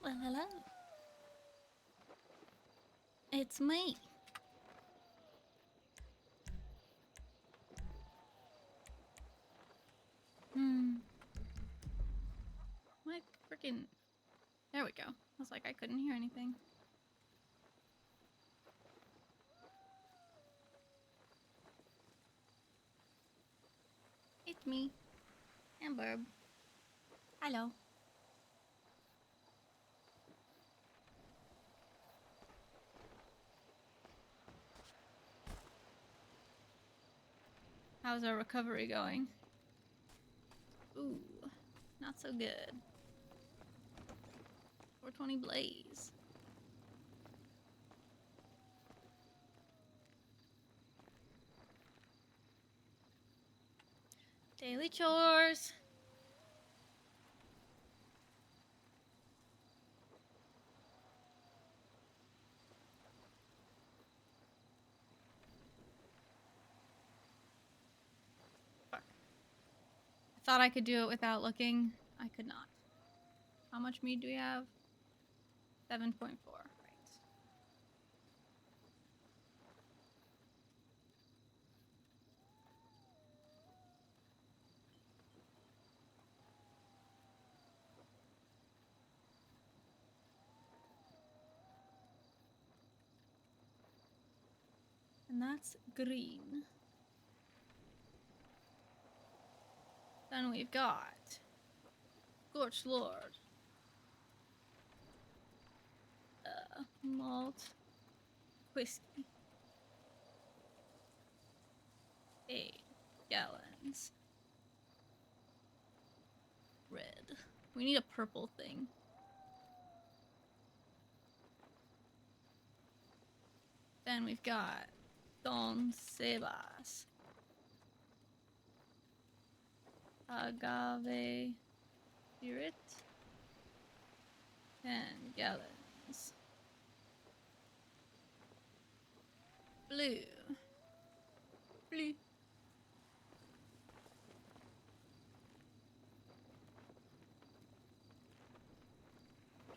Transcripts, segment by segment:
Well, hello. It's me. Hmm. My freaking. There we go. I was like, I couldn't hear anything. It's me. Amber. Hello. How's our recovery going? Ooh, not so good. 420 Blaze. Daily chores. Fuck. I thought I could do it without looking. I could not. How much mead do we have? 7.4. Right. And that's green. Then we've got Scorched Lord. Malt. Whiskey. 8 gallons. Red. We need a purple thing. Then we've got Don Sebas. Agave spirit. 10 gallons. Blue. Blue.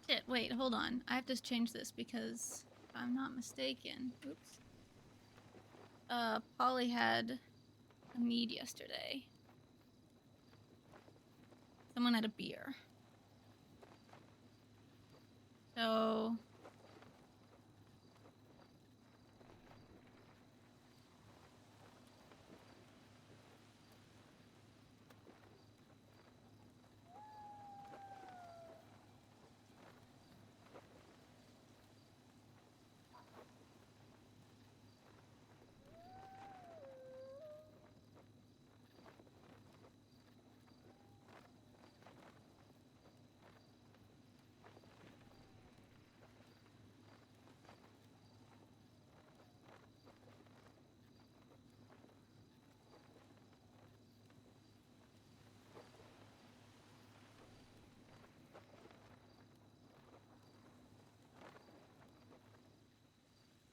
Shit, wait, hold on. I have to change this because if I'm not mistaken. Oops. Polly had a mead yesterday. Someone had a beer. So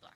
fuck.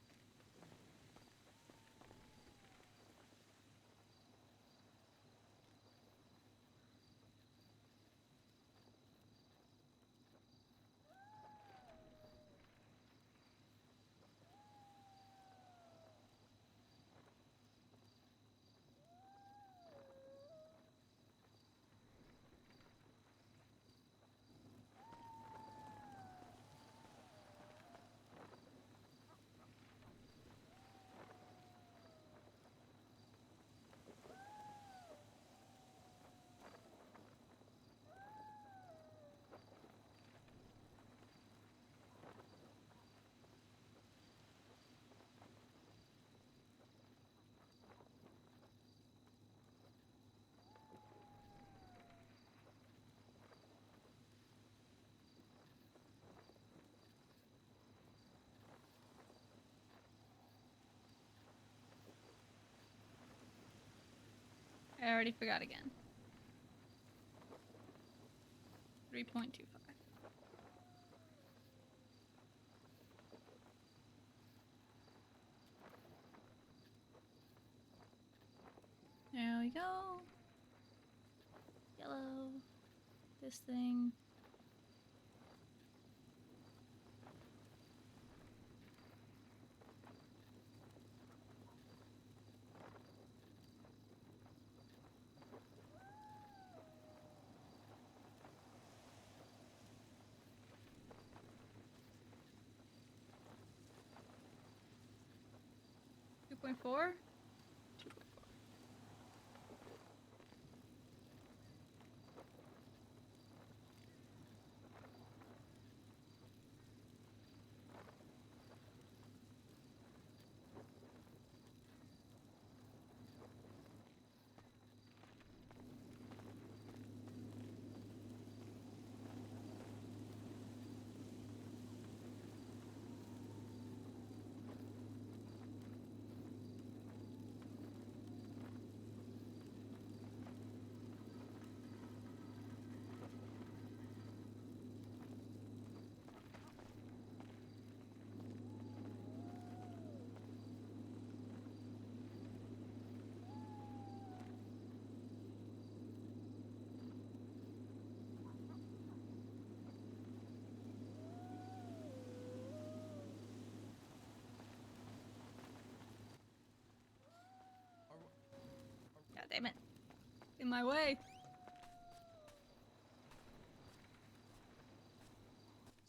I already forgot again. 3.25. There we go. Yellow. This thing. 2.4? God damn it. In my way.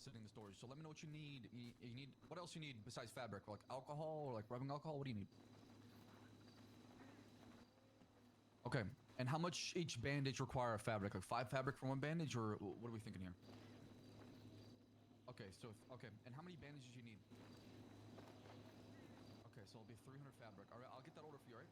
Sitting in the storage. So let me know what you need. You need what else you need besides fabric? Like alcohol or like rubbing alcohol? What do you need? Okay. And how much each bandage require of fabric? Like 5 fabric for one bandage, or what are we thinking here? Okay, so okay. And how many bandages you need? Okay, so it'll be 300 fabric. All right, I'll get that order for you, all right?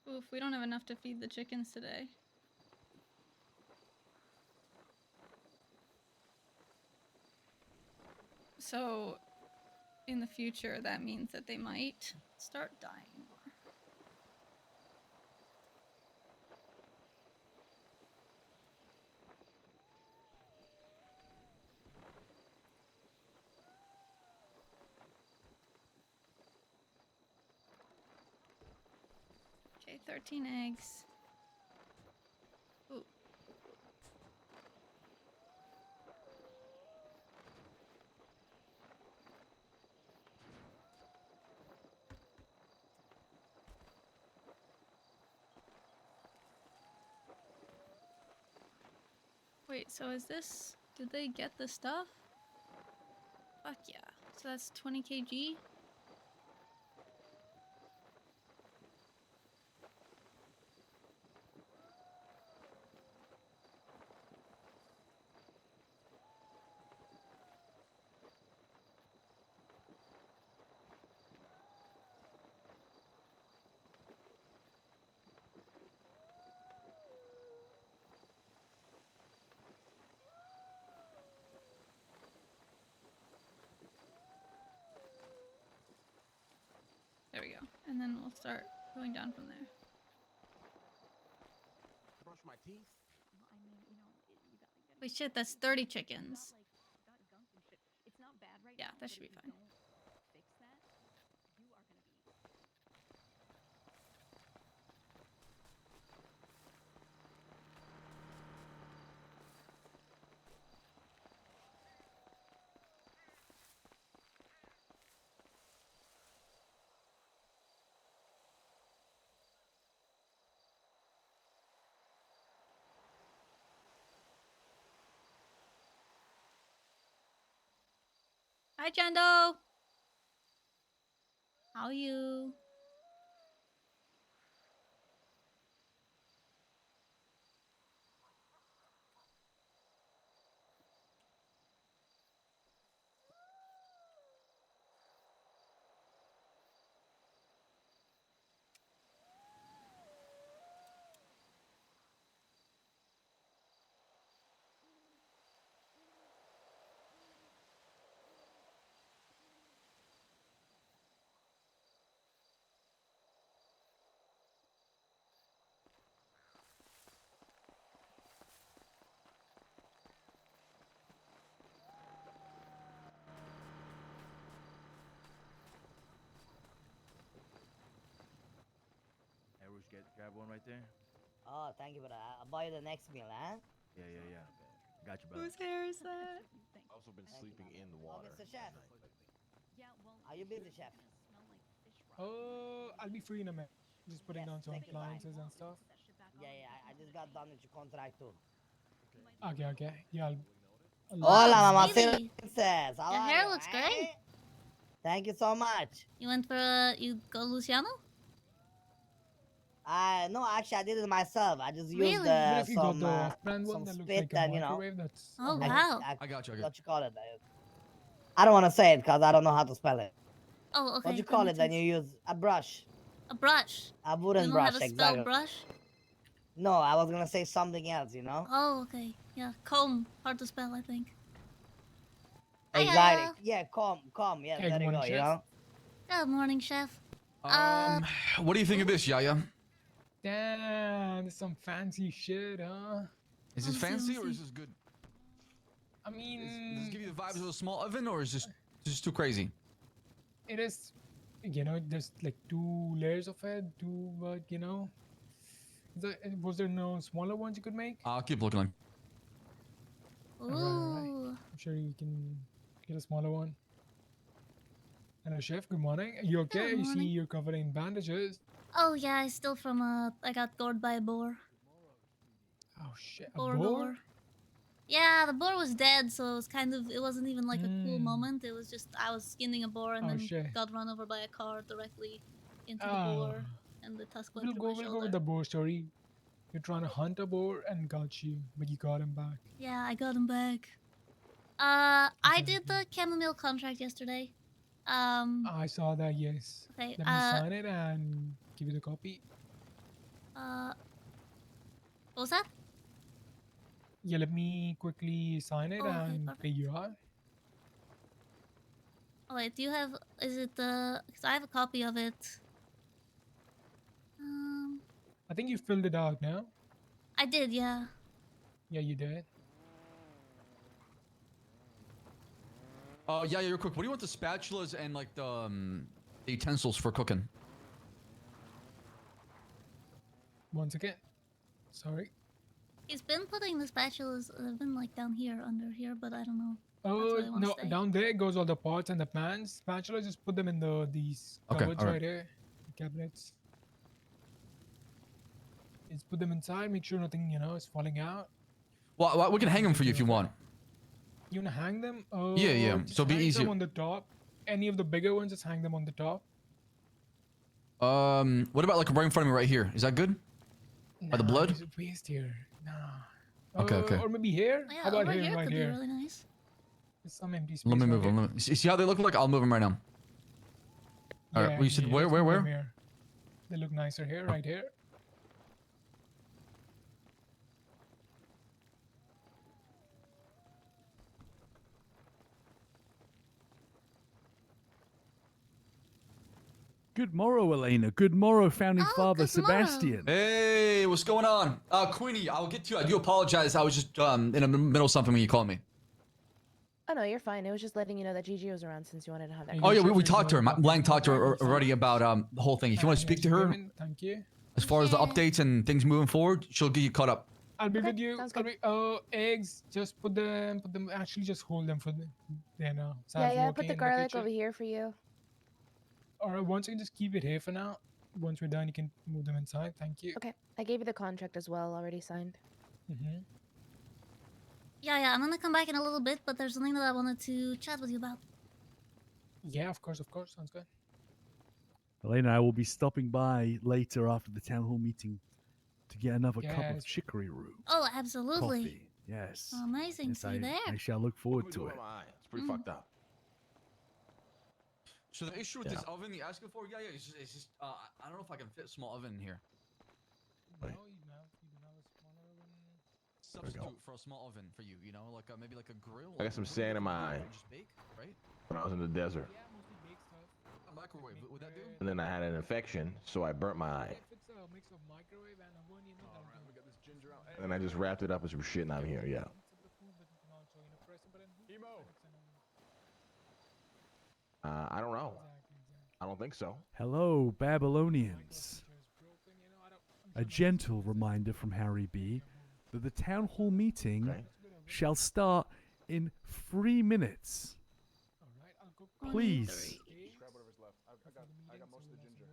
Oof, we don't have enough to feed the chickens today. So, in the future, that means that they might start dying more. Okay, 13 eggs. Ooh. Wait, so is this... Did they get the stuff? Fuck yeah. So that's 20 kg? There we go. And then we'll start going down from there. Brush my teeth. Well, I mean, you know, you gotta get. Wait, shit, that's 30 chickens. Got gunk and shit. It's not bad right Yeah, now. that but should if be you fine. Don't fix that, you are gonna be. Hi, Jendo! How are you? grab one right there. Oh, thank you, brother. I'll buy you the next meal, huh? Yeah. Got you, brother. Whose hair is that? Thanks. Also been Thank you, sleeping my in the friend. Oh, water. Mr. Chef. Yeah, well, Are you busy, chef? gonna smell like fish rock. I'll be free in a minute. Just putting Yes, down some take your time. appliances and stuff. Put that shit back Yeah, on, yeah. put I some just other got thing. done with your contract too. You might be Okay. Yeah, I'll Hola, Oh, mamacita Stevie. princess. How Your are hair you, looks eh? great. Thank you so much. You went for you go Luciano? No, actually, I did it myself. I just used Really? Even if you got the off-brand some one that looks spit like a and microwave, that's Oh, alright. wow. I got you. What you call it? I don't want to say it because I don't know how to spell it. Oh, okay. What you that call makes it? Then sense. you use a brush, A brush. a You wooden know how brush, to spell exactly. brush? No, I was gonna say something else. You know? Oh, okay. Yeah, comb. Hard to spell, I think. Exactly. Hiya. Yeah, calm. Yeah, Hey, there good you morning, go. You chef. know? Good morning, chef. What do you think of this, Yaya? Damn, there's some fancy shit, huh? Is this Let me see, let me fancy or is see. this good? I Does this mean, give you the vibes of a small oven or is this too crazy? it is, there's like 2 layers of it, but was there no smaller ones you could make? I'll keep looking. Ooh. Alright. I'm sure you can get a smaller one. Hello, chef. Good morning. Are you okay? Good You see morning. you're covered in bandages. Oh yeah, I still from I got gored by a boar. Oh shit, a Boar boar? gore. Yeah, the boar was dead, so it was it wasn't even like a cool moment. It was just I was skinning a boar and Oh then shit. got run over by a car directly into the Oh. boar, and the tusk went through my We'll go shoulder. with the boar story. You're trying to hunt a boar and got you, but you got him back. Yeah, I got him back. I did the chamomile contract yesterday. I saw that, yes. Okay, Let me sign it and give you the copy. what was that? Yeah, let me quickly sign it Oh, okay, and perfect. pay you out. Oh wait, do you have, is it the, because I have a copy of it. I think you filled it out now. I did, yeah. Yeah, you did. Yeah, you're quick. What do you want the spatulas and like the utensils for cooking? Once again. Sorry. He's been putting the spatulas, they've been like down here, under here, but I don't know. Oh, they wanna no, stay. down there goes all the pots and the pans. Spatula, just put them in these Okay, cupboards alright. right here. The cabinets. Just put them inside, make sure nothing, is falling out. Well, we can hang them for you if you want. You wanna hang them? Oh, Yeah. just So it'll be hang easier. some on the top. Any of the bigger ones, just hang them on the top. What about like right in front of me right here? Is that good? By the blood? There's a waste here. Nah. Okay. Or maybe here? Yeah, How about over here, here right could be here? really nice. There's some empty space. Let me right move here. them. See how they look like? I'll move them right now. Alright, Yeah, well, you said yeah, where? let's move them here. They look nicer here, right here. Good morrow, Elena. Good morrow, founding Oh, father good morrow. Sebastian. Hey, what's going on? Queenie, I'll get to you. I do apologize. I was just in the middle of something when you called me. Oh no, you're fine. It was just letting you know that Gigi was around since you wanted to have that. Hey, Oh yeah, Chef, we here's talked to a her. copy of Lang the talked to her contract. already about the whole thing. If you want to And speak to here's her the payment. Thank you. as far as the Yeah. updates and things moving forward, she'll get you caught up. I'll be Okay, with you. sounds I'll good. be, eggs, just put them, actually just hold them for the, then, Yeah, working put the in garlic kitchen. over here for you. Alright, once you can just keep it here for now. Once we're done, you can move them inside. Thank you. Okay, I gave you the contract as well, already signed. Mm-hmm. Yeah, I'm gonna come back in a little bit, but there's something that I wanted to chat with you about. Yeah, of course. Sounds good. Elena, I will be stopping by later after the town hall meeting to get another cup of Yes. chicory root Oh, absolutely. coffee. Yes. Amazing Yes, to be there. I shall look forward to it. It's pretty fucked up. So the issue with Yeah. this oven you're asking for, it's just I don't know if I can fit a small oven in here. No, Right. you do have a smaller one. we go. Substitute for a small oven for you, like maybe like a grill. I got some What do you sand in think my you do? eye. Just bake, right? When I was in the desert, Yeah, mostly baked stuff. A microwave, would that do? and then I had an infection, so I burnt my eye. If it's a mix of microwave and oven, that'll do. We got this ginger out. And then I just wrapped it up with some shit, and I'm here. Yeah. Mix up the food, but you can also, press a button. Emo. And it's an oven. I don't know. Exactly. I don't think so. Hello, Microwave Babylonians. feature is broken, a gentle reminder from Harry B that the town hall meeting Okay. shall start in 3 minutes. Alright, I'll cook. Please. steaks Grab whatever's left. I got most of the ginger.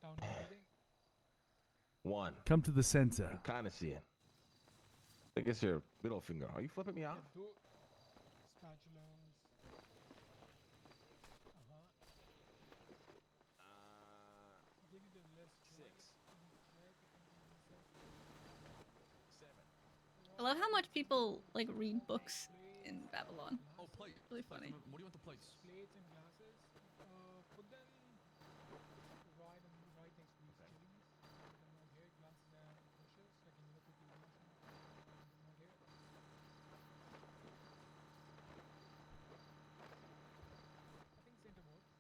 Town hall meeting. 1. Come to the center. I'm kind of seeing. I think it's your middle finger. Are you flipping me off? Two spatulas. Give you the list. I love how much people like read books in Babylon. Oh, plate. Really Plates. funny. What do you want the plates? Plates and glasses. Put them right next to these chilies. Put them right here. Glasses and brushes. So I can quickly wash them. Put them right here. I think center works.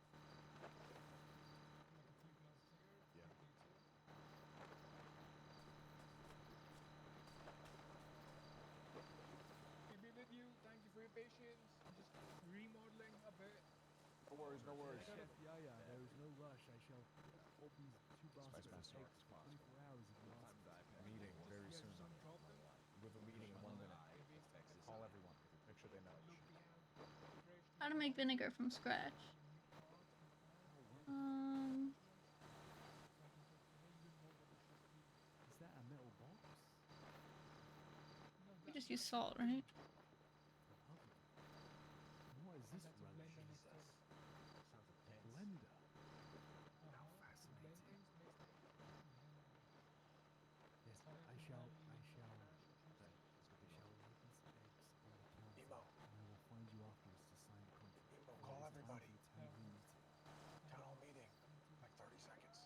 Like a few glasses here. Yeah. Few plates here. We'll be with you. Thank you for your patience. Just remodeling a bit. No worries, no worries. Chef Yaya, there is no rush. I shall hold these 2 baskets of master eggs for 24 hours if you ask me. Meeting very Yeah, soon. just drop them. We have a meeting in 1 minute. Call everyone. Make sure they know. Look, we have fresh How to make vinegar from scratch? Um, Is that a metal box? you just use salt, right? Lovely. And what is this That's a relish? blender next to it. Blender. How fascinating. Blend things, mix things. Yes, I shall open some eggs on the counter, Nemo. and I will find you afterwards to sign the contract. Nemo, It call is time everybody. for the town hall meeting. Town hall meeting. Like 30 seconds.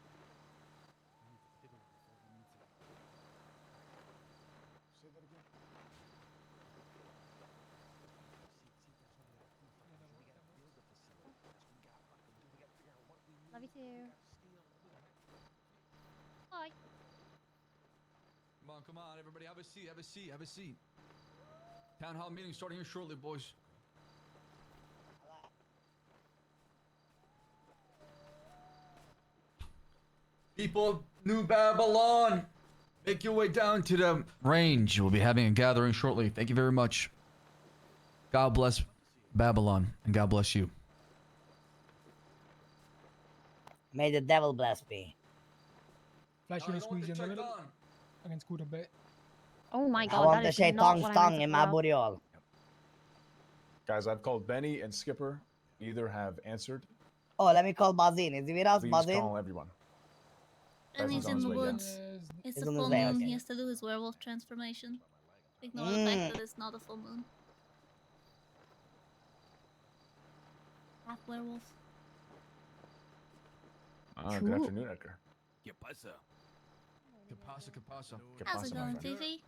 I need to piddle before the meeting. Say that again. Love you too. Bye. Come on, everybody. Have a seat. Have a seat. Have a seat. Town hall meeting starting here shortly, boys. People of New Babylon, make your way down to the range. We'll be having a gathering shortly. Thank you very much. God bless Babylon, and God bless you. May the devil bless me. Flash Oh, your you don't want squeeze the in the check middle. on. I can scoot a bit. Oh my I god, want that the is not shaitan's what I tongue meant in to my throw. booty hole. Guys, I've called Benny and Skipper. Neither have answered. Oh, let me call Bazin. Is he with us, Please Bazin? call everyone. And Guys, he's on in his the way down. woods. It's He's the on his full way, moon. okay. He has to do his werewolf transformation. Ignore the fact that it's not a full moon. Half werewolf. Good True. afternoon, Edgar. ¿Qué pasa? ¿Qué pasa? ¿Qué pasa? ¿Qué How's pasa, it my going, friend? Fifi?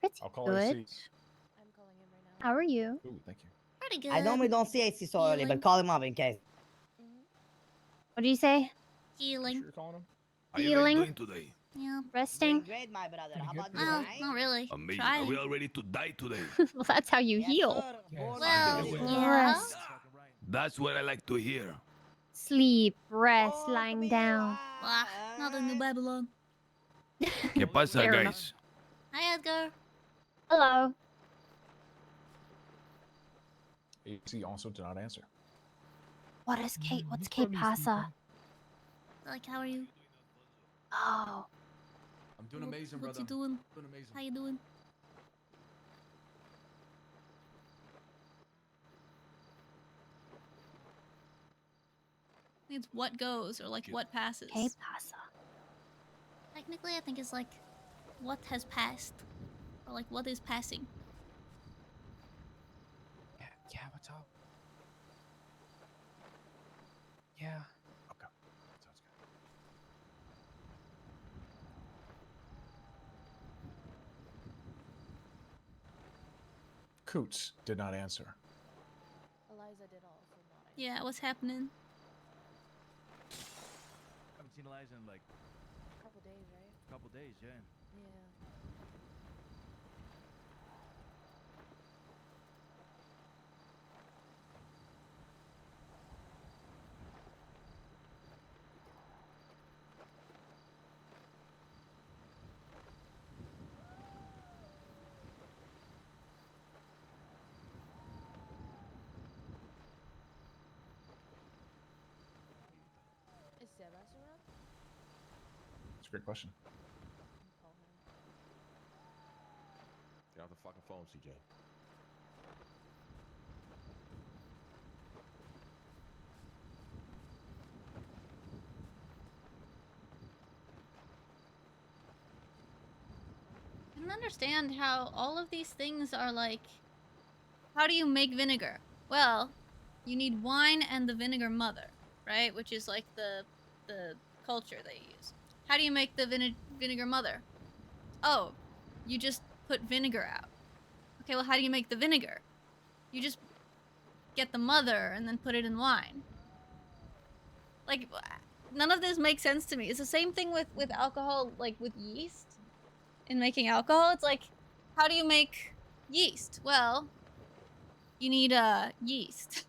Pretty I'll call good. AC. I'm calling him right now. How are you? Ooh, thank you. Pretty good. I normally don't see AC so early, Healing. but call him up in case. What do you say? You Healing. sure you're calling him? Healing? Today? Yeah. Resting? Doing great, my brother. Pretty How good, about you, pretty Well, right? not really. Amazing. Try Are we it. all ready to die today? Well, that's how you Yes, heal. sir. Yes. Born Well, like this. yeah. Rest. That's what I like to hear. Sleep. Rest. Born to Lying be down. Blah, not in New alive. Babylon. ¿Qué pasa, Fair guys? enough. Hi, Edgar. Hello. AC also did not answer. What is Kate? What's He's Kate probably Pasa? sleeping. Like, how are you? Oh. I'm doing amazing, brother. What you doing? Doing amazing. How you doing? It's what goes or like what passes. Kate Pasa. Technically, I think it's like what has passed or like what is passing. Yeah, what's up? Yeah. Okay. Sounds good. Coots did not answer. Eliza did also not. Yeah, what's happening? Haven't seen Eliza in like A couple days, right? a couple days, yeah. Yeah. a great question. Get off the fucking phone, CJ. I don't understand how all of these things are like. How do you make vinegar? Well, you need wine and the vinegar mother, right? Which is like the culture they use. How do you make the vinegar mother? Oh, you just put vinegar out. Okay, well, how do you make the vinegar? You just get the mother and then put it in wine. Like, none of this makes sense to me. It's the same thing with alcohol, like with yeast. In making alcohol, it's like, how do you make yeast? Well, you need yeast.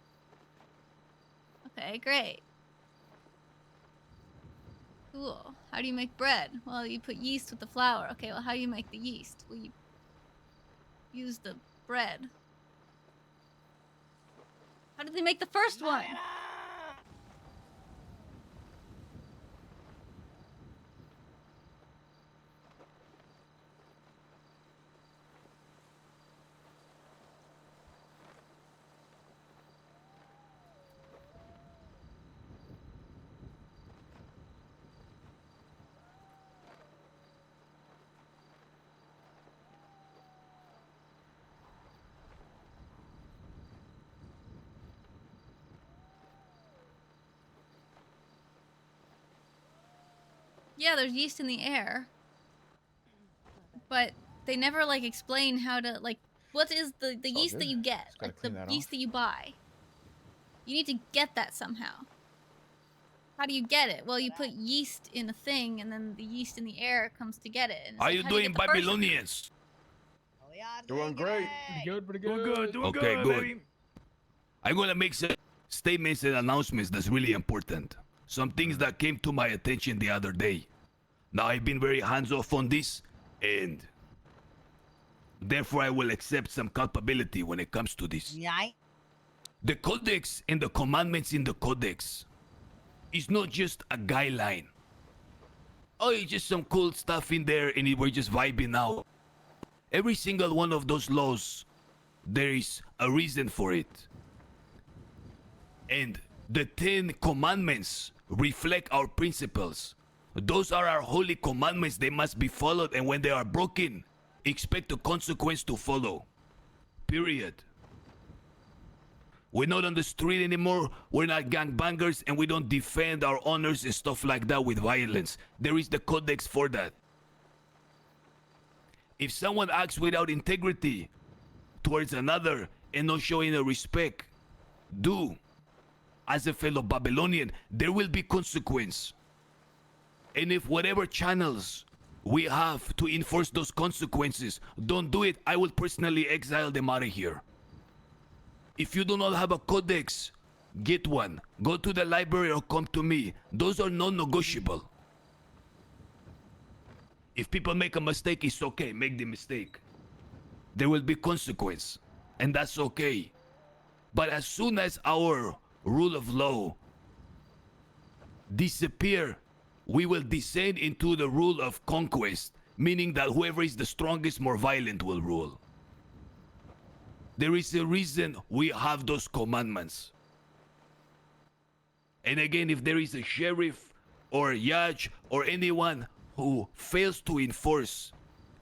Okay, great. Cool. How do you make bread? Well, you put yeast with the flour. Okay, well, how do you make the yeast? Well, you use the bread. How did they make the first one? Yeah, there's yeast in the air. But they never, like, explain how to, like, what is the all yeast that good. you get? Just gotta Like, the clean that yeast off. that you buy. You need to get that somehow. How do you get it? Well, you put yeast in a thing, and then the yeast in the air comes to get it. And it's How like, you how do you doing, get the first one? Babylonians? Doing great. Pretty good, pretty Doing good. good, doing Okay, good, good. baby. I'm gonna make some statements and announcements that's really important. Some things that came to my attention the other day. Now, I've been very hands-off on this, and therefore I will accept some culpability when it comes to this. Yeah. The codex and the commandments in the codex is not just a guideline. Oh, it's just some cool stuff in there and we're just vibing out. Every single one of those laws, there is a reason for it. And the 10 commandments reflect our principles. Those are our holy commandments. They must be followed, and when they are broken, expect a consequence to follow. Period. We're not on the street anymore. We're not gangbangers, and we don't defend our honors and stuff like that with violence. There is the codex for that. If someone acts without integrity towards another and not showing a respect due as a fellow Babylonian, there will be consequence. And if whatever channels we have to enforce those consequences don't do it, I will personally exile them out of here. If you do not have a codex, get one. Go to the library or come to me. Those are non-negotiable. If people make a mistake, it's okay. Make the mistake. There will be consequence, and that's okay. But as soon as our rule of law disappear, we will descend into the rule of conquest, meaning that whoever is the strongest, more violent will rule. There is a reason we have those commandments. And again, if there is a sheriff or a judge or anyone who fails to enforce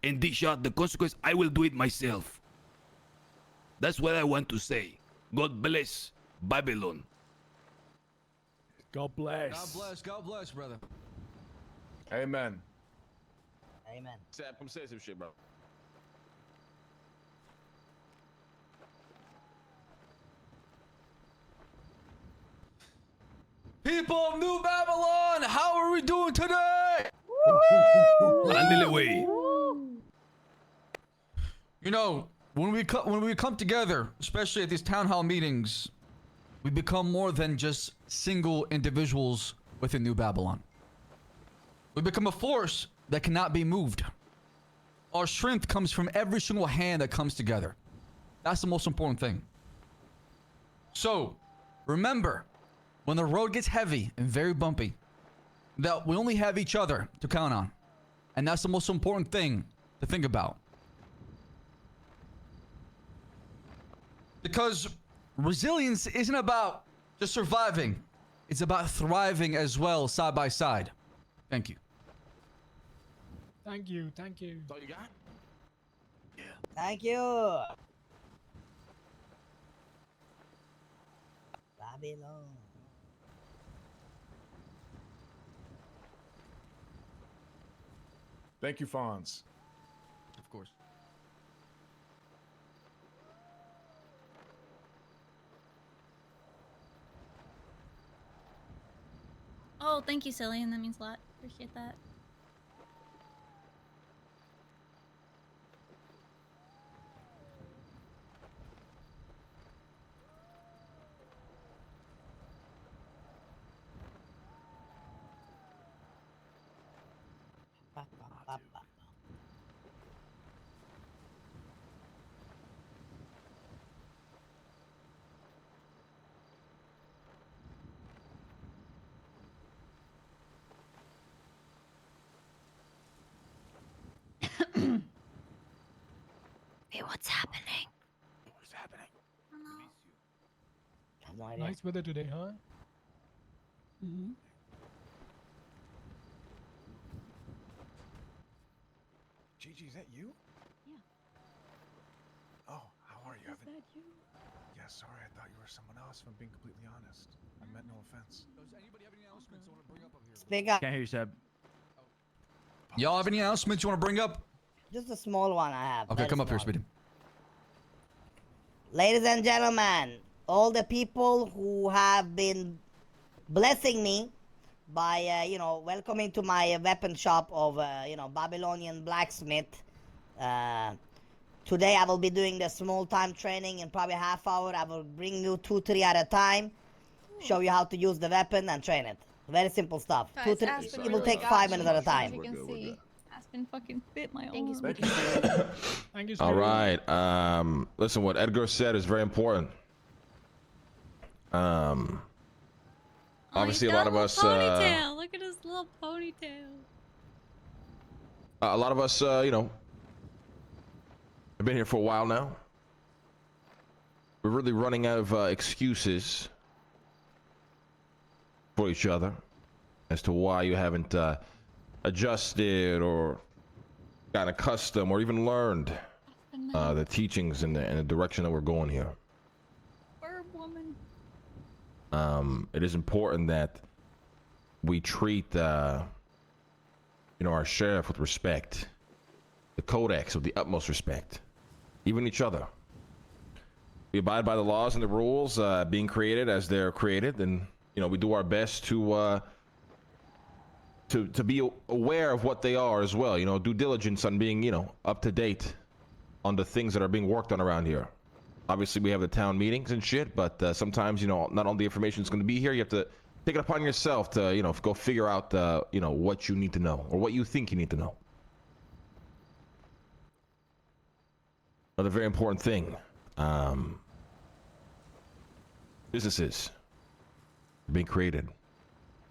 and dish out the consequence, I will do it myself. That's what I want to say. God bless Babylon. God bless. God bless, brother. Amen. Amen. Sam, come say some shit, bro. People of New Babylon, how are we doing today? Ándele, güey. You know, when we come together, especially at these town hall meetings, we become more than just single individuals within New Babylon. We become a force that cannot be moved. Our strength comes from every single hand that comes together. That's the most important thing. So, remember, when the road gets heavy and very bumpy, that we only have each other to count on. And that's the most important thing to think about. Because resilience isn't about just surviving. It's about thriving as well, side by side. Thank you. Thank you, thank you. That's all you got? Thank you. Babylon. Thank you, Fonz. Of course. Oh, thank you, Cillian. That means a lot. Appreciate that. Hey, what's happening? What's happening? No idea. Nice weather today, huh? Mm-hmm. Gigi, is that you? Yeah. Oh, how are you? Is that you? Yeah, sorry, I thought you were someone else, if I'm being completely honest. I meant no offense. Does anybody have any announcements you want to bring up here? Speak up. Can't hear you, Seb. Y'all have any announcements you want to bring up? Just a small one I have. Okay, very come up here, small. Speedy. Ladies and gentlemen, all the people who have been blessing me by, welcoming to my weapon shop of, Babylonian blacksmith. Today I will be doing the small time training in probably half hour. I will bring you 2-3 at a time, show you how to use the weapon and train it. Very simple stuff. Guys, 2-3. Aspen It will really take got 5 me. minutes at a As time. you can see, Aspen fucking bit my Thank you, arm. Speedy. Thank you, All Spirit. right. Listen, what Edgar said is very important. Oh, Obviously, he's a got lot of little us. Ponytail. Look at his little ponytail. A lot of us, have been here for a while now. We're really running out of excuses for each other as to why you haven't adjusted or gotten accustomed or even learned the teachings and the direction that we're going here. Bird woman. It is important that we treat, our sheriff with respect, the codex with the utmost respect, even each other. We abide by the laws and the rules being created as they're created, and we do our best to be aware of what they are as well. Due diligence on being up to date on the things that are being worked on around here. Obviously, we have the town meetings and shit, but sometimes not all the information is going to be here. You have to take it upon yourself to go figure out what you need to know or what you think you need to know. Another very important thing. Businesses are being created.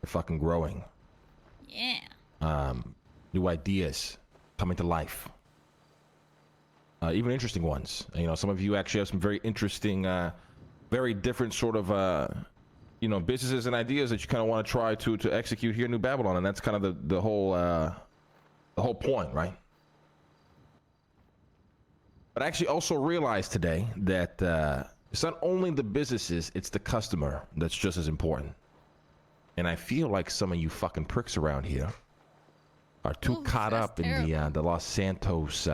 They're fucking growing. Yeah. New ideas coming to life. Even interesting ones. Some of you actually have some very interesting, very different sort of, businesses and ideas that you kind of want to try to execute here in New Babylon, and that's kind of the whole point, right? But I actually also realized today that it's not only the businesses, it's the customer that's just as important. And I feel like some of you fucking pricks around here are too caught up in the Los Santos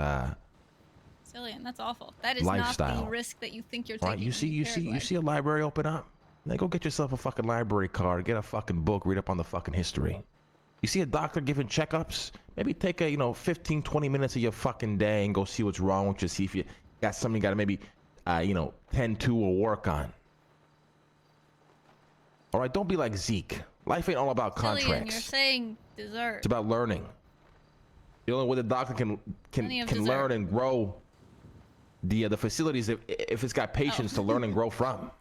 Cillian, that's awful. That is lifestyle. not the risk that you think you're taking. Right? You in see a library open up? Then go get yourself a fucking library card, get a fucking book, read up on the fucking history. You see a doctor giving checkups? Maybe take a 15, 20 minutes of your fucking day and go see what's wrong with you, see if you got something you gotta maybe tend to or work on. All right, don't be like Zeke. Life ain't all about Cillian, contracts. you're saying dessert. It's about learning. The only way the doctor can learn and grow the facilities if it's got patience to learn and grow from.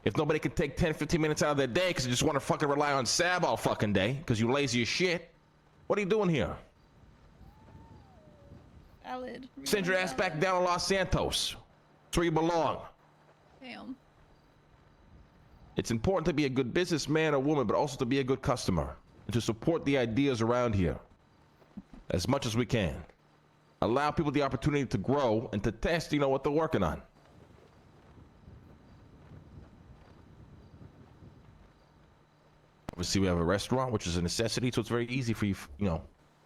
If nobody can take 10, 15 minutes out of their day because they just want to fucking rely on Sab all fucking day because you lazy as shit, what are you doing here? Valid. Send your ass back down to Los Santos. That's where you belong. Damn. It's important to be a good businessman or woman, but also to be a good customer and to support the ideas around here as much as we can. Allow people the opportunity to grow and to test, what they're working on. Obviously, we have a restaurant, which is a necessity, so it's very easy for you, for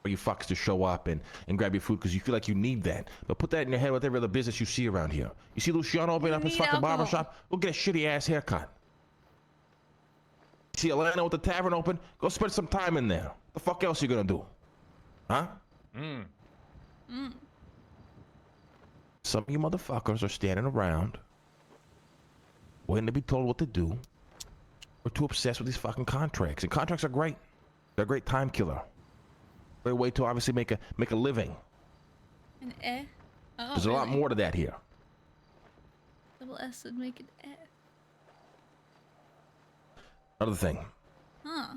you fucks to show up and grab your food because you feel like you need that. But put that in your head with every other business you see around here. You see Luciano opening up his fucking barbershop? Go get a shitty ass haircut. You see Elena with the tavern open? Go spend some time in there. What the fuck else you gonna do? Huh? Some of you motherfuckers are standing around waiting to be told what to do. We're too obsessed with these fucking contracts. And contracts are great. They're a great time killer. Great way to obviously make a living. An eh? Oh, There's a lot more to that here. Double S would make it eh. Another thing. Huh.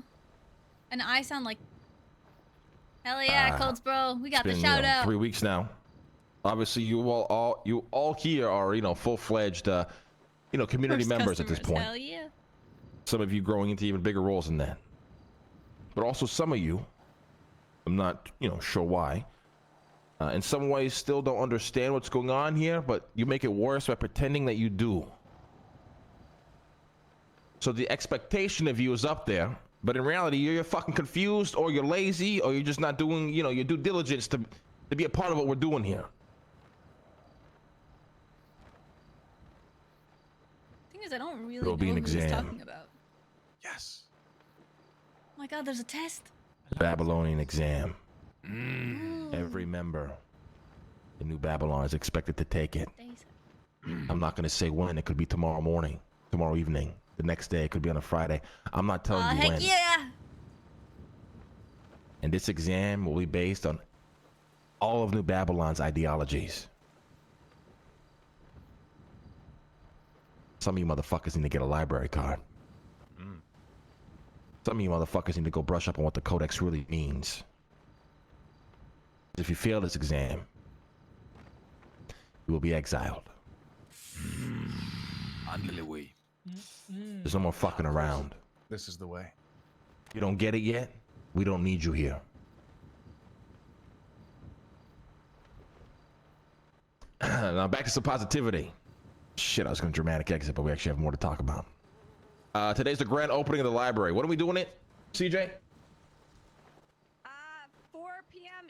And I sound like... Hell yeah, Colts bro. We got the It's been, shout out. 3 weeks now. Obviously, you all here are, full-fledged, community First members at this customers, point. Hell yeah. Some of you growing into even bigger roles than that. But also some of you, I'm not, sure why, in some ways still don't understand what's going on here, but you make it worse by pretending that you do. So the expectation of you is up there, but in reality, you're fucking confused, or you're lazy, or you're just not doing, your due diligence to be a part of what we're doing here. Thing is, I don't really It'll know be an who he's exam. talking about. Yes. Oh my god, there's a test. The Babylonian exam. Every member in New Babylon is expected to take it. I'm not going to say when. It could be tomorrow morning, tomorrow evening, the next day. It could be on a Friday. I'm not telling you Heck when. yeah. And this exam will be based on all of New Babylon's ideologies. Some of you motherfuckers need to get a library card. Some of you motherfuckers need to go brush up on what the Codex really means. If you fail this exam, you will be exiled. Ándale, There's no more fucking around. This is the way. You don't get it yet? We don't need you here. Now back to some positivity. Shit, I was going to dramatic exit, but we actually have more to talk about. Today's the grand opening of the library. When are we doing it, CJ? 4 p.m.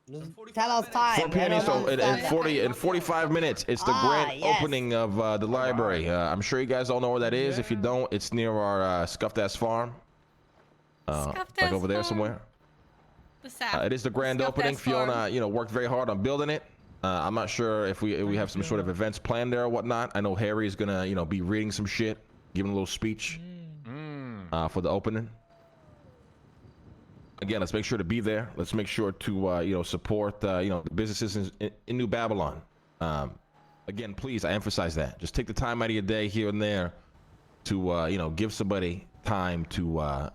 EST. Tell us time. 4 p.m. So in 45 minutes, it's the grand opening of the library. I'm sure you guys all know where that is. If you don't, it's near our scuffed ass farm. Like over there somewhere. The sap. It is the grand Scuffed opening. ass farm. Fiona, worked very hard on building it. I'm not sure if we have some sort of events planned there or whatnot. I know Harry is gonna, be reading some shit, giving a little speech for the opening. Again, let's make sure to be there. Let's make sure to, support, the businesses in New Babylon. Again, please, I emphasize that. Just take the time out of your day here and there to, give somebody time to,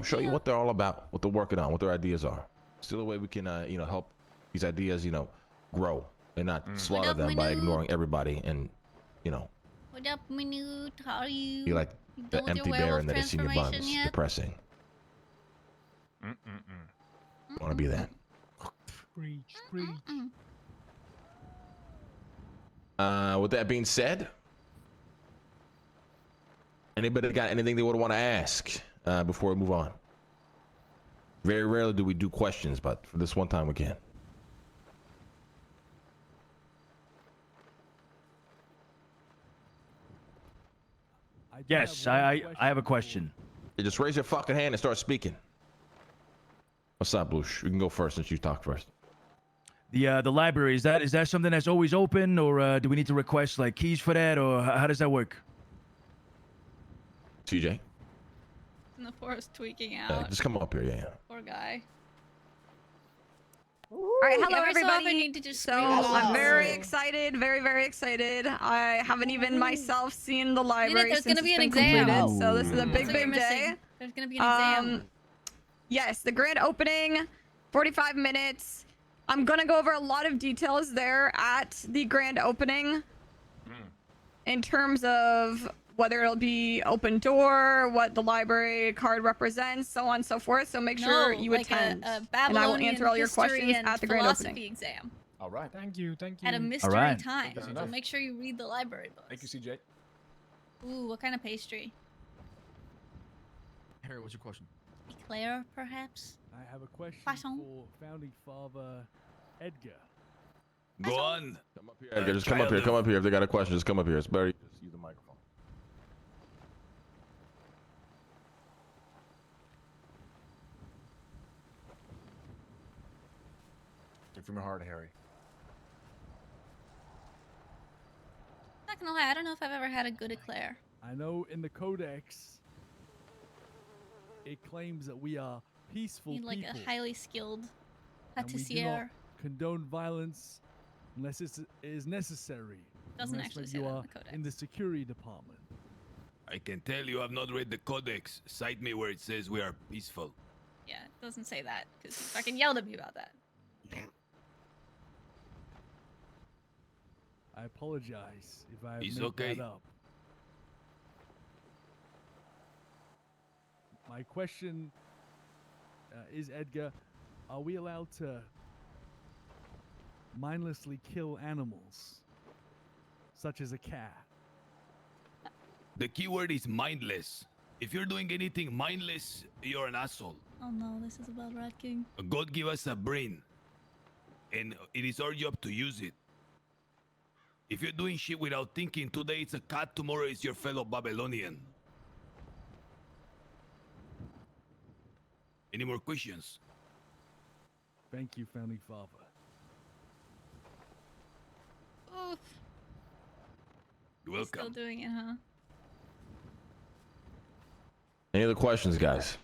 show you what they're all about, what they're working on, what their ideas are. Still a way we can, help these ideas, grow and not slaughter them by ignoring everybody and, What up, Minute? How are you? be like You done the with your empty werewolf barren that is in your transformation buns. yet? Depressing. Want to be that. Preach, preach. With that being said, anybody got anything they would want to ask before we move on? Very rarely do we do questions, but for this one time we can. Yes, I have a question. You just raise your fucking hand and start speaking. What's up, Bloosh? You can go first since you talked first. The library, is that something that's always open, or do we need to request like keys for that, or how does that work? TJ? In the forest tweaking out. Just come up here, yeah. Poor guy. All right, hello Every so often everybody. need to just So scream I'm very Hello. excited, very excited. I haven't even myself seen the library there's since gonna be it's an been exam. completed. So this is a That's big what you're day. missing. There's gonna be an exam. Yes, the grand opening, 45 minutes. I'm gonna go over a lot of details there at the grand opening in terms of whether it'll be open door, what the library card represents, so on and so forth. So make sure you like attend, a and Babylonian I will answer all your history questions and at the grand philosophy opening. exam All right. Thank you. at a mystery right. time. Thank you, So CJ. make sure you read the library books. Thank you, CJ. Ooh, what kind of pastry? Harry, what's your question? Eclair, perhaps? I have a question Croissant. for founding father Edgar. Go on. Come up here, Edgar. Just come up here. Come up here. If they got a question, just come up here. It's better. Just use the microphone. Speak from your heart, Harry. Not gonna lie, I don't know if I've ever had a good eclair. I know in the Codex it claims that we are peaceful Need like people. a highly skilled and we do not pâtissier. condone violence unless it is necessary. Doesn't unless actually when say you that in are the Codex. in the security department. I can tell you have not read the Codex. Cite me where it says we are peaceful. Yeah, it doesn't say that because he fucking yelled at me about that. I apologize if I It's made okay. that up. My question is, Edgar, are we allowed to mindlessly kill animals, such as a cat? The keyword is mindless. If you're doing anything mindless, you're an asshole. Oh no, this is about Rat King. God give us a brain, and it is our job to use it. If you're doing shit without thinking, today it's a cat, tomorrow it's your fellow Babylonian. Any more questions? Thank you, founding father. Oof. You're He's still welcome. doing it, huh? Any other questions, guys?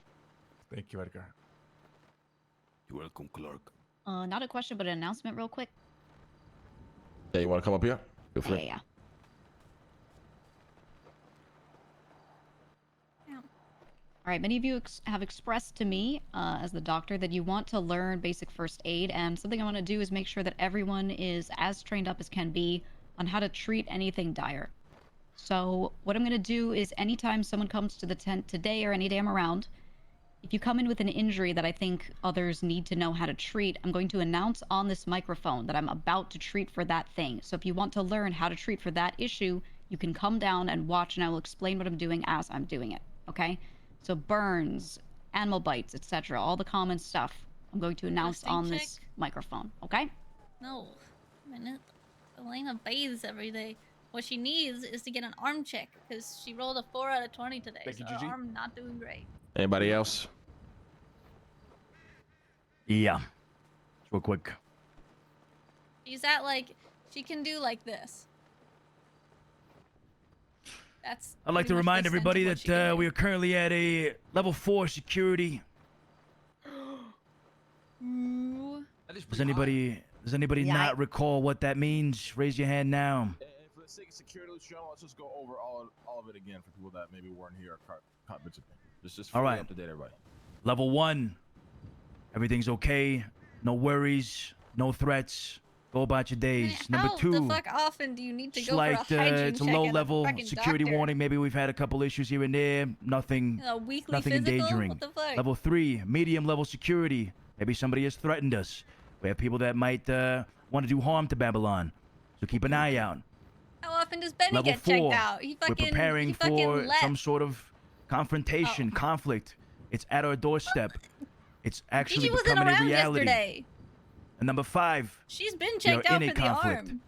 Thank you, Edgar. You're welcome, Clark. Not a question, but an announcement real quick. Yeah, you want to come up here? Feel free. Yeah. All right, many of you have expressed to me, as the doctor, that you want to learn basic first aid, and something I want to do is make sure that everyone is as trained up as can be on how to treat anything dire. So what I'm going to do is anytime someone comes to the tent today or any day I'm around, if you come in with an injury that I think others need to know how to treat, I'm going to announce on this microphone that I'm about to treat for that thing. So if you want to learn how to treat for that issue, you can come down and watch, and I will explain what I'm doing as I'm doing it, okay? So burns, animal bites, etc., all the common stuff, I'm going to announce First aid on check? this microphone, okay? No. A minute. Elena bathes every day. What she needs is to get an arm check because she rolled a 4 out of 20 today. Thank you, so her Gigi. arm not doing great. Anybody else? Yeah. Real quick. She's at like, she can do like this. That's. I'd like pretty to much remind the extent of everybody what she that can do. we are currently at a level 4 security. Ooh. Does anybody Yeah, not recall what that means? Raise your hand now. And for the sake of security, let's just go over all of it again for people that maybe weren't here or caught bits of it. Just All fully right. up to date, everybody. Level 1. Everything's okay. No worries. No threats. Go about your days. Man, Number how 2. the fuck often do you need to go Slight, for a hygiene it's a check low at level fucking security doctor? warning. Maybe we've had a couple issues here and there. Nothing A weekly nothing physical? endangering. What the fuck? Level 3, medium level security. Maybe somebody has threatened us. We have people that might want to do harm to Babylon. So keep an eye out. How often does Benny Level get 4, checked out? He fucking, we're preparing he fucking for left. some sort of confrontation, Oh. conflict. It's at our doorstep. It's actually Gigi wasn't becoming a around reality. yesterday. And number 5, She's been we are checked out in for a the conflict. arm.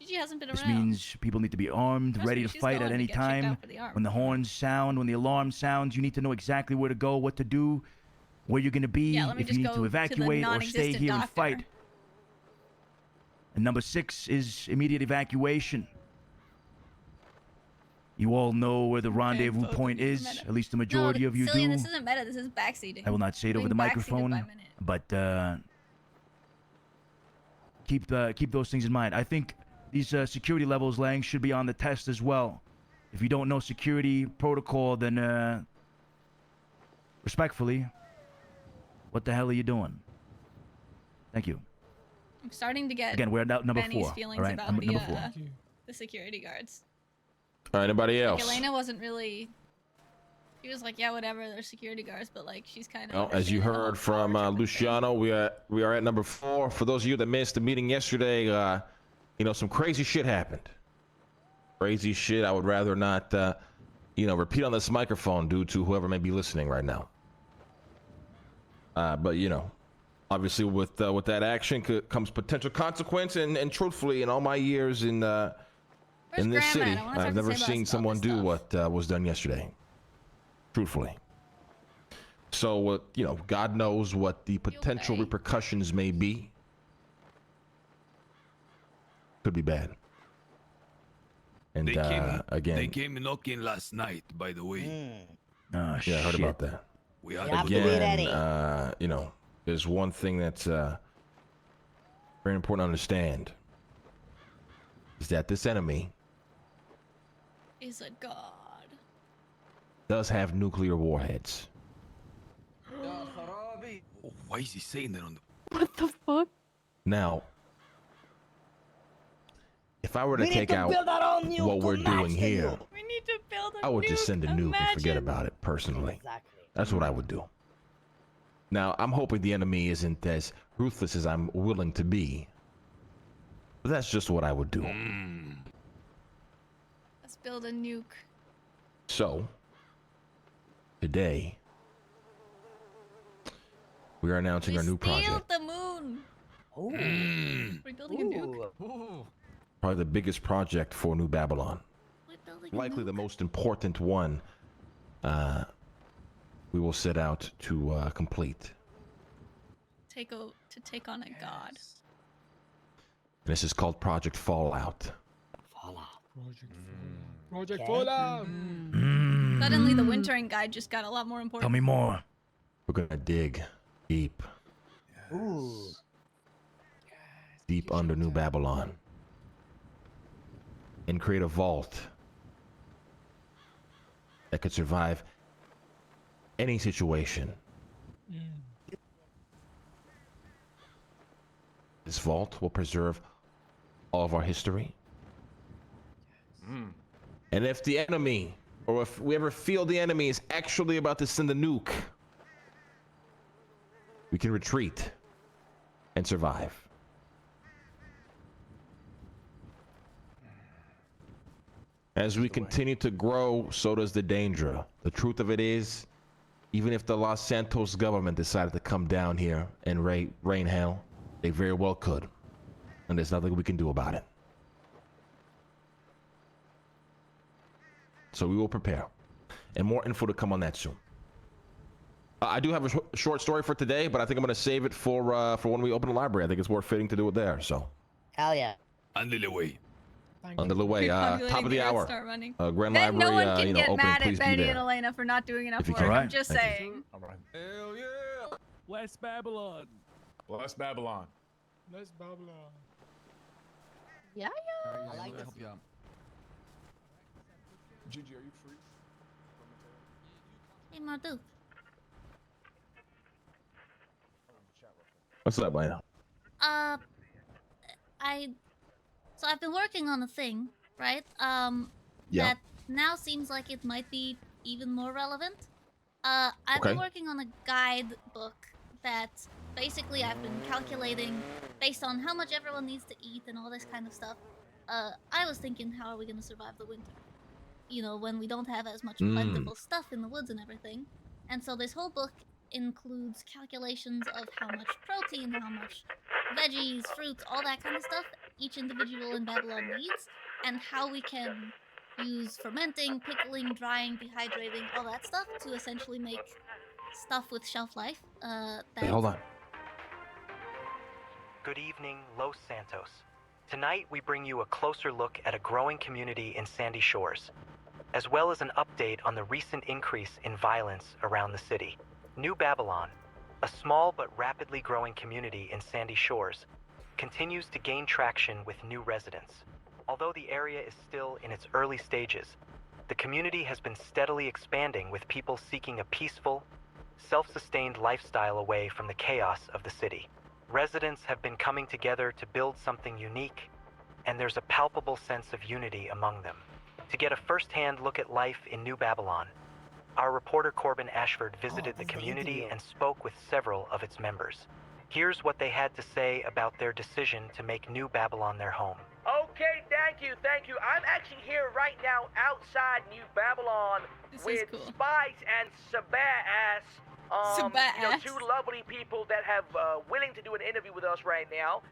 Gigi hasn't been This around. means people need to be armed, Trust ready me, to she's fight at going to any get checked time. out for the arm. When the horns sound, when the alarm sounds, you need to know exactly where to go, what to do, where you're going to be, Yeah, let me if you just need go to to the evacuate or stay non-existent here and doctor. fight. And number 6 is immediate evacuation. You all know where the rendezvous both of point you are is. meta. At least the majority of you Cillian, do. this isn't meta. This is backseating. I will not say it over Doing the backseated by microphone, minute. but keep those things in mind. I think these security levels, Lang, should be on the test as well. If you don't know security protocol, then respectfully, what the hell are you doing? Thank you. I'm starting to get Again, we're at number Benny's 4. feelings All right, about number 4. the security guards. All right, anybody Like, else? Elena wasn't really. She was like, yeah, whatever, they're security guards, but like she's kind of. Well, as you heard from Luciano, we are at number 4. For those of you that missed the meeting yesterday, you know, some crazy shit happened. Crazy shit. I would rather not, you know, repeat on this microphone due to whoever may be listening right now. But you know, obviously with that action comes potential consequence, and truthfully, in all my years in this Grandma? city, I wanna talk I've to never Sebas seen about someone this do stuff. what was done yesterday. Truthfully. So, you know, God knows what the potential repercussions may be. Could be bad. And again, They came knocking last night, by the way. Oh, yeah, I heard about that. We had Again, you know, there's one thing that's very important to understand is that this enemy Is a god. does have nuclear warheads. Why is he saying that on the? What the fuck? Now, if I were to We need take to out build our own nuke what we're to match doing the here, nuke. We need to build a I would just send a nuke and forget Imagine. about it personally. Exactly. That's what I would do. Now, I'm hoping the enemy isn't as ruthless as I'm willing to be. But that's just what I would do. Let's build a nuke. So, today, we are announcing our new project. Steal the moon. We're building a nuke. Probably the biggest project for New Babylon. We're building a Likely nuke. the most important one we will set out to complete. To take on a god. And this is called Project Fallout. Project Fallout. Suddenly, the wintering guide just got a lot more important. Tell me more. We're gonna dig deep. Deep under New Babylon. And create a vault that could survive any situation. This vault will preserve all of our history. And if the enemy, or if we ever feel the enemy is actually about to send a nuke, we can retreat and survive. As we continue to grow, so does the danger. The truth of it is, even if the Los Santos government decided to come down here and rain hell, they very well could. And there's nothing we can do about it. So we will prepare. And more info to come on that soon. I do have a short story for today, but I think I'm going to save it for when we open the library. I think it's more fitting to do it there. So. Hell yeah. Under the way. Under the way. Top of the hour. Start running. Grand Then Library. no one can get opening, mad please at be Benny there. and Elena for not doing enough If you work. can. I'm just Thank saying. All right. Hell yeah! West Babylon. Bless Babylon. Let's Babylon. Yeah, yeah. I like this. Help you out. Gigi, are you free? Hey, Marduk. What's up, Lena? So I've been working on a thing, right? Yeah. That now seems like it might be even more relevant. I've Okay. been working on a guidebook that basically I've been calculating based on how much everyone needs to eat and all this kind of stuff. I was thinking, how are we gonna survive the winter? You know, when we don't have as much plentiful stuff in the woods and everything. And so this whole book includes calculations of how much protein, how much veggies, fruits, all that kind of stuff each individual in Babylon needs, and how we can use fermenting, pickling, drying, dehydrating, all that stuff to essentially make stuff with shelf life. Hey, hold on. Good evening, Los Santos. Tonight, we bring you a closer look at a growing community in Sandy Shores, as well as an update on the recent increase in violence around the city. New Babylon, a small but rapidly growing community in Sandy Shores, continues to gain traction with new residents. Although the area is still in its early stages, the community has been steadily expanding with people seeking a peaceful, self-sustained lifestyle away from the chaos of the city. Residents have been coming together to build something unique, and there's a palpable sense of unity among them. To get a first-hand look at life in New Babylon, our reporter Corbin Ashford visited the community and spoke with several of its members. Here's what they had to say about their decision to make New Babylon their home. Okay, thank you. I'm actually here right now outside New Babylon with Spice and Sabaz. Two lovely people that have willing to do an interview with us right now.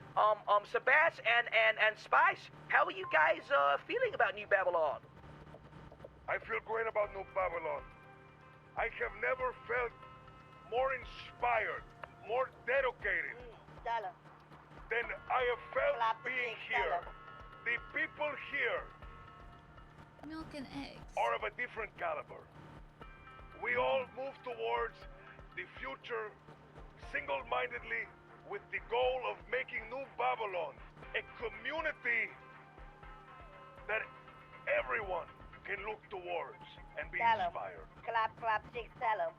Sabaz and Spice, how are you guys feeling about New Babylon? I feel great about New Babylon. I have never felt more inspired, more dedicated than I have felt being here. The people here Milk and eggs. are of a different caliber. We all move towards the future single-mindedly with the goal of making New Babylon a community that everyone can look towards and be inspired. Clap, clap, chicks, tell 'em.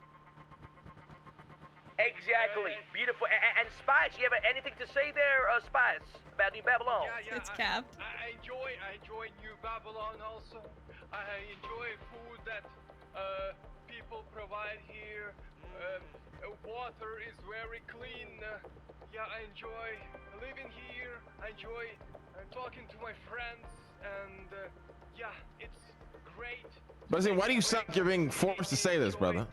Exactly. Beautiful. And Spice, you have anything to say there, Spice, about New Babylon? Yeah. It's capped. I enjoy New Babylon also. I enjoy food that people provide here. Water is very clean. I enjoy living here. I enjoy talking to my friends, and it's great. But why do you sound like you're being forced to say this, brother?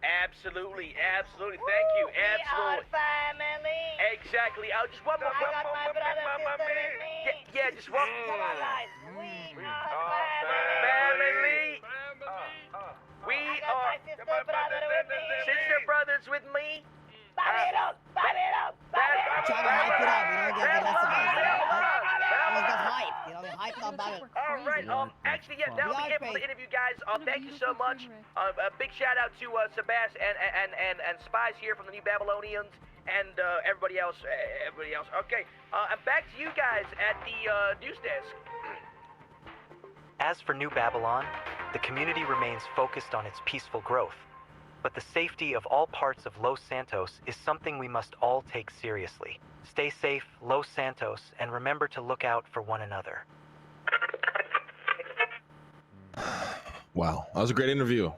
Absolutely. Thank you. Absolutely. We are family. Exactly. I'll just one more. I got my brother, sister, and me. Yeah, just one. Come on, guys. We are family. We I got are my sister, brother with me. sister brothers with me. Bob it up. I'm trying to hype it up, get the rest of us. It was hype, they hyped up about it. All right, actually, that'll be it for the interview, guys. Thank you so much. A big shout out to Sebas and Spice here from the New Babylonians and everybody else. Okay, and back to you guys at the news desk. As for New Babylon, the community remains focused on its peaceful growth. But the safety of all parts of Los Santos is something we must all take seriously. Stay safe, Los Santos, and remember to look out for one another. Wow, that was a great interview. All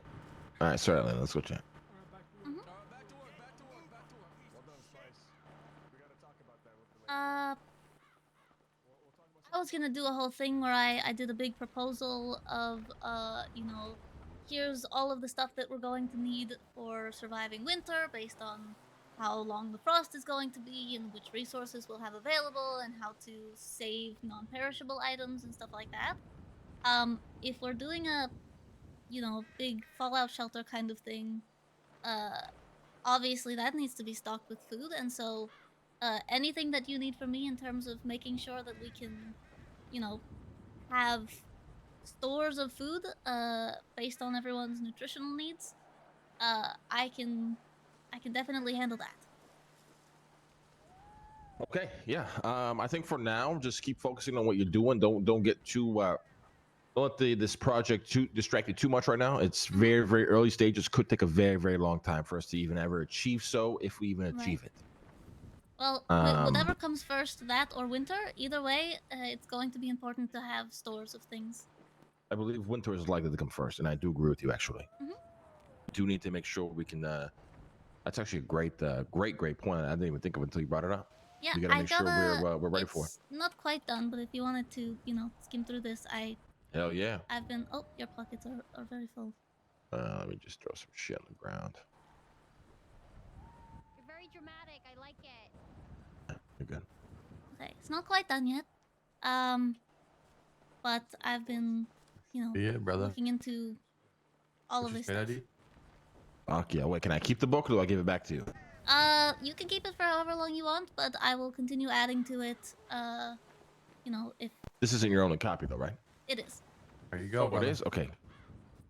right, sorry, Elena, let's go chat. I was gonna do a whole thing where I did a big proposal of, here's all of the stuff that we're going to need for surviving winter based on how long the frost is going to be and which resources we'll have available and how to save non-perishable items and stuff like that. If we're doing a, big fallout shelter kind of thing, obviously that needs to be stocked with food, and so anything that you need from me in terms of making sure that we can, have stores of food based on everyone's nutritional needs, I can definitely handle that. Okay, yeah. I think for now, just keep focusing on what you're doing. Don't get too don't let this project distract you too much right now. It's very, very early stages. Could take a very, very long time for us to even ever achieve so, if we even achieve it. Well, whatever comes first, that or winter, either way, it's going to be important to have stores of things. I believe winter is likely to come first, and I do agree with you, actually. Mm-hmm. We do need to make sure we can... that's actually a great point. I didn't even think of it until you brought it up. Yeah, we gotta make sure we're ready for it. It's not quite done, but if you wanted to, skim through this, Hell yeah. I've been... Oh, your pockets are very full. Let me just throw some shit on the ground. You're very dramatic. I like it. You're good. Okay, it's not quite done yet. But I've been, Yeah, brother. looking into all of this stuff. Fuck yeah. Wait, can I keep the book or do I give it back to you? You can keep it for however long you want, but I will continue adding to it, if... This isn't your only copy, though, right? It is. There you go. Oh, it is? Okay.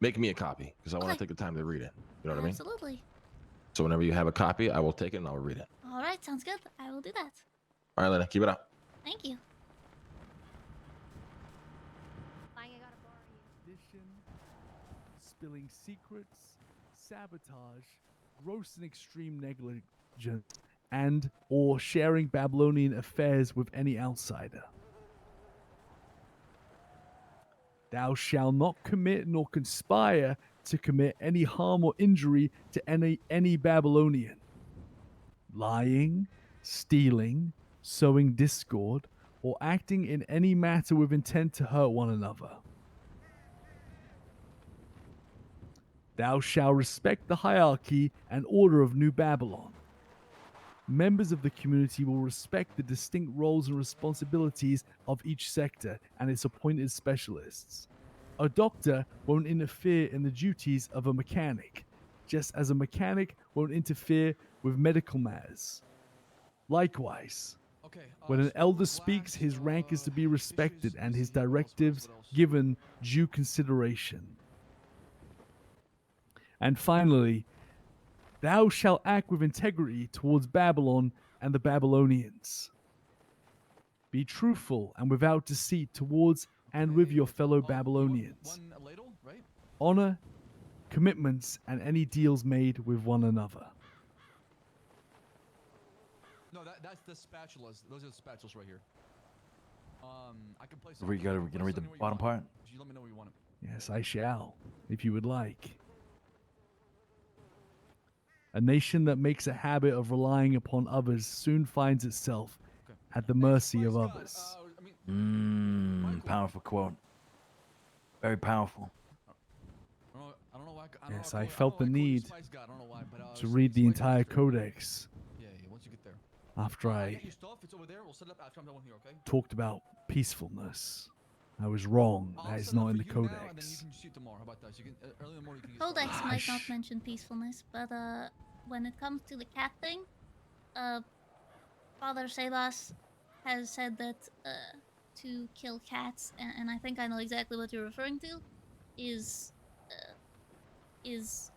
Make me a copy, because I want to take the time to read it. You know what I mean? Absolutely. So whenever you have a copy, I will take it and I'll read it. Alright, sounds good. I will do that. All right, Elena, keep it up. Thank you. Fine, I gotta borrow you. Addition, spilling secrets, sabotage, gross and extreme negligence, and or sharing Babylonian affairs with any outsider. Thou shalt not commit nor conspire to commit any harm or injury to any Babylonian. Lying, stealing, sowing discord, or acting in any matter with intent to hurt one another. Thou shalt respect the hierarchy and order of New Babylon. Members of the community will respect the distinct roles and responsibilities of each sector and its appointed specialists. A doctor won't interfere in the duties of a mechanic, just as a mechanic won't interfere with medical matters. Likewise, when an elder speaks, his rank is to be respected and his directives given due consideration. And finally, thou shalt act with integrity towards Babylon and the Babylonians. Be truthful and without deceit towards and with your fellow Babylonians. Honor, commitments, and any deals made with one another. No, that's the spatulas. Those are the spatulas right here. I can place. We're gonna read the bottom part. You let me know where you want it. Yes, I shall, if you would like. A nation that makes a habit of relying upon others soon finds itself at the mercy of others. Powerful quote. Very powerful. Yes, I felt the need to read the entire codex Once you get there. after I Get your stuff. It's over there. We'll set it up after I'm done here, okay? talked about peacefulness. I was wrong. That is not in the codex. And then you can see it tomorrow. How about that? So you can, early in the morning, you can get Codex started. might not mention peacefulness, but when it comes to the cat thing, Father Sebas has said that to kill cats, and I think I know exactly what you're referring to, is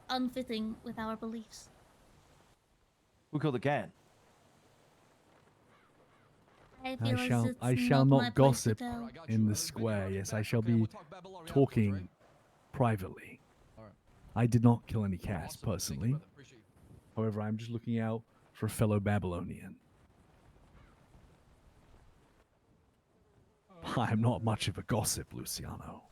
unfitting with our beliefs. Who killed the cat? I feel as I it's shall not my not place to gossip tell. in the square. Yes, I shall be talking privately. I did not kill any cats personally. However, I'm just looking out for a fellow Babylonian. I'm not much of a gossip, Luciano.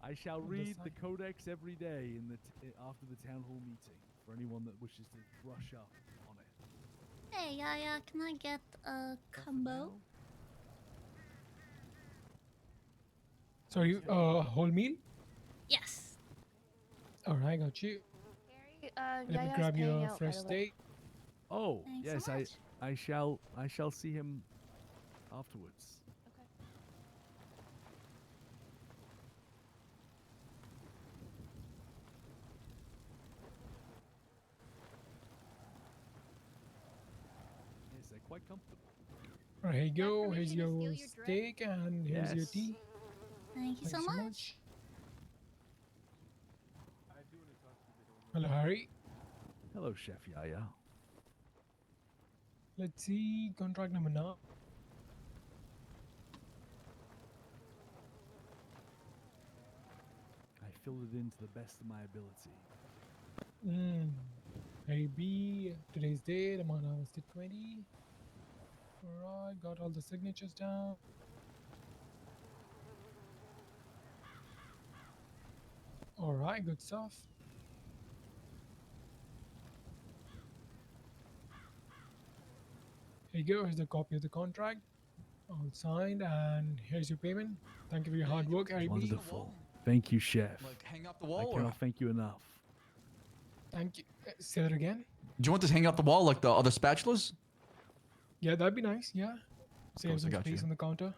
I shall read the codex every day in after the town hall meeting for anyone that wishes to brush up on it. Hey, Yaya, can I get a combo? Sorry, whole meal? Yes. Alright, got you. Let me Yaya's grab paying your out, fresh by the way. steak. Oh, Thanks so yes, I shall see him afterwards. Yes, they're quite comfortable. Alright, here you go. Here's your steak and here's your Yes. tea. Thank you so Thanks much. Hello, Harry. Hello, Chef Yaya. Let's see, contract number 9. I filled it in to the best of my ability. Harry B, today's date, amount of hours to 20. Alright, got all the signatures down. Alright, good stuff. Here you go, here's the copy of the contract. All signed, and here's your payment. Thank you for your hard work, Harry B. Wonderful. Thank you, Chef. Like hang out the I wall, or cannot thank you enough. Thank you. Say that again? do you want this hanging out the wall like the other spatulas? Yeah, that'd be nice, yeah. Save course, I some got space you. on the counter.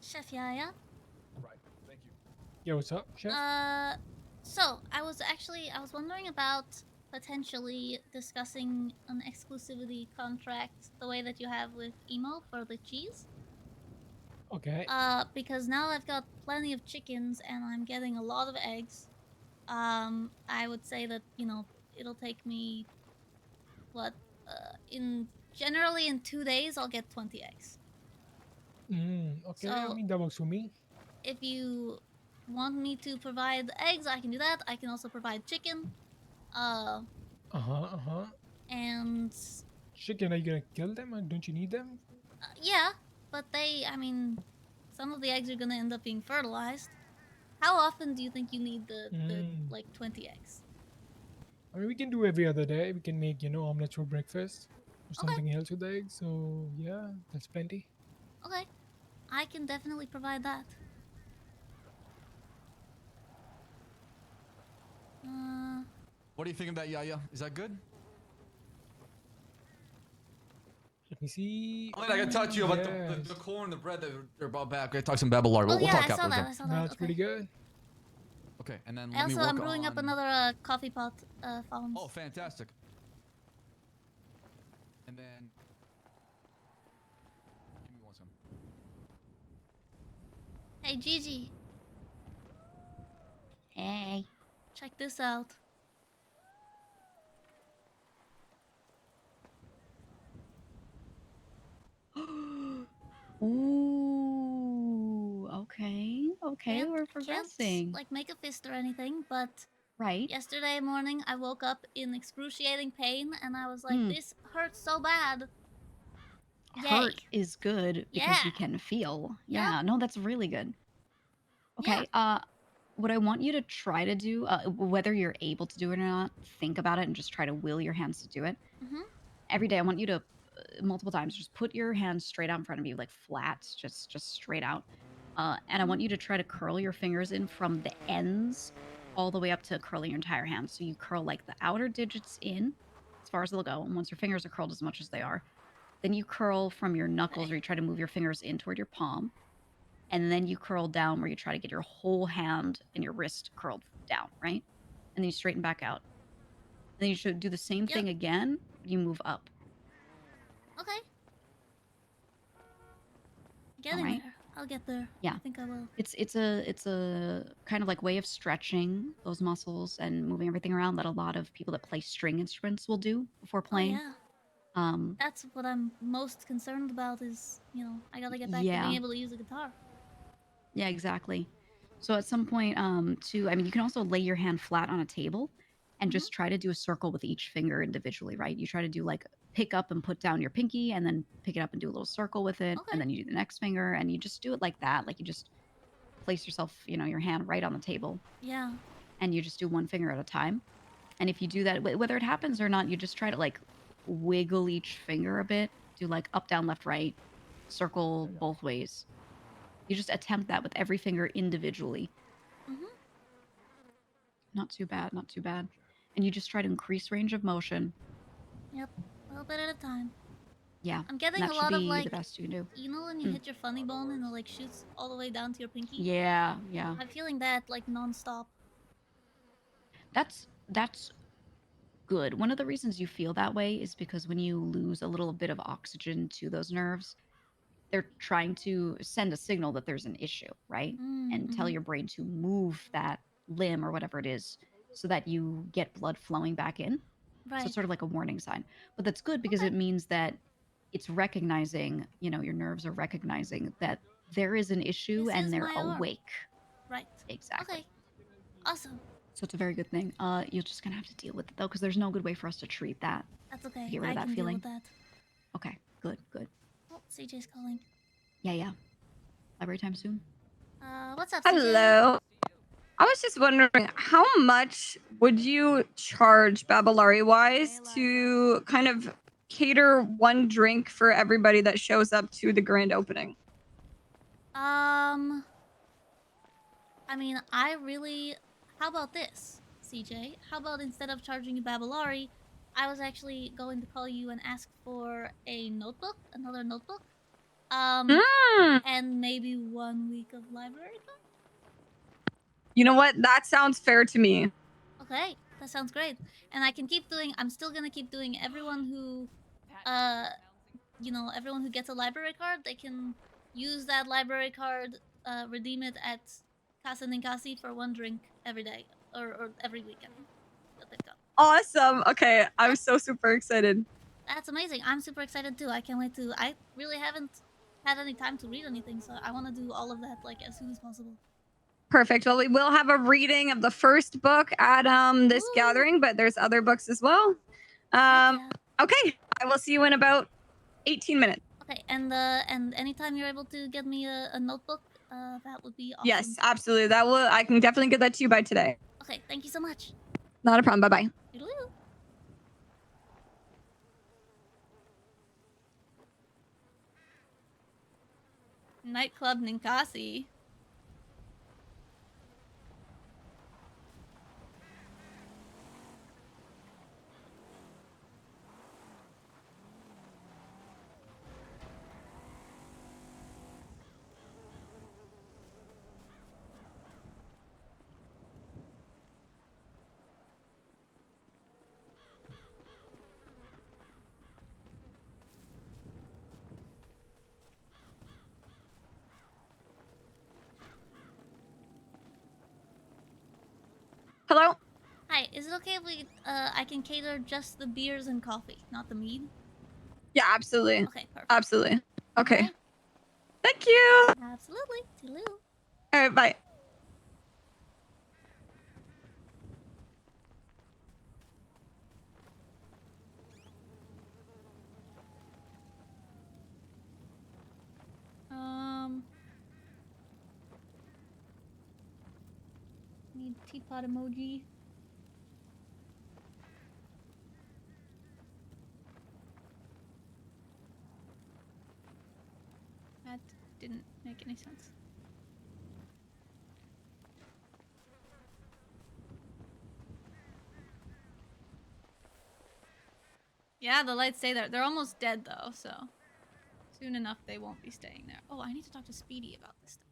Chef Yaya. Right. Thank you. Yeah, what's up, chef? So I was wondering about potentially discussing an exclusivity contract the way that you have with Emo for the cheese. Okay. Because now I've got plenty of chickens and I'm getting a lot of eggs. I would say that, you know, it'll take me what generally in 2 days I'll get 20 eggs. Okay, I So mean that works for me. if you want me to provide eggs, I can do that. I can also provide chicken. And Chicken, are you gonna kill them, or don't you need them? yeah, but I mean, some of the eggs are gonna end up being fertilized. How often do you think you need the like 20 eggs? I mean, we can do every other day. We can make, you know, omelets for breakfast or something else with the eggs. So yeah, that's plenty. Okay, I can definitely provide that. What do you think of that, Yaya? Is that good? Let me see. I gotta talk to you about the corn, the bread that they're brought back. I gotta talk some Babylon. Oh We'll yeah, talk I saw afterwards. that. I saw that. That's pretty good. Okay, and then I let me also work I'm brewing up on- another coffee pot farms. Oh, fantastic. And then give me one second. Hey Gigi. Hey. Check this out. Ooh, okay. Okay, we're progressing. Can't like make a fist or anything, but right. Yesterday morning I woke up in excruciating pain and I was like, this hurts so bad. Hurt is good because Yeah. you can feel. Yeah. Yeah, no, that's really good. Okay, what I want you to try to do, whether you're able to do it or not, think about it and just try to will your hands to do it. Mhm. Every day, I want you to multiple times just put your hands straight out in front of you, like flat, just straight out. And I want you to try to curl your fingers in from the ends all the way up to curling your entire hand. So you curl like the outer digits in as far as they'll go. And once your fingers are curled as much as they are, then you curl from your knuckles or you try to move your fingers in toward your palm. And then you curl down where you try to get your whole hand and your wrist curled down, right? And then you straighten back out. Then you should do the same thing again. You move up. Okay. Getting Alright. there. I'll get there. Yeah. I think I will. It's a kind of like way of stretching those muscles and moving everything around that a lot of people that play string instruments will do before playing. Yeah. That's what I'm most concerned about is, you know, I gotta get back to being able to use a guitar. Yeah, exactly. So at some point, too, I mean, you can also lay your hand flat on a table and just try to do a circle with each finger individually, right? You try to do like pick up and put down your pinky and then pick it up and do a little circle with it. And then you do the next finger and you just do it like that. Like you just place yourself, you know, your hand right on the table Yeah. and you just do one finger at a time. And if you do that, whether it happens or not, you just try to like wiggle each finger a bit, do like up, down, left, right, circle both ways. You just attempt that with every finger individually. Not too bad, not too bad. And you just try to increase range of motion. Yep. A little bit at a time. Yeah. I'm getting that a should lot of be like, the best you can do. you know when you hit your funny bone and it like shoots all the way down to your pinky? Yeah, yeah. I'm feeling that like non-stop. That's good. One of the reasons you feel that way is because when you lose a little bit of oxygen to those nerves, they're trying to send a signal that there's an issue, right? And tell your brain to move that limb or whatever it is so that you get blood flowing back in. So Right. it's sort of like a warning sign. But that's good because it means that it's recognizing, you know, your nerves are recognizing that there is an issue This and is they're my arm. awake. Right. Exactly. Okay. Awesome. So it's a very good thing. You're just gonna have to deal with it though, because there's no good way for us to treat that. That's okay. Get rid I of that can feeling. deal with that. Okay, good, good. Oh, CJ's calling. Yeah. Library time soon. What's up, CJ? Hello. I was just wondering, how much would you charge Babylari wise to kind of cater one drink for everybody that shows up to the grand opening? I mean, I really... How about this, CJ? How about instead of charging you Babylari, I was actually going to call you and ask for a notebook, another notebook. And maybe 1 week of library time? You know what? That sounds fair to me. Okay, that sounds great. And I can keep doing... I'm still gonna keep doing everyone who... you know, everyone who gets a library card, they can use that library card, redeem it at Casa Ninkasi for 1 drink every day or every weekend that they've got. Awesome. Okay, I'm so super excited. That's amazing. I'm super excited too. I can't wait to. I really haven't had any time to read anything, so I want to do all of that like as soon as possible. Perfect. Well, we will have a reading of the first book at this gathering, but there's other books as well. Okay, I will see you in about 18 minutes. Okay, and anytime you're able to get me a notebook, that would be awesome. Yes, absolutely. That will. I can definitely get that to you by today. Okay, thank you so much. Not a problem. Bye bye. Toodaloo. Nightclub Ninkasi. Hello? Hi, is it okay if we I can cater just the beers and coffee, not the mead? Yeah, absolutely. Okay, perfect. Absolutely. Okay. Thank you. Absolutely. Toodaloo. All right, bye. Need teapot emoji. That didn't make any sense. Yeah, the lights stay there. They're almost dead though, so soon enough they won't be staying there. Oh, I need to talk to Speedy about this stuff.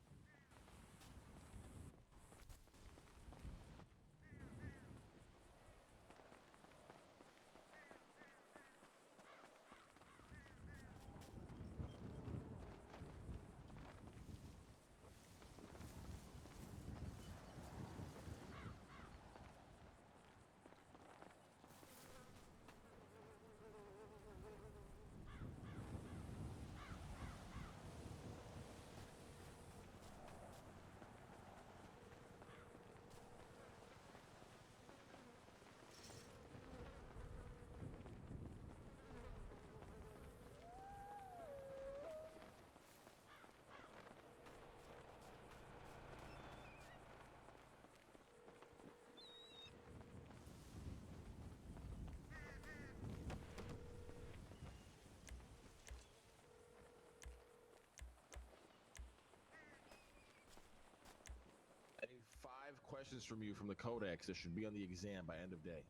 I need 5 questions from you from the codex that should be on the exam by end of day.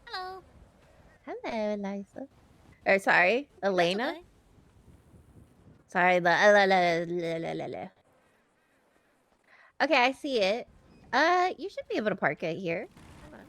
Hello. Hello, Eliza. Or sorry, Elena. Okay. Sorry, Okay, I see it. You should be able to park it here. Hold on.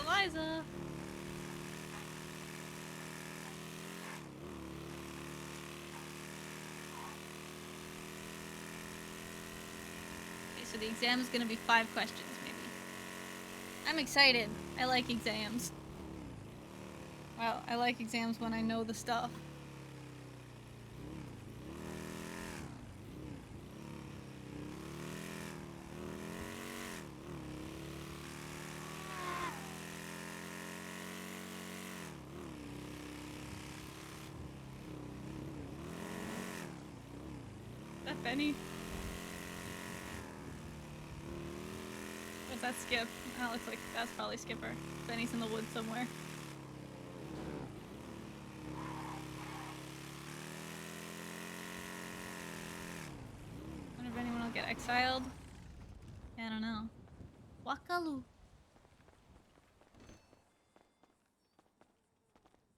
Eliza. Okay, so the exam is gonna be 5 questions, maybe. I'm excited. I like exams. Well, I like exams when I know the stuff. Is that Benny? What's that Skip? That looks like that's probably Skipper. Benny's in the woods somewhere. I'll get exiled. I don't know. Wakalu.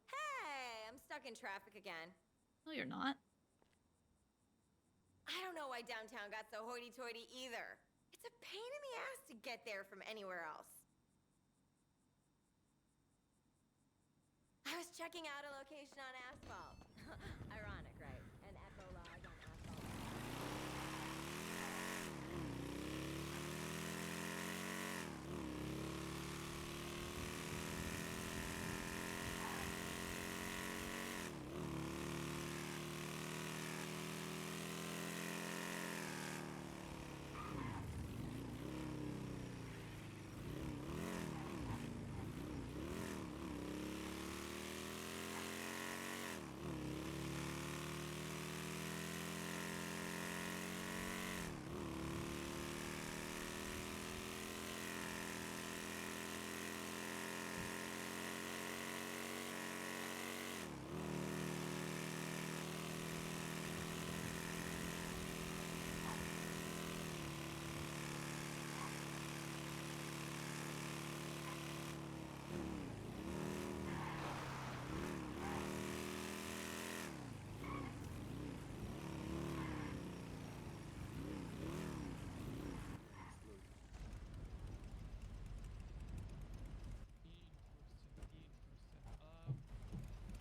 Hey, I'm stuck in traffic again. No, you're not. I don't know why downtown got so hoity-toity either. It's a pain in the ass to get there from anywhere else. I was checking out a location on asphalt. Ironic, right? An echo log on asphalt.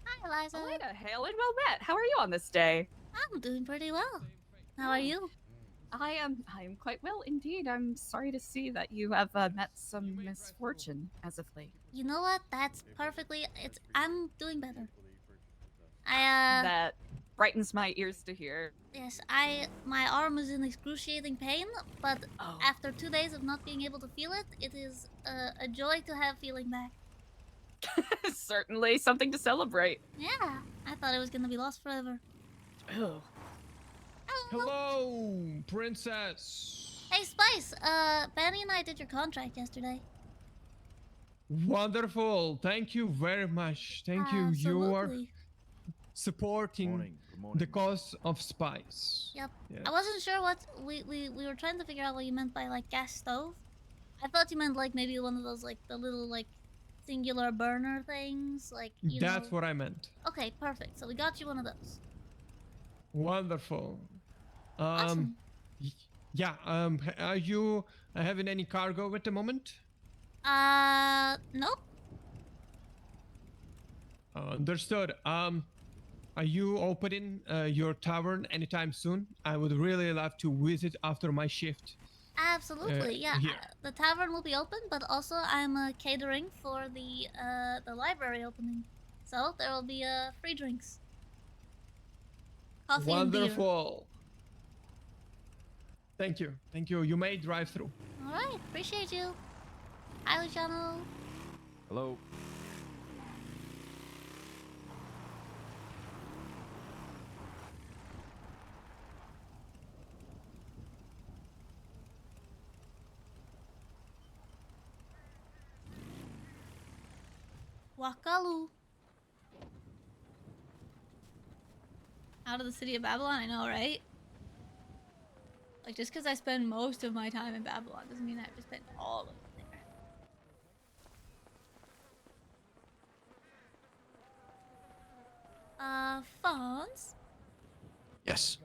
Hi, Eliza. Elena, hail and well met. How are you on this day? I'm doing pretty well. How are you? I am quite well indeed. I'm sorry to see that you have met some misfortune as of late. You know what? That's perfectly. I'm doing better. I That brightens my ears to hear. Yes, my arm is in excruciating pain, but after 2 days of not being able to feel it, it is a joy to have feeling back. Certainly something to celebrate. Yeah, I thought it was gonna be lost forever. Oh. Hello, princess. Hey, Spice. Benny and I did your contract yesterday. Wonderful. Thank you very much. Thank you. You are Absolutely. supporting the cause of Spice. Yep. Yeah. I wasn't sure what we were trying to figure out what you meant by like gas stove. I thought you meant like maybe one of those like the little like singular burner things, like you That's know. what I meant. Okay, perfect. So we got you one of those. Wonderful. Awesome. Yeah. Are you having any cargo at the moment? Nope. Understood. Are you opening your tavern anytime soon? I would really love to visit after my shift. Absolutely, yeah. here. The tavern will be open, but also I'm catering for the library opening, so there will be free drinks, coffee and beer. Wonderful. Thank you. Thank you. You may drive through. All right, appreciate you. Hi, Luciano. Hello. Wakalu. Out of the city of Babylon, I know, right? Like, just because I spend most of my time in Babylon doesn't mean I have to spend all of it there. Fonz? Yes.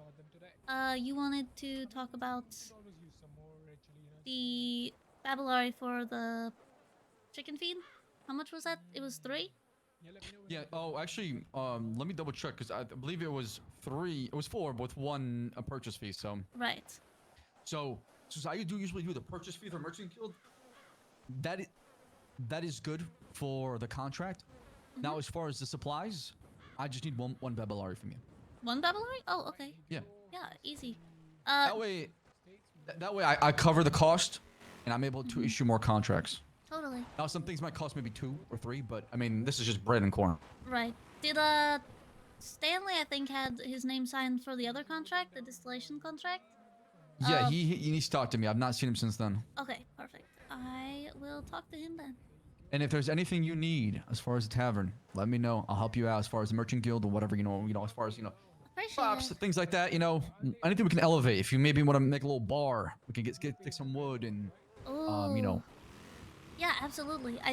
You wanted to talk about the Babylari for the chicken feed? How much was that? It was 3? Yeah. Oh, actually, let me double check because I believe it was 3. It was 4 with one a purchase fee. So. Right. So I usually do the purchase fee for Merchant Guild. That is good for the contract. Now, as far as the supplies, I just need one Babylari from you. One Babylari? Oh, okay. Yeah. Yeah, easy. That way I cover the cost, and I'm able to issue more contracts. Totally. Now, some things might cost maybe 2 or 3, but I mean, this is just bread and corn. Right. Did Stanley, I think, had his name signed for the other contract, the distillation contract? Yeah, he needs to talk to me. I've not seen him since then. Okay, perfect. I will talk to him then. And if there's anything you need as far as the tavern, let me know. I'll help you out as far as the Merchant Guild or whatever, you know, as far as, props, things like that. You know, anything we can elevate. If you maybe want to make a little bar, we can get some wood and you know. Yeah, absolutely. I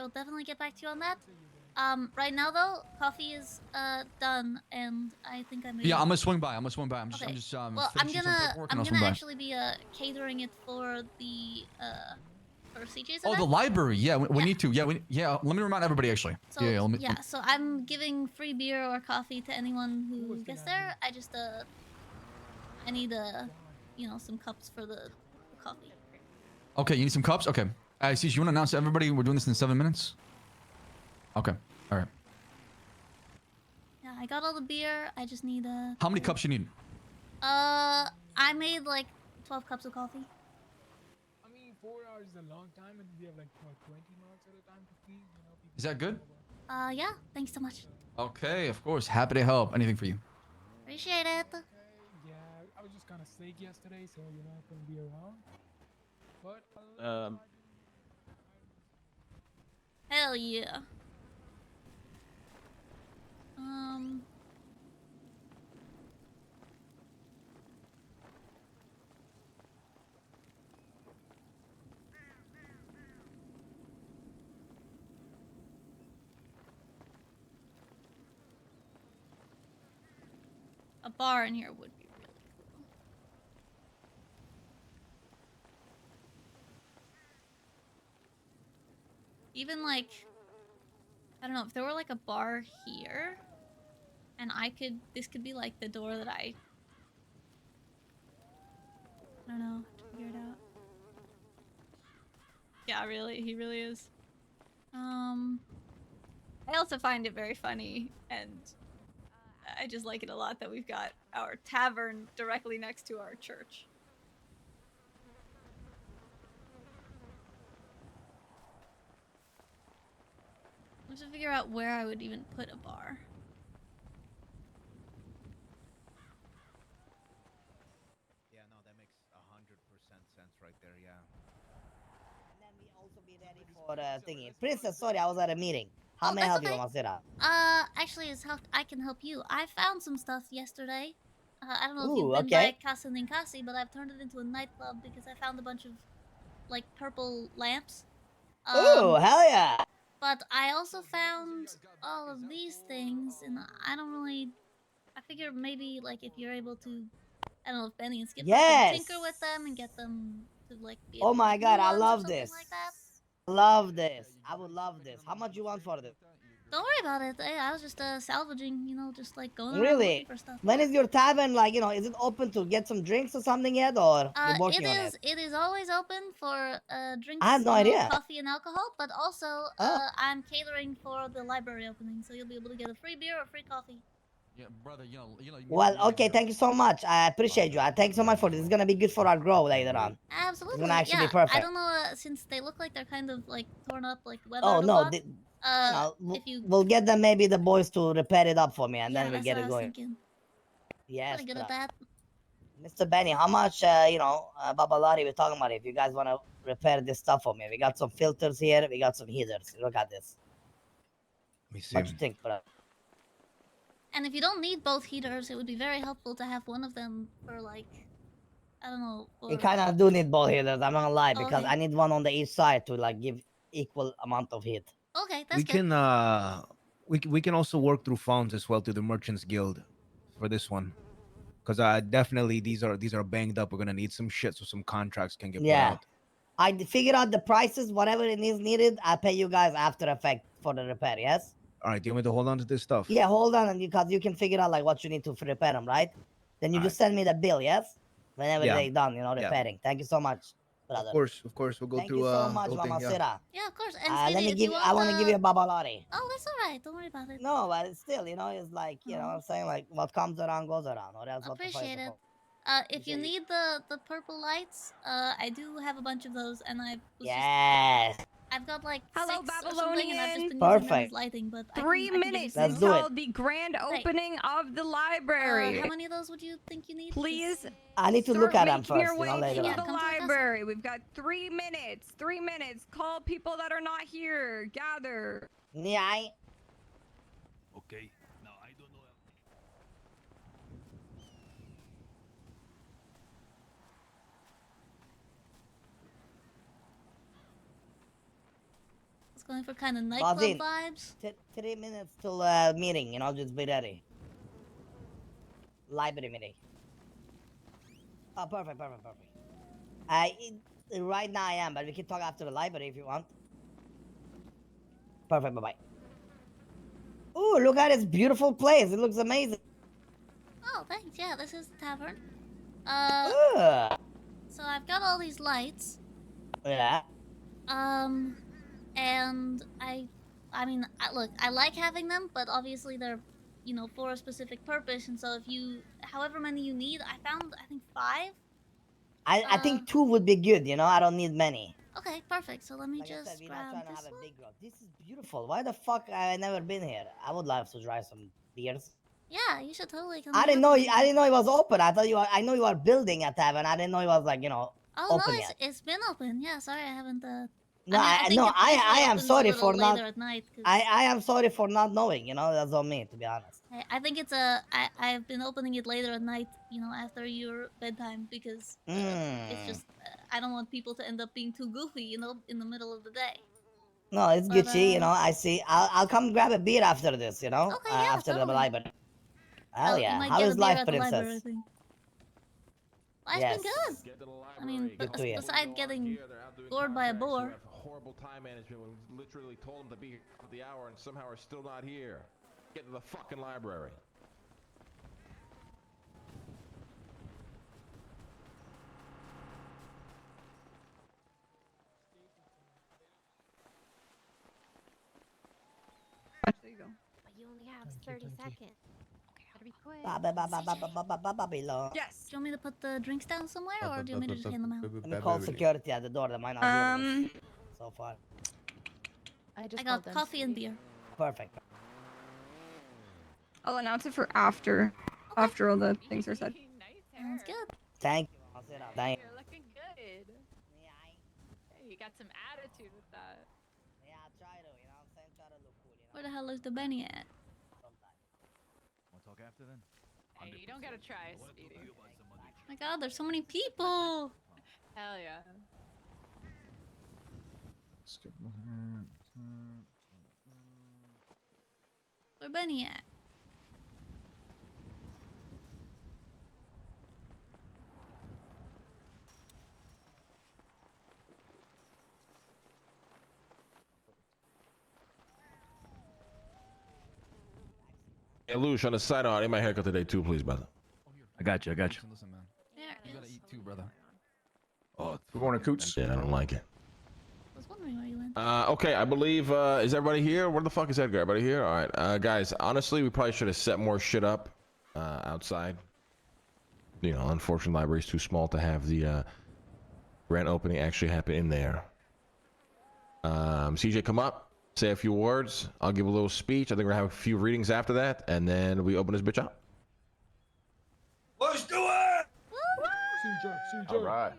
will definitely get back to you on that. Right now though, coffee is done, and I think I made. Yeah, I'm gonna swing by. I'm just Okay. Well, finishing some paperwork and I'll swing by. actually be catering it for the for CJ's Oh, event. the library. Yeah, we need to. Yeah, let me remind everybody actually. So so I'm giving free beer or coffee to anyone who gets there. I just I need you know, some cups for the coffee. Okay, you need some cups? Okay. See, you want to announce to everybody we're doing this in 7 minutes? Okay. All right. Yeah, I got all the beer. I just need How many cups you need? I made like 12 cups of coffee. I mean, 4 hours is a long time, and we have like what 20 minutes at a time to feed. You know, people. Is that good? Yeah. Thanks so much. Okay, of course. Happy to help. Anything for you. Appreciate it. Yeah, I was just kind of sick yesterday, so you know I couldn't be around. But Hell yeah. A bar in here would be really cool. Even like, I don't know, if there were like a bar here, and this could be like the door that I don't know, have to figure it out. Yeah, really, he really is. I also find it very funny, and I just like it a lot that we've got our tavern directly next to our church. I have to figure out where I would even put a bar. Yeah, no, that makes 100% sense right there. Yeah. And then we also be ready for thingy. Princess, sorry, I was at a meeting. How may I help you, Masira? Actually, I can help you. I found some stuff yesterday. I don't know if Ooh, you've been okay. by Casa Ninkasi, but I've turned it into a nightclub because I found a bunch of, like, purple lamps. Ooh, hell yeah! But I also found all of these things, and I don't really... I figure maybe, like, if you're able to... I don't know if Benny and Skipper can tinker with them and get them to, like, be able Oh to my make new god, I ones or love something this. like that. Love this. I would love this. How much you want for this? Don't worry about it. I was just salvaging, you know, just like going around Really? looking for stuff. When is your tavern, like, you know, is it open to get some drinks or something yet, or you're working on it? It is always open for drinks, I had no idea. coffee and alcohol, but also I'm catering for the library opening, so you'll be able to get a free beer or free coffee. Yeah, brother, you know. Well, okay, thank you so much. I appreciate you. Thank you so much for this. It's gonna be good for our grow later on. Absolutely. It's gonna actually yeah, be perfect. I don't know, since they look like they're kind of like torn up, like weathered Oh a no, lot. we'll get them, maybe the boys to repair it up for me, and Yeah, then we'll that's get what it I was going. thinking. Yes, Pretty good at that. Mr. Benny, how much, Babalari, we're talking about if you guys want to repair this stuff for me. We got some filters here, we got some heaters. Look at this. Let me see. What you think, bro? And if you don't need both heaters, it would be very helpful to have one of them for, like, I don't know. We kind of do need both heaters, I'm not gonna lie, Oh, because okay. I need one on the each side to, like, give equal amount of heat. Okay, that's We good. can we can also work through phones as well through the Merchants Guild for this one. Because definitely these are banged up. We're gonna need some shit so some contracts can get put Yeah. out. I figured out the prices, whatever it is needed, I pay you guys after effect for the repair, yes? All right, do you want me to hold on to this stuff? Yeah, hold on, and because you can figure out like what you need to repair them, right? Then you just send me the bill, yes? Whenever Yeah. they're done, Yeah. repairing. Thank you so much, brother. Of course, we'll go Thank through. you so much, the whole Mama thing, Sira. Yeah, of course. And Let Speedy, me if give. you want, I want to give you a babalari. Oh, that's alright. Don't worry about it. No, but still, it's like you know what I'm saying. Like what comes around goes around, or else what the fuck is Appreciate the it. point? If you need the purple lights, I do have a bunch of those, and Yes. I've got like Hello, 6 or something, and I've just been using them as Perfect. lighting. But 3 I can give you minutes some of those. until the grand opening of the library. How many of those would you think you need? Please I need to start look at them making your first, way later to on. the library. We've got 3 minutes. 3 minutes. Call people that are not here. Gather. Yeah. Okay. Now I don't know. Going for kind of nightclub Bozzy, vibes. 3 minutes till meeting, you know, just be ready. Library meeting. Oh, perfect. Right now I am, but we can talk after the library if you want. Perfect, bye-bye. Ooh, look at this beautiful place. It looks amazing. Oh, thanks. Yeah, this is the tavern. Ugh. So I've got all these lights. Yeah. And I mean, look, I like having them, but obviously they're, you know, for a specific purpose. And so if you, however many you need, I found, I think 5. I think 2 would be good, you know? I don't need many. Okay, perfect. So let me Like just I said, we're not grab trying to this have a one. big growth. This is beautiful. Why the fuck I never been here? I would love to try some beers. Yeah, you should totally come. I didn't know it was open. I know you are building a tavern. I didn't know it was like, you know, Oh open no, yet. it's been open. Yeah, sorry, I haven't. No, I think it usually I am opens sorry a little for not. later at night. I am sorry for not knowing. You know, that's on me, to be honest. I think it's I've been opening it later at night. You know, after your bedtime because it's just I don't want people to end up being too goofy. You know, in the middle of the day. No, it's But, Gucci. You know, I see. I'll come grab a beer after this. You know, Okay, yeah, after the totally. library. Hell You yeah! might How get is a beer life, at the library, I princess? think. Life's Yes. been good. I mean, Good to hear. besides getting gored by a boar. Horrible time management. We literally told them to be here for the hour and somehow are still not here. Get to the fucking library. There you go. But you only have 30 seconds. Okay, gotta be quick. Babylon. Yes. Do you want me to put the drinks down somewhere, or do you want me to just hand them out? Let me call security at the door. They might not hear us so far. I got coffee and beer. Perfect. I'll announce it for after all the things are said. Sounds good. Thank you. I'll sit down. Thank you. You're looking good. Hey, you got some attitude with that. Yeah, I try to. You know what I'm saying? Try to look cool. You know? Where the hell is the Benny at? Wanna talk after then? Hey, you don't gotta try, Speedy. Oh my God, there's so many people. Hell yeah. Where Benny at? Hey, Lush, on the side, I need my haircut today too, please, brother. I got you. Listen, man. There You it gotta is. eat too, brother. Oh, We're going to Coots. yeah, I don't like it. I was wondering where you went. Okay, I believe, is everybody here? Where the fuck is Edgar? Everybody here? All right, guys, honestly, we probably should have set more shit up outside. You know, unfortunately, library's too small to have the grand opening actually happen in there. CJ, come up, say a few words. I'll give a little speech. I think we're gonna have a few readings after that, and then we open this bitch up. Let's do it! All right.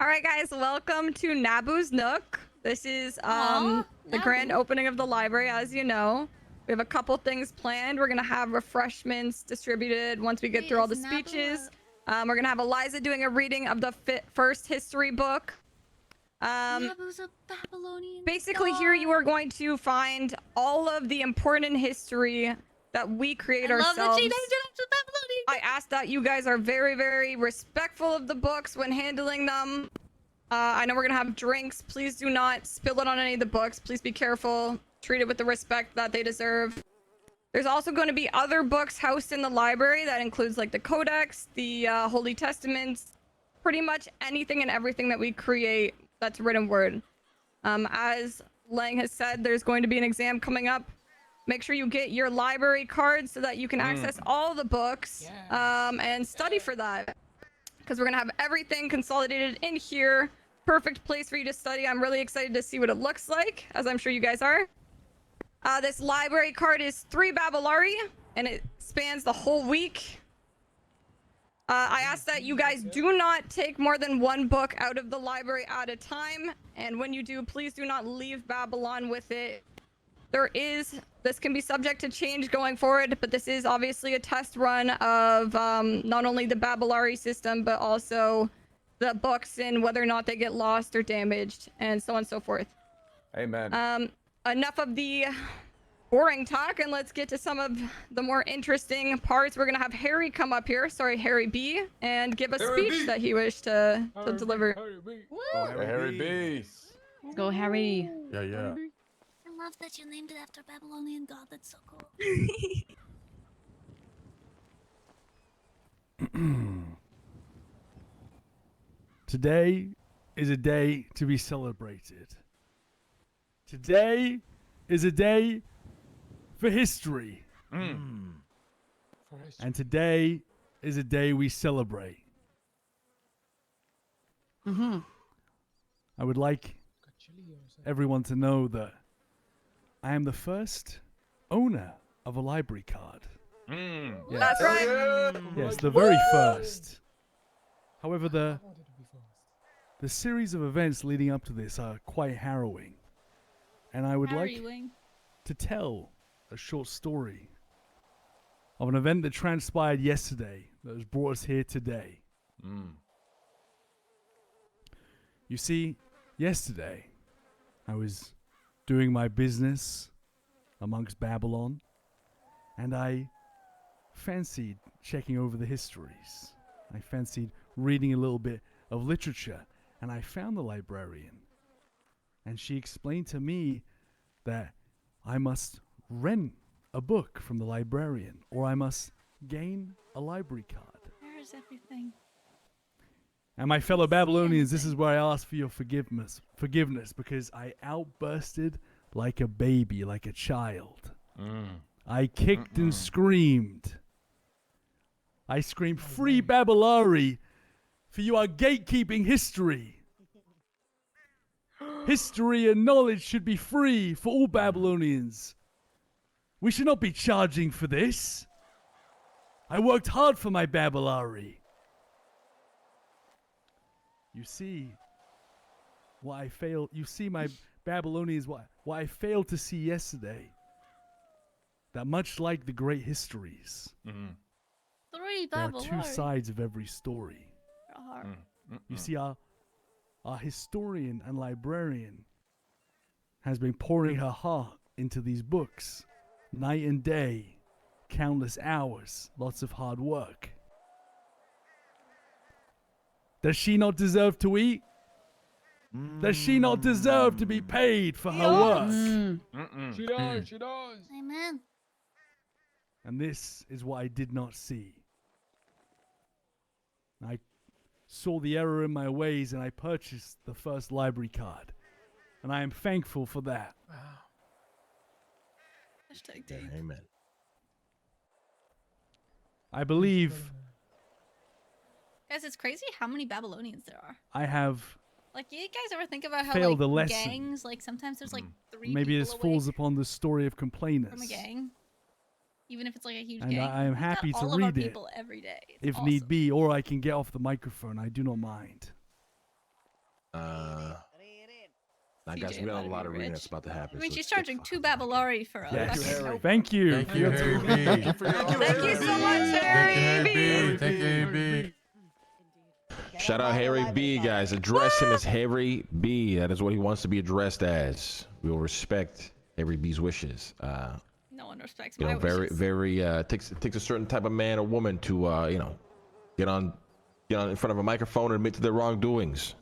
All right, guys, welcome to Naboo's Nook. This is the grand opening of the library, as you know. We have a couple things planned. We're gonna have refreshments distributed once we get through all the speeches. We're gonna have Eliza doing a reading of the first history book. Naboo's a Babylonian Basically, here you are going to find all of the important history that we create ourselves. Love the teenage Babylonian. I ask that you guys are very, very respectful of the books when handling them. I know we're gonna have drinks. Please do not spill it on any of the books. Please be careful. Treat it with the respect that they deserve. There's also going to be other books housed in the library that includes like the Codex, the Holy Testaments, pretty much anything and everything that we create that's written word. As Lang has said, there's going to be an exam coming up. Make sure you get your library card so that you can access all the books and study for that. Because we're going to have everything consolidated in here. Perfect place for you to study. I'm really excited to see what it looks like, as I'm sure you guys are. This library card is 3 Babylari, and it spans the whole week. I ask that you guys do not take more than 1 book out of the library at a time. And when you do, please do not leave Babylon with it. This can be subject to change going forward, but this is obviously a test run of not only the Babylari system, but also the books and whether or not they get lost or damaged and so on and so forth. Amen. Enough of the boring talk, and let's get to some of the more interesting parts. We're gonna have Harry come up here, Harry B, and give a speech that he wished to deliver. Harry B. Let's go, Harry. Yeah, yeah. I love that you named it after a Babylonian god. That's so cool. Today is a day to be celebrated. Today is a day for history. And today is a day we celebrate. I would like everyone to know that I am the first owner of a library card. Yes. That's right. Yes, the very first. However, the series of events leading up to this are quite harrowing. And I would like to tell a short story of an event that transpired yesterday that has brought us here today. You see, yesterday I was doing my business amongst Babylon, and I fancied checking over the histories. I fancied reading a little bit of literature, and I found the librarian. And she explained to me that I must rent a book from the librarian, or I must gain a library card. Where's everything? And my fellow Babylonians, this is where I ask for your forgiveness, because I outbursted like a baby, like a child. I kicked and screamed. I screamed, "Free Babylari, for you are gatekeeping history. History and knowledge should be free for all Babylonians. We should not be charging for this. I worked hard for my Babylari." You see what I failed. You see, my Babylonians, what I failed to see yesterday. That much like the great histories, there are two sides of every story. You see, our historian and librarian has been pouring her heart into these books, night and day, countless hours, lots of hard work. Does she not deserve to eat? Does she not deserve to be paid for her work? She does, she does. Amen. And this is what I did not see. I saw the error in my ways, and I purchased the first library card. And I am thankful for that. Amen. I believe Guys, it's crazy how many Babylonians there are. I have Like, you guys ever think about how failed like a lesson. gangs, like sometimes there's like 3 maybe people this away falls upon the story of from a complainers. gang, even if it's like a huge And gang. I am We've got happy to all of our read it people every day. It's if awesome. need be, or I can get off the microphone. I do not mind. Now, guys, we got a lot of reading that's about to happen. I mean, so she's let's get charging 2 Babylari for a Yes. fucking notebook. Thank you. Thank you, Harry B. Thank you so much, Harry B. Thank you, Harry B. Shout out Harry B, guys. Address him as Harry B. That is what he wants to be addressed as. We will respect Harry B's wishes. No one respects You my know, very, wishes. very. Takes a certain type of man or woman to, you know, get on in front of a microphone and admit to their wrongdoings.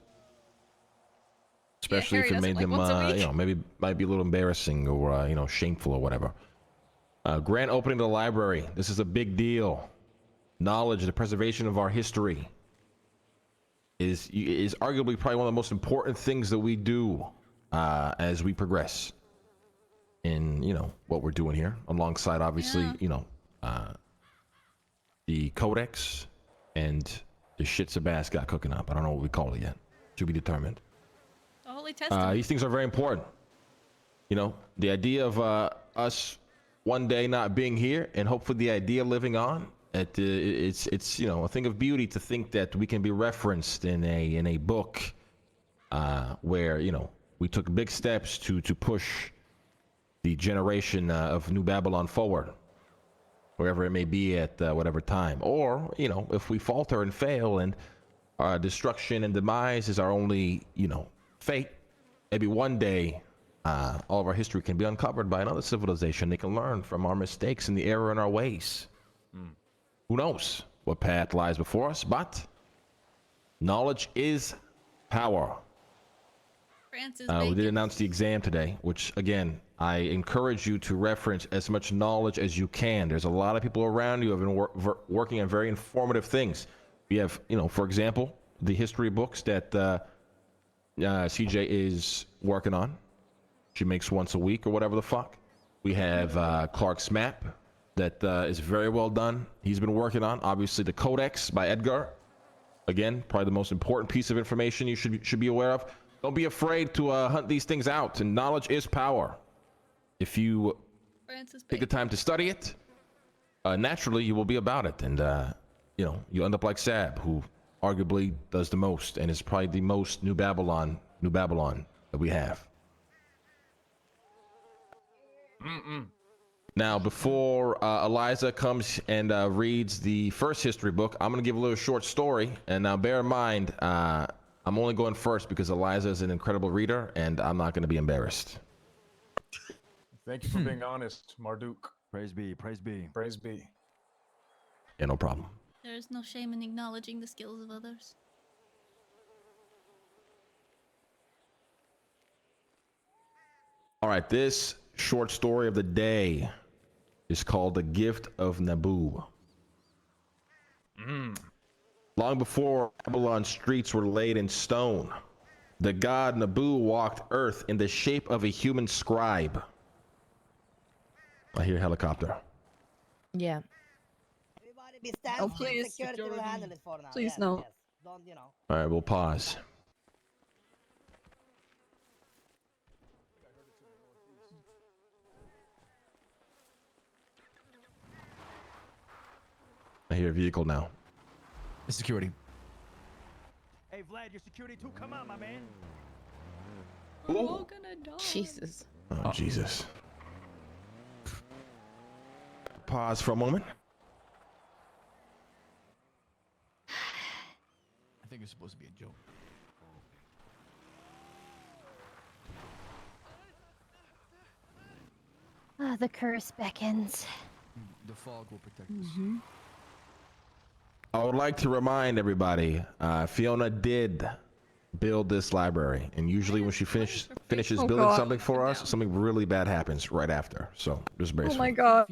Especially Harry if it does it, made like, them, once a week. you know, maybe might be a little embarrassing or, you know, shameful or whatever. Grand opening of the library. This is a big deal. Knowledge, the preservation of our history is arguably probably one of the most important things that we do as we progress in, you know, what we're doing here, alongside obviously, you know, the codex and the shit Sebas got cooking up. I don't know what we call it yet. To be determined. The Holy Testament. These things are very important. You know, the idea of us one day not being here, and hopefully the idea of living on. It's you know, a thing of beauty to think that we can be referenced in a book where, you know, we took big steps to push the generation of New Babylon forward, wherever it may be at whatever time. Or, you know, if we falter and fail and destruction and demise is our only, fate. Maybe one day, all of our history can be uncovered by another civilization. They can learn from our mistakes and the error in our ways. Who knows what path lies before us, but knowledge is power. We did announce the exam today, which, again, I encourage you to reference as much knowledge as you can. There's a lot of people around you who have been working on very informative things. We have, for example, the history books that CJ is working on. She makes once a week or whatever the fuck. We have Clark's map that is very well done. He's been working on, obviously, the Codex by Edgar. Again, probably the most important piece of information you should be aware of. Don't be afraid to hunt these things out, and knowledge is power. If you take the time to study it, naturally you will be about it, and you end up like Sab, who arguably does the most, and is probably the most New Babylon that we have. Now, before Eliza comes and reads the first history book, I'm going to give a little short story. And now bear in mind, I'm only going first because Eliza is an incredible reader, and I'm not going to be embarrassed. Thank you for being honest, Marduk. Praise be, praise be. Praise be. Yeah, no problem. There is no shame in acknowledging the skills of others. All right, this short story of the day is called The Gift of Naboo. Long before Babylon's streets were laid in stone, the god Naboo walked Earth in the shape of a human scribe. I hear a helicopter. Yeah. Everybody be standing. Oh, please. Security will handle it for now. Please, yes, no. Yes. Don't, All right, we'll pause. I hear a vehicle now. Security. Hey, Vlad, your security too. Come on, my man. We're all gonna die. Jesus. Oh, Jesus. Pause for a moment. I think it's supposed to be a joke. Ah, the curse beckons. The fog will protect us. I would like to remind everybody, Fiona did build this library, and usually when she finishes Oh, building God. something for us, something really bad happens right after. So just brace Oh for my it. god.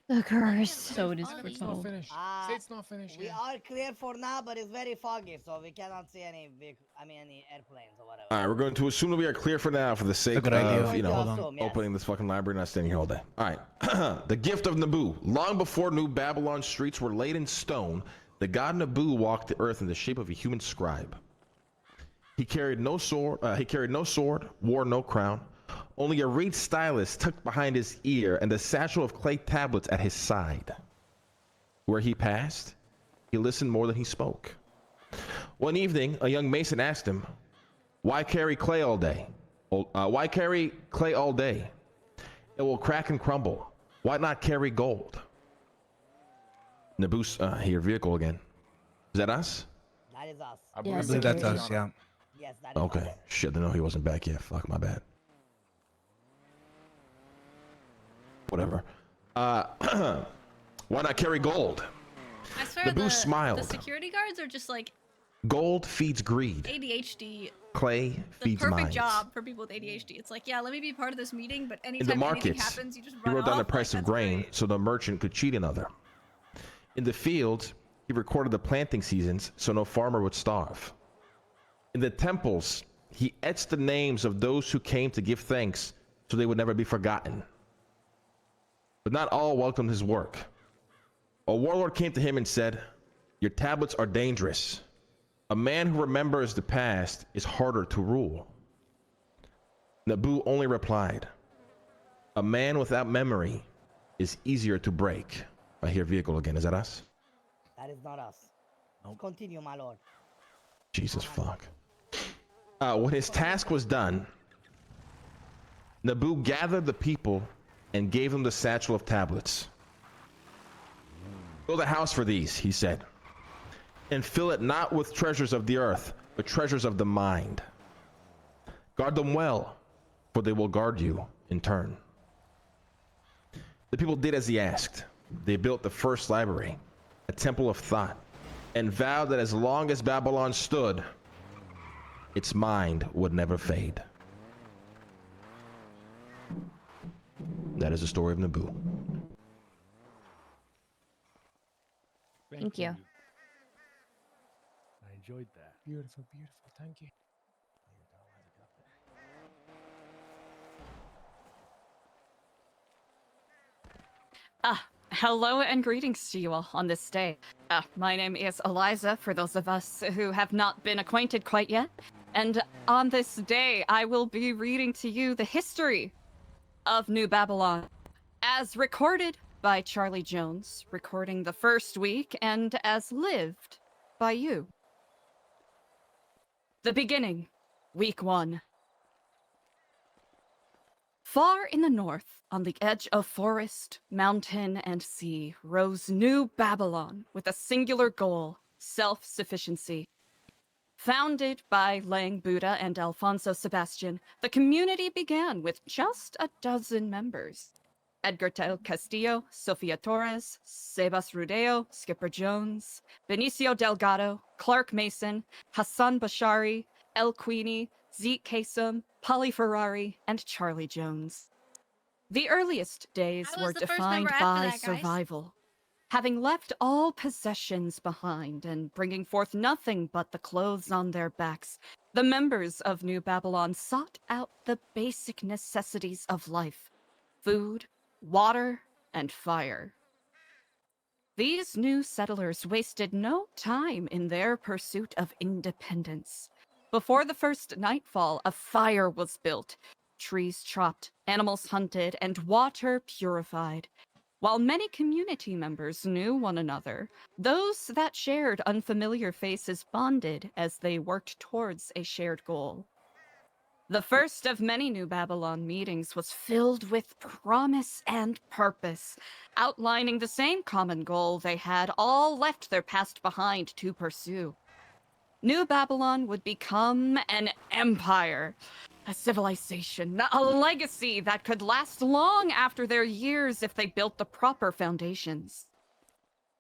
The curse. So it is It's not finished. Say it's not finished. We yeah. are clear for now, but it's very foggy, so we cannot see any any airplanes or whatever. All right, we're going to assume that we are clear for now for the sake good of, idea. you Hold know, on. Yes. opening this fucking library and not staying here all day. All right. The Gift of Naboo. Long before New Babylon's streets were laid in stone, the god Naboo walked the earth in the shape of a human scribe. He carried no sword, wore no crown, only a reed stylus tucked behind his ear and a satchel of clay tablets at his side. Where he passed, he listened more than he spoke. One evening, a young mason asked him, "Why carry clay all day? Why carry clay all day? It will crack and crumble. Why not carry gold?" Naboo, your vehicle again. Is that us? That is us. I believe that's us, yeah. Yes, that is us. Okay. Shit, I didn't know he wasn't back yet. Fuck, my bad. Whatever. Why not carry gold? I swear Naboo the smiled. security guards are just like Gold feeds greed. ADHD. Clay The feeds perfect minds. job for people with ADHD. It's like, yeah, let me be part of this meeting, but In anytime the anything markets, happens, you just he run wrote down the off. price of grain so the merchant could cheat another. In the fields, he recorded the planting seasons so no farmer would starve. In the temples, he etched the names of those who came to give thanks so they would never be forgotten. But not all welcomed his work. A warlord came to him and said, "Your tablets are dangerous. A man who remembers the past is harder to rule." Naboo only replied, "A man without memory is easier to break." I hear vehicle again. Is that us? That is not us. Continue, my lord. Jesus fuck. When his task was done, Naboo gathered the people and gave them the satchel of tablets. "Build a house for these," he said, and fill it not with treasures of the earth, but treasures of the mind. Guard them well, for they will guard you in turn. The people did as he asked. They built the first library, a temple of thought, and vowed that as long as Babylon stood, its mind would never fade. That is the story of Naboo. Thank you. I enjoyed that. Beautiful, beautiful. Thank you. Hello and greetings to you all on this day. My name is Eliza, for those of us who have not been acquainted quite yet. And on this day, I will be reading to you the history of New Babylon, as recorded by Charlie Jones, recording the first week, and as lived by you. The beginning, week 1. Far in the north, on the edge of forest, mountain, and sea, rose New Babylon with a singular goal: self-sufficiency. Founded by Lang Buddha and Alfonso Sebastian, the community began with just a dozen members. Edgar del Castillo, Sofia Torres, Sebas Rudeo, Skipper Jones, Benicio Delgado, Clark Mason, Hassan Bashari, El Queenie, Zeke Kasem, Polly Ferrari, and Charlie Jones. The earliest days I was were the first defined member after by that, guys. survival. Having left all possessions behind and bringing forth nothing but the clothes on their backs, the members of New Babylon sought out the basic necessities of life: food, water, and fire. These new settlers wasted no time in their pursuit of independence. Before the first nightfall, a fire was built, trees chopped, animals hunted, and water purified. While many community members knew one another, those that shared unfamiliar faces bonded as they worked towards a shared goal. The first of many New Babylon meetings was filled with promise and purpose, outlining the same common goal they had all left their past behind to pursue. New Babylon would become an empire, a civilization, a legacy that could last long after their years if they built the proper foundations.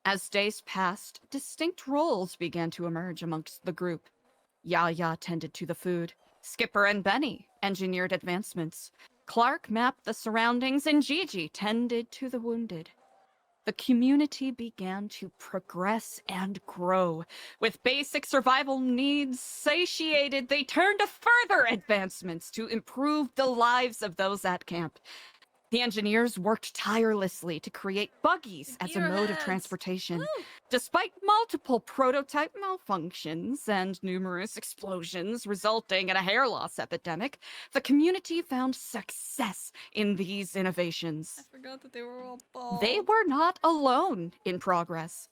As days passed, distinct roles began to emerge amongst the group. Yaya tended to the food. Skipper and Benny engineered advancements. Clark mapped the surroundings, and Gigi tended to the wounded. The community began to progress and grow. With basic survival needs satiated, they turned to further advancements to improve the lives of those at camp. The engineers worked tirelessly to create buggies as a mode of transportation. Despite multiple prototype malfunctions and numerous explosions resulting in a hair loss epidemic, the community found success in these innovations. I forgot that they were all bald. They were not alone in progress.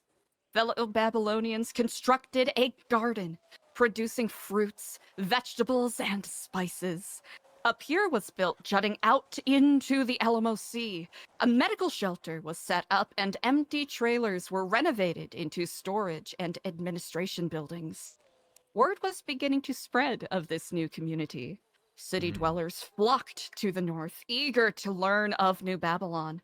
Fellow Babylonians constructed a garden, producing fruits, vegetables, and spices. A pier was built jutting out into the Alamo Sea. A medical shelter was set up, and empty trailers were renovated into storage and administration buildings. Word was beginning to spread of this new community. City dwellers flocked to the north, eager to learn of New Babylon.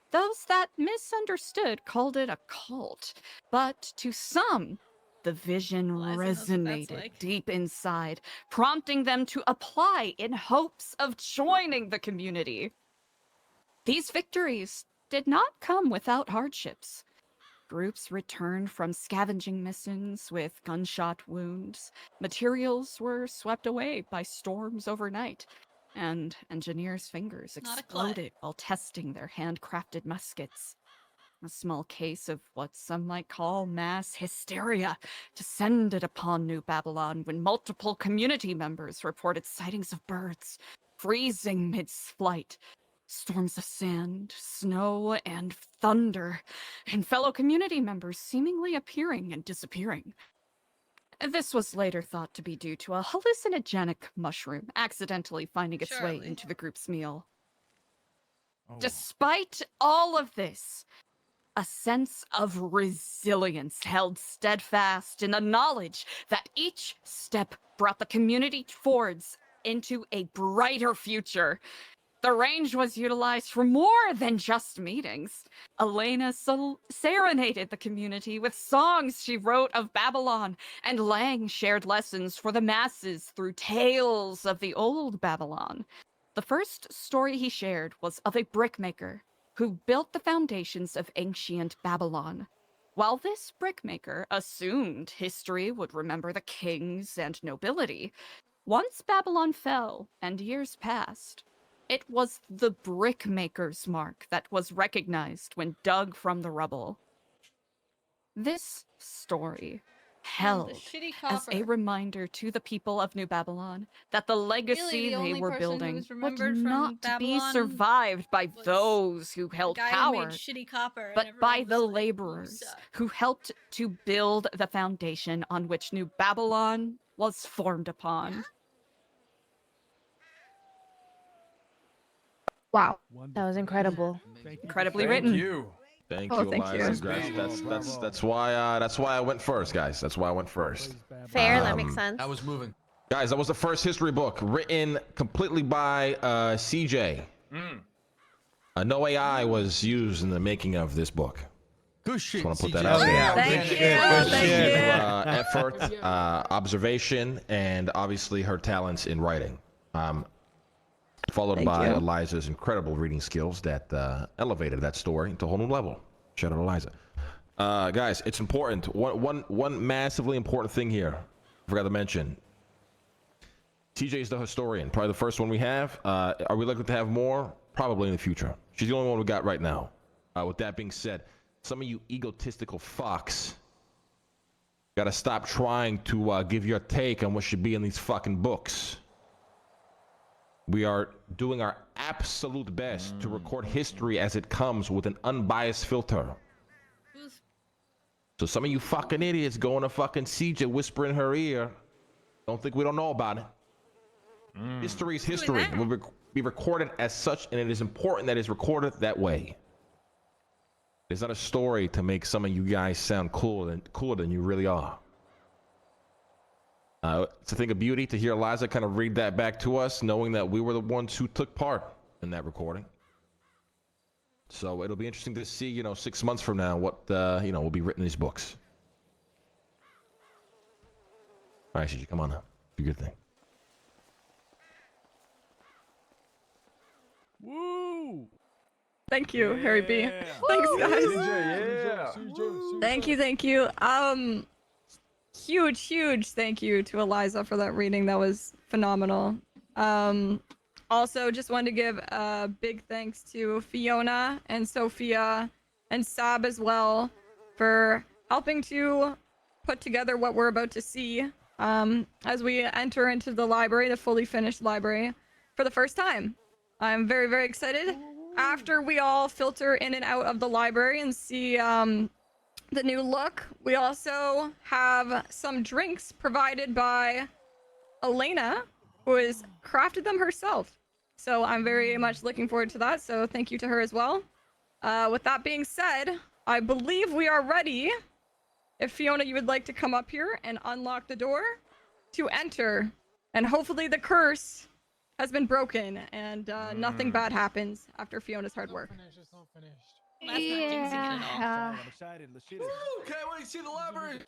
Those that misunderstood called it a cult, but to some, the vision resonated deep inside, prompting them to apply in hopes of joining the community. These victories did not come without hardships. Groups returned from scavenging missions with gunshot wounds. Materials were swept away by storms overnight, and engineers' fingers exploded while testing their handcrafted muskets. A small case of what some might call mass hysteria descended upon New Babylon when multiple community members reported sightings of birds freezing mid-flight, storms of sand, snow, and thunder, and fellow community members seemingly appearing and disappearing. This was later thought to be due to a hallucinogenic mushroom accidentally finding its way into the group's meal. Despite all of this, a sense of resilience held steadfast in the knowledge that each step brought the community forwards into a brighter future. The range was utilized for more than just meetings. Elena serenaded the community with songs she wrote of Babylon, and Lang shared lessons for the masses through tales of the old Babylon. The first story he shared was of a brickmaker who built the foundations of ancient Babylon. While this brickmaker assumed history would remember the kings and nobility, once Babylon fell and years passed, it was the brickmaker's mark that was recognized when dug from the rubble. This story held shitty as a copper. reminder to the people of New Babylon that the legacy the they only were person who building was would remembered from not be Babylon survived by those who held guy who made power, shitty copper, and but everyone by was the like, "You laborers suck." who helped to build the foundation on which New Babylon was formed upon. Wow. That was incredible. Incredibly Thank written. you. Thank Oh, you, thank Eliza. you. That's why I went first, guys. That's why I went first. Fair, that makes sense. I was moving. Guys, that was the first history book written completely by CJ. No AI was used in the making of this book. Good shit. Just want to put that CJ. out there. Yeah, Thank you. Thank you. Effort, observation, and obviously her talents in writing. Followed Thank by you. Eliza's incredible reading skills that elevated that story to a whole new level. Shout out Eliza. Guys, it's important. One massively important thing here. I forgot to mention. TJ is the historian, probably the first one we have. Are we looking to have more? Probably in the future. She's the only one we got right now. With that being said, some of you egotistical fucks gotta stop trying to give your take on what should be in these fucking books. We are doing our absolute best to record history as it comes with an unbiased filter. So some of you fucking idiots going to fucking CJ whisper in her ear, don't think we don't know about it. History is history. It will be recorded as such, and it is important that it's recorded that way. It's not a story to make some of you guys sound cooler than you really are. It's a thing of beauty to hear Eliza kind of read that back to us, knowing that we were the ones who took part in that recording. So it'll be interesting to see, 6 months from now, what, will be written in these books. All right, CJ, come on now. Do your thing. Woo! Thank you, Harry B. Thanks, guys. Thank you. Huge thank you to Eliza for that reading. That was phenomenal. Also, just wanted to give a big thanks to Fiona and Sophia and Sab as well for helping to put together what we're about to see as we enter into the library, the fully finished library, for the first time. I'm very, very excited. After we all filter in and out of the library and see the new look, we also have some drinks provided by Elena, who has crafted them herself. So I'm very much looking forward to that. So thank you to her as well. With that being said, I believe we are ready. If Fiona, you would like to come up here and unlock the door to enter. And hopefully the curse has been broken and nothing bad happens after Fiona's hard work. It's not finished. That's not jinxing it at all. I'm excited. Let's see this. Okay, wait to see the library.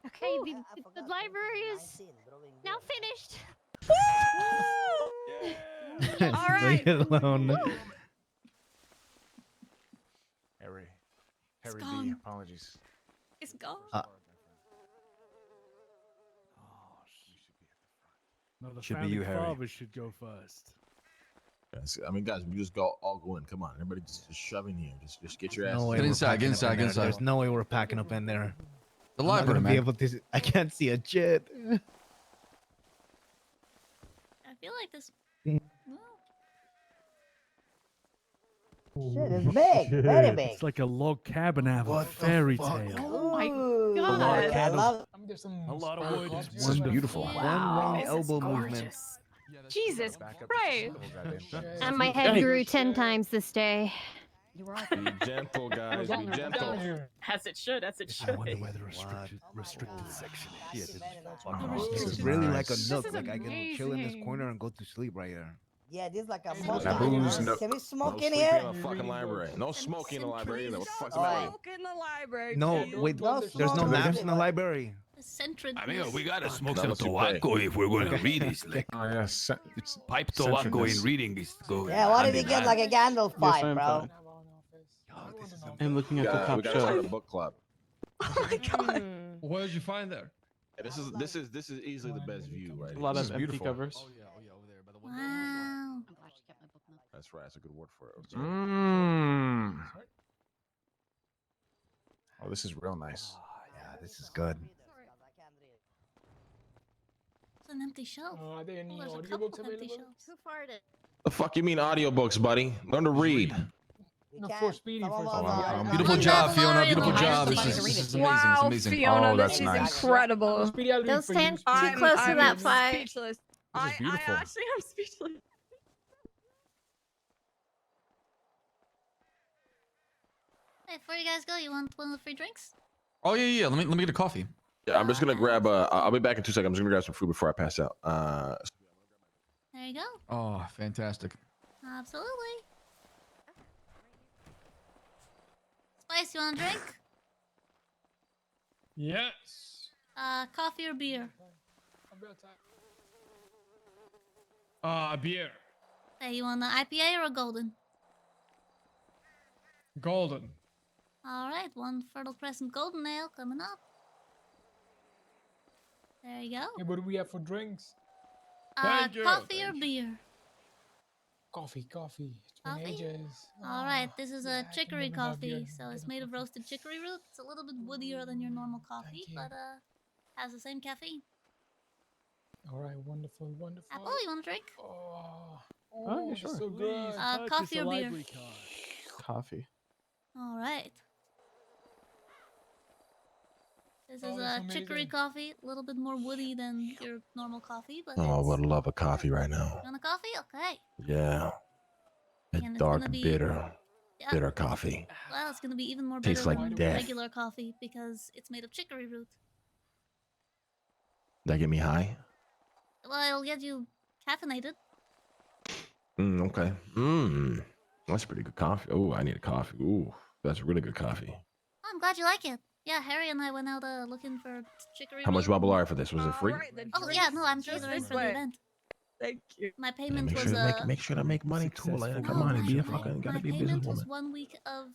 Okay, the library is now finished. All right. Leave it alone. Harry B, gone. apologies. It's gone. No, the Should be founding you, Harry. fathers should go first. Guys, we just all go in. Come on, everybody, just shove in here. Just get your ass. No way Get we're inside, packing get up inside, in get there. inside. There's no way we're packing up in there. The I'm not library, gonna man. be able to. I can't see a shit. I feel like this. Shit, it's big. Very big. It's like a log cabin out of a fairy tale. Oh my Ooh, god. I love There's some A lot of wood. This is beautiful. One wrong This is elbow movement. gorgeous. Jesus Christ. And my head grew 10 times this day. You were all Be gentle, guys. Be gentle. As it should, as it I should. wonder where the restricted section is. This is really like a nook. Like I can chill in this corner and go to sleep right here. Yeah, this is like a No smoking. booze, no, Can we smoke no in sleeping here? in the fucking library. No smoking in the library either. What the fuck's the Oh, matter? yeah. Smoke in the library. No, please. wait. No There's no smoking. maps in the library. Amigo, we gotta smoke Not some unless you tobacco pay. if we're gonna read this. Like Oh yeah, it's pipe tobacco centeredness. and reading is going. Yeah, what hand if you in get hand. like a Gandalf pipe, bro? I'm looking We gotta start a book club. Oh my god. What did you find there? Yeah, this is easily the best view, right? A lot here. of empty covers. Wow. I'm glad you kept my book note. That's right. That's a good word for it. Mmm. Oh, this is real nice. Yeah, this is good. It's an empty shelf. Are there any There's a audiobooks couple empty available? shelves. Who farted? The fuck you mean audiobooks, buddy? Learn to read. No, for Speedy Some of first. us are- Beautiful Good job, job, Fiona. Laurie. Beautiful Laurie. job. This This is is amazing. Wow, It's amazing. Fiona, Oh, this that's is nice. incredible. Speedy, I'll read Don't for you. stand too I'm close to that fire. speechless. This is I beautiful. actually am speechless. Hey, before you guys go, you want one of the free drinks? Oh yeah. Let me get a coffee. Yeah, I'm just gonna grab. I'll be back in 2 seconds. I'm just gonna grab some food before I pass out. There you go. Oh, fantastic. Absolutely. Spice, you want a drink? Yes. Coffee or beer? Beer. Hey, you want the IPA or a golden? Golden. All right, one Fertile Crescent Golden Ale coming up. There you go. Hey, what do we have for drinks? Thank you. Coffee or beer? Coffee. It's been Coffee? ages. All right, this is yeah, I a can chicory never have coffee, beer. so it's made of roasted chicory root. It's a little bit woodier than your normal coffee, you. but has the same caffeine. All right, wonderful. Apple, you want a drink? Oh, yeah, it's sure. so good. Coffee or beer? Coffee. All right. This is that's a chicory amazing. coffee, a little bit more woody than your normal coffee, but Oh, it's... would love a coffee right now. You want a coffee? Okay. Yeah. A And it's dark, gonna be- bitter Yeah. coffee. Well, it's gonna be even more Tastes bitter like than death. regular coffee because it's made of chicory root. That get me high? Well, it'll get you caffeinated. Okay. That's pretty good coffee. Oh, I need a coffee. Ooh, that's really good coffee. Oh, I'm glad you like it. Yeah, Harry and I went out looking for chicory How much root. Babylari for this? Was it free? Oh yeah, no, I'm just catering this for the way. event. Thank you. My Yeah, payment make was sure to make sure to make money too, Elena. Come no, on, and be a my- fucking gotta my be a payment was businesswoman. 1 week of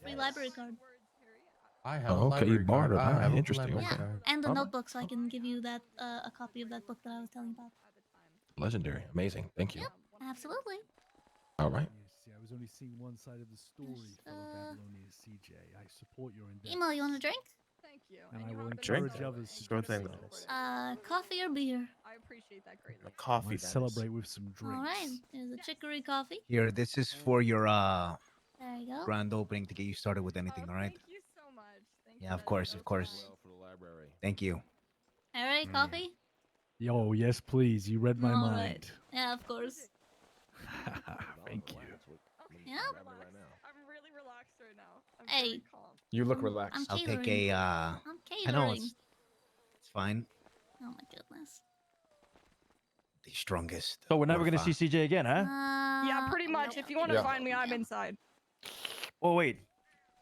free library card. I have Oh, okay, you bartered. I Huh? have a Interesting. library Okay. Yeah, and the Alright. notebook, so I can give you that a copy of that book that I was telling you about. Legendary. Amazing. Thank you. Absolutely. All right. I was only seeing one side of the story, fellow Babylonian CJ. I support your endeavor. Emo, you want a drink? Thank you. And I will Drink? encourage others to Sure do thing, so. then. Coffee or beer? I appreciate that greatly. Coffee. Might that is. celebrate with some drinks. All right, there's a chicory coffee. Here, this is for your There you go. grand opening to get you started with anything. All right? Thank you so much. Thank Yeah, of course, of course. Thank you. Harry, coffee? Yo, yes, please. You read my All mind. right. Yeah, of course. Thank you. Yeah. I'm really relaxed right now. I'm Hey. very calm. You look relaxed. I'm I'll catering. take a. I'm I know catering. it's fine. Oh my goodness. The strongest. So we're never gonna Alpha. see CJ again, huh? Yeah, pretty much. If you want to Yeah. find me, I'm inside. Oh wait.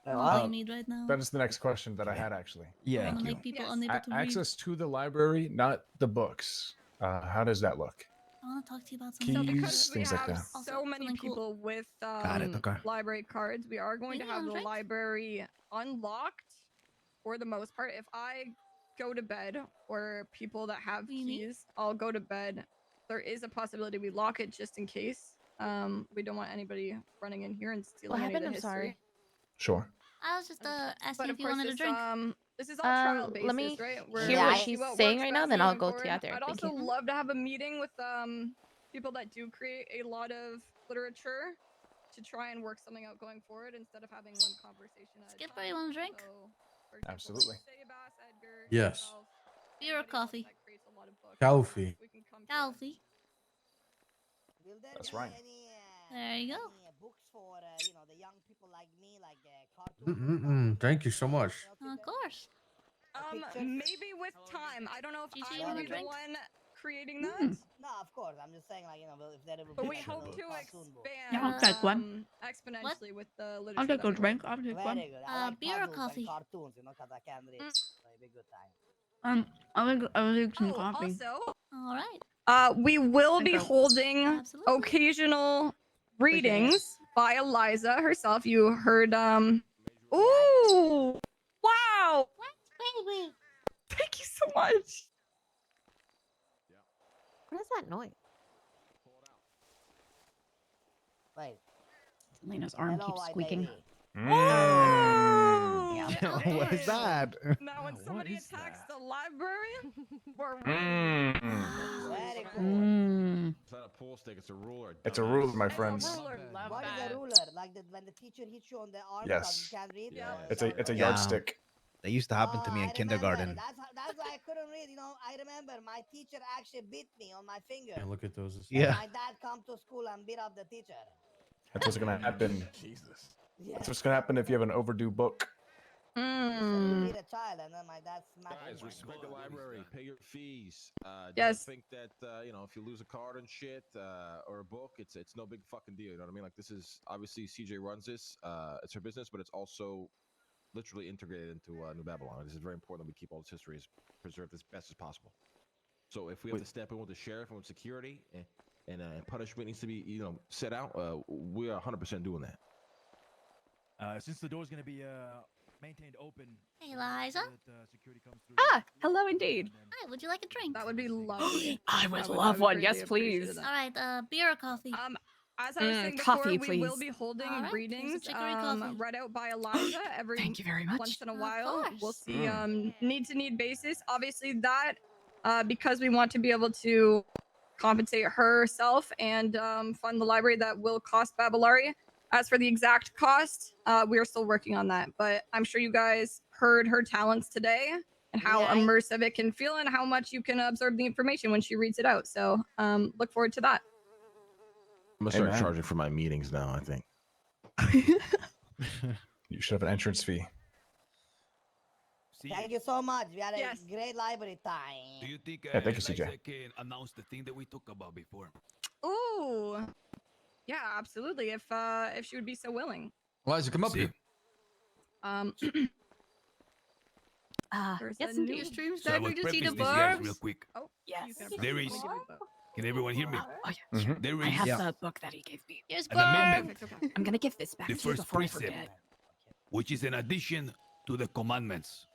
What do you need right now? That is the next question that I had actually. Yeah. Want to make people unable to read? Access to the library, not the books. How does that look? I want to talk to you about Keys, something. Because we things like have that. so many something cool. people with Got it, okay. library cards, we are going to Yeah, have the right. library unlocked for the most part. If I go to bed or people that have What do you need? keys, I'll go to bed. There is a possibility we lock it just in case. We don't want anybody running in here and stealing any of the happened? I'm history. sorry. Sure. I was just But asking of if you course, wanted a this, drink. this is all trial basis, let me right? hear gonna what see she's what saying works right now, best then I'll moving go forward. to out there. I'd Thank also you. love to have a meeting with people that do create a lot of literature to try and work something out going forward instead of having one conversation at a Skipper, time. you want a drink? So, for example, Absolutely. like Sebas, Edgar, Yes. yourself, Beer or anybody else coffee? that creates a lot of books, Coffee. we can come to Coffee. Will there That's be right. any, There you go. any books for the young people like me, like cartoons. Thank you so much. Of course. Maybe with time. I don't know if Gigi, you I want will a be the drink? one creating that. No, of course. I'm just saying, like, if there ever But be we like hope a to cartoon book. expand I'll take one. exponentially with the I'll literature. take that a we drink. write. I'll take Very one. good. I like Beer or puzzles coffee? and cartoons, because I can read. So it'll be a good time. I'll take some coffee. Also, All right. we will be Thank you. holding Absolutely. occasional Appreciate it. readings by Eliza herself. You heard Ooh! Wow! Baby. Thank you so much. What is that noise? Wait. Elena's arm Hello, keeps white squeaking. lady. Oh! Yeah. What is that? Now, when What somebody is attacks that? the library, we're Very cool. Mm. It's not a pool stick, it's a ruler. It's a ruler, my It's a friends. ruler. What is a ruler? Like when the teacher hits you on the arm because Yes. you can't read? Yeah. It's a So- yardstick. That used to happen to me Oh, in I kindergarten. remember. That's why I couldn't read. I remember my teacher actually beat me on my finger. Yeah, look at those. And Yeah. my dad come to school and beat up the teacher. That's what's gonna happen. Jesus. Yeah. That's what's gonna happen if you have an overdue book. So you Mm. beat a child, and then my dad smacked Guys, me. respect the library. Pay your fees. Yes. Don't think that if you lose a card and shit or a book, it's no big fucking deal. You know what I mean? Like, this is obviously CJ runs this. It's her business, but it's also literally integrated into New Babylon. This is very important that we keep all this history preserved as best as possible. So if we have to step in with the sheriff and with security and punishment needs to be set out, we are 100% doing that. Since the door's gonna be maintained open. Hey, Liza. Security comes through. Ah, hello indeed. Hi, would you like a drink? That would be lovely. I would I love one. greatly Yes, appreciate please. All that. right, beer or coffee? As I was saying before, coffee, we will please. be holding All right, here's a readings chicory coffee. read out by Eliza every Thank you very much. once in a Of while. We'll course. see need basis. Obviously that because we want to be able to compensate herself and fund the library, that will cost Babylari. As for the exact cost, we are still working on that, but I'm sure you guys heard her talents today and how Yeah. immersive it can feel and how much you can absorb the information when she reads it out. So look forward to that. I'm gonna start Amen. charging for my meetings now, I think. You should have an entrance fee. Thank you so much. We had a Yes. great library time. Do you think Yeah, thank you, CJ. Liza can announce the thing that we talked about before? Ooh. Yeah, absolutely. If she would be so willing. Eliza, come up here. There's yes, a new indeed. Stream So I will starting to see preface the this, guys, real barbs. quick. Oh, Yes. you can There approach. is- Let me give you both. Can everyone hear me? Oh, yeah. Sure. There I is have the book that he gave me. Here's an Barb. amendment, Perfect, okay. I'm gonna give this back the to you first before I precept, forget. which is an addition to the commandments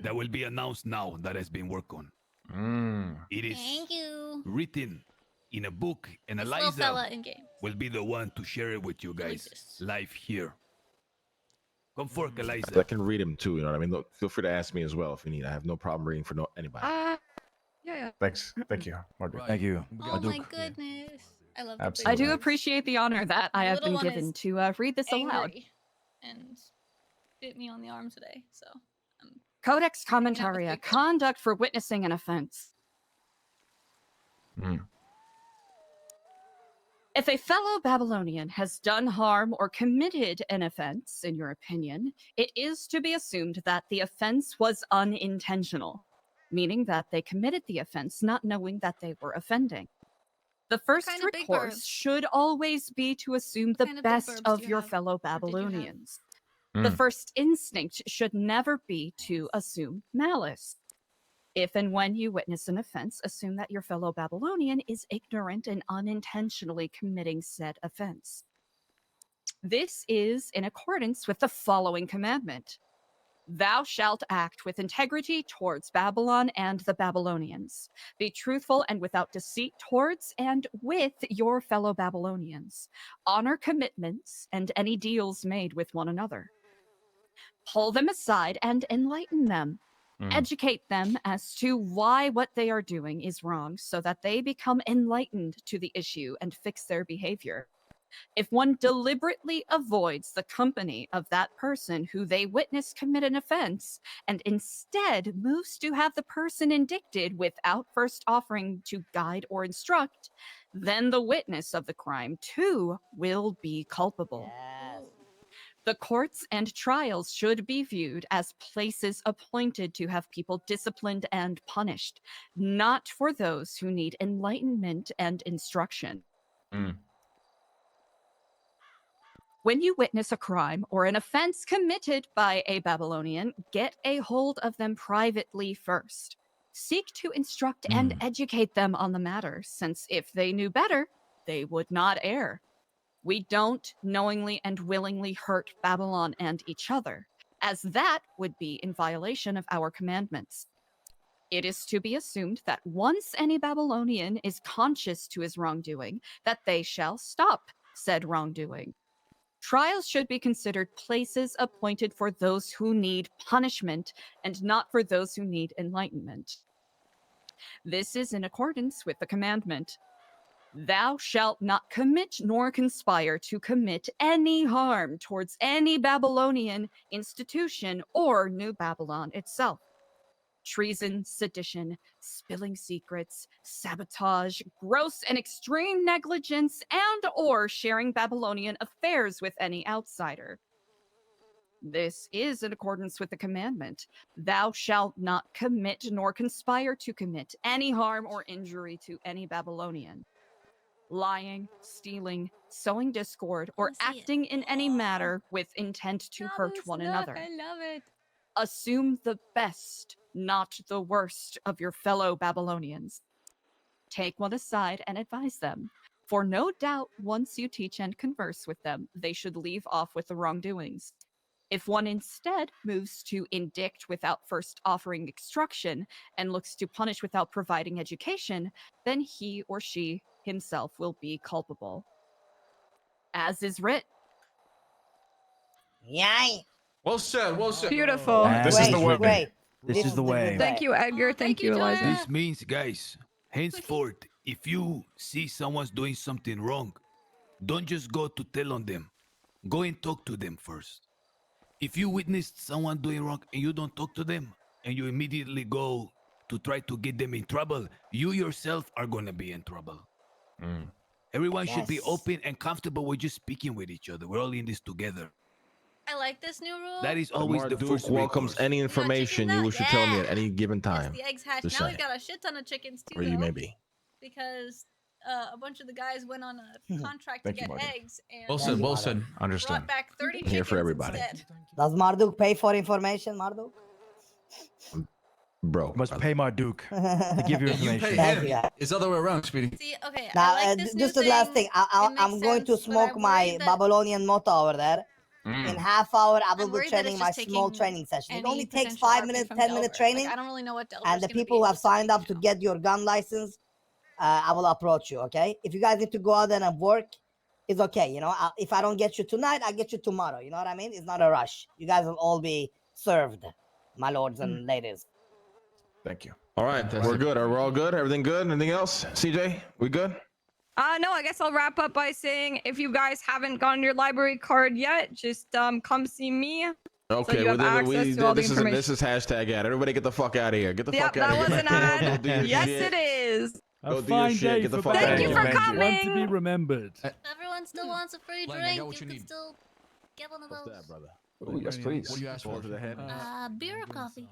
that will be announced now that has been worked on. It is Thank you. written in a book, and This little fella Eliza in game. will be the one to share it with you guys live here. Come forth, Eliza. I can read him too. You know what I mean? Look, feel free to ask me as well if you need. I have no problem reading for anybody. Yeah. Thanks. Thank you, Margaret. Thank you. Oh my goodness. I love the big I Absolutely. do one. appreciate the honor that I The have little been one given is to read this aloud. Angry and bit me on the arm today, so Codex hanging out with Commentaria, Big Bird. conduct for witnessing an offense. If a fellow Babylonian has done harm or committed an offense, in your opinion, it is to be assumed that the offense was unintentional, meaning that they committed the offense not knowing that they were offending. The first kind of big recourse burbs? should always be to assume the kind of big best burbs of do you your have? fellow Or did you have? Babylonians. The first instinct should never be to assume malice. If and when you witness an offense, assume that your fellow Babylonian is ignorant and unintentionally committing said offense. This is in accordance with the following commandment. Thou shalt act with integrity towards Babylon and the Babylonians. Be truthful and without deceit towards and with your fellow Babylonians. Honor commitments and any deals made with one another. Pull them aside and enlighten them. Educate them as to why what they are doing is wrong so that they become enlightened to the issue and fix their behavior. If one deliberately avoids the company of that person who they witness commit an offense and instead moves to have the person indicted without first offering to guide or instruct, then the witness of the crime too will be culpable. The courts and trials should be viewed as places appointed to have people disciplined and punished, not for those who need enlightenment and instruction. When you witness a crime or an offense committed by a Babylonian, get a hold of them privately first. Seek to instruct and educate them on the matter, since if they knew better, they would not err. We don't knowingly and willingly hurt Babylon and each other, as that would be in violation of our commandments. It is to be assumed that once any Babylonian is conscious to his wrongdoing, that they shall stop said wrongdoing. Trials should be considered places appointed for those who need punishment and not for those who need enlightenment. This is in accordance with the commandment, "Thou shalt not commit nor conspire to commit any harm towards any Babylonian institution or New Babylon itself. Treason, sedition, spilling secrets, sabotage, gross and extreme negligence, and or sharing Babylonian affairs with any outsider. This is in accordance with the commandment, "Thou shalt not commit nor conspire to commit any harm or injury to any Babylonian." Lying, stealing, sowing discord, or acting in any matter with intent to hurt one another. I love it. Assume the best, not the worst, of your fellow Babylonians. Take one aside and advise them, for no doubt once you teach and converse with them, they should leave off with the wrongdoings. If one instead moves to indict without first offering instruction and looks to punish without providing education, then he or she himself will be culpable. As is writ. Yay! Well said, well said. Beautiful. This is the way. Great. This is the way. Thank you, Edgar. Thank you, Eliza. This means, guys, henceforth, if you see someone's doing something wrong, don't just go to tell on them. Go and talk to them first. If you witnessed someone doing wrong and you don't talk to them, and you immediately go to try to get them in trouble, you yourself are going to be in trouble. Everyone should be open and comfortable with just speaking with each other. We're all in this together. I like this new rule. That is always the Duke first welcomes recourse. any information you wish to tell me at any given time. The eggs hatched. Just Now saying. we've got a shit ton of chickens too. Where you though, may be. Because a bunch of the guys went on a contract to Thank you, get Marduk. eggs and Well said, well said. Understood. brought back 30 Here for chickens everybody. instead. Does Marduk pay for information, Marduk? Bro. Must pay Marduk to give you You information. pay Thank him. you, guys. It's the other way around, Speedy. See, okay, Now, I like this new just the last thing. It I'm makes going to sense, but I'm smoke my worried that- Babylonian motto over there. In half hour, I will I'm be worried that training it's my just small taking training session. It any only takes potential 5 RP minutes, from 10-minute Delver. training. Like, I don't really know what Delver's And the gonna be people who able have to signed do, up you to know? get your gun license, I will approach you, okay? If you guys need to go out there and work, it's okay. You know, if I don't get you tonight, I'll get you tomorrow. You know what I mean? It's not a rush. You guys will all be served, my lords and ladies. Thank you. All right, we're good. Are we all good? Everything good? Anything else? CJ, we good? No, I guess I'll wrap up by saying if you guys haven't gotten your library card yet, just come see me. Okay, so you have access to all the information. this is hashtag ad. Everybody get the fuck out of here. Get the Yep, fuck out of here. that was an Go do your ad. Yes, shit. it is. Go A do your fine shit. day Get the for fuck out of Thank here. you for Babylon. coming. One to be remembered. Everyone still wants a free Lang, I drink. got what You you can need. still get one of those. What's that, brother? Oh, yes, please. What do you ask Fall for? to the head. Beer or coffee?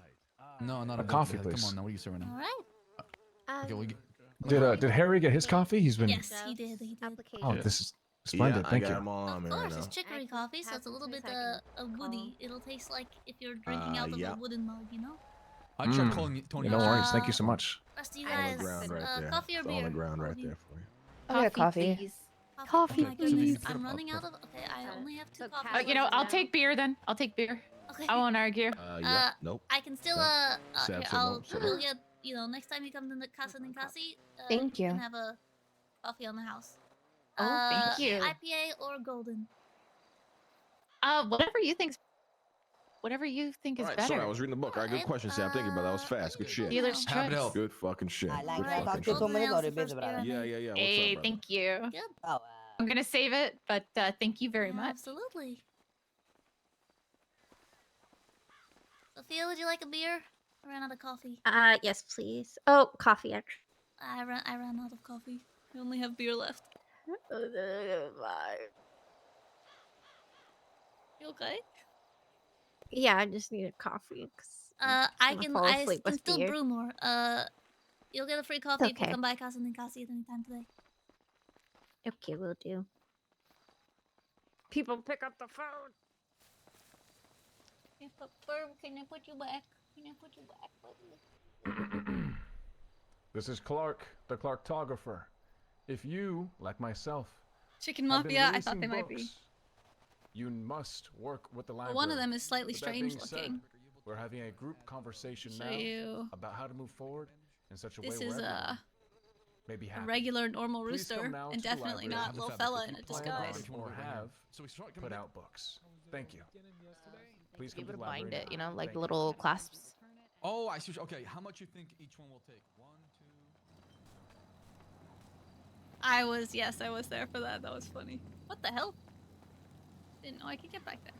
No, not A coffee, please. Come on now. What do you say right now? All right. Okay, we Did Harry get his coffee? He's been. Yes, he did. He did. Oh, this is splendid. Yeah, Thank I got you. them all on me Of right course, now. it's chicory coffee, so it's a little bit woody. It'll taste like if you're drinking out of yeah. a wooden mug, you know? I tried calling Tony. No worries. Thank you so much. Rest of you On the guys, ground right there. coffee or It's beer? on the ground What right do you- there for you. I'll get coffee. please. Coffee, Coffee, please. please. I'm running out of. Okay, I only have 2 coffees. You know, I'll take beer then. I'll take beer. Okay. I won't argue. Yeah. Nope. I can still Sam here, said I'll no, so we'll no. get next time you come to the Casa Ninkasi, Thank you. can have a coffee on the house. Oh, thank you. IPA or golden? Whatever you think is All right, better. sorry, I was reading the book. All right, good question, Sam. Thank you, brother. That was fast. Good shit. Dealer's Have it choice. help. Good fucking shit. I like Good that. Talk fucking to you shit. 2 minutes or Golden you ale's the busy, first brother? beer I Yeah. What's Hey, up, brother? thank you. Good. Oh, I'm gonna save it, but thank you very much. Absolutely. Sophia, would you like a beer? I ran out of coffee. Yes, please. Oh, coffee, actually. I ran out of coffee. I only have beer left. You okay? Yeah, I just need a coffee. I can with still beer. brew more. You'll get a free coffee if you come by Casa Ninkasi at any time today. Okay, will do. People pick up the phone. Can I put you back? Can I put you back, please? This is Clark, the Clarktographer. If you, like myself, Chicken have been Mafia, I thought releasing they might be. books, you must work with the library. Well, one of them is slightly With that strange being said, looking. we're having a group conversation Show now you. about how to move forward in such a This way is where everyone may be a happy. regular normal Please come rooster, now and to the definitely library not little fella in a if you plan disguise. on or have put out books. Thank you. Please Be come to able the to bind library it, you now. know, like Thank the you. little clasps. Oh, I see. Okay, how much you think each one will take? 1, 2. Yes, I was there for that. That was funny. What the hell? Didn't know I could get back there.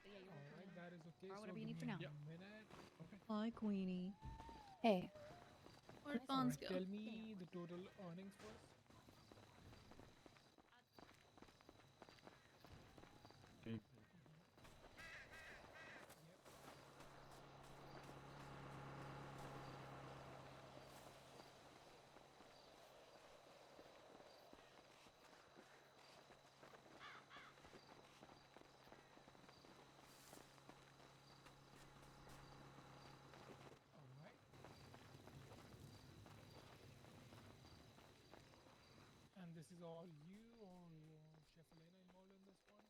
Alright, that is okay. Or So whatever you give need for me now. a minute. Okay. Hi, Queenie. Hey. Where'd Bonds go? Tell me the total earnings first. And this is all you or Chef Elena involved in this one?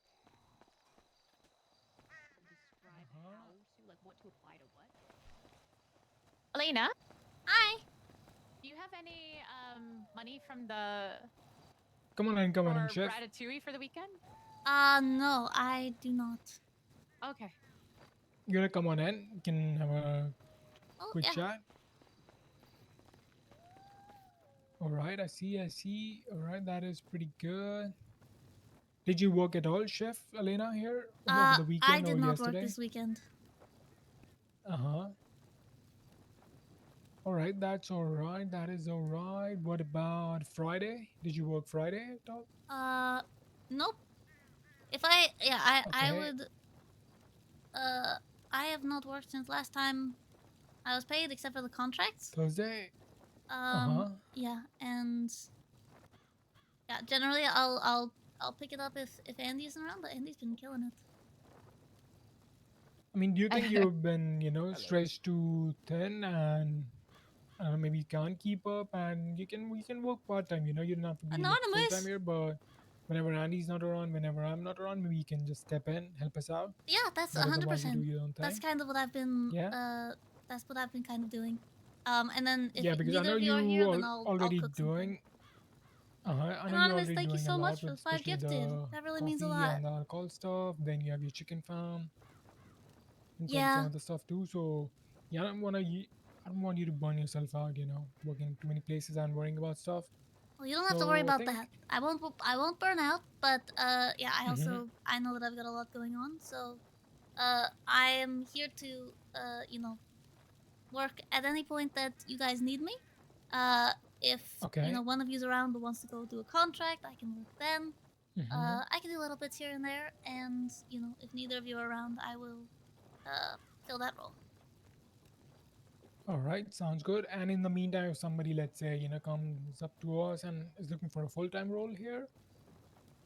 Describe how to, like, what to apply to what? Elena? Hi. Do you have any money from the Come on in, Chef. Ratatouille for the weekend? No, I do not. Okay. You wanna come on in? You can have a quick yeah. chat. Alright, I see. Alright, that is pretty good. Did you work at all, Chef Elena, here over the weekend I did or not yesterday? work this weekend. Uh-huh. Alright, that's alright. That is alright. What about Friday? Did you work Friday at all? Nope. If I Okay. would I have not worked since last time I was paid except for the contracts. Thursday? Uh-huh. Yeah, and yeah, generally I'll pick it up if Andy isn't around, but Andy's been killing it. I mean, do you think you've been, stretched too thin and maybe you can't keep up and we can work part-time, you don't have to be like, full-time here, but whenever Andy's not around, whenever I'm not around, maybe you can just step in, help us out. Yeah, that's Not otherwise you 100%. do your own That's thing. kind of what I've been Yeah. that's what I've been kind of doing. And then if Yeah, because I neither know of you are you here, then I'll already cook something. doing. I know you're Anonymous, already thank you doing a so lot much for with the 5 especially gifted. the That really means a coffee lot. and the alcohol stuff. Then you have your chicken farm and some Yeah. other stuff too. So yeah, I don't want you to burn yourself out. Working too many places and worrying about stuff. Well, you don't have to worry about think, that. I won't burn out, but yeah, I Mhm. I know that I've got a lot going on, so I am here to work at any point that you guys need me. If Okay. one of you's around but wants to go do a contract, I can work then. Mhm. I can do little bits here and there, and if neither of you are around, I will fill that role. All right, sounds good. And in the meantime, if somebody, let's say, comes up to us and is looking for a full-time role here,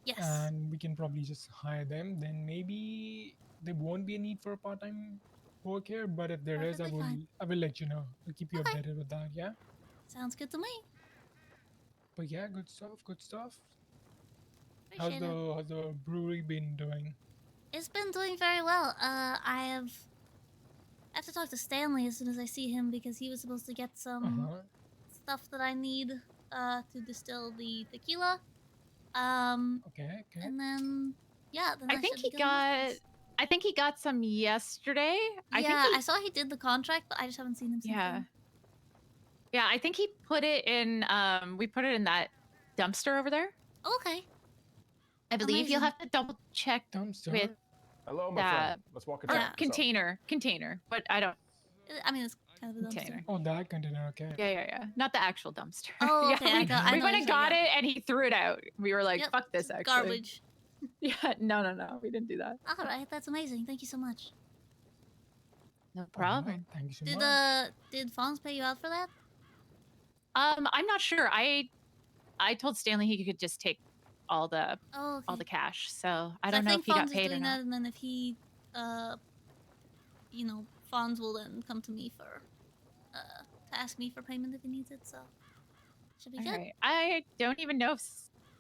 yes, and we can probably just hire them, then maybe there won't be a need for a part-time work here. But if there is, Perfectly fine. I will let you know. I'll keep you updated with that. Yeah. Sounds good to me. But yeah, good stuff. Good stuff. Appreciate it. How's the brewery been doing? It's been doing very well. I have to talk to Stanley as soon as I see him because he was supposed to get some stuff that I need to distill the tequila. Okay. And then Yeah, then I that think should be he good enough for got. us. I think he got some yesterday. Yeah, I saw he did the contract, but I just haven't seen him since Yeah. then. Yeah, I think he put it in. We put it in that dumpster over there. Okay. I believe you'll Amazing. have to double check with Hello, my that friend. Let's walk or inside. What's up? container. But I don't. I mean, it's kind of a dumpster. Container. Oh, that container. Okay. Yeah. Not the actual dumpster. Oh, Yeah, okay. I we know went what and you're got saying, it, and he threw it out. We were like, Yep, "Fuck this!" Actually, garbage. Yeah, no, we didn't do that. All right, that's amazing. Thank you so much. No problem. Thank you so Did much. did Fonz pay you out for that? I'm not sure. I told Stanley he could just take all the Oh, okay. all the cash. So I So don't know think if he got Fonz is paid or doing not. that, and then if he, Fonz will then come to me for, to ask me for payment if he needs it. So should be All good. right. I don't even know if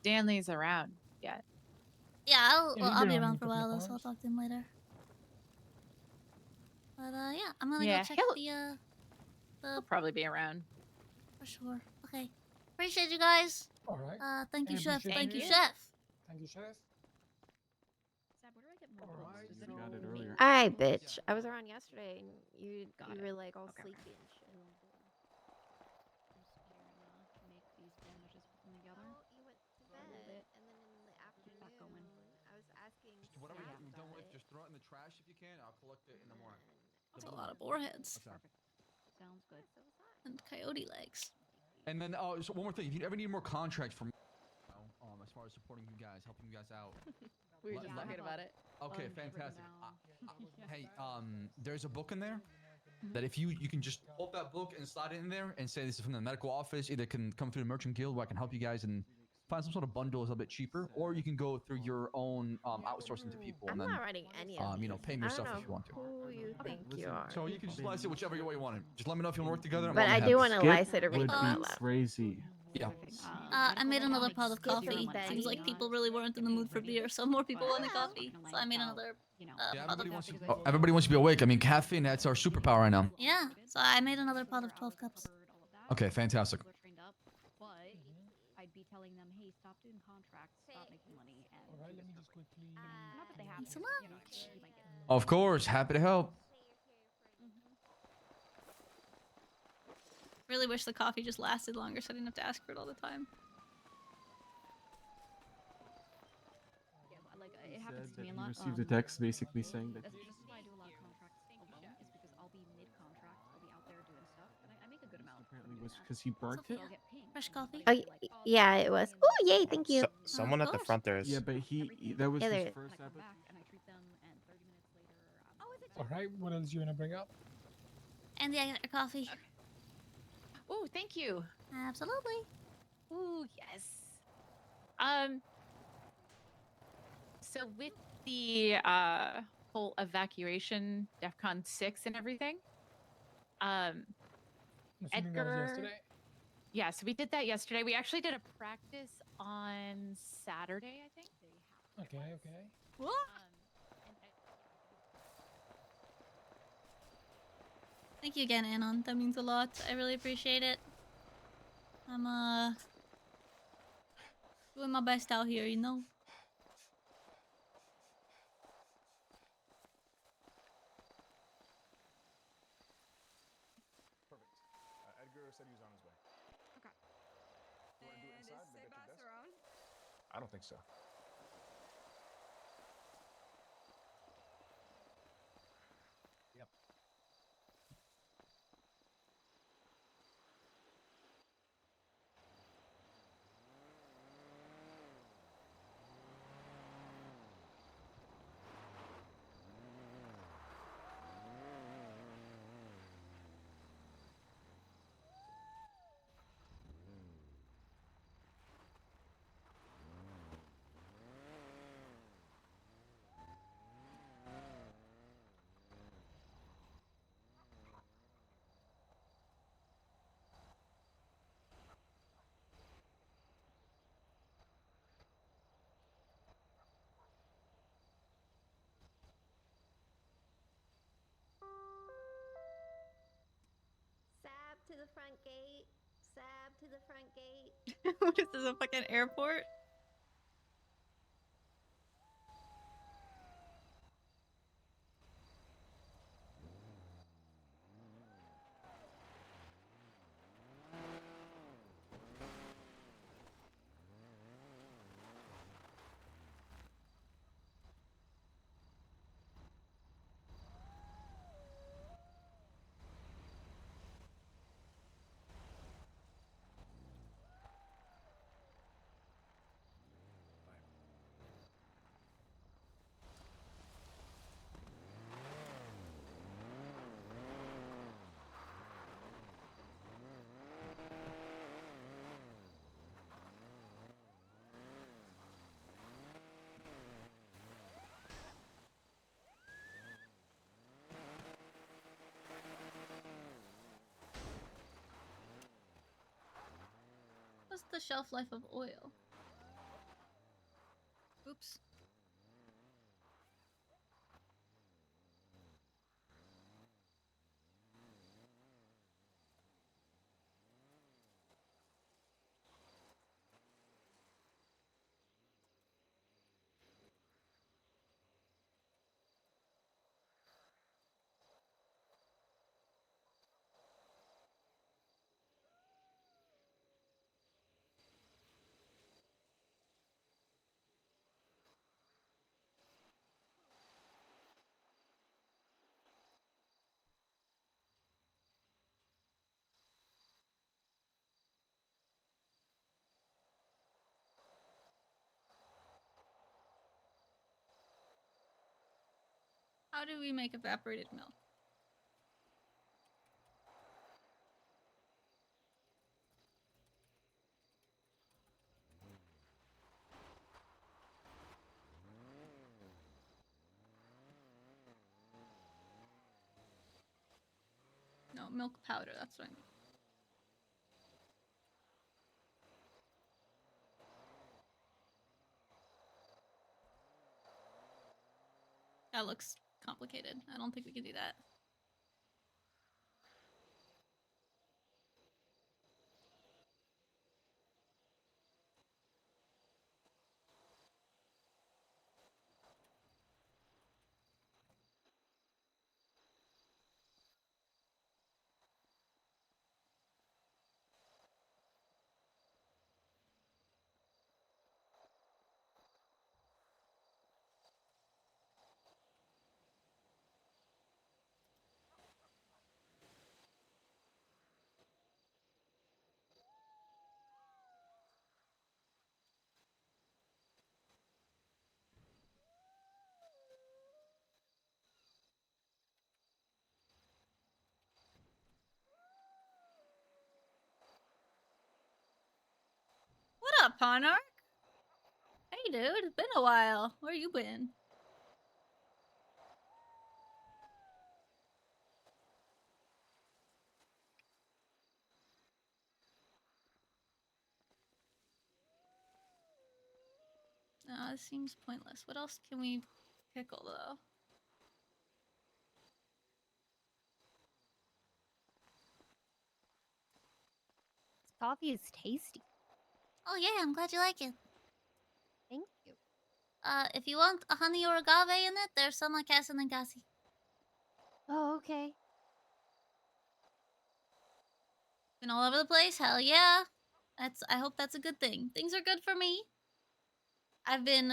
Stanley's around yet. Yeah, Yeah, he'll I'll be be around in around a for a couple while of though, so I'll hours. talk to him later. But yeah, I'm gonna Yeah, go check the He'll probably be around. for sure. Okay, appreciate you guys. All right. Thank you, I chef. appreciate Thank you, it. chef. Thank you, chef. All right, bitch. I was around yesterday, and you were like all sleepy and shit. Make these bandages, put them together. Oh, you went to bed, and then in the afternoon, I was asking Whatever Sam you're done about with, it. just throw it in the trash if you can. I'll collect it in the morning. That's a lot of boar heads. Okay. Sounds good. And coyote legs. And then, so one more thing. If you ever need more contracts from, as far as supporting you guys, helping you guys out. We were just talking about it. Okay, fantastic. Hey, there's a book in there that if you can just pull up that book and slide it in there and say this is from the medical office, either can come through the merchant guild where I can help you guys and find some sort of bundle is a bit cheaper, or you can go through your own outsourcing to people I'm and then not writing any of these. pay me I yourself don't if you want to. know who you think you are. So you can just slice it whichever way you want it. Just let me know if you want to work together. I'm But more I than do happy. want Eliza to read would them be out loud. crazy. Yeah. I made another pot of Skip coffee. Benny. Seems like people really weren't in the mood for beer, so more people wanted coffee. So I made another Yeah, pot of everybody wants to be awake. I mean, caffeine, that's our superpower right now. Yeah, so I made another pot of 12 cups. Okay, fantastic. But I'd be telling them, hey, stop doing contracts, stop making money, and All right, let me just quickly. not that they have Thanks so to, much. you might get Of course, happy to help. Really wish the coffee just lasted longer so I didn't have to ask for it all the time. Yeah, like it happens to me a lot. Received a text basically saying that. This is why I do a lot of contracts alone, is because I'll be mid-contract, I'll be out there doing stuff, and I make a good amount. Apparently was because he burnt it. I'll get pinged. Fresh coffee? Oh, yeah, it was. Oh, yay, thank you. Someone at the front there is. Yeah, but that was Yeah, his there- first episode. All right, what else you wanna bring up? Andy, I got your coffee. Oh, thank you. Absolutely. Ooh, yes. So with the whole evacuation, DEFCON 6 and everything, I'm assuming that was Edgar. yesterday. Yeah, so we did that yesterday. We actually did a practice on Saturday, I think. Okay, okay. What? Thank you again, Anon. That means a lot. I really appreciate it. I'm doing my best out here, you know. Perfect. Edgar said he was on his way. Okay. You want to do it inside? Maybe at your desk? around? I don't think so. Yep. Sab to the front gate. Sab to the front gate. What is this, a fucking airport? the shelf life of oil. Oops. How do we make evaporated milk? No, milk powder, that's what I mean. That looks complicated. I don't think we can do that. What up, Ponark? Hey, dude. It's been a while. Where you been? This seems pointless. What else can we pickle, though? This coffee is tasty. Oh yeah, I'm glad you like it. Thank you. If you want a honey or agave in it, there's some at Casa Ninkasi. Oh, okay. Been all over the place? Hell yeah. I hope that's a good thing. Things are good for me. I've been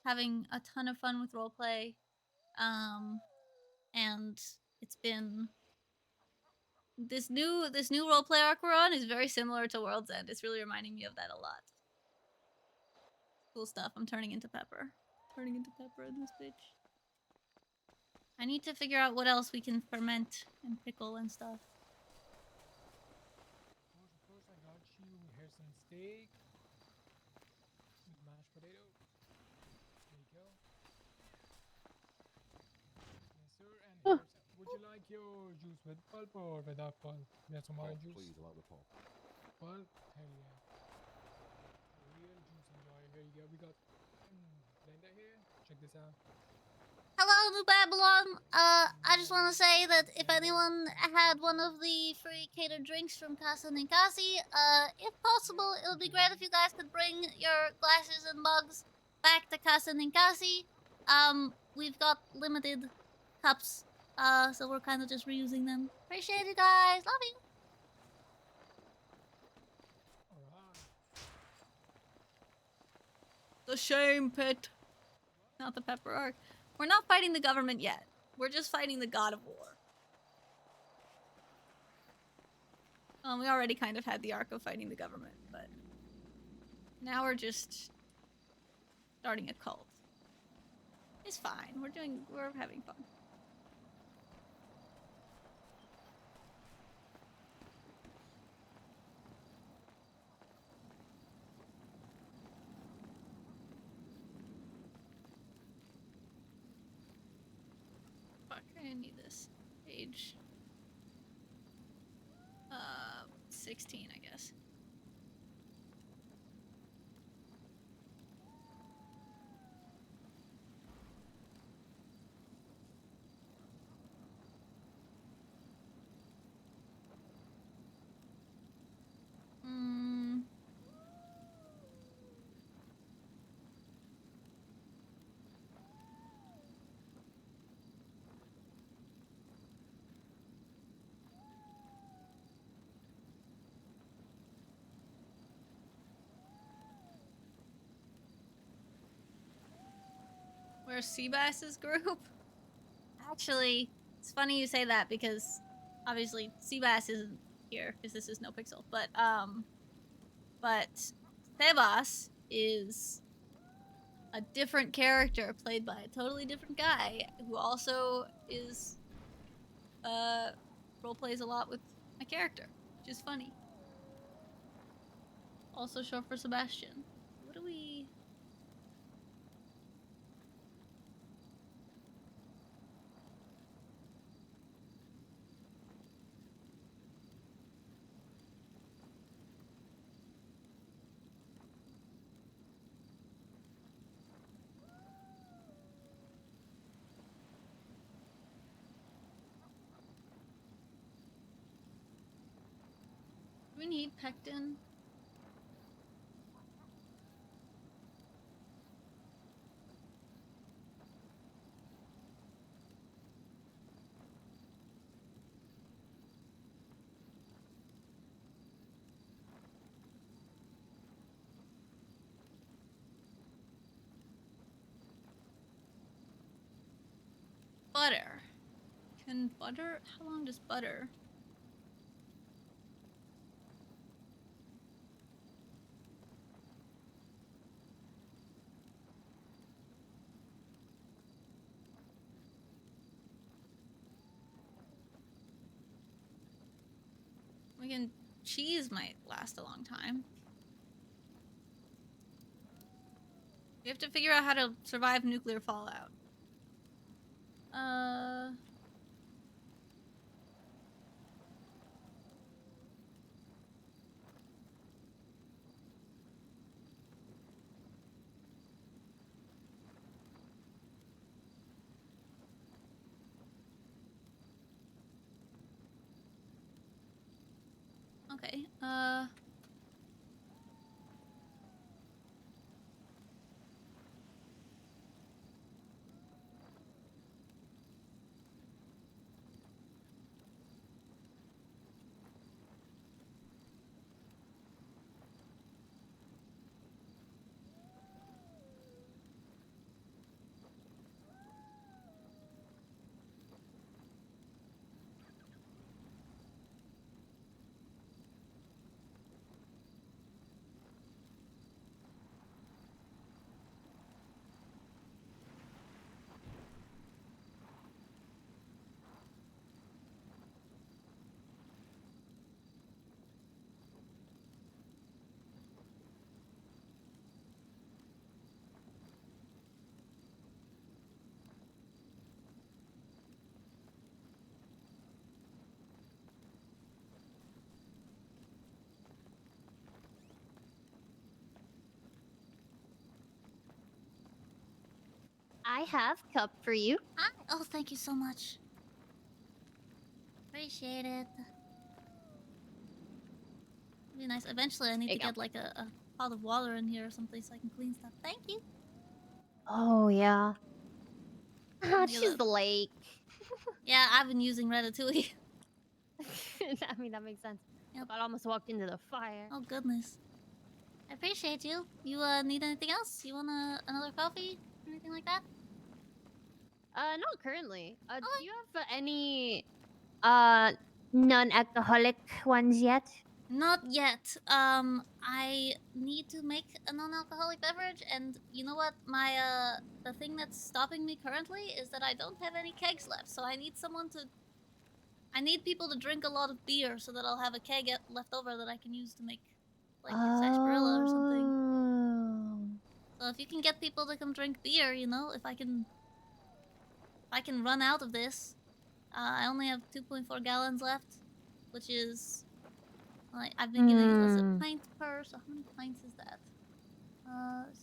having a ton of fun with roleplay. And it's been this new roleplay arc we're on is very similar to World's End. It's really reminding me of that a lot. Cool stuff. I'm turning into Pepper. Turning into Pepper in this bitch. I need to figure out what else we can ferment and pickle and stuff. Of course, I got you. Here's some steak. With mashed potato. There you go. Yes, sir. And would you like your juice with pulp or without pulp? We have some orange juice. Please, allow the pulp. Pulp? Hell yeah. Real juice enjoy. Here you go. We got blender here. Check this out. Hello, New Babylon. I just want to say that if anyone had one of the free catered drinks from Casa Ninkasi, if possible, it would be great if you guys could bring your glasses and mugs back to Casa Ninkasi. We've got limited cups, so we're kind of just reusing them. Appreciate you guys. Love you. The shame pit. Not the Pepper Arc. We're not fighting the government yet. We're just fighting the god of war. We already kind of had the arc of fighting the government, but now we're just starting a cult. It's fine. We're having fun. Fuck, I need this. Age. 16, I guess. We're Seabass's group. Actually, it's funny you say that because obviously Seabass isn't here because this is NoPixel. But Sebas is a different character played by a totally different guy who also is role plays a lot with my character, which is funny. Also short for Sebastian. What do we? Do we need pectin? Butter. Can butter? How long does butter? We can. Cheese might last a long time. We have to figure out how to survive nuclear fallout. Okay, I have cup for you. Hi. Oh, thank you so much. Appreciate it. It'd be nice. Eventually, I need to get like a pot of water in here or something so I can clean stuff. Thank you. Oh yeah. Get She's a- the lake. Yeah, I've been using Ratatouille. I mean that makes sense. Look, I almost walked into the fire. Oh goodness. I appreciate you. You need anything else? You want another coffee? Anything like that? Not currently. Do you have any uh non-alcoholic ones yet? Not yet. I need to make a non-alcoholic beverage, and you know what? My the thing that's stopping me currently is that I don't have any kegs left. So I need someone to. I need people to drink a lot of beer so that I'll have a keg left over that I can use to make like sarsaparilla or something. So if you can get people to come drink beer, you know, if I can run out of this, I only have 2.4 gallons left, which is like I've been giving us a pint per. So how many pints is that? Like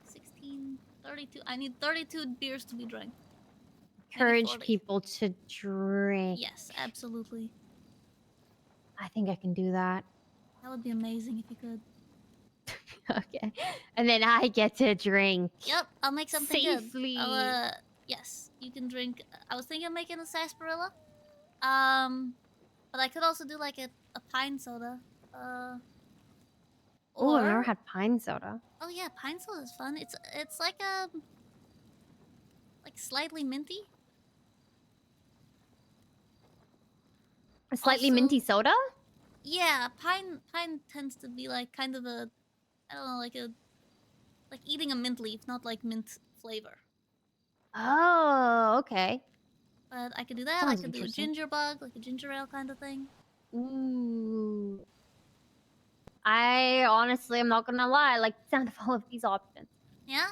16, 32. I need 32 beers to be drank. Maybe Encourage 40. people to drink. Yes, absolutely. I think I can do that. That would be amazing if you could. Okay. And then I get to drink. Yep, I'll make something safely. good. Yes, you can drink. I was thinking of making a sarsaparilla. But I could also do like a pine soda. Oh, I've never Or had pine soda. oh yeah, pine soda is fun. It's like like slightly minty. A slightly Also- minty soda? Yeah, pine tends to be like kind of a, I don't know, like eating a mint leaf, not like mint flavor. Oh, okay. But I could do that. Sounds I could do a interesting. ginger bug, like a ginger ale kind of thing. Ooh. I honestly am not gonna lie, I like the sound of all of these options. Yeah.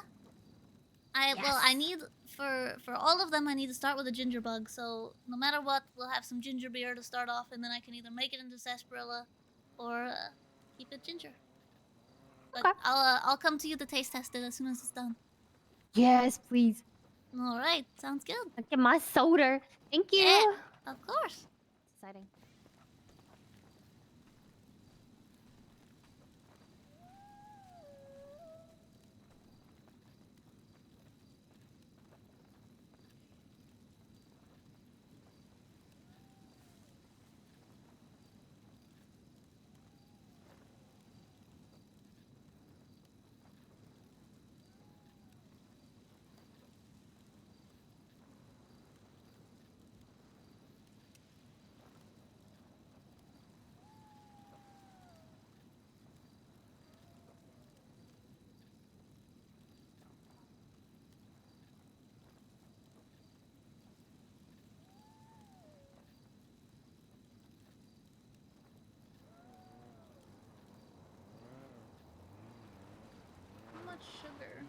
Well, I need for all of them. I need to start with a ginger bug. So no matter what, we'll have some ginger beer to start off, and then I can either make it into sarsaparilla, or keep it ginger. But I'll come to you to taste test it as soon as it's done. Yes, please. All right, sounds good. Look at my soda. Thank you. Yeah, of course. Exciting. How much sugar?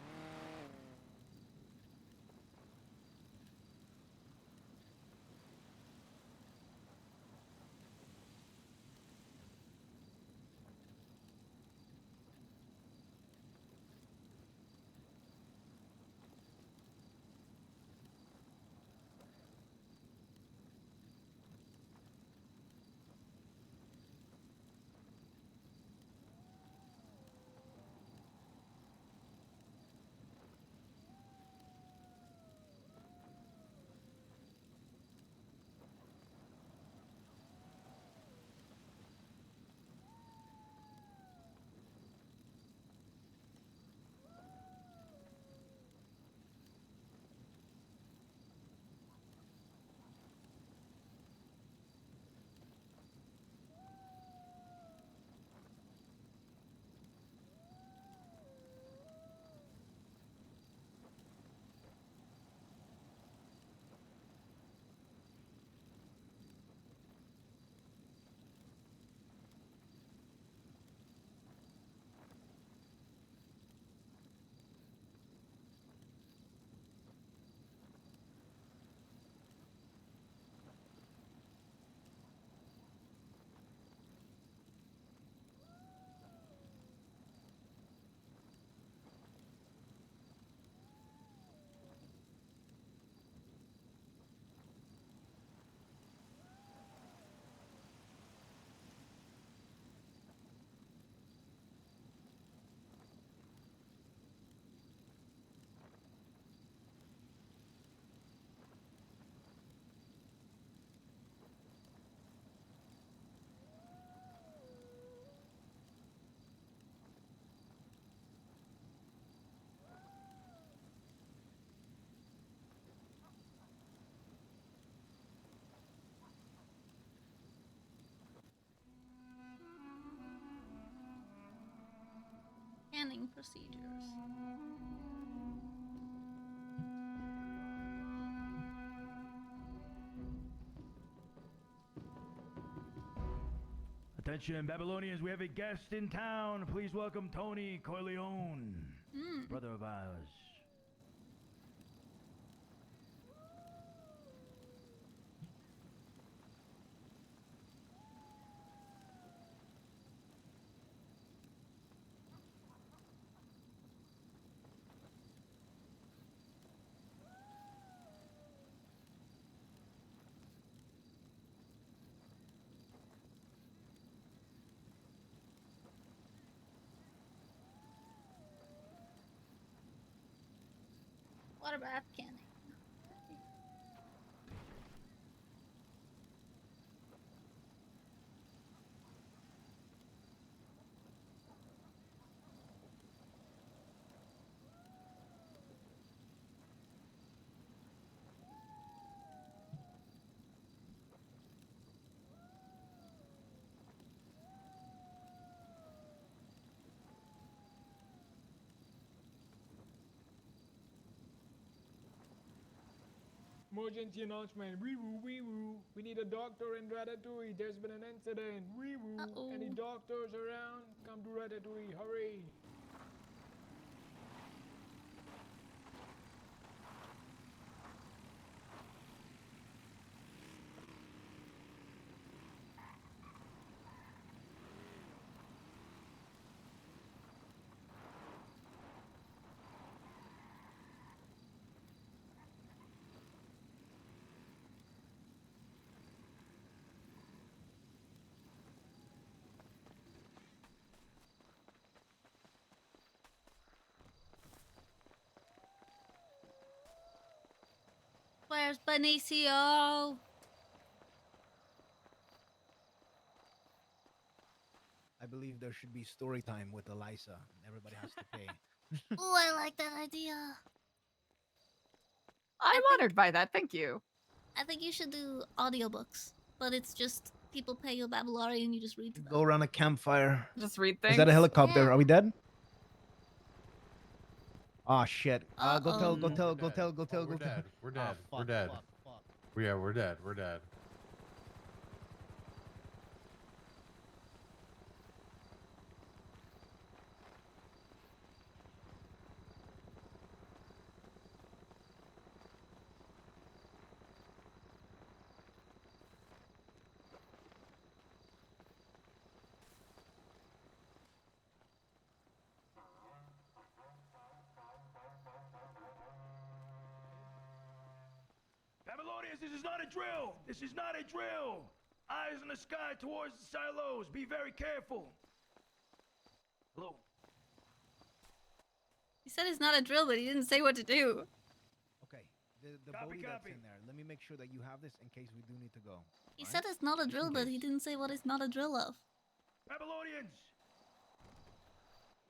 Canning procedures. Attention, Babylonians, we have a guest in town. Please welcome Tony Corleone, brother of ours. Water bath canning. Emergency announcement. Wee woo, wee woo. We need a doctor in Ratatouille. There's been an incident. Wee woo. Any doctors around? Come to Ratatouille. Hurry. Where's Benicio? I believe there should be story time with Eliza. Everybody has to pay. Oh, I like that idea. I'm honored by that. Thank you. I think you should do audiobooks, but it's just people pay you a Babylari and you just read to them. Go around a campfire. Just read Is that a things? helicopter? Yeah. Are we dead? Oh shit. Go Uh-oh. tell. We're dead. We're dead. Oh, We're dead. fuck. Yeah, we're dead. We're dead. Babylonians, this is not a drill! This is not a drill! Eyes in the sky towards the silos. Be very careful. Hello? He said it's not a drill, but he didn't say what to do. Okay. The Copy, Bodhi that's copy. in there. Let me make sure that you have this in case we do need to go. He said it's not a drill, but he didn't say what it's not a drill of. Babylonians!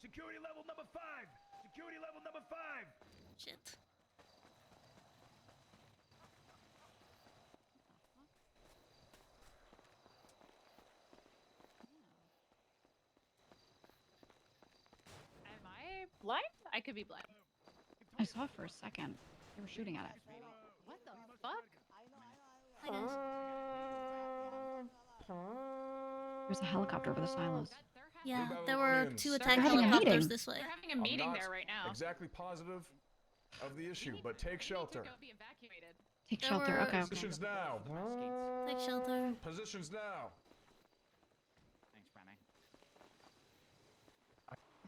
Security level number 5! Security level number 5! Shit. Am I blind? I could be blind. I saw it for a second. They were shooting at it. What the fuck? There's a helicopter over the silos. Yeah, there were 2 attack They're having a helicopters meeting. this way. They're having a I'm meeting not there right now. exactly positive of the issue, but take shelter. Take There shelter. were- Okay. Positions now. Take shelter. Positions now. Thanks, Brandy.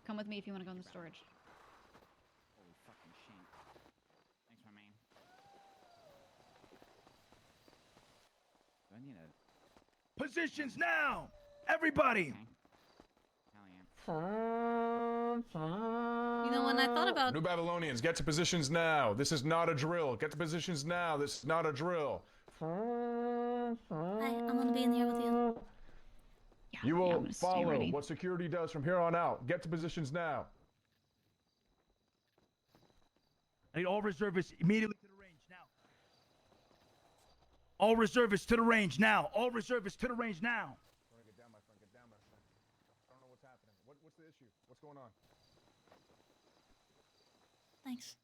Come with me if you want to go in the storage. Holy fucking shit. Thanks, my man. Do I need a... Positions now! Everybody! You know, when I thought about New Babylonians, get to positions now. This is not a drill. Get to positions now. This is not a drill. Hi, I'm gonna be in here with you. You I'm will gonna stay follow ready. what security does from here on out. Get to positions now. I need all reservists immediately to the range now. All reservists to the range now. All reservists to the range now. Get down, my friend. Get down, my friend. I don't know what's happening. What's the issue? What's going on? Thanks.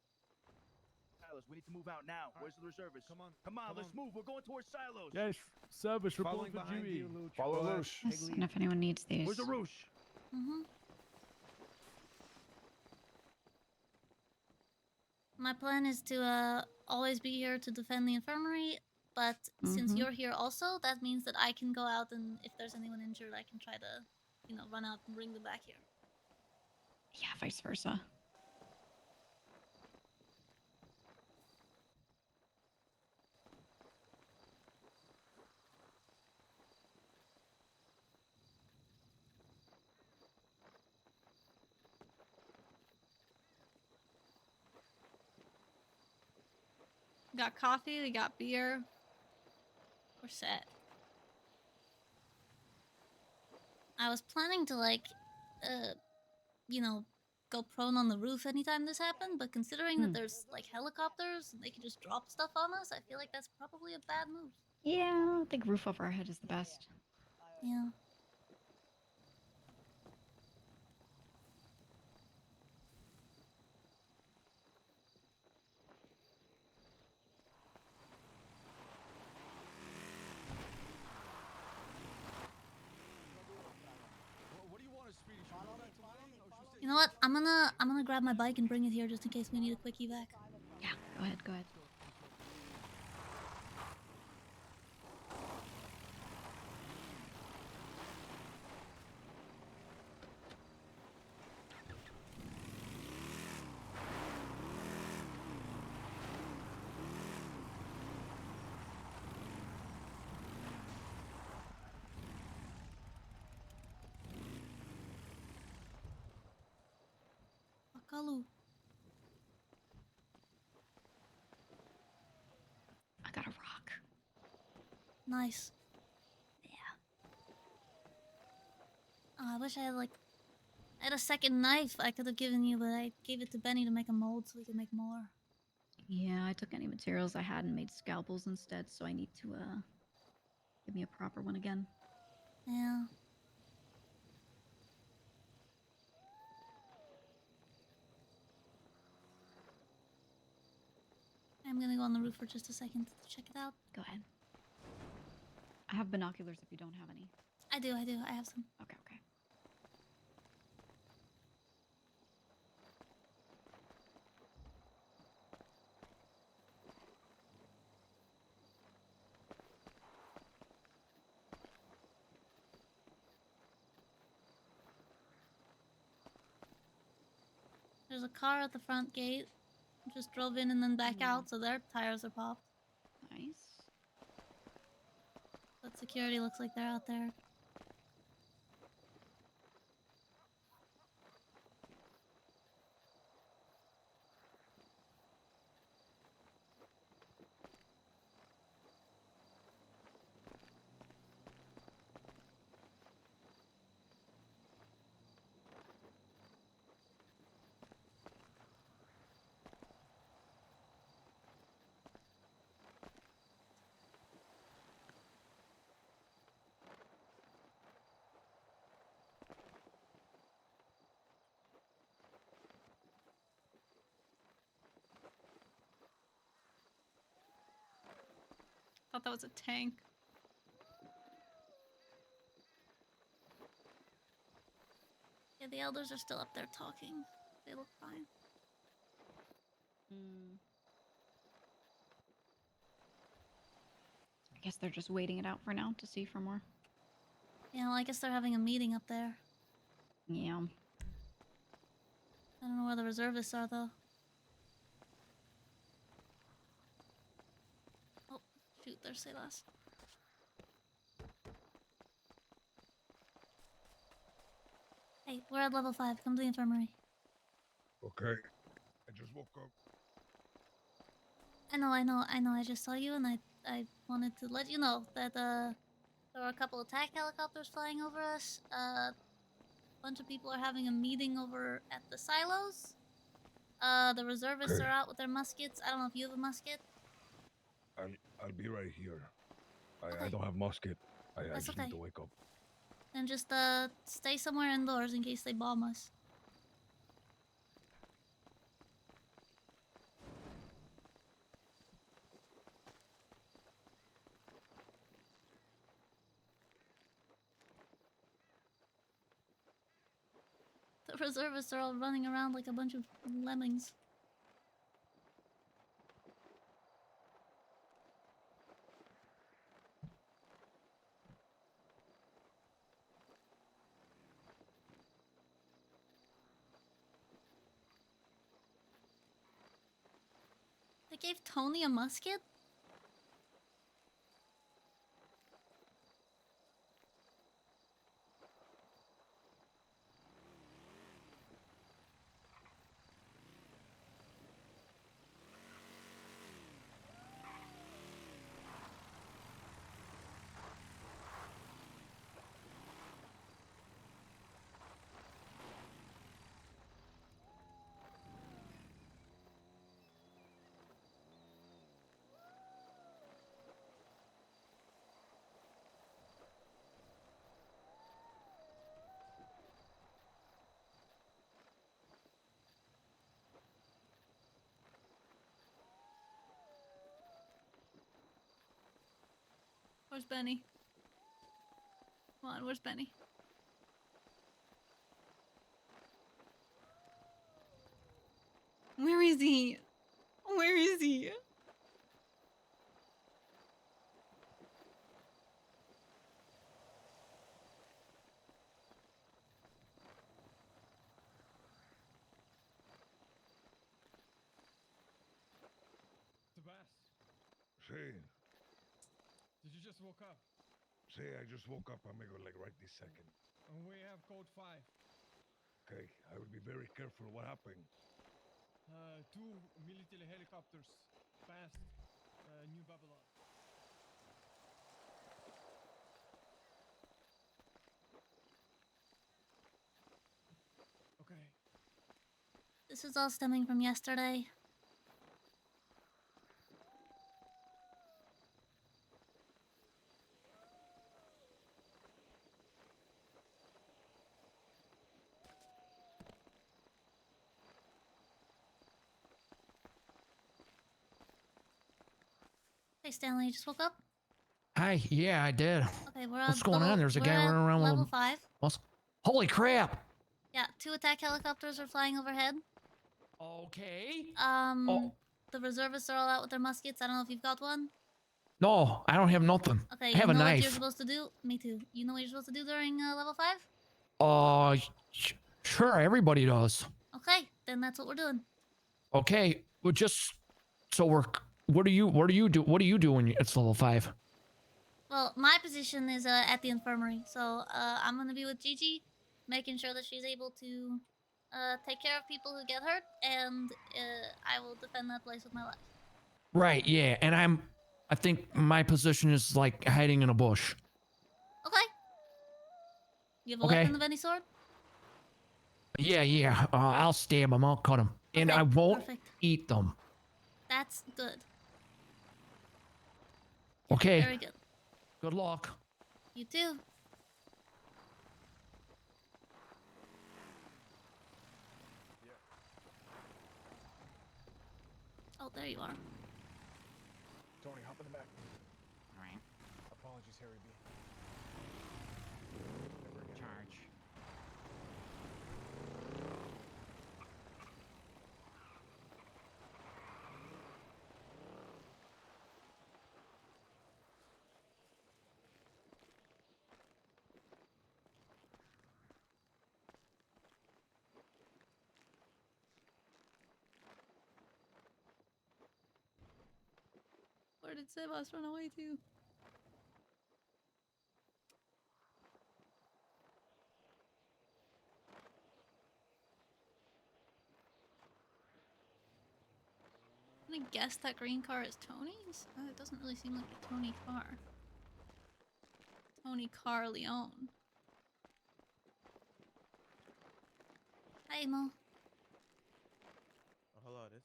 Silos, we need to move out now. Where's the reservists? Come on, let's move. We're going towards silos. Yes, service report Following for behind duty. you, Luch. Follow Go ahead. Lush. Yes, and if anyone needs these. Where's the roosh? My plan is to always be here to defend the infirmary, but since you're here also, that means that I can go out and if there's anyone injured, I can try to, you know, run out and bring them back here. Yeah, vice versa. We got coffee, we got beer. We're set. I was planning to like, you know, go prone on the roof anytime this happened, but considering that there's like helicopters and they can just drop stuff on us, I feel like that's probably a bad move. Yeah, I think roof over our head is the best. Yeah. You know what? I'm gonna grab my bike and bring it here just in case we need a quick evac. Yeah, go ahead, go ahead. Akalu. I got a rock. Nice. Yeah. Oh, I wish I had a second knife I could have given you, but I gave it to Benny to make a mold so we could make more. Yeah, I took any materials I had and made scalpels instead, so I need to, give me a proper one again. Yeah. I'm gonna go on the roof for just a second to check it out. Go ahead. I have binoculars if you don't have any. I do. I have some. Okay, okay. There's a car at the front gate. Just drove in and then back out, so their tires are popped. Nice. But security looks like they're out there. Thought that was a tank. Yeah, the elders are still up there talking. They look fine. I guess they're just waiting it out for now to see for more. Yeah, well, I guess they're having a meeting up there. Yeah. I don't know where the reservists are, though. Oh, shoot, there's Silas. Hey, we're at level 5. Come to the infirmary. Okay. I just woke up. I know. I just saw you, and I wanted to let you know that, there were a couple attack helicopters flying over us. A bunch of people are having a meeting over at the silos. The reservists Okay. are out with their muskets. I don't know if you have a musket. I'll be right here. I Okay. don't have musket. I That's just okay. need to wake up. Then just, stay somewhere indoors in case they bomb us. The reservists are all running around like a bunch of lemmings. They gave Tony a musket? Where's Benny? Come on, where's Benny? Where is he? Where is he? See, Did you just woke up? see, I just woke up, amigo, like right this second. And we have code 5. Okay, I will be very careful. What happened? 2 military helicopters past New Babylon. Okay. This is all stemming from yesterday. Hey Stanley, you just woke up? Hi, yeah, I did. Okay, we're What's going on? There's a guy running around level with a 5. Holy crap! Yeah, 2 attack helicopters are flying overhead. Okay. The reservists are all out with their muskets. I don't know if you've got one. No, I don't have nothing. Okay, I have you a know what you're knife. supposed to do? Me too. You know what you're supposed to do during level 5? Sure, everybody does. Okay, then that's what we're doing. Okay, well, just so we're. What do you do when it's level 5? Well, my position is at the infirmary, so I'm gonna be with Gigi, making sure that she's able to take care of people who get hurt, and I will defend that place with my life. Right, yeah, and I think my position is like hiding in a bush. Okay. You have a Okay. weapon of any sort? Yeah. I'll stab them. I'll cut them, and Okay, I won't perfect. eat them. That's good. Okay. Very good. Good luck. You too. Oh, there you are. Tony, hop in the back. All right. Apologies, Harry B. Never again. Charge. Where did Sebas run away to? I'm gonna guess that green car is Tony's? It doesn't really seem like a Tony car. Tony Car Leone. Hi, Mo. Oh, hello, it is.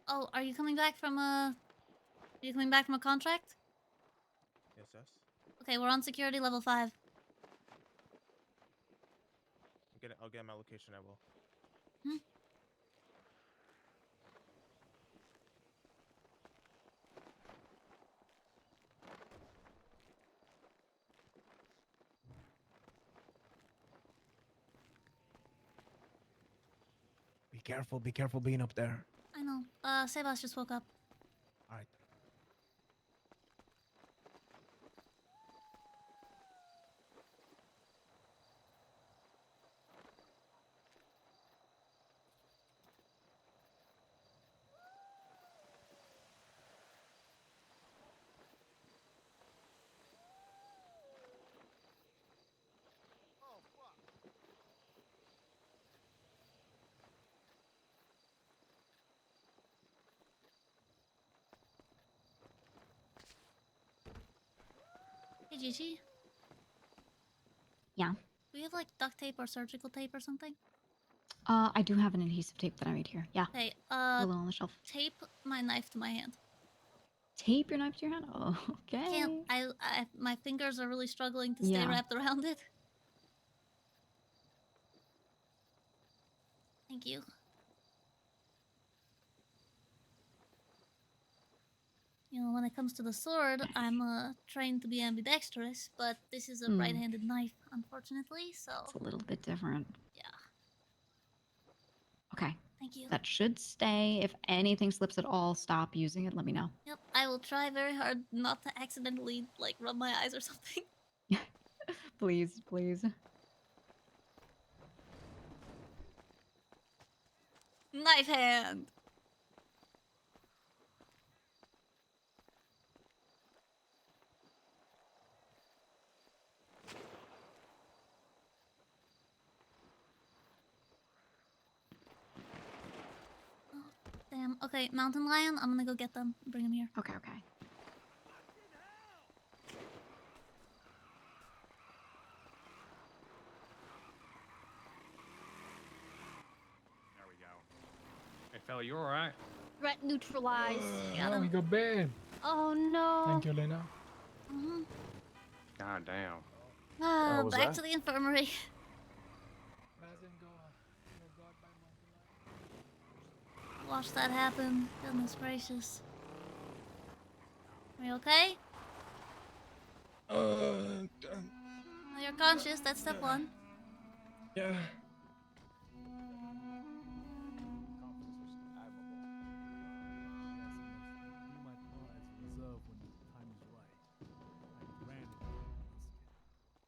Oh, are you coming back from a... Are you coming back from a contract? Yes, yes. Okay, we're on security level 5. I'll get my location, I will. Hmm? Be careful being up there. I know. Sebas just woke up. All right. Hey, Gigi. Yeah. Do you have like duct tape or surgical tape or something? I do have an adhesive tape that I made here. Yeah. Hey, Below on the shelf. tape my knife to my hand. Tape your knife to your hand? Oh, okay. Can't. My fingers are really struggling to stay Yeah. wrapped around it. Thank you. You know, when it comes to the sword, I'm trained to be ambidextrous, but this is a Hmm. right-handed knife, unfortunately, so... It's a little bit different. Yeah. Okay. Thank Thank you. That should stay. If anything slips at all, stop using it. Let me know. Yep, I will try very hard not to accidentally, like, rub my eyes or something. Please, please. Knife hand! Oh, damn. Okay, Mountain Lion, I'm gonna go get them. Bring them here. Okay, okay. There we go. Hey, fella, you alright? Threat neutralized. Oh, we got banned. Oh no. Thank you, Elena. God damn. Back to the infirmary. Watch that happen. Goodness gracious. Are you okay? Well, you're conscious. That's step one. Yeah.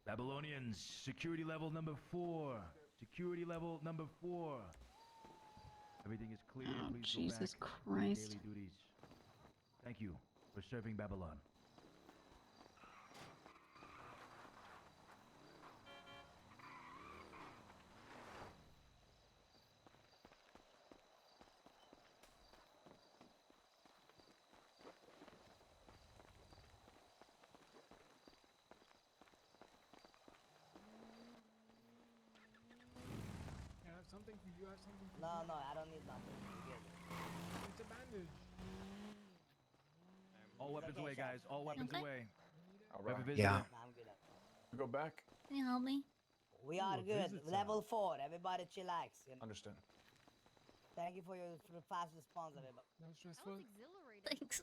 Babylonians, security level number 4. Security level number 4. Everything is clear. Oh, Please Jesus go back Christ. to daily duties. Thank you for serving Babylon. I have something for you. I have something for No, you. no, I don't need nothing. You're good. It's a bandage. All weapons away, guys. All weapons Okay. away. All We have a right. visitor. Yeah. Nah, I'm good. We go back. Can you help me? We are good. Level 4. Everybody chillax. You know? Understand. Thank you for your fast response, everybody. That was stressful. Thanks.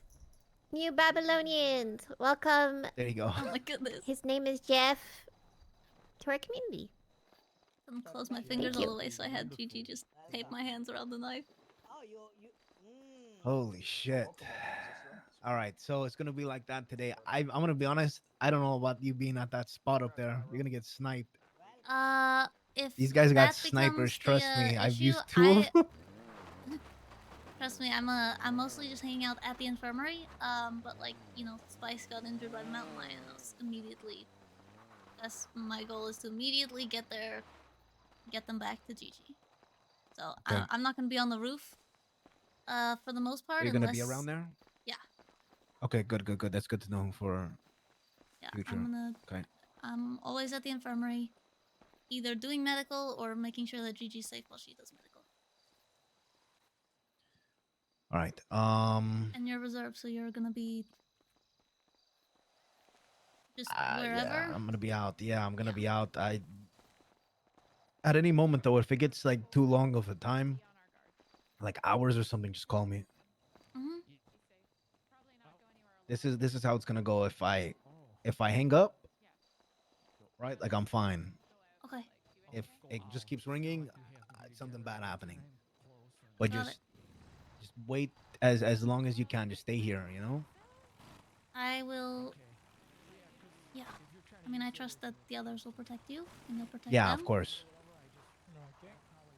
New Babylonians, welcome. There you go. Oh my goodness. His name is Jeff. To our community. Couldn't close my fingers you. all the way, so I had Gigi just tape my hands around the knife. Oh, you. Holy shit. All right, so it's gonna be like that today. I'm gonna be honest. I don't know about you being at that spot up there. You're gonna get sniped. If These guys got that snipers. becomes Trust the, me. I've issue, used two of them. Trust me, I'm mostly just hanging out at the infirmary. But like, you know, Spice got injured by the mountain lion. I was immediately. That's my goal is to immediately get them back to Gigi. So Okay. I'm not gonna be on the roof. For the most part. Are you gonna be unless- around there? Yeah. Okay, good. That's good to know for Yeah. future. Okay. I'm always at the infirmary, either doing medical or making sure that Gigi's safe while she does medical. All right. And you're reserved, so you're gonna be just wherever. Yeah, I'm gonna be out. Yeah, I'm gonna be out. At any moment though, if it gets like too long of a time, like hours or something, just call me. Mhm. This is how it's gonna go. If I hang up, right? Like I'm fine. Okay. If it just keeps ringing, something bad happening. But Got just wait as long as you can. Just stay here. You know. I will. Yeah. I mean, I trust that the others will protect you, and you'll protect Yeah, them. of course.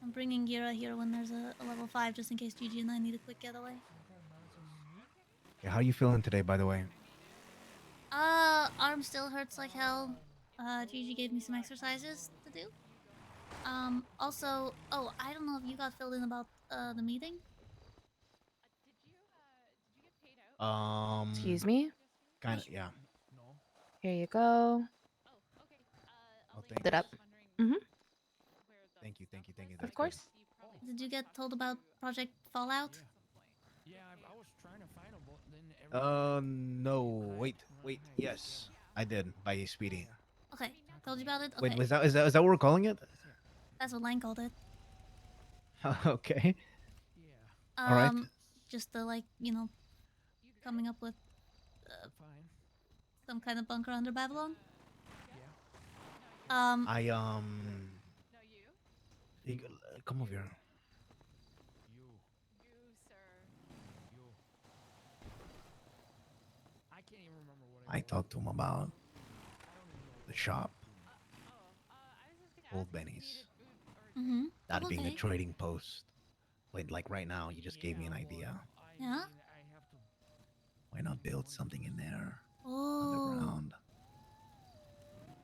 I'm bringing Gira here when there's a level 5, just in case Gigi and I need a quick getaway. Yeah, how you feeling today, by the way? Arm still hurts like hell. Gigi gave me some exercises to do. Also, oh, I don't know if you got filled in about the meeting. Excuse me? Kind of, yeah. Here you go. Oh, thank It up. Mm-hmm. Thank you. Of That's course. Did you get told about Project Fallout? No. Wait. Yes, I did. By Speedy. Okay, told you about it. Okay, Wait, is that what we're calling it? that's what Lang called it. Okay. All right. Just the like, you know, coming up with some kind of bunker under Babylon. You, come over here. I talked to him about the shop, Old Benny's. Mm-hmm. That being a Okay. trading post. Like right now, you just gave me an idea. Yeah. Why not build something in there Oh. underground?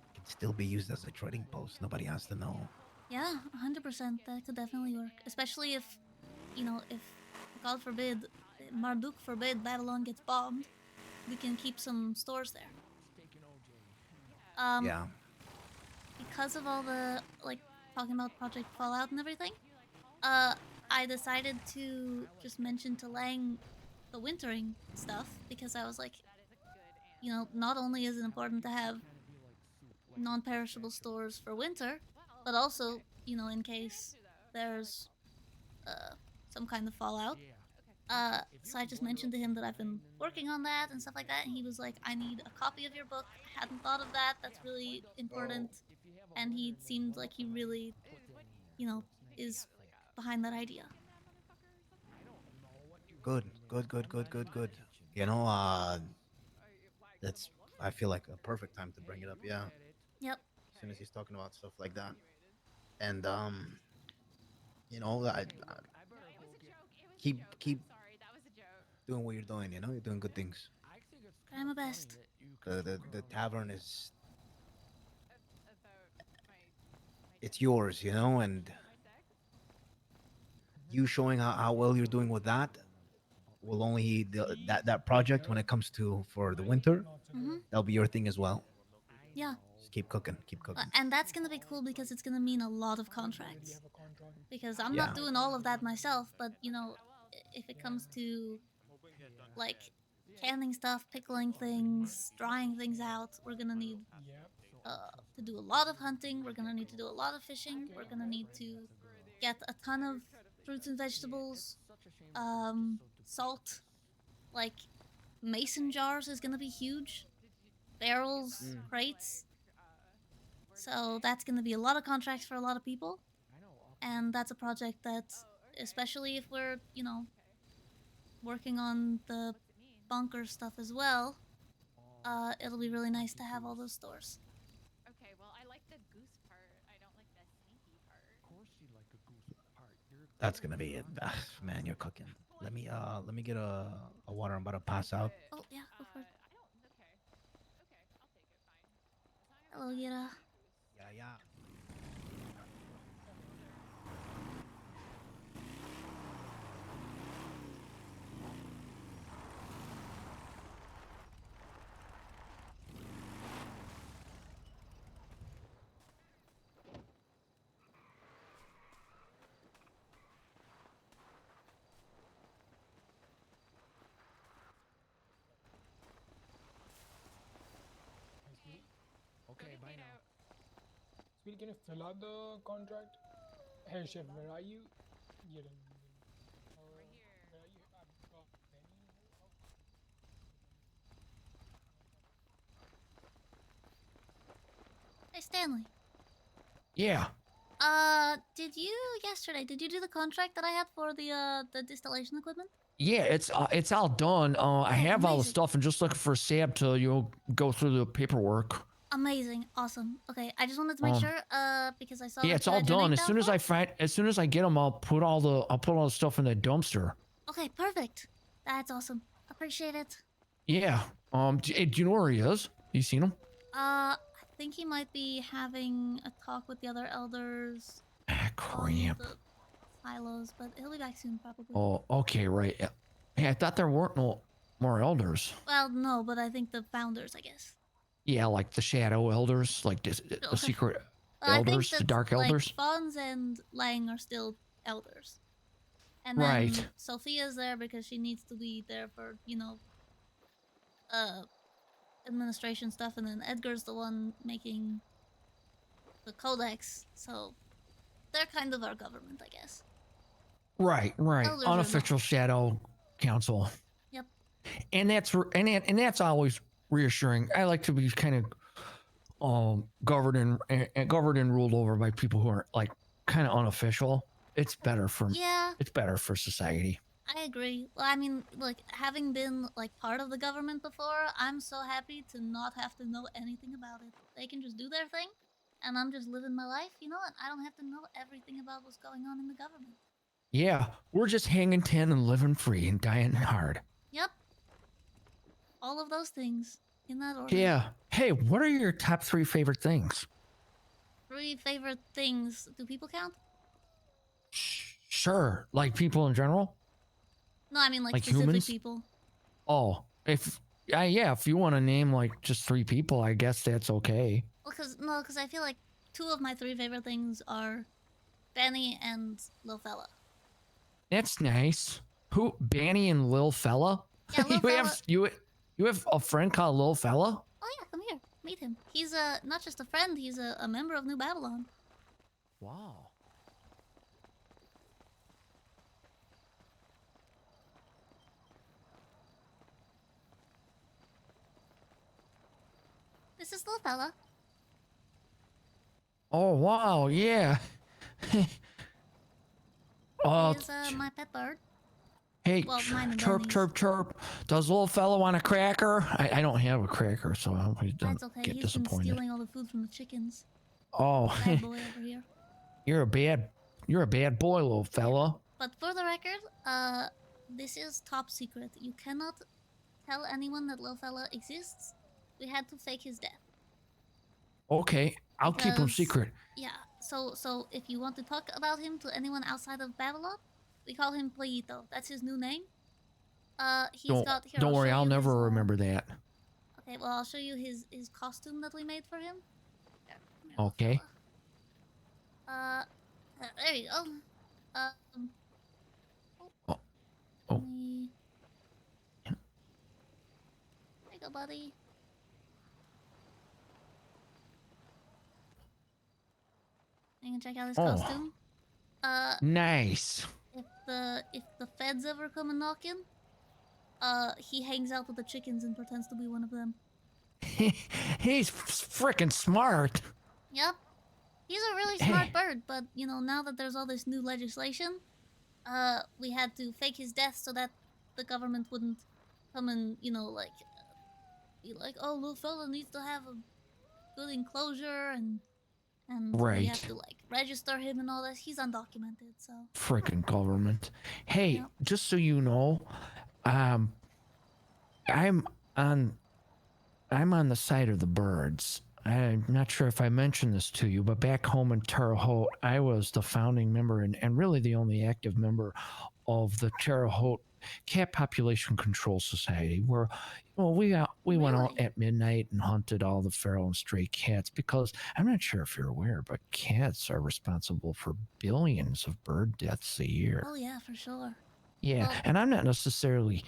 It can still be used as a trading post. Nobody has to know. Yeah, 100%. That could definitely work. Especially if, you know, if God forbid, Marduk forbid, Babylon gets bombed, we can keep some stores there. Yeah. Because of all the like talking about Project Fallout and everything, I decided to just mention to Lang the wintering stuff because I was like, you know, not only is it important to have non-perishable stores for winter, but also, you know, in case there's some kind of fallout. So I just mentioned to him that I've been working on that and stuff like that, and he was like, I need a copy of your book. I hadn't thought of that. That's really important. And he seemed like he really, you know, is behind that idea. Good. You know, that's, I feel like a perfect time to bring it up. Yeah. Yep. As soon as he's talking about stuff like that, and you know, I keep doing what you're doing. You know, you're doing good things. Try my best. The tavern is, it's yours. You know, and you showing how well you're doing with that will only that project when it comes to for the winter, that'll be your thing as well. Yeah. Just keep cooking. And that's gonna be cool because it's gonna mean a lot of contracts. Because I'm not doing all of that myself, but you know, if it comes to like canning stuff, pickling things, drying things out, we're gonna need to do a lot of hunting. We're gonna need to do a lot of fishing. We're gonna need to get a ton of fruits and vegetables, salt, like mason jars is gonna be huge, barrels, crates. So that's gonna be a lot of contracts for a lot of people, and that's a project that, especially if we're, you know, working on the bunker stuff as well, it'll be really nice to have all those stores. Okay, well, I like the goose part. I don't like the sneaky part. Of course you like a goose part. That's gonna be it. Man, you're cooking. Let me get a water. I'm about to pass out. Oh yeah, go for it. Hello, Gira. Yeah. Okay, bye now. Speedy, can you fill out the contract? Hey, chef, where are you? Yeah, right here. Where are you? I've got Benny. Hey, Stanley. Yeah. Did you do the contract that I had for the distillation equipment? Yeah, it's all done. I have all the amazing. stuff and just looking for Sam to go through the paperwork. Amazing, awesome. Okay, I just wanted to make sure, because I saw. Yeah, that it's you all had your done. name As down soon as for it. as soon as I get them, I'll put all the stuff in the dumpster. Okay, perfect. That's awesome. Appreciate it. Yeah. Do you know where he is? You seen him? I think he might be having a talk with the other elders. Crap. The silos, but he'll be back soon, probably. Oh, okay, right. Yeah. Hey, I thought there weren't no more elders. Well, no, but I think the founders, I guess. Yeah, like the shadow elders, like the Okay. secret I think elders, the that, dark like, elders. Fons and Lang are still elders. And then Right. Sophia's there because she needs to be there for, you know, administration stuff, and then Edgar's the one making the codex, so they're kind of our government, I guess. Right. Elders are Unofficial shadow council. Yep. And that's always reassuring. I like to be kind of governed and ruled over by people who are like kind of unofficial. It's better for Yeah. It's better for society. I agree. Well, I mean, look, having been like part of the government before, I'm so happy to not have to know anything about it. They can just do their thing, and I'm just living my life, you know, and I don't have to know everything about what's going on in the government. Yeah, we're just hanging 10 and living free and dying hard. Yep. All of those things in that order. Yeah. Hey, what are your top 3 favorite things? 3 favorite things. Do people count? Sure. Like people in general? No, I mean like Like specific humans? people. Oh, if you want to name like just 3 people, I guess that's okay. Well, because I feel like 2 of my 3 favorite things are Benny and Lil Fella. That's nice. Who? Banny and Lil Fella? Yeah, Lil Fella. You have a friend called Lil Fella? Oh yeah, come here, meet him. He's not just a friend, he's a member of New Babylon. Wow. This is Lil Fella. Oh wow, yeah. He's my pet bird. Hey, Well, mine and chirp, Benny's. chirp, chirp. Does Little Fella want a cracker? I don't have a cracker, so I don't That's okay. get He's been disappointed. stealing all the food from the chickens. Oh, Bad boy over here. you're a bad boy, Little Fella. But for the record, this is top secret. You cannot tell anyone that Lil Fella exists. We had to fake his death. Okay, I'll keep him Because- secret. Yeah. So if you want to talk about him to anyone outside of Babylon, we call him Pollito. That's his new name. He's got here. Don't worry, show I'll you never his, remember that. Okay, well I'll show you his costume that we made for him. Okay. There you go. Oh. There you go, buddy. You can check out his Oh. costume. Nice. If the feds ever come a knocking, he hangs out with the chickens and pretends to be one of them. He's freaking smart. Yep. He's a really smart bird, but you know, now that there's all this new legislation, we had to fake his death so that the government wouldn't come and, you know, like be like, oh, little fella needs to have a good enclosure and we Right. have to like register him and all this. He's undocumented, so Freaking government. Hey, just so you know, I'm on the side of the birds. I'm not sure if I mentioned this to you, but back home in Terre Haute, I was the founding member and really the only active member of the Terre Haute Cat Population Control Society, where we went out at midnight and hunted all the feral and stray cats, because I'm not sure if you're aware, but cats are responsible for billions of bird deaths a year. oh yeah, for sure. Yeah, and I'm not necessarily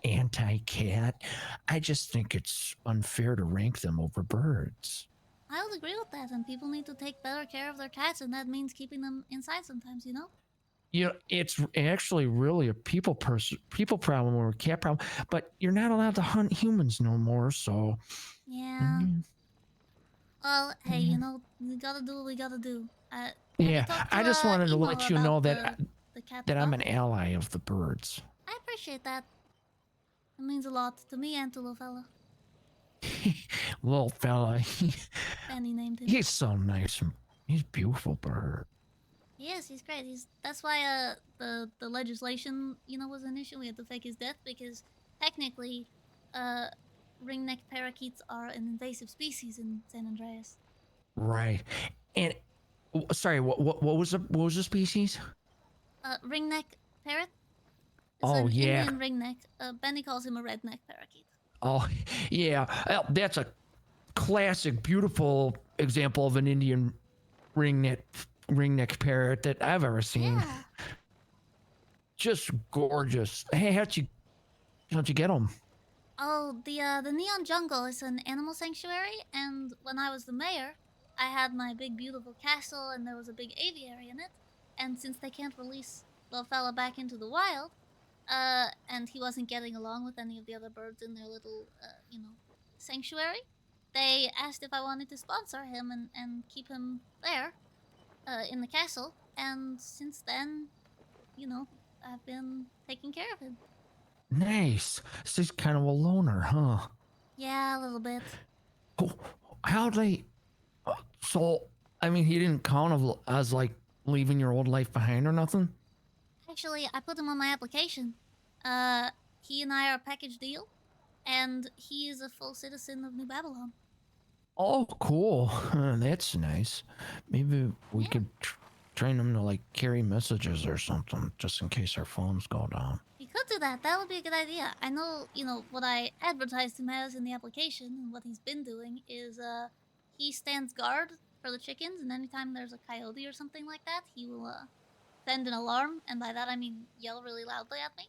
anti-cat. I just think it's unfair to rank them over birds. I would agree with that, and people need to take better care of their cats, and that means keeping them inside sometimes, you know? You know, it's actually really a people problem or a cat problem, but you're not allowed to hunt humans no more, so... Yeah. Well, hey, you know, we gotta do what we gotta do. Yeah, I just wanted to let you know that the cat that I'm stuff? an ally of the birds. I appreciate that. It means a lot to me and to little fella. Little fella, Benny named him. he's so nice. He's a beautiful bird. He is. He's great. That's why the legislation, you know, was an issue. We had to fake his death because technically, ringneck parakeets are an invasive species in San Andreas. Right. And sorry, what was the species? Ringneck parrot. It's Oh, an yeah. Indian ringneck. Benny calls him a redneck parakeet. Oh, yeah. Well, that's a classic, beautiful example of an Indian ringneck parrot that I've ever seen. Yeah. Just gorgeous. Hey, how'd you get them? Oh, the Neon Jungle is an animal sanctuary, and when I was the mayor, I had my big beautiful castle, and there was a big aviary in it. And since they can't release little fella back into the wild, and he wasn't getting along with any of the other birds in their little, you know, sanctuary, they asked if I wanted to sponsor him and keep him there, in the castle. And since then, you know, I've been taking care of him. Nice. She's kind of a loner, huh? Yeah, a little bit. How'd they? So, I mean, he didn't count as like leaving your old life behind or nothing. Actually, I put him on my application. He and I are a package deal, and he is a full citizen of New Babylon. Oh, cool. That's nice. Maybe we could train him to like carry messages or something, just in case our phones go down. We could do that. That would be a good idea. I know, what I advertised him as in the application, and what he's been doing is, he stands guard for the chickens, and anytime there's a coyote or something like that, he will, send an alarm, and by that I mean yell really loudly at me.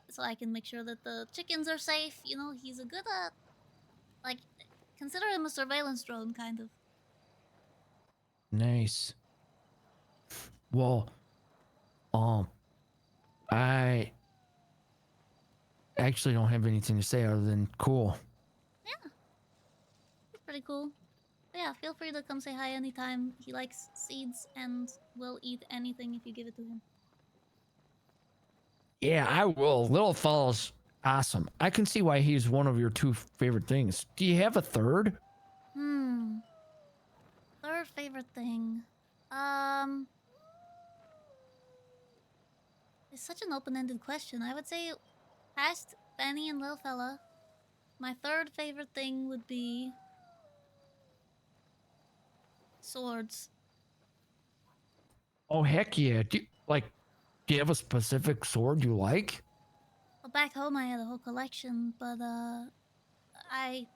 So I can make sure that the chickens are safe. He's a good, consider him a surveillance drone, kind of. Nice. Well, I actually don't have anything to say other than cool. Yeah. He's pretty cool. But yeah, feel free to come say hi anytime. He likes seeds and will eat anything if you give it to him. Yeah, I will. Little fellow's awesome. I can see why he's one of your two favorite things. Do you have a third? Third favorite thing. It's such an open-ended question. I would say, past Benny and Little Fella, my third favorite thing would be swords. Oh, heck yeah. Do you have a specific sword you like? Well, back home I had a whole collection, but I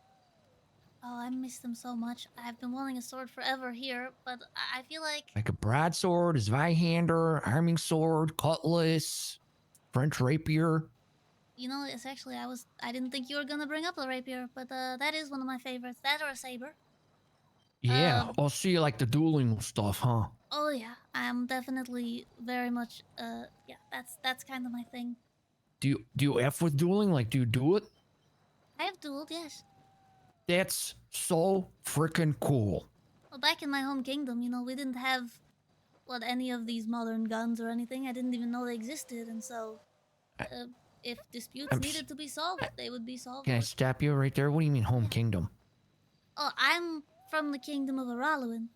miss them so much. I've been wanting a sword forever here, but I feel like A broadsword, a Zweihander, arming sword, cutlass, French rapier. it's actually I didn't think you were gonna bring up the rapier, but that is one of my favorites. That or a saber. Yeah, I'll see you like the dueling stuff, huh? Oh yeah, I'm definitely very much yeah, that's kind of my thing. Do you F with dueling? Like, do you do it? I have dueled, yes. That's so freaking cool. Well, back in my home kingdom, we didn't have any of these modern guns or anything. I didn't even know they existed, and so if disputes needed to be solved, they would be solved. Can I stop you right there? What do you mean home kingdom? Oh, I'm from the kingdom of Araluin.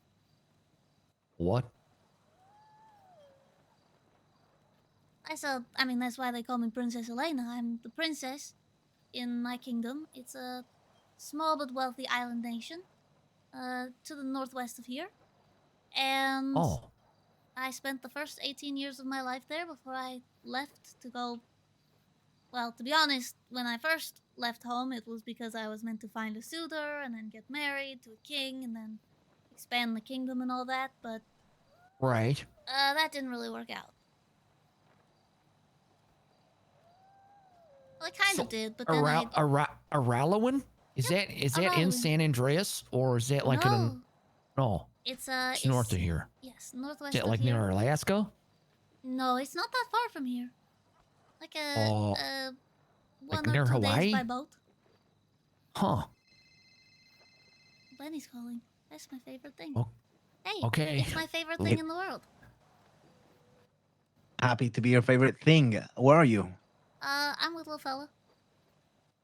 What? That's why they call me Princess Elena. I'm the princess in my kingdom. It's a small but wealthy island nation to the northwest of here. And I spent the first 18 years of my life there before I left to go. Well, to be honest, when I first left home, it was because I was meant to find a suitor and then get married to a king and then expand the kingdom and all that, but right. That didn't really work out. Well, it kind of did, but then Araluin? Is that in San Andreas, or is that like no? It's north of here. Yes, northwest. Is that of like here. near Alaska? No, it's not that far from here. Like one like or near 2 Hawaii? days by boat. Huh. Benny's calling. That's my favorite thing. Oh, hey, okay. It's my favorite thing in the world. Happy to be your favorite thing. Where are you? I'm with little fella.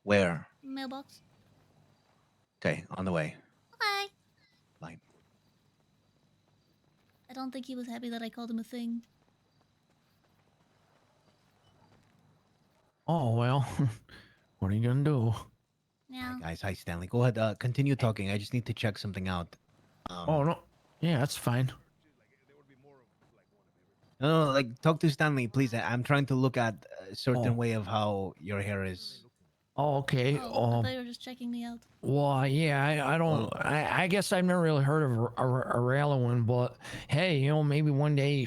Where? Mailbox. Okay, on the way. Okay. Bye. I don't think he was happy that I called him a thing. Oh well, what are you gonna do? Yeah. Hi guys, hi Stanley. Go ahead, continue talking. I just need to check something out. Oh no, yeah, that's fine. No, like talk to Stanley, please. I'm trying to look at a certain Oh. way of how your hair is. Oh, okay. I thought you were just checking me out. Well, yeah, I don't. I guess I've never really heard of a Araluin, but hey, maybe one day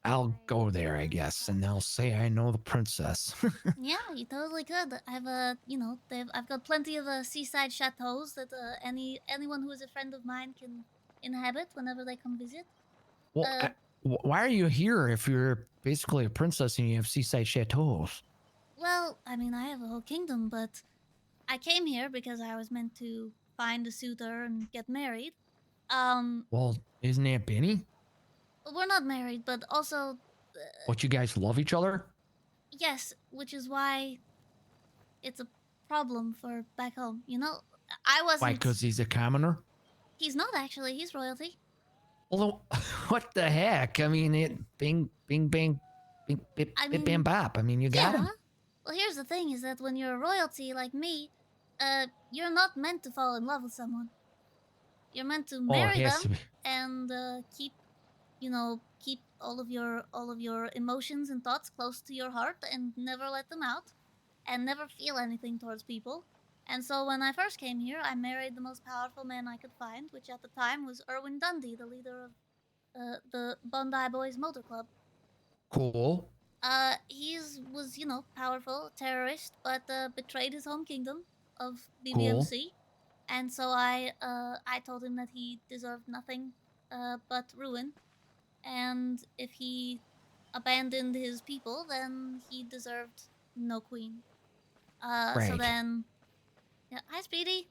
I'll go there, I guess, and they'll say I know the princess. Yeah, you totally could. I've I've got plenty of seaside chateaus that anyone who is a friend of mine can inhabit whenever they come visit. Well, why are you here if you're basically a princess and you have seaside chateaus? Well, I have a whole kingdom, but I came here because I was meant to find a suitor and get married. Well, isn't that Benny? We're not married, but also What, you guys love each other? Yes, which is why it's a problem for back home. You know, I wasn't. Why, because he's a commoner? He's not actually. He's royalty. Well, what the heck? I mean, bing, bing, bing, bing, bip, I bip, mean, bam, bop. I mean, you got him. Well, here's the thing: is that when you're a royalty like me, you're not meant to fall in love with someone. You're meant to marry it has to them be. and keep, keep all of your emotions and thoughts close to your heart and never let them out, and never feel anything towards people. And so when I first came here, I married the most powerful man I could find, which at the time was Erwin Dundee, the leader of the Bondi Boys Motor Club. Cool. He was, powerful, terrorist, but betrayed his home kingdom of Cool. BBMC. And so I told him that he deserved nothing but ruin. And if he abandoned his people, then he deserved no queen. So Right. then, yeah. Hi, Speedy.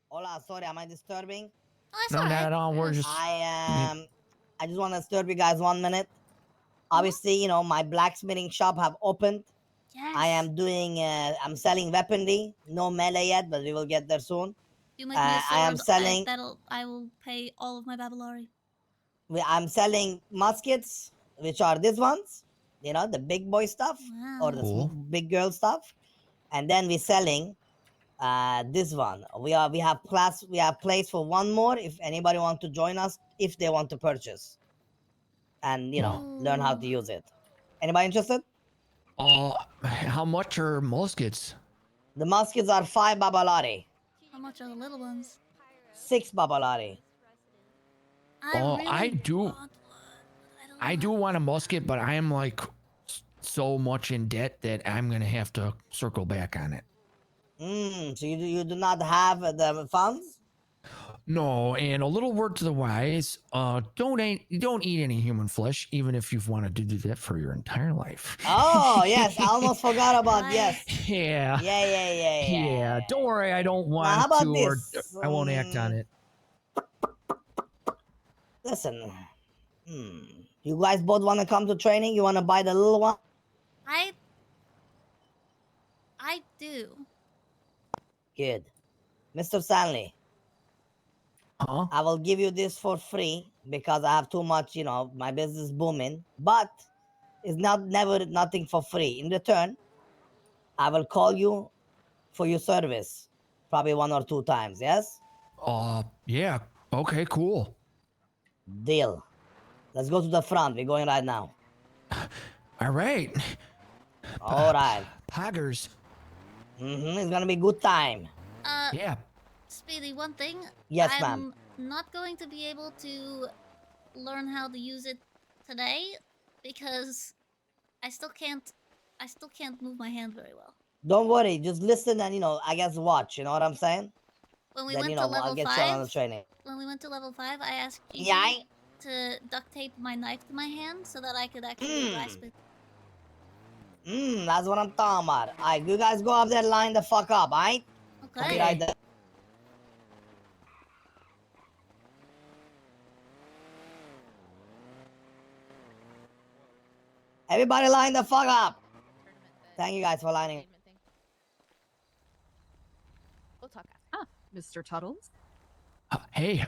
Hola, sorry, am I disturbing? Oh, that's No, all not right. at all. We're just. I just want to disturb you guys 1 minute. Obviously, my blacksmithing shop have opened. Yes. I am doing, I'm selling weaponry. No melee yet, but we will get there soon. You make me a sword. I am selling. I will pay all of my Babylari. I'm selling muskets, which are these ones. The big boy stuff or the Cool. big girl stuff. And then we're selling this one. We have place for one more if anybody want to join us, if they want to purchase and learn how to use it. Anybody interested? How much are muskets? The muskets are 5 babalari. How much are the little ones? 6 babalari. I do want a musket, but I am like so much in debt that I'm gonna have to circle back on it. So you do not have the funds? No, and a little word to the wise: don't eat any human flesh, even if you've wanted to do that for your entire life. Oh yes, I almost forgot about yes. Yeah. Yeah. Don't worry, I don't want how about to, or this? I won't act on it. Listen, you guys both want to come to training? You want to buy the little one? I do. Good. Mr. Stanley. Huh? I will give you this for free because I have too much, my business booming. But it's never nothing for free. In return, I will call you for your service. Probably 1 or 2 times, yes? Yeah. Okay, cool. Deal. Let's go to the front. We're going right now. All right. All right. Poggers. It's gonna be good time. Yeah. Speedy, one thing. Yes, I'm ma'am. not going to be able to learn how to use it today because I still can't move my hand very well. Don't worry. Just listen and I guess watch. You know what I'm saying? When we Then went to level I'll get you on the 5, training. when we went to level 5, I asked Gigi to duct tape my knife to my hand so that I could actually grasp it. That's what I'm talking about. Alright, you guys go up there, line the fuck up, alright? Okay. I'll be right there. Everybody line the fuck up. Thank you guys for lining. We'll talk after. Ah, Mr. Tuttles. Hey.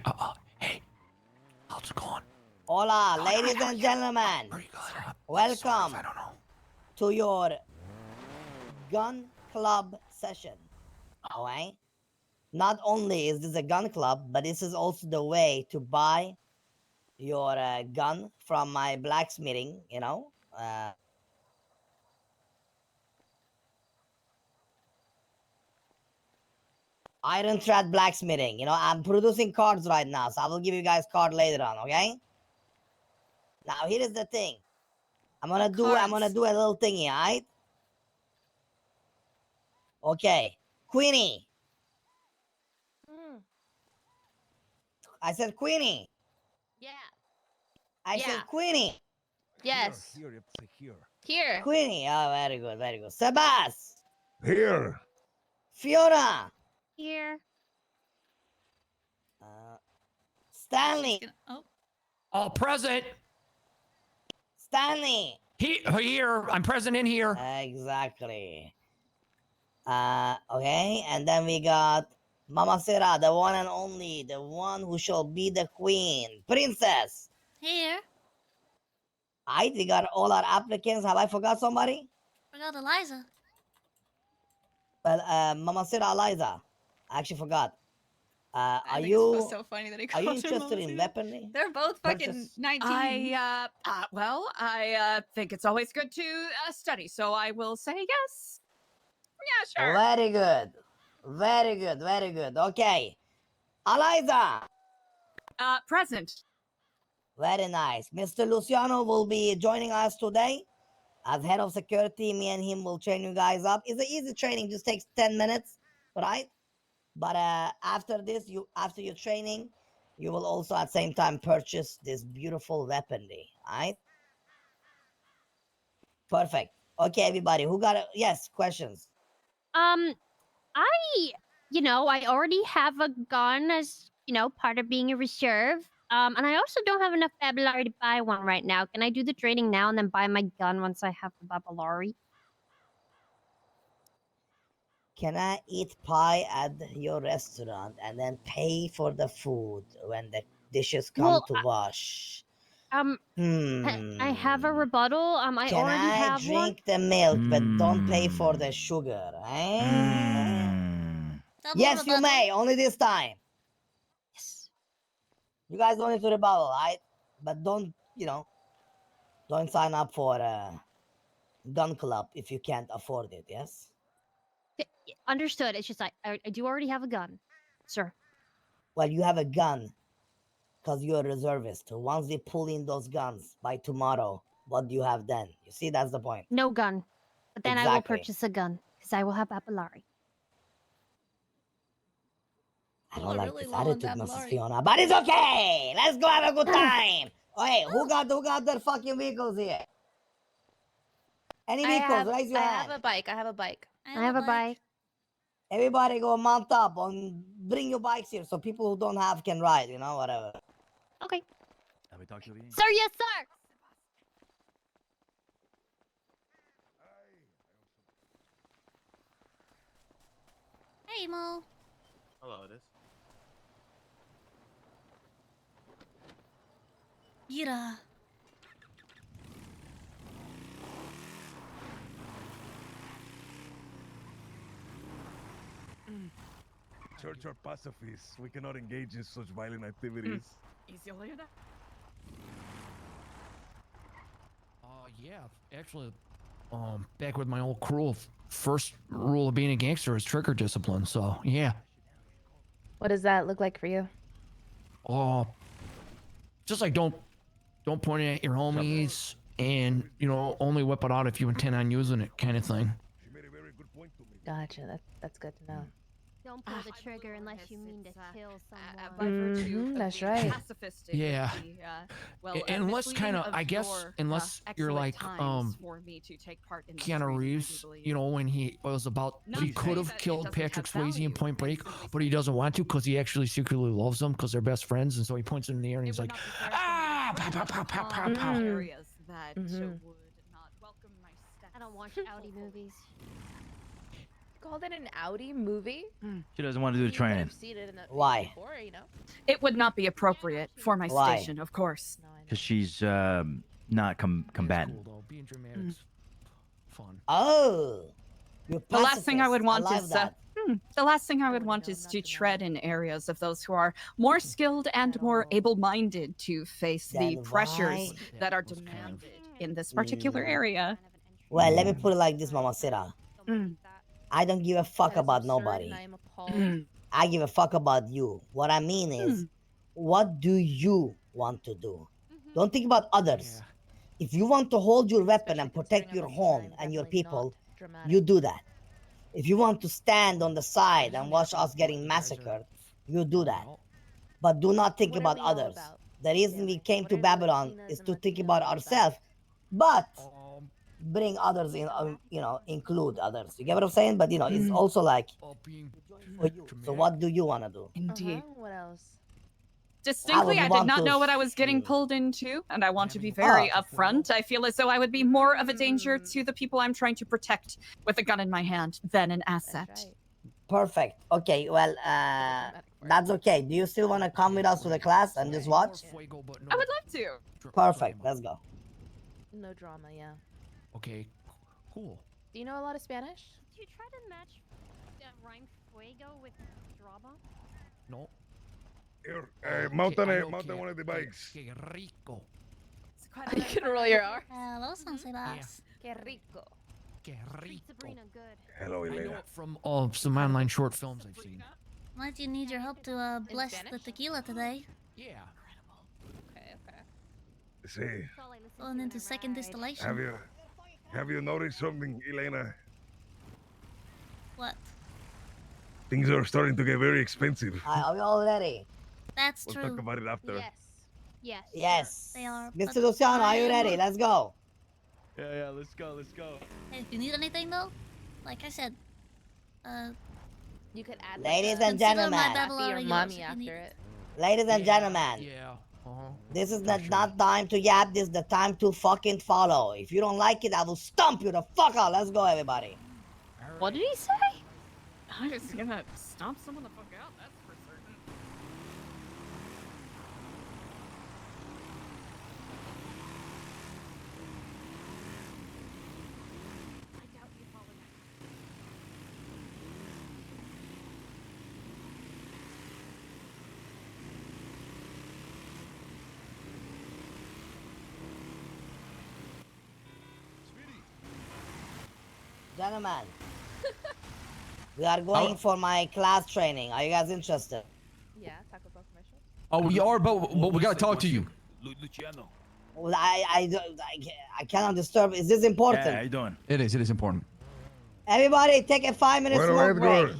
How's it going? Hola, ladies and gentlemen. Welcome to your gun club session. Alright? Not only is this a gun club, but this is also the way to buy your gun from my blacksmithing, Iron Thread Blacksmithing. I'm producing cards right now, so I will give you guys card later on, okay? Now here is the thing. I'm gonna do a little thingy, alright? Okay. Queenie. I said Queenie. Yeah. I said Queenie. Yes. Here. Queenie. Oh, very good, very good. Sebas. Here. Fiona. Here. Stanley. All present. Stanley. Here. I'm present in here. Exactly. Okay, and then we got Mama Sera, the one and only, the one who shall be the queen, princess. Here. We got all our applicants. Have I forgot somebody? Forgot Eliza. Well, Mama Sera, Eliza. I actually forgot. I Are think you? it's so funny that he Are you calls her interested in Mama weaponry? They're both fucking Purchase? 19. I think it's always good to study, so I will say yes. Yeah, sure. Very good. Very good. Very good. Okay. Eliza. Present. Very nice. Mr. Luciano will be joining us today as head of security. Me and him will train you guys up. It's an easy training, just takes 10 minutes, right? But after this, after your training, you will also at the same time purchase this beautiful weaponry, right? Perfect. Okay, everybody, who got it? Yes, questions. I already have a gun as, part of being a reserve. And I also don't have enough Babylari to buy one right now. Can I do the training now and then buy my gun once I have the Babylari? Can I eat pie at your restaurant and then pay for the food when the dishes come to wash? I have a rebuttal. I Can already I have one. drink the milk but don't pay for the sugar? Yes, you may. Only this time. Yes. You guys don't need to rebuttal, right? But don't sign up for a gun club if you can't afford it. Yes. Understood. It's just I do already have a gun, sir. Well, you have a gun because you're a reservist. Once they pull in those guns by tomorrow, what do you have then? You see, that's the point. No gun. But then I will purchase a gun because I will have Babylari. I don't like this attitude, Mrs. Fiona, but it's okay. Let's go have a good time. Hey, who got their fucking vehicles here? Any vehicles? Raise your hand. I have a bike. I have a bike. Everybody go mount up and bring your bikes here so people who don't have can ride, whatever. Okay. Sir, yes, sir. Hey, Mo. Hello, it is. Gira. Church are pacifists. We cannot engage in such violent activities. Easy, Elena. Yeah, actually, back with my old crew, first rule of being a gangster is trigger discipline. So yeah. What does that look like for you? Just like don't point it at your homies, and only whip it out if you intend on using it, kind of thing. Gotcha. That's good to know. Don't pull the trigger unless you mean to kill someone. That's right. Yeah. Unless misleading kind of, of I guess, your, unless you're excellent like times for me to take part in this Keanu training, I Reeves, do believe. when he was about, Not he to could say have that it killed doesn't Patrick have Swayze in value, Point Break, simply but he doesn't want to because he actually secretly loves them because they're best friends, and so he points in the air and he's like, ah, pow, pow, pow, pow, pow, pow. Areas that would not welcome my steps. I don't watch Audi movies. Call that an Audi movie? She doesn't want to do the training. Why? Before, It would not be appropriate for my Why? station, of course. Because she's not combatant. Being dramatic's fun. Oh, you're The last thing I would pacifist. want love is that. the last thing I would want is to tread in areas of those who are more skilled and more able-minded to face the Then pressures why- that are demanded in this particular area. Well, let me put it like this, Mama Sera. Mm. I don't give a fuck about absurd, nobody. and I am appalled. I give a fuck about you. What I mean is, what do you want to do? Don't think about others. If you want to hold your weapon and protect your home and your people, you do that. If you want to stand on the side and watch us getting massacred, you do that. But do not think about others. The reason we came to Babylon is to think about ourselves, but bring others in, include others. You get what I'm saying? But it's also like for you. So what do you want to do? Indeed. What else? Distinctly, I did want not to know what I was getting pulled into, and I want to be very upfront. I feel as though I would be more of a danger to the people I'm trying to protect with a gun in my hand than an asset. Perfect. Okay, well, that's okay. Do you still want to come with us to the class and just watch? I would love to. Perfect. Let's go. No drama, yeah. Okay, cool. Do you know a lot of Spanish? Did you try to match rhyme fuego with drama? No. Here, mountain one of the bikes. Que rico. You can roll your R. Hello, Sensei Boss. Que rico. Que rico. Sabrina good. Hello, I know Elena. it from some online short films I've seen. Might you need your help to bless the tequila today? Yeah. Okay, okay. See, Going into second distillation. have you noticed something, Elena? What? Things are starting to get very expensive. Are we all ready? That's We'll true. talk about it after. Yes. Yes. They are. Mr. Luciano, are you ready? Let's go. Yeah, let's go. Hey, if you need anything though, like I said, You could add Ladies like and a gentlemen. happy or mommy after it. Ladies and gentlemen. Yeah. This is not time to yap. This is the time to fucking follow. If you don't like it, I will stomp you the fuck out. Let's go, everybody. What did he say? I'm just gonna stomp someone the fuck out, that's for certain. I doubt you follow that. Gentlemen. We are going for my class training. Are you guys interested? Yeah, Taco Bell commercials. Oh, we are, but we gotta talk to you. Luciano. Well, I cannot disturb. Is this important? Yeah, how you doing? It is important. Everybody, take a 5-minute smoke break.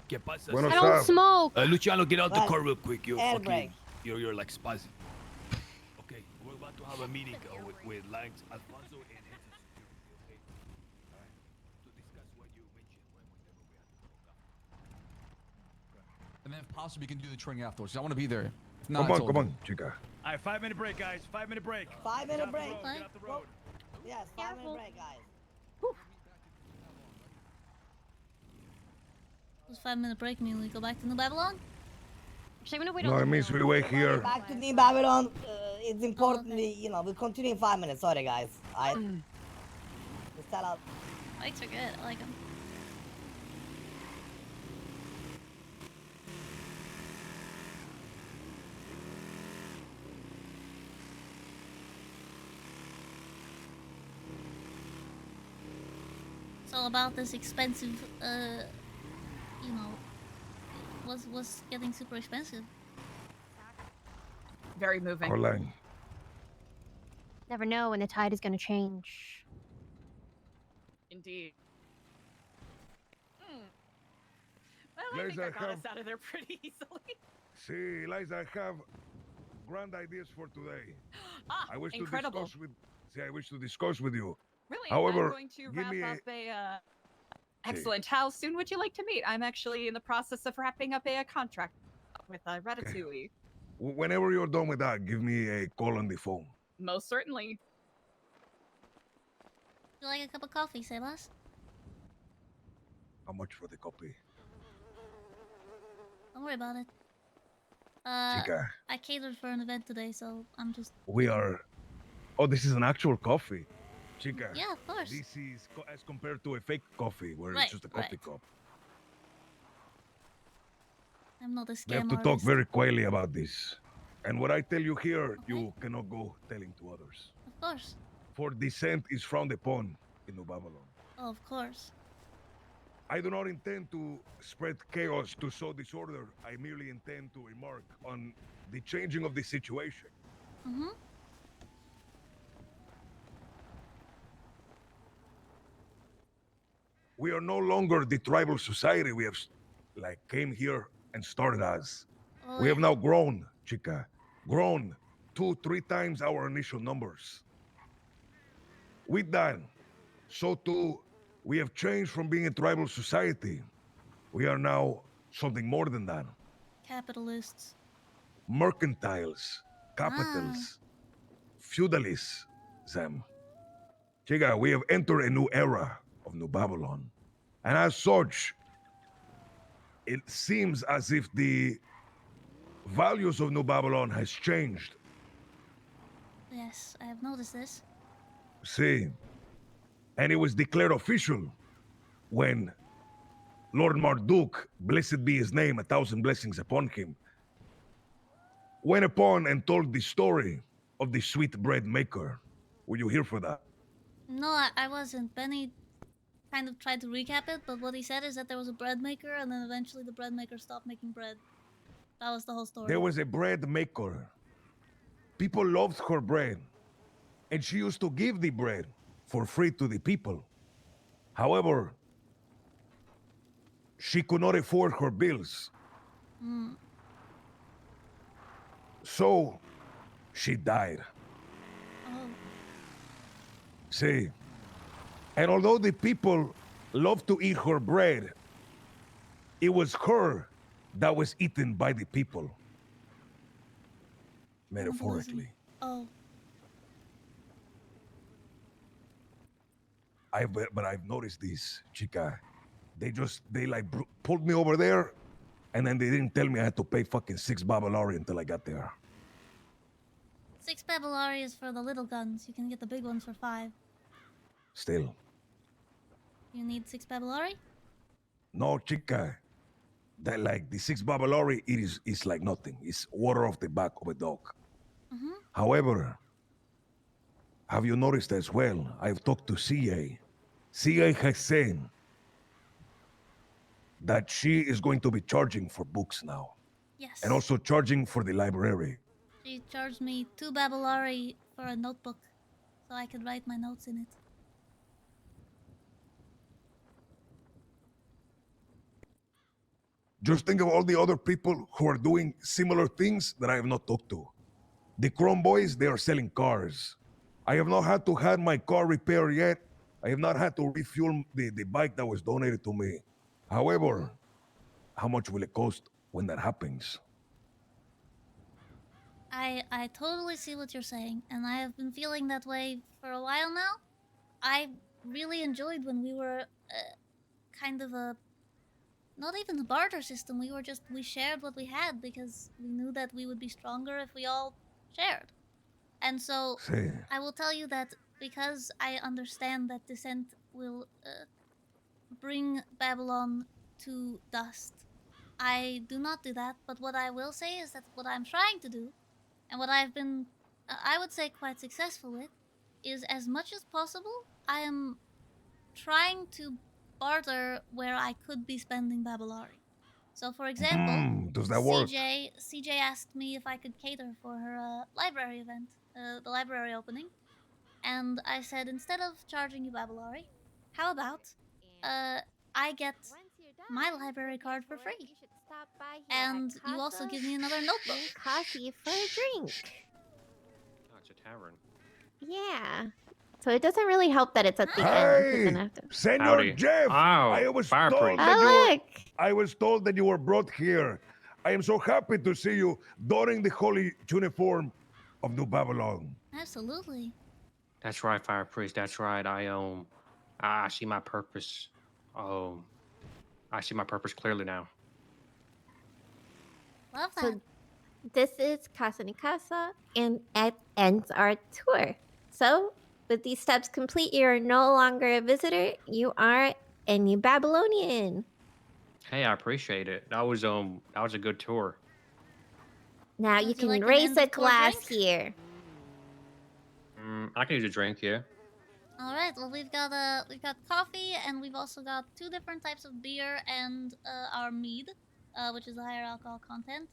¿Qué pasa? I don't smoke. Luciano, get out the Well, car real quick. You're air fucking, break. you're like spazzy. Okay, we're about to have a meeting with Langs, Alfonso, and heads of security. Okay, all right, to discuss what you mentioned whenever we had the call. And then if possible, you can do the training afterwards. I want to be there. If Come not, it's all on, good. chica. All right, 5-minute break, guys. 5-minute break. 5-minute break. Get off the road. Yes, 5-minute break, guys. Does 5-minute break mean we go back to New Babylon? Actually, I'm gonna wait No, it means we wait here. Back to New Babylon. It's important. We'll continue in 5 minutes. Sorry, guys. Alright. Just tell out. Bikes are good. I like them. It's all about this expensive, was getting super expensive. Very moving. Orlang. Never know when the tide is gonna change. Indeed. Well, I think I got us out of there pretty easily. See, Eliza, I have grand ideas for today. I wish incredible. I wish to discuss with you. Really? However, I'm going to give wrap me up a. Excellent. How soon would you like to meet? I'm actually in the process of wrapping up a contract with Ratatouille. Whenever you're done with that, give me a call on the phone. Most certainly. Would you like a cup of coffee, Sebas? How much for the copy? Don't worry about it. Chica. I catered for an event today, so I'm just... We are... Oh, this is an actual coffee. Chica. Yeah, of course. This is as compared to a fake coffee, where Right, it's just a coffee right. cup. I'm not a We scam have to talk artist. very quietly about this. And what I tell you here, you cannot go telling to others. Of course. For dissent is frowned upon in New Babylon. Oh, of course. I do not intend to spread chaos to sow disorder. I merely intend to remark on the changing of the situation. Mm-hmm. We are no longer the tribal society we have came here and started as. We have now grown, chica. Grown 2-3 times our initial numbers. With that, so too, we have changed from being a tribal society. We are now something more than that. Capitalists. mercantiles, capitals, feudalism. Chica, we have entered a new era of New Babylon. And as such, it seems as if the values of New Babylon has changed. Yes, I have noticed this. See, and it was declared official when Lord Marduk, blessed be his name, 1,000 blessings upon him, went upon and told the story of the sweet bread maker. Were you here for that? No, I wasn't. Benny kind of tried to recap it, but what he said is that there was a bread maker, and then eventually the bread maker stopped making bread. That was the whole story. There was a bread maker. People loved her bread, and she used to give the bread for free to the people. However, she could not afford her bills. So, she died. Oh. See, and although the people loved to eat her bread, it was her that was eaten by the people. Metaphorically. Oh. But I've noticed this, chica. They like pulled me over there, and then they didn't tell me I had to pay fucking 6 Babylari until I got there. 6 Babylari is for the little guns. You can get the big ones for 5. Still. You need 6 Babylari? No, chica. That like the 6 Babylari, it's like nothing. It's water off the back of a dog. However, have you noticed as well? I've talked to CA. CA has said that she is going to be charging for books now. Yes. And also charging for the library. She charged me 2 Babylari for a notebook, so I could write my notes in it. Just think of all the other people who are doing similar things that I have not talked to. The Chrome Boys, they are selling cars. I have not had to have my car repaired yet. I have not had to refuel the bike that was donated to me. However, how much will it cost when that happens? I totally see what you're saying, and I have been feeling that way for a while now. I really enjoyed when we were kind of a... not even a barter system, we shared what we had because we knew that we would be stronger if we all shared. And so, I will tell you that because I understand that dissent will bring Babylon to dust, I do not do that, but what I will say is that what I'm trying to do, and what I've been, I would say, quite successful with, is as much as possible, I am trying to barter where I could be spending Babylari. So, for example, does that work? CJ asked me if I could cater for her library event, the library opening, and I said instead of charging you Babylari, how about I get my library card for free, and you also give me another notebook. Coffee for a drink. Oh, it's a tavern. Yeah. So it doesn't really help that it's at the end. 'Cause then I have to... Senor Howdy. Jeff! Oh, I was fire told priest. that look! I was told that you were brought here. I am so happy to see you donning the holy uniform of New Babylon. Absolutely. That's right, fire priest. That's right. I see my purpose. I see my purpose clearly now. Love that. So this is Casa ni Casa, and it ends our tour. So, with these steps complete, you are no longer a visitor. You are a New Babylonian. Hey, I appreciate it. That was a good tour. Now you can raise a glass here. I can use a drink, yeah. All right. Well, we've got coffee, and we've also got 2 different types of beer and our mead, which is the higher alcohol content.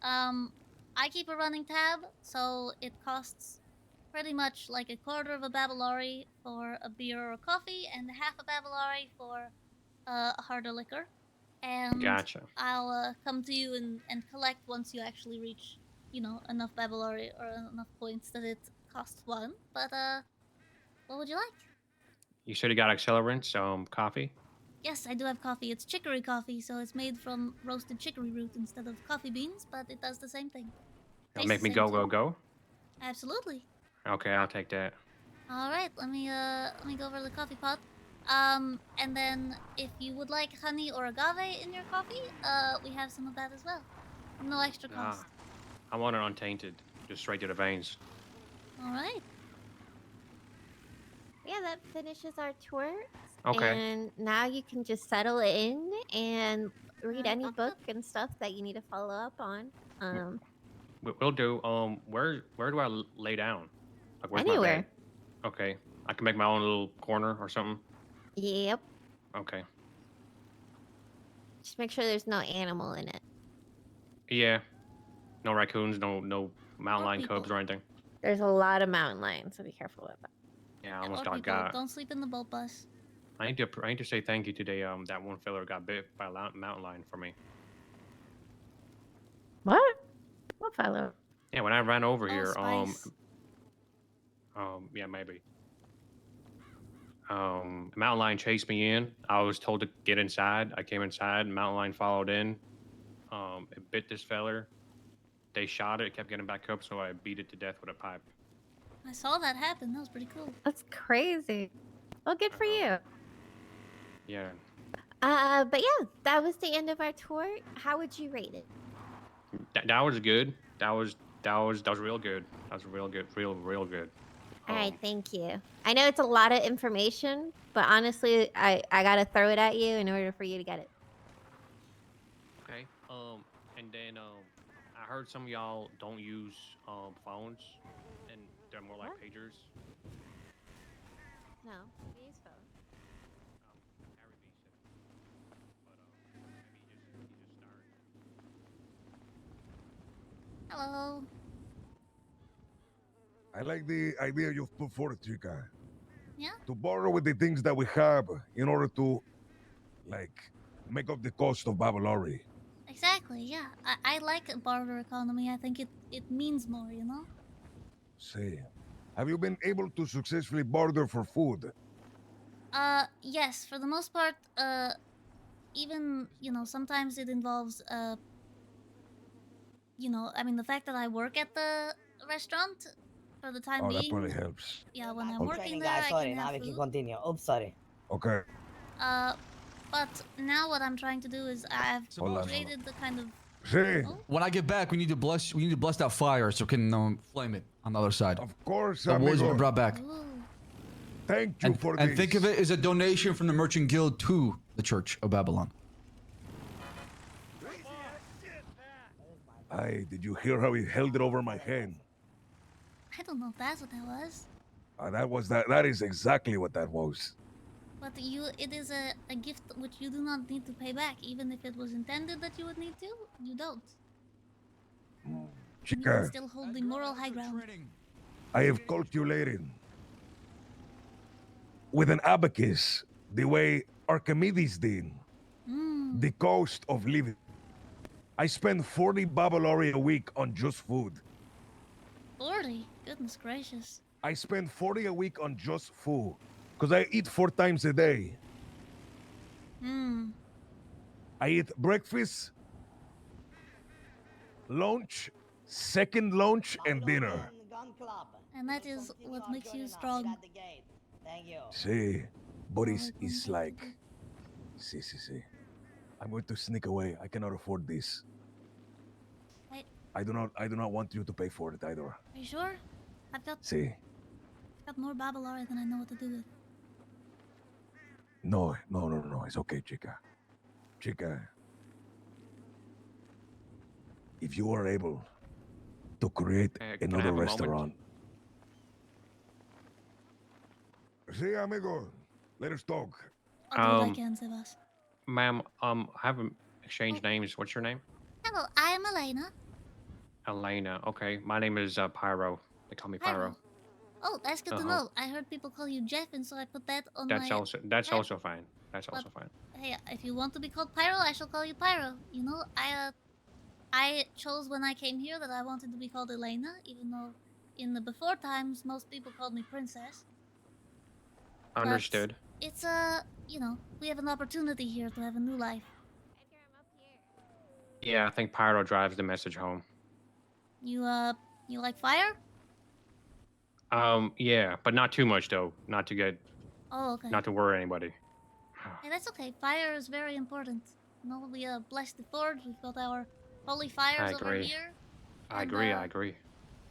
I keep a running tab, so it costs pretty much like a quarter of a Babylari for a beer or a coffee, and half a Babylari for a harder liquor. And Gotcha. I'll come to you and collect once you actually reach, enough Babylari or enough points that it costs 1. But what would you like? You said you got accelerants, coffee? Yes, I do have coffee. It's chicory coffee, so it's made from roasted chicory root instead of coffee beans, but it does the same thing. That'll make me go. Absolutely. Okay, I'll take that. All right, let me go over the coffee pot. And then if you would like honey or agave in your coffee, we have some of that as well. No extra cost. I want it untainted, just straight to the veins. All right. Yeah, that finishes our tour. Okay. And now you can just settle in and read any book and stuff that you need to follow up on. We'll do. Where do I lay down? Like, where's my Anywhere. bed? Okay. I can make my own little corner or something. Yep. Okay. Just make sure there's no animal in it. Yeah. No raccoons, no mountain lion cubs or anything. There's a lot of mountain lions, so be careful with that. Yeah, I almost Or got people, don't sleep in the boat bus. I need to say thank you today. That one fella got bit by a mountain lion for me. What? What fellow? Yeah, when I ran over here, Spice. yeah, maybe. Mountain lion chased me in. I was told to get inside. I came inside. Mountain lion followed in. It bit this feller. They shot it. It kept getting back up, so I beat it to death with a pipe. I saw that happen. That was pretty cool. That's crazy. Well, good for you. Yeah. But yeah, that was the end of our tour. How would you rate it? That was good. That was real good. That was real good. Real good. All right, thank you. I know it's a lot of information, but honestly, I gotta throw it at you in order for you to get it. Okay. And then I heard some of y'all don't use phones, and they're more like pagers. No, we use phones. Hello. I like the idea you've put forth, Chica. Yeah? To borrow with the things that we have in order to, like, make up the cost of Babalori. Exactly, yeah. I like a barter economy. I think it means more, you know? See, have you been able to successfully barter for food? Yes, for the most part, even, you know, sometimes it involves, you know, I mean, the fact that I work at the restaurant for the time being. That probably helps. Yeah, when I'm Okay. working Training there, guys, I sorry, can now have we food. can continue. Oops, sorry. Okay. But now what I'm trying to do is I've Hold on. created the kind of. See? When I get back, we need to bless that fire so we can flame it on the other side. Of course, the wood we brought back. Thank you for this. And think of it as a donation from the Merchant Guild to the Church of Babylon. Did you hear how he held it over my head? I don't know if that's what that was. That is exactly what that was. But it is a gift which you do not need to pay back, even if it was intended that you would need to. You don't. You can Chica, still hold the moral high ground. I have calculated with an abacus the way Archimedes did the cost of living. I spend 40 Babalori a week on just food. 40? Goodness gracious. I spend 40 a week on just food because I eat 4 times a day. I eat breakfast, lunch, second lunch, and dinner. And that is what makes you strong. Thank you. See, Boris is like, see. I'm going to sneak away. I cannot afford this. Wait. I do not want you to pay for it either. Are you sure? I've got more Babalari than I know what to do with. No. It's okay, Chica. Chica, if you are able to create Can I another have a moment? restaurant. See, amigo, let us talk. I'll do what I can, Sebas. Ma'am, I haven't exchanged names. What's your name? Hello, I am Elena. Elena. Okay, my name is Pyro. They call me Pyro. Oh, that's good to know. I heard people call you Jeff, and so I put that on That's my... also fine. That's also fine. Hey, if you want to be called Pyro, I shall call you Pyro. You know, I chose when I came here that I wanted to be called Elena, even though in the before times, most people called me Princess. Understood. But it's you know, we have an opportunity here to have a new life. Yeah, I think Pyro drives the message home. You like fire? Yeah, but not too much though. Not to get, Oh, okay. not to worry anybody. Hey, that's okay. Fire is very important. You know, we bless the forge. We've got our holy I fires over agree. here. I And, agree. I agree.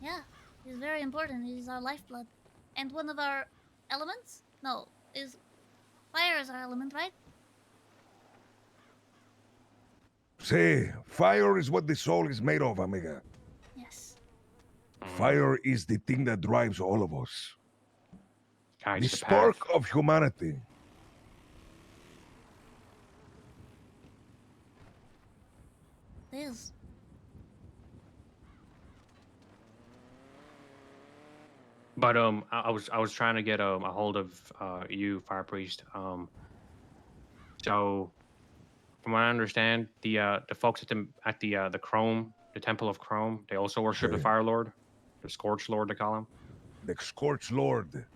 Yeah, it's very important. It is our lifeblood. And one of our elements? No, is fire is our element, right? Say, fire is what the soul is made of, amiga. Yes. Fire is the thing that drives all of us. Guides The the spark path. of humanity. It is. But I was trying to get a hold of you, Fire Priest. So from what I understand, the folks at the Chrome, the Temple of Chrome, they also worship the Okay. Fire Lord, the Scorch Lord, they call him. The Scorch Lord.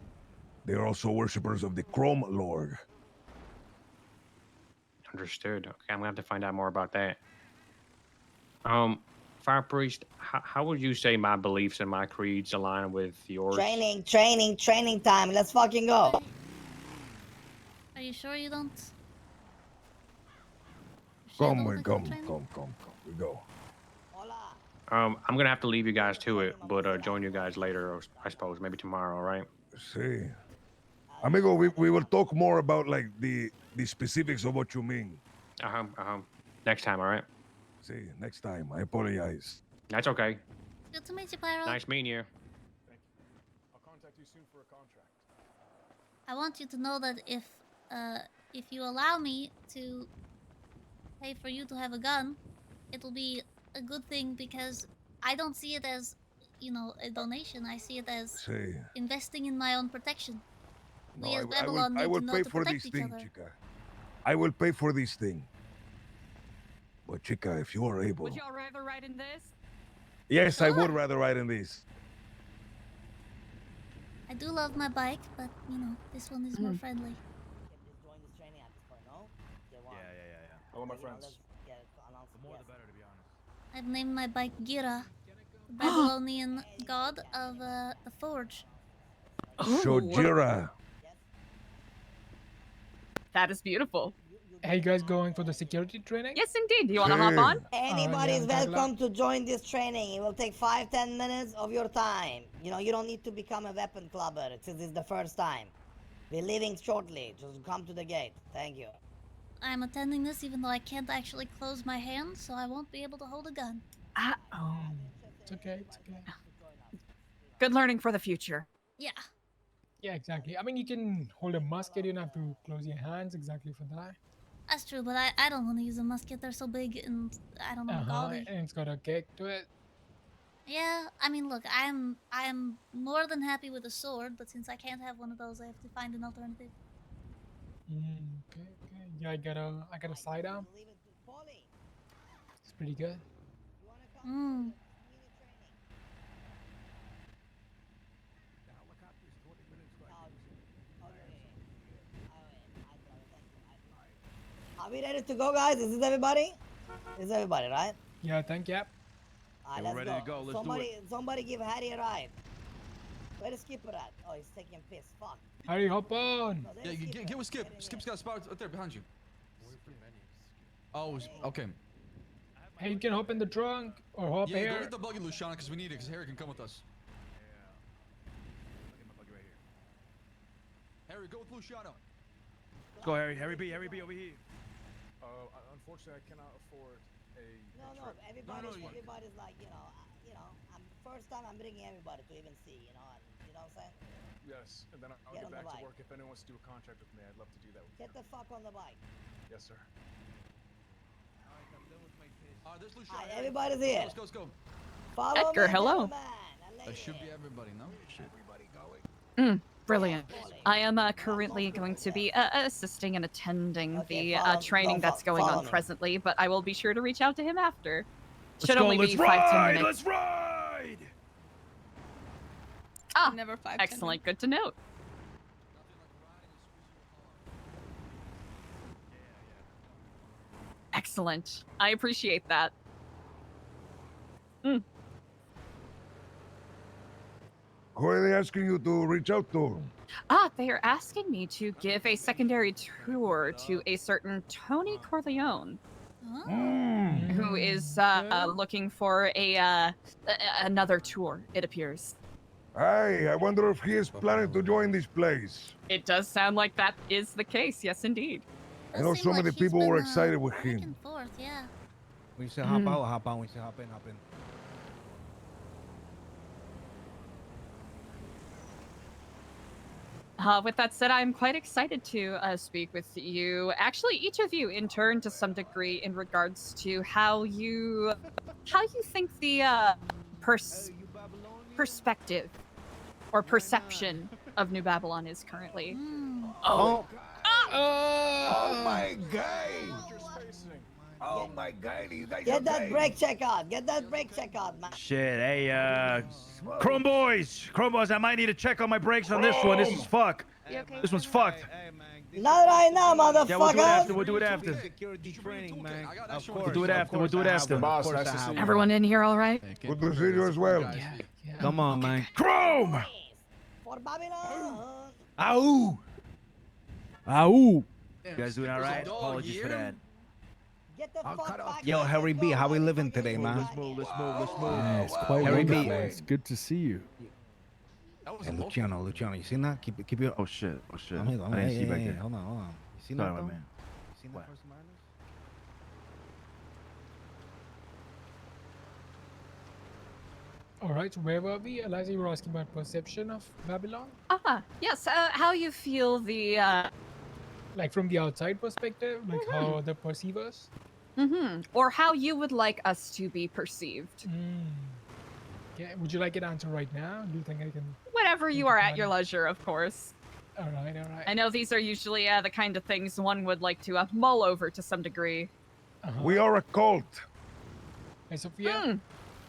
They are also worshippers of the Chrome Lord. Understood. Okay, I'm gonna have to find out more about that. Fire Priest, how would you say my beliefs and my creeds align with yours? Training time. Let's fucking go. Are you sure you don't? Come, we go. I'm gonna have to leave you guys to it, but join you guys later, or I suppose maybe tomorrow. All right? See. Amigo, we will talk more about like the specifics of what you mean. Next time, all right? See, next time. I apologize. That's okay. Good to meet you, Pyro. Nice meeting you. I'll contact you soon for a contract. I want you to know that if you allow me to pay for you to have a gun, it'll be a good thing because I don't see it as, you know, a donation. I see it as See. investing in my own protection. No, We as I Babylon need will to know pay to for protect this each thing, other. chica. I will pay for this thing. But chica, if you are able. Would y'all rather ride in this? Yes, I would Sure. rather ride in this. I do love my bike, but you know, this one is more friendly. Hello, my friends. The more the better, to be honest. I've named my bike Gira, the Babylonian god of the forge. So, Jira. That is beautiful. Are you guys going for the security training? Yes, indeed. Do you want to hop on? Anybody is yeah, welcome to join this training. It will take 5-10 minutes of your time. You know, you don't need to become a weapon clubber since it's the first time. We're leaving shortly. Just come to the gate. Thank you. I'm attending this even though I can't actually close my hands, so I won't be able to hold a gun. It's okay. It's okay. Good learning for the future. Yeah. Yeah, exactly. I mean, you can hold a musket. You don't have to close your hands exactly for that. That's true, but I don't want to use a musket. They're so big and I don't know, gaudy. And it's got a kick to it. Yeah, I mean, look, I'm more than happy with a sword, but since I can't have one of those, I have to find an alternative. Okay. Yeah, I got a sidearm. It's pretty good. Are we ready to go, guys? Is this everybody? This is everybody, right? Yeah, thank you. Alright, we're let's ready to go. Let's do it. Somebody give Harry a ride. Where the skipper at? Oh, he's taking piss. Fuck. Harry, hop on. Yeah, get with Skip. Skip's got a spot right there behind you. Oh, okay. Hey, you can hop in the trunk or hop Yeah, here. go get the buggy, Luciana, because we need it, because Harry can come with us. Harry, go with Luciano. Go, Harry. Harry B, over here. Unfortunately, I cannot afford a. No, everybody's like, first time I'm bringing everybody to even see, you know what I'm saying? Yes, and then I'll Get get on the back to bike. work. If anyone wants to do a contract with me, I'd love to do that with Get the fuck on the bike. Yes, sir. There's Luciano. Everybody's here. Let's go. Follow Edgar, me, hello. gentlemen. That should be everybody, no? Everybody going. Brilliant. I am currently going to be assisting and attending the training that's going on presently, but I will be sure to reach out to him after. Should only be 5-10 minutes. Let's ride! Ah, Never 5-10 excellent. Good to note. Excellent. I appreciate that. Who are they asking you to reach out to? They are asking me to give a secondary tour to a certain Tony Corleone. Who is looking for another tour, it appears. I wonder if he is planning to join this place. It does sound like that is the case, yes indeed. I know so many people were excited with him. Forth, yeah. We should hop out, hop on. We should hop in, hop in. With that said, I'm quite excited to speak with you. Actually, each of you in turn, to some degree, in regards to how you think the perspective or perception of New Babylon is currently. Oh my god! Oh my god, you guys Get that brake check on. Get that brake check on, man. Shit, hey, Chrome Boys, I might need to check on my brakes on this one. This is fuck. This one's fucked. Not right now, motherfucker. Yeah, we'll do it after. We'll do it after. Security training, man. Of We'll do it after. We'll do it after. Boss, nice to see you. Everyone in here all right? Good to see you as well. Come on, man. Chrome! For Babylon. Ow! Ow! You guys doing all right? Apologies for that. Get the fuck back. Yo, Harry B, how we living today, man? Let's move. Yeah, it's quite Harry wonderful. B. It's good to see you. Hey, Luciano, you seen that? Keep your. Oh shit! Oh shit! I'm here, I didn't see you back there. Hold on. You seen Sorry, that, my though? man. You seen that first minus? All right, where were we? Eliza, you were asking about perception of Babylon? Yes. How you feel the Like from the outside perspective, like how they perceive us? or how you would like us to be perceived. Yeah, would you like an answer right now? Do you think I can? Whenever you are at your leisure, of course. All right, all right. I know these are usually the kind of things one would like to mull over to some degree. We are a cult. Hey, Sophia.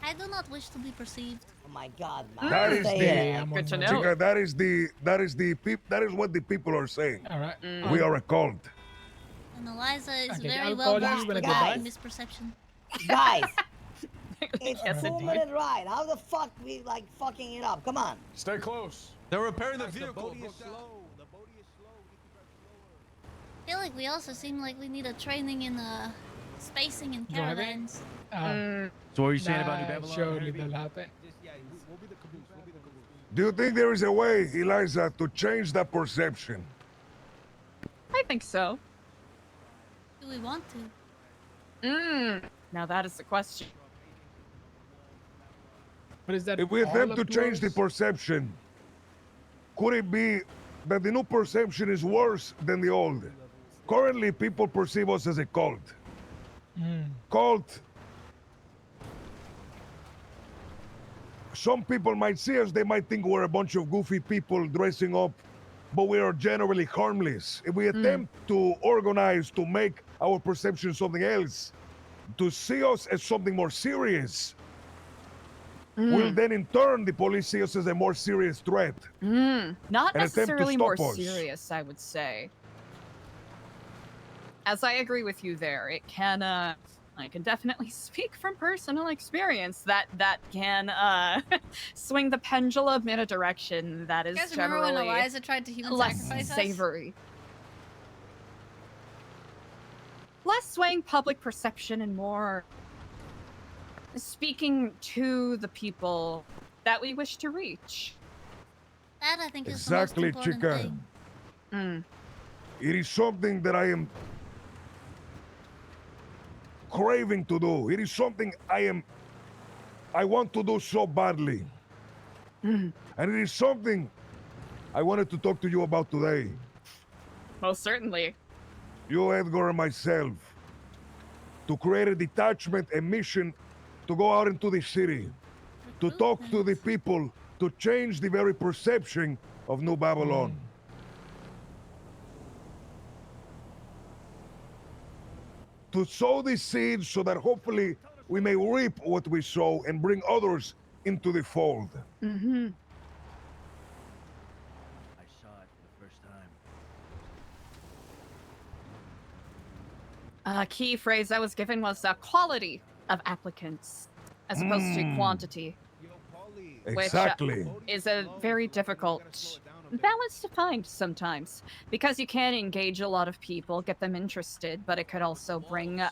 I do not wish to be perceived. Oh my God, man. That is Good to know. Chica, that is what the people are saying. All right. We are a cult. And Eliza is Okay, very I'll well call you versed when I in get back. misperception. Guys, it's Yes, 2-minute ride. How the fuck we like fucking it up? Come on. Stay close. They're repairing the vehicle. The boat is slow. The boat is slow. I feel like we also seem like we need a training in spacing and Driving? caravans. So what are you saying about New Nah, Babylon? surely that'll happen. We'll be the caboose. We'll be the caboose. Do you think there is a way, Eliza, to change that perception? I think so. Do we want to? Now that is the question. But is that If we all attempt up to change the us? perception, could it be that the new perception is worse than the old? Currently, people perceive us as a cult. Cult. Some people might see us, they might think we're a bunch of goofy people dressing up, but we are generally harmless. If we attempt to organize to make our perception something else, to see us as something more serious, will then in turn the police see us as a more serious threat. Not And attempt to necessarily more stop us. serious, I would say. As I agree with you there, it can I can definitely speak from personal experience that can swing the pendulum in a direction that is You guys remember when generally Eliza tried to human less sacrifice us? savory. Less swaying public perception and more speaking to the people that we wish to reach. That I think is Exactly, the most important Chica. thing. It is something that I am craving to do. It is something I want to do so badly. And it is something I wanted to talk to you about today. Most certainly. You, Edgar, and myself, to create a detachment, a mission to go out into the city, to talk to the people, to change the very perception of New Babylon. To sow the seeds so that hopefully we may reap what we sow and bring others into the fold. Mm-hmm. I saw it for the first time. A key phrase I was given was quality of applicants as opposed to quantity. Yo, Paulie, Exactly. Which is a very difficult balance to find sometimes, because you can engage a lot of people, get them interested, but it could also bring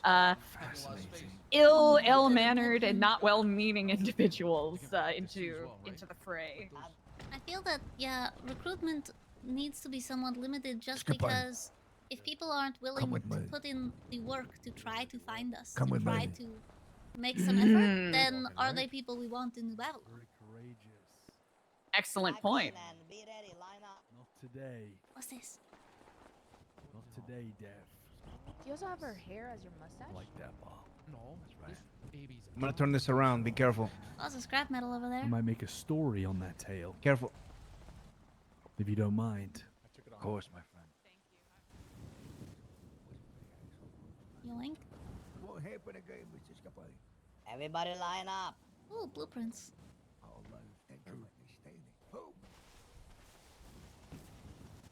ill-mannered and not well-meaning individuals into the fray. I feel that, yeah, recruitment needs to be somewhat limited just Skip on. because if people aren't willing with to me. put in the work to try to find us, Come to with try me. to make some effort, then are they people we want in New Babylon? Excellent point. Not today. What's this? Not today, Dev. Do you also have her hair as your mustache? Like that, Bob. No, that's right. Babies. I'm gonna turn this around. Be careful. Lots of scrap metal over there. I might make a story on that tale. Careful. If you don't mind. Of course, my friend. Yoink. What happened again, Mr. Scapari? Everybody line up. Ooh, blueprints.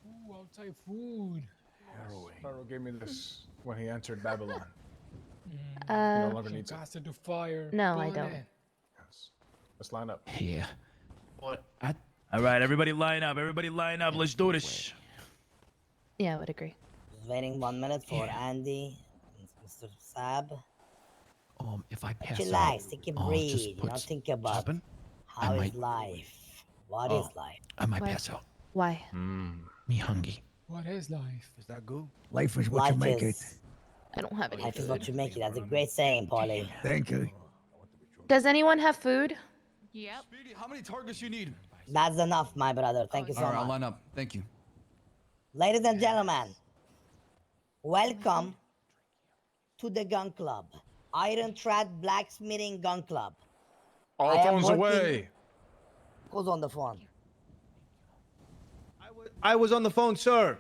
Ooh, outside food. Pharaoh gave me this when he entered Babylon. Uh, no longer needs it. Cast it to fire. No, I burn don't. it. Let's line up. Yeah. What? All right, everybody line up. Everybody line up. Let's do this. Yeah, I would agree. Just waiting 1 minute for Andy and Mr. Sab. If I pass Chillax, out, take a I'll breathe. just You put know, think about something. how I is might- life. What is life? I might Why? pass out. Why? Me hungry. What is life? Is that good? Life is what you Life make is, it. I don't have any Life is food. what you make it. That's a great saying, Paulie. Thank you. Does anyone have food? Yep. Speedy, how many targets you need? That's enough, my brother. Thank you so All right, much. I'll line up. Thank you. Ladies and gentlemen, welcome to the gun club. Iron Trad Blacksmithing Gun Club. All I am phones working- away. Who's on the phone? I was on the phone, sir.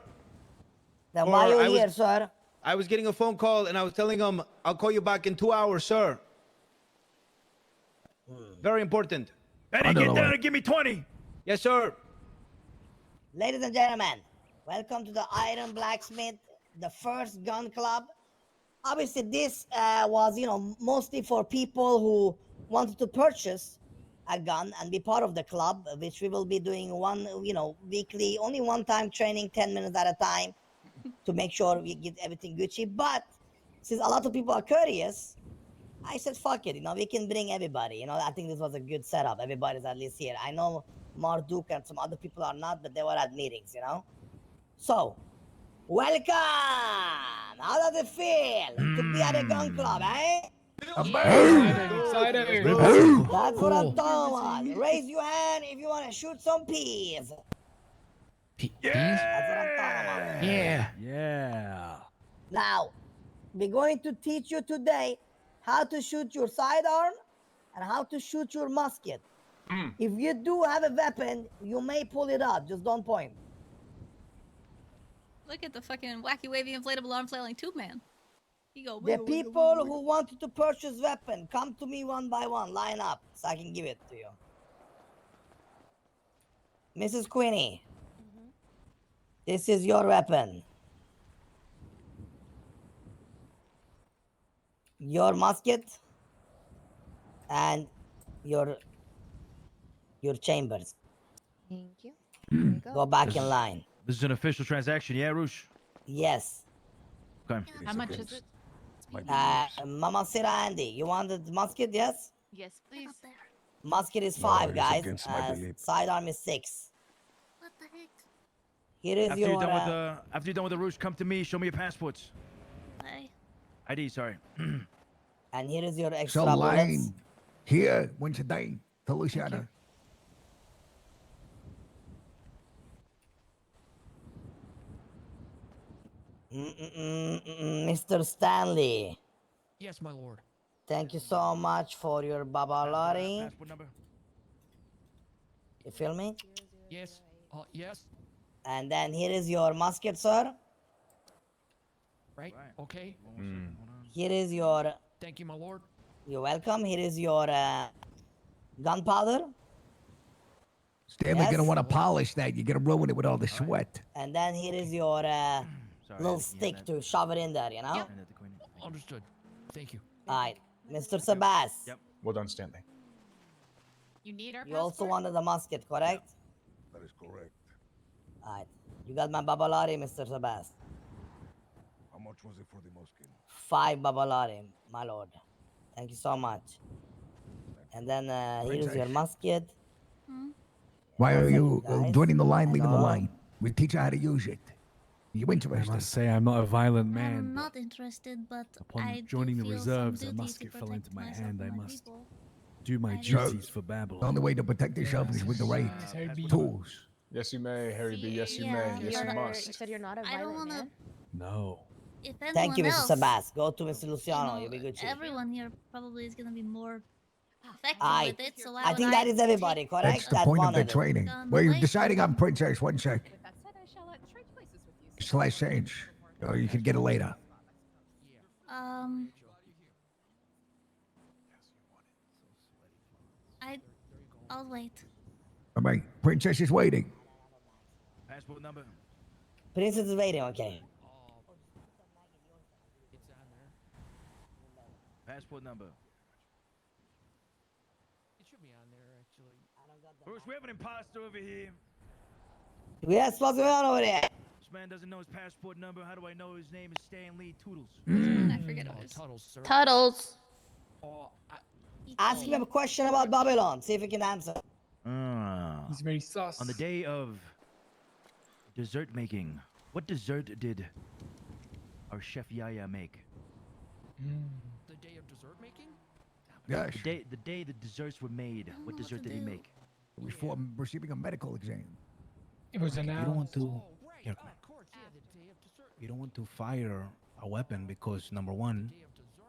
Then Or why are I you was- here, sir? I was getting a phone call and I was telling him I'll call you back in 2 hours, sir. Very important. Benny, get down and give me 20. Yes, sir. Ladies and gentlemen, welcome to the Iron Blacksmith, the first gun club. Obviously, this was, mostly for people who wanted to purchase a gun and be part of the club, which we will be doing weekly, only one-time training, 10 minutes at a time, to make sure we get everything Gucci. But since a lot of people are curious, I said, fuck it, we can bring everybody. I think this was a good setup. Everybody's at least here. I know Marduk and some other people are not, but they were at meetings, So, welcome! How does it feel to be at a gun club, eh? Exciting. That's what I'm talking about. Raise your hand if you want to shoot some peas. Peas? That's what I'm talking about. Yeah. Yeah. Now, we're going to teach you today how to shoot your sidearm and how to shoot your musket. If you do have a weapon, you may pull it out. Just don't point. Look at the fucking wacky wavy inflatable arm flailing tube man. He go. The wiggle, wiggle, people wiggle, who wanted to purchase weapon, come to me one by one. Line up so I can give it to you. Mrs. Queenie, this is your weapon. Your musket and your chambers. Thank you. Go back in line. This is an official transaction, yeah, Roosh? Yes. Okay. How much is it? Mama Sira Andy, you want the musket? Yes. Yes, please. Musket is No, 5, it's guys. against my belief. Sidearm is 6. What the heck? Here is After your. you're done with the after you're done with the Roosh, come to me. Show me your passports. Hey. ID, sorry. And here is your extra So bullets. line here, once a day, to Luciana. Mr. Stanley, Yes, my lord. thank you so much for your babalari. Passport number. You feel me? Yes. Yes. And then here is your musket, sir. Right. Okay. Here is your. Thank you, my lord. You're welcome. Here is your gunpowder. Stanley Yes. gonna want to polish that. You're gonna ruin it with all the sweat. And then here is your little stick to shove it in there, Yep. Understood. Thank you. Alright, Mr. Sabas. Yep. Well done, Stanley. You need our You also passport? wanted a musket, correct? That is correct. Alright. You got my babalari, Mr. Sabas. How much was it for the musket? 5 babalari, my lord. Thank you so much. And then here's your musket. Why are you guys. joining the line, I leaving the know. line? We'll teach you how to use it. You I interested? must say, I'm not a violent man. I'm but not interested, but upon I joining do the feel reserves, some a duty musket to fell protect into my myself hand. and I my must people. do my I duties for The Babylon. only way to protect yourself is with the right tools. Yes, you may, Harry B. Yes, you Yeah, may. Yes, you but must. You said you're not a I don't violent want to. man. No. If Thank you, anyone Mr. else, Sabas. Go to Mr. you Luciano. know, You'll be good, chief. everyone here probably is gonna be more effective I, with it. So why I would think that is everybody, take correct? That's the That point of the wanted it. training. Gun We're away deciding from on princess. One sec. With that said, I shall trade places with you. Slash change. Or you could get it later. I'll wait. All right. Princess is waiting. Passport number. Princess is waiting, okay. Passport number. It should be on there, actually. Bruce, we have an imposter over here. Yes, what's going on over there? This man doesn't know his passport number. How do I know his name is Stanley Toodles? I forget what it is. Tuttles, sir. Tuttles. Ask him a question about Babylon. See if he can answer. He's very sus. On the day of dessert making, what dessert did our chef Yaya make? The day of dessert making? Yes. The day the desserts were made, what dessert did he make? It was for receiving a medical exam. It was an You don't want to. Here, Of course, yeah, the day of dessert. you don't want to fire a weapon because number one,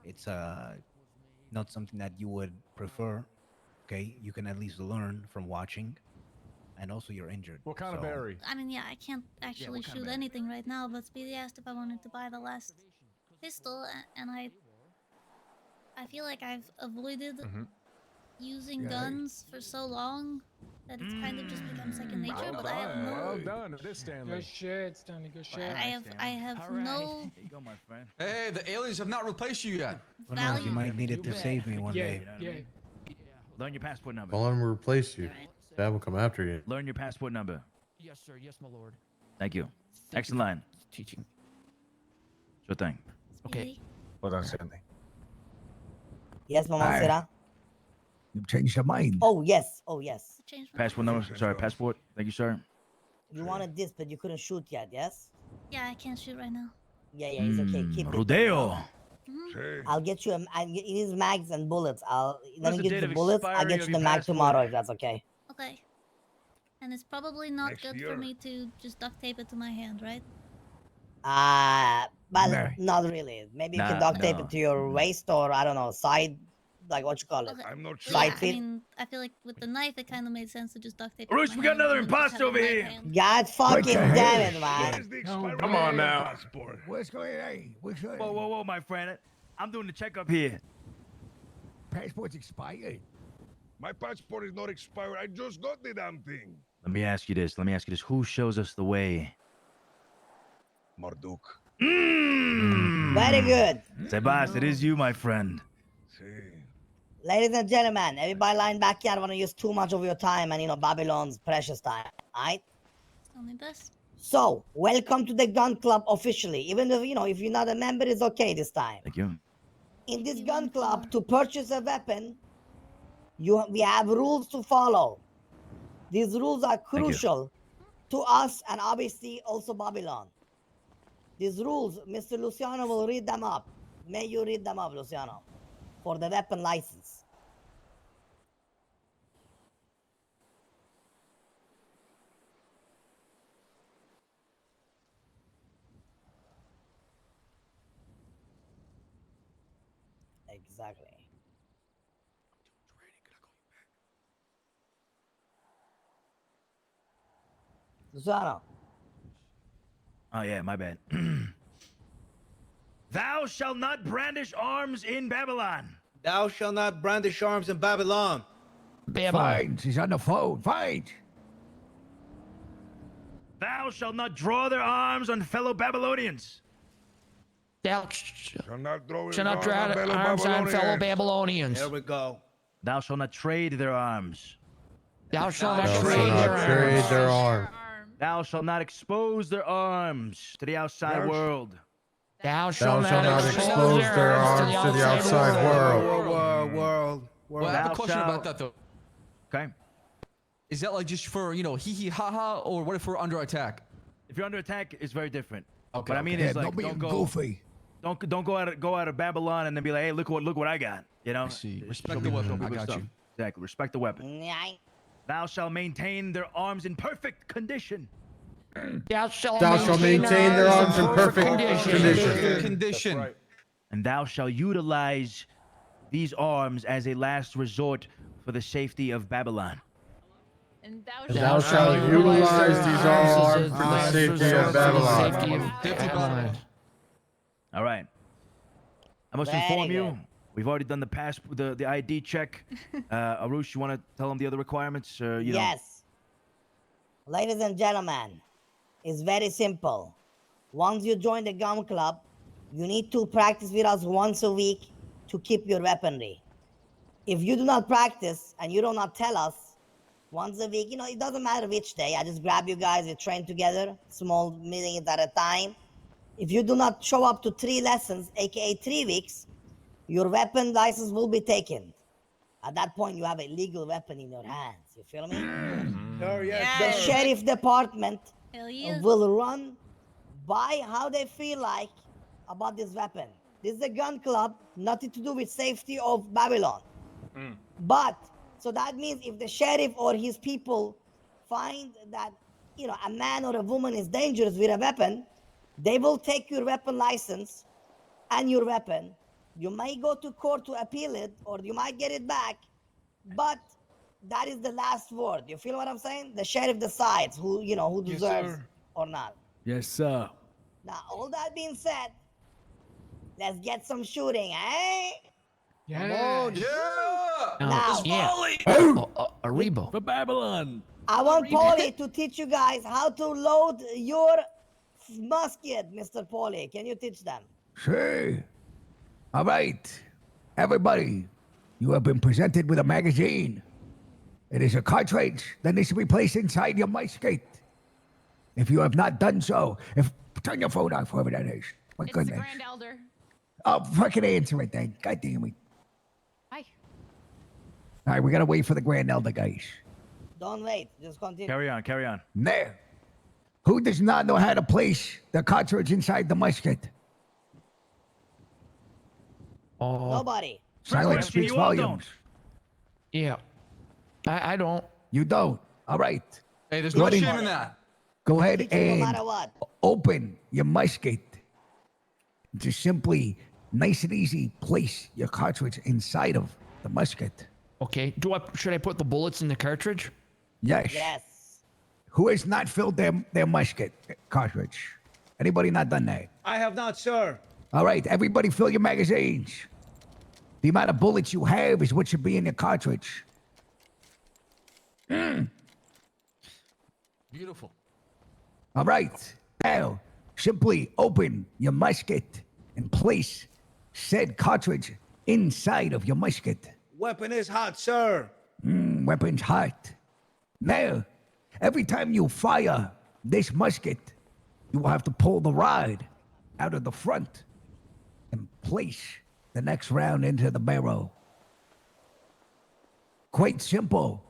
it's not something that you would prefer. Okay, you can at least learn from watching, and also you're injured. What kind of so- berry? I mean, yeah, I can't actually what kind of shoot berry? anything right now, but Speedy asked if I wanted to buy the last pistol, and I feel like I've avoided using guns for so long that it's kind of just become second nature. Well but I have done. Well no. done. It is Stanley. Good shit, Stanley. Good shit. I have no There you go, my friend. Hey, the aliens have not replaced you yet. Well, no, value. you might need it to save me one Yeah, day. yeah. Learn your passport number. Don't let him replace you. Dad will come after you. Learn your passport number. Yes, sir. Yes, my lord. Thank you. Excellent line. Teaching. Sure thing. Okay. Hold on, Stanley. Yes, Mama Aye. Sira. You've changed your mind. Oh, yes. Oh, yes. Change my Passport number. Sorry, passport. Thank you, sir. You wanted this, but you couldn't shoot yet, yes? Yeah, I can't shoot right now. Yeah, it's okay. Keep it. Rodeo. I'll get you it needs mags and bullets. Let What's me the get you date the of bullets. I'll expiry get of you your the mag passport? tomorrow if that's okay. Okay. And it's probably not Next good year. for me to just duct tape it to my hand, right? But Nah. not really. Maybe you can Nah, duct tape no. it to your waist or I don't know, side, like what you call it. Okay. I'm not Well, sure. Side yeah, I fit. mean, I feel like with the knife, it kind of made sense to just duct tape. it Bruce, to my we got hand another and then just imposter have over a knife here. hand. God fucking the damn hell? it, What man. is the expiry Come on of your now. passport? What's going on? Hey, what's going Whoa, whoa, whoa, my friend. I'm doing the checkup here. Passport's expired. My passport is not expired. I just got the damn thing. Let me ask you this. Who shows us the way? Marduk. Very good. Sebas, it is you, my friend. See. Ladies and gentlemen, everybody lying back here. I don't want to use too much of your time and, Babylon's precious time. Alright? Tell me this. So, welcome to the gun club officially. Even if, if you're not a member, it's okay this time. Thank you. In this gun club, to purchase a weapon, we have rules to follow. These rules are you. crucial to us and obviously also Babylon. These rules, Mr. Luciano will read them up. May you read them up, Luciano, for the weapon license. Exactly. Luciano. Oh, yeah, my bad. Thou shalt not brandish arms in Babylon. Thou shalt not brandish arms in Babylon. Fine. He's on the phone. Fine. Thou shalt not draw their arms on fellow Babylonians. Thou Shall not throw his shall not arms draw on fellow arms on fellow Babylonians. Babylonians. There we go. Thou shalt not trade their arms. Thou shalt Thou not shalt trade not their trade arms. their arm. Thou shalt not expose their arms to the outside Their- world. Thou Thou shalt shalt not not expose their arms to the outside world. world. Well, I have a Thou question about shalt- that though. Okay. Is that like just for hee hee ha ha, or what if we're under attack? If you're under attack, it's very different. Okay. What I mean Yeah, is like don't be don't go goofy. don't go out of Babylon and then be like, hey, look what I got. You know. I see. Show Respect the people- weapon. show I people got stuff. you. Exactly. Respect the weapon. Thou shalt maintain their arms in perfect condition. Thou shalt maintain their arms in perfect Condition. condition. And thou shalt utilize these arms as a last resort for the safety of Babylon. And Thou shalt utilize these arms for the safety of Babylon. All right. I must Very inform good. you, we've already done the ID check. Arush, you want to tell them the other requirements? Yes. Ladies and gentlemen, it's very simple. Once you join the gun club, you need to practice with us once a week to keep your weaponry. If you do not practice and you do not tell us once a week, it doesn't matter which day. I just grab you guys, we train together, small meetings at a time. If you do not show up to 3 lessons, aka 3 weeks, your weapon license will be taken. At that point, you have a legal weapon in your hands. You feel me? Sir, yes, The sir. sheriff department Hell yeah. will run by how they feel like about this weapon. This is a gun club, nothing to do with safety of Babylon. But, so that means if the sheriff or his people find that, a man or a woman is dangerous with a weapon, they will take your weapon license and your weapon. You may go to court to appeal it, or you might get it back, but that is the last word. You feel what I'm saying? The sheriff decides who deserves or not. Yes, sir. Now, all that being said, let's get some shooting, eh? Come on, Now, Aribo. For Babylon. I want Paulie to teach you guys how to load your musket, Mr. Paulie. Can you teach them? Sure. All right. Everybody, you have been presented with a magazine. It is a cartridge that needs to be placed inside your musket. If you have not done so, turn your phone off, whoever that is. My It's goodness. the Grand Elder. Oh, fucking answer it then. God damn it. Hi. All right, we gotta wait for the Grand Elder, guys. Don't wait. Just continue. Carry on. There. Who does not know how to place the cartridge inside the musket? Nobody. Silence question, speaks you all volumes. Yeah. I don't. You don't. All right. Hey, there's Go no ahead shame and- in that. Go ahead Teach you no and matter what. open your musket. Just simply, nice and easy, place your cartridge inside of the musket. Okay. Should I put the bullets in the cartridge? Yes. Yes. Who has not filled their musket cartridge? Anybody not done that? I have not, sir. All right, everybody fill your magazines. The amount of bullets you have is what should be in your cartridge. Beautiful. All right. Now, simply open your musket and place said cartridge inside of your musket. Weapon is hot, sir. Weapon's hot. Now, every time you fire this musket, you will have to pull the rod out of the front and place the next round into the barrel. Quite simple.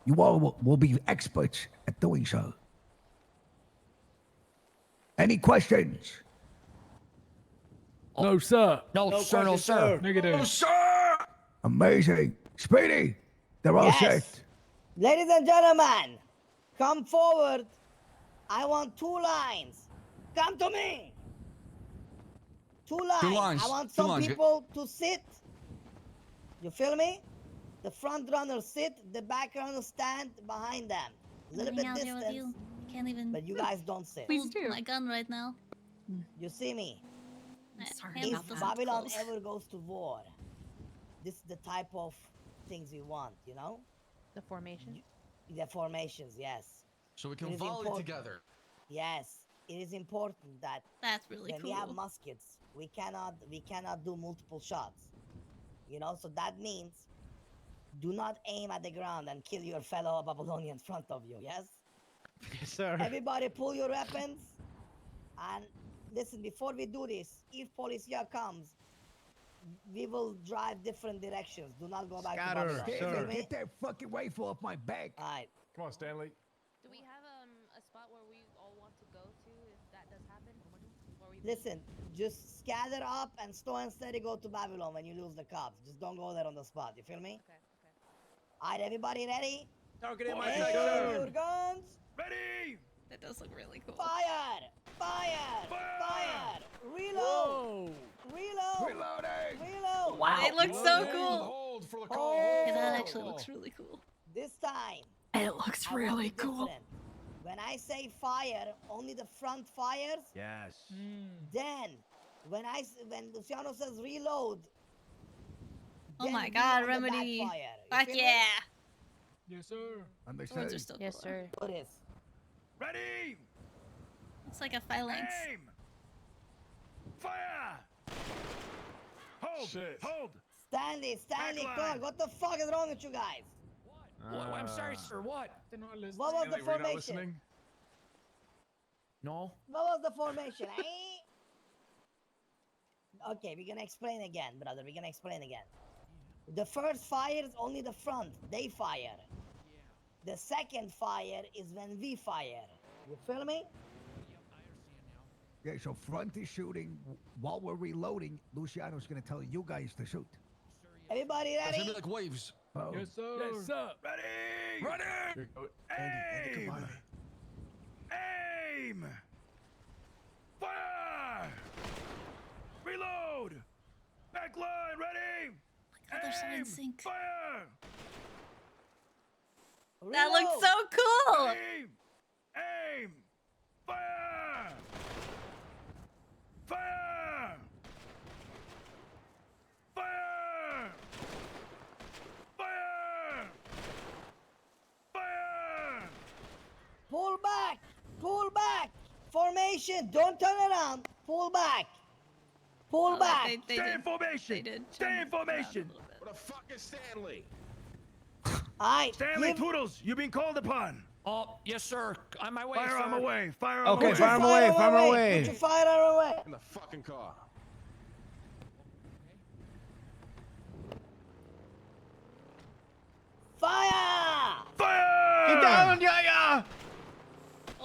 You all will be experts at doing so. Any questions? No, sir. No, sir. No, sir. Negative. No, sir. Amazing. Speedy, they're all Yes. set. Ladies and gentlemen, come forward. I want 2 lines. Come to me. 2 lines. I want Two some lines. people to sit. You feel me? The front runners sit, the back runners stand behind them. A little bit Hang out here with distance, you. Can't even but you guys don't sit. Please hold do. my gun right now. You see me? My If hands doesn't Babylon close. ever goes to war, this is the type of things we want, The formation. The formations, yes. So we It can is volley important. together. Yes, it is important that That's really when cool. we have muskets, we cannot do multiple shots. So that means Do not aim at the ground and kill your fellow Babylonian in front of you, yes? Yes, sir. Everybody pull your weapons. And listen, before we do this, if Policia comes, we will drive different directions. Do not go back to Babylon. You feel Stanley, me? get that fucking rifle off my back. Alright. Come on, Stanley. Do we have a spot where we all want to go to if that does happen? Before we Listen, just scatter up and slow and steady go to Babylon when you lose the cops. Just don't go there on the spot. You feel me? Okay. Alright, everybody ready? Target in my Aim section. your guns. Ready! That does look really cool. Fire! Fire! Fire! Reload! Reload! Reloading! Reload! Wow. It looks so cool. Hold for the Hold. call. Yeah, that actually looks really cool. This time. It looks I want really it cool. different. When I say fire, only the front fires. Yes. Then, when Luciano says reload. Oh then my we God, on the Remedy. backfire. You Fuck feel me? yeah. Yes, sir. The words are still Yes, cooler. sir. Do this. Ready! It's like a phalanx. Aim! Fire! Hold! Shit. Hold! Stanley, Backline. God, what the fuck is wrong with you guys? I'm sorry, sir. What? They're not listening. What was the Stanley, were you not formation? listening? No. What was the formation, eh? Okay, we're gonna explain again, brother. We're gonna explain again. The first fire is only the front. They fire. The second fire is when we fire. You feel me? Yeah, so front is shooting. While we're reloading, Luciano's gonna tell you guys to shoot. Everybody It's ready? gonna be like waves. Oh. Yes, sir. Yes, sir. Ready! Here Ready! you go. Aim! come on. Aim! Fire! Reload! Backline, ready! God, they're so in Aim! sync. Fire! That looks Reload. so cool. Aim! Aim! Fire! Fire! Fire! Fire! Fire! Pull back! Pull back! Formation! Don't turn around! Pull back! Pull Oh, back! they Stay did. in formation! They did. Stay in formation! Where the fuck is Stanley? Alright, Stanley give- Toodles, you've been called upon. Oh, yes, sir. On my way, Fire sir. on my way. Fire on Okay, my way. fire 'em away, fire 'em away. Put your fire on away! In the fucking car. Fire! Fire! Get down, Yaya!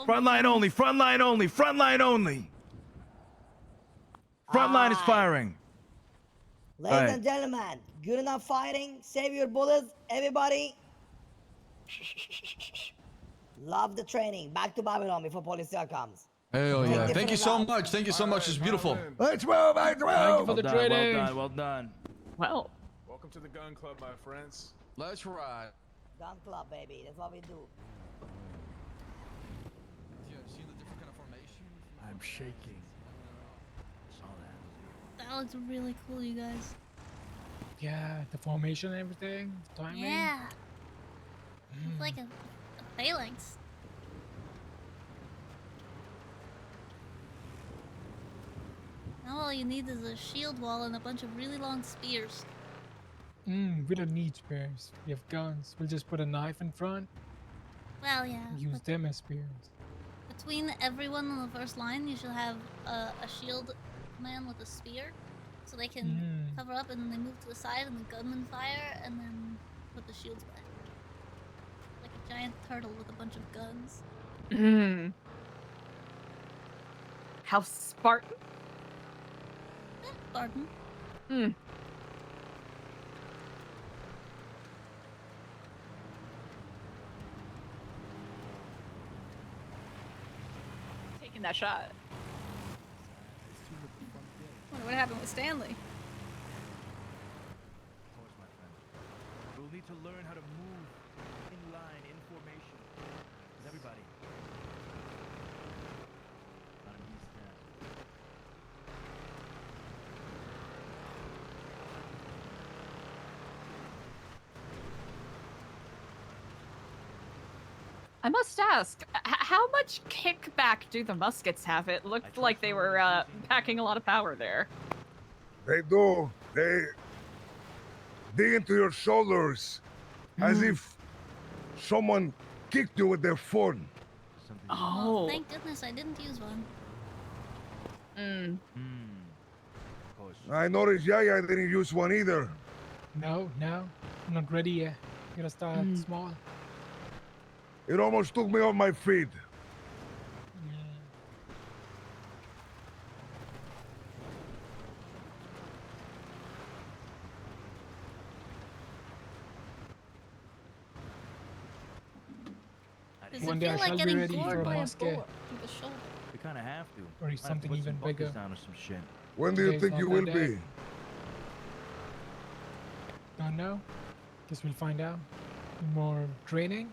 Front line only. Front line only. Front line only. Front line is Aight. firing. Ladies Alright. and gentlemen, good enough fighting. Save your bullets, everybody. Love the training. Back to Babylon before Policia comes. Hell Take yeah. different Thank you so routes. much. Thank you so much. It's beautiful. Let's move, let's move. Thank you for Well the done, training. well done, well done. Well, Welcome to the gun club, my friends. Let's ride. Gun club, baby. That's what we do. I'm shaking. That looks really cool, you guys. Yeah, the formation and everything. The timing. Yeah. It's like a phalanx. Now all you need is a shield wall and a bunch of really long spears. We don't need spears. We have guns. We'll just put a knife in front. Well, yeah. And use but them as spears. between everyone on the first line, you should have a shield man with a spear, so they can cover up and then they move to the side and the gunmen fire and then put the shields back. Like a giant turtle with a bunch of guns. How Spartan? Spartan. taking that shot. Wonder what happened with Stanley. We'll need to learn how to move in line, in formation. Is everybody? I must ask, how much kickback do the muskets have? It looked like they were packing a lot of power there. They do. They dig into your shoulders as if someone kicked you with their phone. Oh, thank goodness I didn't use one. I noticed Yaya didn't use one either. No, I'm not ready yet. Gotta start small. It almost took me off my feet. Does One it day I feel like shall be getting ready gored for a by a mosque. boar through the shoulder? We kind of have to. Or Might have to something put even some focus bigger. down or some shit. When do you Today's think not you that will day. be? Don't know. Guess we'll find out. More training.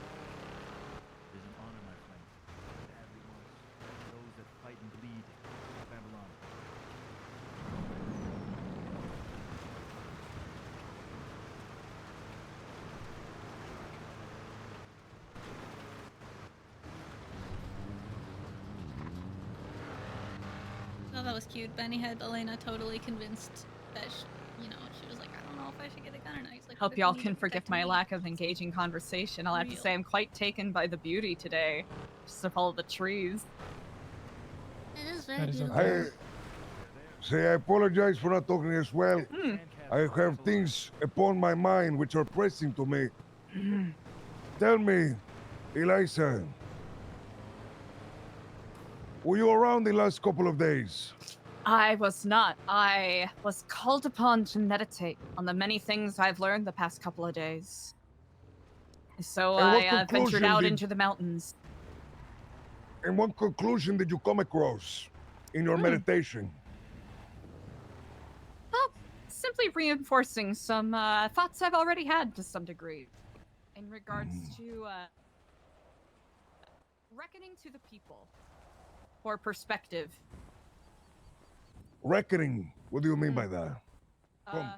It is an honor, my friend, to have you amongst those that fight and bleed Babylon. Oh, that was cute. Benny had Elena totally convinced that, she was like, I don't know if I should get a gun or not. He's like, Hope "What if y'all you need can to forgive protect my me?" lack of engaging conversation. I'll have to Real. say I'm quite taken by the beauty today. Just to follow the trees. It is That very is beautiful. okay. I apologize for not talking as well. I have things upon my mind which are pressing to me. Tell me, Eliza, were you around the last couple of days? I was not. I was called upon to meditate on the many things I've learned the past couple of days. So And what I ventured conclusion out did- into the mountains. And what conclusion did you come across in your meditation? Well, simply reinforcing some thoughts I've already had to some degree. In regards to reckoning to the people. Or perspective. Reckoning. What do you mean by that? Come.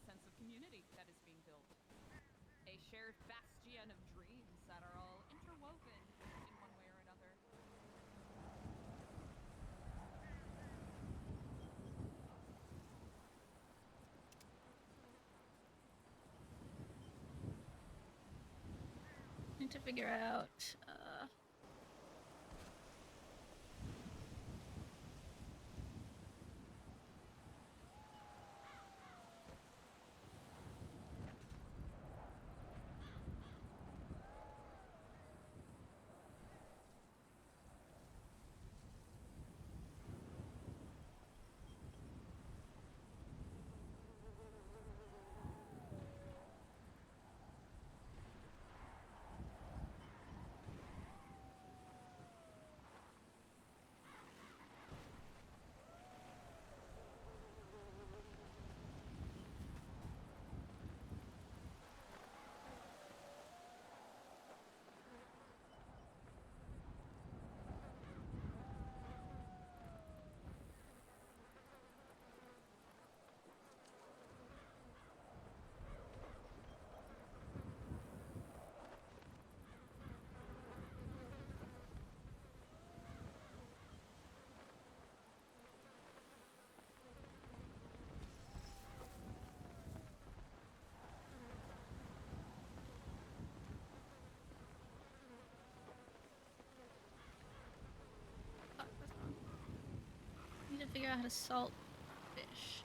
Sense of community that is being built. A shared bastion of dreams that are all interwoven in one way or another. Need to figure out. Need to figure out how to salt fish.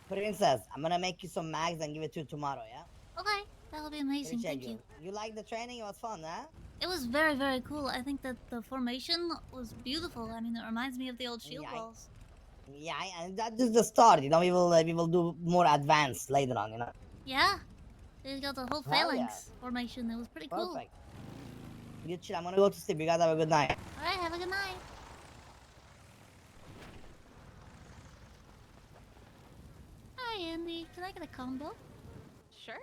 Princess, I'm gonna make you some mags and give it to you tomorrow, yeah? Okay, that'll be amazing. Appreciate Thank you. You like the training? It was fun, huh? It was very, very cool. I think that the formation was beautiful. I mean, it reminds me of the old shield walls. Yeah, and that's just the start. You know, we will do more advanced later on. You know. Yeah, they got the whole Hell yeah. phalanx formation. It was pretty cool. Perfect. Good shit. I'm gonna go to sleep. You guys have a good night. All right, have a good night. Hi, Andy. Can I get a combo? Sure.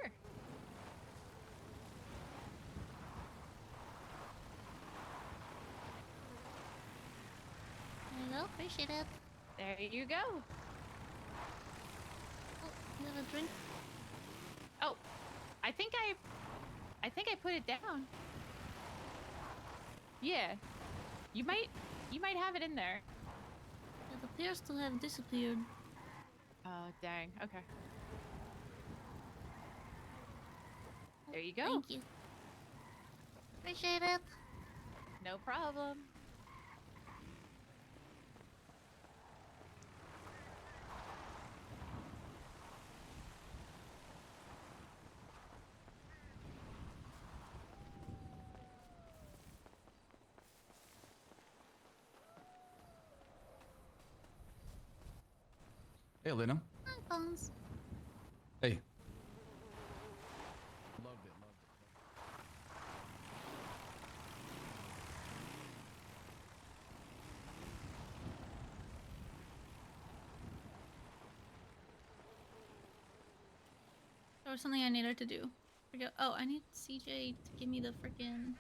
There you go. Appreciate it. There you go. Oh, you have a drink? Oh, I think I put it down. Yeah. You might have it in there. It appears to have disappeared. Oh, dang. Okay. There you go. Thank you. Appreciate it. No problem. Hey, Elena. Hi, Bones. Hey. There was something I needed to do. Oh, I need CJ to give me the freaking.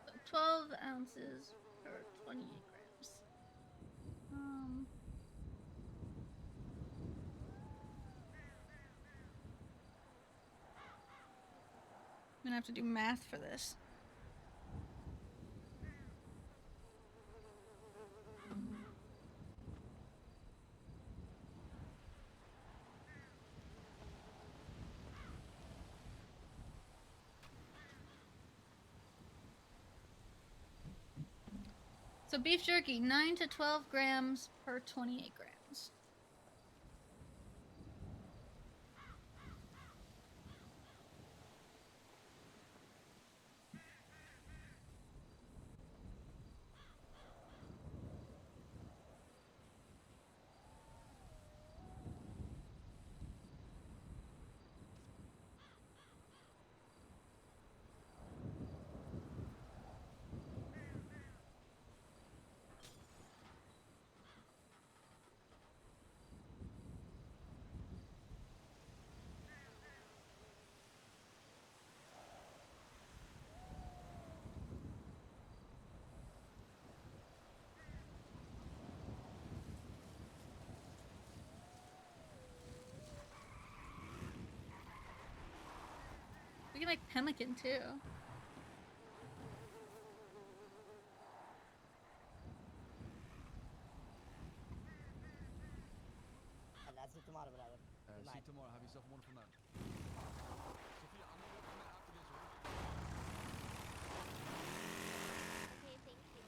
So 12 ounces per 28 grams. I'm gonna have to do math for this. So beef jerky, 9 to 12 grams per 28 grams. can make pemmican too. And that's it tomorrow, brother. Good See night. you tomorrow. Have yourself a wonderful night. Sophia, I'm gonna work on that after this, alright? Okay, thank you.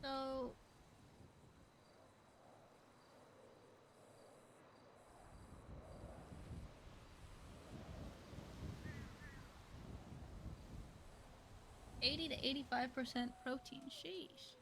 So 80 to 85% protein. Sheesh.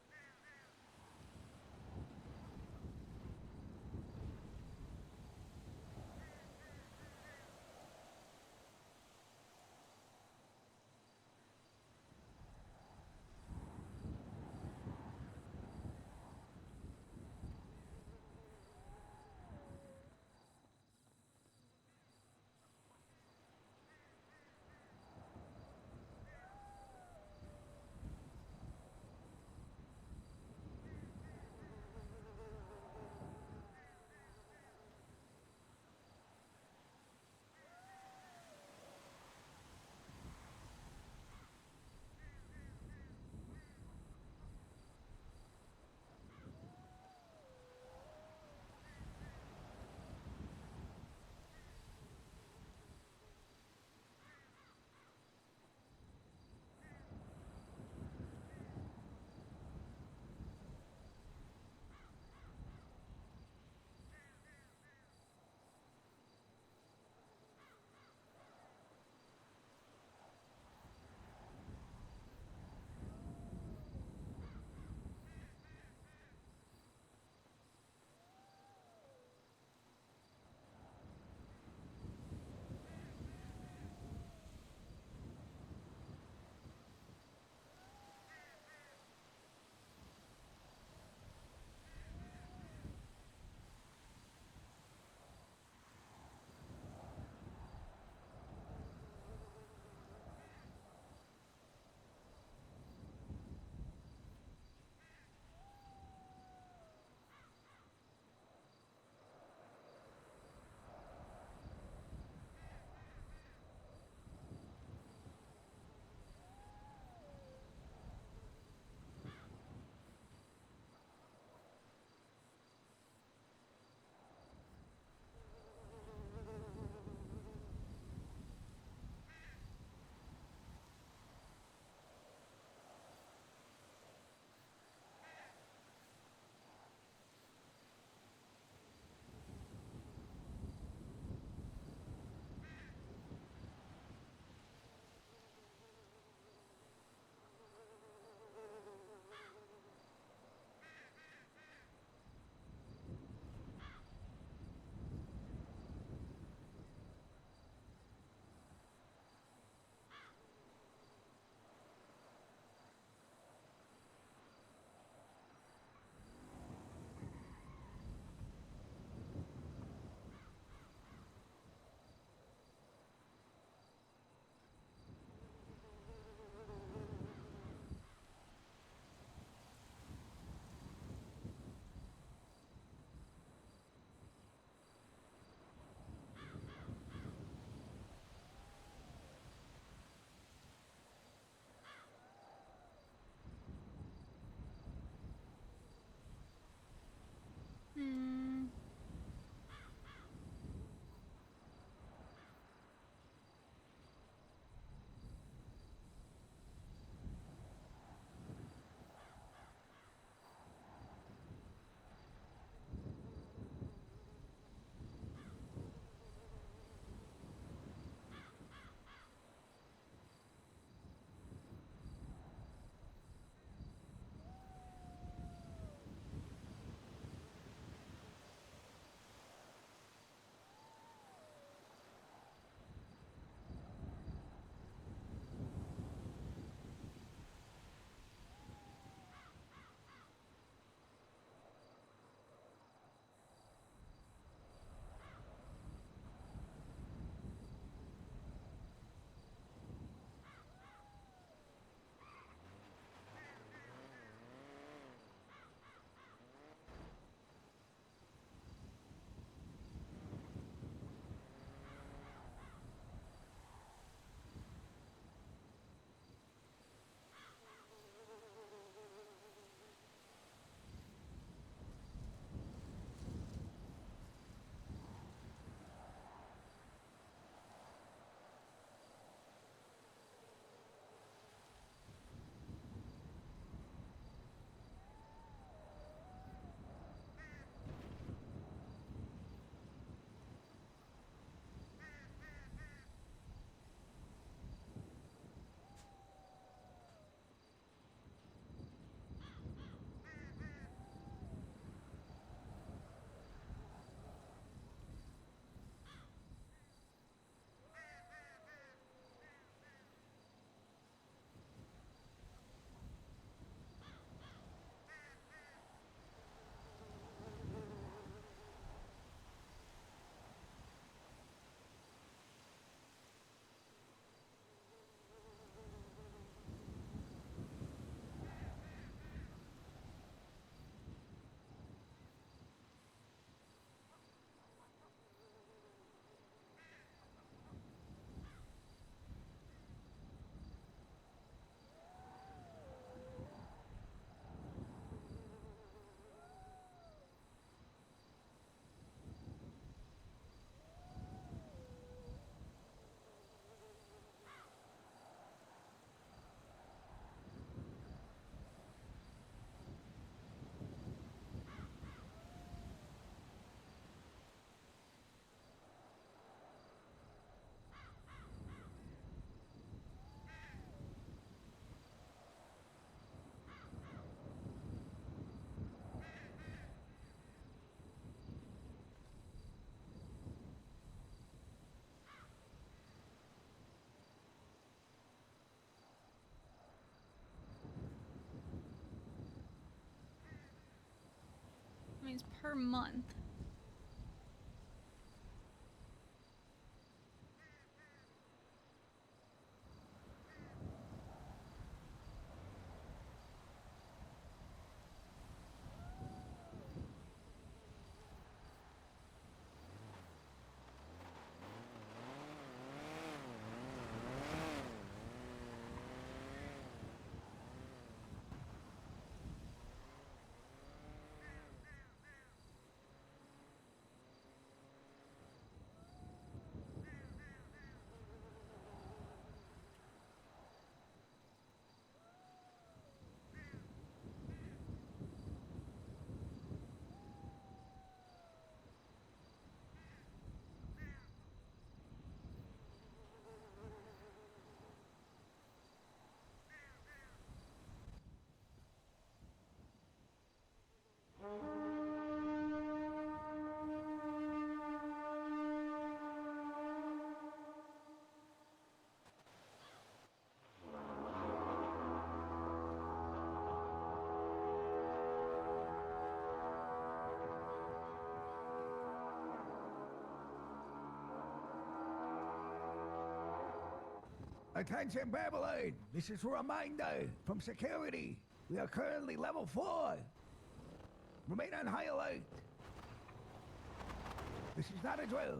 I mean, it's per month. Attention, Babylon! This is a reminder from security. We are currently level 4. Remain on high alert. This is not a drill.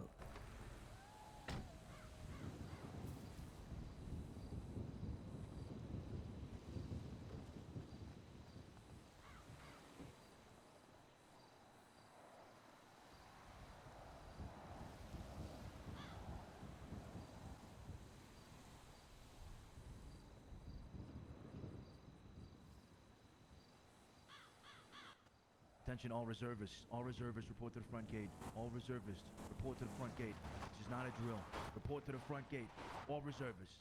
Attention all reservists. All reservists report to the front gate. All reservists report to the front gate. This is not a drill. Report to the front gate. All reservists.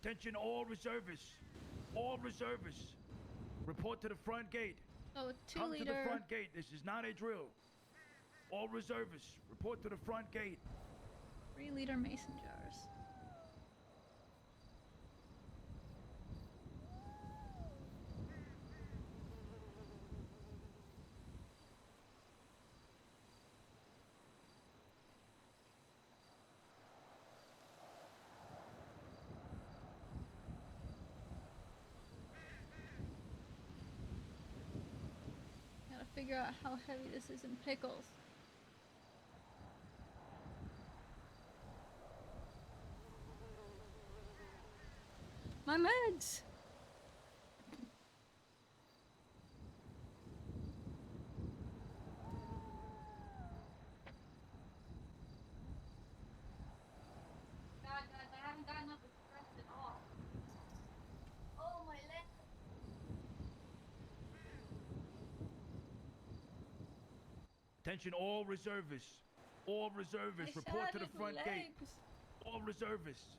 Attention all reservists. All reservists. Report to the front gate. Oh, Come to the front gate. This is not a drill. All reservists. Report to the front gate. 3-liter mason jars. Gotta figure out how heavy this is in pickles. My meds! God, guys, I haven't gotten up with stress at all. Oh, my leg. Attention all reservists. All reservists. Report to the front gate. All reservists.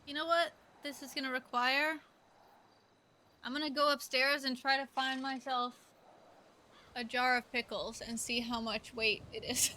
You know what this is gonna require? I'm gonna go upstairs and try to find myself a jar of pickles and see how much weight it is.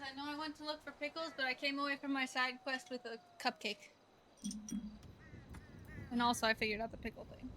I know I went to look for pickles, but I came away from my side quest with a cupcake. And also I figured out the pickle thing.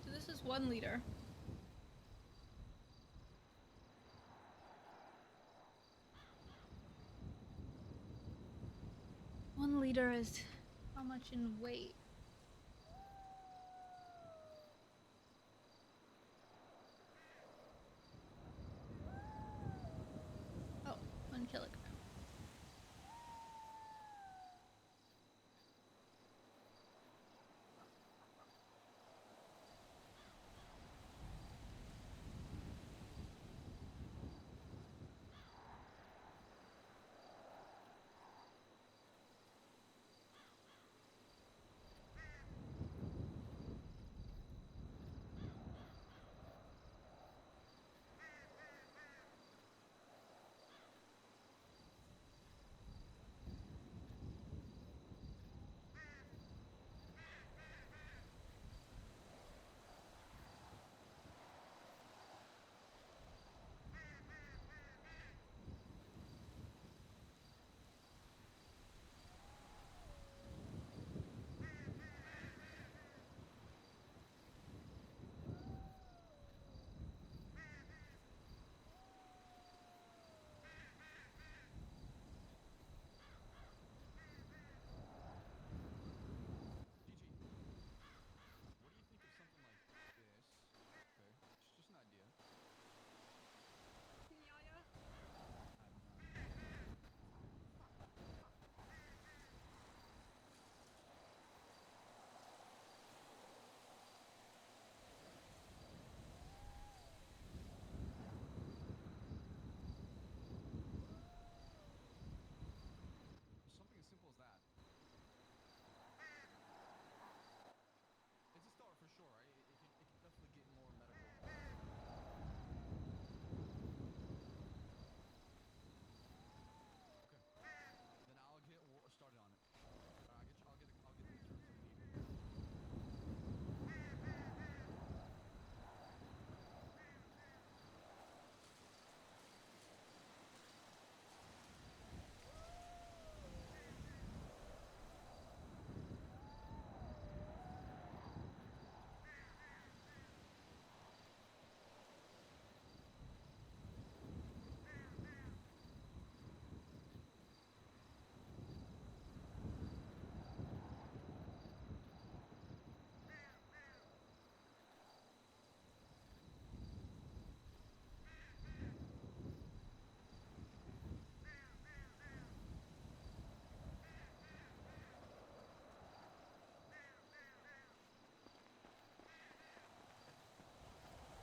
So this is 1 liter. One liter is how much in weight? Oh, 1 kilogram.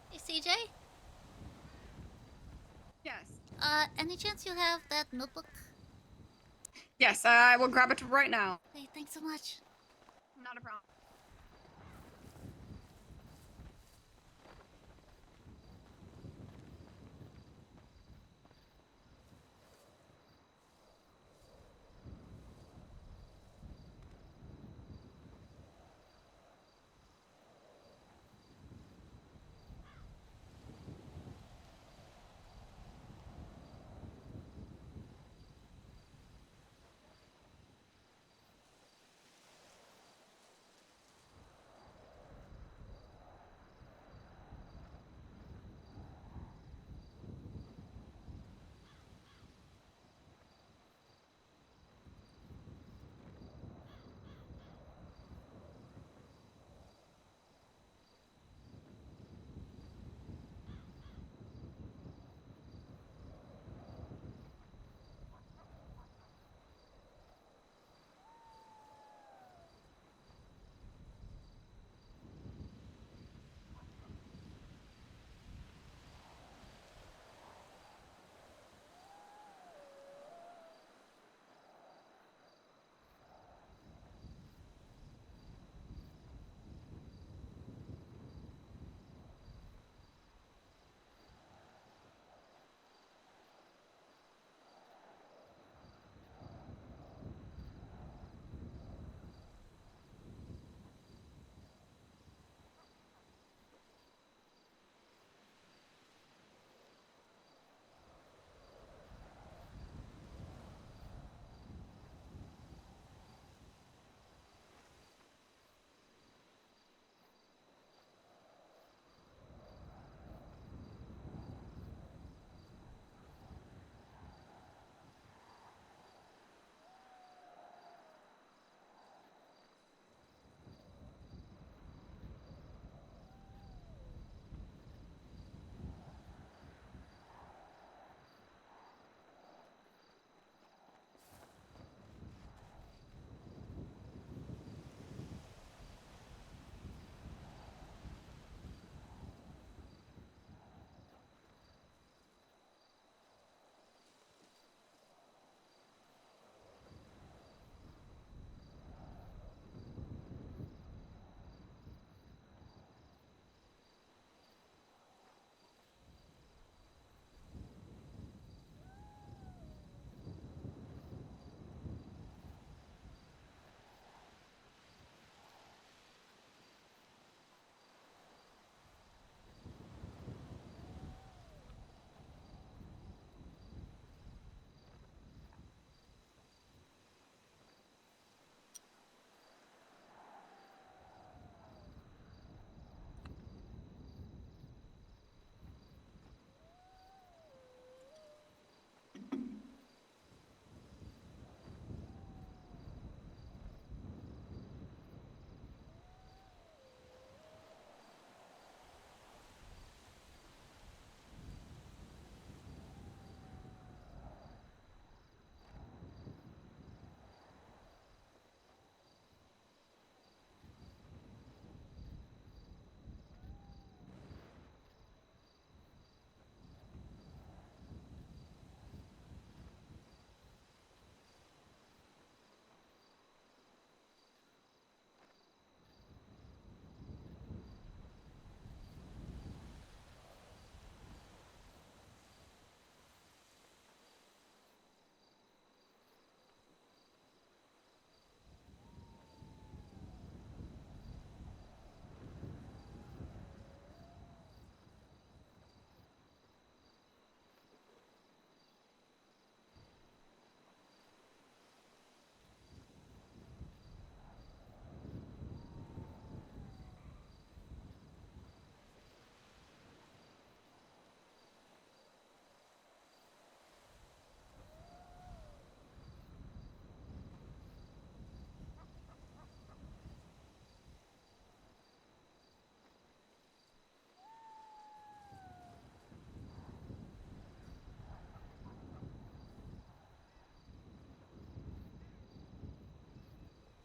Hey, CJ? Yes. Any chance you have that notebook? Yes, I will grab it right now. Hey, thanks so much. Not a problem.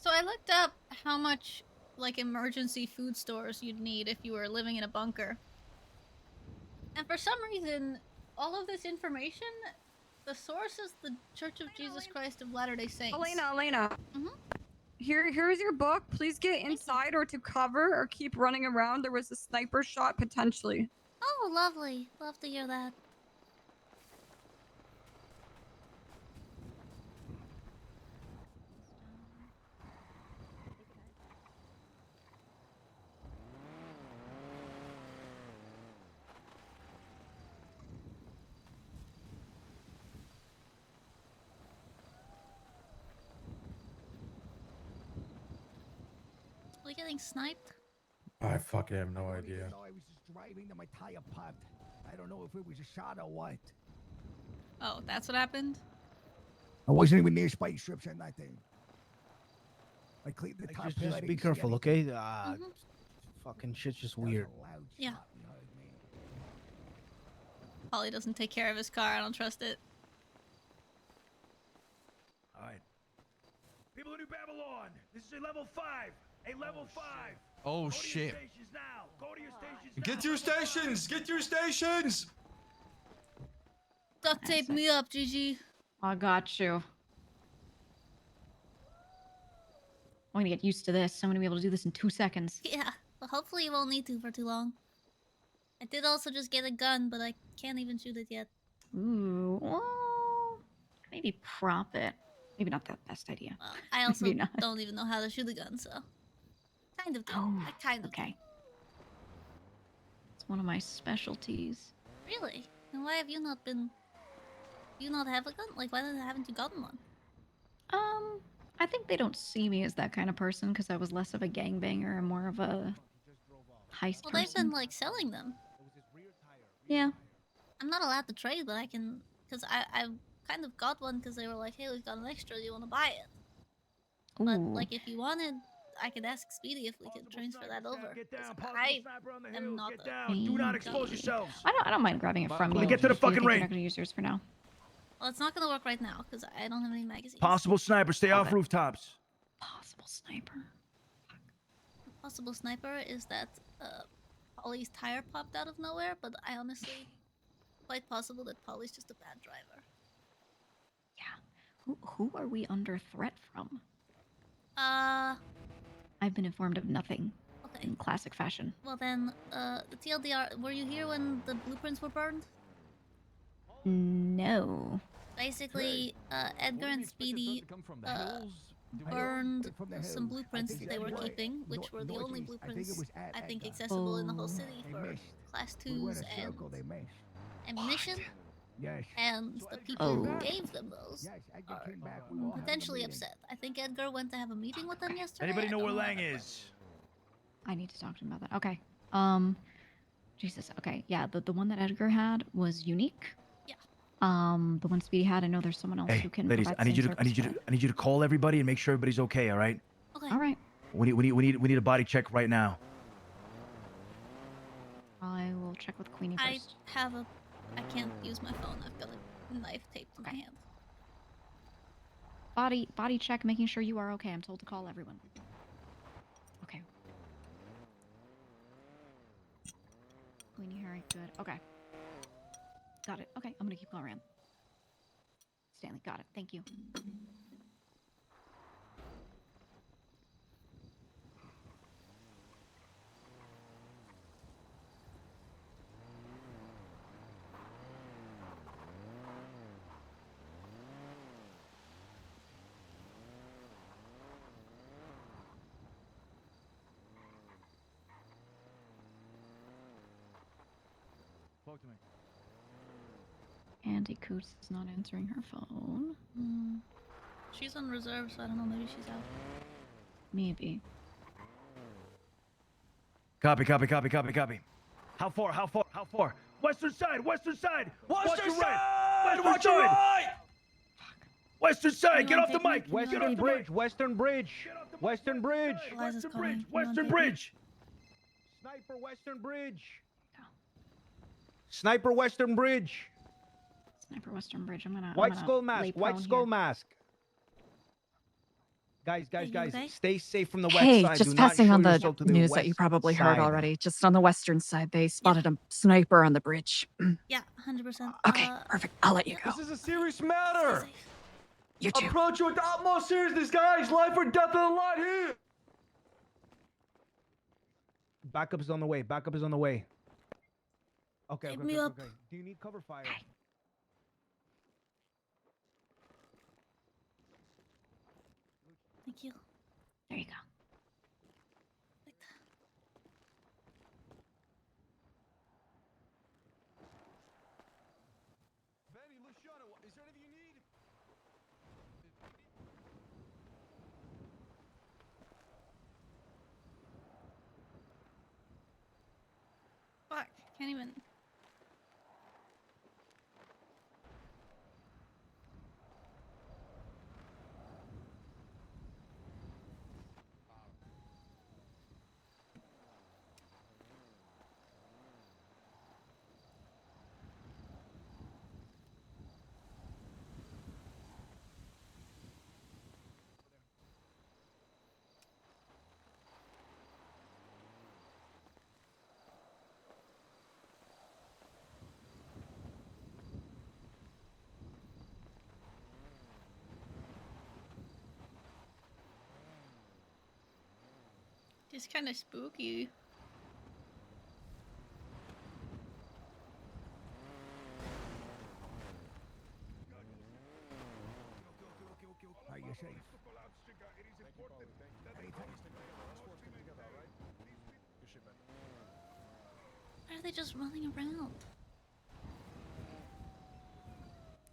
So I looked up how much, like, emergency food stores you'd need if you were living in a bunker. And for some reason, all of this information, the source is the Church of Jesus Christ of Latter-day Saints. Elena. Here's your book. Please get inside or to cover or keep running around. There was a sniper shot potentially. Oh, lovely. Love to hear that. We getting sniped? I fucking have no idea. I was just driving and my tire popped. I don't know if it was a shot or what. Oh, that's what happened? I wasn't even near spike strips or nothing. I cleaned the top. Just be careful, okay? Fucking shit's just weird. Yeah. Polly doesn't take care of his car. I don't trust it. All right. People of New Babylon, this is a level 5. A level 5. Oh Go to shit. your stations now. Go to your stations now. Get to your stations! Get to your stations! Duct tape me up, Gigi. I got you. I'm gonna get used to this. I'm gonna be able to do this in 2 seconds. Yeah, but hopefully you won't need to for too long. I did also just get a gun, but I can't even shoot it yet. Ooh, well, maybe prop it. Maybe not the best idea. Well, I also Maybe not. don't even know how to shoot a gun, so... Kind of do. Oh, I kind of okay. It's one of my specialties. do. Really? Then why have you not been... Do you not have a gun? Like, why haven't you gotten one? I think they don't see me as that kind of person because I was less of a gangbanger and more of a heist Well, person. they've been, like, selling them. Yeah. I'm not allowed to trade, but I can... Because I kind of got one because they were like, hey, we've got an extra, do you want to buy it? But, Ooh. like, if you wanted, I could ask Speedy if we could transfer that over. Get down. 'cause Possible I sniper on the am hill. not Get the... down. Do not expose yourselves. I don't mind grabbing it from Let you. me get to the if you fucking think you're range. not gonna use yours for now. Well, it's not gonna work right now because I don't have any magazines. Possible sniper, stay off rooftops. Possible sniper. Possible sniper is that Polly's tire popped out of nowhere, but I honestly quite possible that Polly's just a bad driver. Who are we under threat from? I've been informed of nothing. Okay. In classic fashion. Well then, the TLDR, were you here when the blueprints were burned? No. Basically, Edgar and Speedy burned some blueprints they were keeping, which were the only blueprints I think accessible in the whole city for class 2s and ammunition. Yes. And the people who Oh. gave them those are potentially upset. I think Edgar went to have a meeting with them yesterday. Anybody I know don't where how Lang that is? I need to talk to him about that. Okay. Jesus. Okay. Yeah. The one that Edgar had was unique. Yeah. The one Speedy had. I know there's someone else Hey, who can. ladies, provide I need same you to, I need you service, to, I need you to call everybody and make sure everybody's okay. All right? Okay. All right. We need a body check right now. I will check with Queenie I first. have a... I can't use my phone. I've got a knife taped to my hand. Body check, making sure you are okay. I'm told to call everyone. Okay. Queenie, Harry, good. Okay. Got it. Okay, I'm gonna keep going around. Stanley, got it. Thank you. Talk to me. Andy Coots is not answering her phone. She's on reserve, so I don't know. Maybe she's out. Maybe. Copy. How far? Western side! Watch your right! Watch your right! Western side! Get off the mic! Western Bridge! Western Bridge! Western Bridge! Western Bridge! Sniper Western Bridge! Sniper Western Bridge! Sniper Western Bridge. I'm gonna. White skull mask! White skull mask! Guys, Are you okay? stay safe from the west Hey, side. just Do not passing show on the yourself to the news that you west probably heard side. already. Just on the western side, they spotted a sniper on the bridge. Yeah, 100%. Okay, perfect. I'll let you go. This is a serious matter. You too. Approach you with the utmost seriousness, guys. Life or death on the line here. Backup is on the way. Backup is on the way. Okay, Take okay, me okay, up. okay. Do you need cover fire? Thank you. There you go. Is there anything you need? Fuck, can't even. Just kind of spooky. Are you safe? Why are they just running around?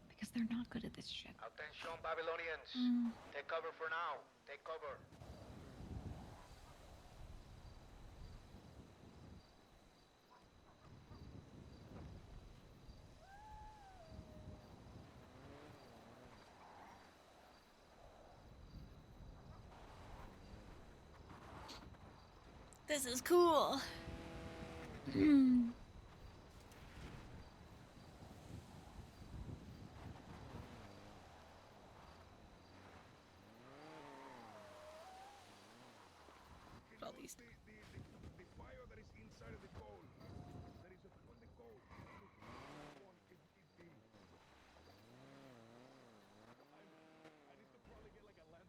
Because they're not good at this shit. Attention, Babylonians. Take cover for now. Take cover. This is cool. All these. The fire that is inside of the coal. There is a on the coal. I need to probably get like a lamp.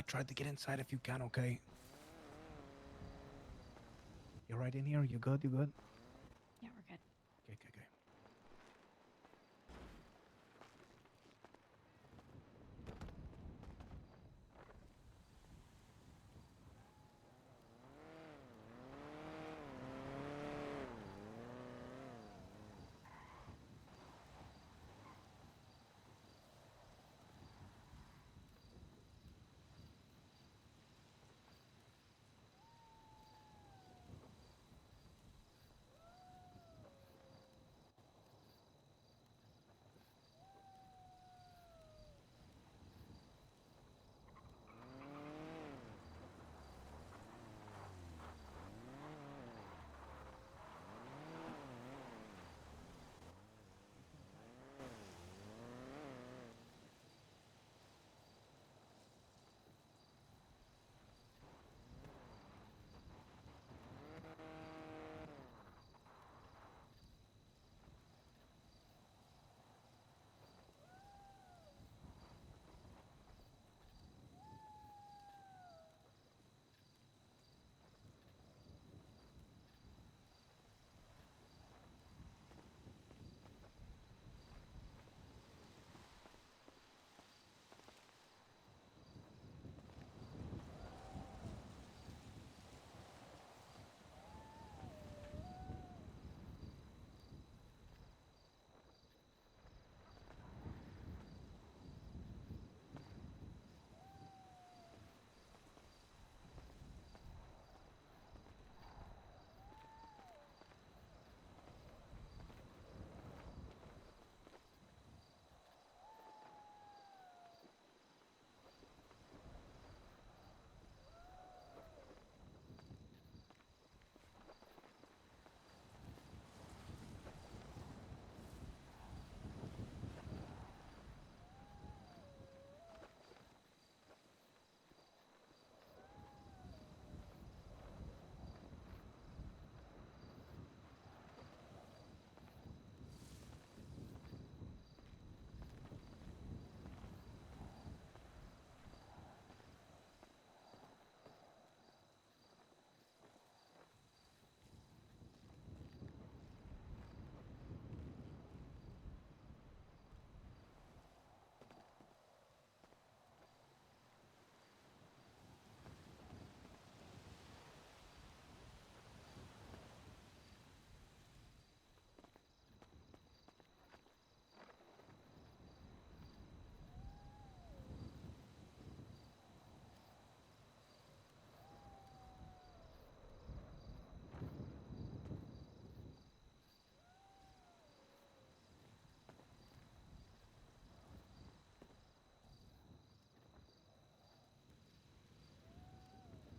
Try to get inside if you can, okay? You right in here? You good? You good? Yeah, we're good. Okay, okay, okay.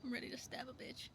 I'm ready to stab a bitch.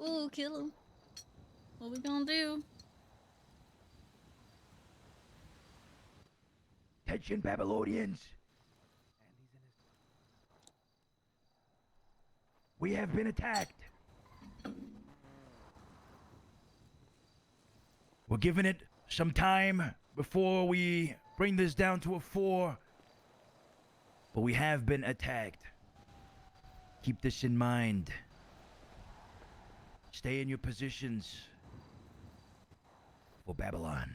Ooh, kill him. What we gonna do? Attention, Babylonians. We have been attacked. We're giving it some time before we bring this down to a 4. But we have been attacked. Keep this in mind. Stay in your positions for Babylon.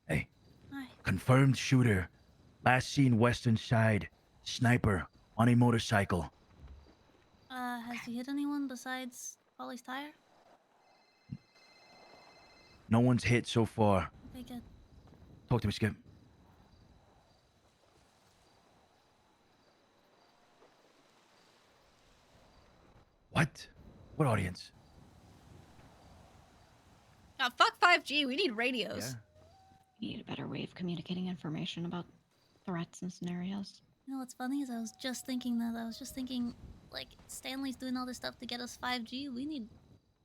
Hey. Hi. Confirmed shooter. Last seen western side. Sniper on a motorcycle. Has he hit anyone besides Polly's tire? No one's hit so far. Okay, good. Talk to me, Skip. What? What audience? Fuck 5G. We need radios. We need a better way of communicating information about threats and scenarios. You know what's funny is I was just thinking that. I was just thinking, like, Stanley's doing all this stuff to get us 5G. We need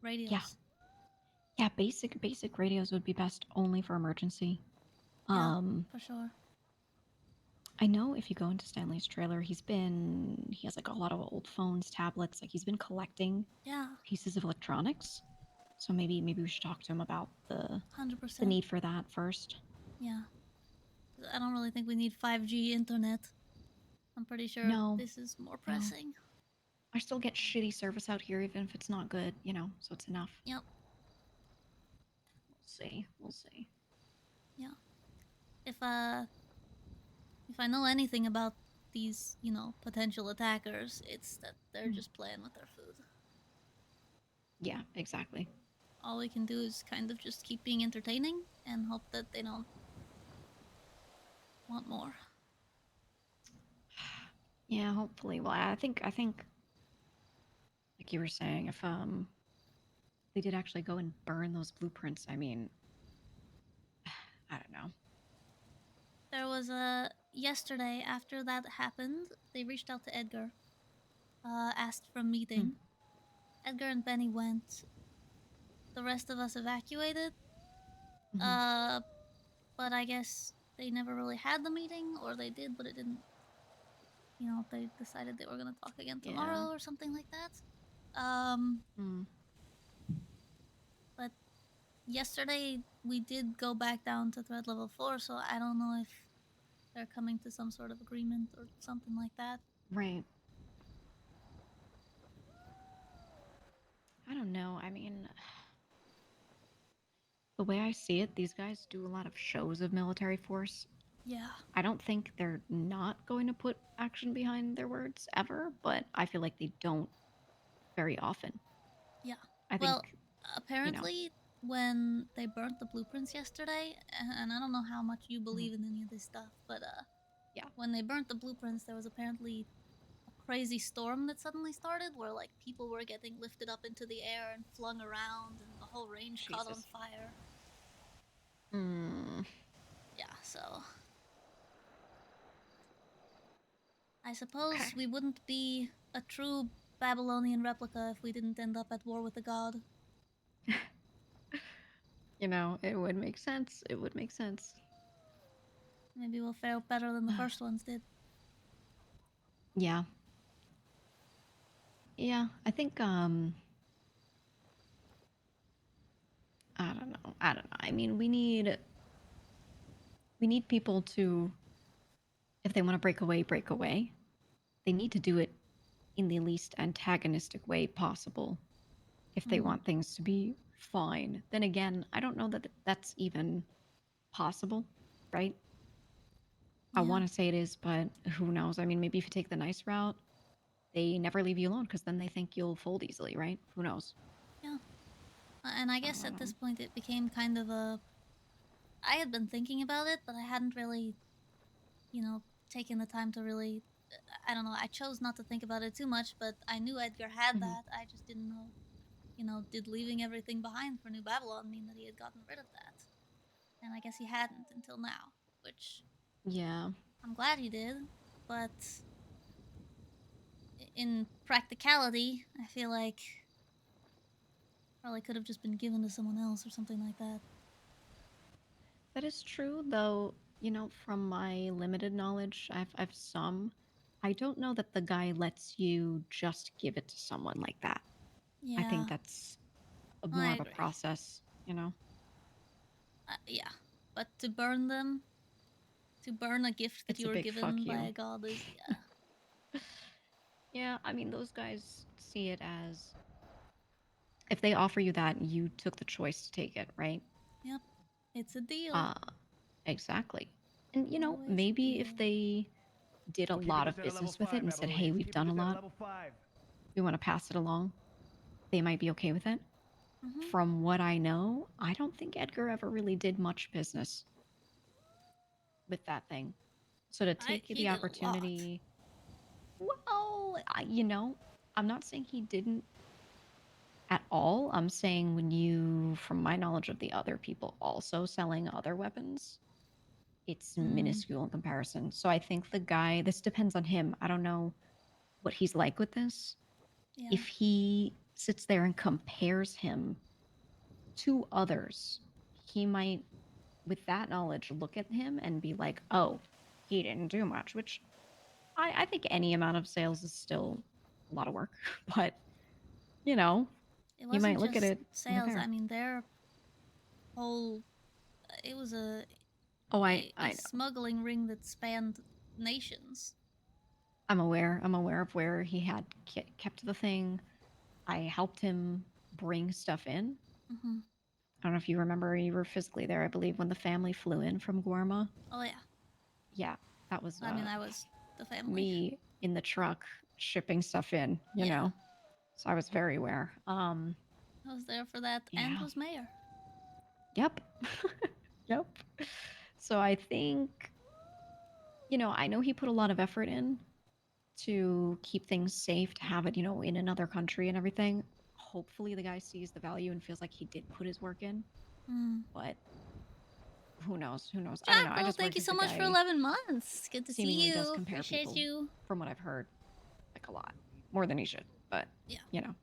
radios. Yeah. Yeah, basic radios would be best only for emergency. Yeah, for sure. I know if you go into Stanley's trailer, he has like a lot of old phones, tablets, like he's been collecting pieces of electronics. So maybe we should talk to him about the 100%. the need for that first. Yeah. I don't really think we need 5G internet. I'm pretty sure this is more pressing. I still get shitty service out here, even if it's not good, so it's enough. Yep. We'll see. Yeah. If I know anything about these, potential attackers, it's that they're just playing with their food. Yeah, exactly. All we can do is kind of just keep being entertaining and hope that they don't want more. Yeah, hopefully. Well, I think like you were saying, if they did actually go and burn those blueprints, I mean, I don't know. There was yesterday after that happened, they reached out to Edgar, asked for a meeting. Edgar and Benny went. The rest of us evacuated. But I guess they never really had the meeting, or they did, but it didn't. They decided they were gonna talk again tomorrow or something like that. But yesterday we did go back down to threat level 4, so I don't know if they're coming to some sort of agreement or something like that. Right. I don't know. I mean, the way I see it, these guys do a lot of shows of military force. Yeah. I don't think they're not going to put action behind their words ever, but I feel like they don't very often. Yeah. I think, apparently, when they burnt the blueprints yesterday, and I don't know how much you believe in any of this stuff, but when they burnt the blueprints, there was apparently a crazy storm that suddenly started, where like people were getting lifted up into the air and flung around, and the whole range caught on fire. Yeah, so I suppose we wouldn't be a true Babylonian replica if we didn't end up at war with the god. You know, it would make sense. It would make sense. Maybe we'll fare better than the first ones did. Yeah. Yeah, I think I don't know. I mean, we need people to, if they want to break away, break away. They need to do it in the least antagonistic way possible if they want things to be fine. Then again, I don't know that that's even possible, right? I want to say it is, but who knows? I mean, maybe if you take the nice route, they never leave you alone because then they think you'll fold easily, right? Who knows? Yeah. And I guess at this point it became kind of a... I had been thinking about it, but I hadn't really, you know, taken the time to really... I don't know, I chose not to think about it too much, but I knew Edgar had that. I just didn't know, you know, did leaving everything behind for New Babylon mean that he had gotten rid of that? And I guess he hadn't until now, which... Yeah. I'm glad he did, but... in practicality, I feel like... probably could have just been given to someone else or something like that. That is true, though, you know, from my limited knowledge, I've some. I don't know that the guy lets you just give it to someone like that. I Yeah. think that's more of a process, you know? Yeah. But to burn them, to burn a gift that It's you a were big fuck given by you. a god is, yeah. Yeah, I mean, those guys see it as if they offer you that, you took the choice to take it, right? Yep. It's a deal. Exactly. And, you know, Always a maybe deal. if they did a Keep lot this of at a level business with it 5, and said, hey, Babylonians. we've Keep done a this at a lot, level 5. we want to pass it along, they might be okay with it. Mhm. From what I know, I don't think Edgar ever really did much business with that thing. So to take he the did a lot. opportunity, well, you know, I'm not saying he didn't at all. I'm saying when you, from my knowledge of the other people also selling other weapons, it's minuscule in comparison. So I think the guy, this depends on him. I don't know what he's like with this. Yeah. If he sits there and compares him to others, he might, with that knowledge, look at him and be like, oh, he didn't do much, which I think any amount of sales is still a lot of work. But, you know, It you wasn't might look just at it sales. there. I mean, their whole... it was a... Oh, I a know. smuggling ring that spanned nations. I'm aware of where he had kept the thing. I helped him bring stuff in. Mhm. I don't know if you remember, you were physically there, I believe, when the family flew in from Guarma. Oh, yeah. Yeah, that was I mean, I was the family. me in the truck shipping stuff in, you know. So I was very aware. I was there for that and Yeah. was mayor. Yep. Yep. So I think, you know, I know he put a lot of effort in to keep things safe, to have it, you know, in another country and everything. Hopefully the guy sees the value and feels like he did put his work in. But who knows? Who knows? I don't know. I Jackal, just thank work you as so the much for guy 11 months. Good to see seemingly does you. compare Appreciate people you. from what I've heard, like a lot. More than he should. But, yeah, you know,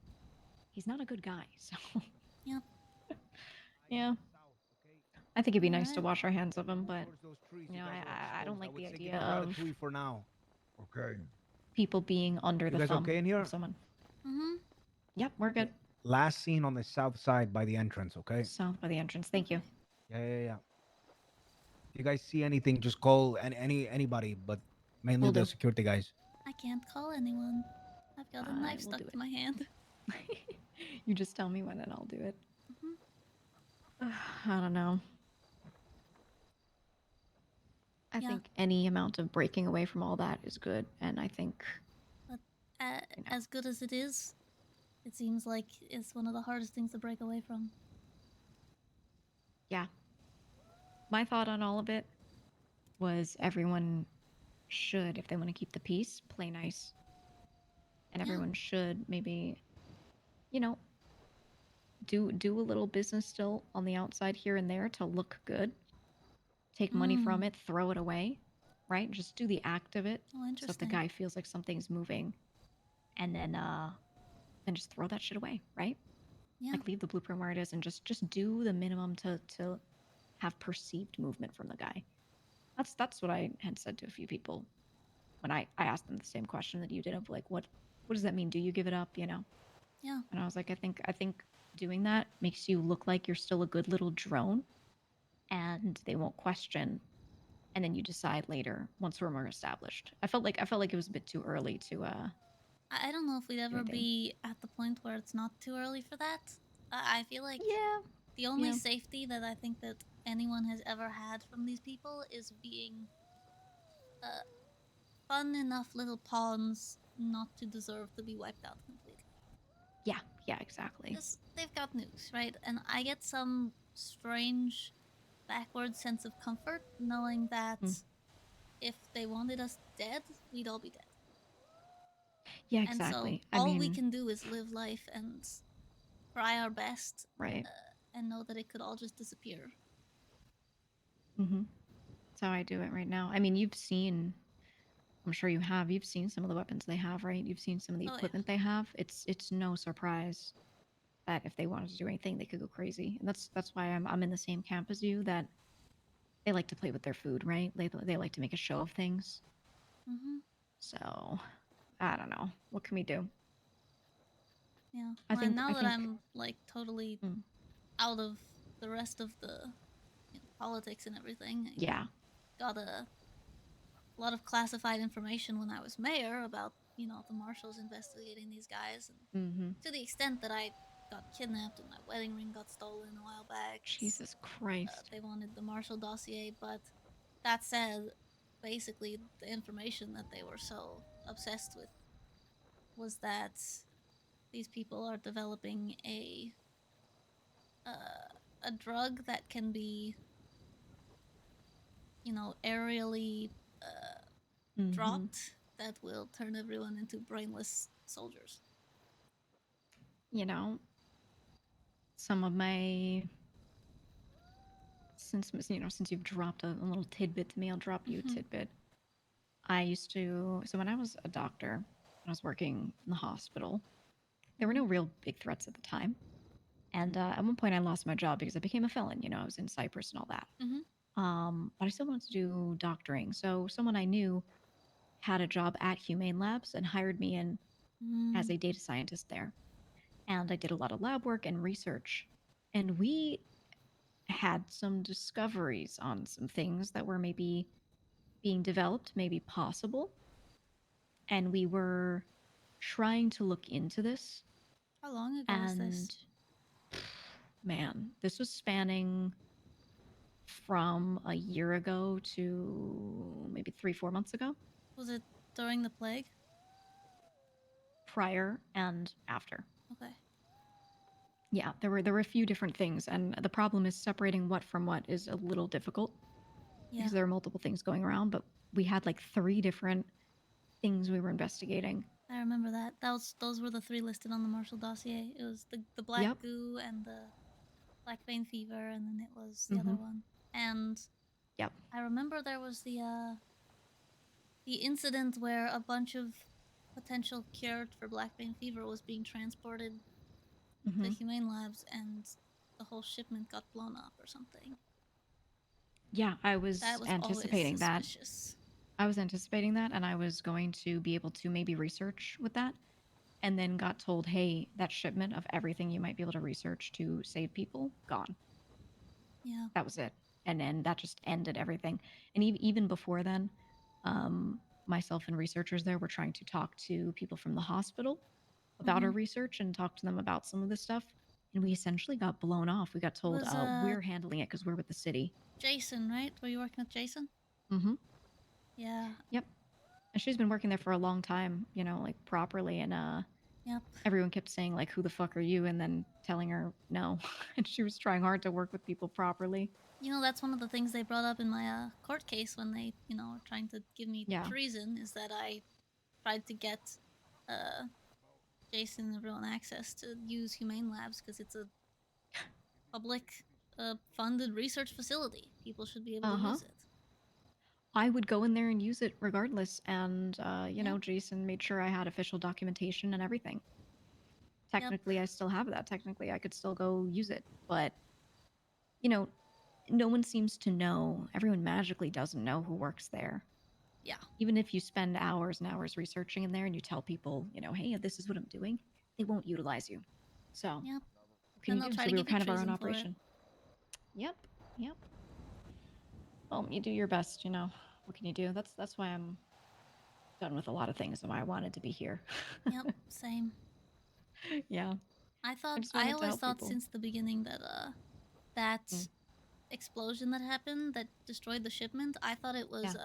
he's not a good guy, so... Yep. Yeah. I think it'd be nice to Alright. wash our hands of him, but, you know, I don't like the idea of for now. Okay. people being under You the guys thumb okay in here? of someone. Mm-hmm. Yep, we're good. Last seen on the south side by the entrance, okay? South by the entrance. Thank you. Yeah. If you guys see anything, just call anybody, but mainly Will the do. security guys. I can't call anyone. I've got a knife will stuck do to it. my hand. You just tell me when and I'll do it. Mhm. I don't know. I think any amount of breaking away from all that is good, and I think... But as good as it is, it seems like it's one of the hardest things to break away from. Yeah. My thought on all of it was everyone should, if they want to keep the peace, play nice. And everyone should maybe, you know, do a little business still on the outside here and there to look good. Take money from it, throw it away. right? Just do the act of it, Oh, so that the interesting. guy feels like something's moving, and then just throw that shit away, right? Yeah. Like leave the blueprint where it is, and just do the minimum to have perceived movement from the guy. That's what I had said to a few people when I asked them the same question that you did of like, what does that mean? Do you give it up? You know? Yeah. And I was like, I think doing that makes you look like you're still a good little drone, and they won't question. And then you decide later once we're more established. I felt like it was a bit too early to I don't know if we'd ever anything. be at the point where it's not too early for that. I feel like the only Yeah. safety that I think that anyone has ever had from these people is being fun enough little pawns not to deserve to be wiped out completely. Yeah, exactly. Because they've got nukes, right? And I get some strange backward sense of comfort knowing that if they wanted us dead, we'd all be dead. Yeah, And so exactly. I all we mean, can do is live life and try our best, right. and know that it could all just disappear. That's how I do it right now. I mean, I'm sure you have. You've seen some of the weapons they have, right? You've seen some of the equipment they have. It's no surprise that if they wanted to do anything, they could go crazy. And that's why I'm in the same camp as you. That they like to play with their food, right? They like to make a show of things. Mm-hmm. So I don't know. What can we do? Yeah. I Well, think now that I'm like totally out of the rest of the politics and everything, Yeah. got a lot of classified information when I was mayor about the marshals investigating these guys, and to the extent that I got kidnapped and my wedding ring got stolen a while back. Jesus Christ. They wanted the Marshall dossier, but that said, basically the information that they were so obsessed with was that these people are developing a drug that can be, aerially dropped that will turn everyone into brainless soldiers. Some of my since you've dropped a little tidbit to me, I'll drop you a tidbit. So when I was a doctor, when I was working in the hospital, there were no real big threats at the time. And at one point I lost my job because I became a felon. I was in Cyprus and all that. But I still wanted to do doctoring. So someone I knew had a job at Humane Labs and hired me in as a data scientist there. And I did a lot of lab work and research. And we had some discoveries on some things that were maybe being developed, maybe possible. And we were trying to look into this. How long ago was this? Man, this was spanning from a year ago to maybe 3-4 months ago. Was it during the plague? Prior and after. Okay. Yeah, there were a few different things, and the problem is separating what from what is a little difficult. Yeah. Because there are multiple things going around, but we had like 3 different things we were investigating. I remember that. Those were the 3 listed on the Marshall dossier. It was the black goo and the black vein fever, and then it was the other one. And I remember there was the incident where a bunch of potential cure for black vein fever was being transported to Humane Labs, and the whole shipment got blown up or something. Yeah, I was That was anticipating that. suspicious. I was anticipating that, and I was going to be able to maybe research with that, and then got told, hey, that shipment of everything you might be able to research to save people, gone. Yeah. That was it. And then that just ended everything. And even before then, myself and researchers there were trying to talk to people from the hospital about our research and talk to them about some of this stuff. And we essentially got blown off. We got told, we're handling it because we're with the city. Jason, right? Were you working with Jason? Mm-hmm. Yeah. Yep. And she's been working there for a long time, like properly. And Yep. everyone kept saying, like, who the fuck are you? And then telling her no. And she was trying hard to work with people properly. That's one of the things they brought up in my court case when they, were trying to give me treason, is that I tried to get Jason and everyone access to use Humane Labs because it's a public funded research facility. People should be able to use it. I would go in there and use it regardless. And, you know, Jason made sure I had official documentation and everything. Technically, I still have that. Technically, I could still go use it. But, you know, no one seems to know. Everyone magically doesn't know who works there. Yeah. Even if you spend hours and hours researching in there and you tell people, you know, hey, this is what I'm doing, they won't utilize you. So, Yep. what can And you they'll do? try So to we were give you kind of our own treason for it. operation. Yep. Yep. Well, you do your best, you know. What can you do? That's why I'm done with a lot of things and why I wanted to be here. Yep, same. Yeah. I to always help thought people. since the beginning that that explosion that happened that destroyed the shipment, I thought it was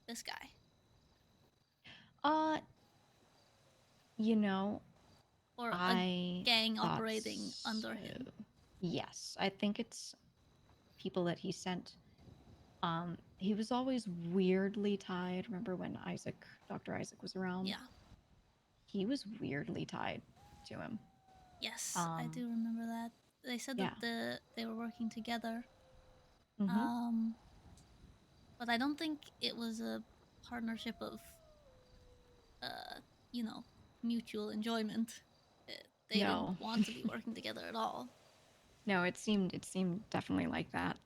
this guy. You know, Or a I gang thought operating under him. Yes, I think it's people that he sent. He was always weirdly tied. Remember when Dr. Isaac was around? Yeah. He was weirdly tied to him. Yes, I do remember that. They said yeah. that they were working together. Mhm. But I don't think it was a partnership of you know, mutual enjoyment. They No. didn't want to be working together at all. No, it seemed definitely like that.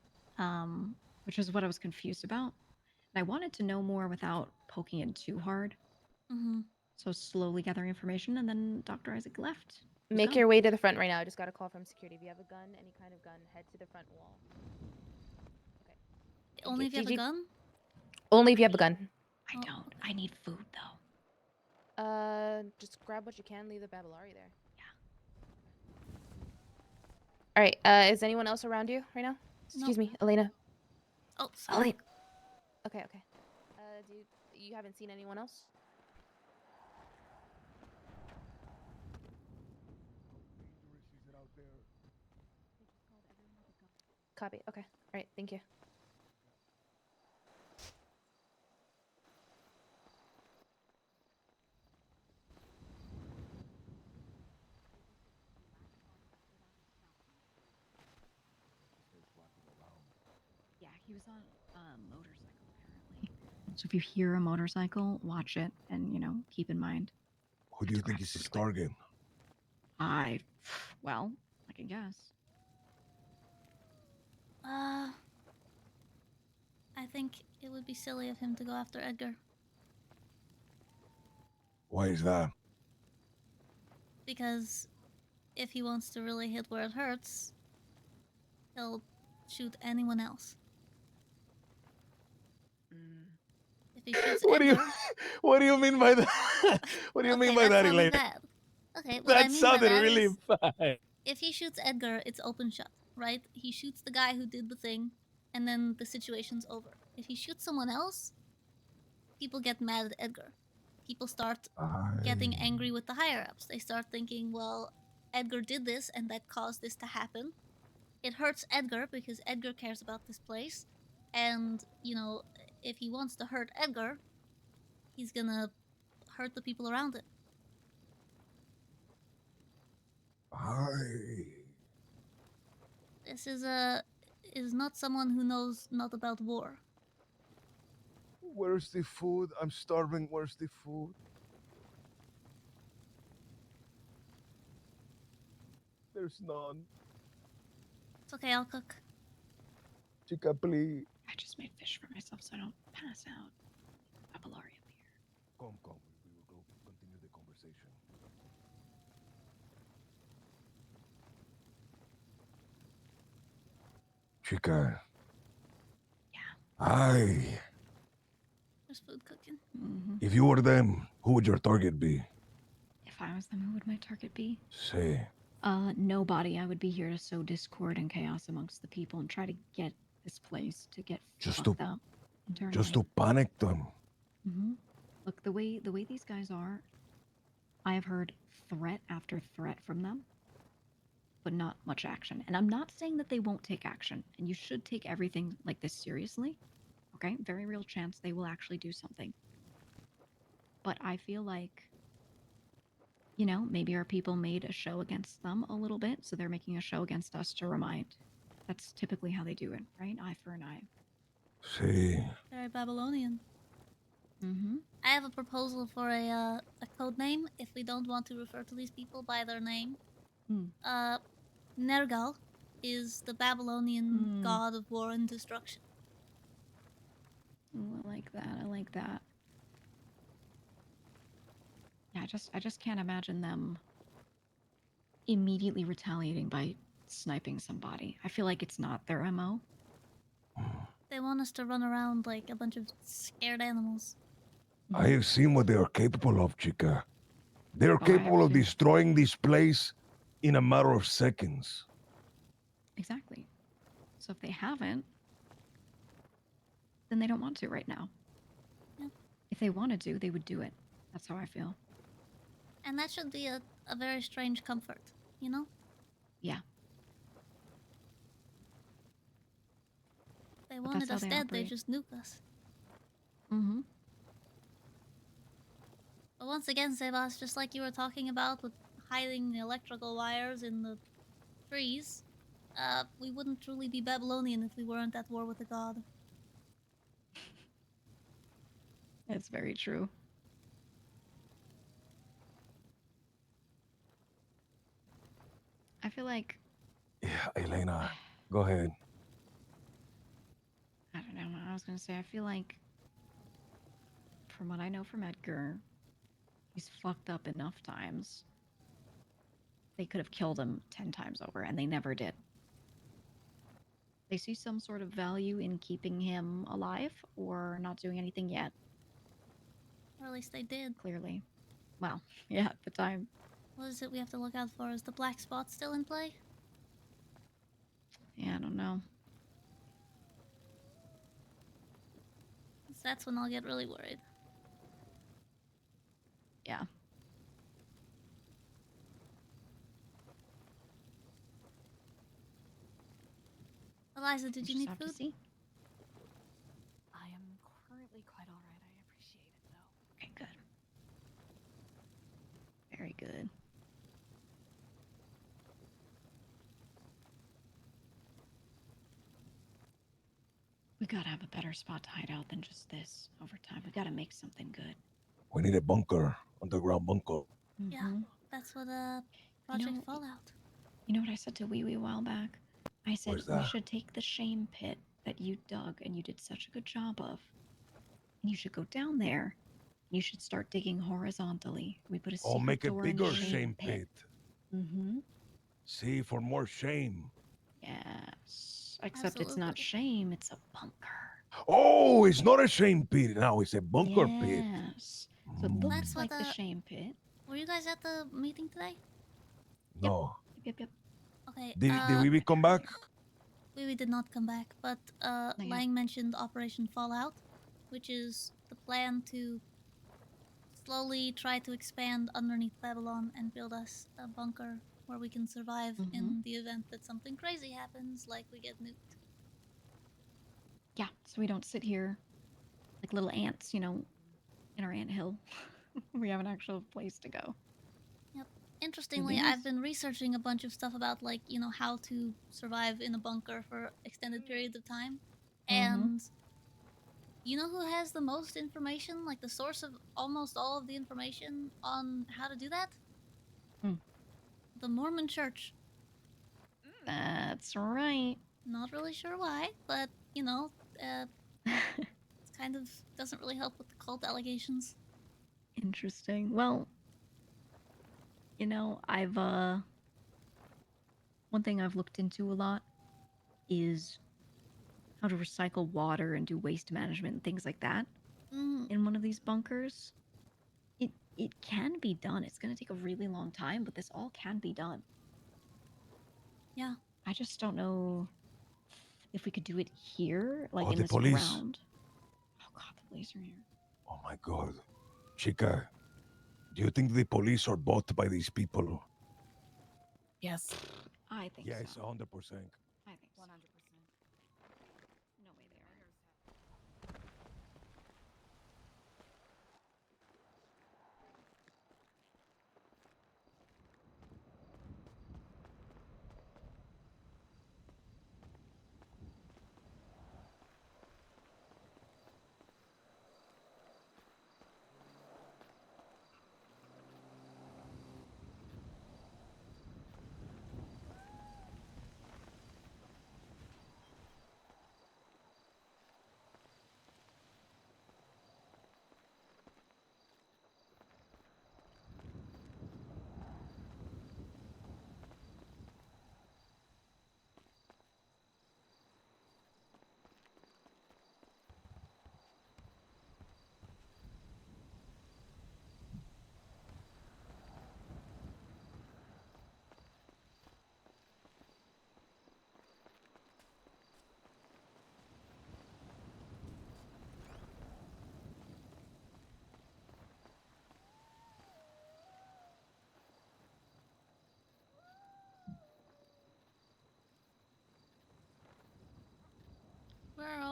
Which is what I was confused about. And I wanted to know more without poking in too hard. Mhm. So slowly gathering information, and then Dr. Isaac left. He was Make gone. your way to the front right now. I just got a call from security. If you have a gun, any kind of gun, head to the front wall. Okay. Only if you have a gun? Only if you have a gun. I don't. I need food though. Just grab what you can. Leave the Babylari there. All right. Is anyone else around you right now? Excuse me, Elena. Oh, sorry. Okay. Do you haven't seen anyone else? Copy. Okay. All right. Thank you. Yeah, he was on a motorcycle apparently. So if you hear a motorcycle, watch it and, you know, keep in mind. Who do you think is his target? Well, I can guess. I think it would be silly of him to go after Edgar. Why is that? Because if he wants to really hit where it hurts, he'll shoot anyone else. If he shoots What do you Edgar, What do you mean by that? What do you mean by that, sounded Elena? bad. Okay, what I That mean by sounded that really is, bad. if he shoots Edgar, it's open shut, right? He shoots the guy who did the thing, and then the situation's over. If he shoots someone else, people get mad at Edgar. People start getting angry with the higher-ups. They start thinking, well, Edgar did this, and that caused this to happen. It hurts Edgar, because Edgar cares about this place. And, you know, if he wants to hurt Edgar, he's gonna hurt the people around it. This is not someone who knows not about war. Where's the food? I'm starving. Where's the food? There's none. It's okay, I'll cook. Chica, please. I just made fish for myself so I don't pass out. Babylari up here. Come. We will go continue the conversation. Chica. Yeah. There's food cooking. If you were them, who would your target be? If I was them, who would my target be? Say. Nobody. I would be here to sow discord and chaos amongst the people and try to get this place to get fucked up internally. Just to panic them. Look, the way these guys are, I have heard threat after threat from them, but not much action. And I'm not saying that they won't take action, and you should take everything like this seriously. Okay? Very real chance they will actually do something. But I feel like, you know, maybe our people made a show against them a little bit, so they're making a show against us to remind. That's typically how they do it, right? Eye for an eye. See. Very Babylonian. Mm-hmm. I have a proposal for a code name if we don't want to refer to these people by their name. Nergal is the Babylonian god of war and destruction. Ooh, I like that. I like that. Yeah, I just can't imagine them immediately retaliating by sniping somebody. I feel like it's not their MO. They want us to run around like a bunch of scared animals. I have seen what they are capable of, Chica. They are Oh, I have capable of too. destroying this place in a matter of seconds. Exactly. So if they haven't, then they don't want to right now. Yep. If they wanted to, they would do it. That's how I feel. And that should be a very strange comfort, you know? Yeah. They But wanted that's us how they dead, they operate. just nuke us. Mm-hmm. But once again, Sebas, just like you were talking about with hiding the electrical wires in the trees, we wouldn't truly be Babylonian if we weren't at war with the god. It's very true. I feel like... Yeah, Elena, go ahead. I don't know what I was going to say. I feel like, from what I know from Edgar, he's fucked up enough times. They could have killed him 10 times over, and they never did. They see some sort of value in keeping him alive, or not doing anything yet. Or at least they did. Clearly. Well, yeah, at the time. What is it we have to look out for? Is the black spot still in play? Yeah, I don't know. 'Cause that's when I'll get really worried. Yeah. Eliza, did you need food? I am currently quite alright. I appreciate it, though. Okay, good. Very good. We gotta have a better spot to hide out than just this over time. We gotta make something good. We need a bunker, underground bunker. Yeah, that's what Project Fallout. You know what I said to Wee Wee a while back? I said Where's we that? should take the shame pit that you dug and you did such a good job of. And you should go down there. You should start digging horizontally. We put a secret Oh, make a door in bigger the shame pit. Mm-hmm. See, for more shame. Yes. Except it's not shame, it's a bunker. Oh, it's not a shame pit now, it's a bunker pit. Yes. So it looks That's what like the shame pit. Were you guys at the meeting today? No. Yep. Okay. Did we come back? We did not come back, but Lang mentioned Operation Fallout, which is the plan to slowly try to expand underneath Babylon and build us a bunker where we can survive in the event that something crazy happens, like we get nuked. Yeah, so we don't sit here like little ants, you know, in our anthill. We have an actual place to go. Yep. Interestingly, Yes. I've been researching a bunch of stuff about, like, you know, how to survive in a bunker for extended periods of time. And you know who has the most information, like the source of almost all of the information on how to do that? The Mormon Church. That's right. Not really sure why, but, you know, it's kind of doesn't really help with the cult allegations. Interesting. Well, you know, I've one thing I've looked into a lot is how to recycle water and do waste management and things like that in one of these bunkers. It can be done. It's going to take a really long time, but this all can be done. Yeah. I just don't know if we could do it here, like Oh, in the this police. ground. Oh god, the police are here. Oh my god. Chica, do you think the police are bought by these people? Yes. I think so. Yes, 100%. I think so. 100%. No way they are.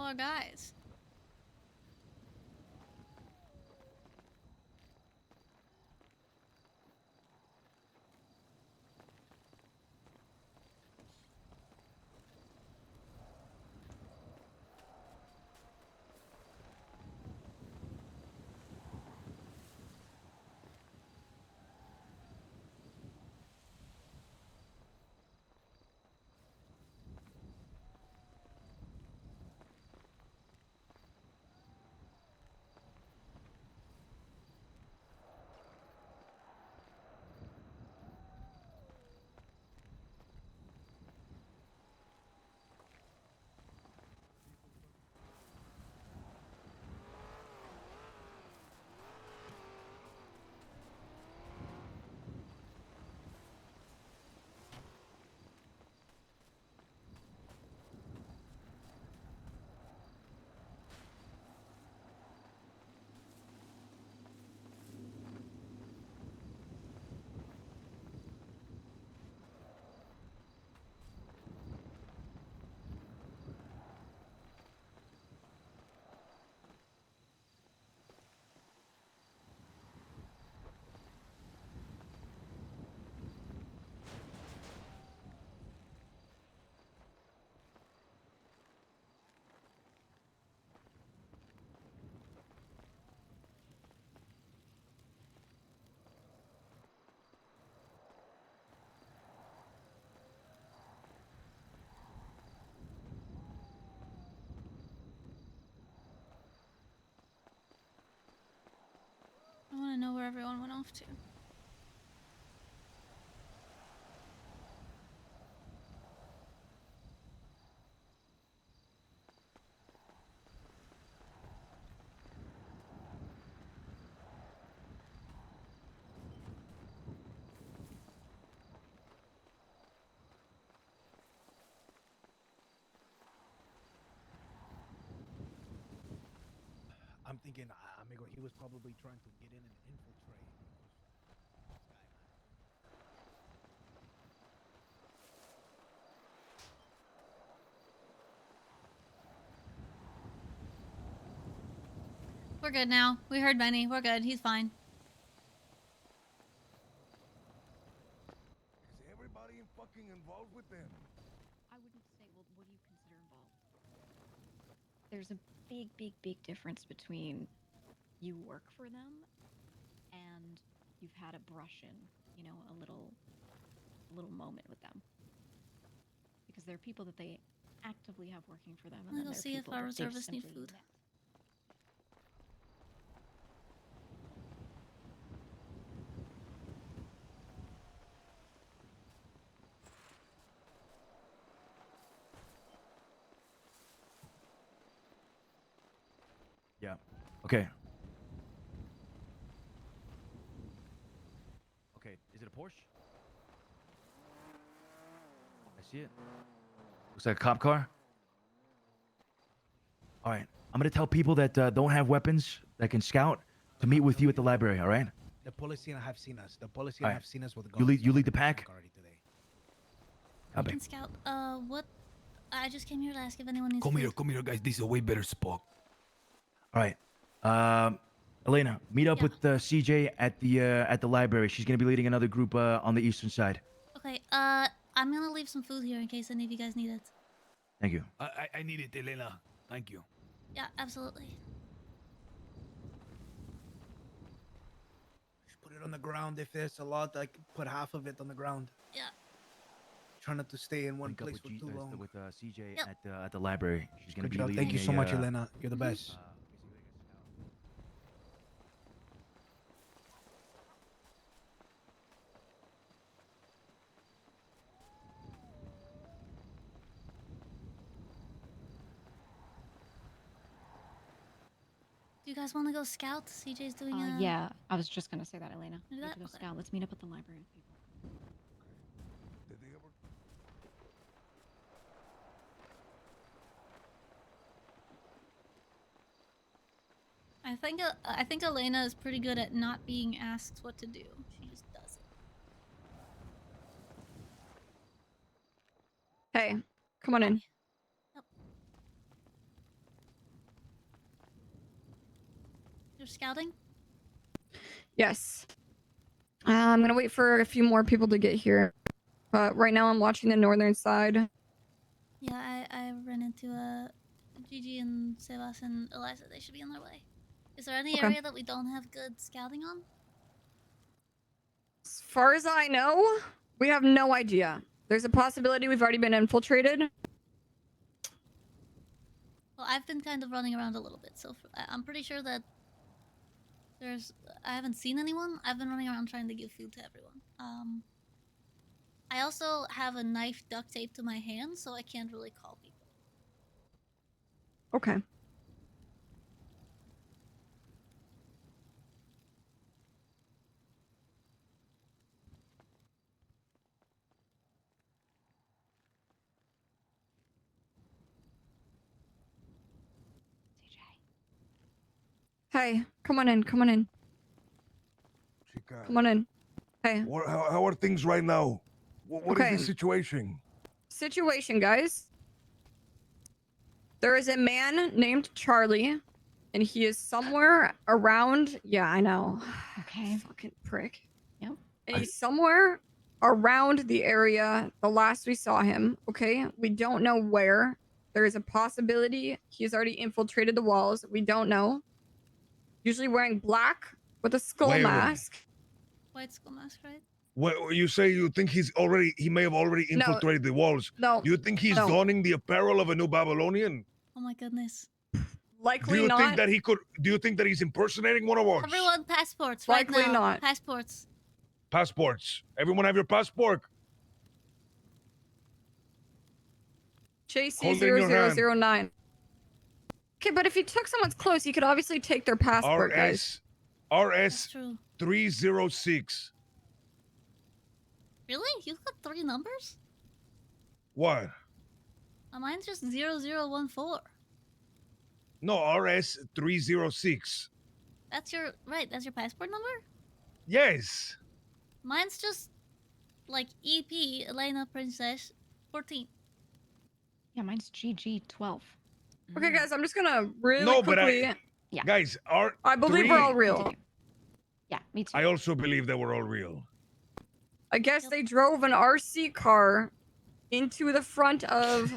our guys. I want to know where everyone went off to. I'm thinking, amigo, he was probably trying to get in and infiltrate. We're good now. We heard Benny. We're good. He's fine. Is everybody fucking involved with them? I wouldn't say, well, what do you consider involved? There's a big difference between you work for them and you've had a brush-in, you know, a little moment with them. Because there are people that they actively have working for them, and I'll then go there are see if people our that they've reservists need simply food. met. Yeah. Okay. Okay. Is it a Porsche? I see it. Looks like a cop car. All right. I'm gonna tell people that don't have weapons that can scout to meet with you at the library. All right. The police have seen us. The police All right. have seen us with You guns. lead the pack. I can scout. What? I just came here to ask if anyone needs Come food. here, guys. This is a way better spot. All right. Elena, meet up with CJ at the library. She's gonna be leading another group on the eastern side. Okay. I'm gonna leave some food here in case any of you guys need it. Thank you. I need it, Elena. Thank you. Yeah, absolutely. Just put it on the ground. If there's a lot, I can put half of it on the ground. Yeah. Try not to stay in one Link up place with for too long. with CJ at the library. She's gonna Good be job. leading. Thank you so much, a, Elena. You're the best. Do you guys want to go scout? CJ's doing a... Yeah, I was just gonna say that, Elena. Do We that? could go Okay. scout. Let's meet up at the library with people. Did they ever? I think Elena is pretty good at not being asked what to do. She just does it. Hey, come on in. scouting? Yes. I'm gonna wait for a few more people to get here. But right now I'm watching the northern side. Yeah, I ran into Gigi and Sebas and Eliza. They should be on their way. Is there any Okay. area that we don't have good scouting on? As far as I know, we have no idea. There's a possibility we've already been infiltrated. Well, I've been kind of running around a little bit, so I'm pretty sure that I haven't seen anyone. I've been running around trying to give food to everyone. I also have a knife duct taped to my hand, so I can't really call people. Okay. Hey, come on in, come on in. Chica, Come on in. Hey. how are things right now? What is Okay. the situation? Situation, guys. There is a man named Charlie, and he is somewhere around. Yeah, I know. Okay. Fucking prick. Yep. And he's somewhere around the area the last we saw him. Okay, we don't know where. There is a possibility he's already infiltrated the walls. We don't know. Usually wearing black with a skull Wait. mask. White skull mask, right? What you say? You think he may have already No. infiltrated the walls? No. Do you think he's No. donning the apparel of a New Babylonian? Oh my goodness. Likely Do you not. think that he could? Do you think that he's impersonating one of ours? Everyone, passports, Likely right now. not. Passports. Passports. Everyone have your passport. Hold it in your hand. JC0009. Okay, but if he took someone's clothes, he could obviously take their passport, guys. RS True. 306. Really? You've got 3 numbers? What? Mine's just 0014. No, RS 306. That's your passport number? Yes. Mine's just like EP Elena Princess 14. Yeah, mine's GG12. Okay, guys, I'm just gonna really No, but quickly. Yeah. Guys, I believe we're all real. Yeah, me too. I also believe that we're all real. I guess they drove an RC car into the front of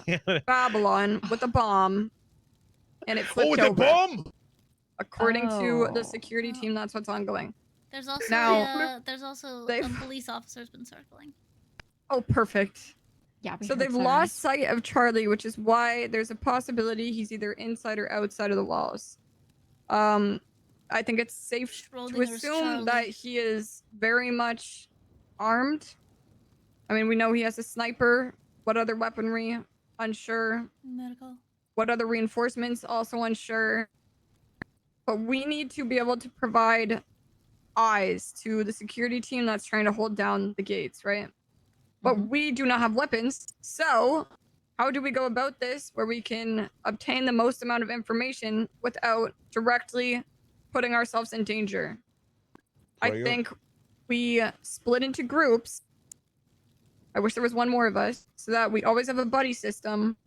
Babylon with a bomb, and it flipped with over. a bomb? According to the Oh. security team, that's what's ongoing. There's also Now, a police officer's been circling. Oh, perfect. Yeah. So they've lost sight of Charlie, which is why there's a possibility he's either inside or outside of the walls. I think it's safe to Schrodinger's assume Charlie. that he is very much armed. I mean, we know he has a sniper. What other weaponry? Unsure. Medical. What other reinforcements? Also unsure. But we need to be able to provide eyes to the security team that's trying to hold down the gates, right? But we do not have weapons. So, how do we go about this where we can obtain the most amount of information without directly putting ourselves in danger? I think we split into groups. I wish there was one more of us so that we always have a buddy system.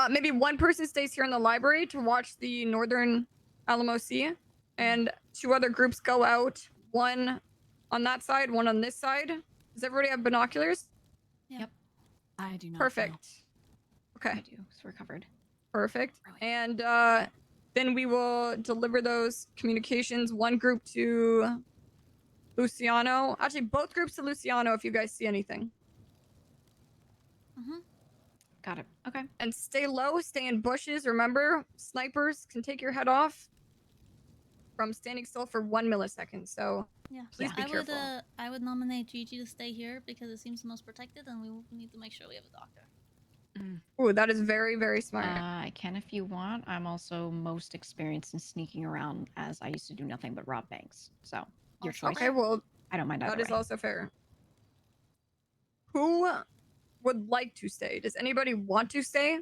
Maybe one person stays here in the library to watch the northern Alamo Sea, and 2 other groups go out, one on that side, one on this side. Does everybody have binoculars? Yep. I do not. Perfect. Okay. I do, so we're covered. Perfect. And then we will deliver those communications, one group to Luciano. Actually, both groups to Luciano if you guys see anything. Got it. Okay. And stay low, stay in bushes. Remember, snipers can take your head off from standing still for 1 millisecond. So Yeah. please be careful. I would nominate Gigi to stay here because it seems the most protected, and we need to make sure we have a doctor. Ooh, that is very, very smart. I can if you want. I'm also most experienced in sneaking around as I used to do nothing but rob banks. So, your choice. Okay, well, I don't mind either that is way. also fair. Who would like to stay? Does anybody want to stay?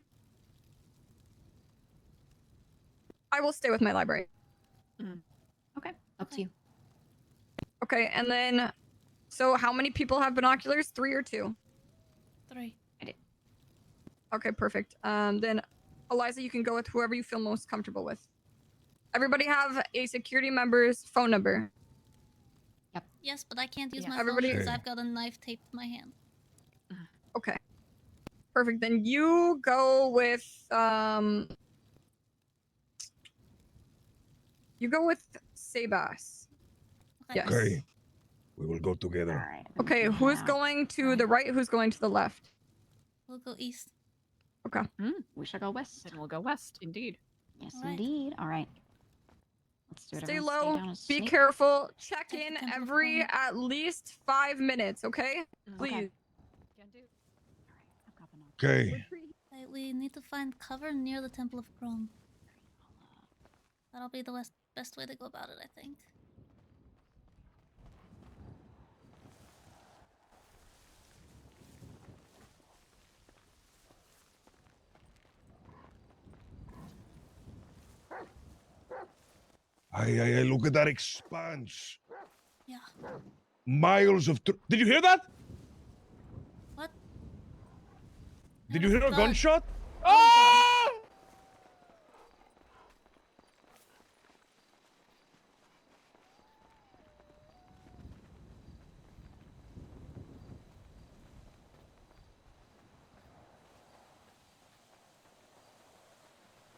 I will stay with my library. Okay, up to you. Okay, and then, so how many people have binoculars? 3 or 2? 3. I did. Okay, perfect. Then, Eliza, you can go with whoever you feel most comfortable with. Everybody have a security member's phone number. Yes, but I can't use Yeah. my Everybody- phone because Okay. I've got a knife taped to my hand. Okay. Perfect. Then you go with you go with Sebas. Yes. Okay. We will go together. Okay, who's going to the right? Who's going to the left? We'll go east. Okay. We shall go west. And we'll go west, indeed. Yes, All right. indeed. All right. Let's do it. Stay Everyone low. down as Be snake. careful. Check Check the in temple of every Chrome. at least 5 minutes. Okay. Please. Okay. Right, we need to find cover near the Temple of Chrome. That'll be the best way to go about it, I think. Ay, look at that expanse. Yeah. Miles of. Did you hear that? What? Did you hear a thud. gunshot? Ah!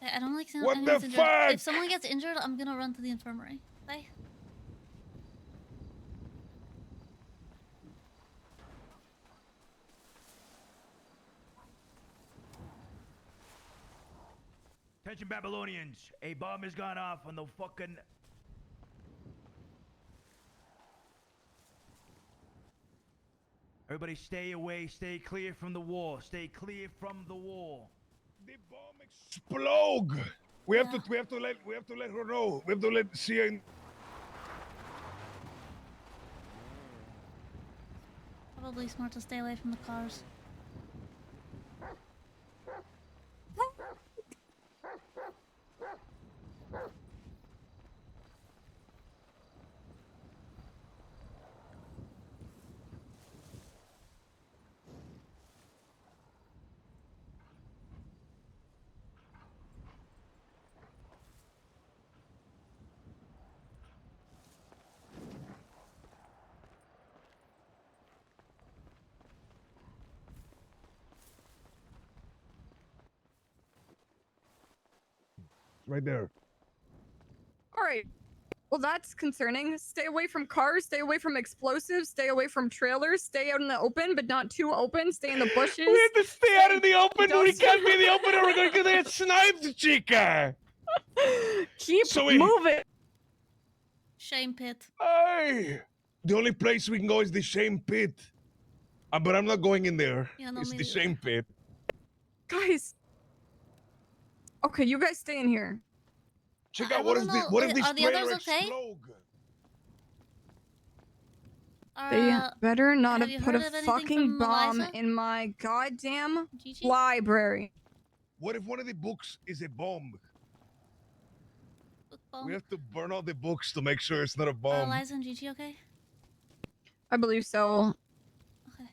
I don't like seeing What anyone the injured. fuck? If someone gets injured, I'm gonna run to the infirmary. Bye. Attention Babylonians, a bomb has gone off on the fucking... Everybody stay away, stay clear from the wall, stay clear from the wall. The bomb explode. We have to let her know. We have to let Cia. Probably smart to stay away from the cars. Right there. All right. Well, that's concerning. Stay away from cars. Stay away from explosives. Stay away from trailers. Stay out in the open, but not too open. Stay in the bushes. We have to stay out in the open, but we Don't- can't be in the open or we're going to get sniped, chica. Keep So moving. Shame pit. Hey, the only place we can go is the shame pit. But I'm not going in there. Yeah, no, It's me the neither. shame pit. Guys. Okay, you guys stay in here. Chica, I what wanna if know, what if this are the others trailer okay? explode? They better not have have you put a heard of anything fucking from bomb Eliza? in my goddamn Gigi? library. What if one of the books is a bomb? Book bomb? We have to burn all the books to make sure it's not a Are bomb. Eliza and Gigi okay? I believe so. Okay.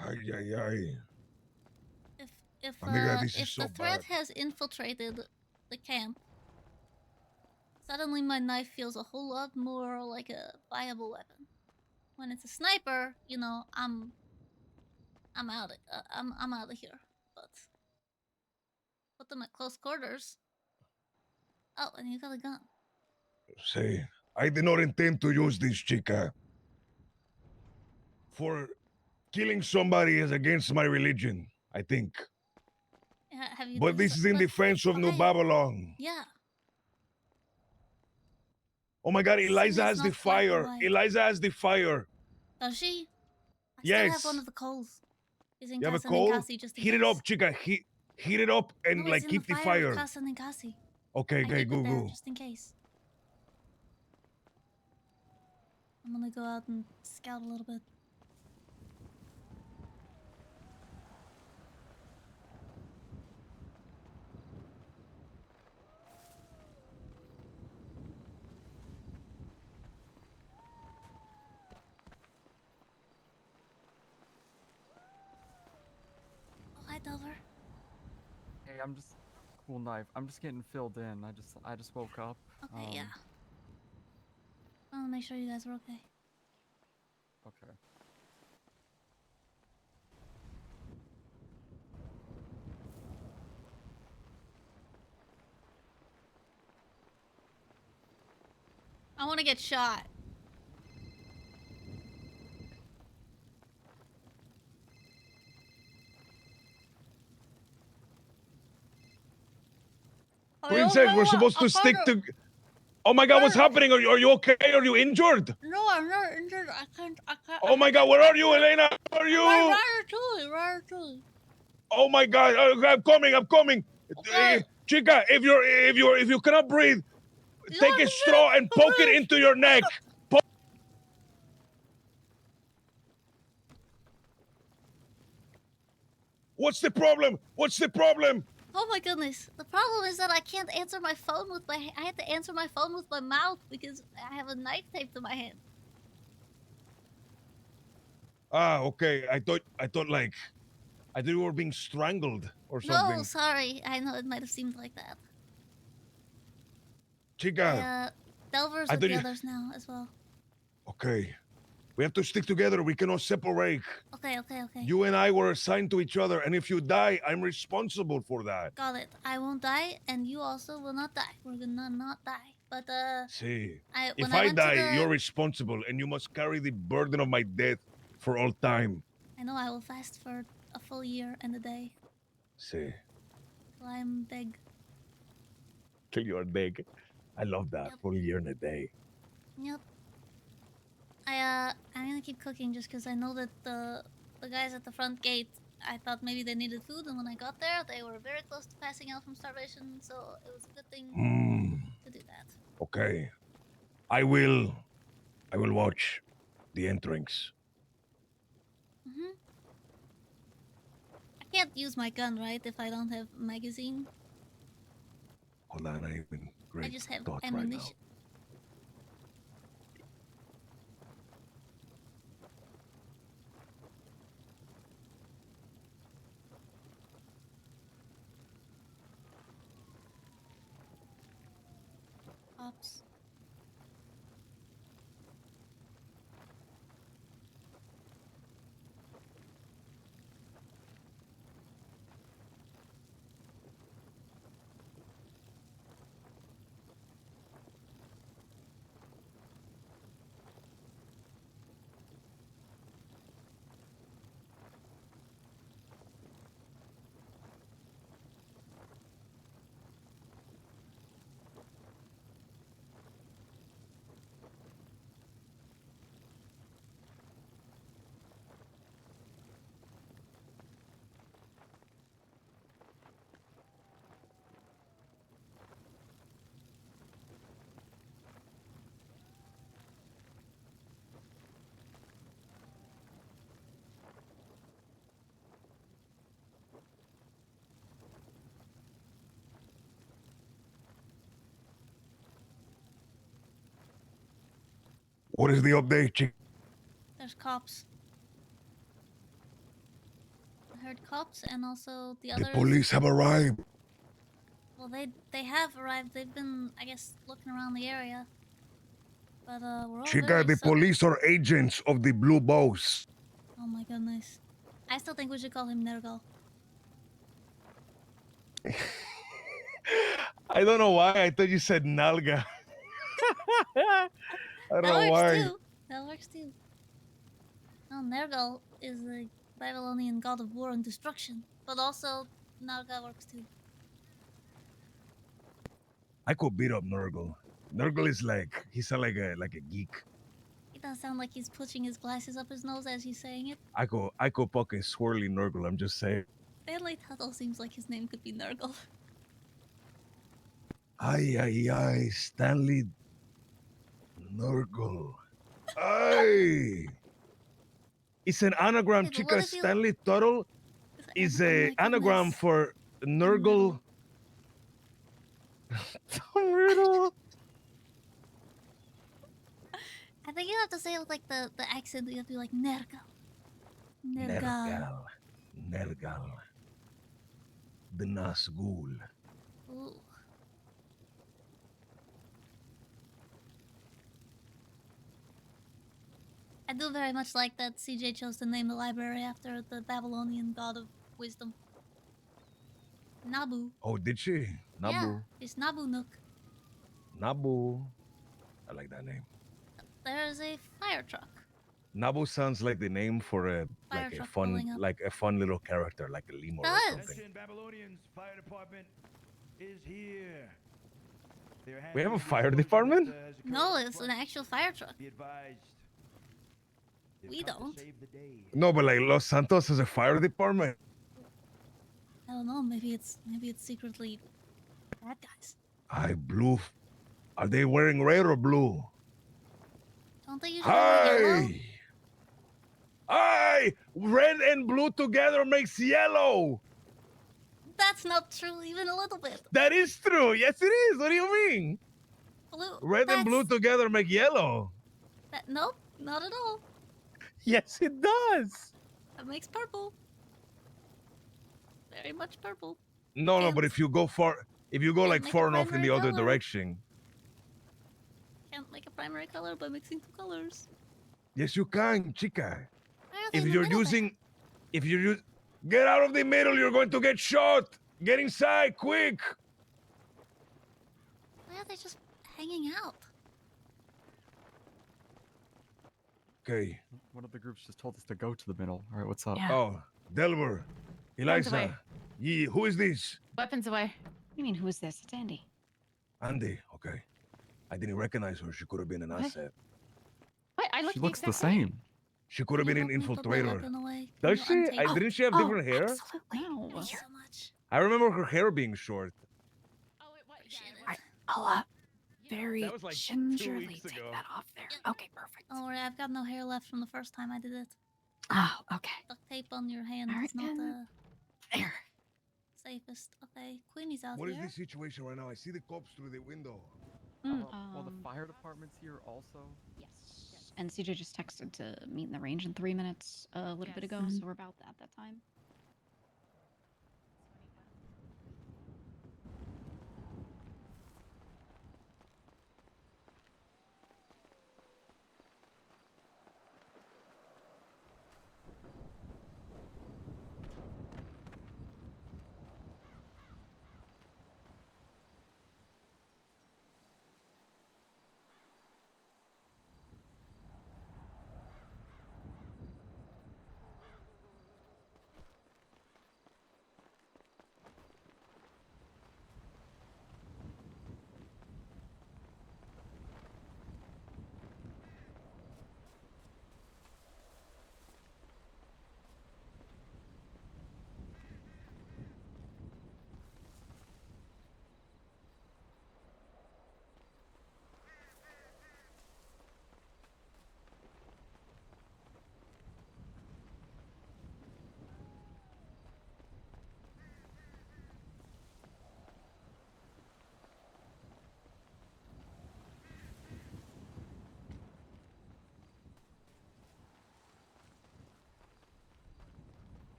Ay. If this is if so the threat bad. has infiltrated the camp, suddenly my knife feels a whole lot more like a viable weapon. When it's a sniper, you know, I'm out. I'm out of here. But put them at close quarters. Oh, and you got a gun. Say, I did not intend to use this, chica. For killing somebody is against my religion, I think. Have you? But this is in defense of New fine. Babylon. Yeah. Oh my God, Sin Eliza is has the not black and fire. white. Eliza has the fire. Does she? I Yes. still have one of the coals. Is in You have a Casa coal? Ninkasi just in Heat it case. up, chica. Heat it up and No, like it's in keep the Of fire. Casa Ninkasi. Okay, I okay, keep it there go. just in case. I'm gonna go out and scout a little bit. Oh, hi, Delver. Hey, I'm just cool knife. I'm just getting filled in. I just woke up. Okay, yeah. I want to make sure you guys are okay. Okay. I want to get shot. Princess, we're supposed to stick to. Oh my God, what's happening? Are you okay? Are you injured? No, I'm not injured. I can't. Oh my God, where are you, Elena? Where are you? Ratatouille. Oh my God, I'm coming. Chica, if you cannot breathe, take a straw and poke it into your neck. What's the problem? Oh my goodness. The problem is that I can't answer my phone with my I have to answer my phone with my mouth because I have a knife taped to my hand. Ah, okay. I thought you were being strangled or something. No, sorry. I know it might have seemed like that. Chica. Delver's I with thought the you- others now as well. Okay. We have to stick together. We cannot separate. Okay. You and I were assigned to each other, and if you die, I'm responsible for that. Got it. I won't die, and you also will not die. We're gonna not die. But See, when if I I went to die, the- you're responsible, and you must carry the burden of my death for all time. I know I will fast for a full year and a day. See, Till I'm big. till you're big. I love that. Full year and a day. Yep. I'm gonna keep cooking just because I know that the guys at the front gate, I thought maybe they needed food, and when I got there, they were very close to passing out from starvation, so it was a good thing to do that. Okay. I will watch the entrance. I can't use my gun, right, if I don't have magazine. Hold on, I'm in great I just have thoughts ammunition. right now. Ops. What is the update, chick? There's cops. I heard cops and also the The others. police have arrived. Well, they have arrived. They've been, I guess, looking around the area. But we're all Chica, very the police are agents of the Blue Bows. Oh my goodness. I still think we should call him Nergal. I don't know why. I thought you said Nalga. I don't know why. That works too. Well, Nergal is the Babylonian god of war and destruction, but also Naga works too. I could beat up Nurgle. Nurgle is he sounds like a geek. He does sound like he's pushing his glasses up his nose as he's saying it. I could fucking swirly Nurgle. I'm just saying. Stanley Tuttle seems like his name could be Nergal. Ay, Stanley Nurgle. Ay. It's an anagram, chica. Stanley Tuttle is an anagram for Nurgle. I think you have to say it with like the accent. You have to be like Nergal. Nergal. The Nazgul. I do very much like that CJ chose to name the library after the Babylonian god of wisdom. Nabu. Oh, did she? Yeah, Nabu. it's Nabu Nook. Nabu. I like that name. There's a fire truck. Nabu sounds like the name for a Fire like a truck fun pulling up. like a fun little character, like a lemur or Does. something. Attention, Babylonians, fire department is here. We have a fire department? No, it's an actual fire truck. Be advised. We don't. No, but like Los Santos is a fire department. I don't know. Maybe it's secretly bad guys. Blue. Are they wearing red or blue? Don't they usually wear yellow? Hi! Red and blue together makes yellow. That's not true, even a little bit. That is true. Yes, it is. What do you mean? Blue. Red and blue together make yellow. Nope, not at all. Yes, it does. That makes purple. Very much purple. No, but if you go like make far a enough in the primary other color. direction. Can't make a primary color by mixing two colors. Yes, you can, chica. Why are they If in the you're middle using, get out of the middle. You're going to get shot. Get inside, quick. Why are they just hanging out? Okay. One of the groups just told us to go to the middle. All right, what's up? Oh, Delver, Weapons away. Eliza. Who is this? Weapons away. What do you mean, who is this? It's Andy. Andy. Okay. I didn't recognize her. She could have been an What? asset. What? I look She looks the same. She could have been an Put the infiltrator. weapon away. Does Can you she? untake it? Didn't she have different hair? Absolutely. Thank you so much. I remember her hair being short. I'll very That was like 2 gingerly weeks take ago. that off there. Okay, perfect. Don't worry, I've got no hair left from the first time I did it. Oh, okay. Duct tape on your hand All is right, not then. the There. safest. Okay, Queenie's out What is here. the situation right now? I see the cops through the window. Well, the fire department's here also. Yes. And CJ just texted to meet in the range in 3 minutes a little bit ago, so we're about at that time.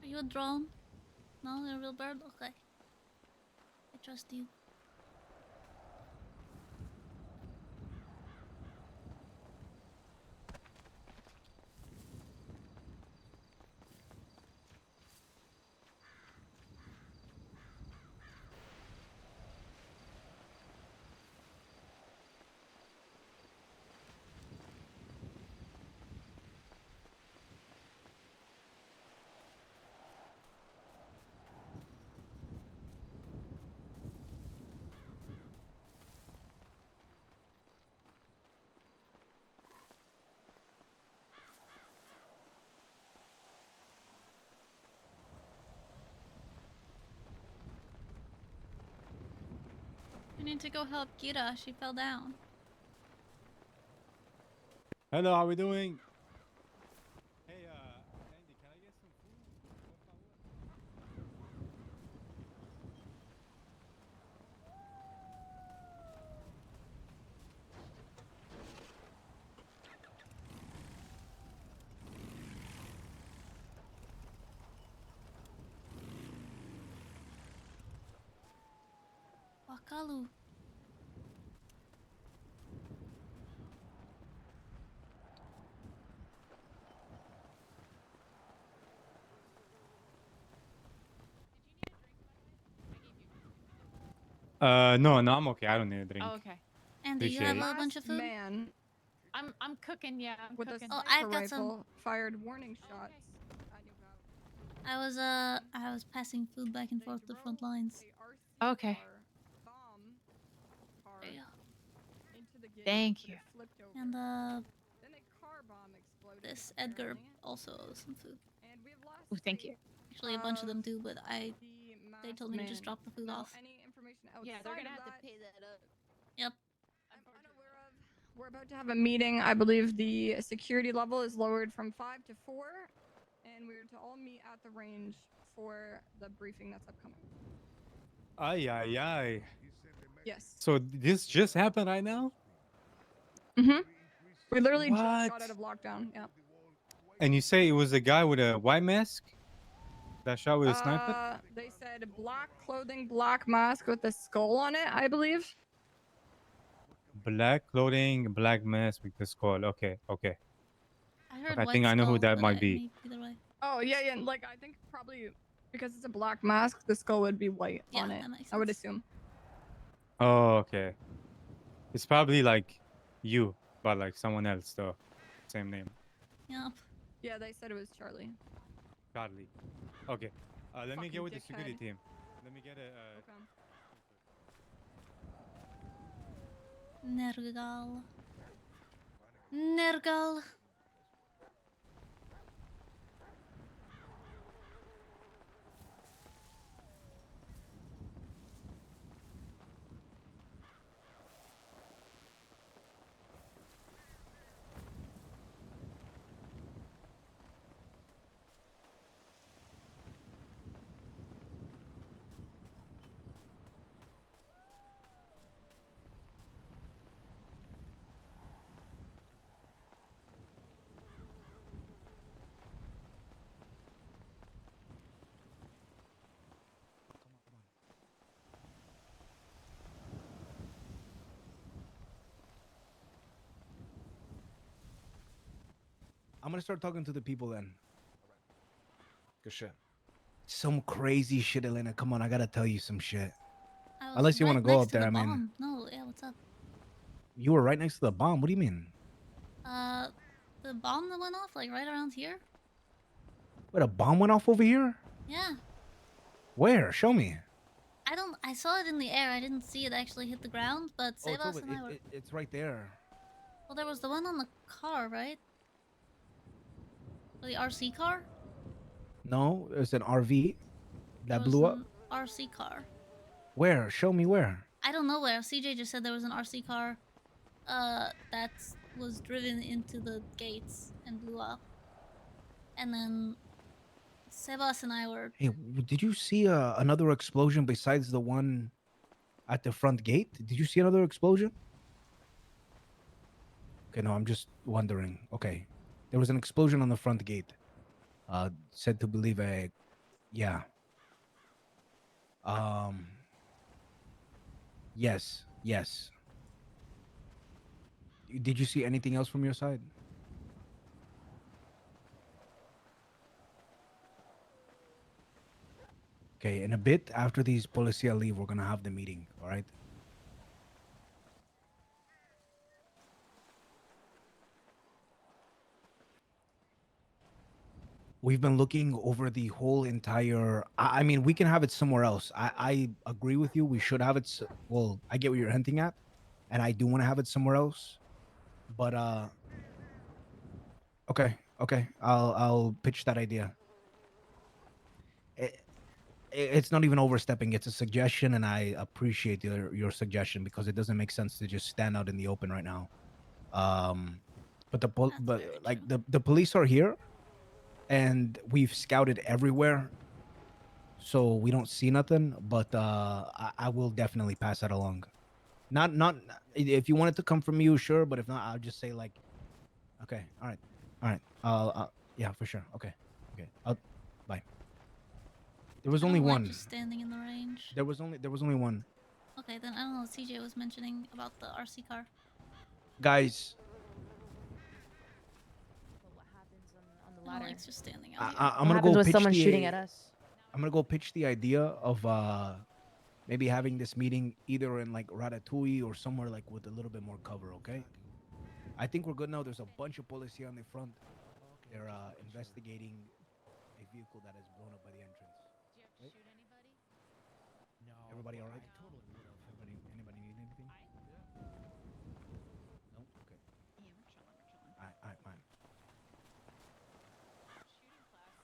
Are you a drone? No, you're a real bird? Okay. I trust you. We need to go help Kira. She fell down. Hello, how we doing? Hey, Andy, can I get some food? Wakalu. No, I'm okay. I don't need a drink. Oh, okay. And do you have Appreciate a bunch of food? Man I'm cooking. Yeah, I'm with cooking. a I've got some. rifle fired warning shots. I was passing food back and forth to front lines. Okay. There you go. Thank you. And this Edgar also owes some food. Oh, thank you. Actually, a bunch of them do, but they told me to just drop the food off. Yeah, they're gonna have to pay that up. Yep. We're about to have a meeting. I believe the security level is lowered from 5 to 4, and we're to all meet at the range for the briefing that's upcoming. Ay. Yes. So this just happened right now? Mm-hmm. We literally just What? got out of lockdown. Yeah. And you say it was a guy with a white mask that shot with a sniper? They said black clothing, black mask with a skull on it, I believe. Black clothing, black mask with the skull. Okay. I heard I white think I know who skull, that but might be. Either way. Oh, yeah. Like, I think probably because it's a black mask, the skull would be white on it. That makes sense. I would assume. Oh, okay. It's probably like you, but like someone else though. Same name. Yep. Yeah, they said it was Charlie. Godly. Okay. Let me Fucking get with the security dickhead. team. Let me get a. Nergal. Nergal. I'm gonna start talking to the people then. Good shit. Some crazy shit, Elena. Come on, I gotta tell you some shit. I was Unless you want to right go next up to there, the I mean. bomb. No, yeah, what's up? You were right next to the bomb. What do you mean? The bomb that went off, like right around here? Wait, a bomb went off over here? Yeah. Where? Show me. I saw it in the air. I didn't see it actually hit the ground, but Oh, it's, Sebas over. and I were... It's right there. Well, there was the one on the car, right? Or the RC car? No, it's an RV There that was blew up. an RC car. Where? Show me where. I don't know where. CJ just said there was an RC car that was driven into the gates and blew up. And then Sebas and I were... Hey, did you see another explosion besides the one at the front gate? Did you see another explosion? Okay, no, I'm just wondering. Okay, there was an explosion on the front gate. Said to believe a, yeah. Yes. Did you see anything else from your side? Okay, in a bit after these policia leave, we're gonna have the meeting. All right. We've been looking over the whole entire. I mean, we can have it somewhere else. I agree with you. We should have it. Well, I get what you're hinting at, and I do want to have it somewhere else. But okay. I'll pitch that idea. It's not even overstepping. It's a suggestion, and I appreciate your suggestion because it doesn't make sense to just stand out in the open right now. But the police are here. And we've scouted everywhere, so we don't see nothing. But I will definitely pass that along. Not if you want it to come from you, sure. But if not, I'll just say like, okay, all right. Yeah, for sure. Okay. Bye. There was only one. Just standing in the range. There was only one. Okay, then I don't know what CJ was mentioning about the RC car. Guys. It's just standing out. I'm gonna go pitch someone the, shooting at us. I'm gonna go pitch the idea of maybe having this meeting either in like Ratatouille or somewhere like with a little bit more cover, okay? I think we're good now. There's a bunch of police here on the front. They're investigating a vehicle that has blown up by the entrance. Do you have to Right? shoot anybody? No. Everybody all right? I totally would have. Anybody need anything? No? Okay. Yeah, we're chilling. All right, fine. Shooting class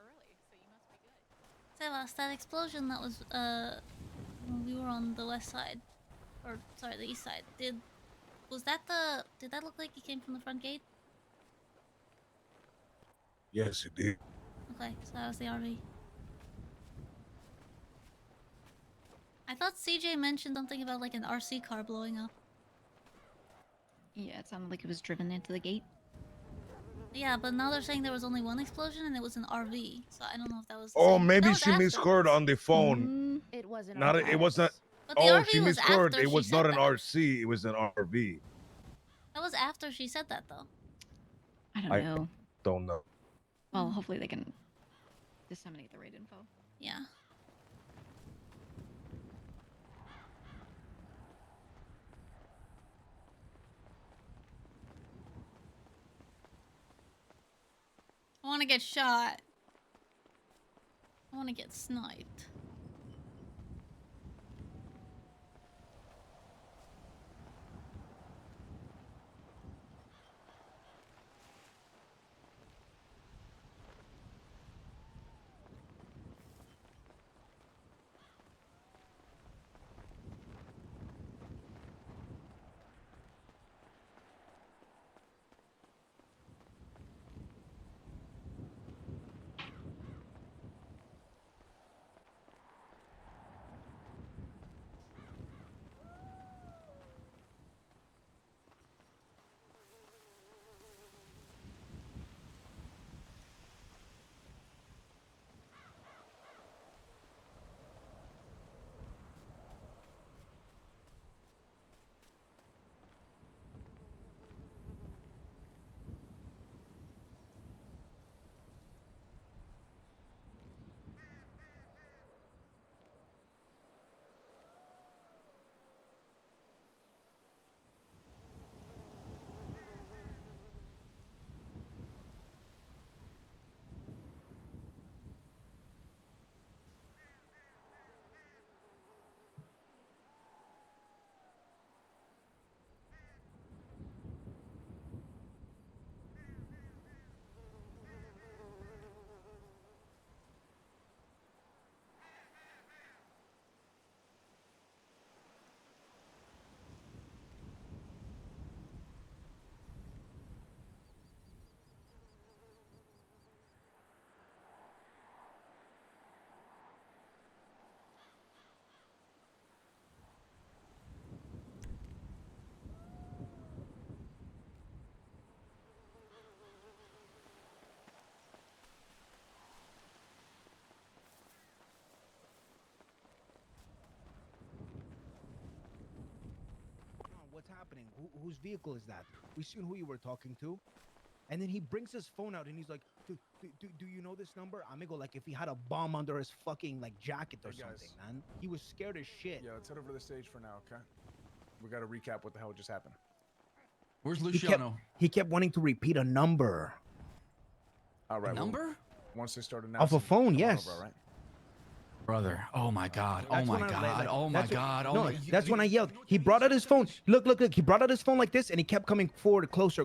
early, so you must be good. Sebas, that explosion that was when we were on the west side, or sorry, the east side. Did that look like it came from the front gate? Yes, it did. Okay, so that was the RV. I thought CJ mentioned something about like an RC car blowing up. Yeah, it sounded like it was driven into the gate. Yeah, but now they're saying there was only one explosion and it was an RV. So I don't know if that was. Oh, that maybe was she misheard afterwards. on the phone. It wasn't. Not. It was not. But the Oh, RV she was misheard. after It she was said not an that. RC. It was an RV. That was after she said that, though. I don't I know. don't know. Well, hopefully they can disseminate the right info. Yeah. I want to get shot. I want to get sniped. What's happening? Whose vehicle is that? We seen who you were talking to. And then he brings his phone out and he's like, do you know this number? Amigo, like if he had a bomb under his fucking like jacket or something, man. He was scared as shit. Yeah, let's head over to the stage for now, okay? We gotta recap what the hell just happened. Where's He Luciano? kept wanting to repeat a number. All right. Number? Once they start Off a announcing, phone, come on yes. over, all right? Brother. Oh my God. Oh That's my when I- God. like, Oh my that's when- God. Oh no, my. that's when I yelled. He brought out his phone. Look. He brought out his phone like this, and he kept coming forward, closer,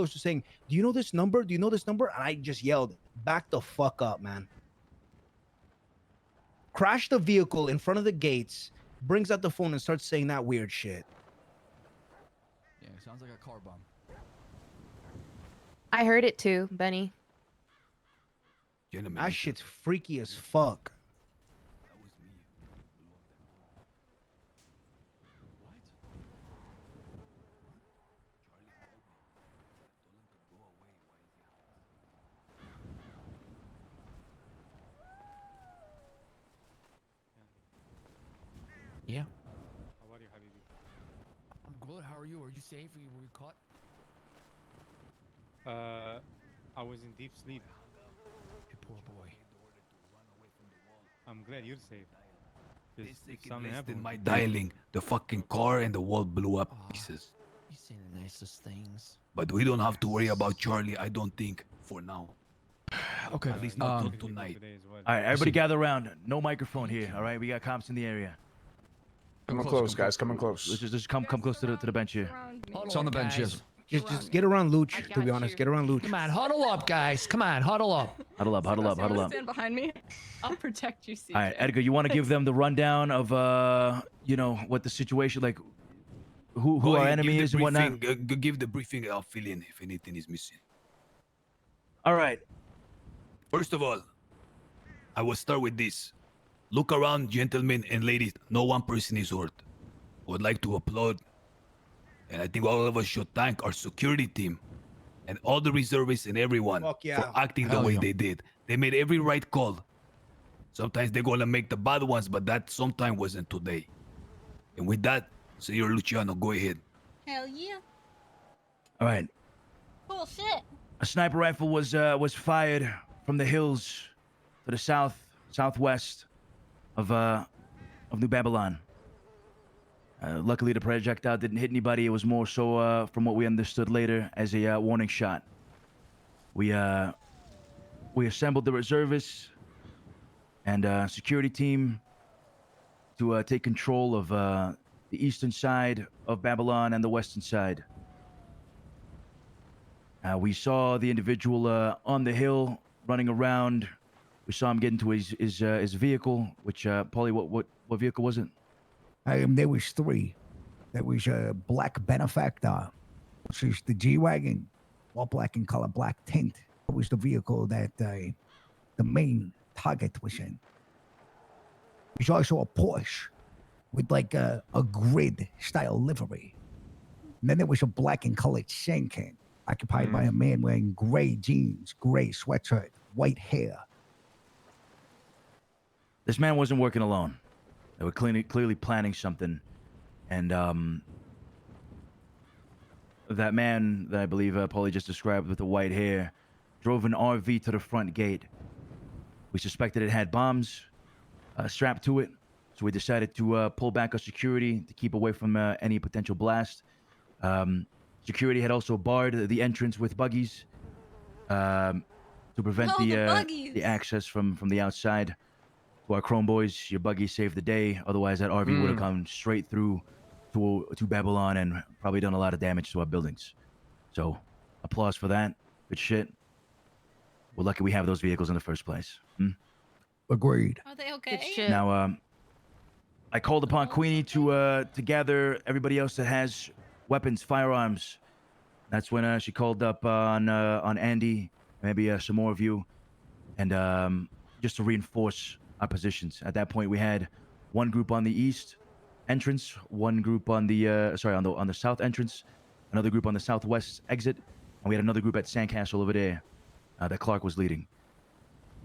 saying, "Do you know this number? Do you know this number?" And I just yelled, "Back the fuck up, man!" Crashed the vehicle in front of the gates, brings out the phone and starts saying that weird shit. Yeah, sounds like a car bomb. I heard it too, Benny. That shit's freaky as fuck. Yeah. How are you, Habibi? I'm good. How are you? Are you safe? Were you caught? I was in deep sleep. You poor boy. I'm glad you're safe. Something happened. My dialing, the fucking car and the wall blew up pieces. You say the nicest things. But we don't have to worry about Charlie, I don't think, for now. Okay. At least not till tonight. All right, everybody gather around. No microphone here. All right, we got cops in the area. Coming close, guys. Coming close. Let's just come close to the bench here. It's on the bench, yes. Just get around Luch, to be honest. Get around Luch. Come on, huddle up, guys. Come on, huddle up. Huddle up, huddle up, huddle up. Stand behind me. I'll protect you, CJ. All right, Edgar, you want to give them the rundown of, you know, what the situation, like, who our enemy is and whatnot? Give the briefing, I'll fill in if anything is missing. All right. First of all, I will start with this. Look around, gentlemen and ladies. No one person is hurt. Would like to applaud. And I think all of us should thank our security team and all the reservists and everyone for acting the way they did. They made every right call. Sometimes they're going to make the bad ones, but that sometimes wasn't today. And with that, Senor Luciano, go ahead. Hell yeah. All right. Cool shit. A sniper rifle was fired from the hills to the southwest of New Babylon. Luckily, the projectile didn't hit anybody. It was more so, from what we understood later, as a warning shot. We assembled the reservists and security team to take control of the eastern side of Babylon and the western side. We saw the individual on the hill running around. We saw him get into his vehicle, which Paulie, what vehicle was it? There was three. There was a black benefactor, which is the G-Wagon, all black in color, black tint. It was the vehicle that the main target was in. There's also a Porsche with like a grid-style livery. And then there was a black and colored Shankan, occupied by a man wearing gray jeans, gray sweatshirt, white hair. This man wasn't working alone. They were clearly planning something. And that man that I believe Paulie just described with the white hair drove an RV to the front gate. We suspected it had bombs strapped to it. So we decided to pull back our security to keep away from any potential blast. Security had also barred the entrance with buggies to prevent the access from the outside. To our Chrome boys, your buggy saved the day. Otherwise, that RV would have come straight through to Babylon and probably done a lot of damage to our buildings. So, applause for that. Good shit. We're lucky we have those vehicles in the first place. Agreed. Are they okay? Now, I called upon Queenie to gather everybody else that has weapons, firearms. That's when she called up on Andy, maybe some more of you, and just to reinforce our positions. At that point, we had one group on the east entrance, one group on the on the south entrance, another group on the southwest exit, and we had another group at Sandcastle over there that Clark was leading.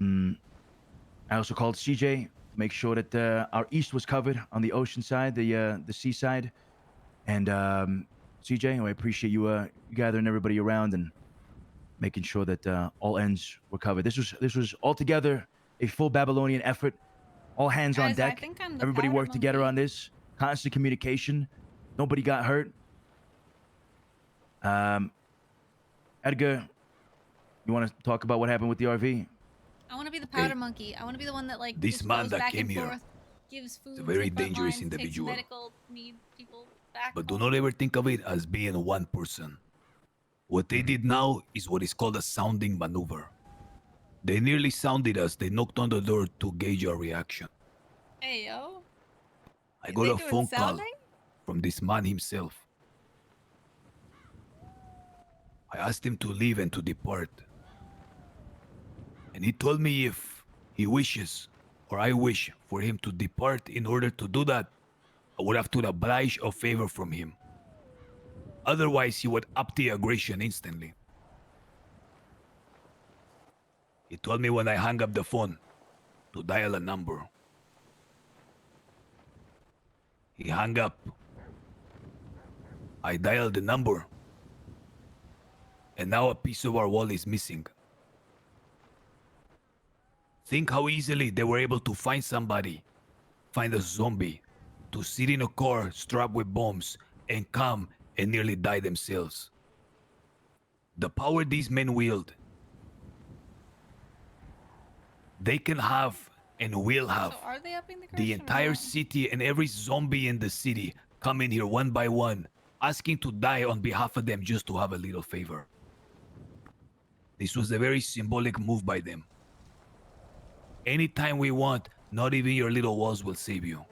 I also called CJ, make sure that our east was covered on the ocean side, the seaside, and CJ, I appreciate you gathering everybody around and making sure that all ends were covered. This was altogether a full Babylonian effort. All hands on deck. Everybody worked together on this. Constant communication. Nobody got hurt. Edgar, you want to talk about what happened with the RV? I want to be the powder monkey. I want to be the one that This just man goes that back came and here forth, gives food is a very to the front dangerous lines, individual. Takes medical need people back. But do not ever think of it as being one person. What they did now is what is called a sounding maneuver. They nearly sounded us. They knocked on the door to gauge our reaction. Hey, yo. I got a phone call from this man himself. I asked him to leave and to depart. And he told me if he wishes, or I wish for him to depart, in order to do that, I would have to oblige a favor from him. Otherwise, he would up the aggression instantly. He told me when I hung up the phone to dial a number. He hung up. I dialed the number. And now a piece of our wall is missing. Think how easily they were able to find somebody find a zombie, to sit in a car strapped with bombs and come and nearly die themselves. The power these men wield, they can have and will have So are they upping the the aggression or entire no? city and every zombie in the city come in here one by one, asking to die on behalf of them just to have a little favor. This was a very symbolic move by them. Anytime we want, not even your little walls will save you.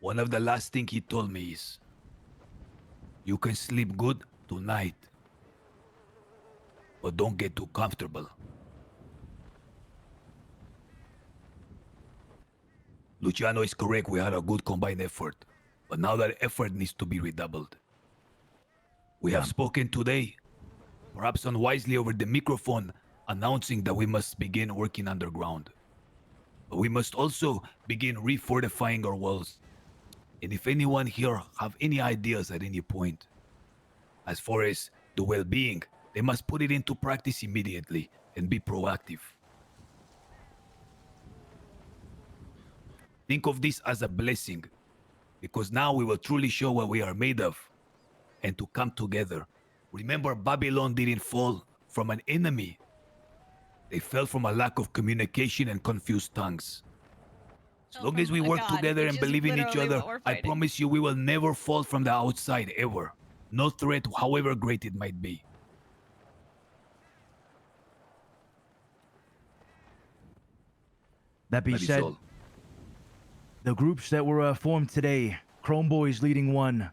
One of the last things he told me is, you can sleep good tonight, but don't get too comfortable. Luciano is correct, we had a good combined effort, but now that effort needs to be redoubled. We have spoken today, perhaps unwisely over the microphone, announcing that we must begin working underground. But we must also begin refortifying our walls. And if anyone here have any ideas at any point, as far as the well-being, they must put it into practice immediately and be proactive. Think of this as a blessing, because now we will truly show what we are made of, and to come together. Remember, Babylon didn't fall from an enemy. They fell from a lack of communication and confused tongues. As long as we work together and believe in each other, I promise you we will never fall from the outside, ever. No threat, however great it might be. That being said, Marisol. the groups that were formed today, Chrome Boys leading one,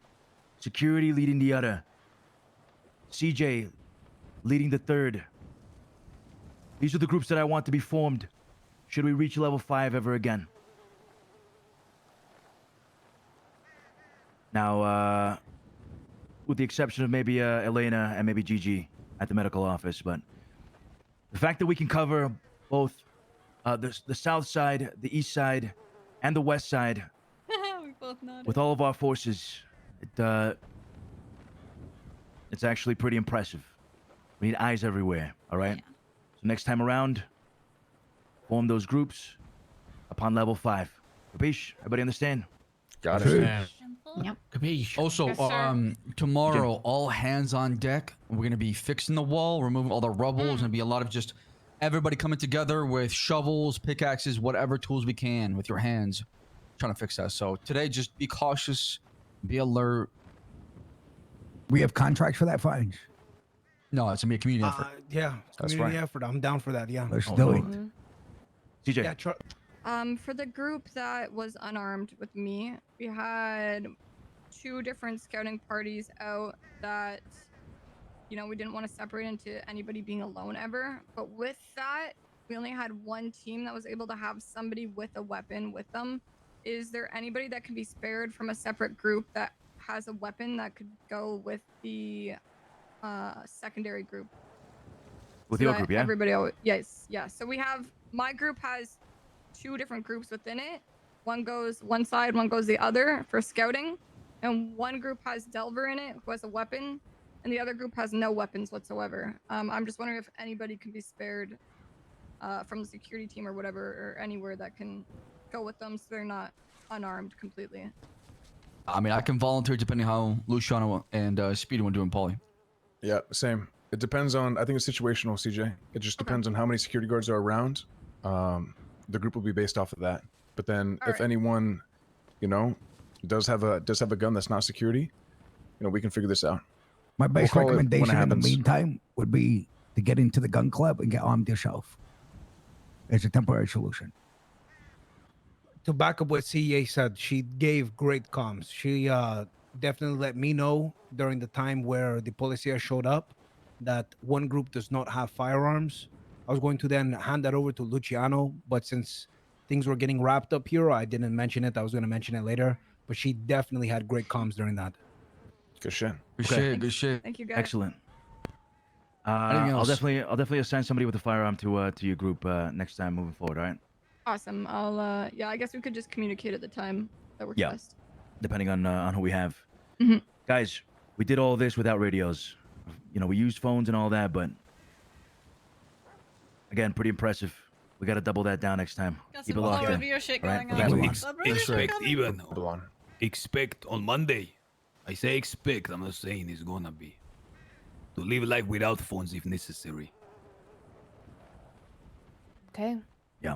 Security leading the other, CJ leading the third. These are the groups that I want to be formed should we reach level 5 ever again. Now, with the exception of maybe Elena and maybe Gigi at the medical office, but the fact that we can cover both the south side, the east side, and the west side We both nodded. with all of our forces, it's actually pretty impressive. We need eyes everywhere, all right? Yeah. So next time around, form those groups upon level 5. Capiche? Everybody understand? Got it. Understand. Simple. Yep. Capiche. Also, Yes, sir. tomorrow, all hands on deck. We're gonna be fixing the wall, removing all the rubble. There's gonna be a lot of just everybody coming together with shovels, pickaxes, whatever tools we can with your hands, trying to fix that. So today, just be cautious, be alert. We have contracts for that, Fines. No, it's gonna be a community effort. Yeah, That's community right. effort. I'm down for that. Yeah. Let's do it. CJ. Yeah, For the group that was unarmed with me, we had 2 different scouting parties out that, you know, we didn't want to separate into anybody being alone ever. But with that, we only had 1 team that was able to have somebody with a weapon with them. Is there anybody that can be spared from a separate group that has a weapon that could go with the secondary group? With So your that group, yeah? Everybody, yes, yeah. So we have, my group has 2 different groups within it. One goes one side, one goes the other for scouting. And one group has Delver in it, who has a weapon, and the other group has no weapons whatsoever. I'm just wondering if anybody can be spared from the security team or whatever, or anywhere that can go with them so they're not unarmed completely. I mean, I can volunteer depending how Luciano and Speedy want to do in Poly. Yeah, same. It depends on, I think it's situational, CJ. It just depends on how many security guards are around. The group will be based off of that. But then if anyone, you know, does have a gun that's not security, you know, we can figure this out. My best call it when it recommendation in the happens. meantime would be to get into the gun club and get armed yourself. It's a temporary solution. To back up what CA said, she gave great comms. She definitely let me know during the time where the policia showed up that one group does not have firearms. I was going to then hand that over to Luciano, but since things were getting wrapped up here, I didn't mention it. I was going to mention it later, but she definitely had great comms during that. Good shit. Good Okay. shit. Good shit. Thank you, guys. Excellent. Anything I'll else? definitely assign somebody with a firearm to your group next time moving forward. All right. Awesome. I'll yeah, I guess we could just communicate at the time that works Yeah. best. Depending on who we have. Mhm. Guys, we did all this without radios. You know, we used phones and all that, but again, pretty impressive We got to double that down next time. Got Keep some it locked horror in. beer shit All right? going For on. Babylon. The British are Expect coming. even. Babylon. Expect on Monday. I say expect. I'm not saying it's gonna be. To live life without phones if necessary. Okay. Yeah.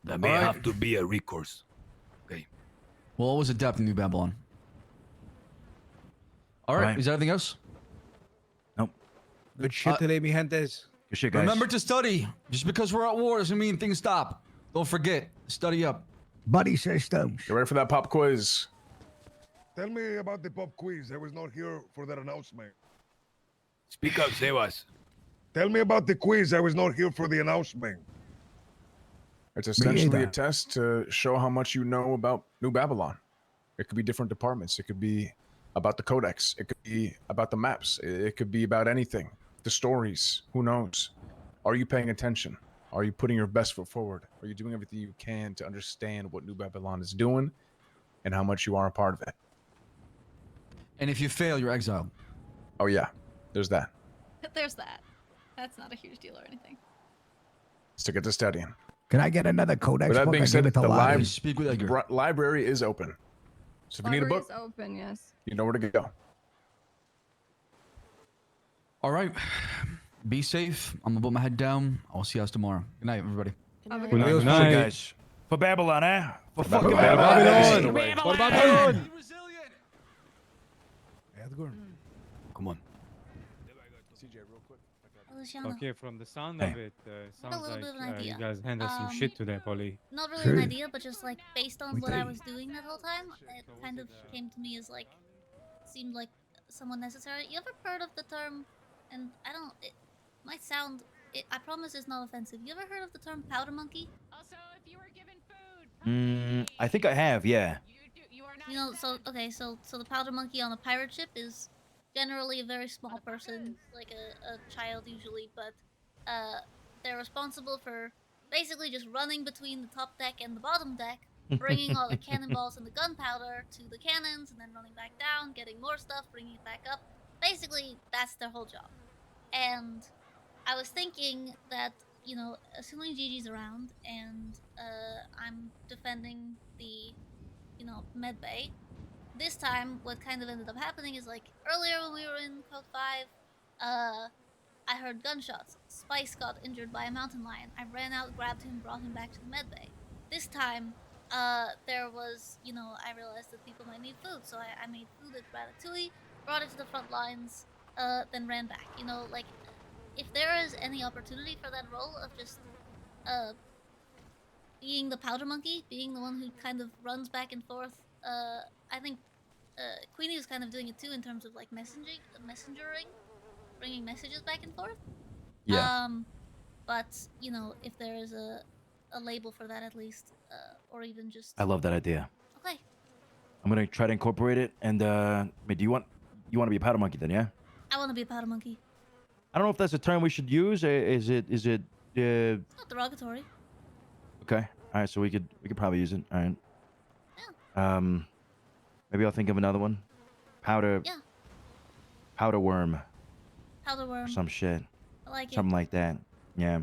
That may All right. have to be a recourse. Okay. Well, what was the depth in New Babylon? All right. right. Is there anything else? Nope. Good shit today, mi gentes. Good shit, guys. Remember to study. Just because we're at war doesn't mean things stop. Don't forget. Study up. Buddy systems. You ready for that pop quiz? Tell me about the pop quiz. I was not here for that announcement. Speak up, Sebas. Tell me about the quiz. I was not here for the announcement. It's essentially a either. test to show how much you know about New Babylon. It could be different departments. It could be about the codex. It could be about the maps. It could be about anything. The stories. Who knows? Are you paying attention? Are you putting your best foot forward? Are you doing everything you can to understand what New Babylon is doing and how much you are a part of it? And if you fail, you're exiled. Oh, yeah. There's that. There's that. That's not a huge deal or anything. Stick it to studying. Can I get another codex With that book? being I said, gave it to the Lottie. Speak with Edgar. library is open. So if you need a Library book, is open, yes. you know where to go. All right. Be safe. I'm gonna put my head down. I'll see you guys tomorrow. Good night, everybody. Have a Good good night. Shit, guys. For Babylon, eh? For fucking Babylon. Babylon. Edgar. Come on. CJ, real quick. Luciano, Okay, from the sound Hey. of it, a sounds little like bit of an you idea. guys handled some shit today, Polly. not really Sure. an idea, but just like based on what I was doing that whole time, it kind of came to me as like, seemed like somewhat necessary. You ever heard of the term, and I don't, it might sound, I promise it's not offensive. You ever heard of the term powder monkey? Also, if you were given food, I think I have, yeah. you are not. You know, so okay, so the powder monkey on a pirate ship is generally a very small person, like a child usually, but they're responsible for basically just running between the top deck and the bottom deck, bringing all the cannonballs and the gunpowder to the cannons, and then running back down, getting more stuff, bringing it back up. Basically, that's their whole job. And I was thinking that, you know, assuming Gigi's around and I'm defending the, you know, med bay, this time what kind of ended up happening is like earlier when we were in Code 5, I heard gunshots. Spice got injured by a mountain lion. I ran out, grabbed him, brought him back to the med bay. This time, there was, you know, I realized that people might need food, so I made food at Ratatouille, brought it to the front lines, then ran back. You know, like, if there is any opportunity for that role of just, being the powder monkey, being the one who kind of runs back and forth, I think, Queenie was kind of doing it too in terms of, like, messengering, bringing messages back and forth. Yeah. But, you know, if there is a label for that at least, or even just... I love that idea. Okay. I'm gonna try to incorporate it. And do you want to be a powder monkey then? Yeah. I want to be a powder monkey. I don't know if that's a term we should use. Is it? It's not derogatory. Okay. All right. So we could probably use it. All right. Yeah. Maybe I'll think of another one. Powder. Yeah. Powder worm. Powder worm. Or some shit. I like Something it. like that. Yeah.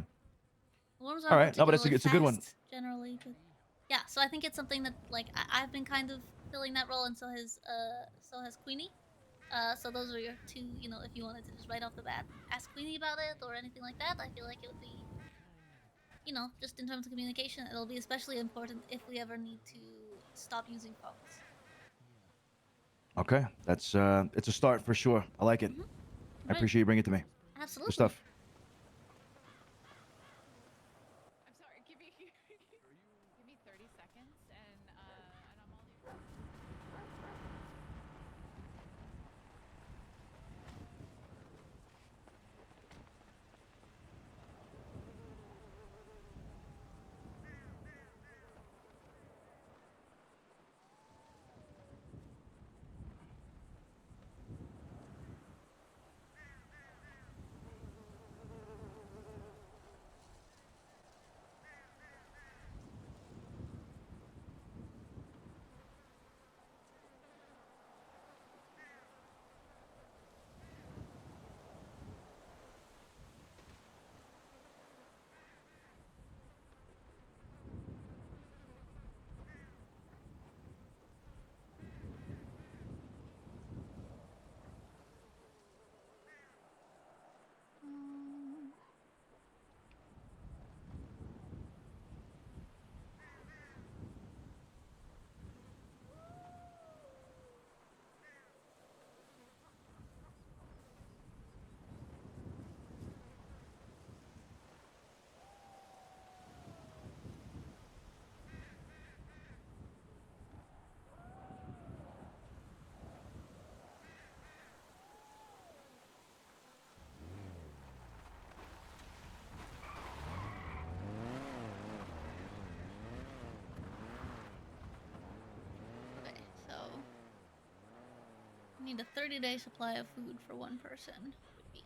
Worms All are right. No, but it's a good one. fast, generally, but yeah. So I think it's something that like I've been kind of filling that role, and so has Queenie. So those are your two. You know, if you wanted to just right off the bat ask Queenie about it or anything like that, I feel like it would be, you know, just in terms of communication, it'll be especially important if we ever need to stop using phones. Okay. That's it's a start for sure. I like it. I appreciate you bringing it to me. Absolutely. Good stuff. I'm sorry. Give me 30 seconds, and I'm all ears. Need a 30-day supply of food for one person. Would be.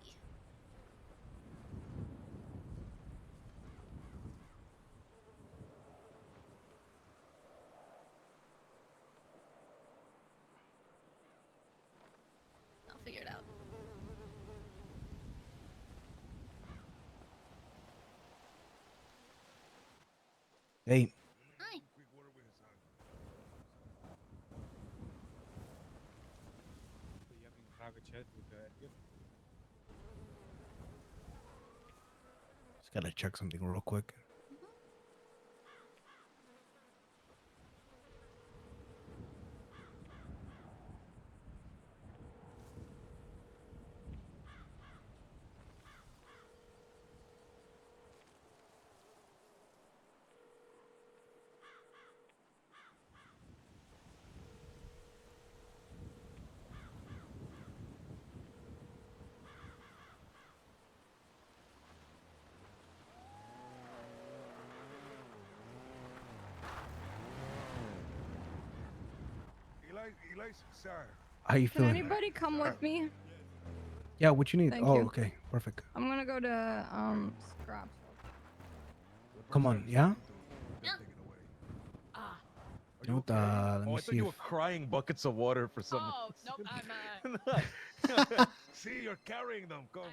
I'll figure it out. Hey. Hi. You having a private chat with Edgar? Just gotta check something real quick. Eli's sir. How you Can feeling? anybody come with me? Yeah, what you need? Thank Oh, you. okay, perfect. I'm gonna go to scraps. Come on, yeah. Ah. You know what, let me I see thought you were if crying buckets of water for some. Oh, nope, I'm See, you're carrying them. Come.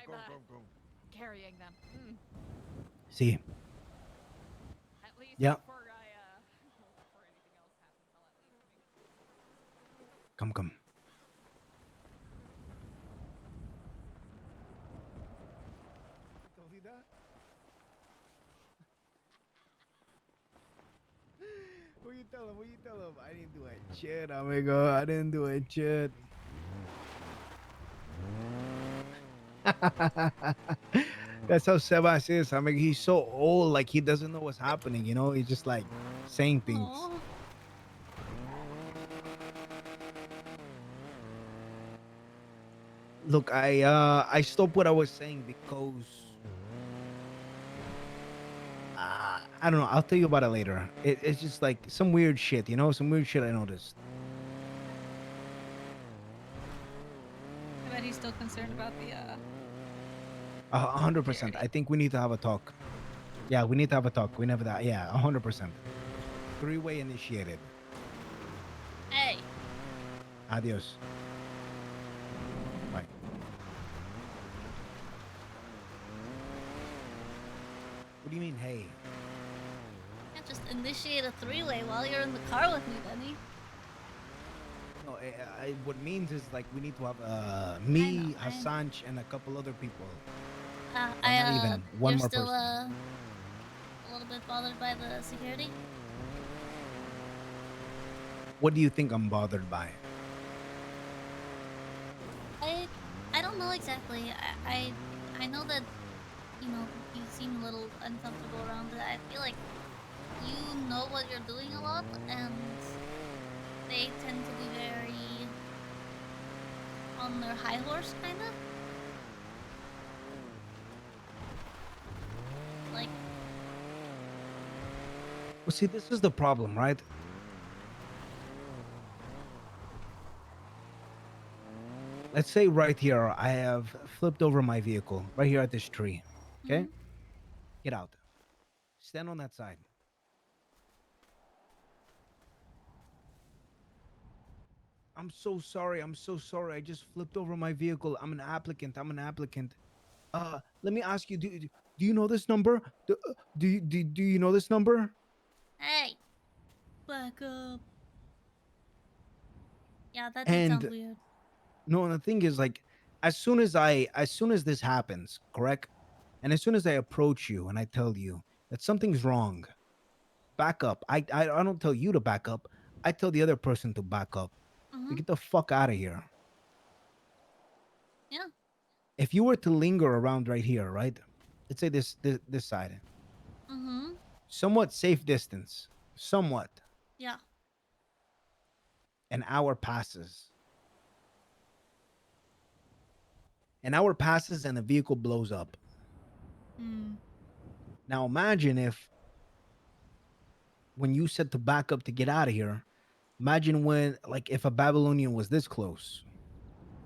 carrying them. see. At least Yeah. before before anything else happens, I'll at least make Come. What you tell him? What you tell him? I didn't do it. Shit, amigo. I didn't do it. Shit. That's how Sebas is. I mean, he's so old, like he doesn't know what's happening. You know, he's just like saying things. Aw. Look, I stopped what I was saying because I don't know. I'll tell you about it later. It's just like some weird shit, you know, some weird shit I noticed. I bet he's still concerned about the 100%. I think we need to have a talk. Yeah, we need to have a talk. We never that. Yeah, 100%. Three-way initiated. Hey. Adios. Bye. What do you mean, hey? Can't just initiate a three-way while you're in the car with me, Benny. No, what it means is like we need to have me, Hassanch, and a couple other people. Not even one you're more still person. a little bit bothered by the security? What do you think I'm bothered by? I don't know exactly. I know that, you know, you seem a little uncomfortable around it. I feel like you know what you're doing a lot, and they tend to be very on their high horse, kind of. Like, Well, see, this is the problem, right? Let's say right here, I have flipped over my vehicle right here at this tree. Okay? Get out. Stand on that side. I'm so sorry. I'm so sorry. I just flipped over my vehicle. I'm an applicant. Let me ask you, do you know this number? Do you know this number? hey, back up. Yeah, that did sound weird. No, and the thing is, like, as soon as this happens, correct? And as soon as I approach you and I tell you that something's wrong, back up. I don't tell you to back up. I tell the other person to back up. To get the fuck out of here. Yeah. If you were to linger around right here, right? Let's say this side. Somewhat safe distance. Somewhat. Yeah. An hour passes. An hour passes and the vehicle blows up. Now imagine if when you said to back up to get out of here, imagine when, like, if a Babylonian was this close.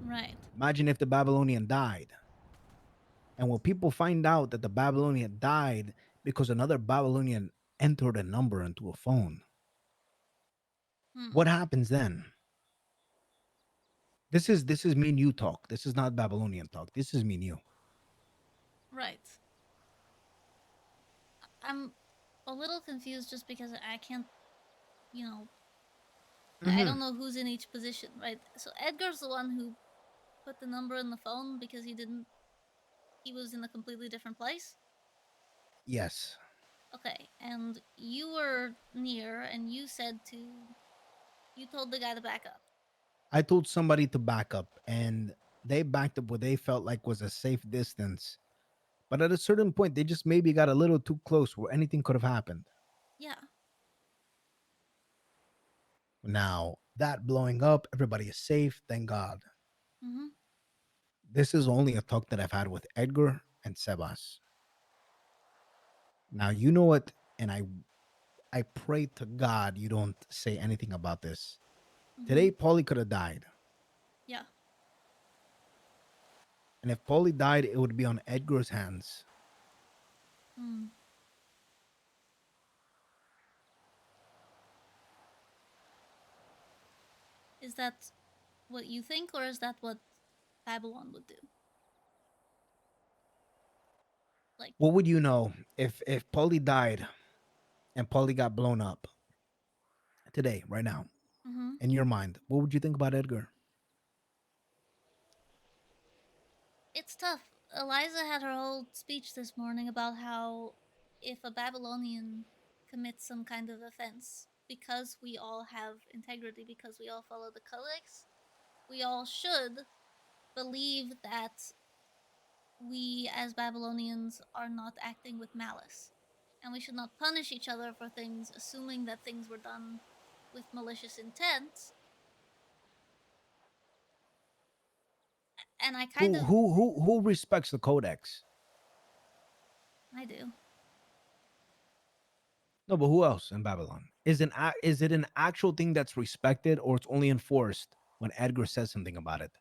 Right. Imagine if the Babylonian died. And when people find out that the Babylonian died because another Babylonian entered a number into a phone, what happens then? This is me and you talk. This is not Babylonian talk. This is me and you. Right. I'm a little confused just because I can't, you know, I don't know who's in each position, right? So Edgar's the one who put the number in the phone because he was in a completely different place? Yes. Okay, and you were near and you told the guy to back up. I told somebody to back up, and they backed up what they felt like was a safe distance. But at a certain point, they just maybe got a little too close where anything could have happened. Yeah. Now, that blowing up, everybody is safe, thank God. Mm-hmm. This is only a talk that I've had with Edgar and Sebas. Now, you know what? And I pray to God you don't say anything about this. Today, Paulie could have died. Yeah. And if Paulie died, it would be on Edgar's hands. Hmm. Is that what you think, or is that what Babylon would do? Like, What would you know if Paulie died and Paulie got blown up today, right now, in your mind? What would you think about Edgar? it's tough. Eliza had her whole speech this morning about how if a Babylonian commits some kind of offense, because we all have integrity, because we all follow the codex, we all should believe that we as Babylonians are not acting with malice. And we should not punish each other for things, assuming that things were done with malicious intent. And I kind of Who respects the codex? I do. No, but who else in Babylon? Is it an actual thing that's respected, or it's only enforced when Edgar says something about it?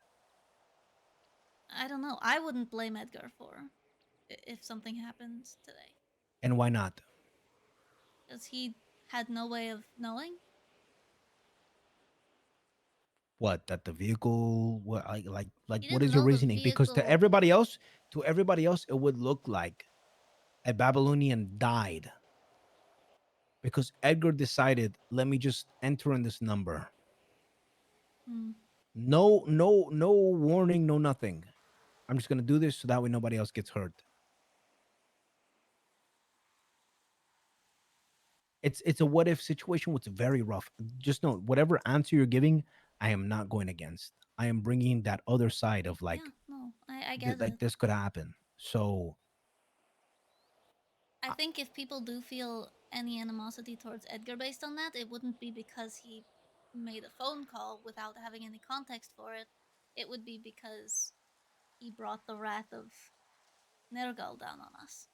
I don't know. I wouldn't blame Edgar for if something happened today, And why not? because he had no way of knowing. What, that the vehicle? What like He what didn't is your know the reasoning? Because vehicle. to everybody else, it would look like a Babylonian died because Edgar decided, let me just enter in this number. Hmm. No warning, no nothing. I'm just gonna do this so that way nobody else gets hurt. It's a what if situation, which is very rough. Just know whatever answer you're giving, I am not going against. I am bringing that other side of like, Yeah, no, I get like it. this could happen. So I think if people do feel any animosity towards Edgar based on that, it wouldn't be because he made a phone call without having any context for it. It would be because he brought the wrath of Nergal down on us.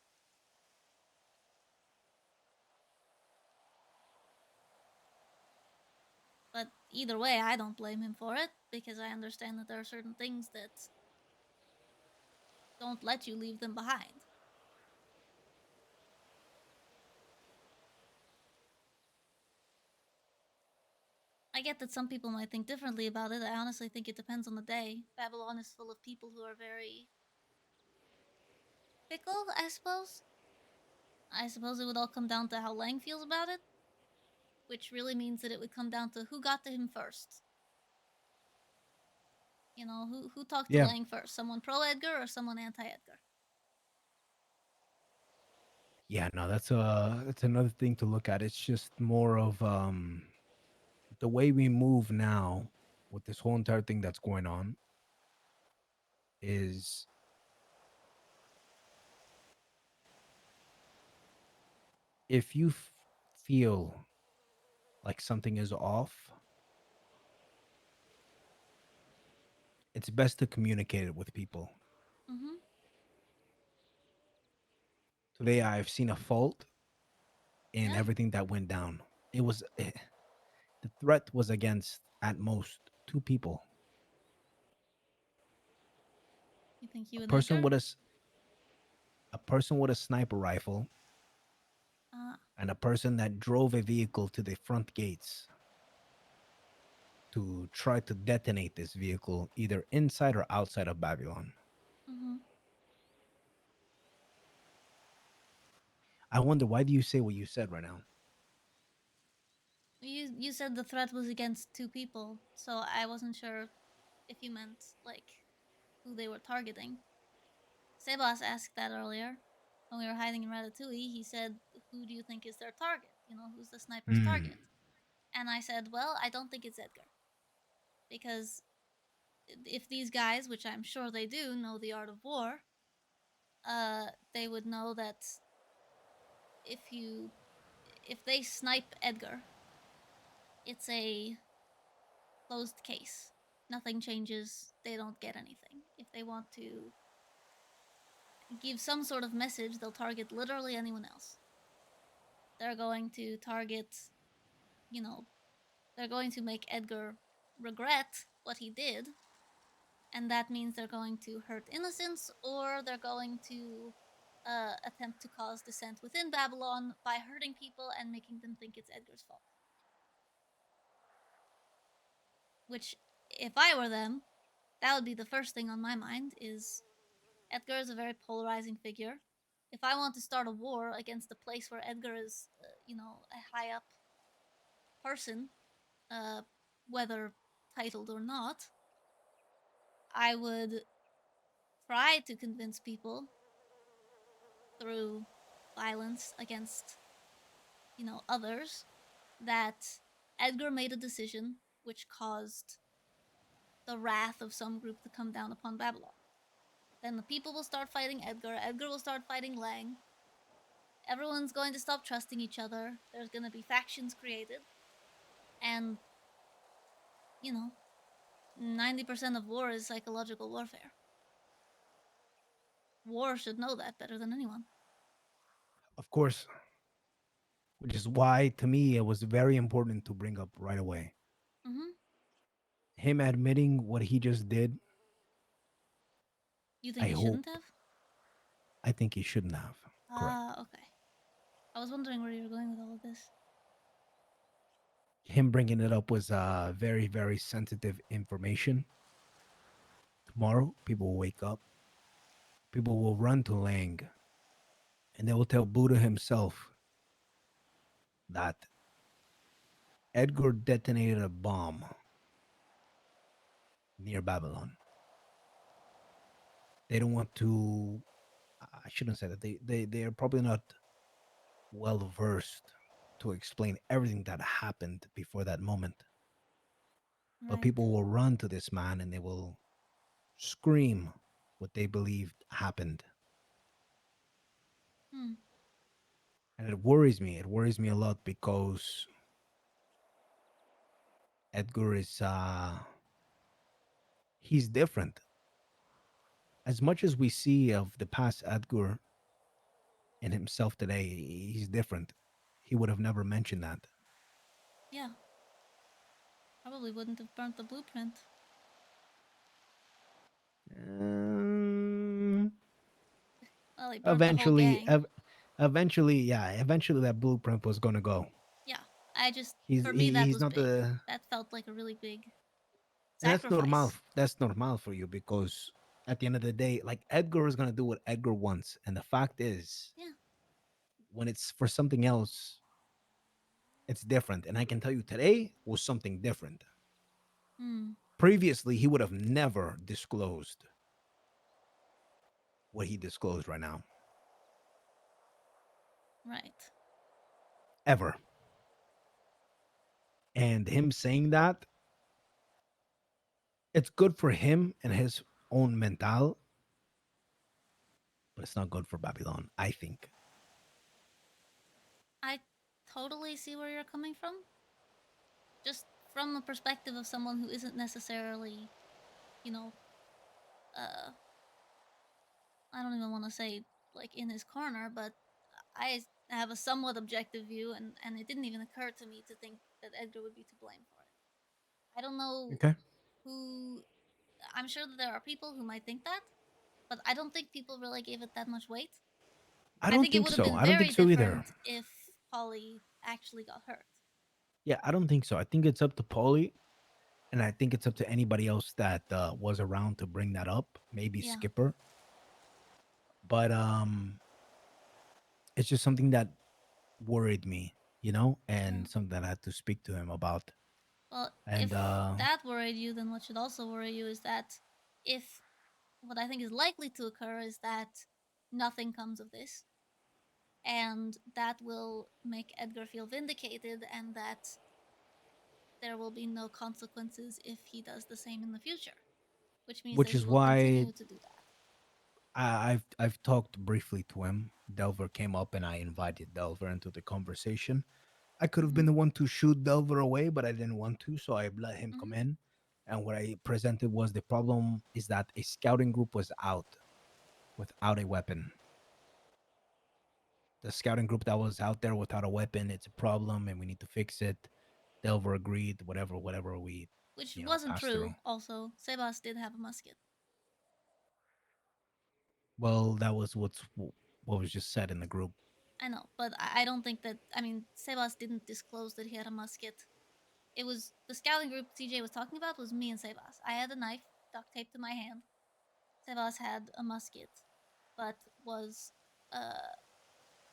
But either way, I don't blame him for it, because I understand that there are certain things that don't let you leave them behind. I get that some people might think differently about it. I honestly think it depends on the day. Babylon is full of people who are very fickle, I suppose. I suppose it would all come down to how Lang feels about it, which really means that it would come down to who got to him first. You know, who talked to yeah, Lang first? Someone pro Edgar or someone anti Edgar? yeah, no, that's another thing to look at. It's just more of the way we move now with this whole entire thing that's going on is if you feel like something is off, it's best to communicate it with people. Mm-hmm. Today, I've seen a fault in Yeah. everything that went down. It was the threat was against at most two people. think you A and person Edgar? with a person with a sniper rifle Uh, and a person that drove a vehicle to the front gates to try to detonate this vehicle either inside or outside of Babylon. mhm. I wonder, why do you say what you said right now? You said the threat was against 2 people, so I wasn't sure if you meant like who they were targeting. Sebas asked that earlier when we were hiding in Ratatouille. He said, "Who do you think is their target? You know, who's the sniper's Hmm. target?" And I said, "Well, I don't think it's Edgar, because if these guys, which I'm sure they do, know the art of war, they would know that if you if they snipe Edgar, it's a closed case. Nothing changes. They don't get anything. If they want to give some sort of message, they'll target literally anyone else. They're going to target, you know, they're going to make Edgar regret what he did, and that means they're going to hurt innocents, or they're going to attempt to cause dissent within Babylon by hurting people and making them think it's Edgar's fault. Which, if I were them, that would be the first thing on my mind, is Edgar is a very polarizing figure. If I want to start a war against a place where Edgar is, a high up person, uh, whether titled or not, I would try to convince people through violence against, others, that Edgar made a decision which caused the wrath of some group to come down upon Babylon. Then the people will start fighting Edgar. Edgar will start fighting Lang. Everyone's going to stop trusting each other. There's going to be factions created. And, 90% of war is psychological warfare. War should know that better than anyone. Of course, which is why, to me, it was very important to bring up right away. Mm-hmm. Him admitting what he just did. You think I he hope. shouldn't have? I think he shouldn't have. Correct. Ah, okay. I was wondering where you were going with all of this. Him bringing it up was very, very sensitive information. Tomorrow, people will wake up. People will run to Lang, and they will tell Buddha himself that Edgar detonated a bomb near Babylon. They don't want to. I shouldn't say that. They are probably not well versed to explain everything that happened before that moment. But Right. people will run to this man and they will scream what they believed happened. Hmm. And it worries me. It worries me a lot because Edgar is he's different. As much as we see of the past Edgar in himself today, he's different. He would have never mentioned that. Yeah. Probably wouldn't have burnt the blueprint. Well, he burnt the whole gang. Eventually that blueprint was gonna go. Yeah. For me, that He's was not big. the. That felt like a really big And that's normal. sacrifice. That's normal for you because at the end of the day, like Edgar is gonna do what Edgar wants, and the fact is, Yeah. when it's for something else, it's different. And I can tell you today was something different. Hmm. Previously, he would have never disclosed what he disclosed right now, Right. ever. And him saying that, it's good for him and his own mental, but it's not good for Babylon, I think. I totally see where you're coming from. Just from the perspective of someone who isn't necessarily, you know, I don't even want to say like in his corner, but I have a somewhat objective view, and it didn't even occur to me to think that Edgar would be to blame for it. I don't know Okay. who. I'm sure that there are people who might think that, but I don't think people really gave it that much weight. I I don't think it think would have so. been I don't very think so either. different if Polly actually got hurt. Yeah, I don't think so. I think it's up to Polly, and I think it's up to anybody else that was around to bring that up. Maybe Yeah. Skipper. But it's just something that worried me, you know, and something that I had to speak to him about. Well, And if that worried you, then what should also worry you is that if what I think is likely to occur is that nothing comes of this, and that will make Edgar feel vindicated, and that there will be no consequences if he does the same in the future, which means which that he is will why continue to do that. I've talked briefly to him. Delver came up, and I invited Delver into the conversation. I could have been the one to shoot Delver away, but I didn't want to, so I let him come in. And what I presented was the problem is that a scouting group was out without a weapon. The scouting group that was out there without a weapon, it's a problem, and we need to fix it. Delver agreed. Whatever we Which you know, wasn't passed true. through. Also, Sebas did have a musket. Well, that was what was just said in the group. I know, but I don't think that. I mean, Sebas didn't disclose that he had a musket. It was the scouting group CJ was talking about was me and Sebas. I had a knife duct taped to my hand. Sebas had a musket, but was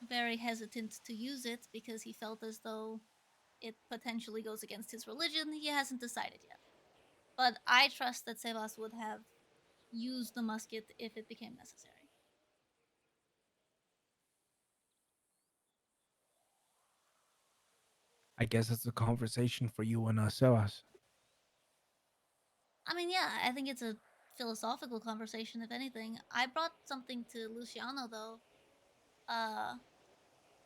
very hesitant to use it because he felt as though it potentially goes against his religion. He hasn't decided yet. But I trust that Sebas would have used the musket if it became necessary. I guess it's a conversation for you and Sebas. I mean, yeah, I think it's a philosophical conversation, if anything. I brought something to Luciano, though,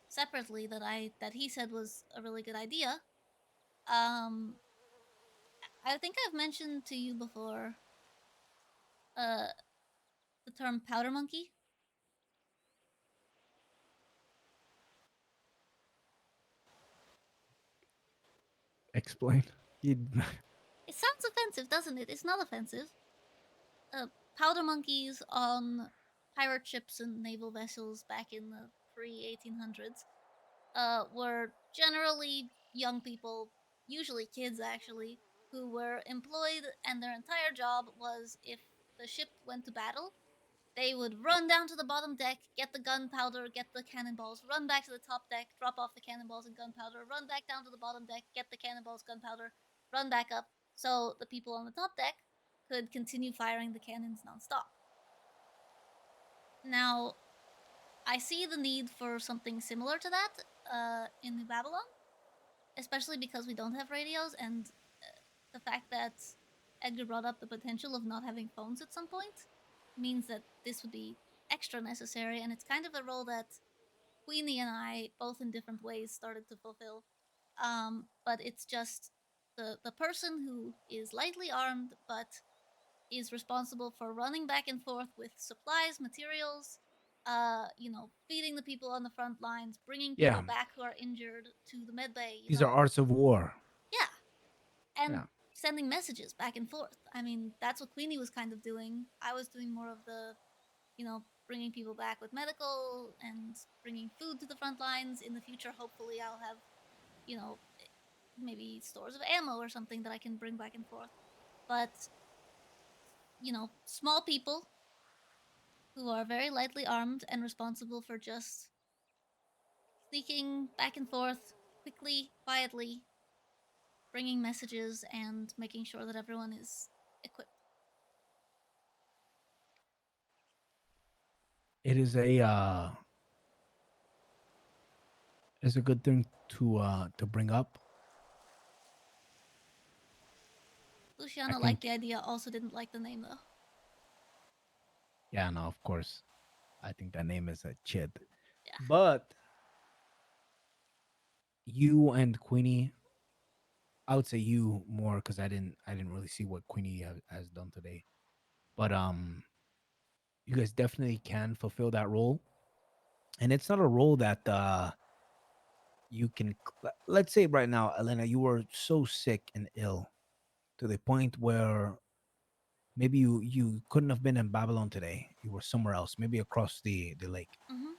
separately that he said was a really good idea. I think I've mentioned to you before uh, the term powder monkey. Explain. It sounds offensive, doesn't it? It's not offensive. Powder monkeys on pirate ships and naval vessels back in the pre-1800s were generally young people, usually kids actually, who were employed, and their entire job was if the ship went to battle, they would run down to the bottom deck, get the gunpowder, get the cannonballs, run back to the top deck, drop off the cannonballs and gunpowder, run back down to the bottom deck, get the cannonballs, gunpowder, run back up, so the people on the top deck could continue firing the cannons nonstop. Now, I see the need for something similar to that in New Babylon, especially because we don't have radios, and the fact that Edgar brought up the potential of not having phones at some point means that this would be extra necessary, and it's kind of a role that Queenie and I, both in different ways, started to fulfill. But it's just the person who is lightly armed but is responsible for running back and forth with supplies, materials, feeding the people on the front lines, bringing people Yeah. back who are injured to the med bay. These are arts of war. Yeah, and Yeah. sending messages back and forth. I mean, that's what Queenie was kind of doing. I was doing more of the, bringing people back with medical and bringing food to the front lines. In the future, hopefully, I'll have, you know, maybe stores of ammo or something that I can bring back and forth. But, small people who are very lightly armed and responsible for just sneaking back and forth quickly, quietly, bringing messages and making sure that everyone is equipped. It is a good thing to bring up. Luciano liked think- the idea, also didn't like the name though. Yeah, no, of course. I think that name is a chid. Yeah. But you and Queenie, I would say you more because I didn't really see what Queenie has done today. But you guys definitely can fulfill that role. And it's not a role that you can let's say right now, Elena, you were so sick and ill to the point where maybe you couldn't have been in Babylon today. You were somewhere else, maybe across the lake. Mm-hmm.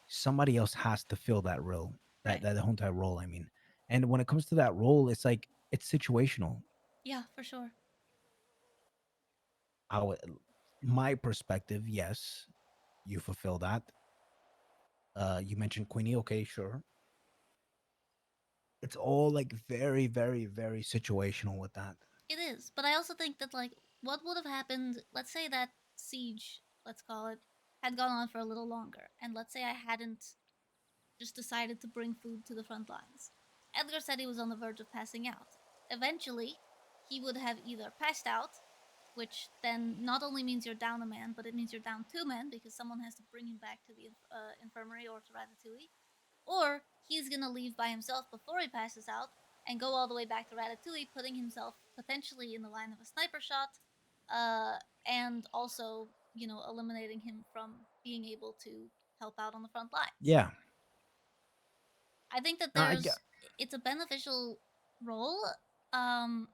Somebody else has to fill that role, Right. that whole entire role. I mean, and when it comes to that role, it's like it's situational. Yeah, for sure. I would, my perspective, yes, you fulfill that. You mentioned Queenie, okay, sure. It's all like very, very, very situational with that. It is, but I also think that like what would have happened, let's say that siege, let's call it, had gone on for a little longer, and let's say I hadn't just decided to bring food to the front lines. Edgar said he was on the verge of passing out. Eventually, he would have either passed out, which then not only means you're down a man, but it means you're down two men because someone has to bring him back to the infirmary or to Ratatouille, or he's gonna leave by himself before he passes out and go all the way back to Ratatouille, putting himself potentially in the line of a sniper shot, and also, you know, eliminating him from being able to help out on the front lines. Yeah. I think that I get. it's a beneficial role, and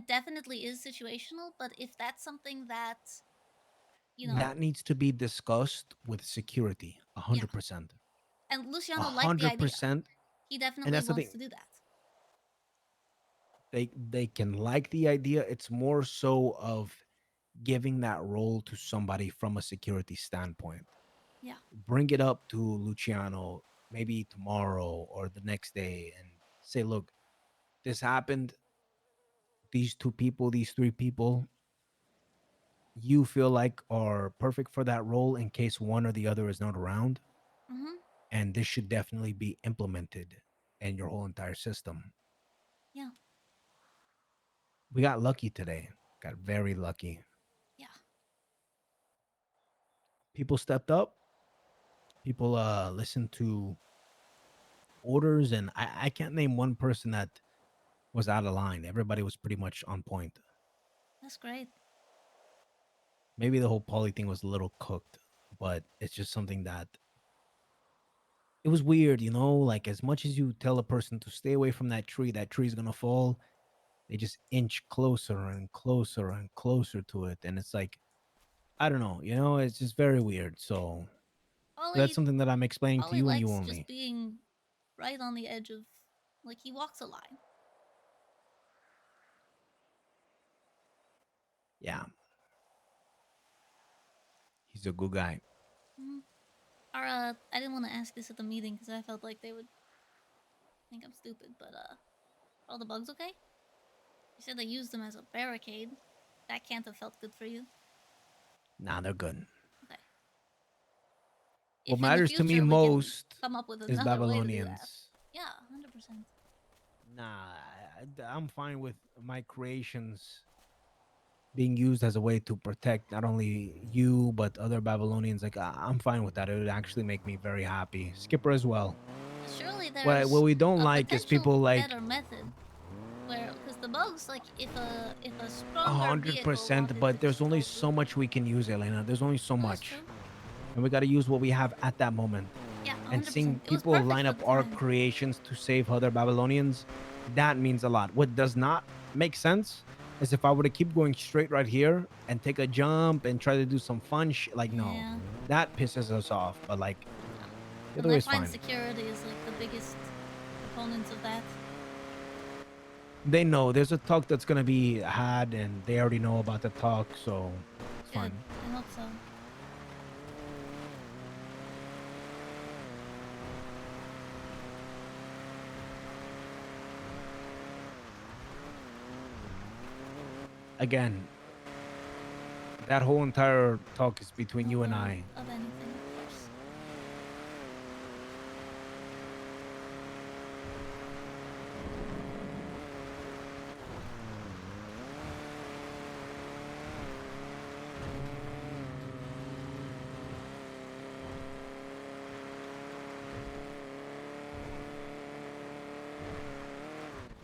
definitely is situational. But if that's something that, you know, That needs to be discussed with security, 100%. and Luciano liked the idea, 100%. he And definitely that's the wants thing. to do that. They can like the idea. It's more so of giving that role to somebody from a security standpoint. Yeah. Bring it up to Luciano maybe tomorrow or the next day and say, look, this happened. These two people, these three people, you feel like are perfect for that role in case one or the other is not around. Mm-hmm. And this should definitely be implemented in your whole entire system. Yeah. We got lucky today. Got very lucky. Yeah. People stepped up. People listened to orders, and I can't name one person that was out of line. Everybody was pretty much on point. That's great. Maybe the whole poly thing was a little cooked, but it's just something that it was weird, you know, like as much as you tell a person to stay away from that tree's gonna fall, they just inch closer and closer and closer to it. And it's like, I don't know, you know, it's just very weird. So that's something that I'm explaining to Ollie you and you likes only. just being right on the edge of, like, he walks a line. Yeah. He's a good guy. Mm-hmm. Or, I didn't want to ask this at the meeting because I felt like they would think I'm stupid, but, are all the bugs okay? You said they used them as a barricade. That can't have felt good for you. Nah, they're good. Okay. What If in the matters to me future we can most come up with is another way to do that. Babylonians. Yeah, 100%. Nah, I'm fine with my creations being used as a way to protect not only you but other Babylonians. Like I'm fine with that. It would actually make me very happy. Skipper as well. Surely What there's we don't a like is potential people like better method where, because the bugs, like, if a stronger vehicle 100%, wanted but to there's just only go so much we can use, Elena. There's only so No, that's much. true. And we got to use what we have at that moment. Yeah, 100%. And seeing It was people perfect line for up the our time. creations to save other Babylonians, that means a lot. What does not make sense is if I were to keep going straight right here and take a jump and try to do some fun shit. Like, no, Yeah. that pisses us off. But like, the And other way I is find fine. security is like the biggest components of that. They know there's a talk that's gonna be had, and they already know about the talk, so it's Good. fine. I hope so. Again, that whole entire talk is between you and I. Of anything, of course.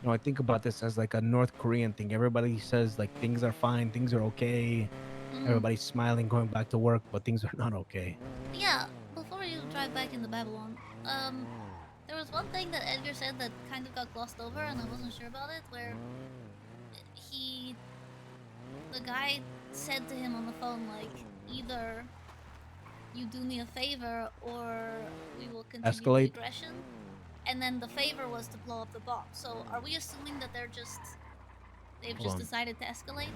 You know, I think about this as like a North Korean thing. Everybody says like things are fine, things are okay. Everybody's smiling, going back to work, but things are not okay. Yeah, before you drive back into Babylon, there was one thing that Edgar said that kind of got glossed over, and I wasn't sure about it, where he the guy said to him on the phone, like, either you do me a favor or we will continue the Escalate. aggression. And then the favor was to blow up the bomb. So are we assuming that they've Hold just on. decided to escalate?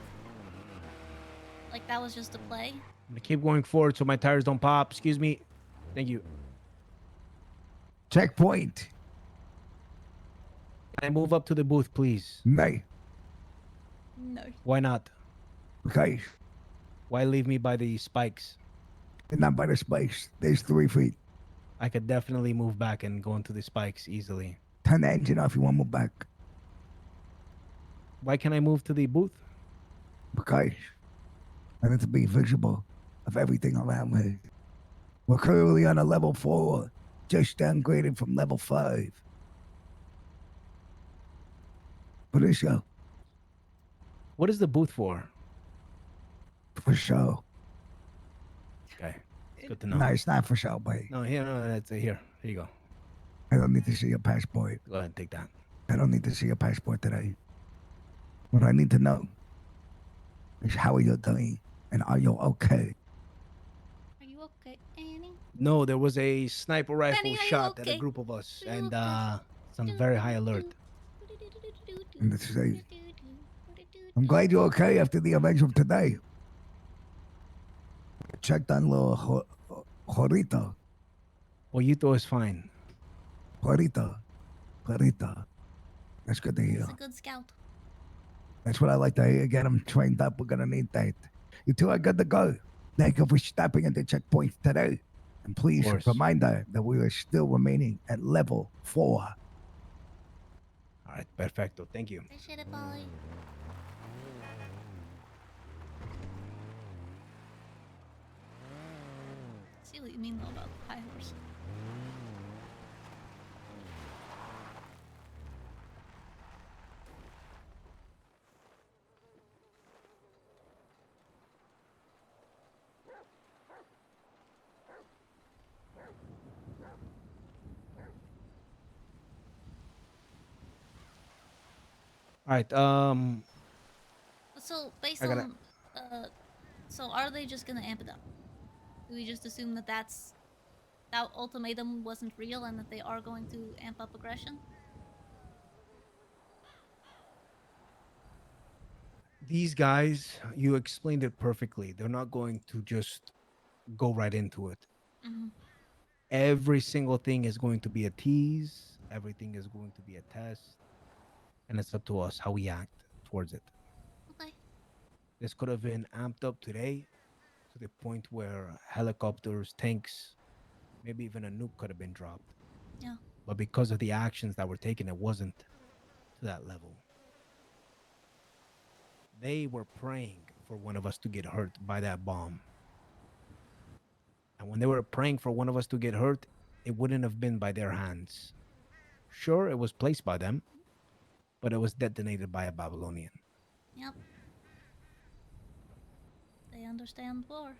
Like that was just a play? I'm gonna keep going forward so my tires don't pop. Excuse me. Thank you. Checkpoint. Can I move up to the booth, please? Nay. No. Why not? Okay. Why leave me by the spikes? And not by the space. There's 3 feet. I could definitely move back and go into the spikes easily. Turn the engine off. You want to move back. Why can't I move to the booth? Because I need to be visible of everything around me. We're currently on a level 4, just downgraded from level 5. For the show. What is the booth for? For show. Okay. It's good to know. No, it's not for show, buddy. No, here, no, that's here. Here you go. I don't need to see your passport. Go ahead and take that. I don't need to see your passport today. What I need to know is how are you doing and are you okay? Are you okay, Annie? No, there was a sniper rifle Benny, are you shot at okay? a group of us, Are you and okay? it's on very high alert. And this is I'm glad you're okay after the events of today. Checked on little Jorito. Pollito is fine. Jorito. That's good to hear. He's a good scout. That's what I like to hear. Get them trained up. We're going to need that. You two are good to go. Thank you for stopping at the checkpoint today. And please, reminder that we are still remaining at level 4. All right, perfecto. Thank you. Appreciate it, Polly. See what you mean though about high horse. All right. So based I gotta- on, so are they just gonna amp it up? Do we just assume that that ultimatum wasn't real and that they are going to amp up aggression? These guys, you explained it perfectly. They're not going to just go right into it. Mm-hmm. Every single thing is going to be a tease. Everything is going to be a test. And it's up to us how we act towards it. Okay. This could have been amped up today to the point where helicopters, tanks, maybe even a nuke could have been dropped. Yeah. But because of the actions that were taken, it wasn't to that level. They were praying for one of us to get hurt by that bomb. And when they were praying for one of us to get hurt, it wouldn't have been by their hands. Sure, it was placed by them, but it was detonated by a Babylonian. Yep. They understand war.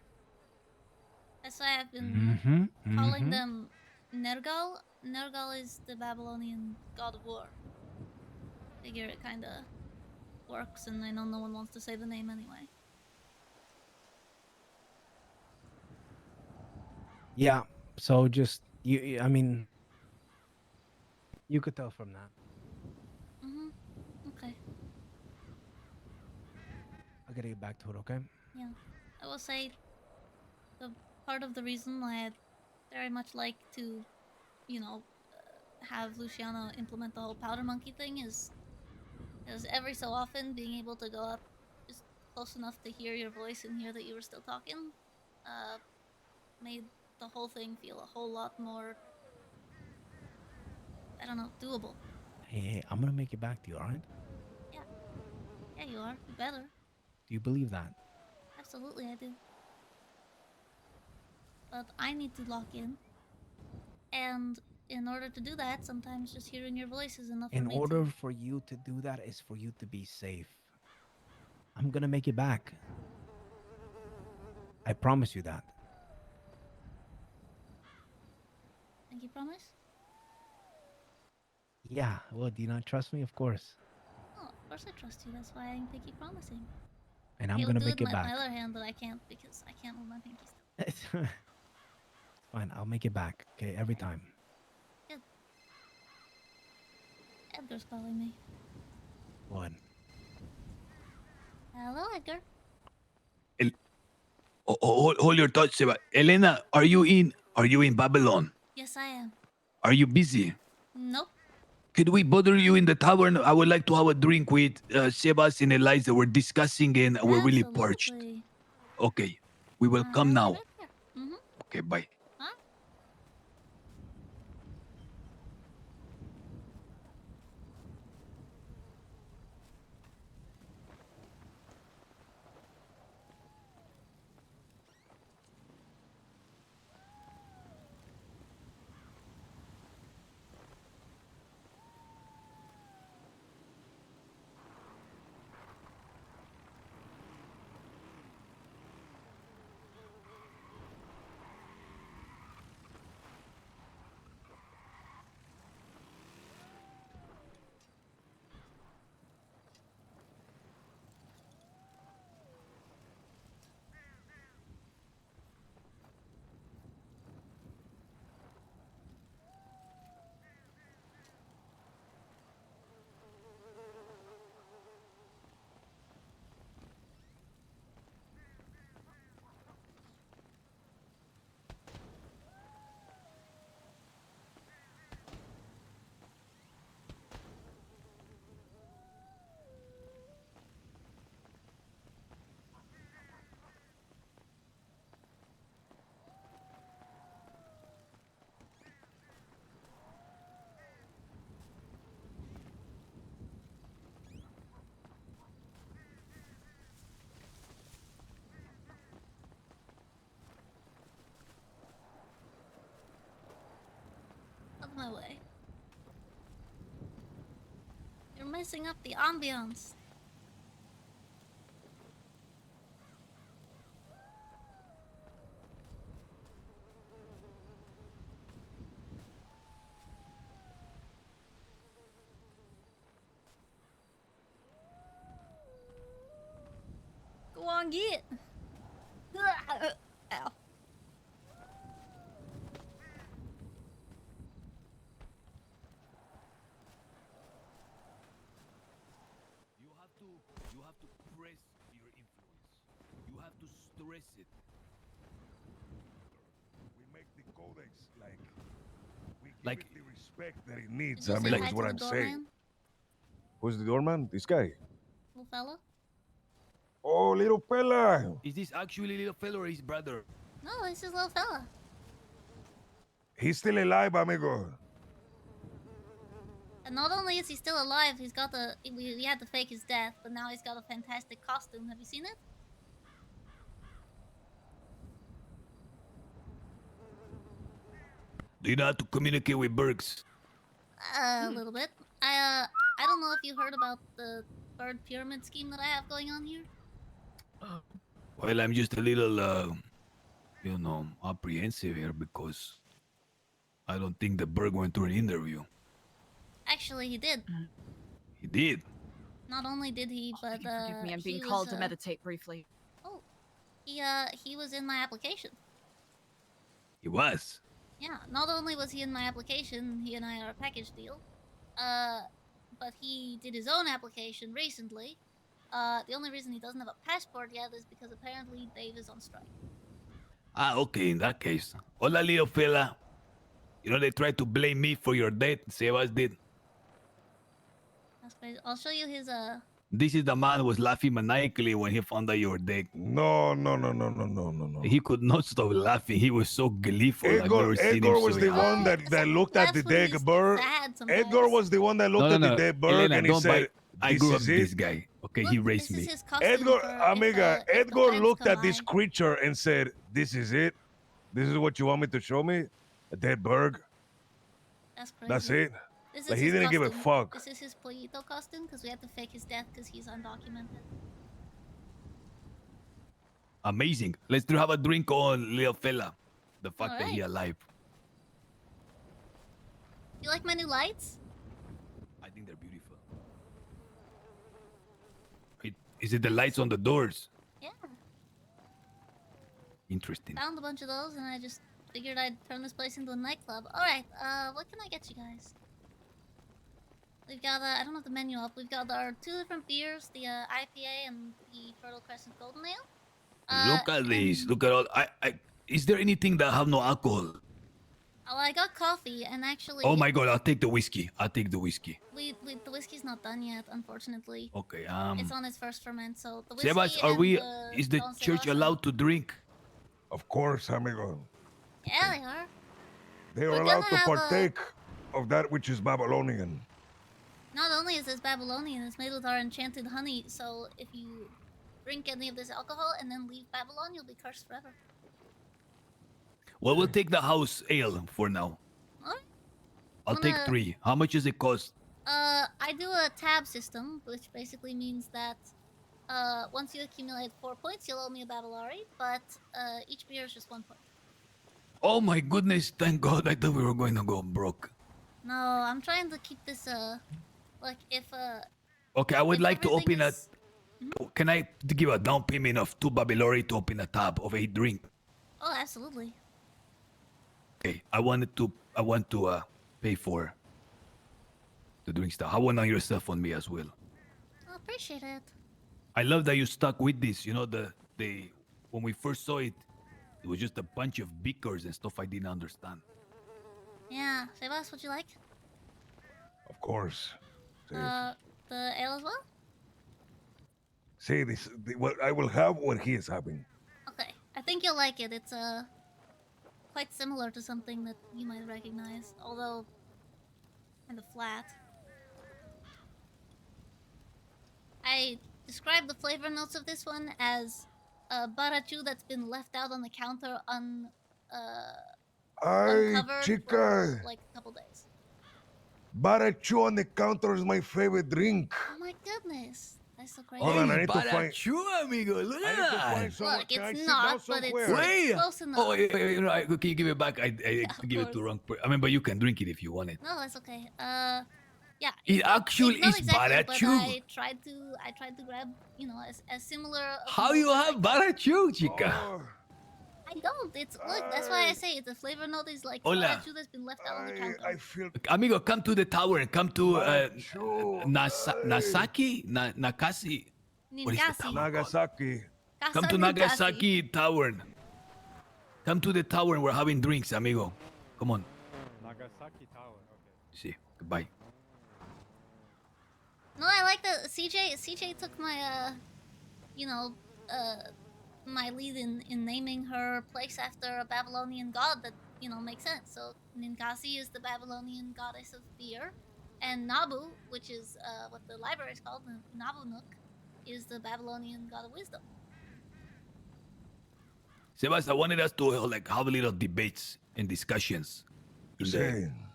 That's why I've been calling them Nergal. Nergal is the Babylonian god of war. Figure it kinda works, and I know no one wants to say the name anyway. Yeah, so just, I mean, you could tell from that. Mm-hmm. Okay. I gotta get back to it, okay? Yeah. I will say the part of the reason why I'd very much like to, you know, have Luciano implement the whole powder monkey thing is every so often being able to go up just close enough to hear your voice and hear that you were still talking made the whole thing feel a whole lot more, I don't know, doable. Hey, I'm gonna make it back to you, alright? Yeah. Yeah, you are. You better. Do you believe that? Absolutely, I do. But I need to lock in. And in order to do that, sometimes just hearing your voice is enough In for me order for you to do that is for you to be safe. I'm gonna make it back. I promise you that. Thank you, promise? Yeah, well, do you not trust me? Of course. Oh, of course I trust you. That's why I think you promising. and I'm He'll gonna do make it it with my back. other hand, but I can't because I can't move my pinky still. It's fine. I'll make it back. Okay, every time. Good. Edgar's calling me. What? Hello, Edgar. Hold your thoughts, Seba. Elena, are you in Babylon? Yes, I am. Are you busy? Nope. Could we bother you in the tavern? I would like to have a drink with Sebas and Eliza. We're discussing and we're really parched. Absolutely. Okay, we will come I'll now. be right there. Mm-hmm. Okay, bye. Huh? Out of my way. You're messing up the ambiance. Go on, get. Ow. You have to press your influence. You have to stress it. We make the codex we give Like- it the respect that it needs. Did you I mean, say hi that's to what the I'm doorman? saying. Who's the doorman? This guy. Little fella? Oh, little fella. Is this actually little fella or his brother? No, this is little fella. He's still alive, amigo. And not only is he still alive, he's got we had to fake his death, but now he's got a fantastic costume. Have you seen it? Do you know how to communicate with Bergs? A little bit. I don't know if you heard about the bird pyramid scheme that I have going on here. Well, I'm just a little, apprehensive here because I don't think the Berg went through an interview. Actually, he did. He did. Not only did he, but Forgive me, I'm being he called was, to meditate briefly. Oh, he was in my application. He was. Yeah, not only was he in my application, he and I are a package deal. But he did his own application recently. The only reason he doesn't have a passport yet is because apparently Dave is on strike. Ah, okay, in that case. Hola, little fella. You know, they tried to blame me for your death. Sebas did. That's crazy. I'll show you his, This is the man who was laughing maniacally when he found out you were dead. No. He could not stop laughing. He was so gleeful. I've never seen Edgar him was so the happy. one that looked at the that's when dead he's bird. sad sometimes. Edgar was the one that looked at the dead bird Elena, and he don't said, bite. I "This grew up is with this it." guy. Okay, he raised This me. is his costume Edgar, for amiga, if the Edgar fans looked come at this by. creature and said, "This is it. This is what you want me to show me? A dead bird? That's crazy. That's it." This is Like, he his didn't give a costume. fuck. This is his pollito costume because we had to fake his death because he's undocumented. Amazing. Let's have a drink on little fella. The fact that he Alright. alive. You like my new lights? I think they're beautiful. Is it the lights on the doors? Yeah. Interesting. Found a bunch of those, and I just figured I'd turn this place into a nightclub. Alright, what can I get you guys? We've got, I don't have the menu up. We've got our 2 different beers, the IPA and the Fertile Crescent Golden Ale. Look at these. Look at all. Is there anything that have no alcohol? Oh, I got coffee, and actually... Oh my god, I'll take the whiskey. I'll take the whiskey. The whiskey's not done yet, unfortunately. Okay, It's on its first ferment, so the whiskey Sebas, is the church allowed to drink? Of course, amigo. Yeah, they are. They are We're allowed gonna to have a- partake of that which is Babylonian. Not only is this Babylonian, it's made with our enchanted honey, so if you drink any of this alcohol and then leave Babylon, you'll be cursed forever. Well, we'll take the house ale for now. Alright. I'll take 3. How much does it cost? I do a tab system, which basically means that once you accumulate 4 points, you'll owe me a Babylari, but each beer is just 1 point. Oh my goodness, thank God. I thought we were going to go broke. No, I'm trying to keep this, like, if, Okay, I would if like to everything open is- Can I give a down payment of 2 Babylori to open a tab of 8 drink? Oh, absolutely. Okay, I want to pay for the drink stuff. I want on yourself on me as well. I appreciate it. I love that you stuck with this. You know, when we first saw it, it was just a bunch of beakers and stuff I didn't understand. Yeah, Sebas, would you like? Of course. The ale as well? Say this. What I will have what he is having. Okay, I think you'll like it. It's quite similar to something that you might recognize, although kind of flat. I describe the flavor notes of this one as a barachu that's been left out on the counter uncovered chica. for like a couple days. Barachu on the counter is my favorite drink. Oh my goodness. That's so crazy. Hold on, I need to find. amigo, look I need to find someone. Look, Can I it's sit not, down but it's somewhere? close enough. Oh, can you give it back? I give it to wrong person. I mean, but you can drink it if you want it. No, that's okay. Yeah. It actually it's not is exactly, but barachu. I tried to grab, you know, as similar. of How notes you as I have can. barachu, chica? I don't. It's look. That's why I say it. The flavor note is like Hola. barachu that's been left out on the counter. I feel. Amigo, come to the tower and come to Nasaki, Nakasi. What is the Ninkasi. tower? Nagasaki. Come to Casa Nagasaki Tower. Come to the tower. We're having drinks, amigo. Come on. Nagasaki Tower. Okay. See. Goodbye. No, I like that CJ took my my lead in naming her place after a Babylonian god that, you know, makes sense. So Ninkasi is the Babylonian goddess of beer, and Nabu, which is what the library is called, Nabu Nook, is the Babylonian god of wisdom. Sebas, I wanted us to like have a little debates and discussions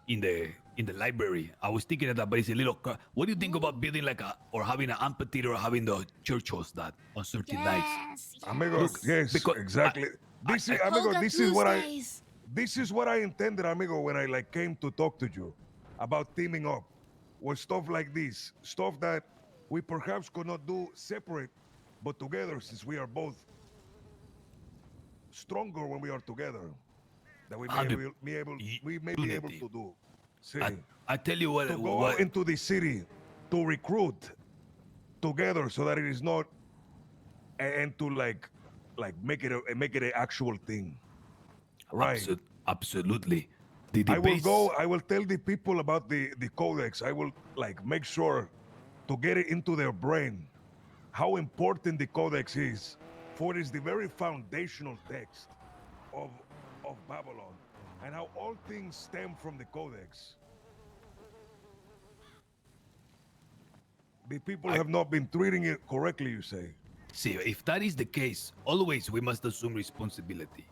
in the library. I was thinking of that, but it's a little. What do you think about building like or having an amphitheater or having the church host that on certain nights? Amigos, yes, exactly. This is, amigo, this is what this is what I intended, amigo, when I like came to talk to you about teaming up with stuff like this, stuff that we perhaps could not do separate, but together, since we are both stronger when we are together, that we may be able to do. See, I tell you what, to go out into the city to recruit together, so that it is not, and to like make it an actual thing, right? Absolutely. I will go. I will tell the people about the codex. I will like make sure to get it into their brain how important the codex is, for it is the very foundational text of Babylon, and how all things stem from the codex. The people have not been treating it correctly, you say? See, if that is the case, always we must assume responsibility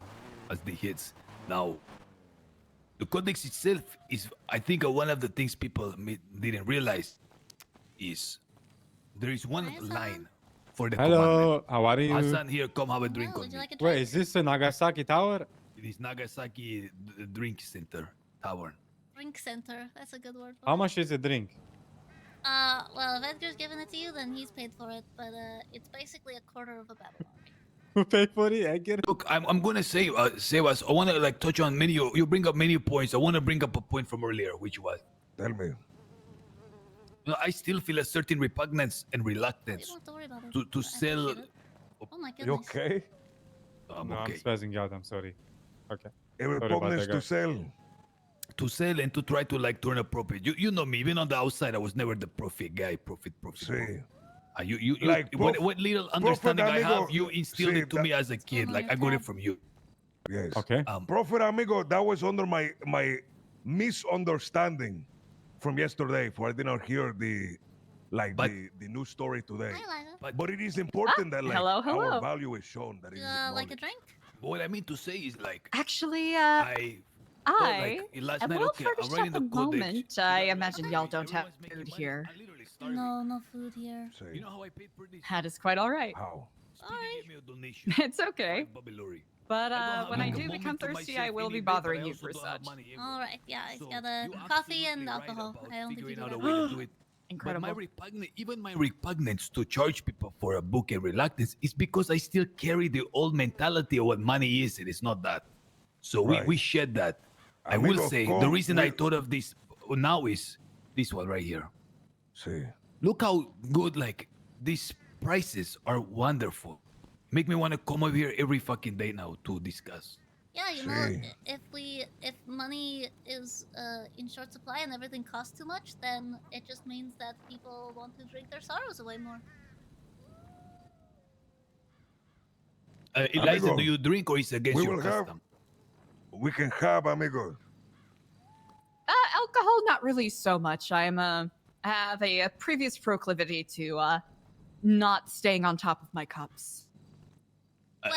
as the heads. Now, the codex itself is, I think, one of the things people didn't realize is there is one line for the Hello, commandment. how are you? Hassan, here, come have a drink on me. Wait, is this the Nagasaki Tower? It is Nagasaki Drink Center Tower. Drink center. That's a good word. For How it. much is a drink? Well, if Edgar's giving it to you, then he's paid for it. But it's basically a quarter of a Babylon. Who paid for it? I get it. Look, I'm gonna say, Sebas, I wanna like touch on many. You bring up many points. I wanna bring up a point from earlier, which was. Tell me. You know, I still feel a certain repugnance and reluctance You don't have to worry about it. to I sell. appreciate it. Oh my goodness. You okay? I'm No, okay. I'm spazzing out. I'm sorry. Okay. A Sorry about repugnance that, to guys. sell. To sell and to try to like turn a profit. You know me. Even on the outside, I was never the profit guy. Profit. See. You Like what little understanding I amigo, have, you instilled see, it to me as a kid. Like I got it from you. Yes. Okay. Prophet amigo, that was under my misunderstanding from yesterday. For I did not hear the news story today. But it is important that like hello. our value is shown. That it is Like a drink? What I mean to say is like Actually, I I last am night, well okay, I'm furnished writing at the the codex. moment. I imagine y'all don't have food here. No, no food here. You know how I paid for this? That is quite all right. How? Speedy gave me a donation. It's okay. Bobby Lorry. But have, when like, I a do moment become to thirsty, myself I will any be day, but I bothering you also for don't have such. money every All right, yeah, it's So got a you coffee and absolutely right alcohol. about I don't think you figuring do out that a way to wrong. do it. Incredible. But even my repugnance to charge people for a book and reluctance is because I still carry the old mentality of what money is. It is not that. So we shed that. I will Amigo, say the come reason I with- thought of this now is this one right here. See. Look how good like these prices are wonderful. Make me want to come over here every fucking day now to discuss. Yeah, you know, if money is in short supply and everything costs too much, then it just means that people want to drink their sorrows away more. Eliza, Amigo, do you drink or is it against we your will have- custom? We can have amigo. Alcohol, not really so much. Have a previous proclivity to not staying on top of my cups.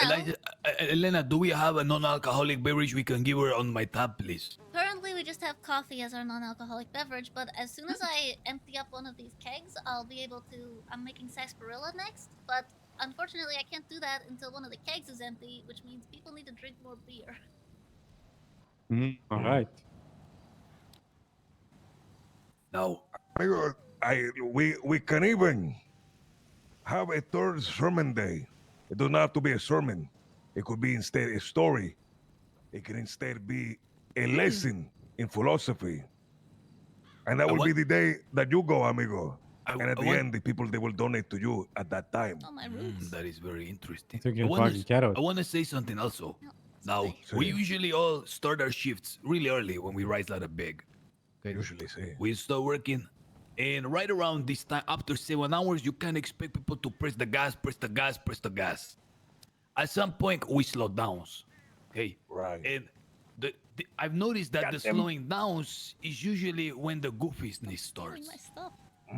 Eliza, Elena, do we have a non-alcoholic beverage we can give her on my tab, please? Currently, we just have coffee as our non-alcoholic beverage, but as soon as I empty up one of these kegs, I'll be able to... I'm making sarsaparilla next, but unfortunately I can't do that until one of the kegs is empty, which means people need to drink more beer. All right. No. Amigo, we can even have a third sermon day. It does not have to be a sermon. It could be instead a story. It can instead be a lesson in philosophy. And that will be the day that you go, amigo. And at the end, the people, they will donate to you at that time. Oh, my roots. That is very interesting. Taking I fucking carrot. want to say something also. Now, we usually all start our shifts really early when we rise out of bed. Okay. Usually, see. We start working, and right around this time, after 7 hours, you can't expect people to press the gas, press the gas, press the gas. At some point, we slow down. Okay. Right. And I've noticed that the them. slowing downs is usually when the goofiness starts.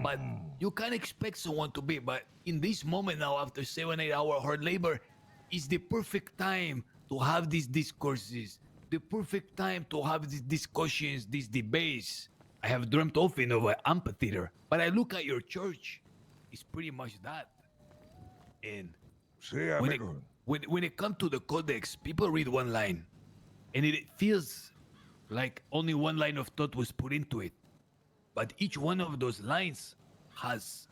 But you can't expect someone to be. But in this moment now, after 7-8 hour hard labor, is the perfect time to have these discourses, the perfect time to have these discussions, these debates. I have dreamt often of an amphitheater, but I look at your church, it's pretty much that. And Sí, amigo. when it comes to the codex, people read one line, and it feels like only one line of thought was put into it. But each one of those lines has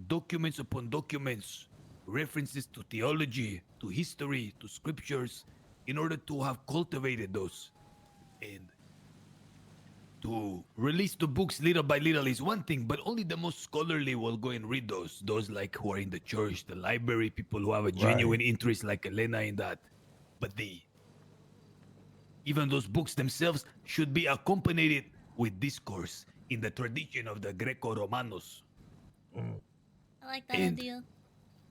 documents upon documents, references to theology, to history, to scriptures, in order to have cultivated those. And to release the books little by little is one thing, but only the most scholarly will go and read those. Those like who are in the church, the library, people who have a genuine interest like Elena in that. But even those books themselves should be accompanied with discourse in the tradition of the Greco-Romanos. I like that And- idea.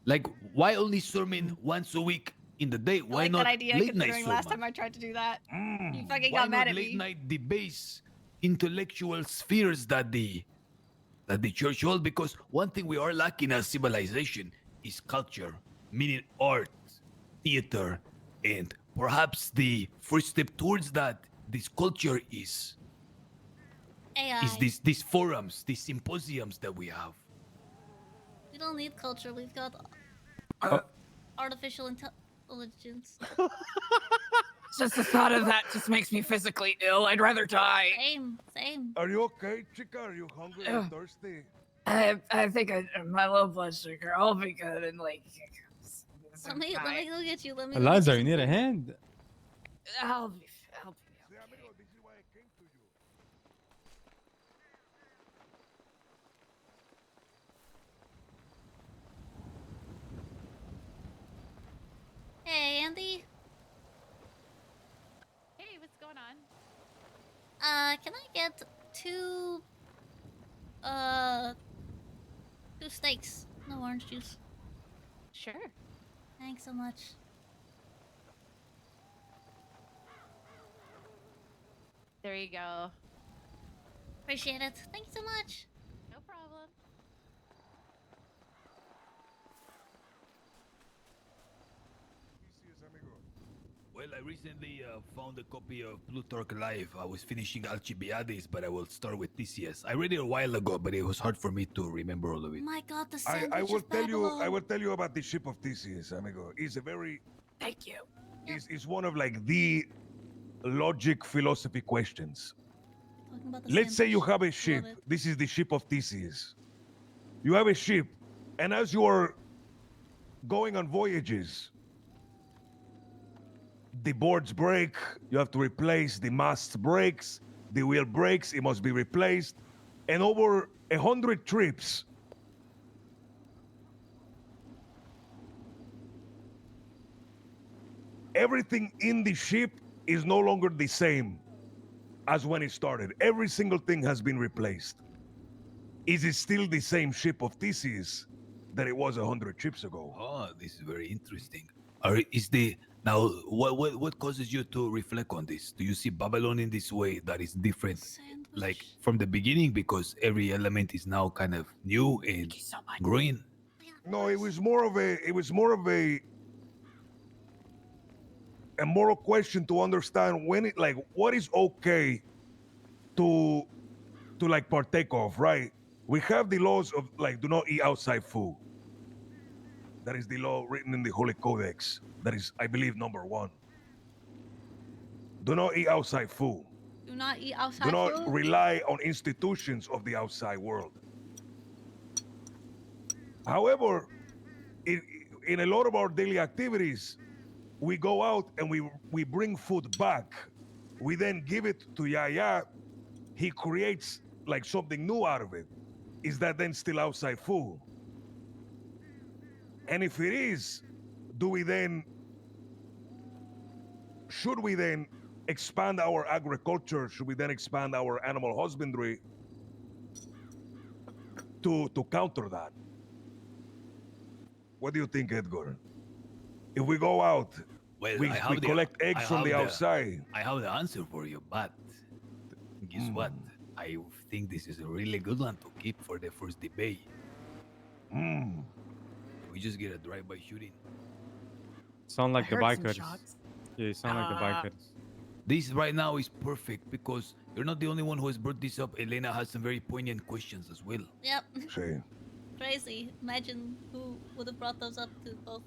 Like, why only sermon once a week in the day? Why I like not that idea late night considering sermon? last time I tried to do that. You fucking Why got mad not at late me. night debates, intellectual spheres that the church holds? Because one thing we are lacking as civilization is culture, meaning art, theater, and perhaps the first step towards that, this culture is AI. these forums, these symposiums that we have. We don't need culture. We've got artificial intelligence. Just the thought of that just makes me physically ill. I'd rather die. Same. Are you okay, chica? Are you hungry or thirsty? I think my low blood sugar. I'll be good in like. Let me look at you. Let me. Eliza, you look need a at you. hand? I'll be okay. Hey, Andy. Hey, what's going on? Can I get two steaks, no orange juice? Sure. Thanks so much. There you go. Appreciate it. Thank you so much. No problem. Well, I recently found a copy of Plutarch Live. I was finishing Alcibiades, but I will start with Theseus. I read it a while ago, but it was hard for me to remember all of it. My God, the I sandwich will of tell you. Babylon. I will tell you about the ship of Theseus, amigo. It's a very. Thank you. It's one of like the logic philosophy questions. Talking about the Let's say you sandwich. have a ship. This is the ship of Theseus. You have a ship, and as you are going on voyages, the boards break. You have to replace the mast breaks. The wheel breaks. It must be replaced. And over 100 trips, everything in the ship is no longer the same as when it started. Every single thing has been replaced. Is it still the same ship of Theseus that it was 100 trips ago? Oh, this is very interesting. Now what causes you to reflect on this? Do you see Babylon in this way that is different, like from the beginning, because every element is now kind of new and growing? No, it was more of a moral question to understand when it, like, what is okay to like partake of, right? We have the laws of like do not eat outside food. That is the law written in the Holy Codex. That is, I believe, number 1. Do not eat outside food. Do not eat outside Do not food. rely on institutions of the outside world. However, in a lot of our daily activities, we go out and we bring food back. We then give it to Yaya. He creates like something new out of it. Is that then still outside food? And if it is, should we then expand our agriculture? Should we then expand our animal husbandry to counter that? What do you think, Edgar? If we go out, Well, we collect eggs from the outside. I have the answer for you, but guess what? I think this is a really good one to keep for the first debate. We just get a drive-by shooting. Sound like I the heard some bikers. shots. Yeah, you sound like the bikers. This right now is perfect because you're not the only one who has brought this up. Elena has some very poignant questions as well. Yep. Sí. Crazy. Imagine who would have brought those up to both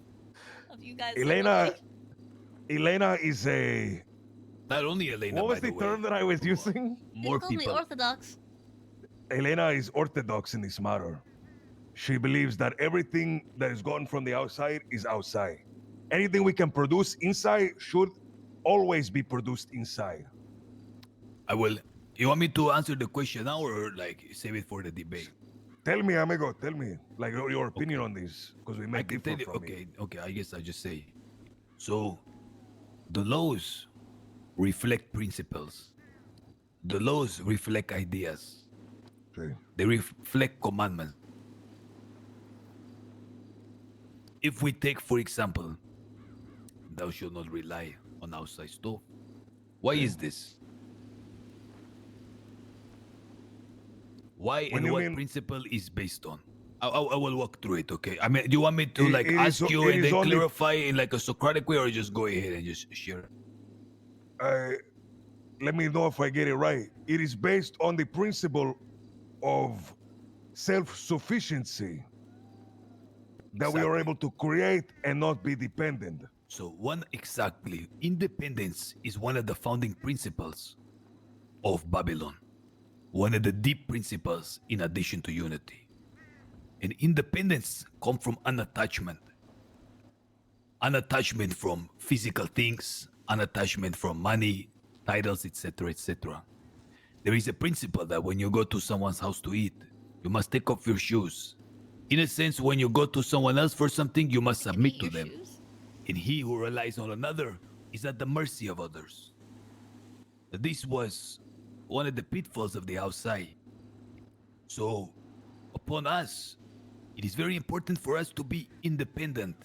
of you guys. Elena separately. is a. Not only Elena. What was by the the term that I was using? More Call me people. Orthodox. Elena is orthodox in this matter. She believes that everything that is gotten from the outside is outside. Anything we can produce inside should always be produced inside. I will. You want me to answer the question now or like save it for the debate? Tell me, amigo. Tell me, like your opinion on this, because we I might can differ tell you. from it. Okay. I guess I just say. So, the laws reflect principles. The laws reflect ideas. Sí. They reflect commandments. If we take, for example, thou shalt not rely on outside stuff. Why is this? Why When and you what mean- principle is based on? I will walk through it, okay? I mean, do you want me to like It ask is- you it and is then only- clarify in like a Socratic way, or just go ahead and just share? Let me know if I get it right. It is based on the principle of self-sufficiency that we are able to create and not be dependent. So exactly, independence is one of the founding principles of Babylon. One of the deep principles in addition to unity. And independence comes from unattachment. Unattachment from physical things, unattachment from money, titles, etc., etc. There is a principle that when you go to someone's house to eat, you must take off your shoes. In a sense, when you go to someone else for something, you must submit to them. And he who relies on another is at the mercy of others. This was one of the pitfalls of the outside. So, upon us, it is very important for us to be independent,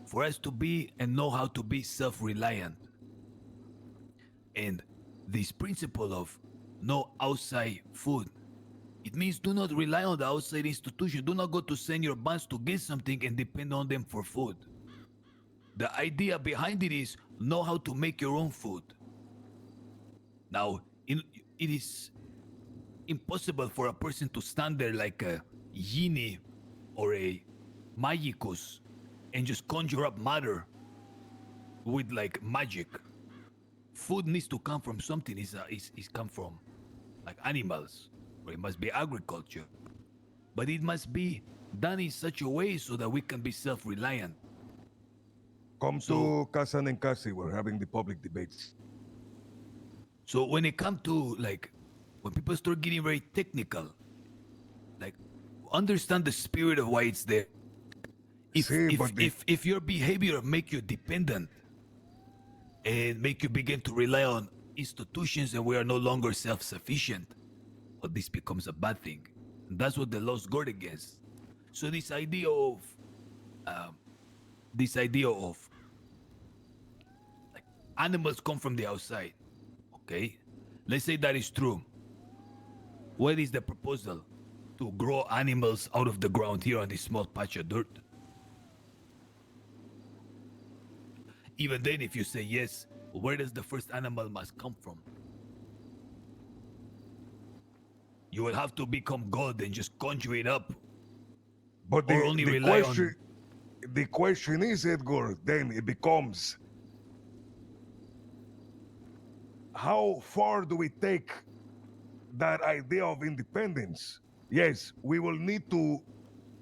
for us to be and know how to be self-reliant. And this principle of no outside food, it means do not rely on the outside institution. Do not go to senior banks to get something and depend on them for food. The idea behind it is know how to make your own food. Now, it is impossible for a person to stand there like a genie or a magicus and just conjure up matter with like magic. Food needs to come from something. Is come from like animals, or it must be agriculture. But it must be done in such a way so that we can be self-reliant. Come to Casa Nencasi. We're having the public debates. So when it comes to like, when people start getting very technical, like understand the spirit of why it's there. If your behavior make you dependent and make you begin to rely on institutions and we are no longer self-sufficient, well, this becomes a bad thing. And that's what the laws guard against. So this idea of like animals come from the outside. Okay, let's say that is true. What is the proposal? To grow animals out of the ground here on this small patch of dirt? Even then, if you say yes, where does the first animal must come from? You will have to become God and just conjure it up. But or only rely on... the question is, Edgar, then it becomes, how far do we take that idea of independence? Yes, we will need to,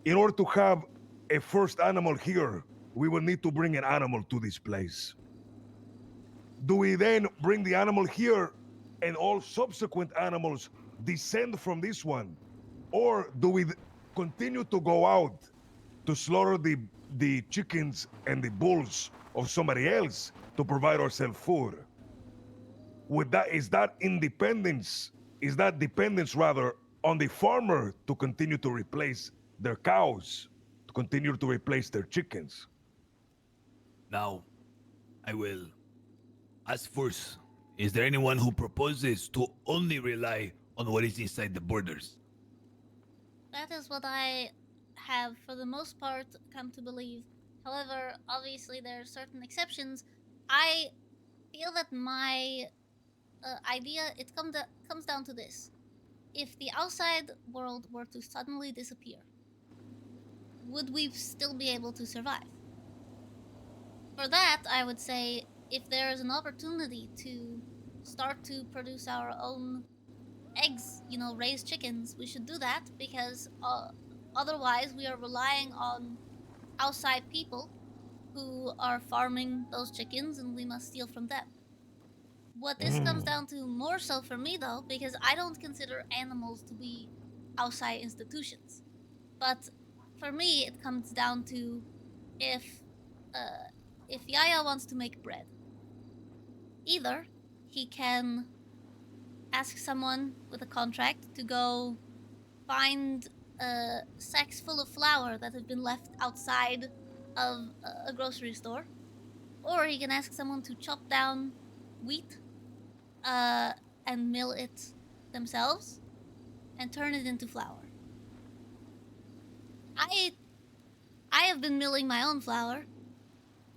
in order to have a first animal here, we will need to bring an animal to this place. Do we then bring the animal here and all subsequent animals descend from this one? Or do we continue to go out to slaughter the chickens and the bulls of somebody else to provide ourselves food? Is that independence? Is that dependence rather on the farmer to continue to replace their cows, to continue to replace their chickens? Now, I will ask first, is there anyone who proposes to only rely on what is inside the borders? That is what I have, for the most part, come to believe. However, obviously there are certain exceptions. I feel that my idea, comes down to this. If the outside world were to suddenly disappear, would we still be able to survive? For that, I would say, if there is an opportunity to start to produce our own eggs, raise chickens, we should do that, because otherwise we are relying on outside people who are farming those chickens and we must steal from them. What this comes down to more so for me, though, because I don't consider animals to be outside institutions, but for me it comes down to if Yaya wants to make bread, either he can ask someone with a contract to go find sacks full of flour that have been left outside of a grocery store, or he can ask someone to chop down wheat and mill it themselves and turn it into flour. I have been milling my own flour.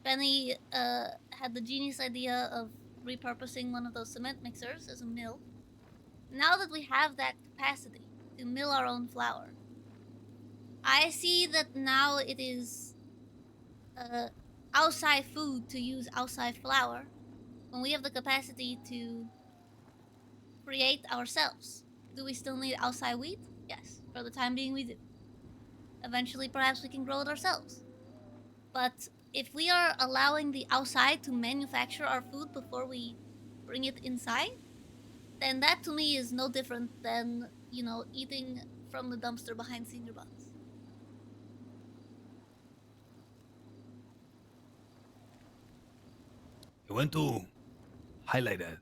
Benny had the genius idea of repurposing one of those cement mixers as a mill. Now that we have that capacity to mill our own flour, I see that now it is outside food to use outside flour when we have the capacity to create ourselves. Do we still need outside wheat? Yes, for the time being we do. eventually perhaps we can grow it ourselves. But if we are allowing the outside to manufacture our food before we bring it inside, then that to me is no different than, you know, eating from the dumpster behind senior buns. I want to highlight a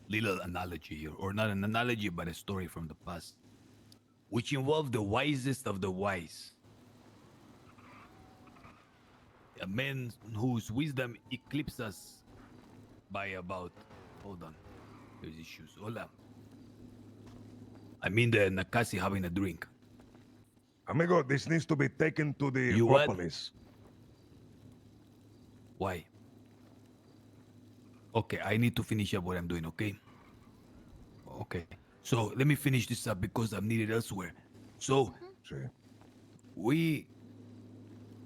little analogy here, or not an analogy, but a story from the past, which involved the wisest of the wise. A man whose wisdom eclipses us by about. Hold on. There's issues. Hola. I mean the Nakasi having a drink. Amigo, this needs to be taken to the You what? Acropolis. Why? Okay, I need to finish up what I'm doing, okay? Okay. So let me finish this up because I'm needed elsewhere. So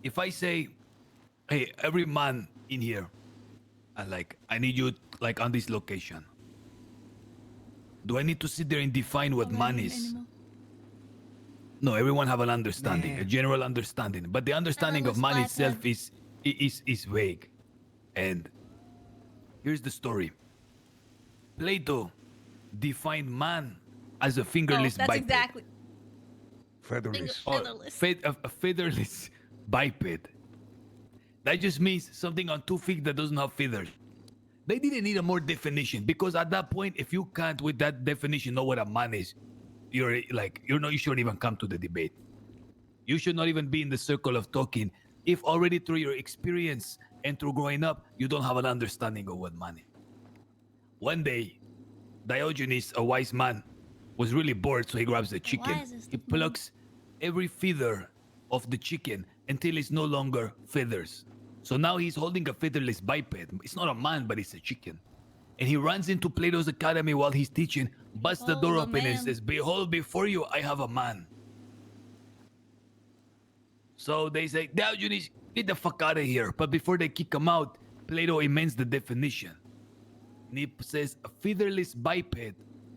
if I say, hey, every man in here, I need you like on this location. Do I need to sit there and define what man is? No, everyone have an understanding, a general understanding, but the understanding of man itself is vague. And here's the story. Plato defined man as a fingerless that's biped. exactly. Featherless. Featherless. A featherless biped. That just means something on 2 feet that doesn't have feathers. They didn't need a more definition because at that point, if you can't with that definition know what a man is, you shouldn't even come to the debate. You should not even be in the circle of talking if already through your experience and through growing up, you don't have an understanding of what man is. One day, Diogenes, a wise man, was really bored, so he grabs the chicken. He plucks every feather of the chicken until it's no longer feathers. So now he's holding a featherless biped. It's not a man, but it's a chicken. And he runs into Plato's academy while he's teaching, busts the door open and says, "Behold, before you, I have a man." So they say, "Diogenes, get the fuck out of here." But before they kick him out, Plato amends the definition. And he says, "A featherless biped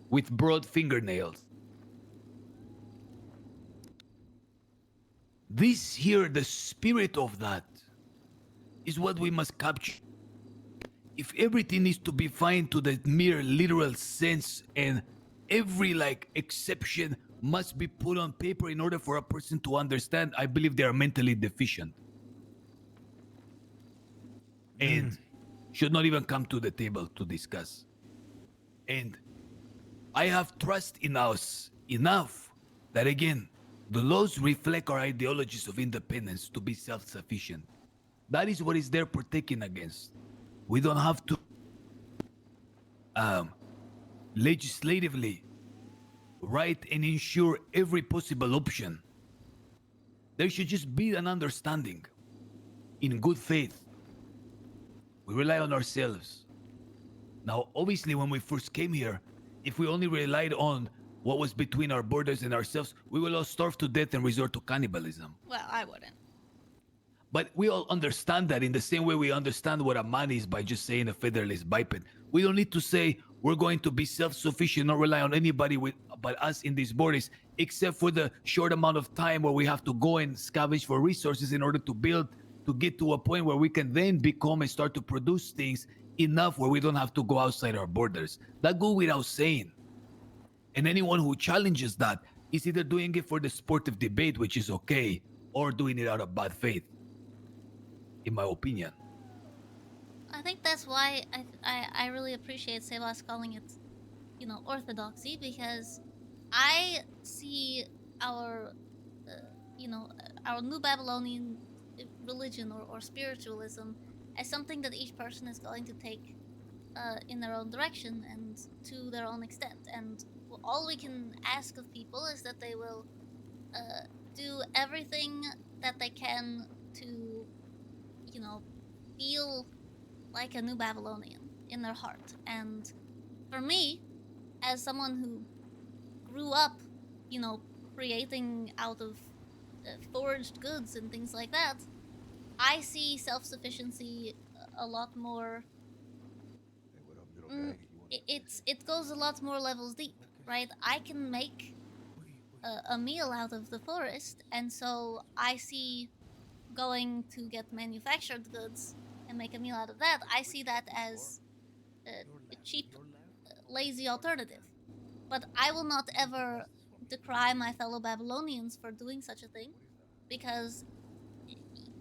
with broad fingernails." This here, the spirit of that, is what we must capture. If everything is to be fine to the mere literal sense and every exception must be put on paper in order for a person to understand, I believe they are mentally deficient. And should not even come to the table to discuss. And I have trust in us enough that again, the laws reflect our ideologies of independence to be self-sufficient. That is what is there protecting against. We don't have to legislatively write and ensure every possible option. There should just be an understanding in good faith. We rely on ourselves. Now, obviously, when we first came here, if we only relied on what was between our borders and ourselves, we will all starve to death and resort to cannibalism. Well, I wouldn't. But we all understand that in the same way we understand what a man is by just saying a featherless biped. We don't need to say we're going to be self-sufficient, not rely on anybody but us in these borders, except for the short amount of time where we have to go and scavenge for resources in order to build, to get to a point where we can then become and start to produce things enough where we don't have to go outside our borders. That goes without saying. And anyone who challenges that is either doing it for the sport of debate, which is okay, or doing it out of bad faith, in my opinion. I think that's why I really appreciate Sebas calling it, you know, orthodoxy, because I see our, our New Babylonian religion or spiritualism as something that each person is going to take in their own direction and to their own extent. And all we can ask of people is that they will do everything that they can to, you know, feel like a New Babylonian in their heart. And for me, as someone who grew up, you know, creating out of foraged goods and things like that, I see self-sufficiency a lot more. It goes a lot more levels deep, right? I can make a meal out of the forest, and so I see going to get manufactured goods and make a meal out of that. I see that as a cheap, lazy alternative. But I will not ever decry my fellow Babylonians for doing such a thing, because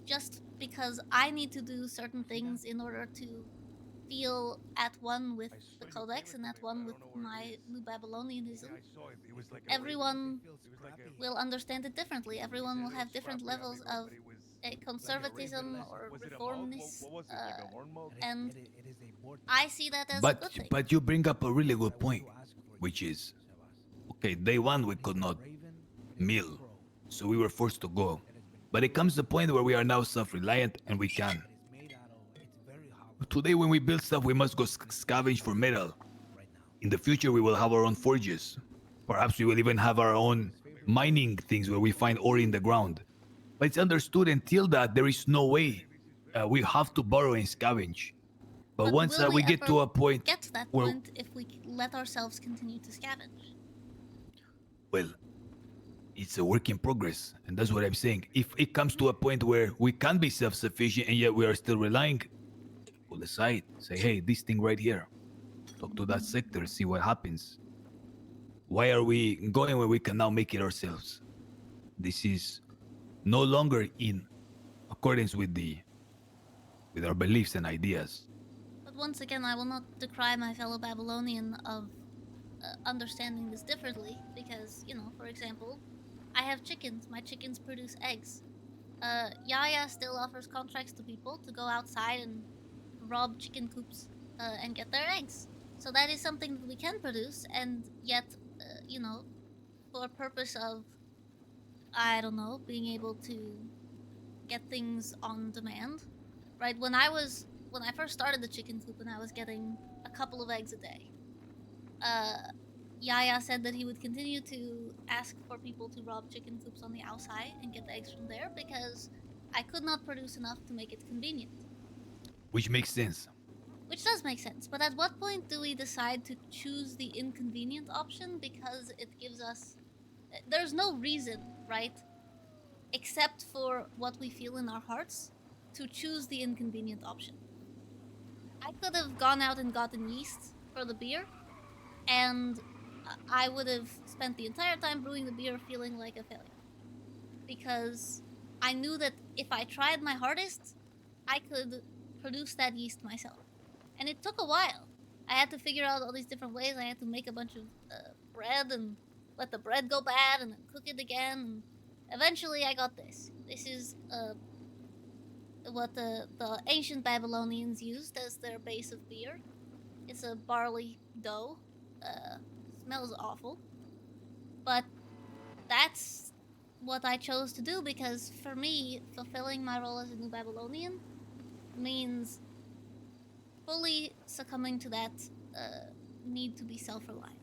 just because I need to do certain things in order to feel at one with the Codex and at one with my new Babylonianism, everyone will understand it differently. Everyone will have different levels of conservatism or reformness, and I see that as a good thing. But you bring up a really good point, which is, okay, day one we could not meal, so we were forced to go. But it comes to the point where we are now self-reliant and we can. Today when we build stuff, we must go scavenge for metal. In the future, we will have our own forges. Perhaps we will even have our own mining things where we find ore in the ground. But it's understood until that there is no way. We have to borrow and scavenge. But once will we get to a point get to that where, point if we let ourselves continue to scavenge. well, it's a work in progress, and that's what I'm saying. If it comes to a point where we can be self-sufficient and yet we are still relying, we'll decide, say, hey, this thing right here, talk to that sector, see what happens. Why are we going when we can now make it ourselves? This is no longer in accordance with our beliefs and ideas. But once again, I will not decry my fellow Babylonian of understanding this differently, because, you know, for example, I have chickens. My chickens produce eggs. Yaya still offers contracts to people to go outside and rob chicken coops and get their eggs. So that is something that we can produce, and yet, you know, for a purpose of, I don't know, being able to get things on demand. Right? When I first started the chicken coop and I was getting a couple of eggs a day, Yaya said that he would continue to ask for people to rob chicken coops on the outside and get the eggs from there, because I could not produce enough to make it convenient. Which makes sense. Which does make sense, but at what point do we decide to choose the inconvenient option because it gives us... There's no reason, right, except for what we feel in our hearts, to choose the inconvenient option. I could have gone out and gotten yeast for the beer, and I would have spent the entire time brewing the beer feeling like a failure. Because I knew that if I tried my hardest, I could produce that yeast myself. And it took a while. I had to figure out all these different ways. I had to make a bunch of bread and let the bread go bad and then cook it again. And eventually I got this. This is what the ancient Babylonians used as their base of beer. It's a barley dough. Smells awful. But that's what I chose to do, because for me, fulfilling my role as a new Babylonian means fully succumbing to that need to be self-reliant.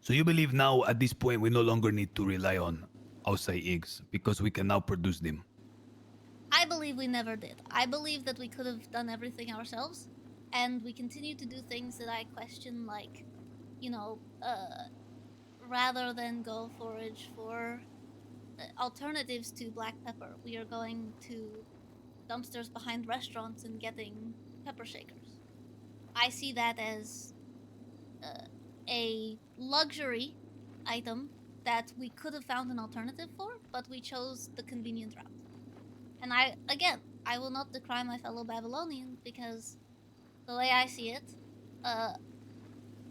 So you believe now at this point we no longer need to rely on outside eggs because we can now produce them? I believe we never did. I believe that we could have done everything ourselves, and we continue to do things that I question, like, you know, rather than go forage for alternatives to black pepper, we are going to dumpsters behind restaurants and getting pepper shakers. I see that as a luxury item that we could have found an alternative for, but we chose the convenient route. And I will not decry my fellow Babylonian, because the way I see it,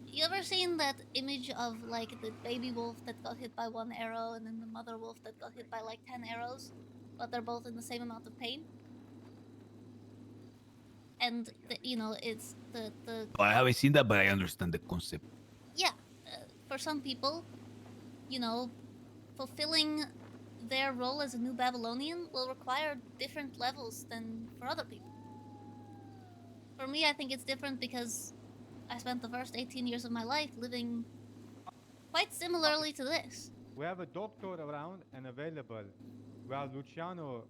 you ever seen that image of, like, the baby wolf that got hit by 1 arrow and then the mother wolf that got hit by, like, 10 arrows, but they're both in the same amount of pain? And, you know, it's the... I haven't seen that, but I understand the concept. Yeah, for some people, you know, fulfilling their role as a new Babylonian will require different levels than for other people. For me, I think it's different because I spent the first 18 years of my life living quite similarly to this. We have a doctor around and available. We have Luciano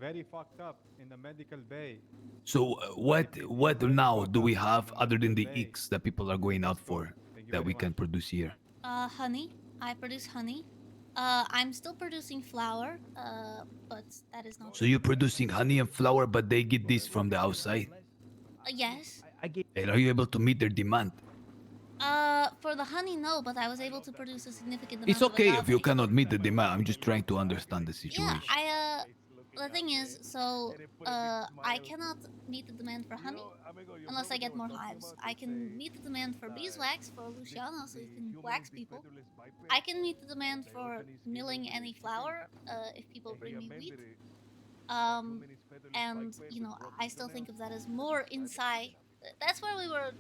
very fucked up in the medical bay. So what now do we have other than the X that people are going out for that we can produce here? Honey. I produce honey. I'm still producing flour. But that is not. So you're producing honey and flour, but they get this from the outside. Yes. And are you able to meet their demand? For the honey, no, but I was able to produce a significant amount. It's okay if you cannot meet the demand. I'm just trying to understand the situation. Yeah, the thing is, so I cannot meet the demand for honey unless I get more hives. I can meet the demand for beeswax for Luciano, so he can wax people. I can meet the demand for milling any flour if people bring me wheat. And you know, I still think of that as more inside. That's where we were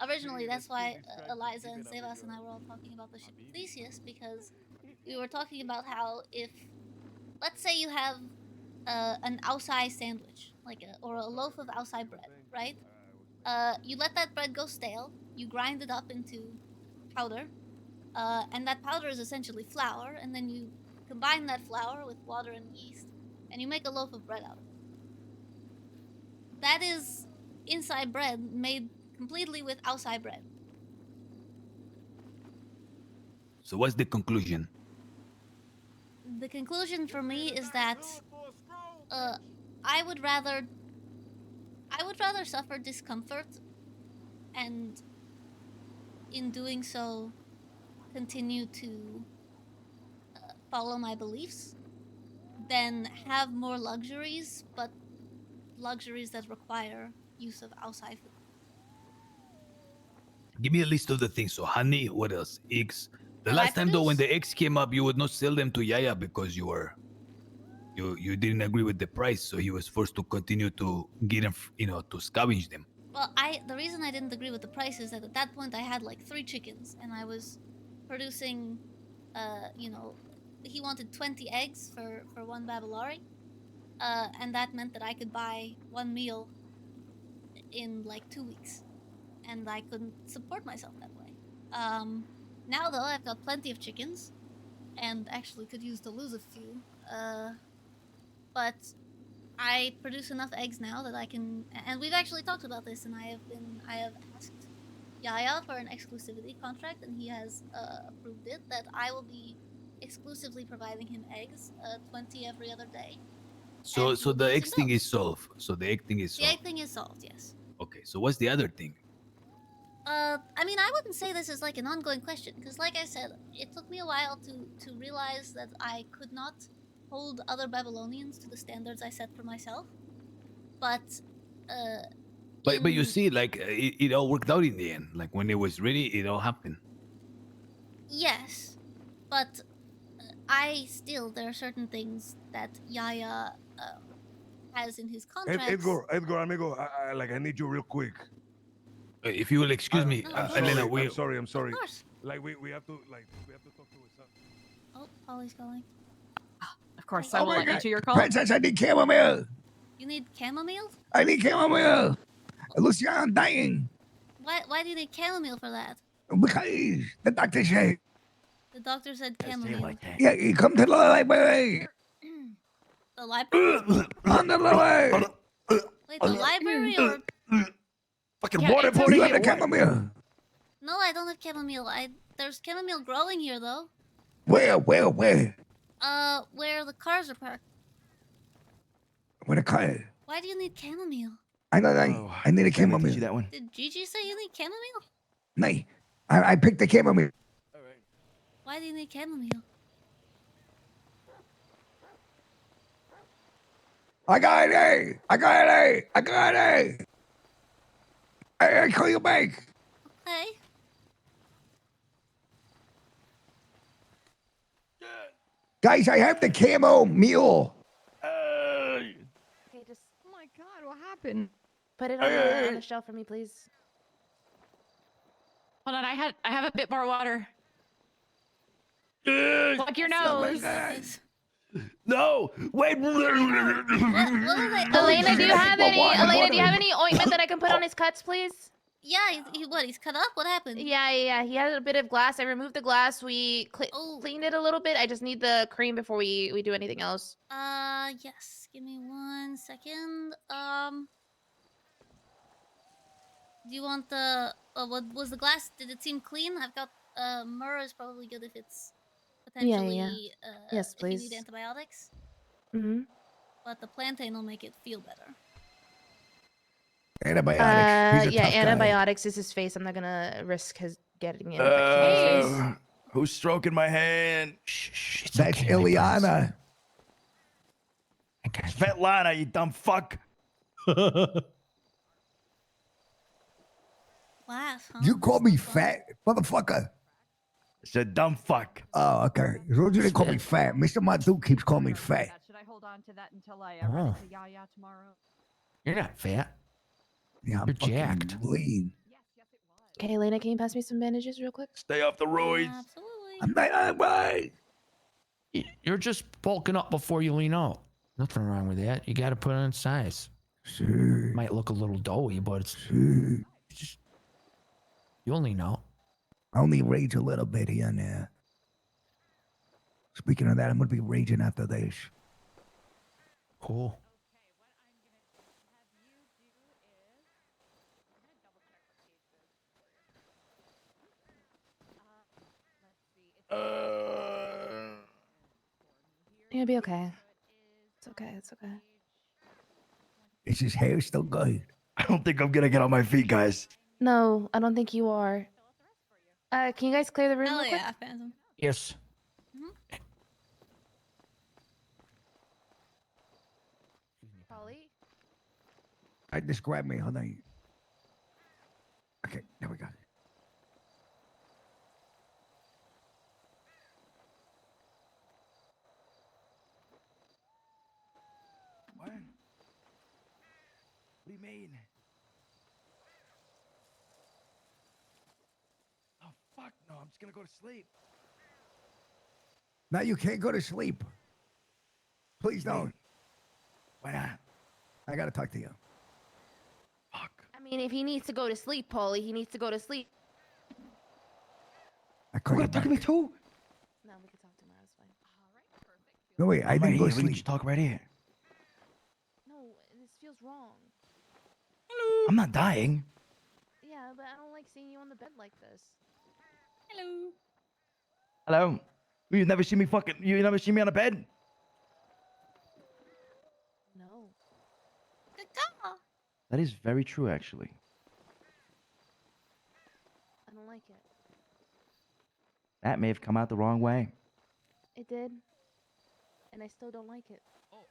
originally. That's why Eliza and Sebas and I were all talking about the ship of Theseus, because we were talking about how if, let's say you have an outside sandwich, like or a loaf of outside bread, right? You let that bread go stale, you grind it up into powder, and that powder is essentially flour, and then you combine that flour with water and yeast, and you make a loaf of bread out of it. That is inside bread made completely with outside bread. So what's the conclusion? The conclusion for me is that I would rather suffer discomfort, and in doing so continue to follow my beliefs, than have more luxuries, but luxuries that require use of outside food. Give me a list of the things. So honey, what else? Eggs. The last time though, when the eggs came up, you would not sell them to Yaya because you didn't agree with the price, so he was forced to continue to get them, to scavenge them. Well, the reason I didn't agree with the price is that at that point I had like 3 chickens, and I was producing, he wanted 20 eggs for 1 Babylari, and that meant that I could buy 1 meal in like 2 weeks, and I couldn't support myself that way. Now though, I've got plenty of chickens, and actually could use to lose a few, but I produce enough eggs now that I can, and we've actually talked about this, and I have asked Yaya for an exclusivity contract, and he has approved it, that I will be exclusively providing him eggs, 20 every other day. So the egg thing is solved. So the egg thing is The solved. egg thing is solved, yes. Okay, so what's the other thing? I mean, I wouldn't say this is like an ongoing question, because like I said, it took me a while to realize that I could not hold other Babylonians to the standards I set for myself. But you see, like it all worked out in the end. Like when it was ready, it all happened. yes, but there are certain things that Yaya has in his contract. Edgar, amigo, I need you real quick. If you will excuse me, Elena, I'm sorry. Of course. Like we have to talk to his son. Oh, Polly's calling. Of course, I will let you to your call. Princess, I need chamomile. You need chamomile? I need chamomile. Luciano, I'm dying. Why do you need chamomile for that? Because the doctor said. The doctor said chamomile. Yeah, you come to the library. The library? On the library. Wait, the library or? Fucking water for you. You have the chamomile. No, I don't have chamomile. There's chamomile growing here though. Where? Where the cars are parked. Where the car? Why do you need chamomile? I need a chamomile. That one. Did Gigi say you need chamomile? No, I picked the chamomile. Why do you need chamomile? I got it. I call you back. Okay. Guys, I have the camo mule. Okay, just. Oh my god, what happened? Put it on the shelf for me, please. Hold on, I have a bit more water. Plug your nose. No, wait. Elena, do you have any? Elena, do you have any ointment that I can put on his cuts, please? Yeah, he's cut up? What happened? Yeah. He had a bit of glass. I removed the glass. We cleaned it a little bit. I just need the cream before we do anything else. Yes. Give me 1 second. Do you want the what was the glass? Did it seem clean? I've got myrrh is probably good if it's potentially Yes, if you need please. antibiotics. Mm-hmm. But the plantain will make it feel better. Antibiotics. He's a Yeah, tough guy. antibiotics is his face. I'm not gonna risk his getting an infection in his face. Who's stroking my hand? That's Ileana. Svetlana, you dumb fuck. Glass, huh? You call me fat, motherfucker. It's a dumb fuck. Oh, okay. As long as you didn't call me fat. Mr. Madu keeps calling me fat. Should I hold on to that until I run run into Yaya tomorrow? You're not fat. Yeah, I'm You're fucking jacked. lean. Okay, Elena, can you pass me some bandages real quick? Stay off the roids. Absolutely. I'm not right. You're just bulking up before you lean out. Nothing wrong with that. You got to put on size. Sure. Might look a little doughy, but it's just you'll lean out. I only rage a little bit here and there. Speaking of that, I'm gonna be raging after this. Cool. You'll be okay. It's okay. It's okay. Is his hair still good? I don't think I'm gonna get on my feet, guys. No, I don't think you are. Can you guys clear the room Hell real quick? yeah, Phantom. Yes. Polly? I just grab me, honey. Okay, there we go. What? What do you mean? Oh fuck no! I'm just gonna go to sleep. Now you can't go to sleep. Please don't. Why not? I gotta talk to you. I mean, if he needs to go to sleep, Polly, he needs to go to sleep. I call you back. Talk to me too. No, we can talk tomorrow. It's fine. All right, perfect. No, wait, I I'm didn't right go here. We can sleep. just talk right here. No, this feels wrong. I'm not dying. Yeah, but I don't like seeing you on the bed like this. Hello. Hello. You never see me fucking. You never see me on a bed. No. That is very true, actually. I don't like it. That may have come out the wrong way. It did. And I still don't like it. What's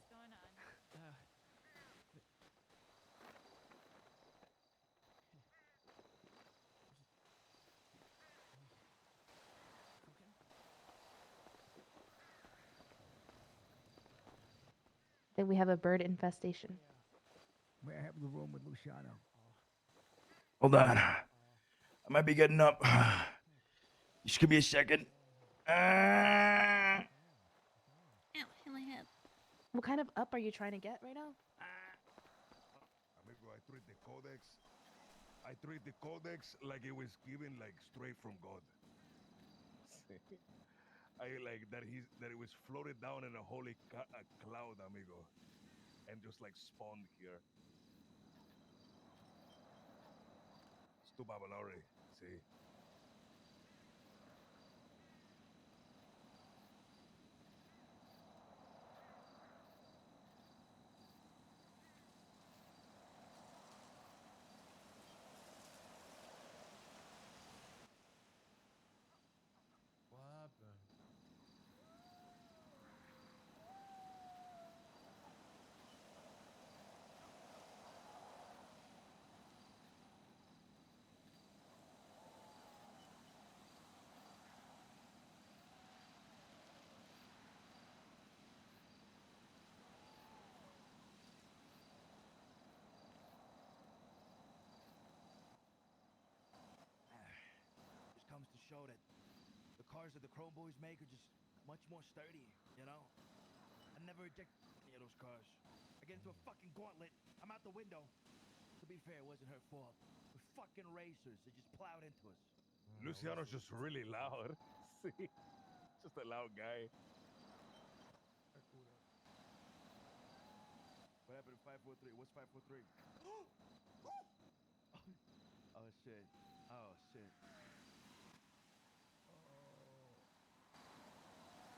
going on? I think we have a bird infestation. May I have the room with Luciano? Hold on. I might be getting up. Just give me a second. Ow, hit my head. What kind of up are you trying to get right now? Amigo, I treat the codex. I treat the codex like it was given like straight from God. I like that it was floated down in a holy cloud, amigo, and just like spawned here. It's too Babalore, see. Just comes to show that the cars that the Chrome Boys make are just much more sturdy, you know? I never eject any of those cars. I get into a fucking gauntlet. I'm out the window. The be fair, it wasn't her fault. We're fucking racers. They just plowed into us. Luciano's just really loud. See? Just a loud guy. What happened to 543? What's 543? Oh shit. Oh shit.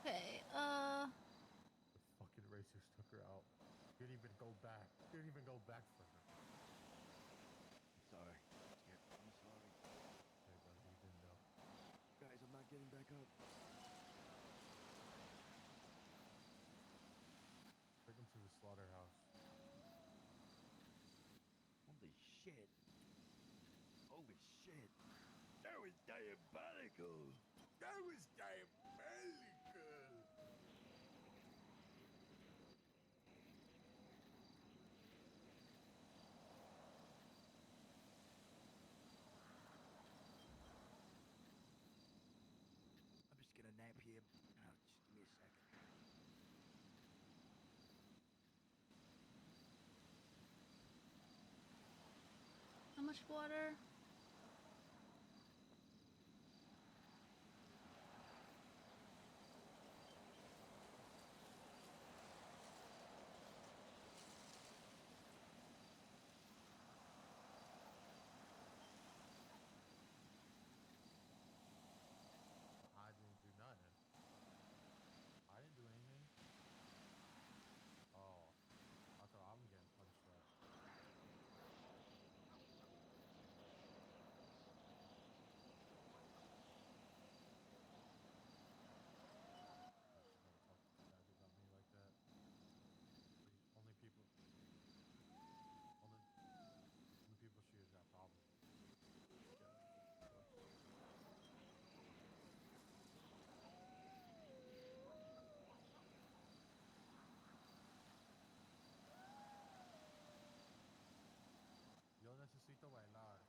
Okay, The fucking racers took her out. Didn't even go back. Didn't even go back for her. Sorry. I'm sorry. Hey, bro, you didn't know. Guys, I'm not getting back up. Take him to the slaughterhouse. Holy shit. Holy shit. That was diabolical. That was diabolical. I'm just gonna nap here. Oh, just give me a second. how much water? I didn't do nothing. I didn't do anything. Oh, I thought I'm getting punched up. Don't talk bad about me like that. Only people. Only people she has got problems. Yo necesito bailar.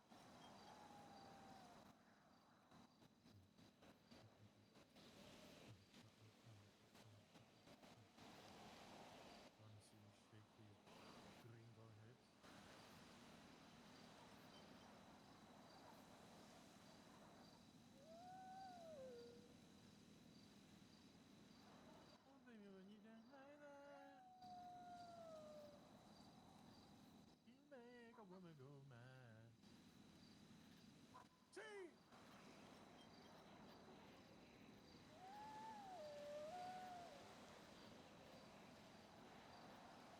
Wanna see me shake these gringo hips? Oh baby, when you dance like that, you make a woman go mad. See?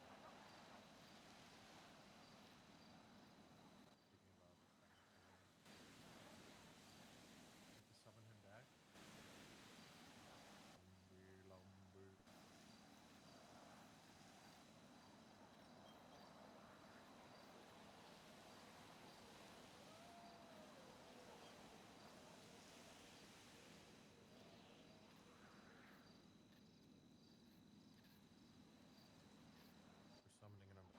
Thinking about this guy. Need to summon him back. Lumber. For summoning an umbrella.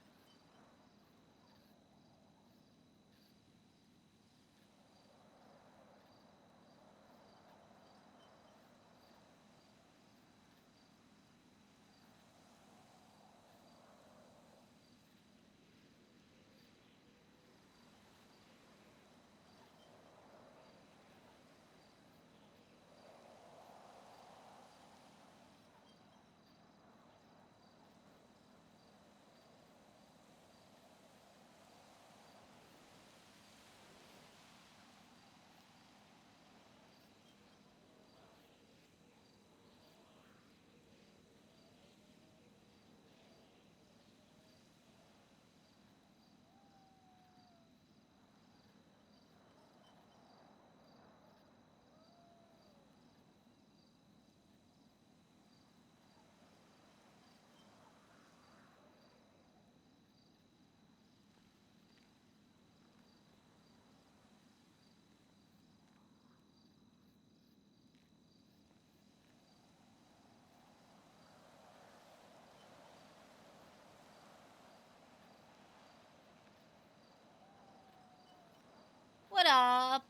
What up?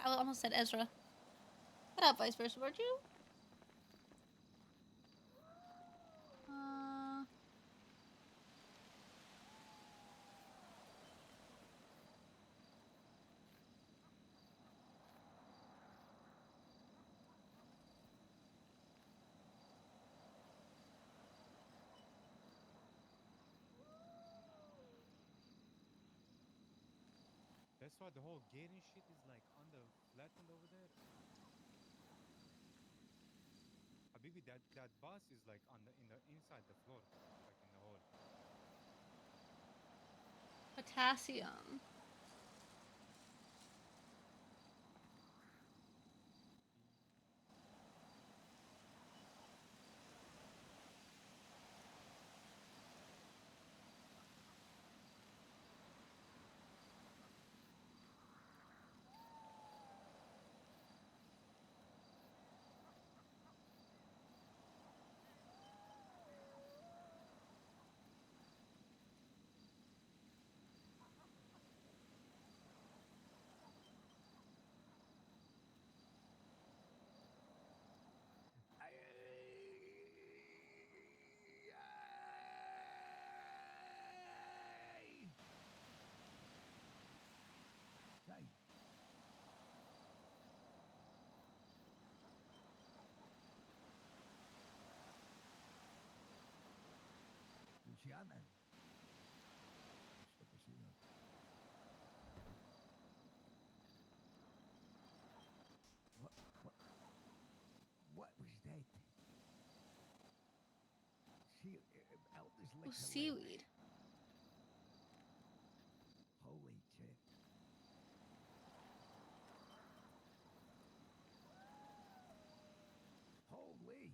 I almost said Ezra. What up, Vice Versa Virtue? That's why the whole gate and shit is like on the flattened over there. Habibi, that bus is like on the inside the floor, like in the hole. Potassium. Say. Luciana. Gusto ko sino. What, what was that? See, Elders Oh, lick the seaweed. lip. Holy shit. Holy.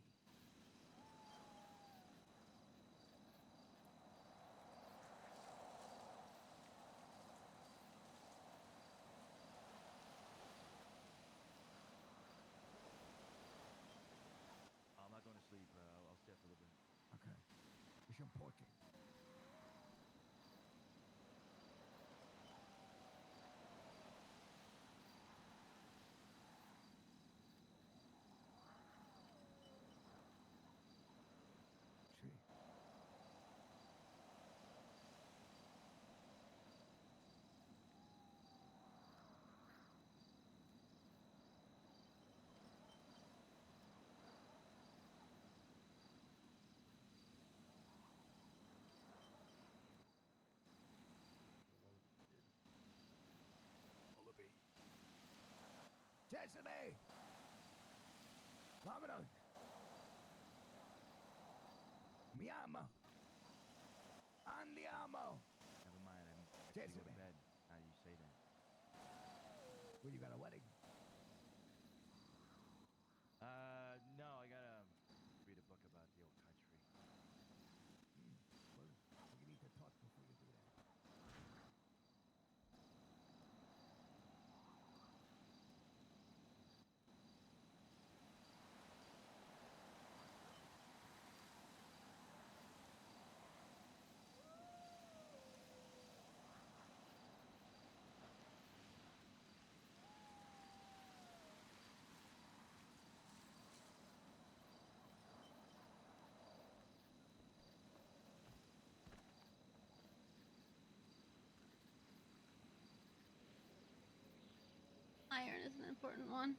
I'm not going to sleep. I'll stay up a little bit. Okay. It's important. Sí. Destiny! Vámonos! Mi amo! Andiamo! Never mind. I'm actually going to bed. How do you say that? Well, you got a wedding? No, I gotta read a book about the old country. Well, you need to talk before you do that. Iron is an important one.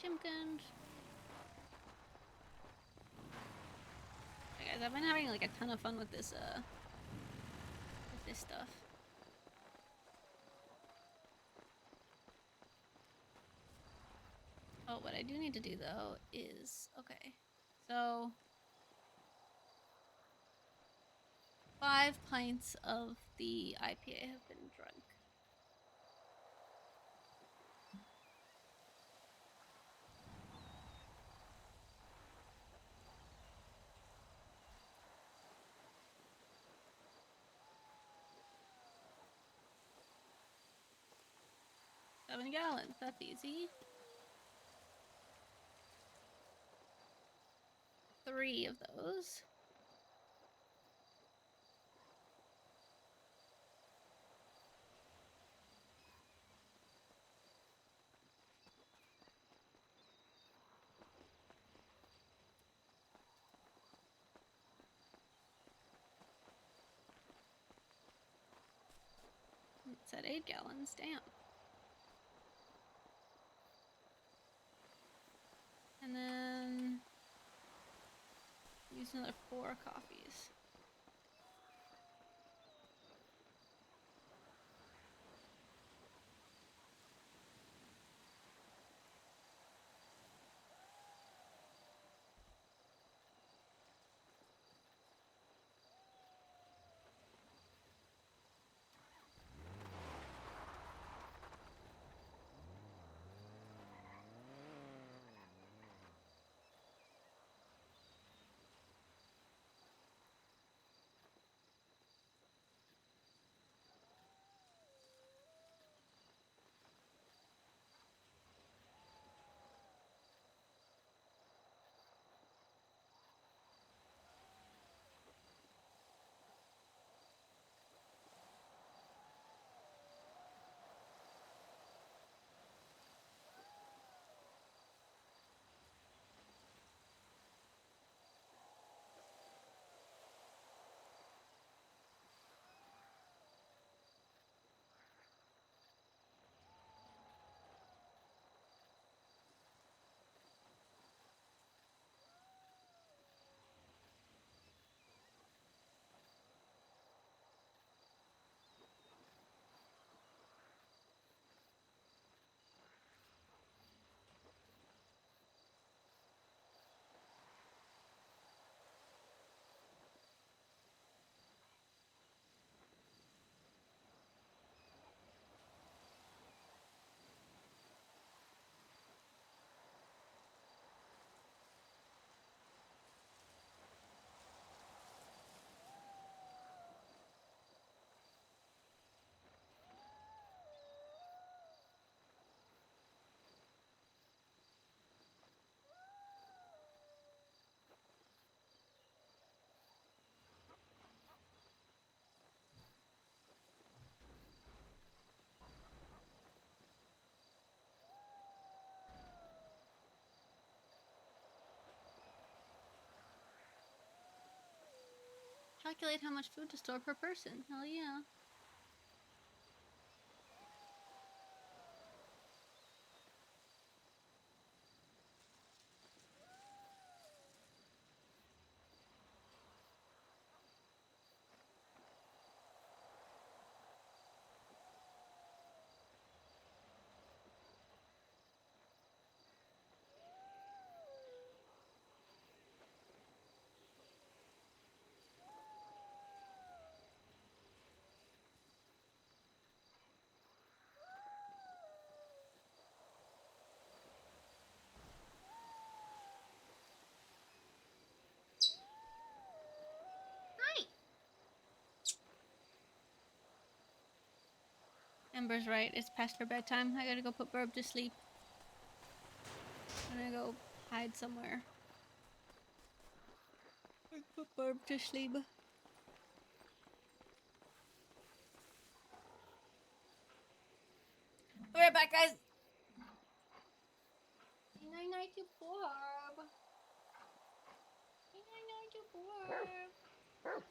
Chimkins. Hey guys, I've been having like a ton of fun with this stuff. Oh, what I do need to do though is okay. So 5 pints of the IPA have been drunk. $7 gallons, that's easy. 3 of those. It said 8 gallons, damn. And then use another 4 coffees. Calculate how much food to store per person. Hell yeah. Ember's right. It's past her bedtime. I gotta go put Burb to sleep. I'm gonna go hide somewhere. Put Burb to sleep. Be right back, guys. Night night to Burb. Night night to Burb.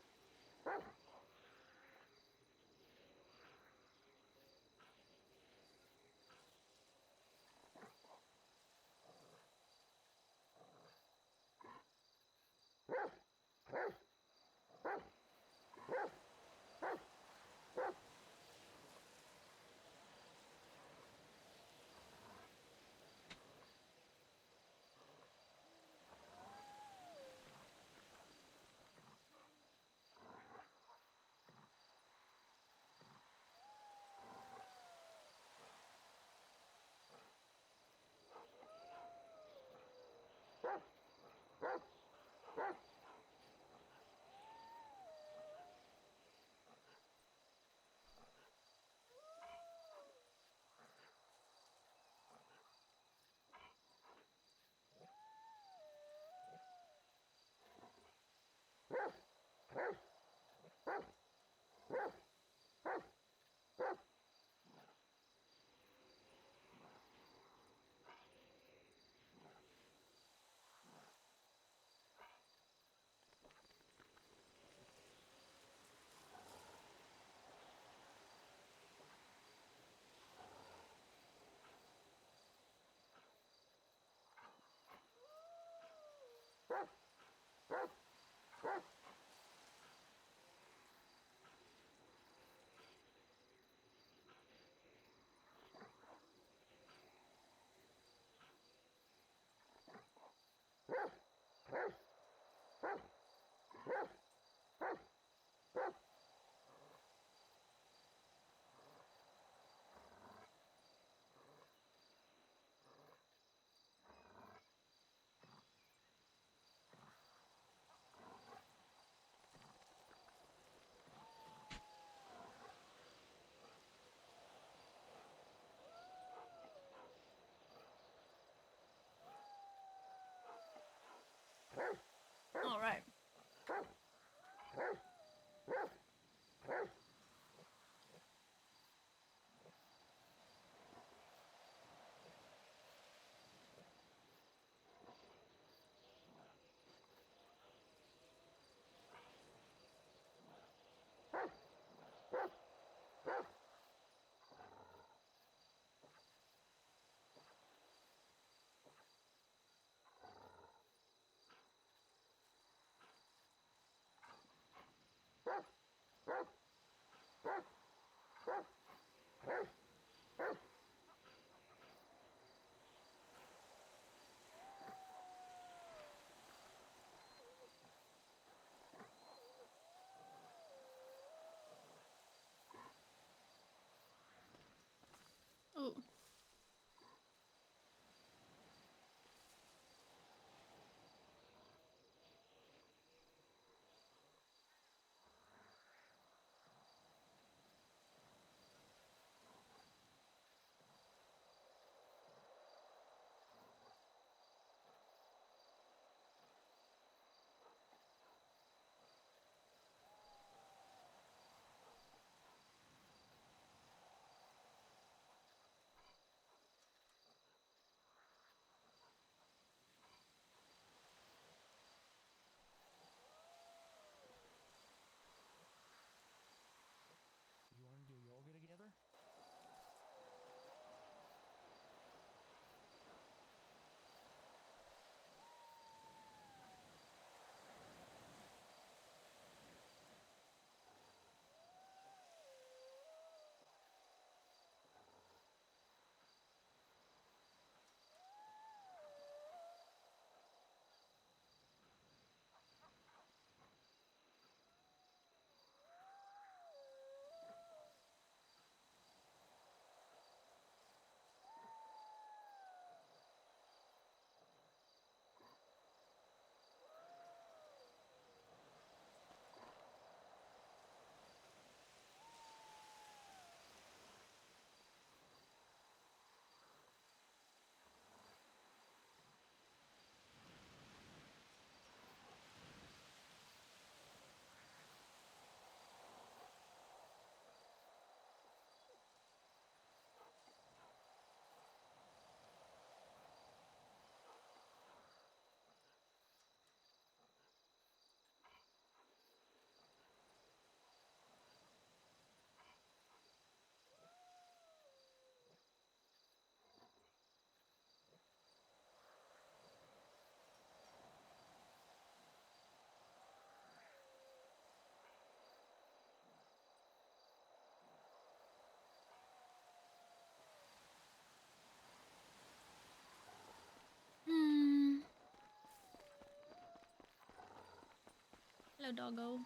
Hello, doggo.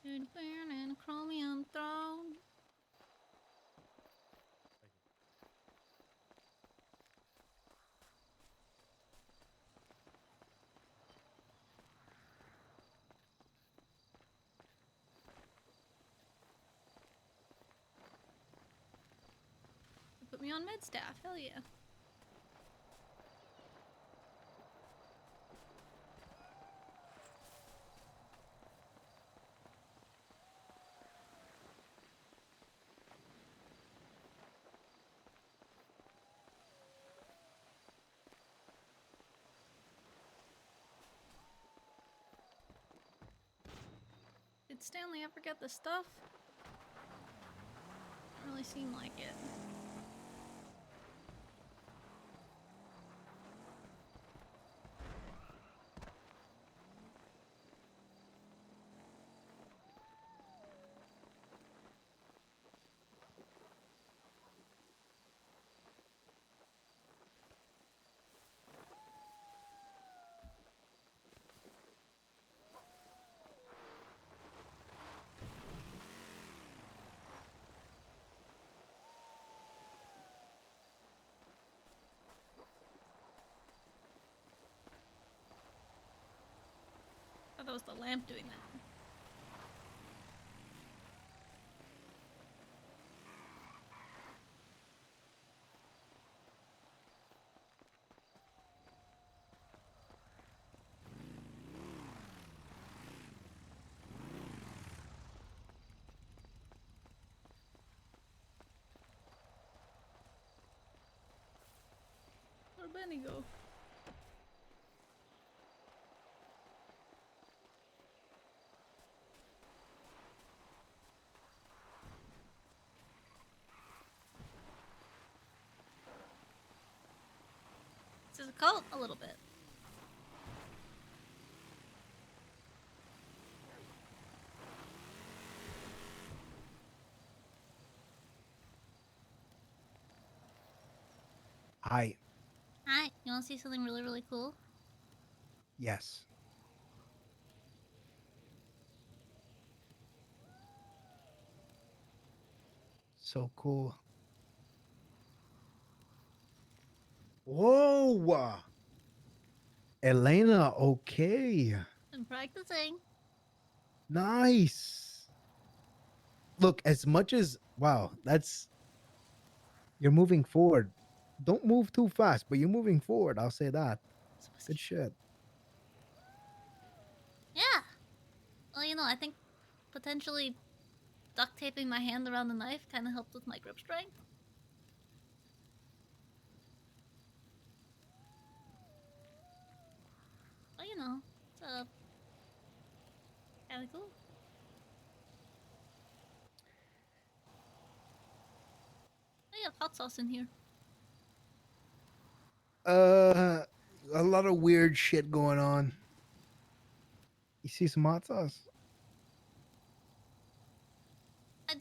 Good burn and a chromium throne. Put me on med staff. Hell yeah. Did Stanley ever get the stuff? Doesn't really seem like it. I thought that was the lamp doing that. Where'd Benny go? This is a cult a little bit. Hi. Hi, you wanna see something really, really cool? Yes. So cool. Whoa. Elena, okay. I'm practicing. Nice. Look, as much as wow, that's you're moving forward. Don't move too fast, but you're moving forward. I'll say that. Good shit. Yeah. Well, you know, I think potentially duct taping my hand around the knife kind of helped with my grip strength. Well, you know, it's kind of cool. I have hot sauce in here. A lot of weird shit going on. You see some hot sauce? You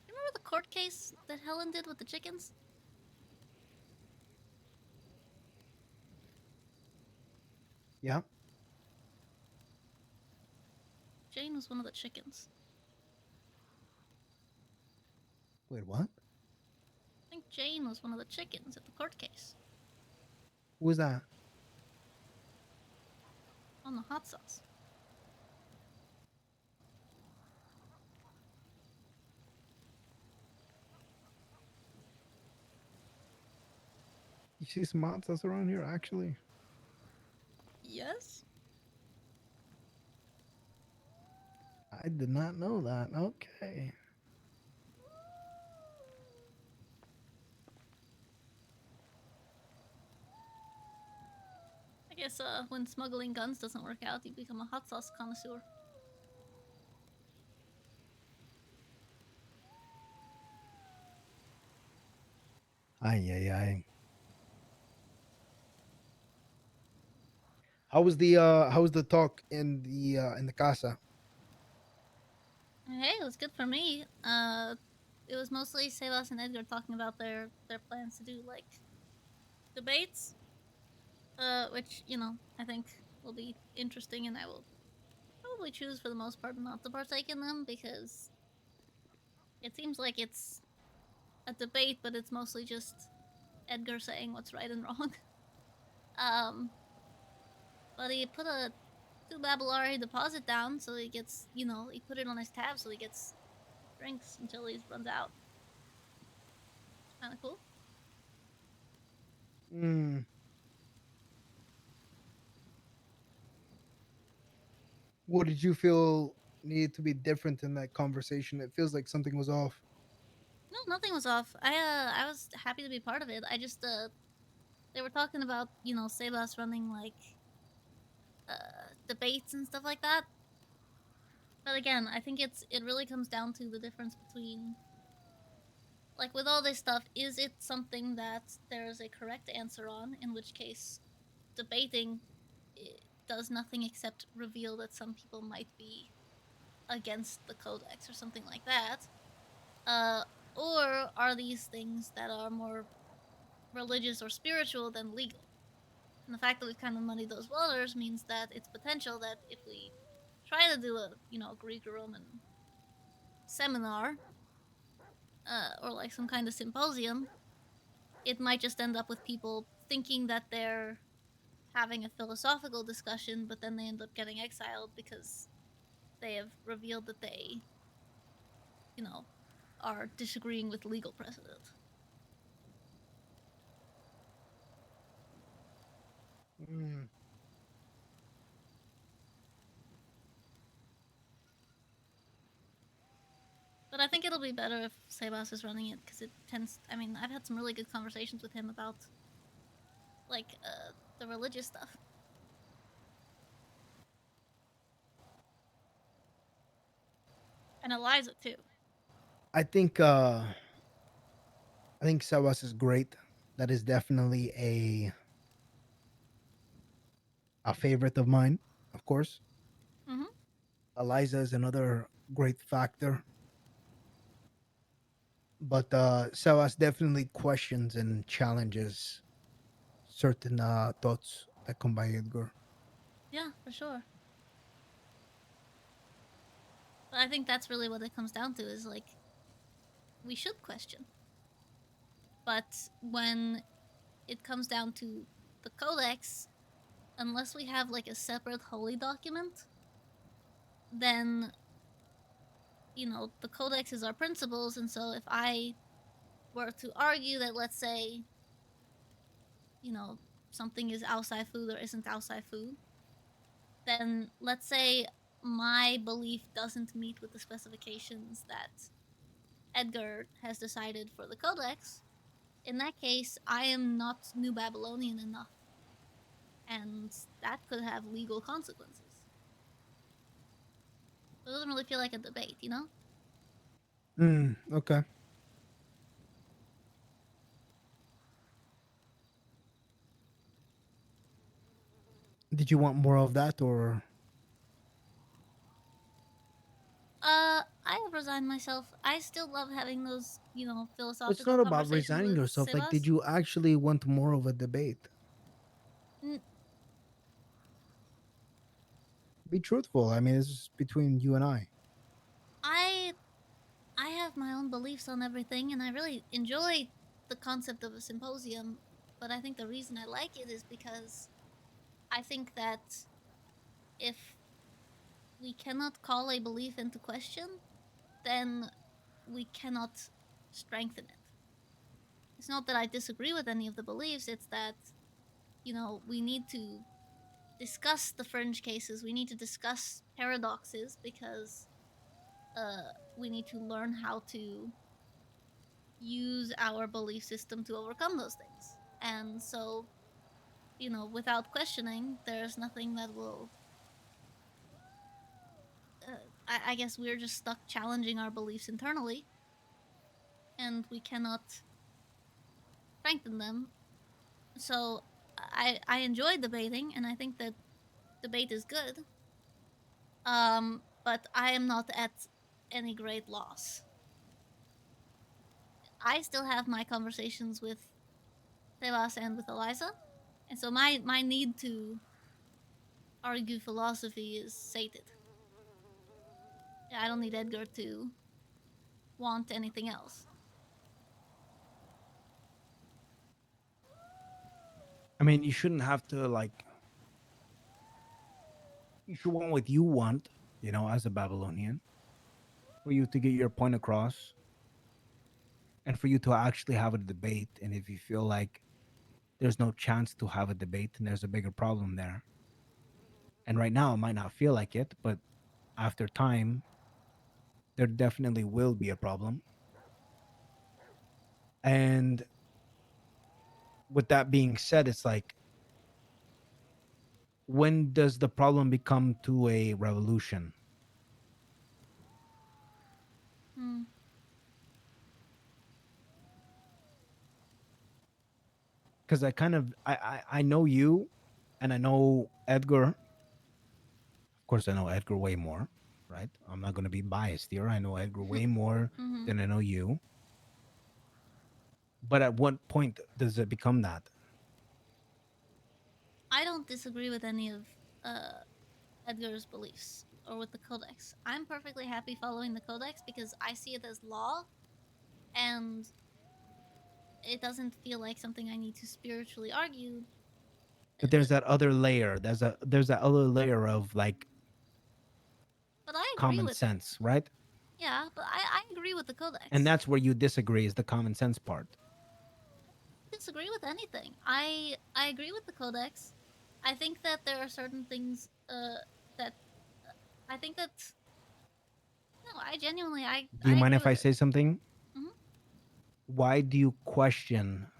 remember the court case that Helen did with the chickens? Yeah. Jane was one of the chickens. Wait, what? I think Jane was one of the chickens at the court case. Who was that? On the hot sauce. You see some hot sauce around here, actually? Yes? I did not know that. Okay. I guess when smuggling guns doesn't work out, you become a hot sauce connoisseur. Ay, ay, ay. How was the talk in the casa? Hey, it was good for me. it was mostly Sebas and Edgar talking about their plans to do like debates, which I think will be interesting, and I will probably choose for the most part not to partake in them because it seems like it's a debate, but it's mostly just Edgar saying what's right and wrong. um, but he put a 2 Babylari deposit down, so he gets, he put it on his tab, so he gets drinks until he runs out. Kind of cool. Hmm. What did you feel needed to be different in that conversation? It feels like something was off. No, nothing was off. I was happy to be part of it. I just they were talking about Sebas running like debates and stuff like that. But again, I think it really comes down to the difference between, like, with all this stuff, is it something that there is a correct answer on, in which case debating does nothing except reveal that some people might be against the codex or something like that, or are these things that are more religious or spiritual than legal? And the fact that we've kind of muddied those waters means that it's potential that if we try to do a Greek or Roman seminar, or like some kind of symposium, it might just end up with people thinking that they're having a philosophical discussion, but then they end up getting exiled because they have revealed that they, are disagreeing with legal precedent. Hmm. But I think it'll be better if Sebas is running it because it tends. I mean, I've had some really good conversations with him about like the religious stuff. And Eliza too. I think Sebas is great. That is definitely a favorite of mine, of course. Mm-hmm. Eliza is another great factor. But Sebas definitely questions and challenges certain thoughts that come by Edgar. Yeah, for sure. But I think that's really what it comes down to is like we should question. But when it comes down to the codex, unless we have like a separate holy document, then the codex is our principles, and so if I were to argue that, let's say, something is outside food or isn't outside food, then let's say my belief doesn't meet with the specifications that Edgar has decided for the codex. In that case, I am not New Babylonian enough, and that could have legal consequences. So it doesn't really feel like a debate, Okay. Did you want more of that, or I have resigned myself. I still love having those, it's philosophical not about conversations resigning with yourself? Like, did Sebas. you actually want more of a debate? N- Be truthful. I mean, this is between you and I. I I have my own beliefs on everything, and I really enjoy the concept of a symposium. But I think the reason I like it is because I think that if we cannot call a belief into question, then we cannot strengthen it. It's not that I disagree with any of the beliefs, it's that, we need to discuss the fringe cases, we need to discuss paradoxes because we need to learn how to use our belief system to overcome those things. And so, without questioning, there's nothing that will. I guess we're just stuck challenging our beliefs internally, and we cannot strengthen them. So, I enjoy debating, and I think that debate is good. But I am not at any great loss. I still have my conversations with Sebas and with Eliza, and so my need to argue philosophy is sated. Yeah, I don't need Edgar to want anything else. I mean, you shouldn't have to like. You should want what you want, you know, as a Babylonian, for you to get your point across, and for you to actually have a debate. And if you feel like there's no chance to have a debate, and there's a bigger problem there, and right now it might not feel like it, but after time, there definitely will be a problem. And with that being said, it's like, when does the problem become to a revolution? Hmm. Because I know you, and I know Edgar. Of course, I know Edgar way more, right? I'm not going to be biased here. I know Edgar way more Mhm. than I know you. But at what point does it become that? I don't disagree with any of Edgar's beliefs or with the Codex. I'm perfectly happy following the Codex because I see it as law, and it doesn't feel like something I need to spiritually argue. But there's that other layer. There's that other layer of like But I agree common with it. sense, right? Yeah, but I agree with the Codex. And that's where you disagree, is the common sense part. I disagree with anything. I agree with the Codex. I think that there are certain things that I think that no, I genuinely Do you I mind agree if with I it. say something? Mhm. Why do you question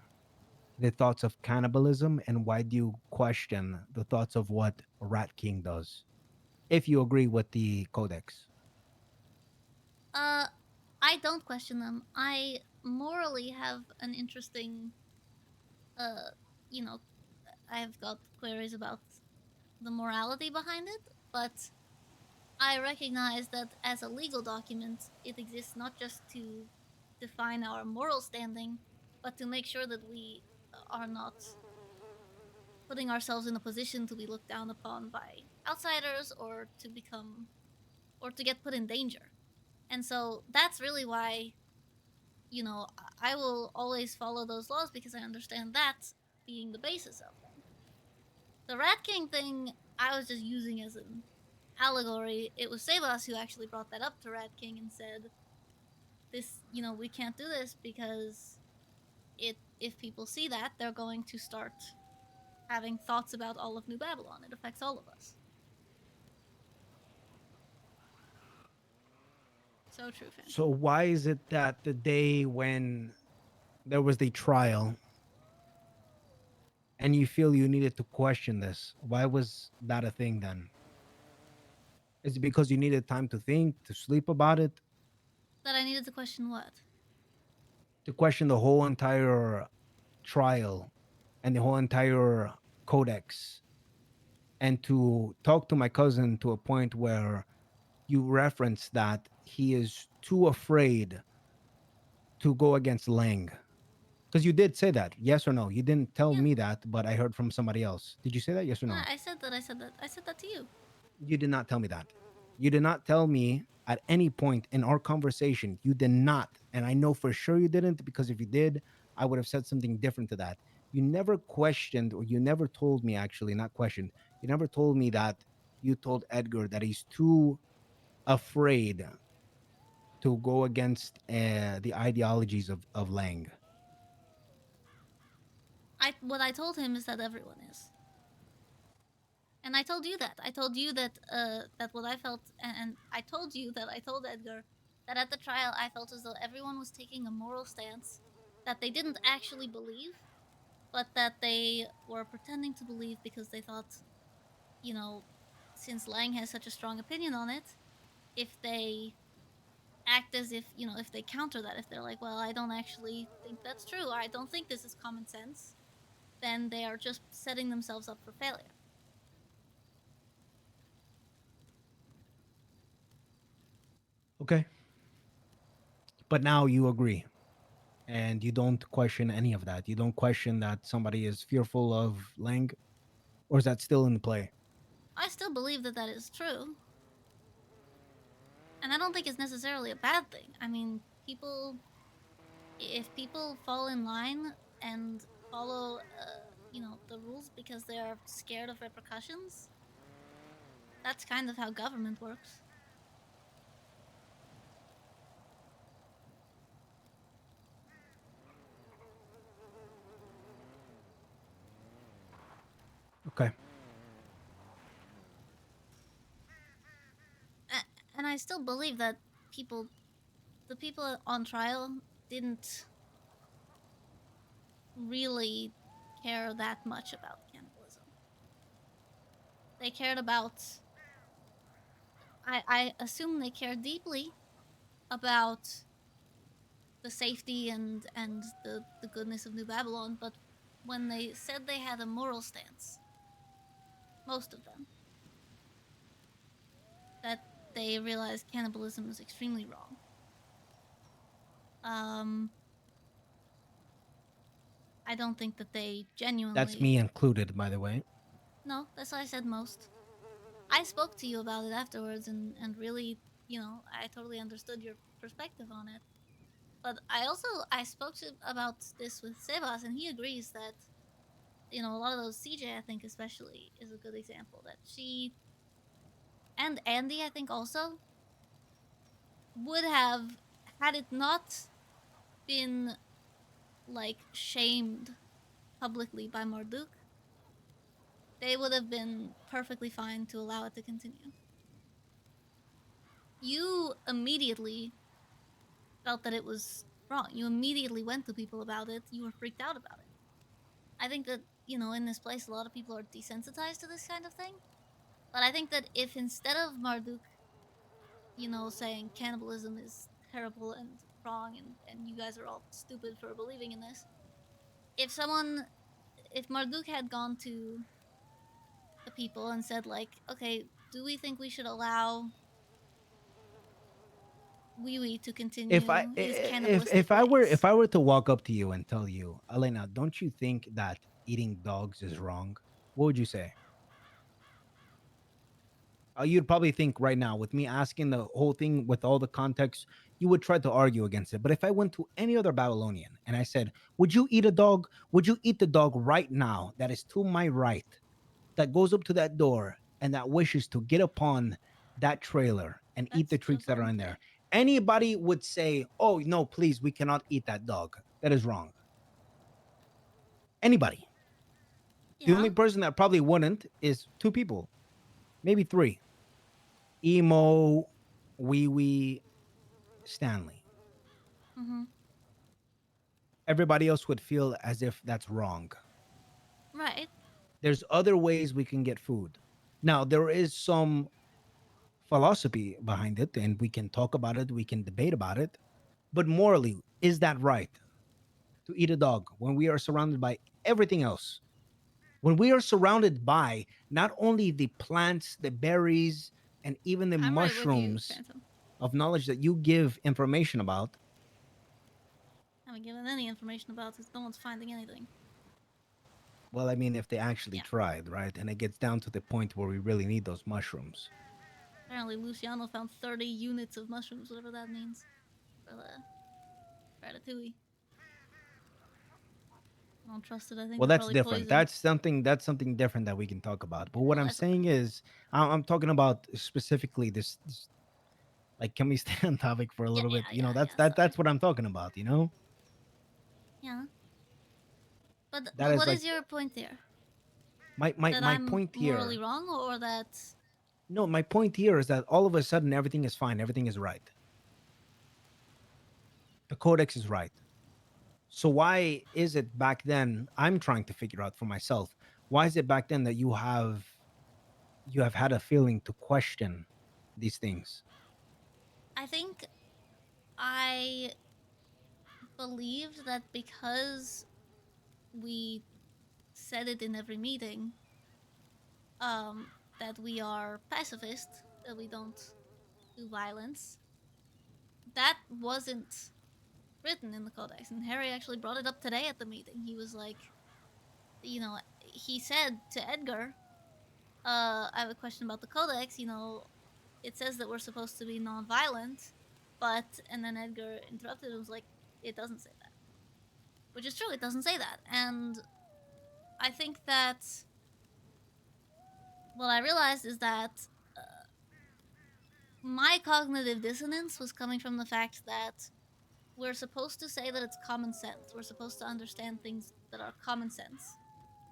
the thoughts of cannibalism, and why do you question the thoughts of what Rat King does, if you agree with the Codex? I don't question them. I morally have an interesting uh you know, I've got queries about the morality behind it, but I recognize that as a legal document, it exists not just to define our moral standing, but to make sure that we are not putting ourselves in a position to be looked down upon by outsiders or to become or to get put in danger. And so that's really why, you know, I will always follow those laws because I understand that being the basis of them. The Rat King thing, I was just using as an allegory. It was Sebas who actually brought that up to Rat King and said, "This, you know, we can't do this because if people see that, they're going to start having thoughts about all of New Babylon. It affects all of us." So true, Finn. So why is it that the day when there was the trial and you feel you needed to question this, why was that a thing then? Is it because you needed time to think, to sleep about it, That I needed to question what? to question the whole entire trial and the whole entire codex, and to talk to my cousin to a point where you reference that he is too afraid to go against Lang? Because you did say that, yes or no? You didn't tell me that, but I heard from somebody else. Did you say that, yes or no? I said that. I said that. I said that to you. You did not tell me that. You did not tell me at any point in our conversation. You did not. And I know for sure you didn't, because if you did, I would have said something different to that. You never questioned, or you never told me, actually, not questioned. You never told me that you told Edgar that he's too afraid to go against the ideologies of Lang. What I told him is that everyone is. And I told you that. I told you that that what I felt, and I told you that I told Edgar that at the trial I felt as though everyone was taking a moral stance that they didn't actually believe, but that they were pretending to believe because they thought, you know, since Lang has such a strong opinion on it, if they act as if, you know, if they counter that, if they're like, well, I don't actually think that's true, or I don't think this is common sense, then they are just setting themselves up for failure. Okay. But now you agree. and you don't question any of that. You don't question that somebody is fearful of Lang, or is that still in play? I still believe that that is true. And I don't think it's necessarily a bad thing. I mean, if people fall in line and follow, the rules because they are scared of repercussions, that's kind of how government works. Okay. And I still believe that the people on trial didn't really care that much about cannibalism. They cared about. I assume they care deeply about the safety and the goodness of New Babylon, but when they said they had a moral stance, most of them, that they realized cannibalism is extremely wrong. I don't think that they genuinely. That's me included, by the way. No, that's why I said most. I spoke to you about it afterwards, and really, I totally understood your perspective on it. But I spoke about this with Sebas, and he agrees that a lot of those, CJ, I think especially, is a good example, that she and Andy, I think, also would have, had it not been like shamed publicly by Marduk, they would have been perfectly fine to allow it to continue. You immediately felt that it was wrong. You immediately went to people about it. You were freaked out about it. I think that, in this place, a lot of people are desensitized to this kind of thing. But I think that if instead of Marduk, saying cannibalism is terrible and wrong and you guys are all stupid for believing in this, if Marduk had gone to the people and said, like, okay, do we think we should allow Wee Wee to continue his cannibalistic ways? If I were to walk up to you and tell you, Elena, don't you think that eating dogs is wrong? What would you say? You'd probably think right now, with me asking the whole thing with all the context, you would try to argue against it. But if I went to any other Babylonian and I said, would you eat a dog? Would you eat the dog right now that is to my right, that goes up to that door and that wishes to get upon that trailer and eat the treats that are in there? Anybody would say, oh, no, please, we cannot eat that dog. That is wrong. Anybody. The only person that probably wouldn't is two people, maybe three. Emo, Wee Wee, Stanley. Mm-hmm. Everybody else would feel as if that's wrong. Right. There's other ways we can get food. Now, there is some philosophy behind it, and we can talk about it, we can debate about it. But morally, is that right to eat a dog when we are surrounded by everything else? When we are surrounded by not only the plants, the berries, and even the mushrooms of knowledge that you give information about. I haven't given any information about this. No one's finding anything. Well, I mean, if they actually tried, right? And it gets down to the point where we really need those mushrooms. Apparently, Luciano found 30 units of mushrooms, whatever that means, for the ratatouille. I don't trust it. I think Well, they're that's probably different. poisoned. That's something different that we can talk about. But what I'm saying is, I'm talking about specifically this. Like, can we stay on topic for a little bit? That's what I'm talking about. Yeah. But That is what like is your point there? my That I'm point here. morally wrong, or that? No, my point here is that all of a sudden everything is fine, everything is right. The codex is right. So why is it back then? I'm trying to figure out for myself. Why is it back then that you have had a feeling to question these things? I think I believed that because we said it in every meeting, that we are pacifist, that we don't do violence. That wasn't written in the codex. And Harry actually brought it up today at the meeting. He was like, you know, he said to Edgar, I have a question about the codex. You know, it says that we're supposed to be non-violent, but and then Edgar interrupted and was like, it doesn't say that, which is true. It doesn't say that, and I think that what I realized is that my cognitive dissonance was coming from the fact that we're supposed to say that it's common sense. We're supposed to understand things that are common sense,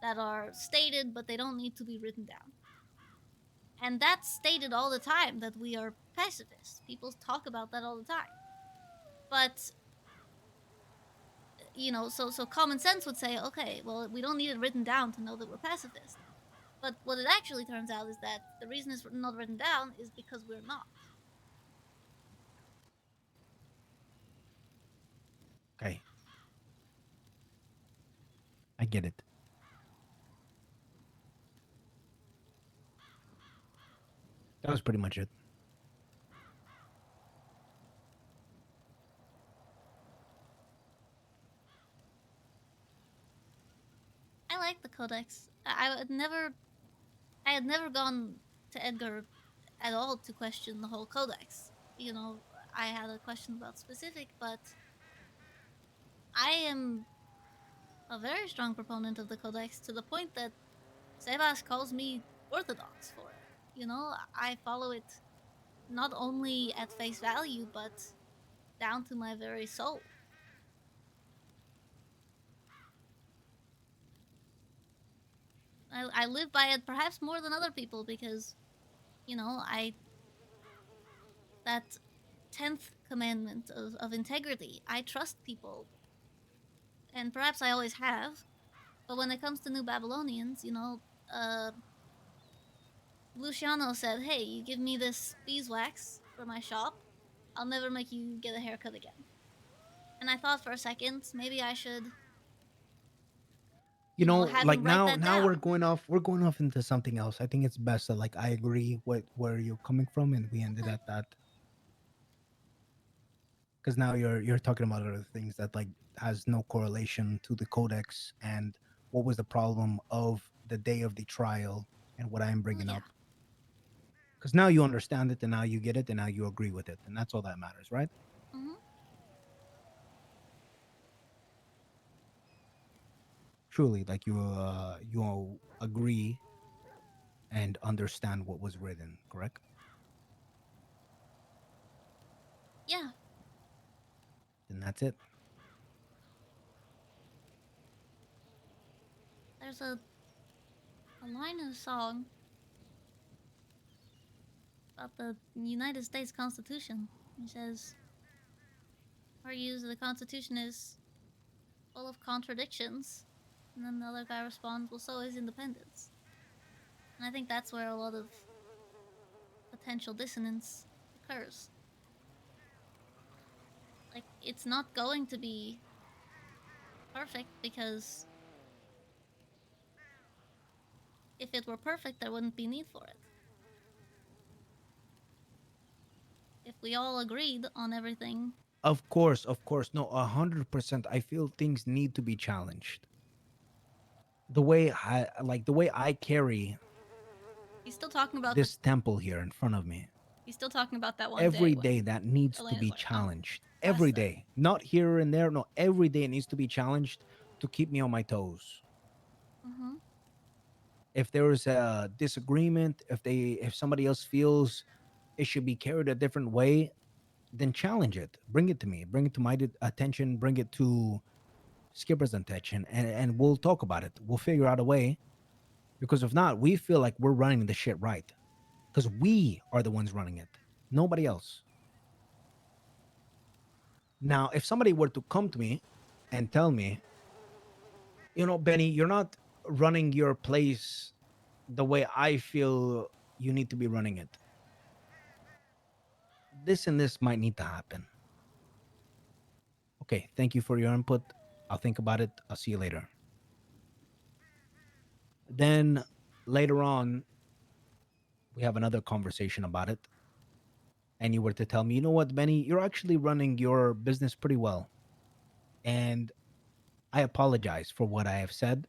that are stated, but they don't need to be written down. And that's stated all the time, that we are pacifists. People talk about that all the time. But, you know, so common sense would say, okay, well, we don't need it written down to know that we're pacifist. But what it actually turns out is that the reason it's not written down is because we're not. Okay. I get it. That was pretty much it. I like the codex. I had never gone to Edgar at all to question the whole codex. You know, I had a question about specific, but I am a very strong proponent of the codex to the point that Sebas calls me orthodox for it. You know, I follow it not only at face value, but down to my very soul. I live by it perhaps more than other people because, you know, that 10th commandment of integrity, I trust people. And perhaps I always have. But when it comes to New Babylonians, you know, Luciano said, hey, you give me this beeswax for my shop, I'll never make you get a haircut again. And I thought for a second, maybe I should, You know, have like him write now that now we're down. going off into something else. I think it's best that like I agree with where you're coming from and we ended at that. Because now you're talking about other things that like has no correlation to the codex and what was the problem of the day of the trial and what I'm bringing up. Because now you understand it and now you get it and now you agree with it and that's all that matters, right? Mm-hmm. Truly, like you agree and understand what was written, correct? Yeah. Then that's it. There's a line in a song about the United States Constitution. It says, our use of the Constitution is full of contradictions. And then the other guy responds, well, so is independence. And I think that's where a lot of potential dissonance occurs. Like, it's not going to be perfect because if it were perfect, there wouldn't be need for it. If we all agreed on everything. Of course. No, 100%. I feel things need to be challenged. The way I carry He's still talking about this temple here in front of me. He's still talking about that one Every day day that needs to Elena's be like, challenged. bless Every them. day. Not here and there. No, every day it needs to be challenged to keep me on my toes. Mm-hmm. If there is a disagreement, if somebody else feels it should be carried a different way, then challenge it. Bring it to me. Bring it to my attention. Bring it to Skipper's attention, and we'll talk about it. We'll figure out a way. Because if not, we feel like we're running the shit right. Because we are the ones running it, nobody else. Now, if somebody were to come to me and tell me, you know, Benny, you're not running your place the way I feel you need to be running it. This and this might need to happen. Okay, thank you for your input. I'll think about it. I'll see you later. Then later on, we have another conversation about it. And you were to tell me, you know what, Benny, you're actually running your business pretty well. and I apologize for what I have said.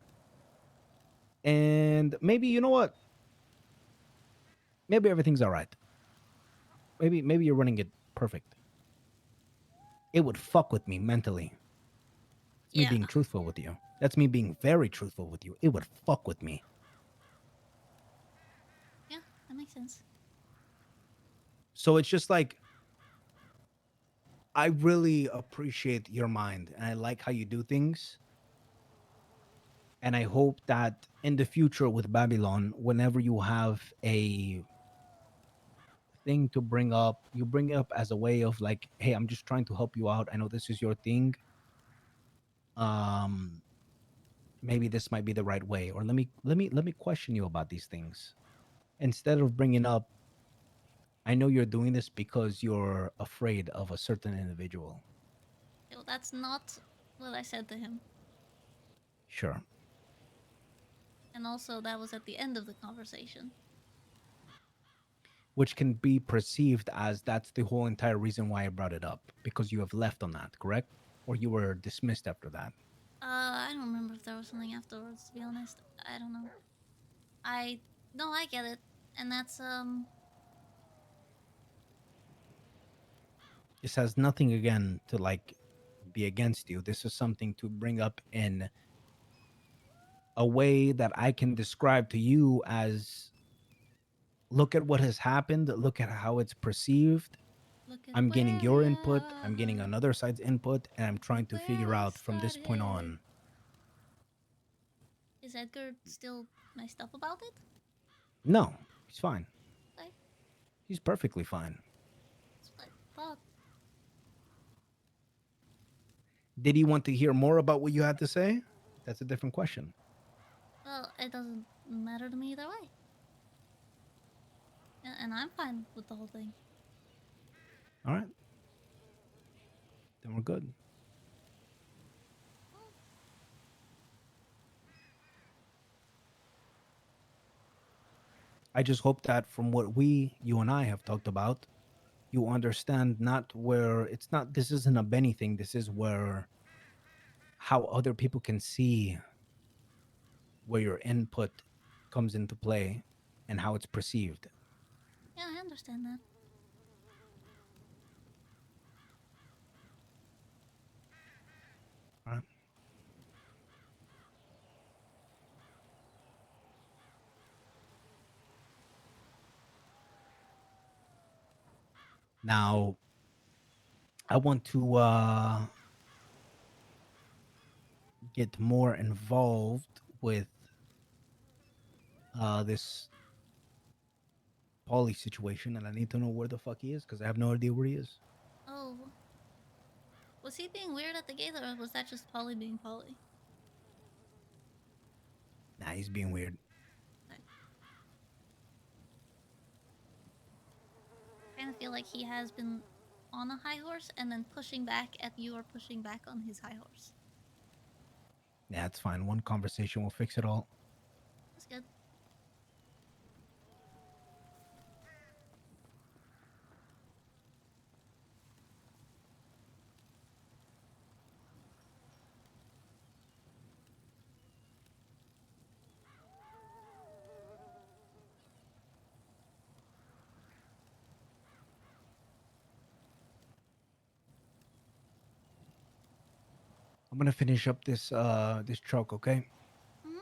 And maybe you know what? Maybe everything's all right. Maybe you're running it perfect. It would fuck with me mentally. It's me being truthful with you. That's me being very truthful with you. It would fuck with me. Yeah, that makes sense. So it's just like I really appreciate your mind and I like how you do things. And I hope that in the future with Babylon, whenever you have a thing to bring up, you bring it up as a way of like, hey, I'm just trying to help you out. I know this is your thing. Maybe this might be the right way. Or let me question you about these things. Instead of bringing up, I know you're doing this because you're afraid of a certain individual. Well, that's not what I said to him. Sure. And also, that was at the end of the conversation. Which can be perceived as that's the whole entire reason why I brought it up, because you have left on that, correct? Or you were dismissed after that. I don't remember if there was something afterwards, to be honest. I don't know. No, I get it. And that's, This has nothing again to like be against you. This is something to bring up in a way that I can describe to you as look at what has happened, look at how it's perceived. I'm getting your input, I'm getting another side's input, and I'm trying to figure out from this point on. Is Edgar still messed up about it? No, he's fine. Okay. He's perfectly fine. That's what I thought. Did he want to hear more about what you had to say? That's a different question. Well, it doesn't matter to me either way. And I'm fine with the whole thing. All right. Then we're good. I just hope that from what you and I have talked about, you understand not where it's not, this isn't a Benny thing. This is where how other people can see where your input comes into play and how it's perceived. Yeah, I understand that. All right. Now, I want to get more involved with this Paulie situation, and I need to know where the fuck he is because I have no idea where he is. Oh. Was he being weird at the gate, or was that just Polly being Polly? Nah, he's being weird. I kind of feel like he has been on a high horse and then pushing back at you or pushing back on his high horse. Yeah, it's fine. One conversation will fix it all. That's good. I'm gonna finish up this this truck, okay? You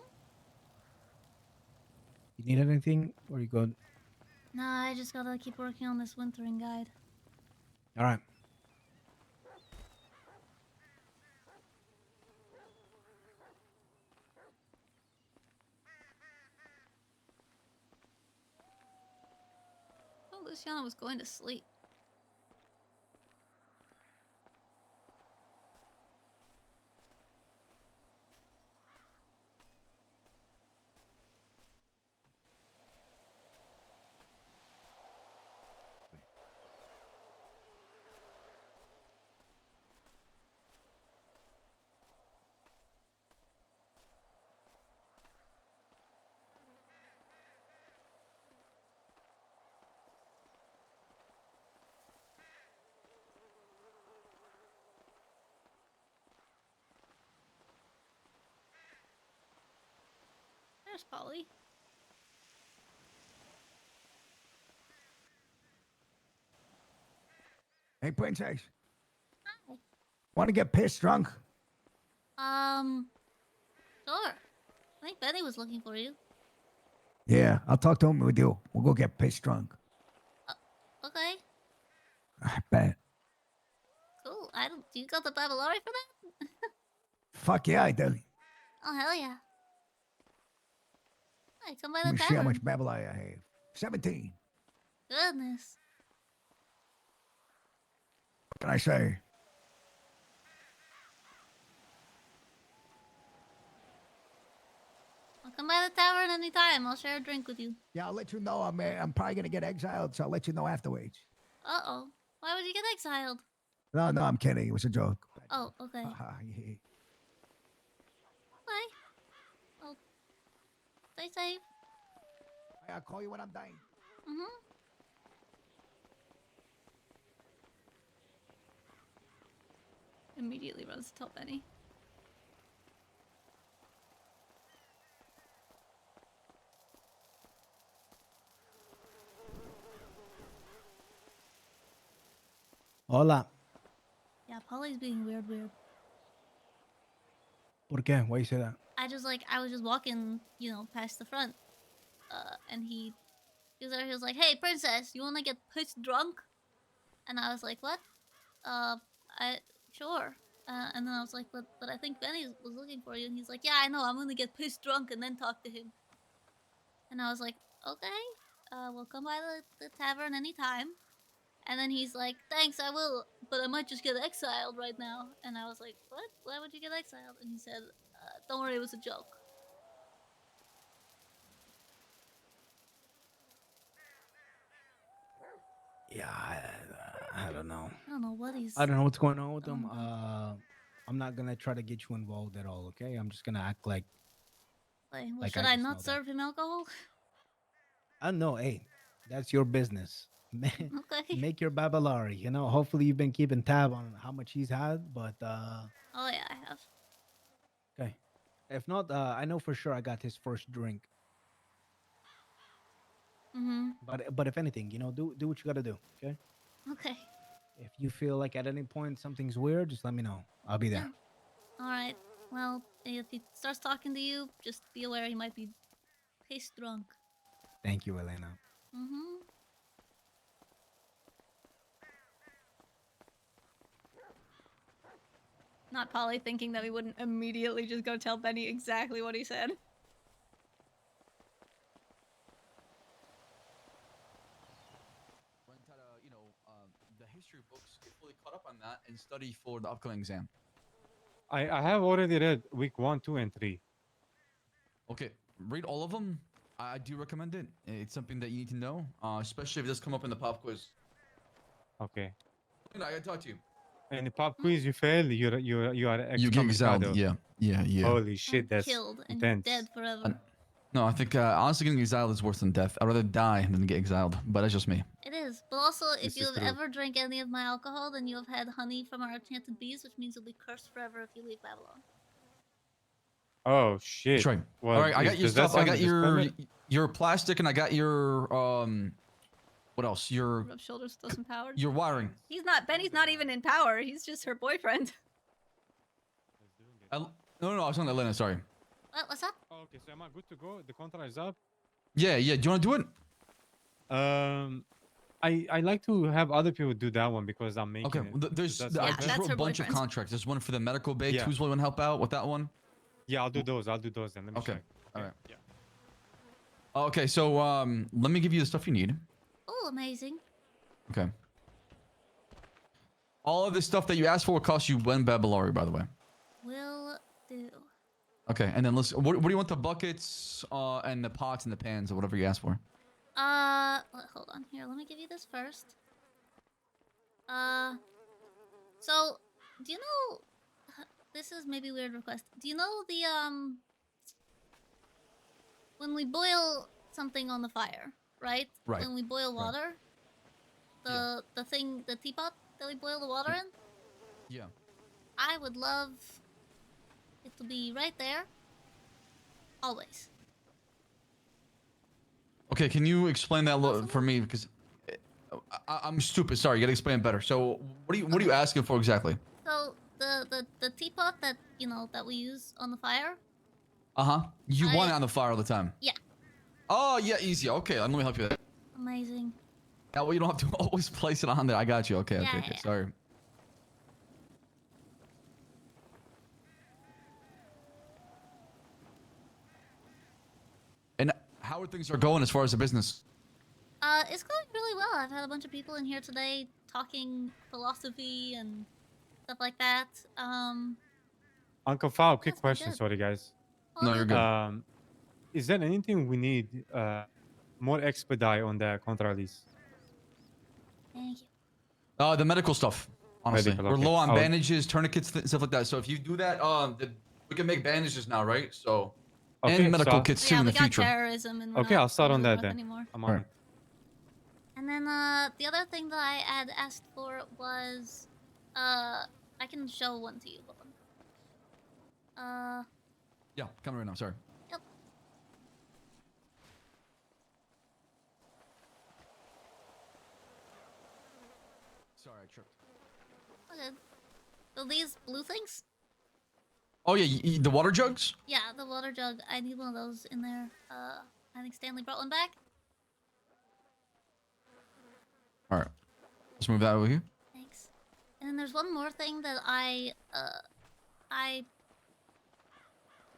need anything, or you good? Nah, I just gotta keep working on this wintering guide. All right. Oh, Luciana was going to sleep. There's Polly. Hey, princess. Hi. Want to get pissed drunk? Sure. I think Benny was looking for you. Yeah, I'll talk to him with you. We'll go get pissed drunk. Okay. I bet. Cool. I don't. Do you got the Babylari for that? Fuck yeah, I do. Oh hell yeah. Hey, come by Let the me see how tavern. much Babylon I have. 17. Goodness. What can I say? Well, come by the tavern anytime. I'll share a drink with you. Yeah, I'll let you know. I'm probably gonna get exiled, so I'll let you know afterwards. Uh-oh. Why would you get exiled? No, I'm kidding. It was a joke. Oh, okay. Yeah. Bye. Well, stay safe. I'll call you when I'm dying. Mm-hmm. Immediately runs to tell Benny. Hola. Yeah, Polly's being weird. ¿Por qué? Why you say that? I was just walking, past the front. And he was like, "Hey, princess, you wanna get pissed drunk?" And I was like, "What?" I sure. And then I was like, "But I think Benny was looking for you." And he's like, "Yeah, I know. I'm gonna get pissed drunk and then talk to him." And I was like, "Okay. We'll come by the tavern anytime." And then he's like, "Thanks, I will, but I might just get exiled right now." And I was like, "What? Why would you get exiled?" And he said, "Don't worry, it was a joke." Yeah, I don't know. I don't know what he's. I don't know what's going on with them. going on. I'm not gonna try to get you involved at all. Okay, I'm just gonna act like. Well, Like should I I just know not that. serve him alcohol? I know. Hey, that's your business. Okay. Make your babalari. You know. Hopefully, you've been keeping tab on how much he's had. But Oh yeah, I have. okay. If not, I know for sure I got his first drink. Mhm. But if anything, do what you gotta do. Okay. Okay. If you feel like at any point something's weird, just let me know. I'll be there. All right. Well, if he starts talking to you, just be aware he might be pissed drunk. Thank you, Elena. Mhm. Not Polly thinking that we wouldn't immediately just go tell Benny exactly what he said. Rent out, the history books, get fully caught up on that, and study for the upcoming exam. I have already read week 1, 2, and 3. Okay, read all of them. I do recommend it. It's something that you need to know, especially if it does come up in the pop quiz. Okay. I gotta talk to you. And the pop quiz you fail, you are You get exiled. excommunicado. Yeah. Holy shit, that's Killed and intense. dead forever. No, I think honestly getting exiled is worse than death. I'd rather die than get exiled, but that's just me. It is, but also if This you is have true. ever drank any of my alcohol, then you have had honey from our enchanted bees, which means you'll be cursed forever if you leave Babylon. Oh shit. That's right. Well, All right, I got your does that stuff. I sound got a disclaimer? your plastic, and I got your what else? Your Rub shoulders with those empowered. your wiring. Benny's not even in power. He's just her boyfriend. No, I was on Elena. Sorry. What's up? Oh, okay, so am I good to go? The contract is up. Yeah. Do you want to do it? I like to have other people do that one because I'm making Okay. it. Well, there's Does that I sound just fair? wrote a bunch of contracts. There's one for the medical bay. Yeah. Who's willing to help out with that one? Yeah, I'll do those. I'll do those then. Let me Okay. check. All right. Yeah. Okay. So let me give you the stuff you need. Oh, amazing. Okay. All of this stuff that you asked for will cost you 1 Babylari, by the way. Will do. Okay, and then let's. What do you want? The buckets, and the pots and the pans, or whatever you asked for. Hold on. Here, let me give you this first. So, do you know? This is maybe a weird request. Do you know the when we boil something on the fire, right? Right. When we boil Right. water, the teapot that we boil the water in. Yeah. I would love it to be right there. Always. Okay, can you explain that for me? Because I'm stupid. Sorry, you gotta explain it better. So, what are you asking for exactly? So the teapot that that we use on the fire. You want it on the fire all the time. Yeah. Oh yeah, easy. Okay, let me help you there. Amazing. That way you don't have to always place it on there. I got you. Okay, okay, Yeah, okay. yeah. Sorry. And how are things going as far as the business? It's going really well. I've had a bunch of people in here today talking philosophy and stuff like that. Uncle Fao, quick it's been question. good. Sorry, guys. No, you're good. Is there anything we need more expedite on the contra list? Thank you. The medical stuff. Honestly, Medical, we're okay. low on I'll- bandages, tourniquets, stuff like that. So if you do that, we can make bandages now, right? So, Okay, and medical so- kits too Yeah, in we the got future. terrorism and we're Okay, not I'll start on dealing that with then. anymore. I'm on it. And then the other thing that I had asked for was I can show one to you. Hold on. Yeah, come right now. Sorry. Yep. Sorry, I tripped. Okay. So these blue things? Oh yeah, the water jugs. Yeah, the water jug. I need one of those in there. I think Stanley brought one back. All right, let's move that over here. Thanks. And then there's one more thing that I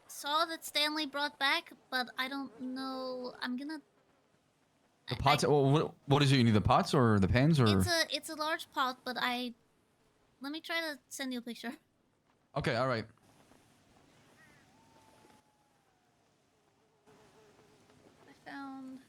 saw that Stanley brought back, but I don't know. I'm gonna. The pots. What is it? You need the pots or the pans or? It's a large pot, but let me try to send you a picture. Okay, all right. I found.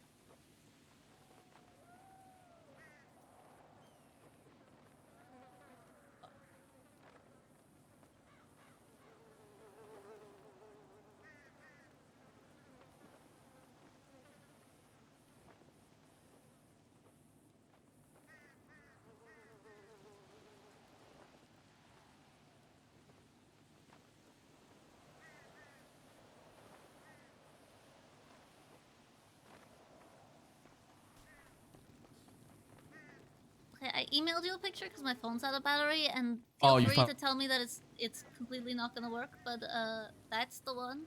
Okay, I emailed you a picture because my phone's out of battery, and feel free to tell me that it's completely not gonna work. But that's the one.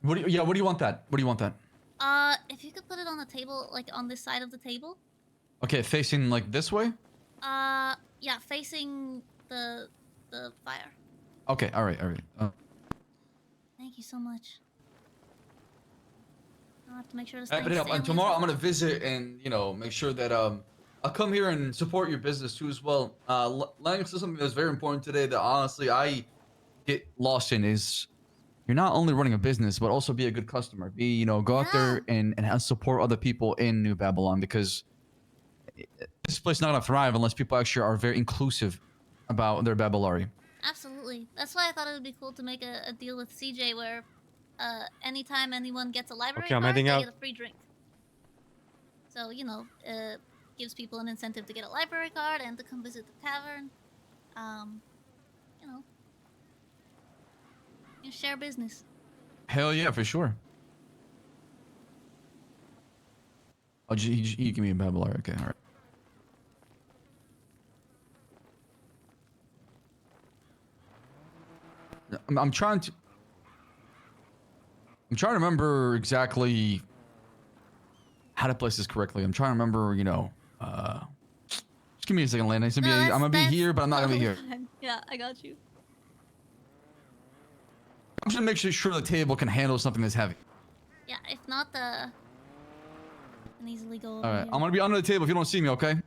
What do you want that? What do you want that? If you could put it on the table, like on this side of the table. Okay, facing like this way. Yeah, facing the fire. Okay, all right, all right. Thank you so much. I'll have to make sure to Wrap stay it up. And Stanley's tomorrow I'm well. gonna visit and make sure that I'll come here and support your business too as well. Lang said something that's very important today that honestly I get lost in is you're not only running a business but also be a good customer. Go out there and support other people in New Babylon because this place is not gonna thrive unless people actually are very inclusive about their Babylari. Absolutely. That's why I thought it would be cool to make a deal with CJ where anytime anyone gets a library Okay, I'm card, they heading out. get a free drink. So, gives people an incentive to get a library card and to come visit the tavern. You share business. Hell yeah, for sure. Oh, you give me a Babylari. Okay, all right. I'm trying to remember exactly how to place this correctly. I'm trying to remember, just give me a second, Elena. I'm gonna be here, but I'm not gonna be here. Fine. Yeah, I got you. I'm just gonna make sure the table can handle something that's heavy. Yeah, if not, I can easily go over All right, here. I'm gonna be under the table if you don't see me, okay? Okay.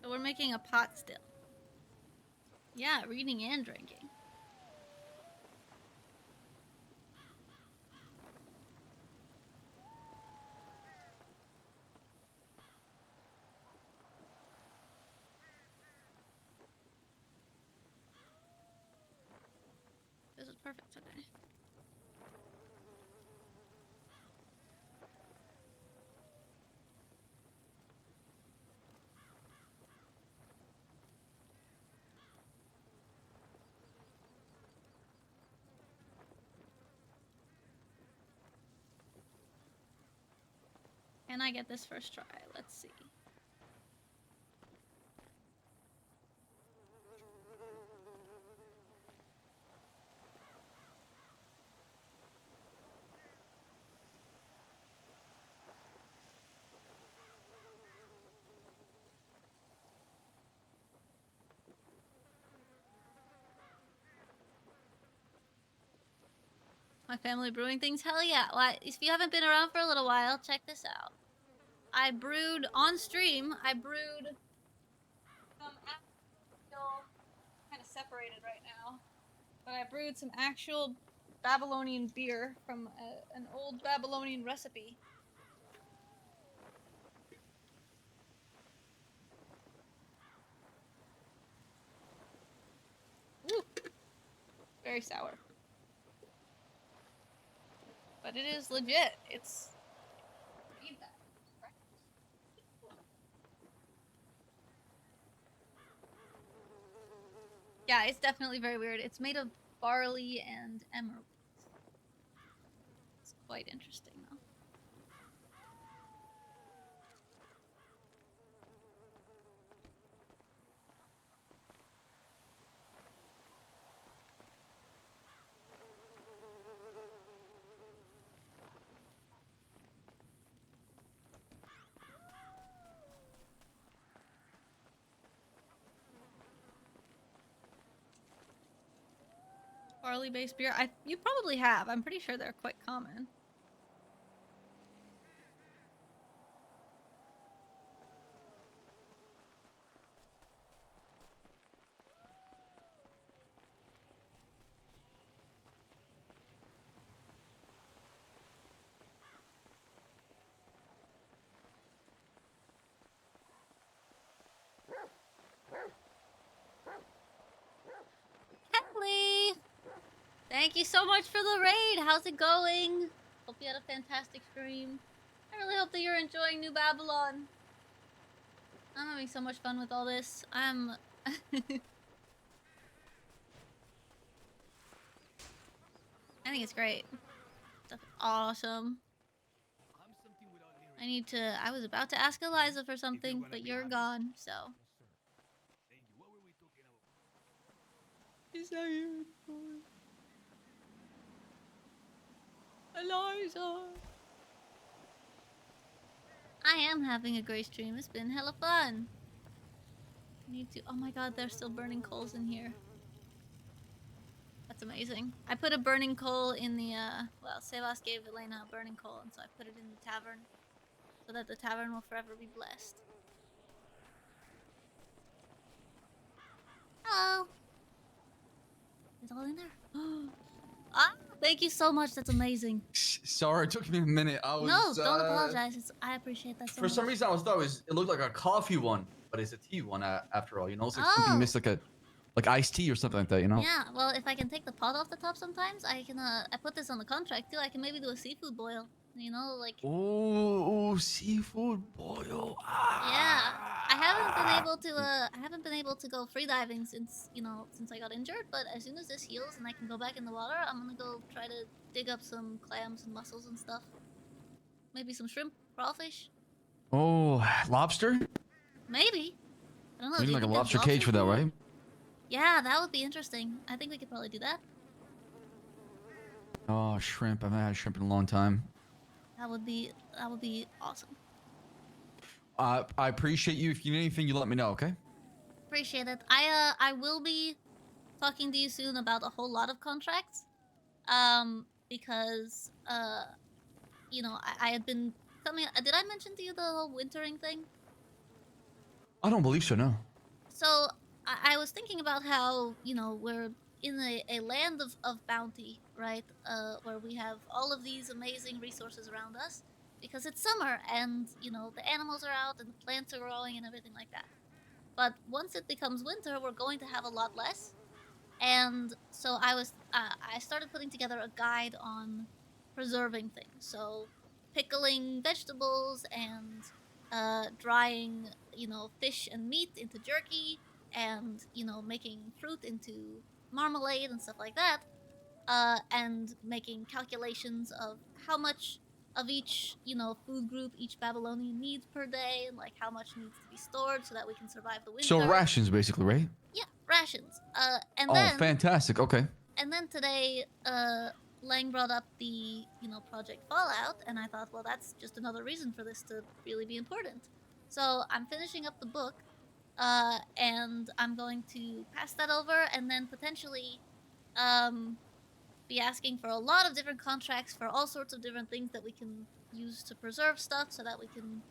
So we're making a pot still. Yeah, reading and drinking. perfect. Okay. Can I get this first try? Let's see. My family brewing things? Hell yeah. Well, if you haven't been around for a little while, check this out. I brewed on stream. I brewed some actual, kind of separated right now, but I brewed some actual Babylonian beer from an old Babylonian recipe. Woo. Very sour. But it is legit. It's... Read that. Yeah, it's definitely very weird. It's made of barley and emerald. It's quite interesting, though. Barley-based beer. You probably have. I'm pretty sure they're quite common. Kelly! Thank you so much for the raid. How's it going? Hope you had a fantastic stream. I really hope that you're enjoying New Babylon. I'm having so much fun with all this. I'm... I think it's great. Stuff is awesome. I need to... I was about to ask Eliza for something, but you're gone, so... Is that you? Eliza! I am having a great stream. It's been hella fun. I need to... Oh my god, there's still burning coals in here. That's amazing. I put a burning coal in the, well, Sebas gave Elena a burning coal, and so I put it in the tavern. So that the tavern will forever be blessed. Hello! It's all in there. Ah, thank you so much. That's amazing. Sorry, it took me a minute. I was. No, don't apologize. I appreciate that so For much. some reason, I thought it looked like a coffee one, but it's a tea one after all. You know, it's like something mixed like iced tea or something like that. You know. Yeah, well, if I can take the pot off the top sometimes, I can, I put this on the contract too. I can maybe do a seafood boil. You know, like... Oh, seafood boil. Yeah. I haven't been able to go freediving since, you know, since I got injured, but as soon as this heals and I can go back in the water, I'm gonna go try to dig up some clams and mussels and stuff. Maybe some shrimp, crawfish. Oh, lobster? Maybe. I don't know. We Do need you like a think there's lobster cage for that, right? Yeah, that would be interesting. I think we could probably do that. Oh, shrimp. I haven't had shrimp in a long time. That would be awesome. I appreciate you. If you need anything, you let me know, okay? Appreciate it. I will be talking to you soon about a whole lot of contracts. Because you know, I had been coming. Did I mention to you the whole wintering thing? I don't believe so, no. So I was thinking about how, you know, we're in a land of bounty, right? Where we have all of these amazing resources around us because it's summer and, you know, the animals are out and the plants are growing and everything like that. But once it becomes winter, we're going to have a lot less. And so I started putting together a guide on preserving things. So pickling vegetables and drying, fish and meat into jerky, and making fruit into marmalade and stuff like that. And making calculations of how much of each, food group each Babylonian needs per day, and like how much needs to be stored so that we can survive the winter. So rations, basically, right? Yeah, rations. And Oh, then fantastic. Okay. and then today, Lang brought up the, Project Fallout, and I thought, well, that's just another reason for this to really be important. So I'm finishing up the book, and I'm going to pass that over, and then potentially, be asking for a lot of different contracts for all sorts of different things that we can use to preserve stuff, so that we can,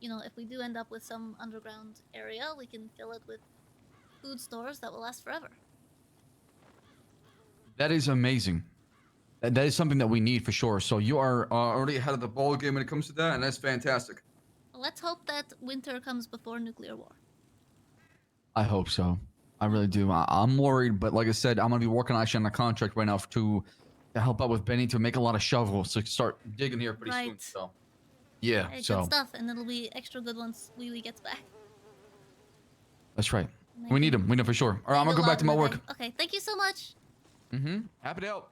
if we do end up with some underground area, we can fill it with food stores that will last forever. That is amazing. That is something that we need for sure. So you are already ahead of the ball game when it comes to that, and that's fantastic. Let's hope that winter comes before nuclear war. I hope so. I really do. I'm worried, but like I said, I'm gonna be working actually on a contract right now to help out with Benny to make a lot of shovels to start digging here pretty soon. So yeah, Hey, so good stuff, and it'll be extra good once Wee Wee gets back. that's right. We need him. We know for sure. All right, I'm gonna go back to my work. Okay, thank you so much. Happy to help.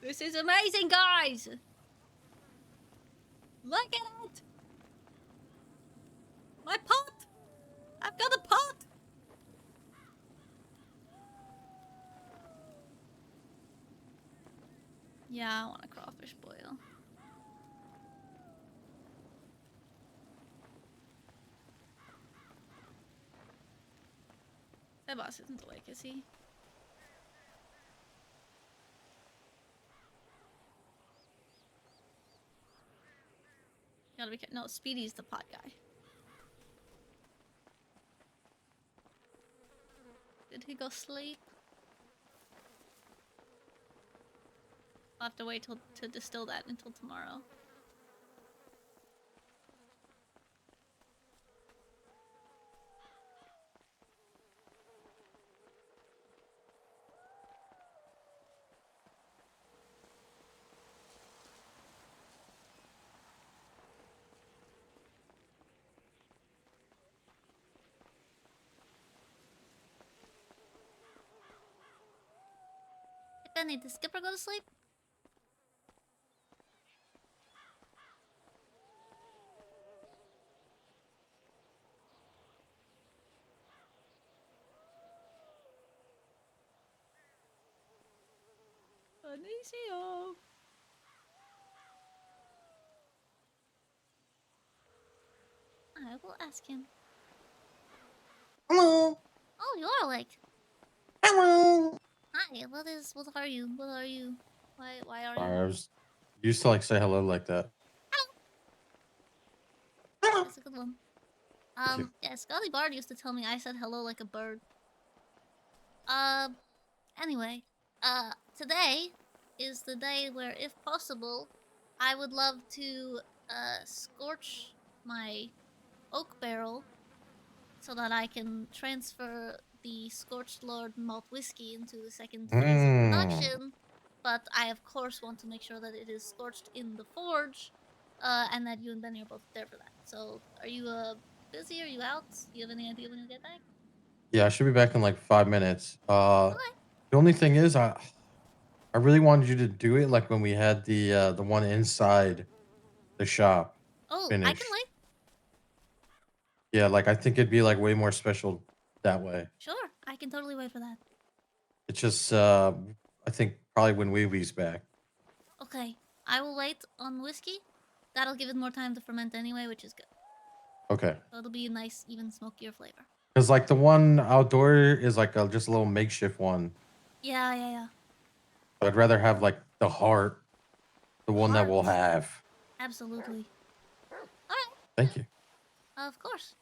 This is amazing, guys. Look at it. My pot. I've got a pot. Yeah, I want a crawfish boil. That boss isn't awake, is he? Gotta be careful. No, Speedy's the pot guy. Did he go sleep? I'll have to wait to distill that until tomorrow. Hey, Benny, did Skipper go to sleep? Benicio. I will ask him. Hello. Oh, you are awake. Hello. Hi. What are you? What are you? Why are Sorry, you? I was used to like say hello like that. That's a good one. Thank you. Yeah, Scotty Bard used to tell me I said hello like a bird. Anyway, today is the day where, if possible, I would love to, scorch my oak barrel so that I can transfer the Scorched Lord malt whiskey into the second phase of production. But I, of course, want to make sure that it is scorched in the forge, and that you and Benny are both there for that. So, are you, busy? Are you out? Do you have any idea when you'll get back? Yeah, I should be back in like 5 minutes. The only thing is, I really wanted you to do it like when we had the one inside the shop Oh, I finished. can wait. Yeah, like I think it'd be like way more special that way. Sure, I can totally wait for that. It's just I think probably when Wee Wee's back. Okay, I will wait on whiskey. That'll give it more time to ferment anyway, which is good. Okay. So it'll be a nice, even smokier flavor. Because like the one outdoor is like just a little makeshift one. Yeah. I'd rather have like the heart, the one that we'll have. Absolutely. Thank you. Of course.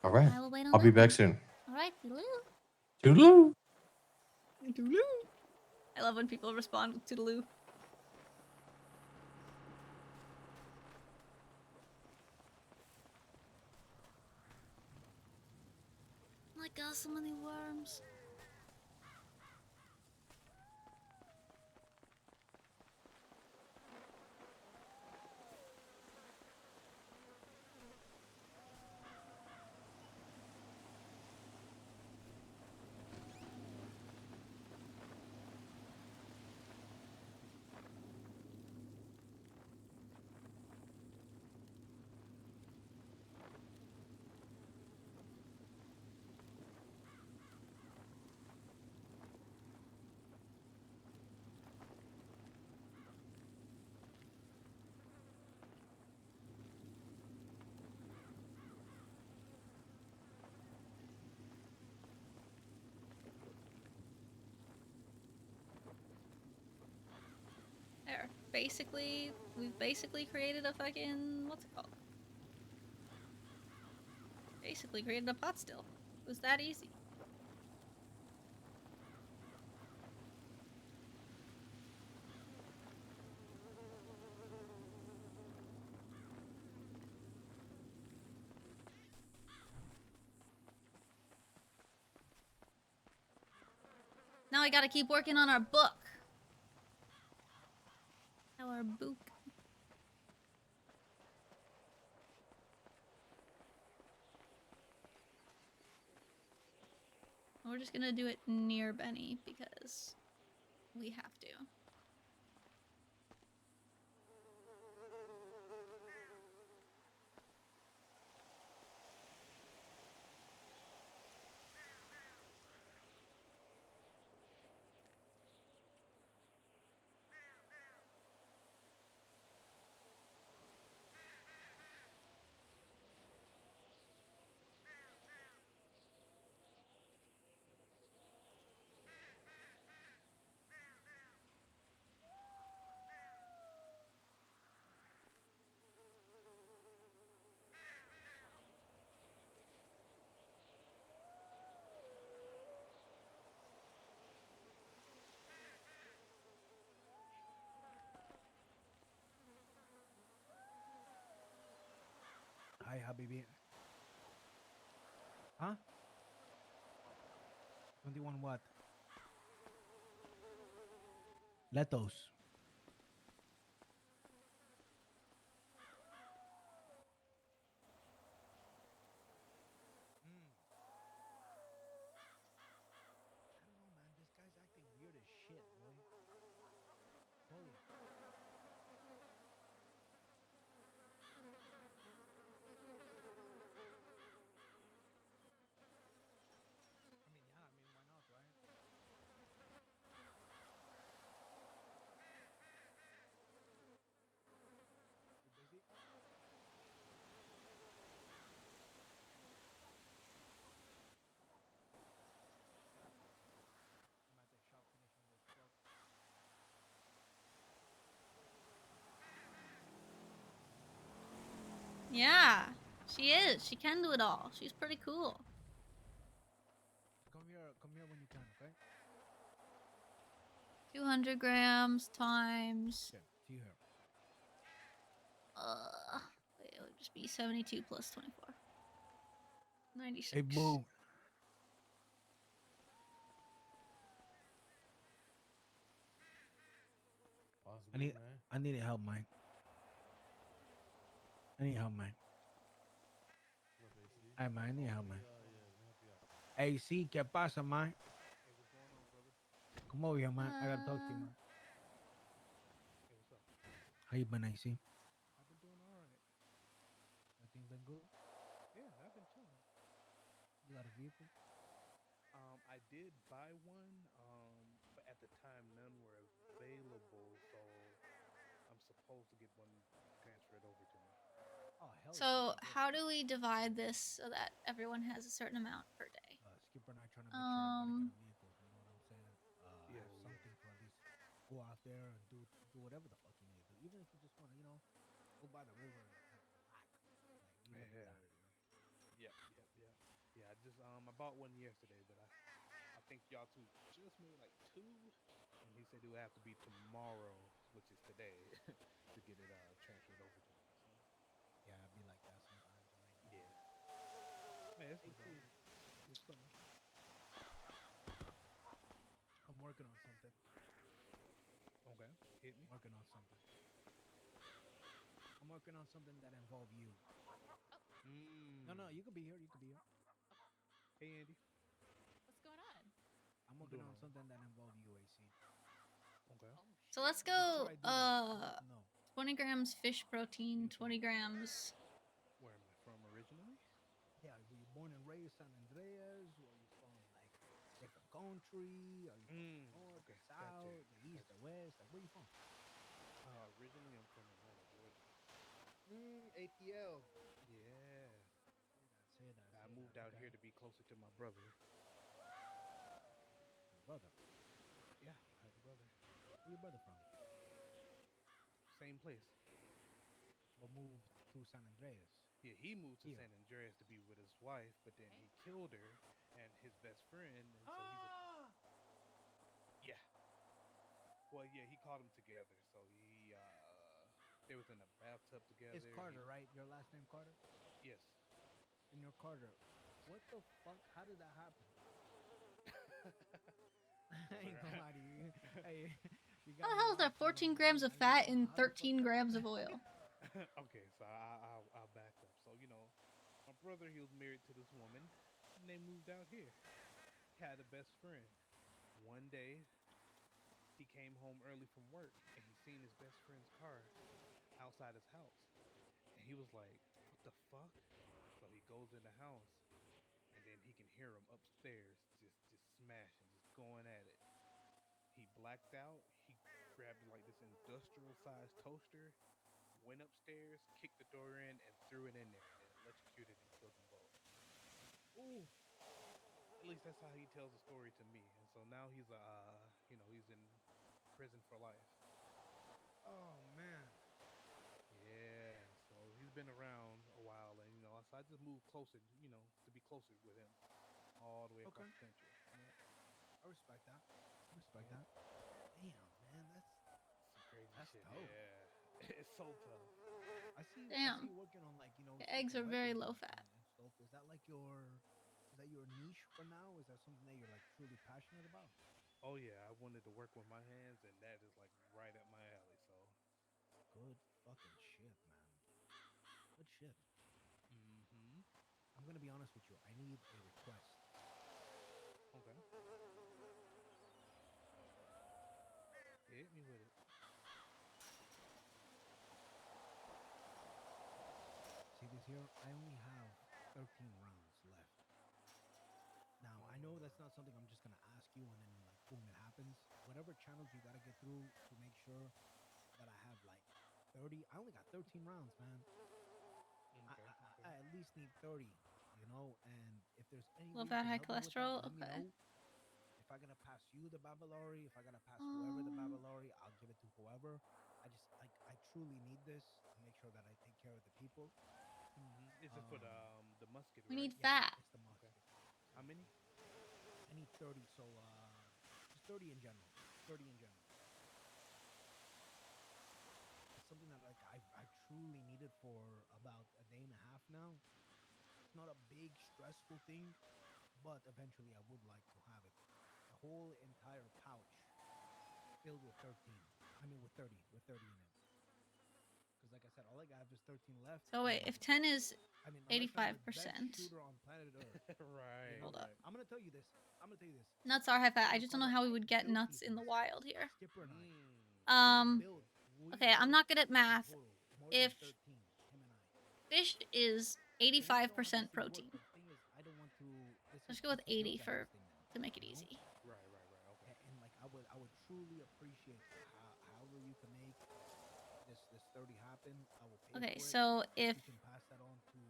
All right. I will wait on I'll be that back then. soon. Alright, toodaloo. Toodaloo. Toodaloo. I love when people respond with toodaloo. Like us. so many worms. There. We've basically created a fucking, what's it called? Basically created a pot still. It was that easy. Now I gotta keep working on our book. Our book. We're just gonna do it near Benny because we have to. Hi, Habibi. Huh? 21 what? Letos. I don't know, man. This guy's acting weird as shit, boy. Holy. I mean, yeah, I mean, why not, right? You busy? I'm at the shop finishing this truck. Yeah, she is. She can do it all. She's pretty cool. Come here when you can, okay? 200 grams times. Okay, see you here. It would just be 72 plus 24. 96. Hey, boo. I need help, man. I need help, man. Hey, man, I need help, man. Hey, sí, ¿qué pasa, man? Hey, what's going on, brother? Come over here, man. I gotta talk to you, man. Hey, what's up? How you been, AC? I've been doing all right. Everything been good? Yeah, I've been chilling. You got a vehicle? I did buy one, but at the time none were available, so I'm supposed to get one transferred over to me. Oh, hell yeah. So how do we divide this so that everyone has a certain amount per day? Skipper and I trying to make sure everybody got a vehicle. You know what I'm saying? Yeah, Have something to at least go out there and do whatever the fuck you need to do. Even if you just want to, go by the river and relax. Like, we don't need Yeah. that. Yep. Yeah, I bought one yesterday, but I think y'all two just made like two, and he said it would have to be tomorrow, which is today, to get it transferred over to me. So Yeah, it'd be like that sometimes, right? yeah, man, it's Hey, no cool. problem. What's up, man? working on something. Okay, hit me. Working on something. I'm working on something that involve you. No, you could be here. You could be here. Hey, Andy. What's going on? I'm working on something that involve you, AC. Okay. So let's Before go. I do that, I want to know 20 grams fish protein, 20 grams. Where am I from originally? Yeah, were you born and raised San Andreas? Were you from like different country? Are you from the north, Okay, the south, the east, the west? Like, where you from? Originally, I'm from Atlanta, Georgia. ATL. Yeah. Say that. I moved out here to be closer to my brother. Your brother. Yeah, I have a brother. Where your brother from? Same place. But moved to San Andreas. Yeah, he moved to Here. San Andreas to be with his wife, but then he killed her and his best friend, and so he's a yeah. Well, yeah, he caught them together. So they was in a bathtub together. It's Carter, right? Your last name Carter? Yes. And you're Carter. What the fuck? How did that happen? I ain't gonna lie to you. Hey, you How the hell is there 14 grams of fat and 13 grams of oil? Okay, so I'll back up. So my brother, he was married to this woman, and they moved out here. Had a best friend. One day, he came home early from work, and he seen his best friend's car outside his house, and he was like, "What the fuck?" So he goes in the house, and then he can hear him upstairs, just smashing, just going at it. He blacked out. He grabbed like this industrial-sized toaster, went upstairs, kicked the door in, and threw it in there, and then electrocuted and killed them both. Ooh. At least that's how he tells the story to me. And so now he's he's in prison for life. Oh man. Yeah. So he's been around a while, and so I just moved closer, to be closer with him, all the way across the country. Yeah. I respect that. That. Damn, man, that's some crazy shit. Dope. Yeah. It's so tough. I see Damn. you working on like, The eggs are very low fat. and stuff. Is that like your niche for now? Is that something that you're like truly passionate about? Oh yeah, I wanted to work with my hands, and that is like right up my alley. So good fucking shit, man. Good shit. Mm-hmm. I'm gonna be honest with you. I need a request. Okay. Hit me with it. See this here? I only have 13 rounds left. Now, I know that's not something I'm just going to ask you and then, like, boom, it happens. Whatever channels you got to get through to make sure that I have, like, 30. I only got 13 rounds, man. Okay. I at least need 30, and if there's any Low way you fat, can high help me with that, cholesterol? let me Okay. know. If I gotta pass you the Babylari, if I gotta pass whoever the Babylari, I'll give it to whoever. I truly need this to make sure that I take care of the people. Is it for the musket? We right? need fat. It's the musket. Okay. How many? I need 30, so just 30 in general. 30 in general. It's something that like I truly needed for about a day and a half now. It's not a big stressful thing, but eventually I would like to have it. A whole entire pouch filled with 13. I mean with 30 in it. Because like I said, all I got is 13 left. So wait, if 10 is unless I'm the 85%. best shooter on planet Earth. Right. Hold up. I'm gonna tell you this. Nuts are high fat. I just don't know how we would get nuts in the wild here. Skipper and I. Okay, I'm not good at math. If fish is 85% protein, I don't want to. let's go with 80 to make it easy. Right. Okay. And like I would truly appreciate however you can make this 30 happen. I will pay Okay, for it. so if you can pass that on to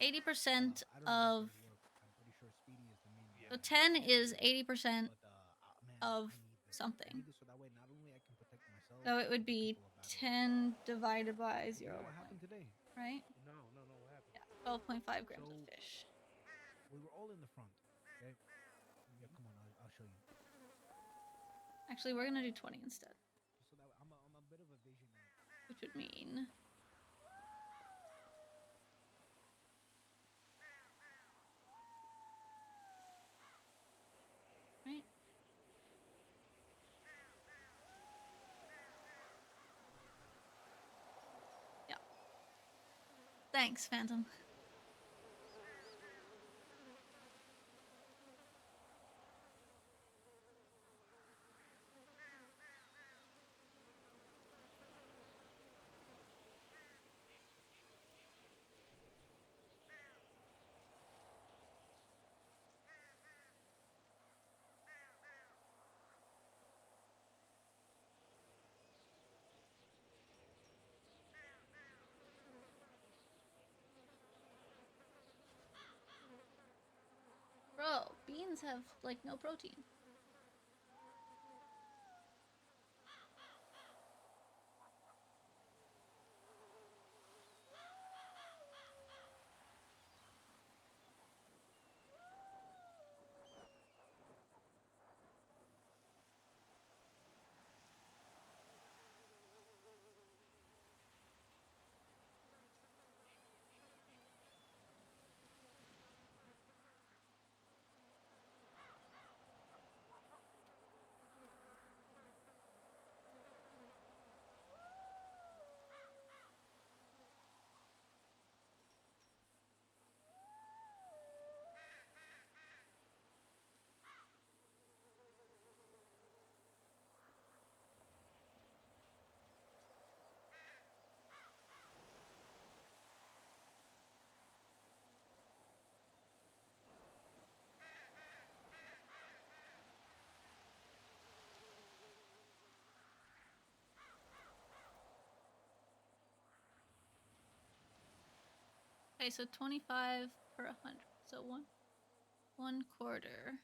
80% I don't know how of this work. I'm pretty sure Speedy is the main. so 10 is 80% Man, of I need this. something. I need this so that way not only I can protect myself. So it would but the be people of Babylon. 10 divided by You 0. know what happened today? Right? No. What happened? Yeah, 12.5 grams of fish. We were all in the front. Okay. Yeah, come on. I'll show you. Actually, we're gonna do 20 instead, So that I'm a bit of a visionary. which would mean right. Thanks, Phantom. Bro, beans have like no protein. Okay, so 25 per 100. So one quarter.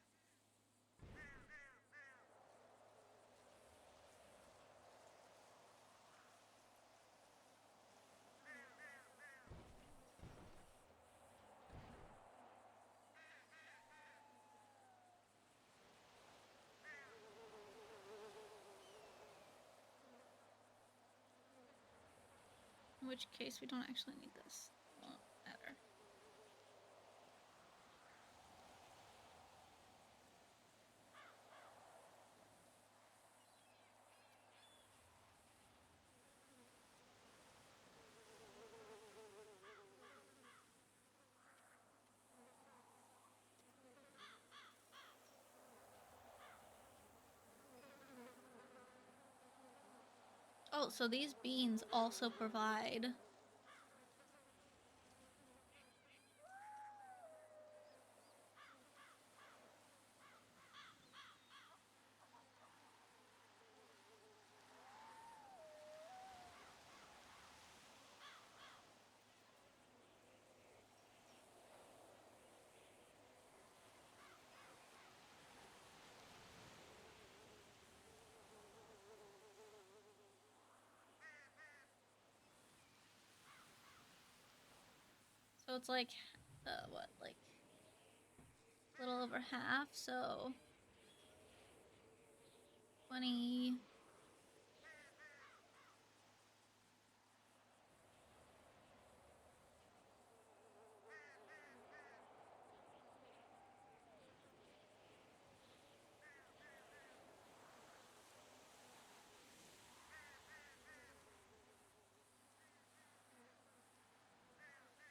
In which case we don't actually need this. Won't matter. Oh, so these beans also provide so it's like what, like a little over half, so 20.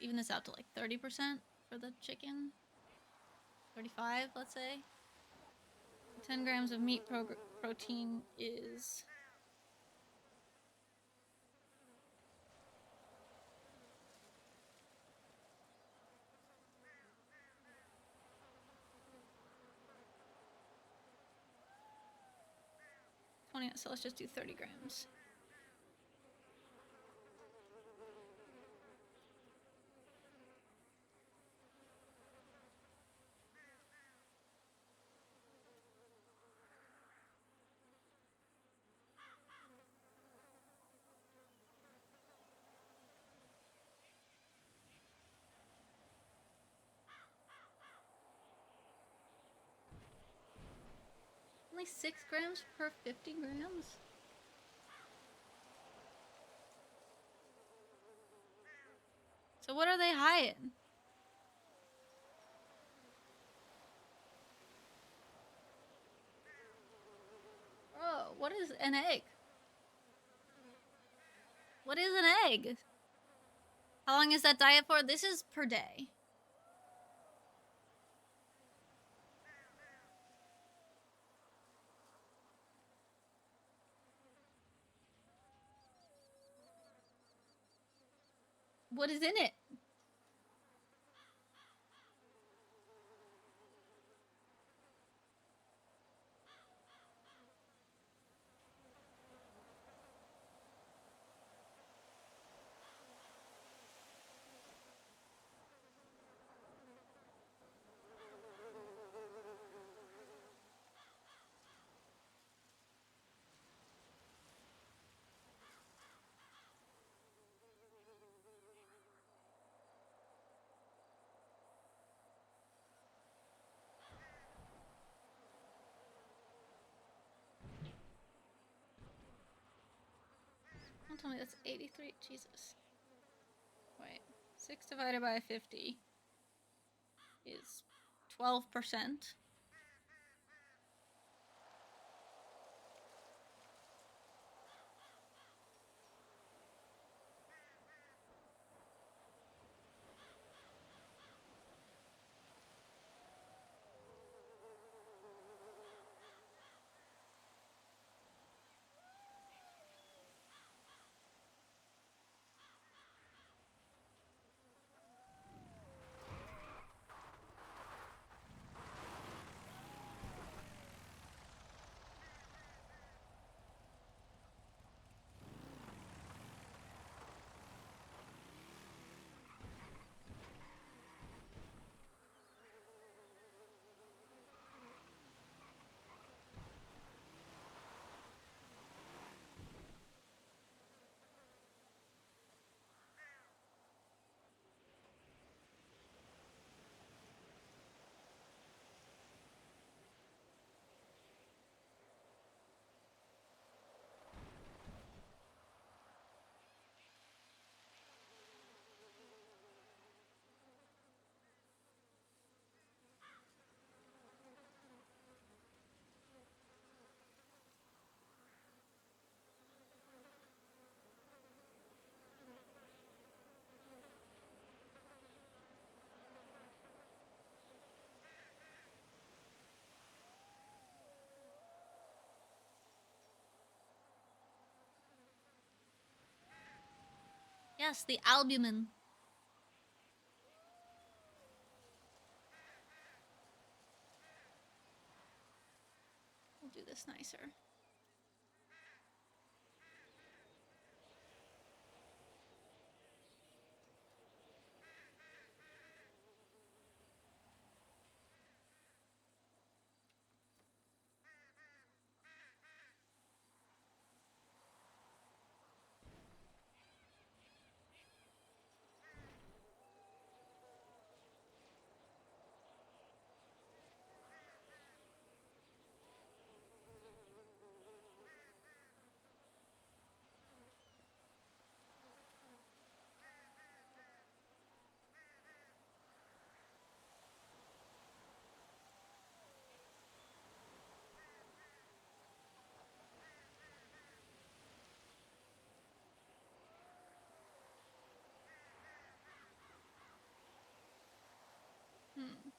Even this out to like 30% for the chicken. 35, let's say. 10 grams of meat protein is so let's just do 30 grams. Only 6 grams per 50 grams? So what are they hiding? Bro, what is an egg? What is an egg? How long is that diet for? This is per day. What is in it? Don't tell me that's 83. Jesus. Wait. 6 divided by 50 is 12%. Yes, the albumin. We'll do this nicer. Hmm.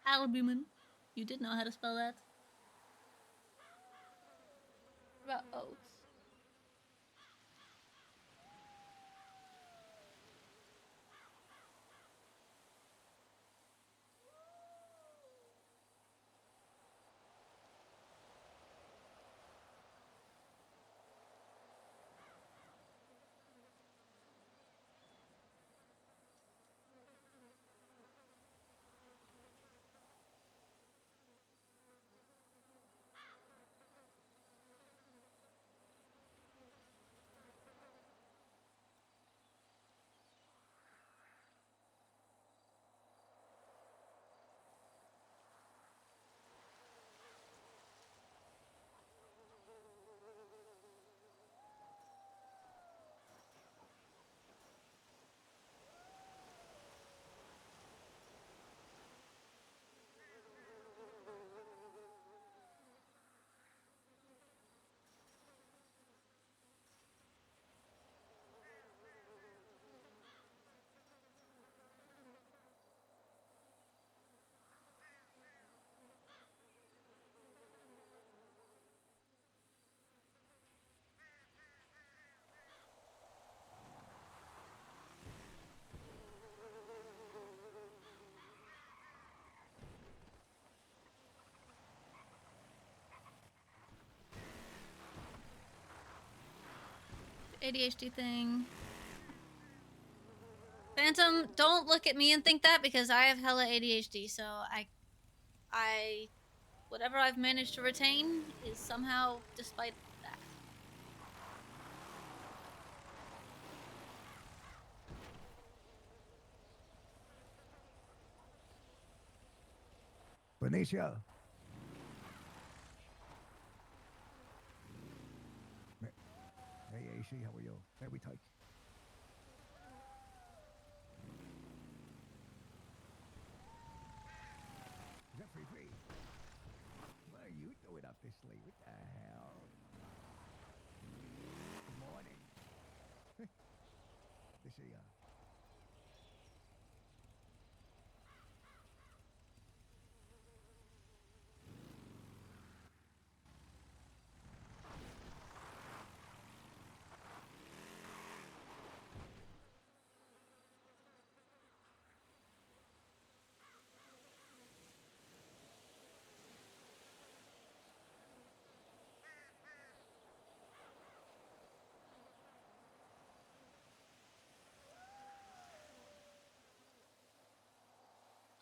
Albumin. You did know how to spell that. What about oats? ADHD thing. Phantom, don't look at me and think that because I have hella ADHD, so whatever I've managed to retain is somehow despite that. Benicia. Hey, AC, how are you? Very tight. Is that free? What are you doing up this late? What the hell? Good morning. This is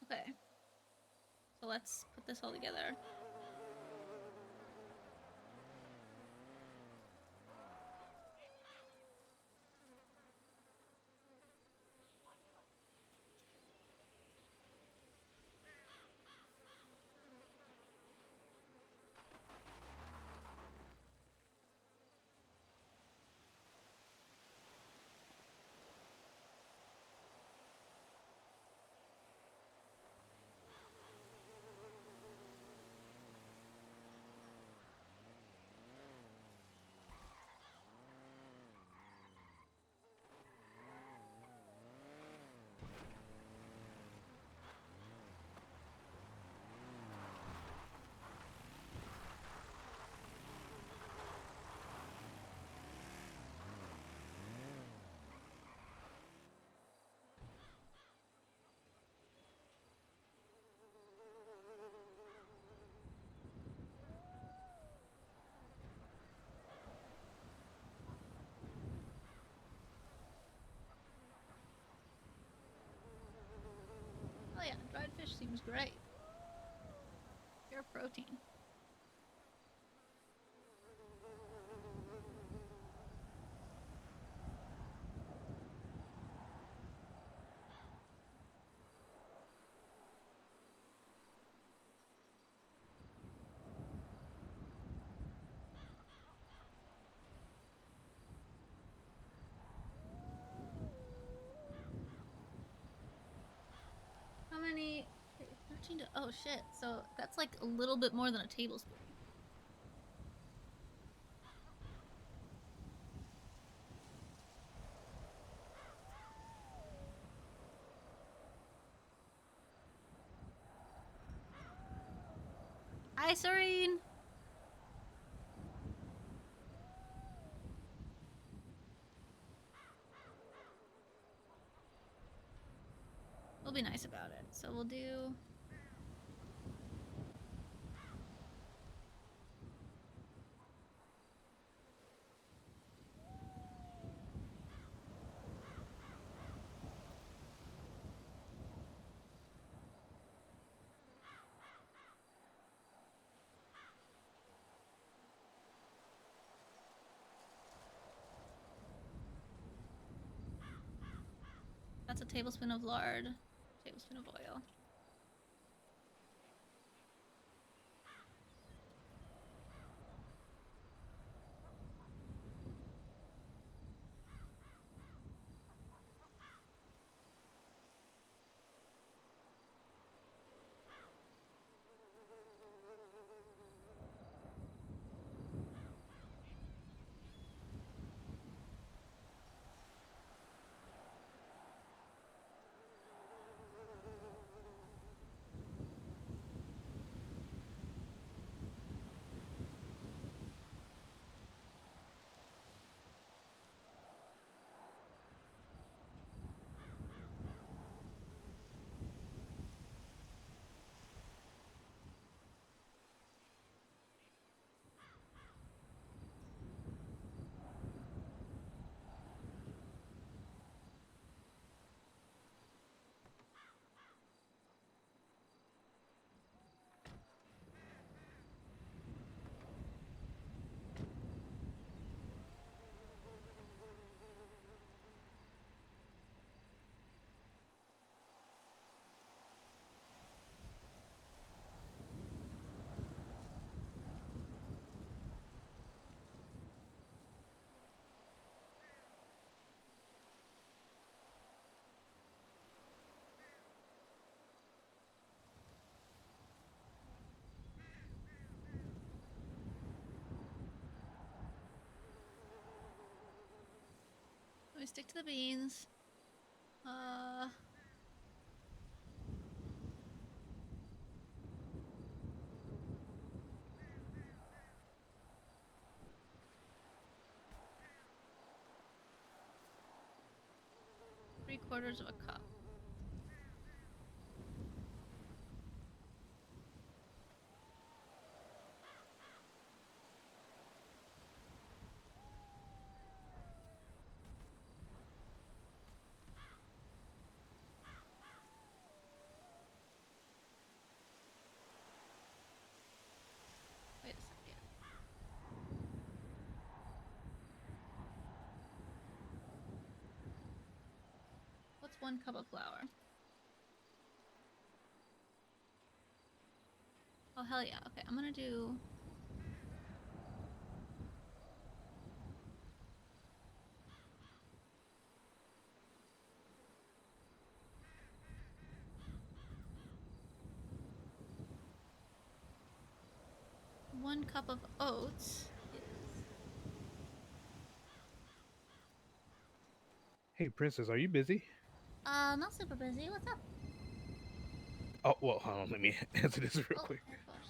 Okay. So let's put this all together. Oh yeah, dried fish seems great. Pure protein. How many? 13 to. Oh shit. So that's like a little bit more than a tablespoon. Hi, Serene. We'll be nice about it. So we'll do. That's a tablespoon of lard, tablespoon of oil. stick to the beans. 3/4 of a cup. Wait a second. What's 1 cup of flour? Oh, hell yeah. Okay, I'm gonna do... One cup of oats is... Hey, Princess, are you busy? Not super busy. What's up? Oh, well, hold on, let me answer this real quick. Of course.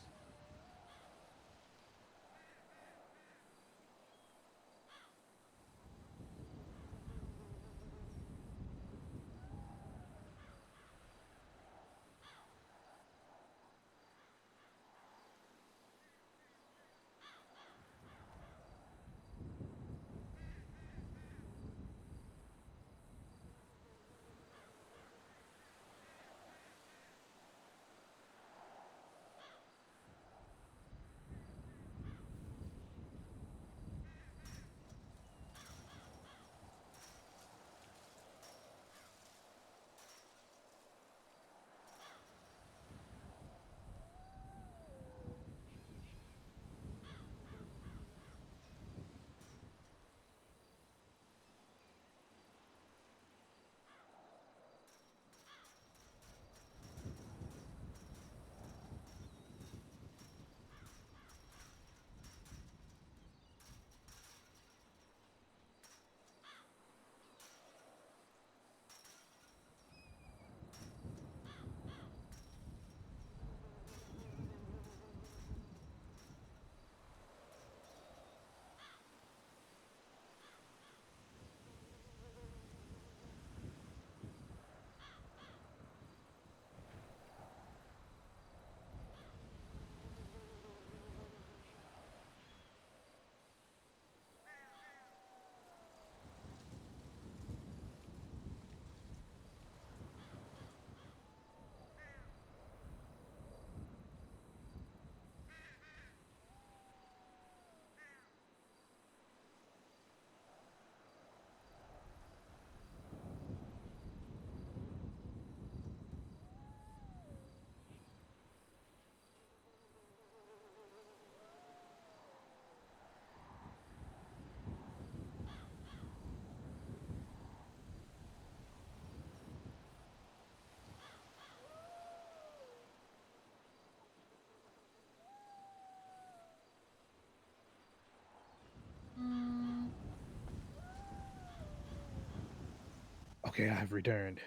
Okay, I've returned.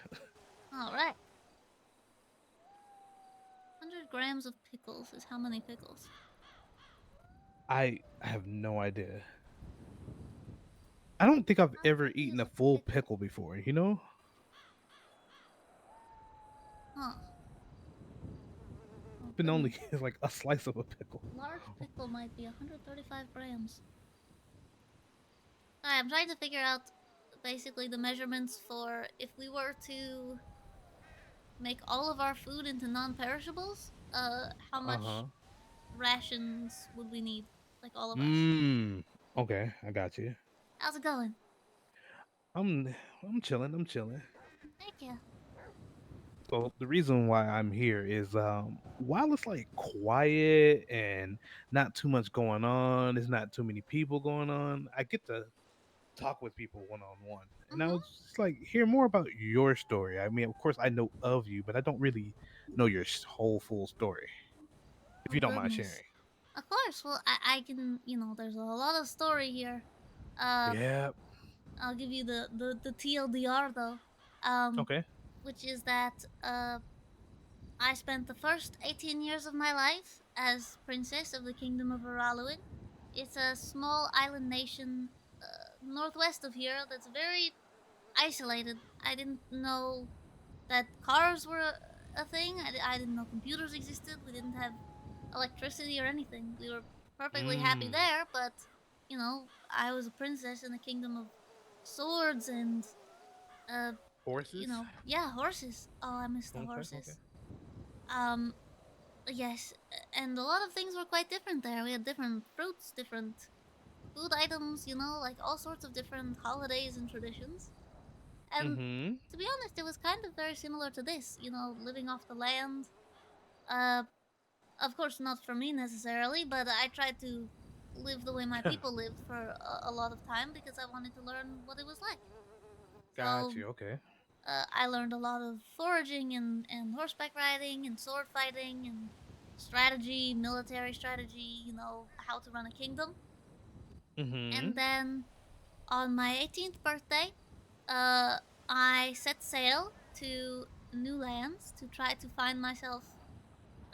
Alright. 100 grams of pickles is how many pickles? I have no idea. I don't think I've ever eaten a full pickle before, you know? Huh. It's been only like a slice of a pickle. Large pickle might be 135 grams. Alright, I'm trying to figure out basically the measurements for if we were to make all of our food into non-perishables, how much rations would we need? Like all of us. Okay, I got you. How's it going? I'm chilling, I'm chilling. Thank you. So the reason why I'm here is while it's like quiet and not too much going on, there's not too many people going on, I get to talk with people one on one. And I was just like hear more about your story. I mean, of course I know of you, but I don't really know your whole full story. If Oh, you don't mind goodness. sharing. Of course. Well, I can, there's a lot of story here. Yeah. I'll give you the TLDR though. Okay. Which is that I spent the first 18 years of my life as princess of the kingdom of Araluin. It's a small island nation northwest of here that's very isolated. I didn't know that cars were a thing. I didn't know computers existed. We didn't have electricity or anything. We were perfectly happy Mm. there, but you know, I was a princess in a kingdom of swords and you Horses. know, yeah, horses. Oh, I miss the Okay. Okay. horses. Um, yes, and a lot of things were quite different there. We had different fruits, different food items, you know, like all sorts of different holidays and traditions. And Mm-hmm. to be honest, it was kind of very similar to this, you know, living off the land. Uh, of course, not for me necessarily, but I tried to live the way my people lived for a lot of time because I wanted to learn what it was like. Got So you. Okay. I learned a lot of foraging and horseback riding and sword fighting and strategy, military strategy, you know, how to run a kingdom. Mm-hmm. And then on my 18th birthday, uh, I set sail to new lands to try to find myself.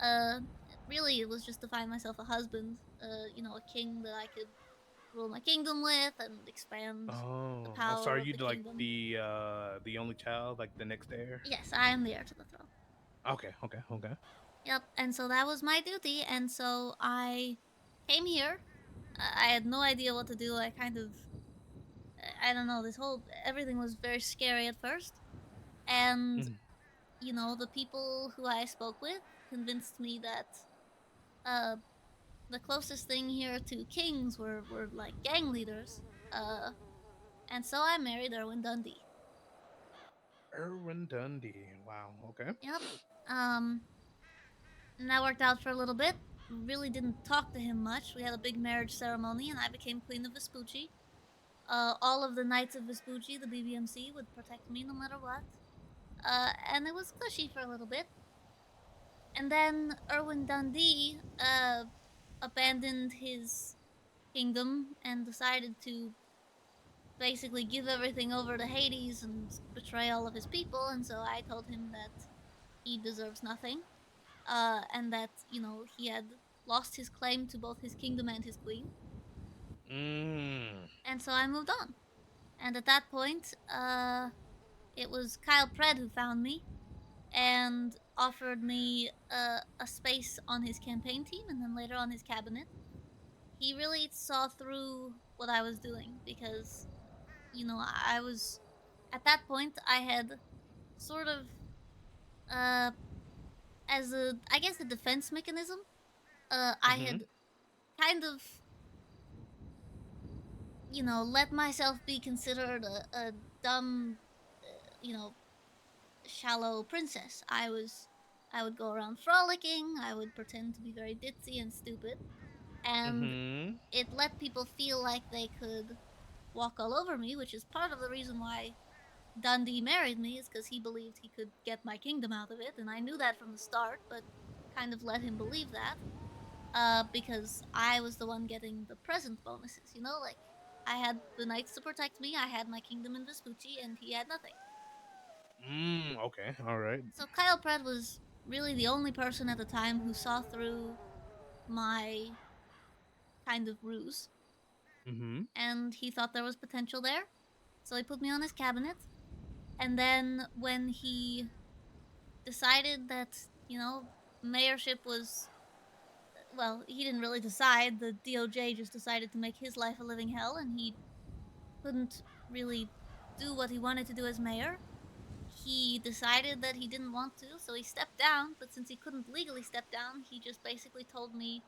Uh, Really, it was just to find myself a husband. You know, a king that I could rule my kingdom with and expand the Oh. Oh. So power are of you the like kingdom. the only child, like the next heir? Yes, I am the heir to the throne. Okay. Okay. Okay. Yep, and so that was my duty, and so I came here. I had no idea what to do. I kind of, I don't know, this whole, everything was very scary at first. And, Mhm. you know, the people who I spoke with convinced me that uh, the closest thing here to kings were like gang leaders. Uh, and so I married Erwin Dundee. Erwin Dundee. Wow. Okay. Yep. Um, and that worked out for a little bit. Really didn't talk to him much. We had a big marriage ceremony, and I became Queen of Vespucci. All of the Knights of Vespucci, the BBMC, would protect me no matter what. And it was cushy for a little bit. And then Erwin Dundee abandoned his kingdom and decided to basically give everything over to Hades and betray all of his people. And so I told him that he deserves nothing, and that, you know, he had lost his claim to both his kingdom and his queen. Mm. And so I moved on. And at that point, it was Kyle Pred who found me and offered me a space on his campaign team and then later on his cabinet. He really saw through what I was doing because, you know, I was, at that point, I had sort of, uh, as a, I guess, a defense mechanism, I Mm-hmm. had kind of, you know, let myself be considered a dumb, you know, shallow princess. I would go around frolicking, I would pretend to be very ditzy and stupid, and Mm-hmm. it let people feel like they could walk all over me, which is part of the reason why Dundee married me, is because he believed he could get my kingdom out of it, and I knew that from the start, but kind of let him believe that, because I was the one getting the present bonuses, you know, like I had the knights to protect me, I had my kingdom in Vespucci, and he had nothing. Okay. All right. So Kyle Pratt was really the only person at the time who saw through my kind of ruse, Mm-hmm. and he thought there was potential there. So he put me on his cabinet. And then when he decided that, you know, mayorship was, well, he didn't really decide. The DOJ just decided to make his life a living hell, and he couldn't really do what he wanted to do as mayor. He decided that he didn't want to, so he stepped down. But since he couldn't legally step down, he just basically told me,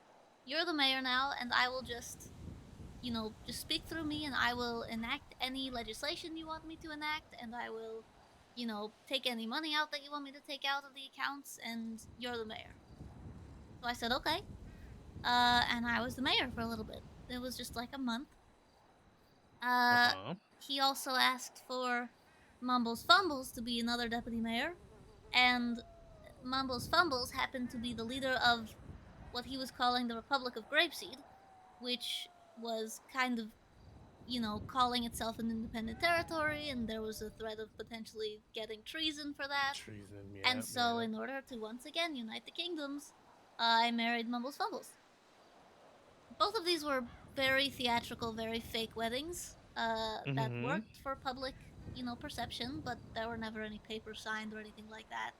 "You're the mayor now, and I will just, you know, just speak through me, and I will enact any legislation you want me to enact, and I will, you know, take any money out that you want me to take out of the accounts, and you're the mayor." So I said, "Okay." And I was the mayor for a little bit. It was just like a month. Uh, Uh-huh. he also asked for Mumbles Fumbles to be another deputy mayor, and Mumbles Fumbles happened to be the leader of what he was calling the Republic of Grapeseed, which was kind of you know, calling itself an independent territory, and there was a threat of potentially getting treason for that. Treason, yeah. And so, in order to once again unite the kingdoms, I married Mumbles Fumbles. Both of these were very theatrical, very fake weddings that worked for public, you know, perception, but there were never any papers signed or anything like that.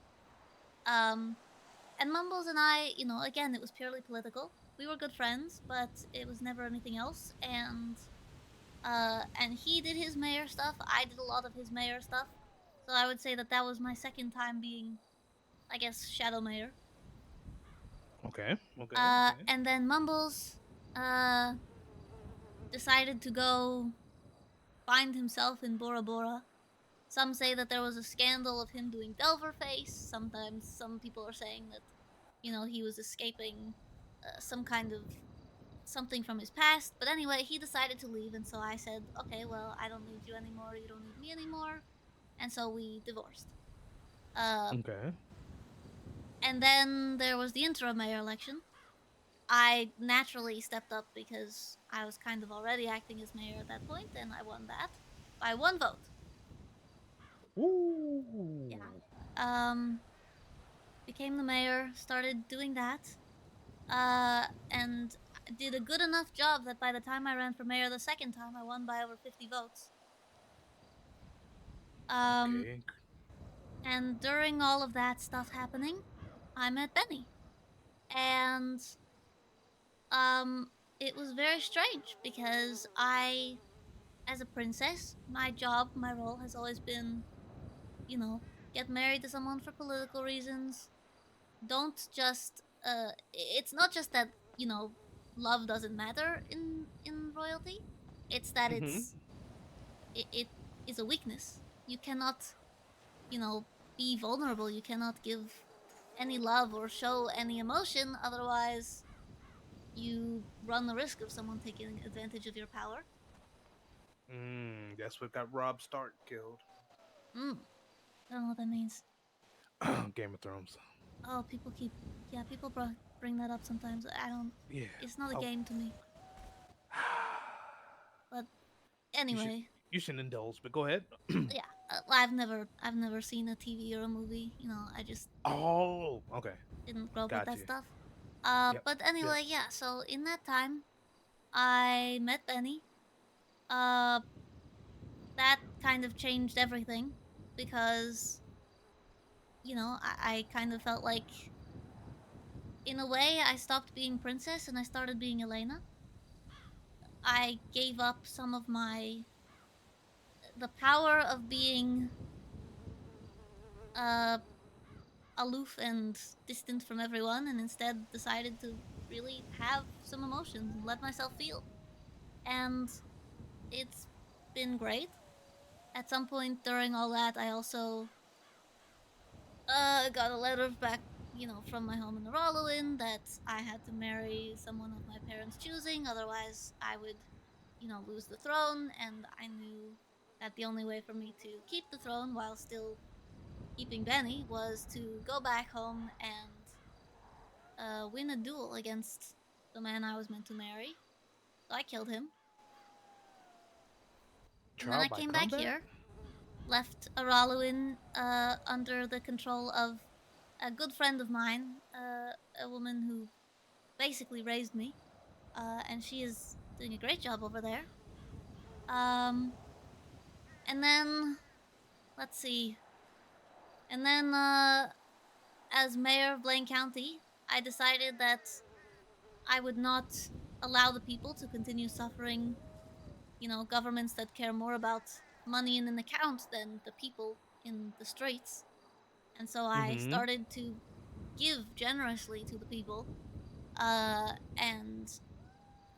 And Mumbles and I, you know, again, it was purely political. We were good friends, but it was never anything else. And he did his mayor stuff. I did a lot of his mayor stuff. So I would say that that was my second time being, I guess, shadow mayor. Okay. And then Mumbles decided to go find himself in Bora Bora. Some say that there was a scandal of him doing Delver Face. Sometimes some people are saying that, you know, he was escaping some kind of something from his past. But anyway, he decided to leave, and so I said, okay, well, I don't need you anymore. You don't need me anymore. And so we divorced. Okay. And then there was the interim mayor election. I naturally stepped up because I was kind of already acting as mayor at that point, and I won that by 1 vote. Ooh. Yeah. Became the mayor, started doing that, and did a good enough job that by the time I ran for mayor the second time, I won by over 50 votes. Okay. And during all of that stuff happening, I met Benny. And it was very strange because I, as a princess, my job, my role has always been, you know, get married to someone for political reasons. Don't just it's not just that, you know, love doesn't matter in royalty. It's that it is a weakness. You cannot, you know, be vulnerable. You cannot give any love or show any emotion, otherwise you run the risk of someone taking advantage of your power. That's what got Rob Stark killed. I don't know what that means. Game of Thrones. Oh, people keep, yeah, people bring that up sometimes. I don't. Yeah. It's not a game to me. But anyway. You should indulge, but go ahead. Yeah, I've never seen a TV or a movie. You know, I just Oh, okay. didn't grow up Got with that you. stuff. Yep, But anyway, yeah. So in that time, I met Benny. That kind of changed everything because, you know, I kind of felt like, in a way, I stopped being princess and I started being Elena. I gave up some of the power of being aloof and distant from everyone, and instead decided to really have some emotions and let myself feel. And it's been great. At some point during all that, I also got a letter back, you know, from my home in Noralwyn that I had to marry someone of my parents' choosing, otherwise I would, you know, lose the throne. And I knew that the only way for me to keep the throne while still keeping Benny was to go back home and win a duel against the man I was meant to marry. So I killed him. And then Trial I by came back combat? here, left Araluin under the control of a good friend of mine, a woman who basically raised me, and she is doing a great job over there. And then, let's see. And then, as mayor of Blaine County, I decided that I would not allow the people to continue suffering, you know, governments that care more about money in an account than the people in the streets. And so I started to give generously to the people. And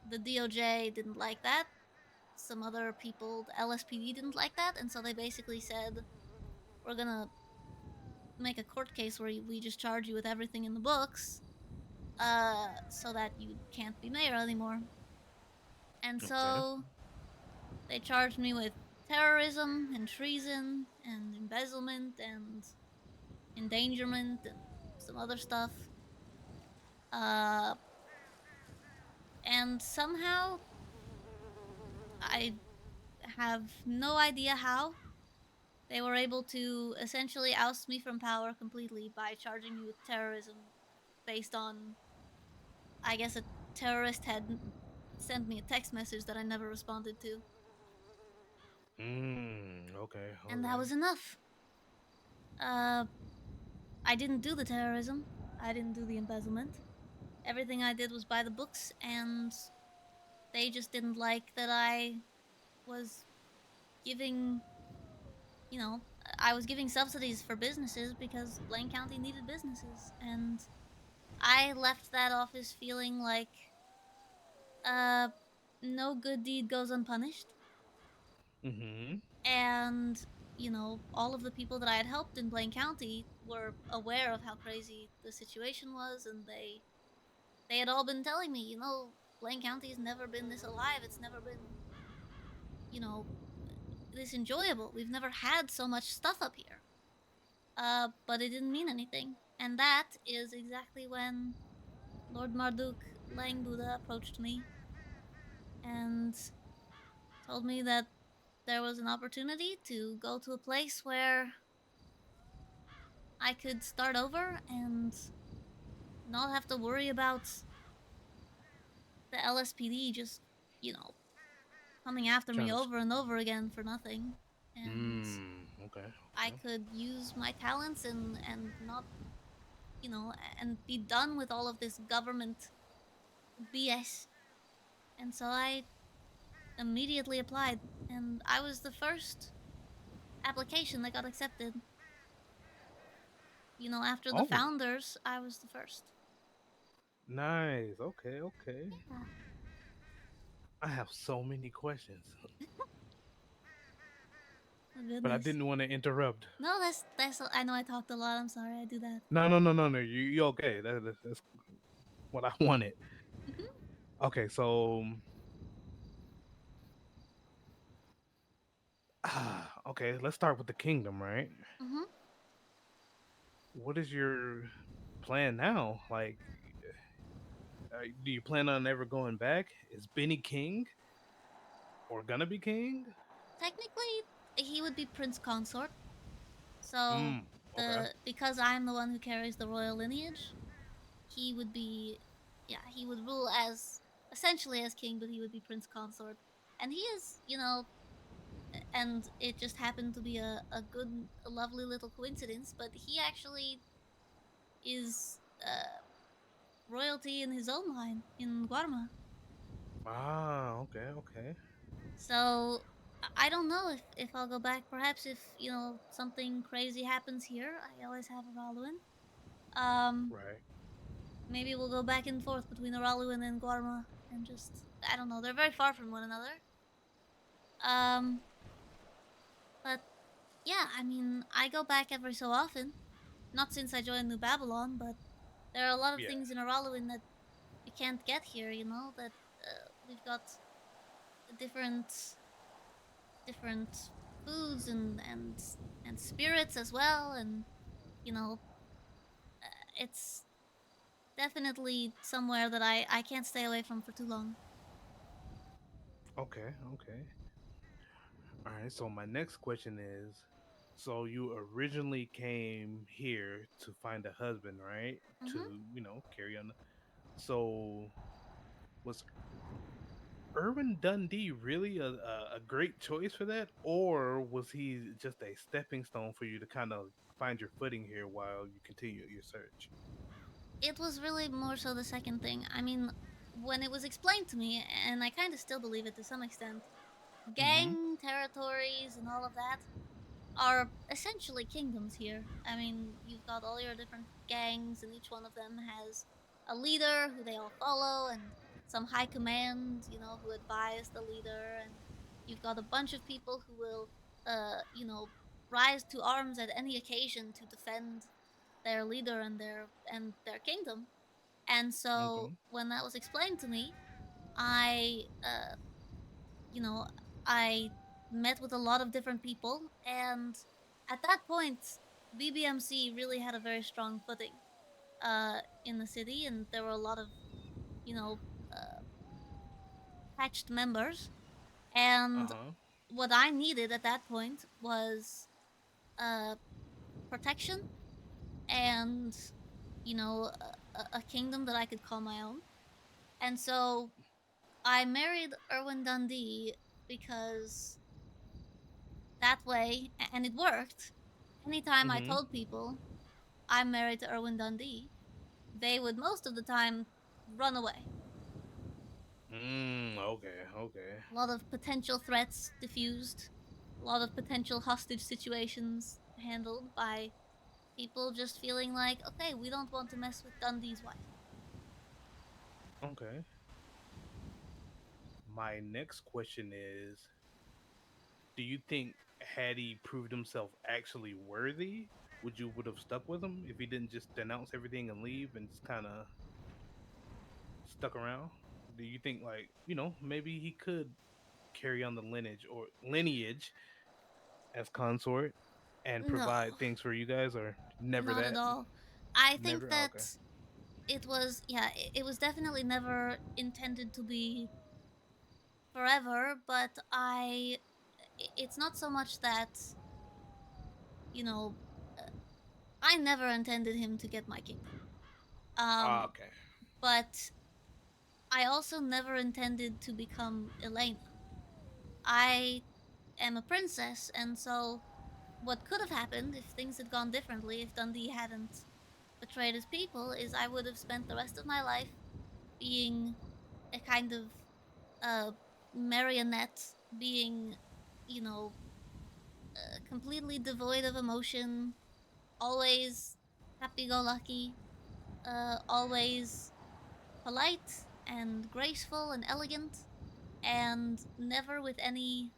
the DOJ didn't like that. Some other people, the LSPD didn't like that. And so they basically said, we're gonna make a court case where we just charge you with everything in the books, so that you can't be mayor anymore. And so they charged me with terrorism and treason and embezzlement and endangerment and some other stuff. And somehow I have no idea how they were able to essentially oust me from power completely by charging me with terrorism based on, I guess, a terrorist had sent me a text message that I never responded to. Okay. And that was enough. I didn't do the terrorism. I didn't do the embezzlement. Everything I did was by the books, and they just didn't like that I was giving, you know, I was giving subsidies for businesses because Blaine County needed businesses, and I left that office feeling like uh no good deed goes unpunished. Mm-hmm. And all of the people that I had helped in Blaine County were aware of how crazy the situation was, and they had all been telling me, Blaine County's never been this alive. It's never been, you know, this enjoyable. We've never had so much stuff up here. But it didn't mean anything. And that is exactly when Lord Marduk Lang Buddha approached me and told me that there was an opportunity to go to a place where I could start over and not have to worry about the LSPD just, you know, coming after me Trying to. over and over again for nothing. And Okay. I could use my talents and not, and be done with all of this government BS. And so I immediately applied, and I was the first application that got accepted. After the Oh, founders, I was the first. nice. Okay. Okay. Yeah. I have so many questions, Oh, but I goodness. didn't want to interrupt. No, that's. I know I talked a lot. I'm sorry. I do that. No. You okay? That's what I wanted. Mhm. Okay, so okay, let's start with the kingdom, right? Mhm. What is your plan now? Like, do you plan on ever going back? Is Benny king or gonna be king? Technically, he would be prince consort. So Okay. because I'm the one who carries the royal lineage, he would be, yeah, he would rule as essentially as king, but he would be prince consort. And he is, and it just happened to be a lovely little coincidence, but he actually is royalty in his own line in Guarma. Okay. So I don't know if I'll go back. Perhaps if something crazy happens here, I always have a Raluin. Right. Maybe we'll go back and forth between Araluin and Guarma, and just I don't know. They're very far from one another. Um, but yeah, I mean, I go back every so often. Not since I joined New Babylon, but there are a lot of Yeah. things in Araluin that we can't get here. That we've got different foods and spirits as well, and you know, it's definitely somewhere that I can't stay away from for too long. Okay. All right. So my next question is, so you originally came here to find a husband, right? To Mhm. carry on. So was Irwin Dundee really a great choice for that, or was he just a stepping stone for you to kind of find your footing here while you continue your search? It was really more so the second thing. I mean, when it was explained to me, and I kind of still believe it to some extent, Mm-hmm. gang territories and all of that are essentially kingdoms here. I mean, you've got all your different gangs, and each one of them has a leader who they all follow, and some high command, who advise the leader, and you've got a bunch of people who will, rise to arms at any occasion to defend their leader and their kingdom. And so Okay. when that was explained to me, I, you know, I met with a lot of different people, and at that point, BBMC really had a very strong footing in the city, and there were a lot of, you know, patched members, Uh and huh. what I needed at that point was protection and, you know, a kingdom that I could call my own. And so I married Erwin Dundee because that way, and it worked. Anytime I Mm-hmm. told people I'm married to Erwin Dundee, they would most of the time run away. Okay, okay. A lot of potential threats diffused, a lot of potential hostage situations handled by people just feeling like, okay, we don't want to mess with Dundee's wife. Okay. My next question is, do you think had he proved himself actually worthy, would have stuck with him if he didn't just denounce everything and leave and just kind of stuck around? Do you think, like, maybe he could carry on the lineage as consort and No, provide things for you guys, or never not at that? all. I think Never. that Okay. it was, yeah, it was definitely never intended to be forever, but it's not so much that, you know, uh, I never intended him to get my kingdom. Okay. But I also never intended to become Elena. I am a princess, and so what could have happened if things had gone differently, if Dundee hadn't betrayed his people, is I would have spent the rest of my life being a kind of uh, marionette, being, you know, completely devoid of emotion, always happy go lucky, always polite and graceful and elegant, and never with any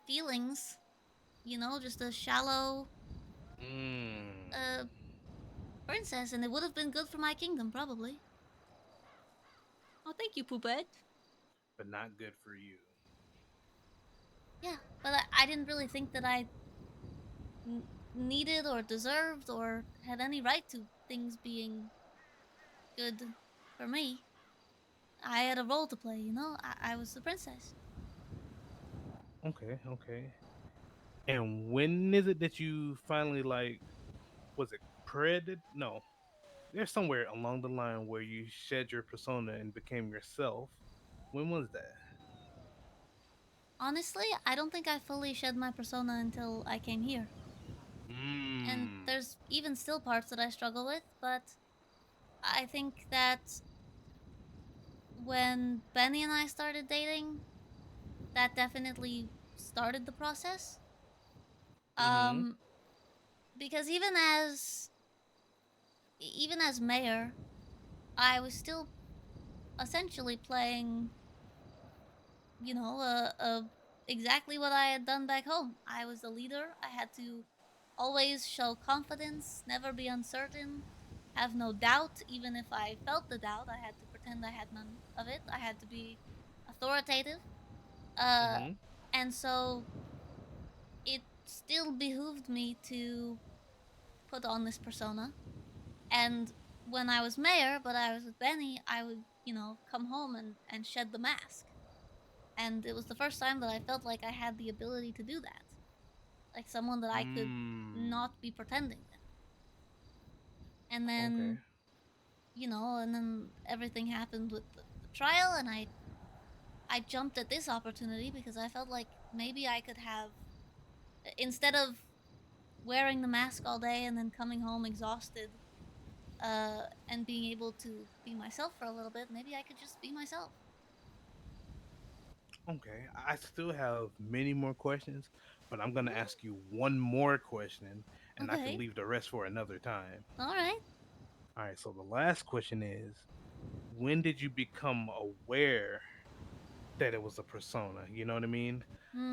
feelings, you know, just a shallow uh, princess, and it would have been good for my kingdom, probably. Oh, thank you, Poopette. But not good for you. Yeah, but I didn't really think that I needed or deserved or had any right to things being good for me. I had a role to play, you know? I was the princess. Okay, okay. And when is it that you finally, like, was it credit? No, there's somewhere along the line where you shed your persona and became yourself. When was that? Honestly, I don't think I fully shed my persona until I came here. And Mm. there's even still parts that I struggle with, but I think that when Benny and I started dating, that definitely started the process. Mm-hmm. Um because even as mayor, I was still essentially playing, you know, exactly what I had done back home. I was the leader. I had to always show confidence, never be uncertain, have no doubt. Even if I felt the doubt, I had to pretend I had none of it. I had to be authoritative. Uh, Mm-hmm. and so it still behooved me to put on this persona. And when I was mayor, but I was with Benny, I would, you know, come home and shed the mask. And it was the first time that I felt like I had the ability to do that. Like someone that I could Mm. not be pretending with. And Okay. then, you know, and then everything happened with the trial, and I jumped at this opportunity because I felt like maybe I could have, instead of wearing the mask all day and then coming home exhausted, and being able to be myself for a little bit, maybe I could just be myself. Okay. I still have many more questions, but I'm gonna ask you one more question, and I can Okay. leave the rest for another time. All right. All right. So the last question is, when did you become aware that it was a persona? You know what I mean?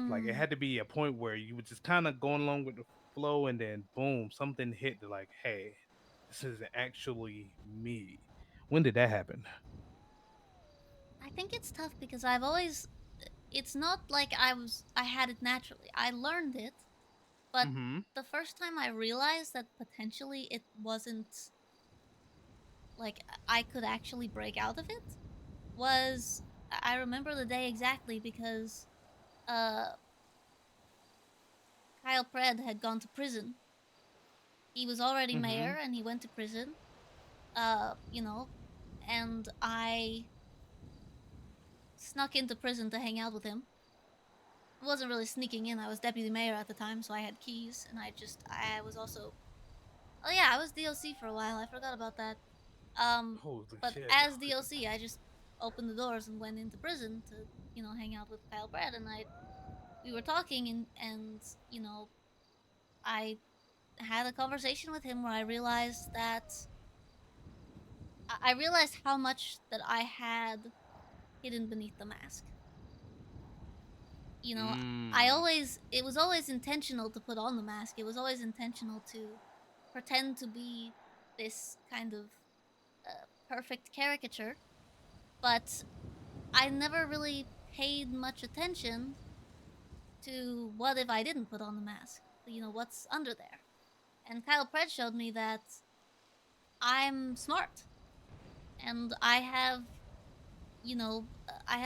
Like, it Hmm. had to be a point where you were just kind of going along with the flow, and then boom, something hit. Like, hey, this isn't actually me. When did that happen? I think it's tough because I've always, it's not like I had it naturally. I learned it, but Mm-hmm. the first time I realized that potentially it wasn't like I could actually break out of it was I remember the day exactly because uh Kyle Pred had gone to prison. He was already mayor and he went to prison. You know, and I snuck into prison to hang out with him. I wasn't really sneaking in. I was deputy mayor at the time, so I had keys, and I was also. Oh yeah, I was DOC for a while. I forgot about that. Holy But shit. as DOC, I just opened the doors and went into prison to, hang out with Kyle Brad, and we were talking, and I had a conversation with him where I realized I realized how much that I had hidden beneath the mask. You know, it was always intentional to put on the mask. It was always intentional to pretend to be this kind of perfect caricature, but I never really paid much attention to what if I didn't put on the mask. What's under there. And Kyle Pred showed me that I'm smart and I have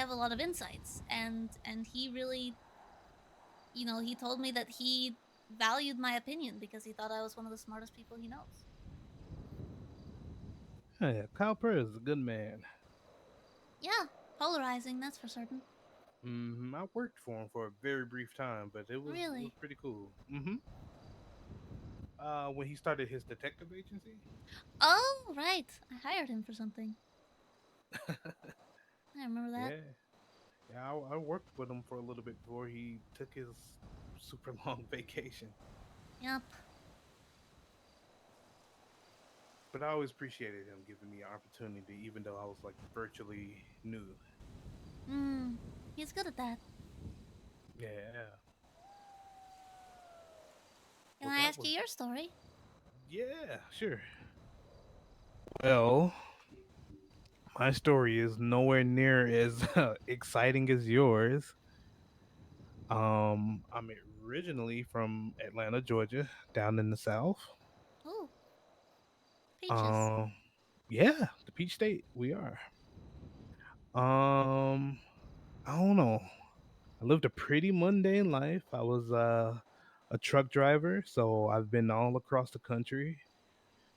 a lot of insights, and he really, he told me that he valued my opinion because he thought I was one of the smartest people he knows. Yeah, Kyle Perry is a good man. Yeah, polarizing, that's for certain. I worked for him for a very brief time, but it was Really? pretty cool. When he started his detective agency. Oh, right. I hired him for something. I remember that. Yeah, yeah. I worked with him for a little bit before he took his super long vacation. Yep. But I always appreciated him giving me an opportunity, even though I was like virtually new. He's good at that. Yeah. Can Well, I that ask was. you your story? Yeah, sure. Well, my story is nowhere near as exciting as yours. I'm originally from Atlanta, Georgia, down in the South. Ooh, peaches. Um, yeah, the Peach State. We are. Um, I don't know. I lived a pretty mundane life. I was a truck driver, so I've been all across the country,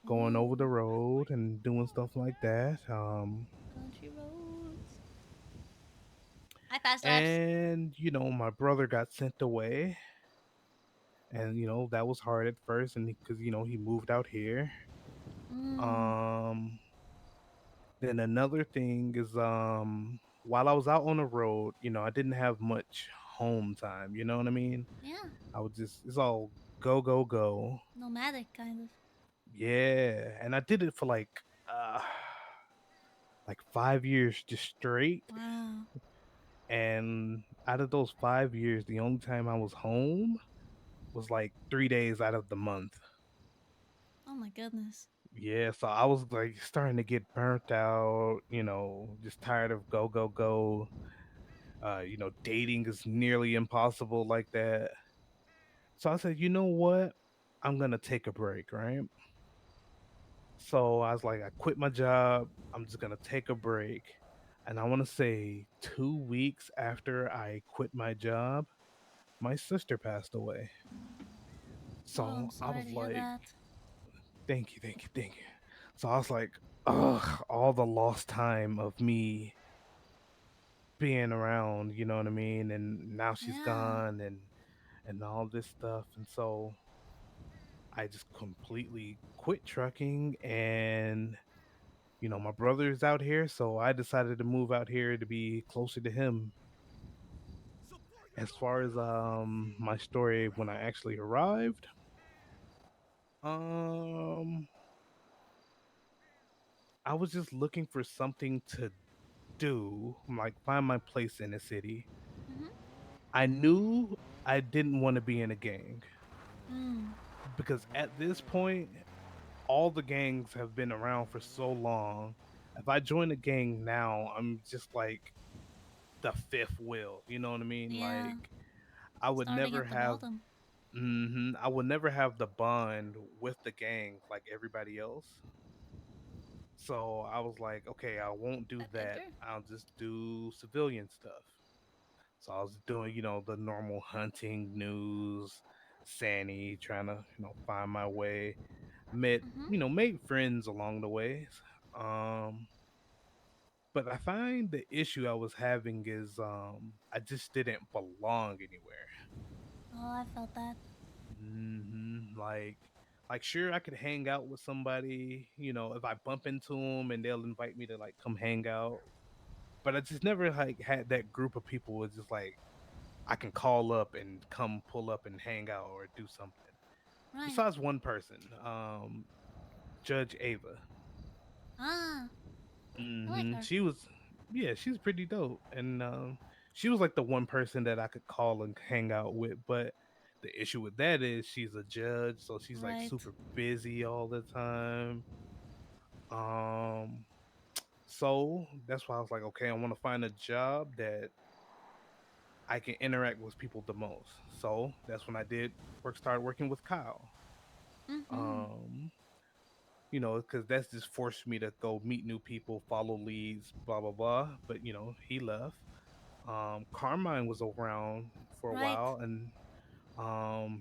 going over the road and doing stuff like that. Country roads. I passed labs. And my brother got sent away, and that was hard at first, and because he moved out here. Um, then another thing is while I was out on the road, I didn't have much home time. You know what I mean? Yeah. I would it's all go go go. Nomadic, kind of. Yeah, and I did it for like 5 years just straight. Wow. And out of those 5 years, the only time I was home was like 3 days out of the month. Oh my goodness. Yeah, so I was like starting to get burnt out, just tired of go go go. Dating is nearly impossible like that. So I said, you know what? I'm gonna take a break, right? So I was like, I quit my job. I'm just gonna take a break. And I want to say 2 weeks after I quit my job, my sister passed away. Oh, I'm So I sorry was to hear like, that. thank you, thank you, thank you. So I was like, ugh, all the lost time of me being around, you know what I mean? And now she's Yeah. gone and all this stuff. And so I just completely quit trucking and my brother's out here, so I decided to move out here to be closer to him. As far as my story when I actually arrived, um I was just looking for something to do, like find my place in the city. Mhm. I knew I didn't want to be in a gang Mm. because at this point all the gangs have been around for so long. If I join a gang now, I'm just like the fifth wheel. You know what I mean? Yeah. Like I would Starting never at the have. bottom. I would never have the bond with the gang like everybody else. So I was like, okay, I won't do that. Edgar? I'll just do civilian stuff. So I was doing, the normal hunting, news, Sandy, trying to, find my way. Met, made friends along the way. Um, but I find the issue I was having is I just didn't belong anywhere. Oh, I felt that. Like sure I could hang out with somebody, if I bump into them and they'll invite me to like come hang out. But I just never like had that group of people with just like I can call up and come pull up and hang out or do something. Right. Besides one person, Judge Ava. Ah. I like her. She was, yeah, she's pretty dope, and she was like the one person that I could call and hang out with. But the issue with that is she's a judge, so she's like Right. super busy all the time. Um, so that's why I was like, okay, I want to find a job that I can interact with people the most. So that's when I started working with Kyle. Mm-hmm. Um, because that's just forced me to go meet new people, follow leads, blah blah blah. But he left. Carmine was around for a Right. while, and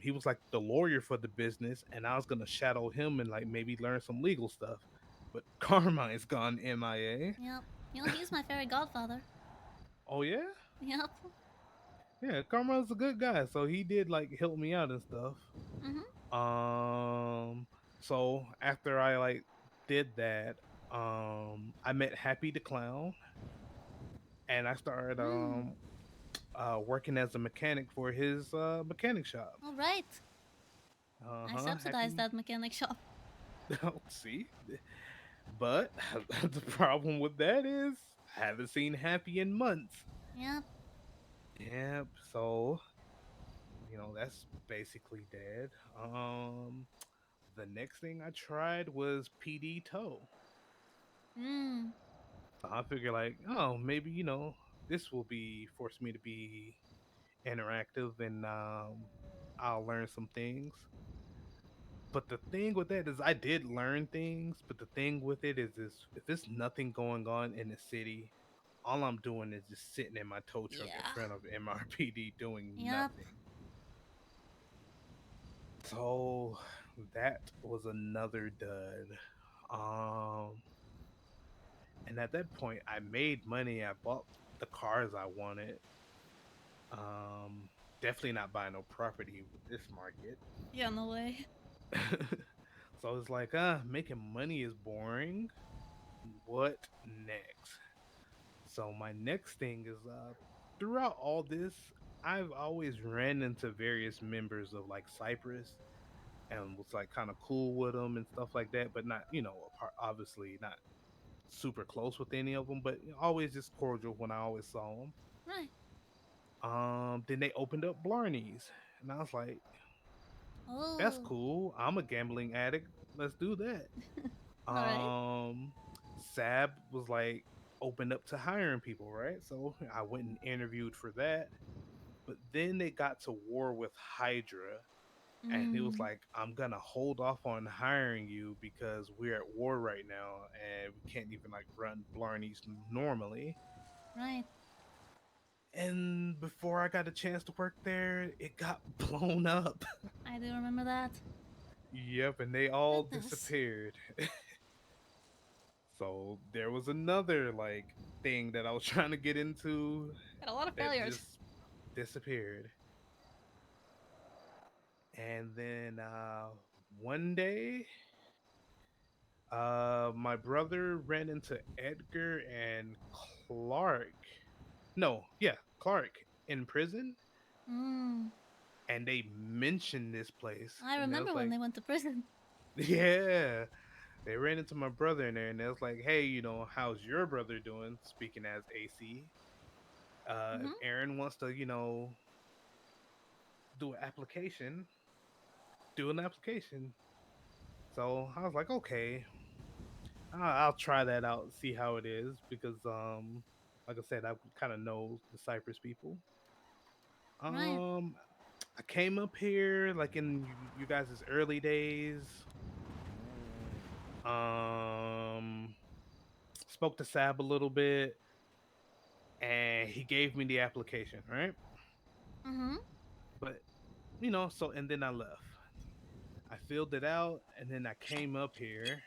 he was like the lawyer for the business, and I was gonna shadow him and like maybe learn some legal stuff. But Carmine's gone MIA. Yep. He's my fairy godfather. Oh yeah, Yep. yeah. Carmine's a good guy, so he did like help me out and stuff. Mm-hmm. So after I like did that, I met Happy the Clown, and I started working as a mechanic for his mechanic shop. All right. I Uh-huh. subsidized Happy. that mechanic shop. Oh, see, but the problem with that is I haven't seen Happy in months. Yep. Yep. So that's basically dead. The next thing I tried was PD Toe. Mm. I figure like, oh, maybe this will be force me to be interactive and I'll learn some things. But the thing with that is I did learn things, but the thing with it is if there's nothing going on in the city, all I'm doing is just sitting in my tow truck in Yeah. front of MRPD doing Yep. nothing. So that was another dud. Um and at that point I made money. I bought the cars I wanted. Um Definitely not buying no property with this market. Yeah, no way. So it's like, making money is boring. What next? So my next thing is throughout all this, I've always ran into various members of like Cyprus and was like kind of cool with them and stuff like that, but not, obviously not super close with any of them, but always just cordial when I always saw them. Right. Then they opened up Blarney's, and I was like, that's Oh. cool. I'm a gambling addict. Let's do that. All right. Sab was like opened up to hiring people, right? So I went and interviewed for that. But then they got to war with Hydra, and he was Mm. like, I'm gonna hold off on hiring you because we're at war right now and we can't even like run Blarney's normally. Right. And before I got a chance to work there, it got blown up. I do remember that. Yep, and they all Goodness. disappeared. So there was another like thing that I was trying to get into Got a lot of that failures. just disappeared. And then one day my brother ran into Edgar and Clark. No, yeah, Clark in prison, Mm. and they mentioned this place. I And they remember was when like, they went to prison. yeah. They ran into my brother in there and they was like, hey, how's your brother doing? Speaking as AC. If Mm-hmm. Aaron wants to, do an application, do an application. So I was like, okay, I'll try that out, see how it is, because like I said, I kind of know the Cypress people. Right. I came up here like in you guys' early days. Um, spoke to Sab a little bit, and he gave me the application, right? Mm-hmm. But so and then I left. I filled it out, and then I came up here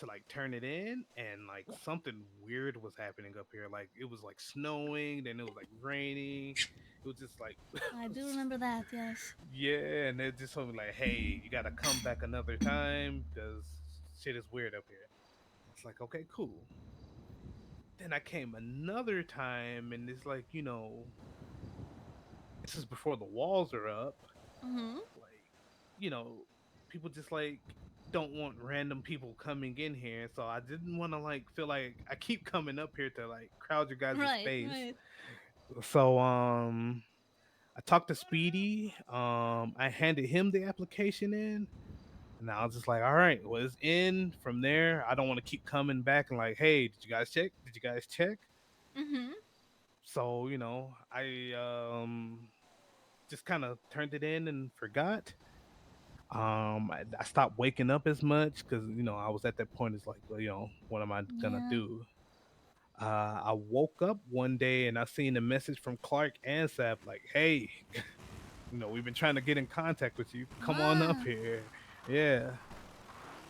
to like turn it in, and like something weird was happening up here. Like it was like snowing, then it was like raining. It was just like I do remember that, yes. yeah, and they just told me like, hey, you gotta come back another time because shit is weird up here. I was like, okay, cool. Then I came another time, and it's like, this is before the walls are up. Mm-hmm. Like, you know, people just like don't want random people coming in here. So I didn't want to like feel like I keep coming up here to like crowd your guys' Right, space. right. So I talked to Speedy. I handed him the application in. And I was just like, all right, well, it's in. From there, I don't want to keep coming back and like, hey, did you guys check? Did you guys check? Mm-hmm. So, I just kind of turned it in and forgot. I stopped waking up as much because I was at that point. It's like, well, what am I gonna Yeah. do? I woke up one day and I seen a message from Clark and Sap like, hey, we've been trying to get in contact with you. Come on up Ah, here. Yeah.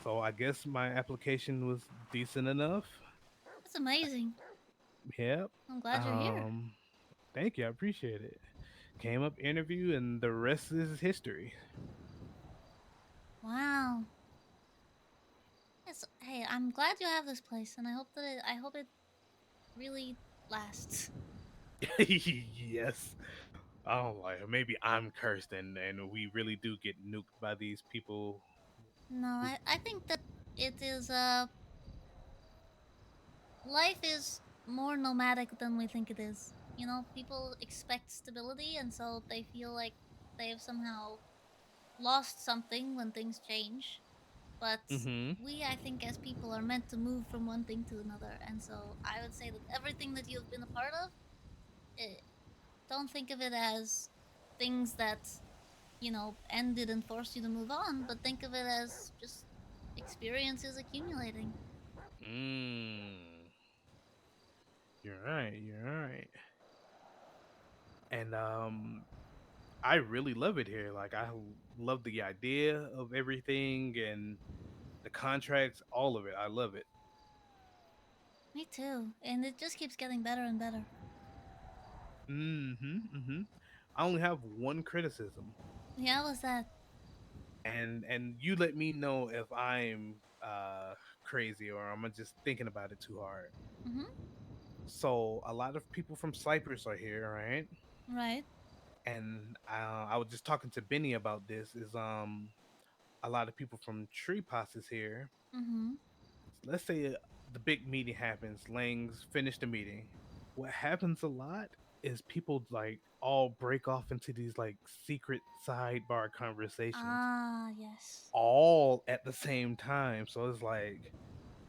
So I guess my application was decent enough. that's amazing. Yep. I'm glad you're here. Thank you. I appreciate it. Came up, interview, and the rest is history. Wow. Yes. Hey, I'm glad you have this place, and I hope it really lasts. Yes. Oh, like maybe I'm cursed and we really do get nuked by these people. No, I think that it is life is more nomadic than we think it is. People expect stability, and so they feel like they've somehow lost something when things change. But Mm-hmm. we, I think, as people, are meant to move from one thing to another, and so I would say that everything that you've been a part of, it, don't think of it as things that ended and forced you to move on, but think of it as just experiences accumulating. Mm. You're right. You're right. And I really love it here. Like love the idea of everything and the contracts, all of it. I love it. Me too. And it just keeps getting better and better. Mm-hmm. Mm-hmm. I only have one criticism. Yeah, what's that? And you let me know if I'm crazy or I'm just thinking about it too hard. Mm-hmm. So a lot of people from Cyprus are here, right? Right. And I was just talking to Benny about this. Is a lot of people from Tree Pass is here. Mm-hmm. Let's say the big meeting happens. Lang's finish the meeting. What happens a lot is people like all break off into these like secret sidebar conversations Ah, yes. all at the same time. So it's like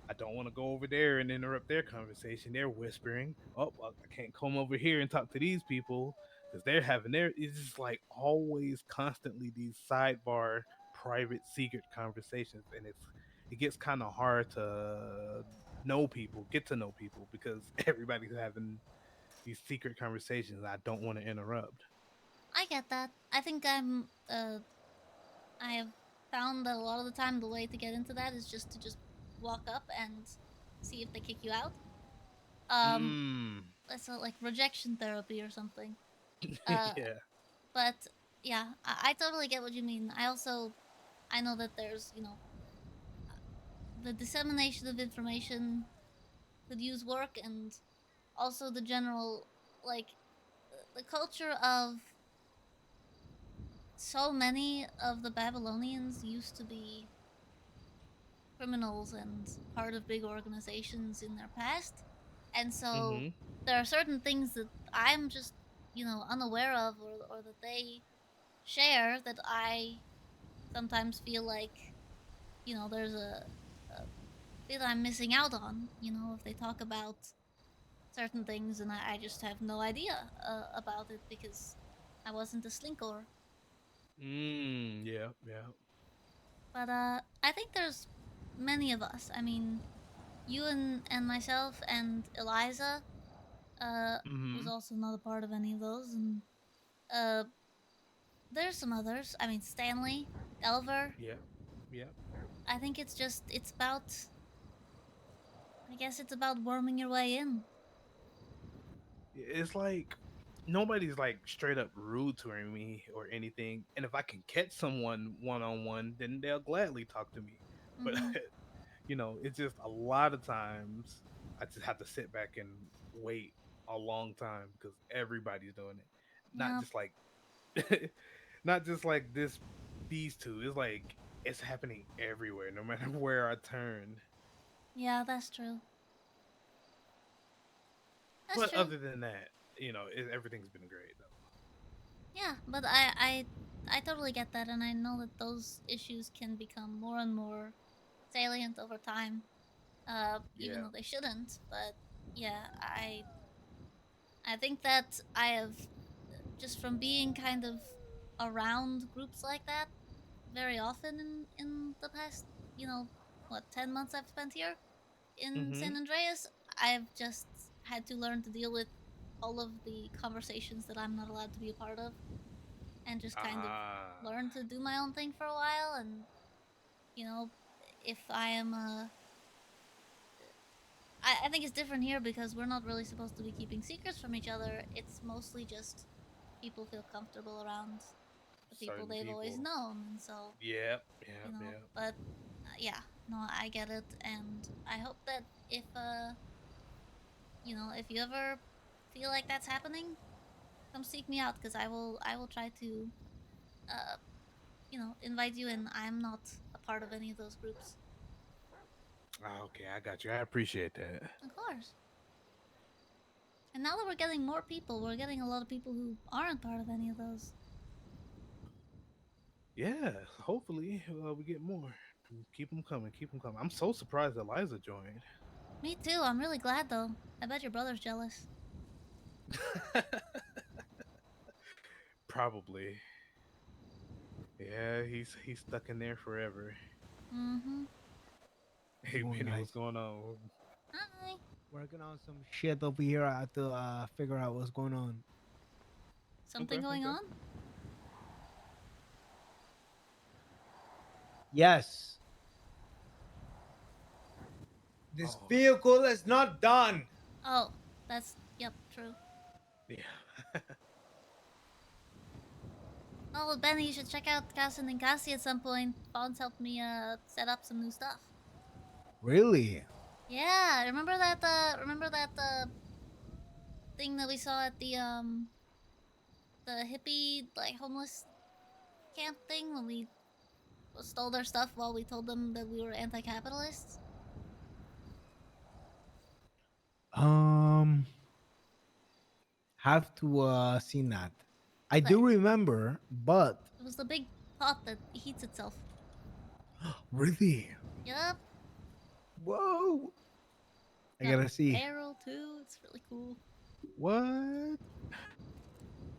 I don't want to go over there and interrupt their conversation. They're whispering. Oh, well, I can't come over here and talk to these people because they're having their. It's just like always, constantly these sidebar, private, secret conversations, and it gets kind of hard to know people, get to know people because everybody's having these secret conversations. I don't want to interrupt. I get that. I think I have found that a lot of the time the way to get into that is just to just walk up and see if they kick you out. Um, Mm. it's like rejection therapy or something. Uh, Yeah. but yeah, I totally get what you mean. I know that there's the dissemination of information could use work, and also the general like the culture of so many of the Babylonians used to be criminals and part of big organizations in their past. And so Mm-hmm. there are certain things that I'm just, unaware of, or that they share, that I sometimes feel like, there's a bit I'm missing out on, if they talk about certain things and I just have no idea about it because I wasn't a slinkor. Yeah. Yeah. But I think there's many of us. I mean, you and myself and Eliza was also not a part of any of those, and uh, there's some others. I mean, Stanley, Elver. Yep. Yep. I think it's about. I guess it's about worming your way in. It's like nobody's like straight up rude to me or anything, and if I can catch someone one on one, then they'll gladly talk to me. But Mhm. it's just a lot of times I just have to sit back and wait a long time because everybody's doing it. Not Yep. just like not just like these two. It's like it's happening everywhere, no matter where I turn. Yeah, that's true. That's But true. other than that, everything's been great though. Yeah, but I totally get that, and I know that those issues can become more and more salient over time, even Yeah. though they shouldn't. But yeah, I think that I have just from being kind of around groups like that very often in the past, 10 months I've spent here in Mm-hmm. San Andreas, I've just had to learn to deal with all of the conversations that I'm not allowed to be a part of, and just kind of Ah. learn to do my own thing for a while. And you know, if I am I think it's different here because we're not really supposed to be keeping secrets from each other. It's mostly just people feel comfortable around the people Certain they've always people. known, and so Yep. Yep. Yep. but yeah, no, I get it, and I hope that if you ever feel like that's happening, come seek me out, because I will try to uh invite you in. I'm not a part of any of those groups. Okay, I got you. I appreciate that. Of course. And now that we're getting more people, we're getting a lot of people who aren't part of any of those. Yeah, hopefully we get more. Keep them coming. Keep them coming. I'm so surprised Eliza joined. Me too. I'm really glad though. I bet your brother's jealous. Probably. Yeah, he's stuck in there forever. Mm-hmm. How's Hey it going, Benny, guys? what's going on? Hi. Working on some shit over here. I have to figure out what's going on. Something going on? Yes. This vehicle is not done. Oh, yep, true. Yeah. Oh, Benny, you should check out Cassin and Cassie at some point. Fawn's helped me set up some new stuff. Really? Yeah, remember that thing that we saw at the hippie like homeless camp thing when we stole their stuff while we told them that we were anti-capitalists? Have to seen that. I Okay. do remember, but It was the big pot that heats itself. really, Yup. whoa! I Got a gotta see. barrel too. It's really cool. What?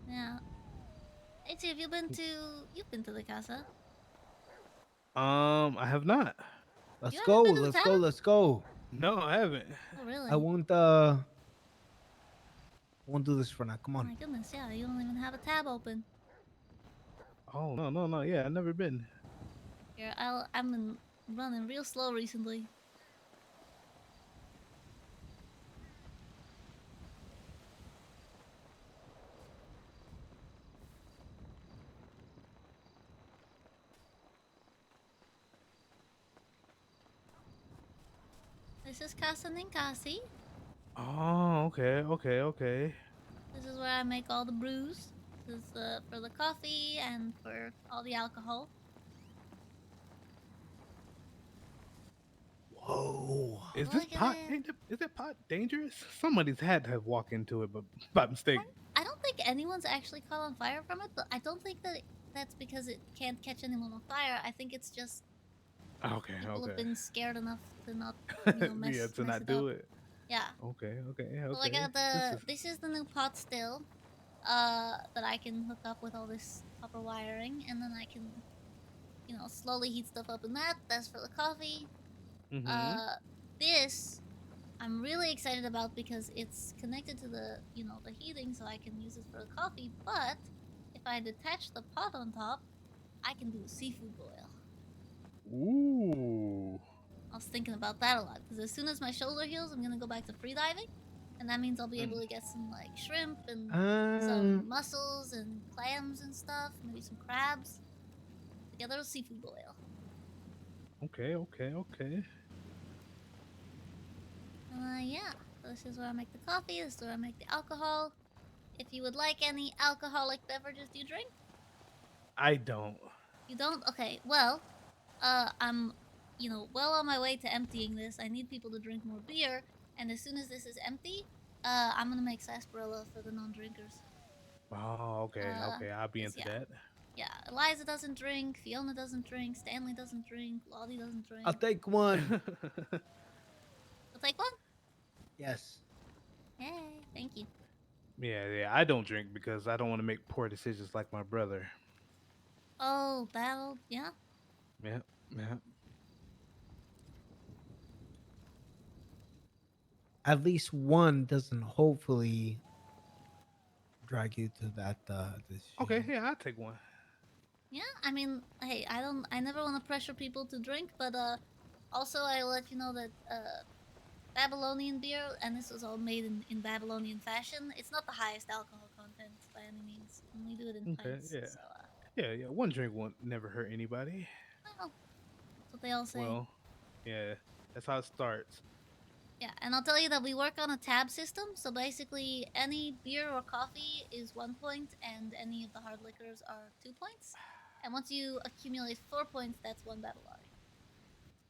Yeah. Hey, T, you've been to the casa? I have not. Let's You go. haven't been to the Let's go. tavern? Let's go. No, I haven't. Oh, really? I won't do this for now. Come Oh on. my goodness, yeah, you don't even have a tab open. Oh no. Yeah, I've never been. Here, I've been running real slow recently. This is Casa Ninkasi. Oh, okay. This is where I make all the brews. This is for the coffee and for all the alcohol. Whoa. Is Look this at pot? it. Is that pot dangerous? Somebody's had to have walked into it, but by mistake. I don't think anyone's actually caught on fire from it, but I don't think that's because it can't catch anyone on fire. I think it's just Okay. people have been scared enough to not, mess, Yeah, to mess not it do up. it. Yeah. Okay. So I got this is the new pot still, that I can hook up with all this copper wiring, and then I can, slowly heat stuff up in that. That's for the coffee. Mhm. this I'm really excited about because it's connected to the, the heating, so I can use it for the coffee. But if I detach the pot on top, I can do a seafood boil. Ooh. I was thinking about that a lot because as soon as my shoulder heals, I'm gonna go back to free diving, and that means I'll be able to get some like shrimp and some mussels and clams and stuff, maybe some crabs. Together, a seafood boil. Okay. Yeah. So this is where I make the coffee. This is where I make the alcohol. If you would like any alcoholic beverages, do you drink? I don't. You don't? Okay. Well, I'm, well on my way to emptying this. I need people to drink more beer, and as soon as this is empty, I'm gonna make sarsaparilla for the non-drinkers. Oh, okay. I'll be into that. Yeah, Eliza doesn't drink, Fiona doesn't drink, Stanley doesn't drink, Lottie doesn't drink. I'll take one. You'll take one? Yes. Hey, thank you. Yeah. I don't drink because I don't want to make poor decisions like my brother. Oh, battle, yeah. Yeah. At least one doesn't hopefully drag you to that decision. Okay, yeah, I'll take one. Yeah, I mean, hey, I never want to pressure people to drink, but also I'll let you know that Babylonian beer, and this was all made in Babylonian fashion. It's not the highest alcohol content by any means. And we do it in Okay, pints. yeah. So Yeah. One drink won't never hurt anybody. well, that's what they all say. Well, yeah, that's how it starts. Yeah, and I'll tell you that we work on a tab system. So basically, any beer or coffee is 1 point, and any of the hard liquors are 2 points. And once you accumulate 4 points, that's 1 Babylon.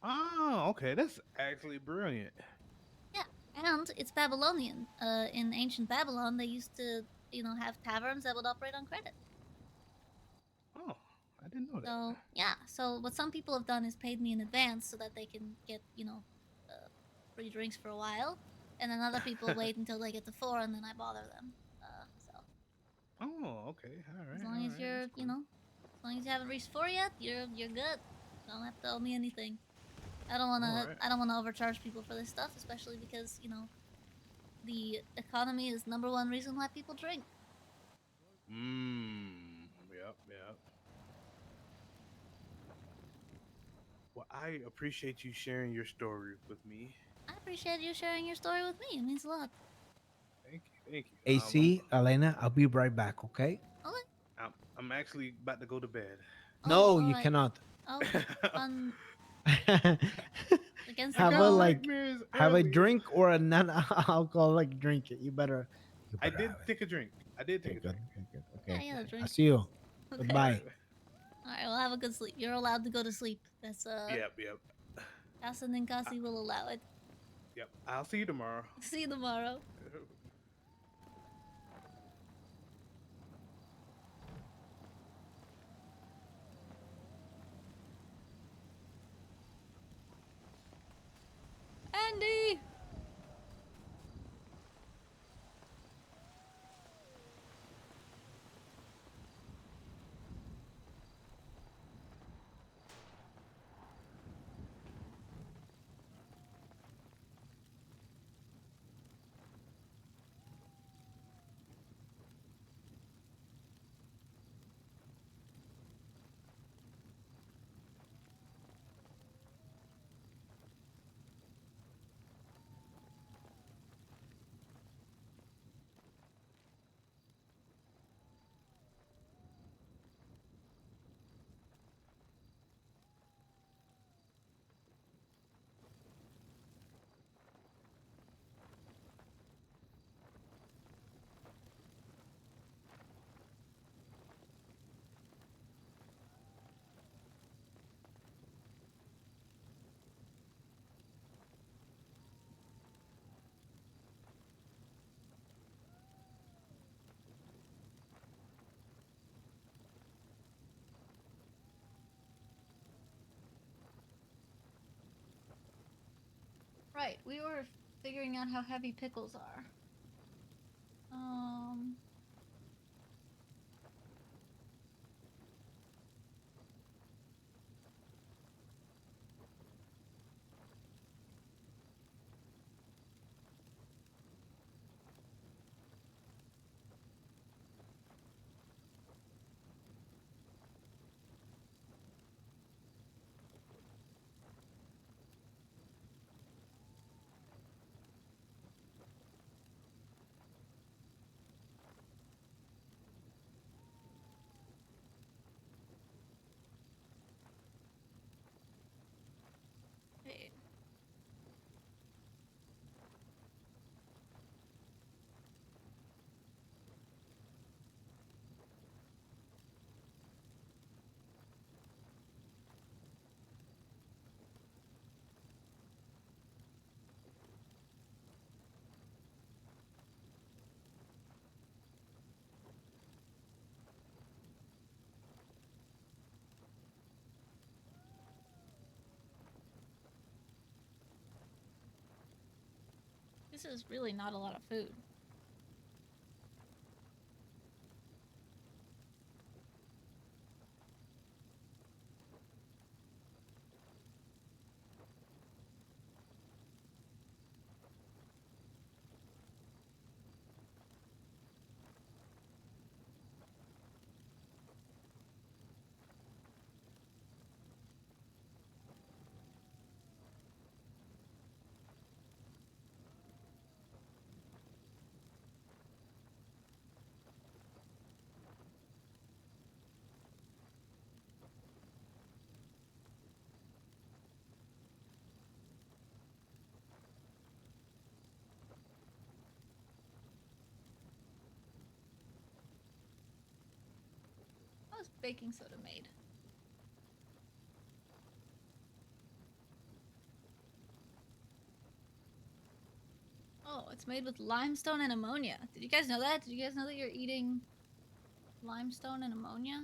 Oh, okay, that's actually brilliant. Yeah, and it's Babylonian. In ancient Babylon, they used to, have taverns that would operate on credit. Oh, I didn't know that. So yeah, so what some people have done is paid me in advance so that they can get, free drinks for a while, and then other people wait until they get to 4 and then I bother them. So. Oh, okay, all right. As long as you're, as long as you haven't reached 4 yet, you're good. You don't have to owe me anything. I don't wanna overcharge people for this stuff, especially because the economy is #1 reason why people drink. Yep. Well, I appreciate you sharing your story with me. I appreciate you sharing your story with me. It means a lot. Thank you. AC, Elena, I'll be right back, okay? Okay. I'm actually about to go to bed. No, you right. cannot. Oh, against have the a law. have a drink or a non-alcoholic drink. You better. I did take a drink. Okay. Yeah, I'll drink. see you. Okay. Goodbye. All right, well, have a good sleep. You're allowed to go to sleep. That's Yep. Casa Ninkasi will allow it. Yep. I'll see you tomorrow. See you tomorrow. Andy! Right, we were figuring out how heavy pickles are. This is really not a lot of food. How is baking soda made? Oh, it's made with limestone and ammonia. Did you guys know that? Did you guys know that you're eating limestone and ammonia?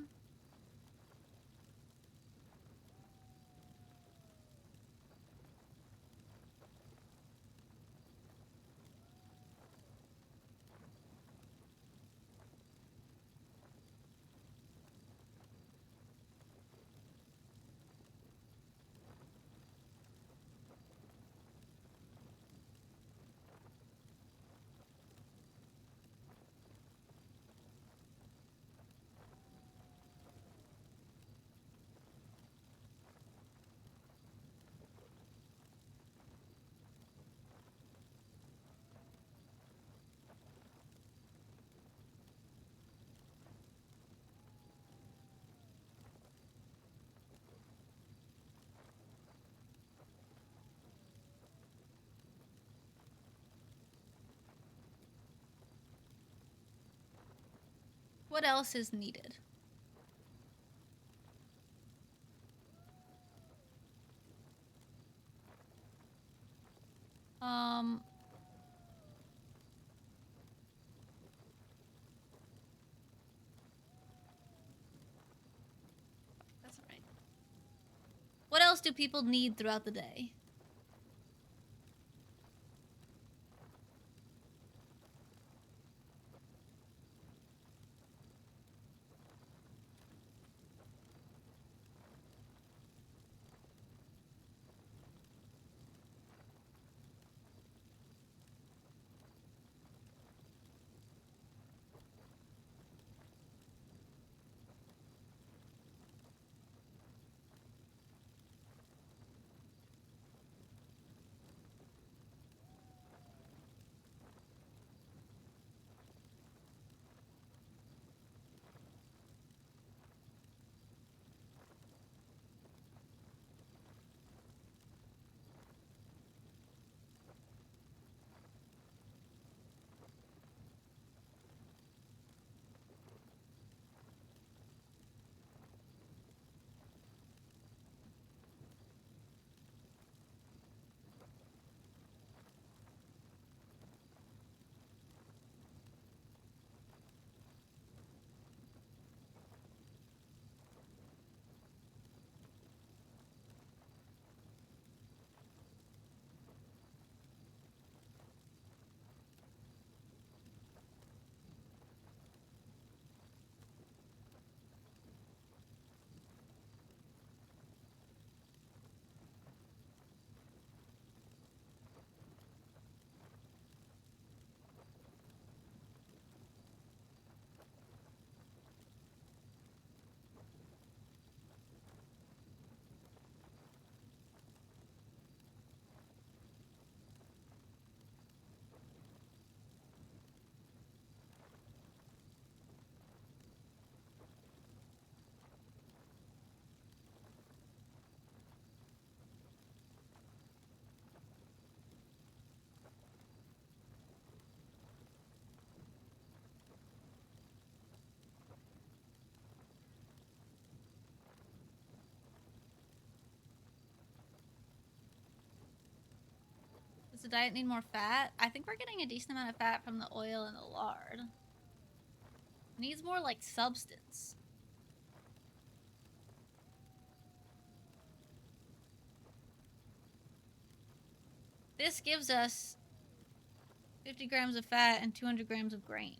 What else is needed? Um, that's alright. What else do people need throughout the day? Does the diet need more fat? I think we're getting a decent amount of fat from the oil and the lard. It needs more like substance. This gives us 50 grams of fat and 200 grams of grain.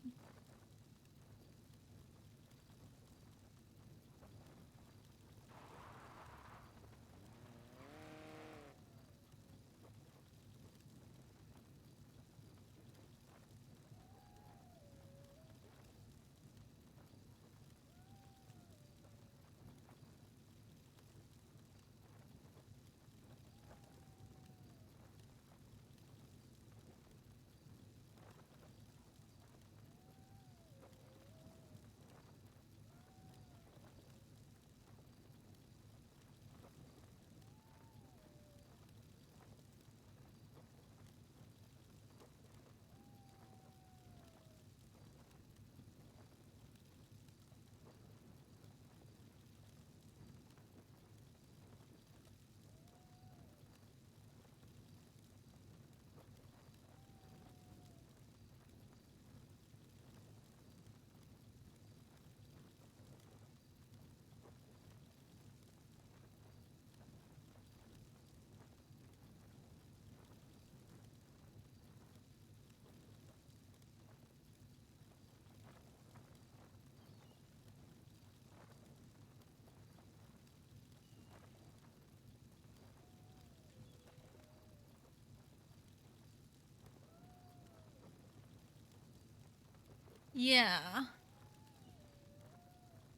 Yeah.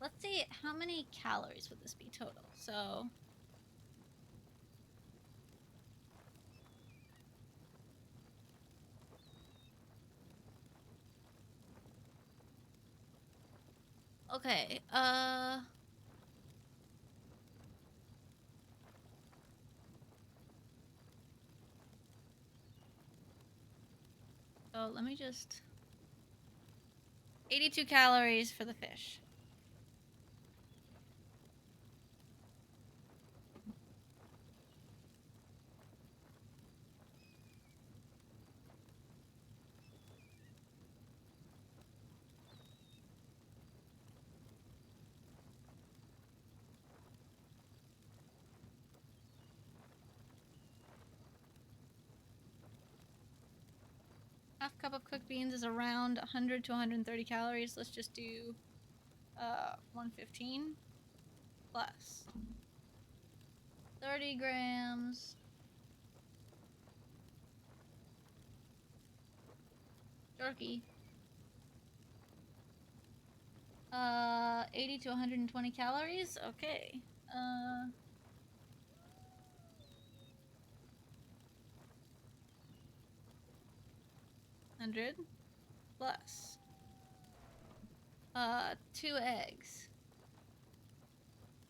Let's see, how many calories would this be total? So... Okay, so let me just... 82 calories for the fish. Half cup of cooked beans is around 100 to 130 calories. Let's just do 115 plus 30 grams. Jerky. 80 to 120 calories. Okay. 100 plus 2 eggs.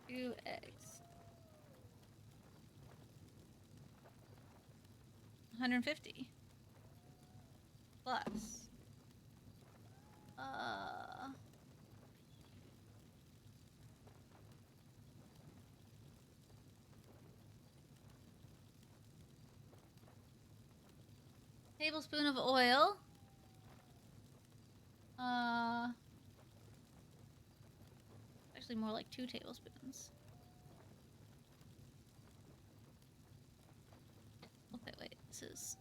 2 eggs. 150 plus tablespoon of oil. Actually more like 2 tablespoons. Okay, wait, this is...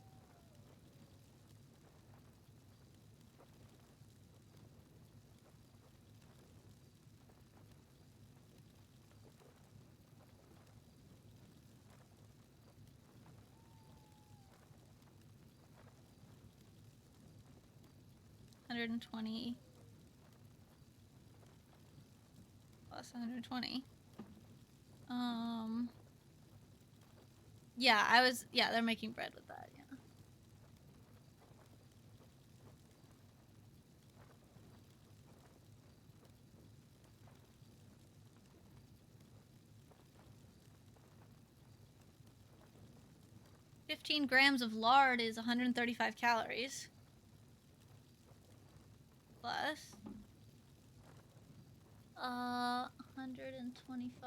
$120 plus 120. Yeah, they're making bread with that, yeah. $15 grams of lard is 135 calories. Plus 125,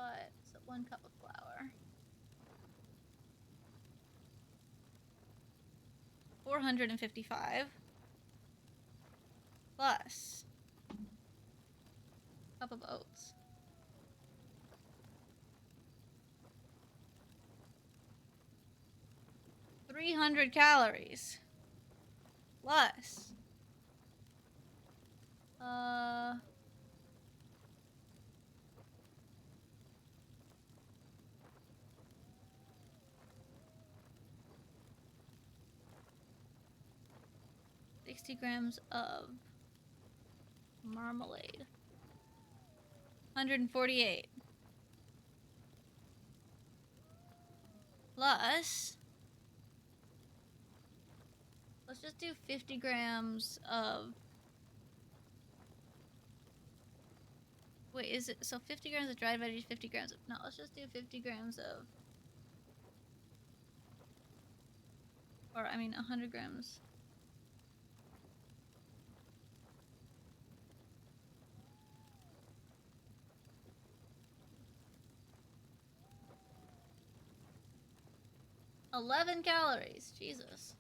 so 1 cup of flour. 455 plus cup of oats. 300 calories. plus 60 grams of marmalade. 148. Plus, let's just do 50 grams of. Wait, is it so 50 grams of dried veggies, 50 grams of. No, let's just do 50 grams of. Or, I mean, 100 grams. $11 calories. Jesus.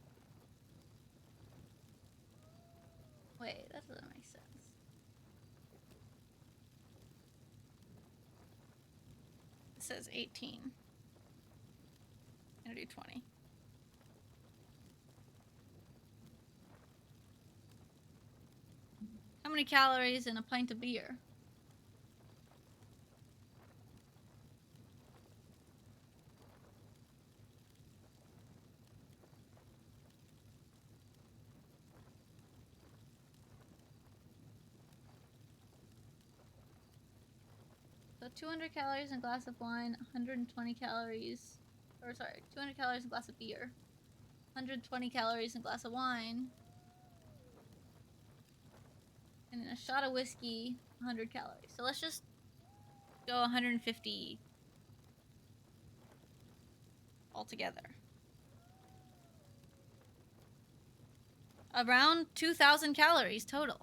Wait, that doesn't make sense. It says 18. I'm gonna do 20. How many calories in a pint of beer? So 200 calories in a glass of wine, 120 calories, or sorry, 200 calories in a glass of beer, 120 calories in a glass of wine, and in a shot of whiskey, 100 calories. So let's just go 150 altogether. Around 2,000 calories total.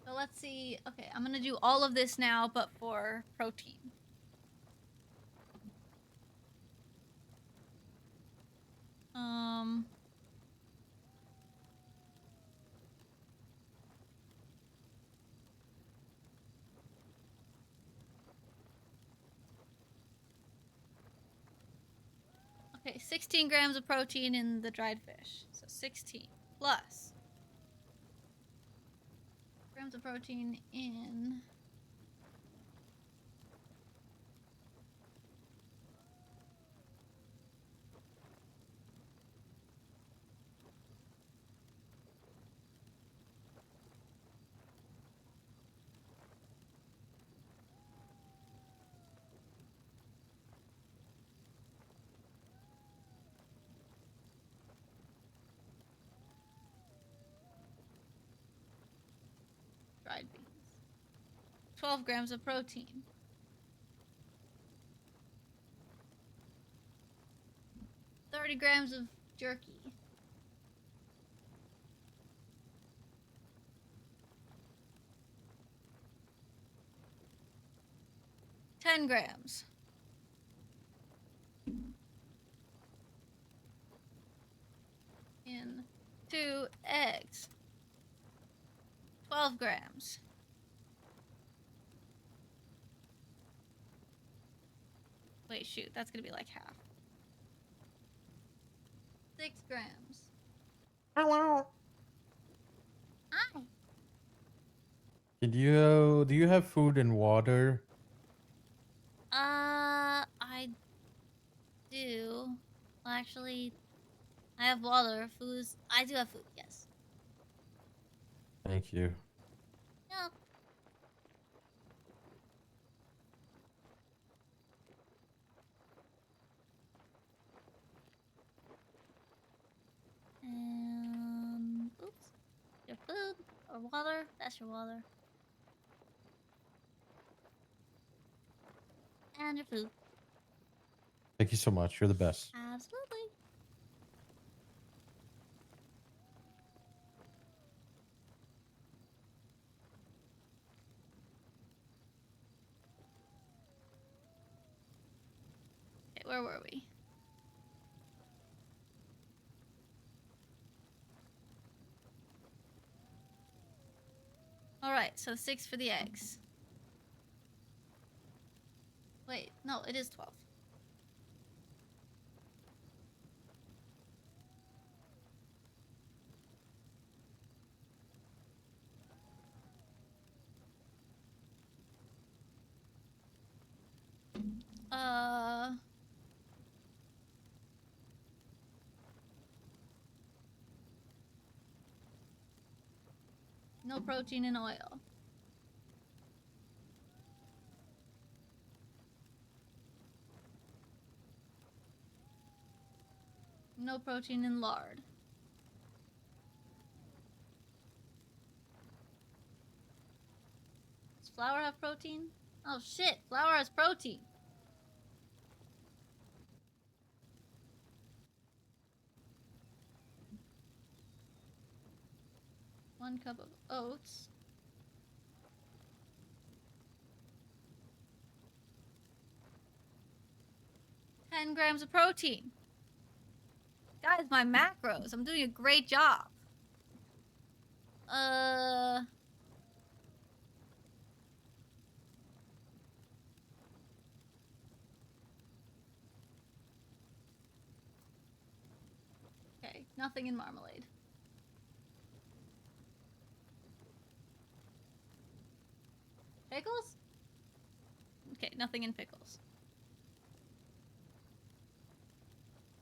So let's see. Okay, I'm gonna do all of this now, but for protein. Um. Okay, 16 grams of protein in the dried fish. So 16 plus grams of protein in dried beans. 12 grams of protein. $30 grams of jerky. $10 grams. In 2 eggs. 12 grams. Wait, shoot, that's gonna be like half. 6 grams. Hello. Hi. Do you have food and water? I do. Well, actually, I have water. Foods. I do have food, yes. Thank you. Yeah. Oops. Your food or water? That's your water. And your food. Thank you so much. You're the best. Absolutely. we? Alright, so 6 for the eggs. Wait, no, it is 12. No protein in oil. No protein in lard. Does flour have protein? Oh shit, flour has protein. One cup of oats. $10 grams of protein. Guys, my macros. I'm doing a great job. Okay, nothing in marmalade. Pickles? Okay, nothing in pickles.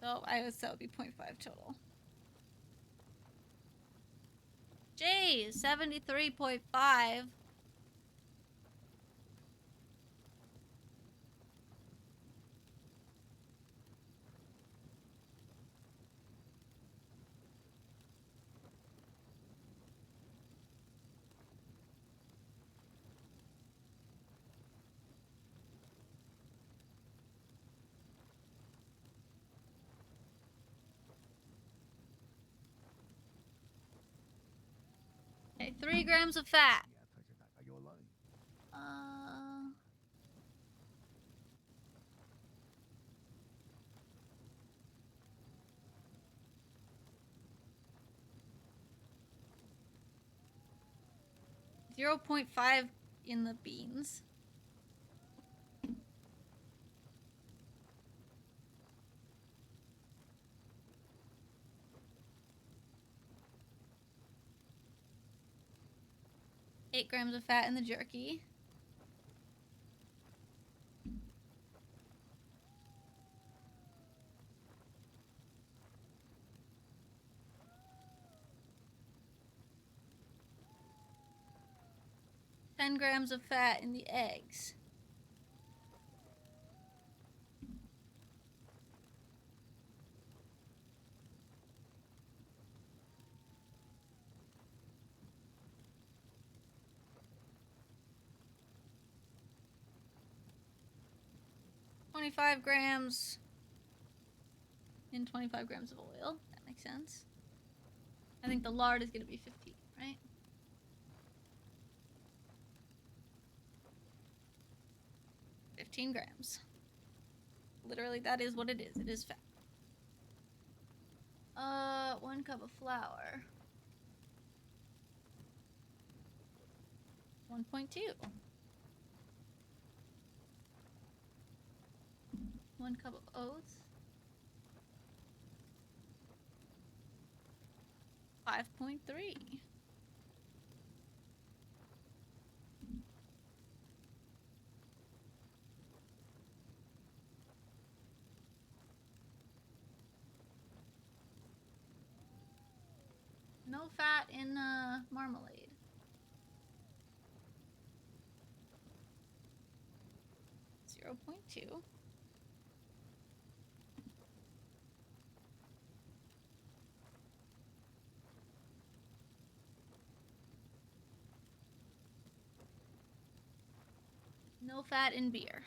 So that would be 0.5 total. Jeez, 73.5. Okay, 3 grams of fat. 0.5 in the beans. Eight grams of fat in the jerky. $10 grams of fat in the eggs. $25 grams in 25 grams of oil. That makes sense. I think the lard is going to be 15, right? $15 grams. Literally, that is what it is. It is fat. 1 cup of flour. 1.2. 1 cup of oats. 5.3. No fat in marmalade. .2. No fat in beer.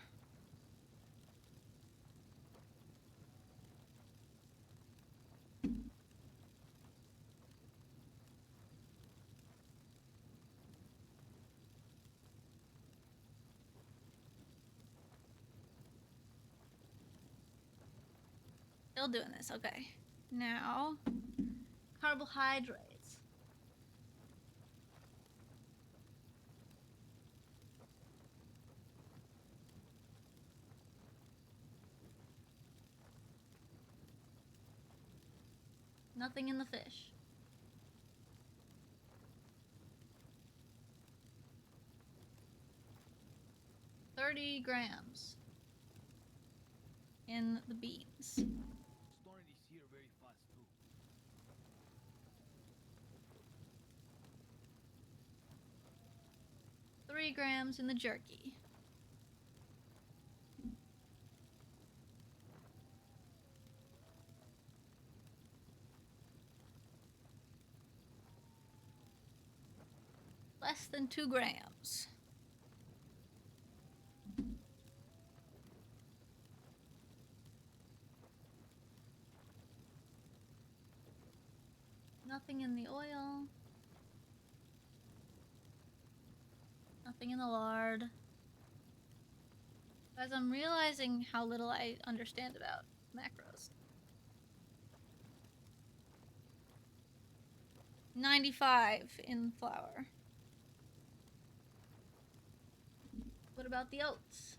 Still doing this. Okay. Now, carbohydrates. Nothing in the fish. $30 grams in the beans. Storing is here very fast too. 3 grams in the jerky. Less than 2 grams. Nothing in the oil. Nothing in the lard. Guys, I'm realizing how little I understand about macros. 95 in flour. What about the oats?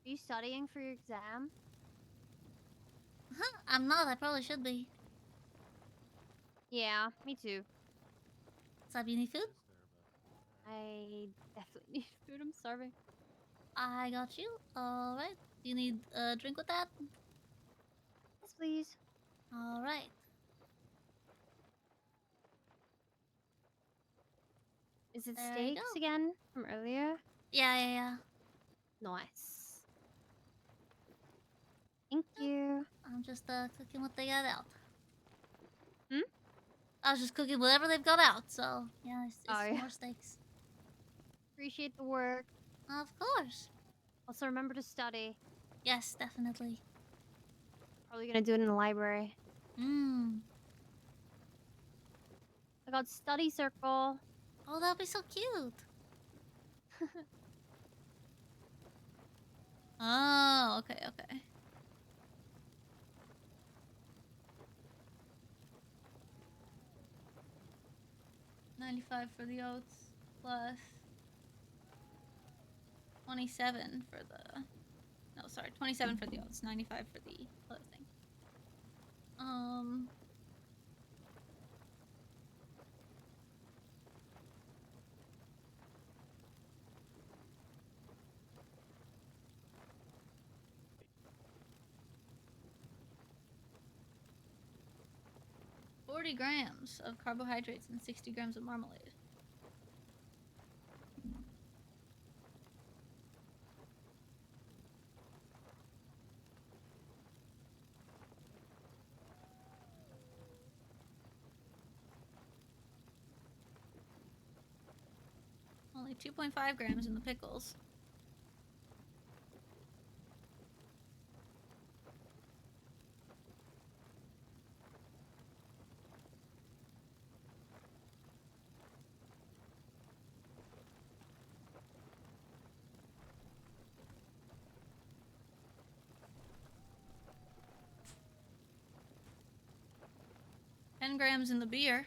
Are you studying for your exam? Huh, I'm not. I probably should be. Yeah, me too. What's up, you need food? I definitely need food. I'm starving. I got you. Alright. Do you need a drink with that? Yes, please. Alright. Is it There you steaks go. again from earlier? Yeah. Nice. Thank you. I'm just cooking what they got out. Hmm? I was just cooking whatever they've got out, so yeah, it's Oh, yeah. more steaks. Appreciate the work. Of course. Also, remember to study. Yes, definitely. Probably gonna do it in the library. Mmm. I got study circle. Oh, that'll be so cute. Oh, okay. 95 for the oats, plus 27 for the... No, sorry, 27 for the oats, 95 for the other thing. 40 grams of carbohydrates and 60 grams of marmalade. Only 2.5 grams in the pickles. $10 grams in the beer.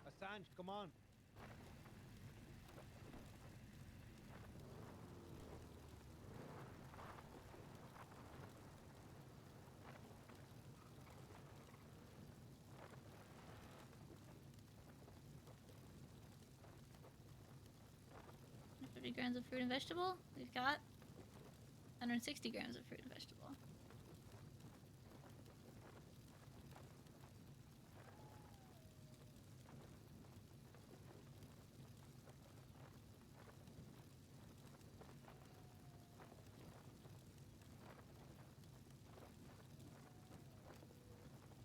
Assange, come on. $50 grams of fruit and vegetable. We've got 160 grams of fruit and vegetable.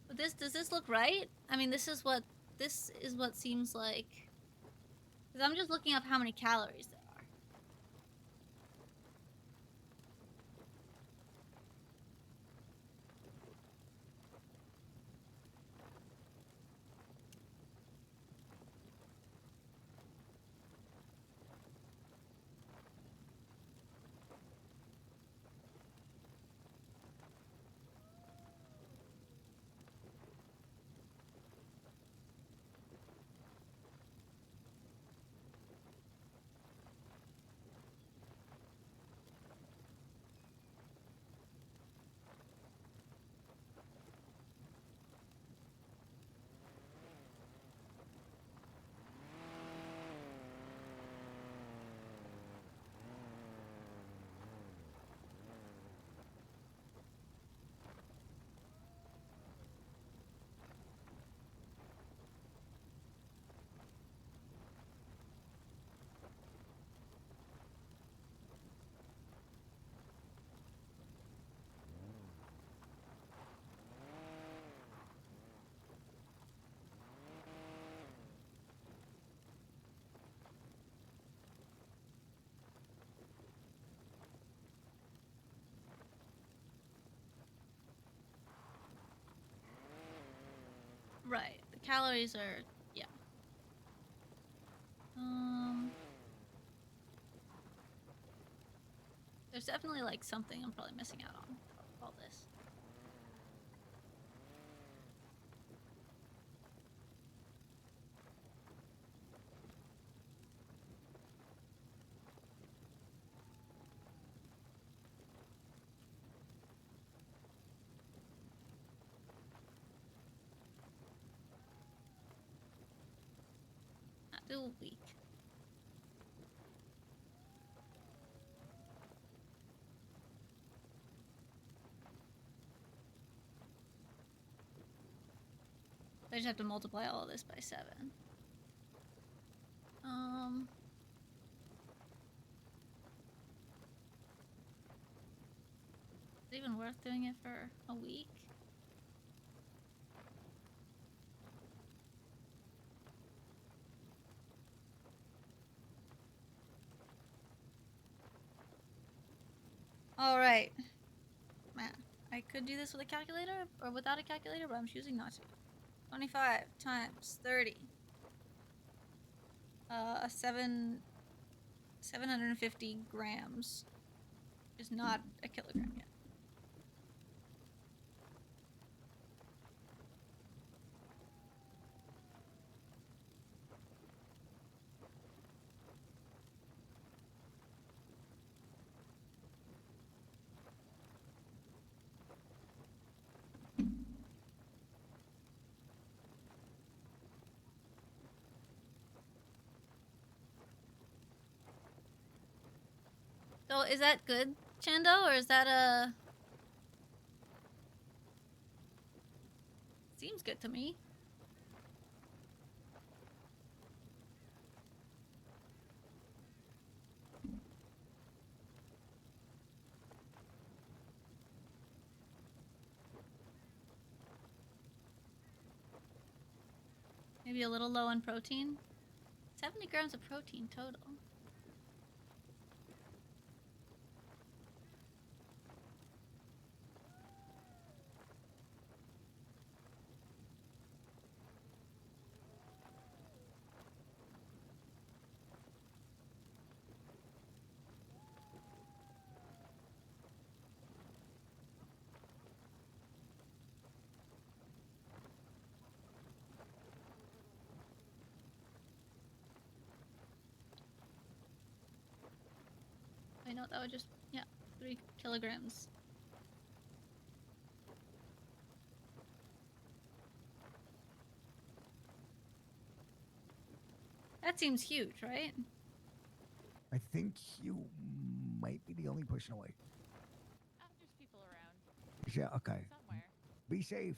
But does this look right? I mean, this is what seems like. Because I'm just looking up how many calories there are. Right. The calories are, yeah. There's definitely like something I'm probably missing out on all this. Not do a week. I just have to multiply all of this by 7. Is it even worth doing it for a week? All right. Man, I could do this with a calculator or without a calculator, but I'm choosing not to. 25 times 30. 750 grams is not a kilogram yet. So is that good, Chando, or is that a... Seems good to me. Maybe a little low on protein. 70 grams of protein total. I know that would just, yeah, 3 kilograms. That seems huge, right? I think you might be the only person away. There's people around. Yeah, okay. Somewhere. Be safe.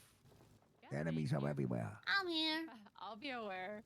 Yeah, The enemies are everywhere. I'm here. I'll be aware.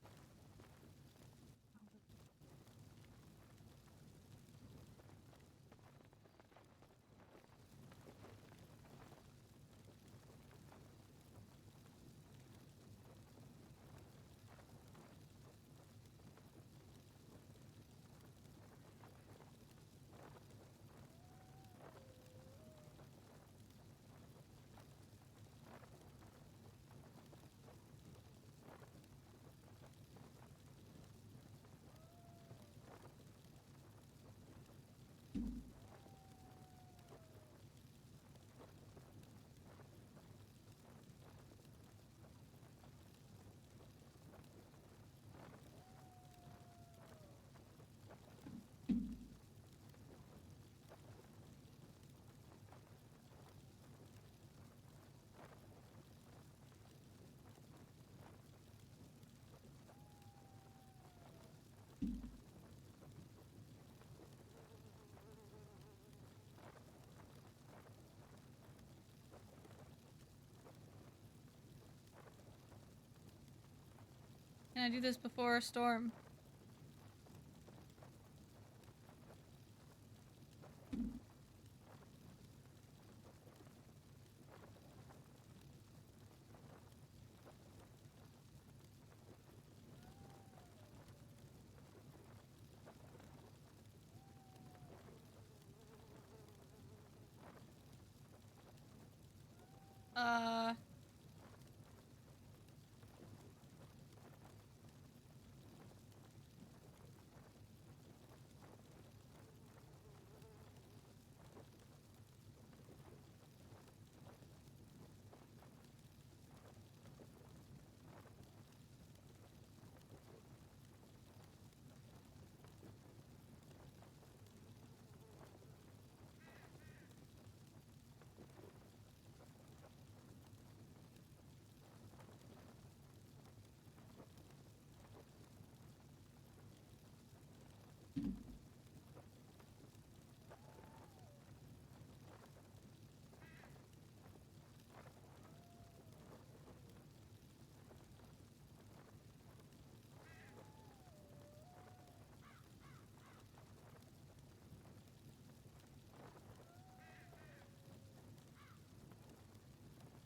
Can I do this before a storm?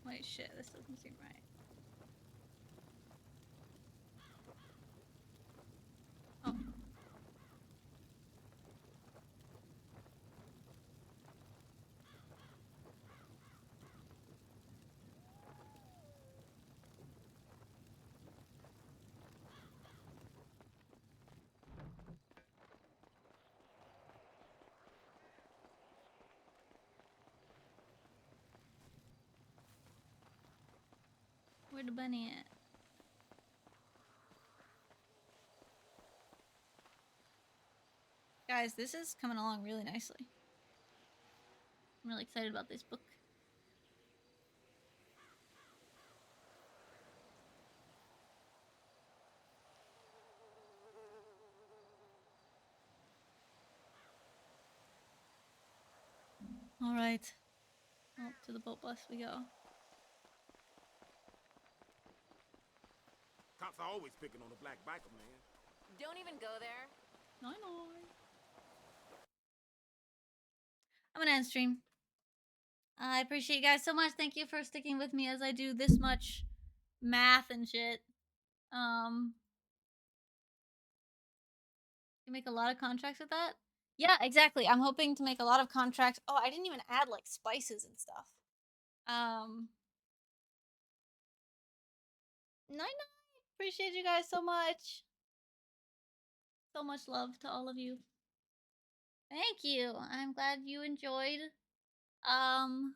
Wait, shit, this doesn't seem right. Oh. Where the bunny at? Guys, this is coming along really nicely. I'm really excited about this book. All right. Oh, to the boat bus we go. Cops are always picking on the black biker, man. Don't even go there. No. I'm gonna end stream. I appreciate you guys so much. Thank you for sticking with me as I do this much math and shit. You make a lot of contracts with that? Yeah, exactly. I'm hoping to make a lot of contracts. Oh, I didn't even add like spices and stuff. Night. Appreciate you guys so much. So much love to all of you. Thank you. I'm glad you enjoyed. I'll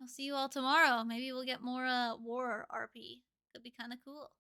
see you all tomorrow. Maybe we'll get more war RP. Could be kind of cool.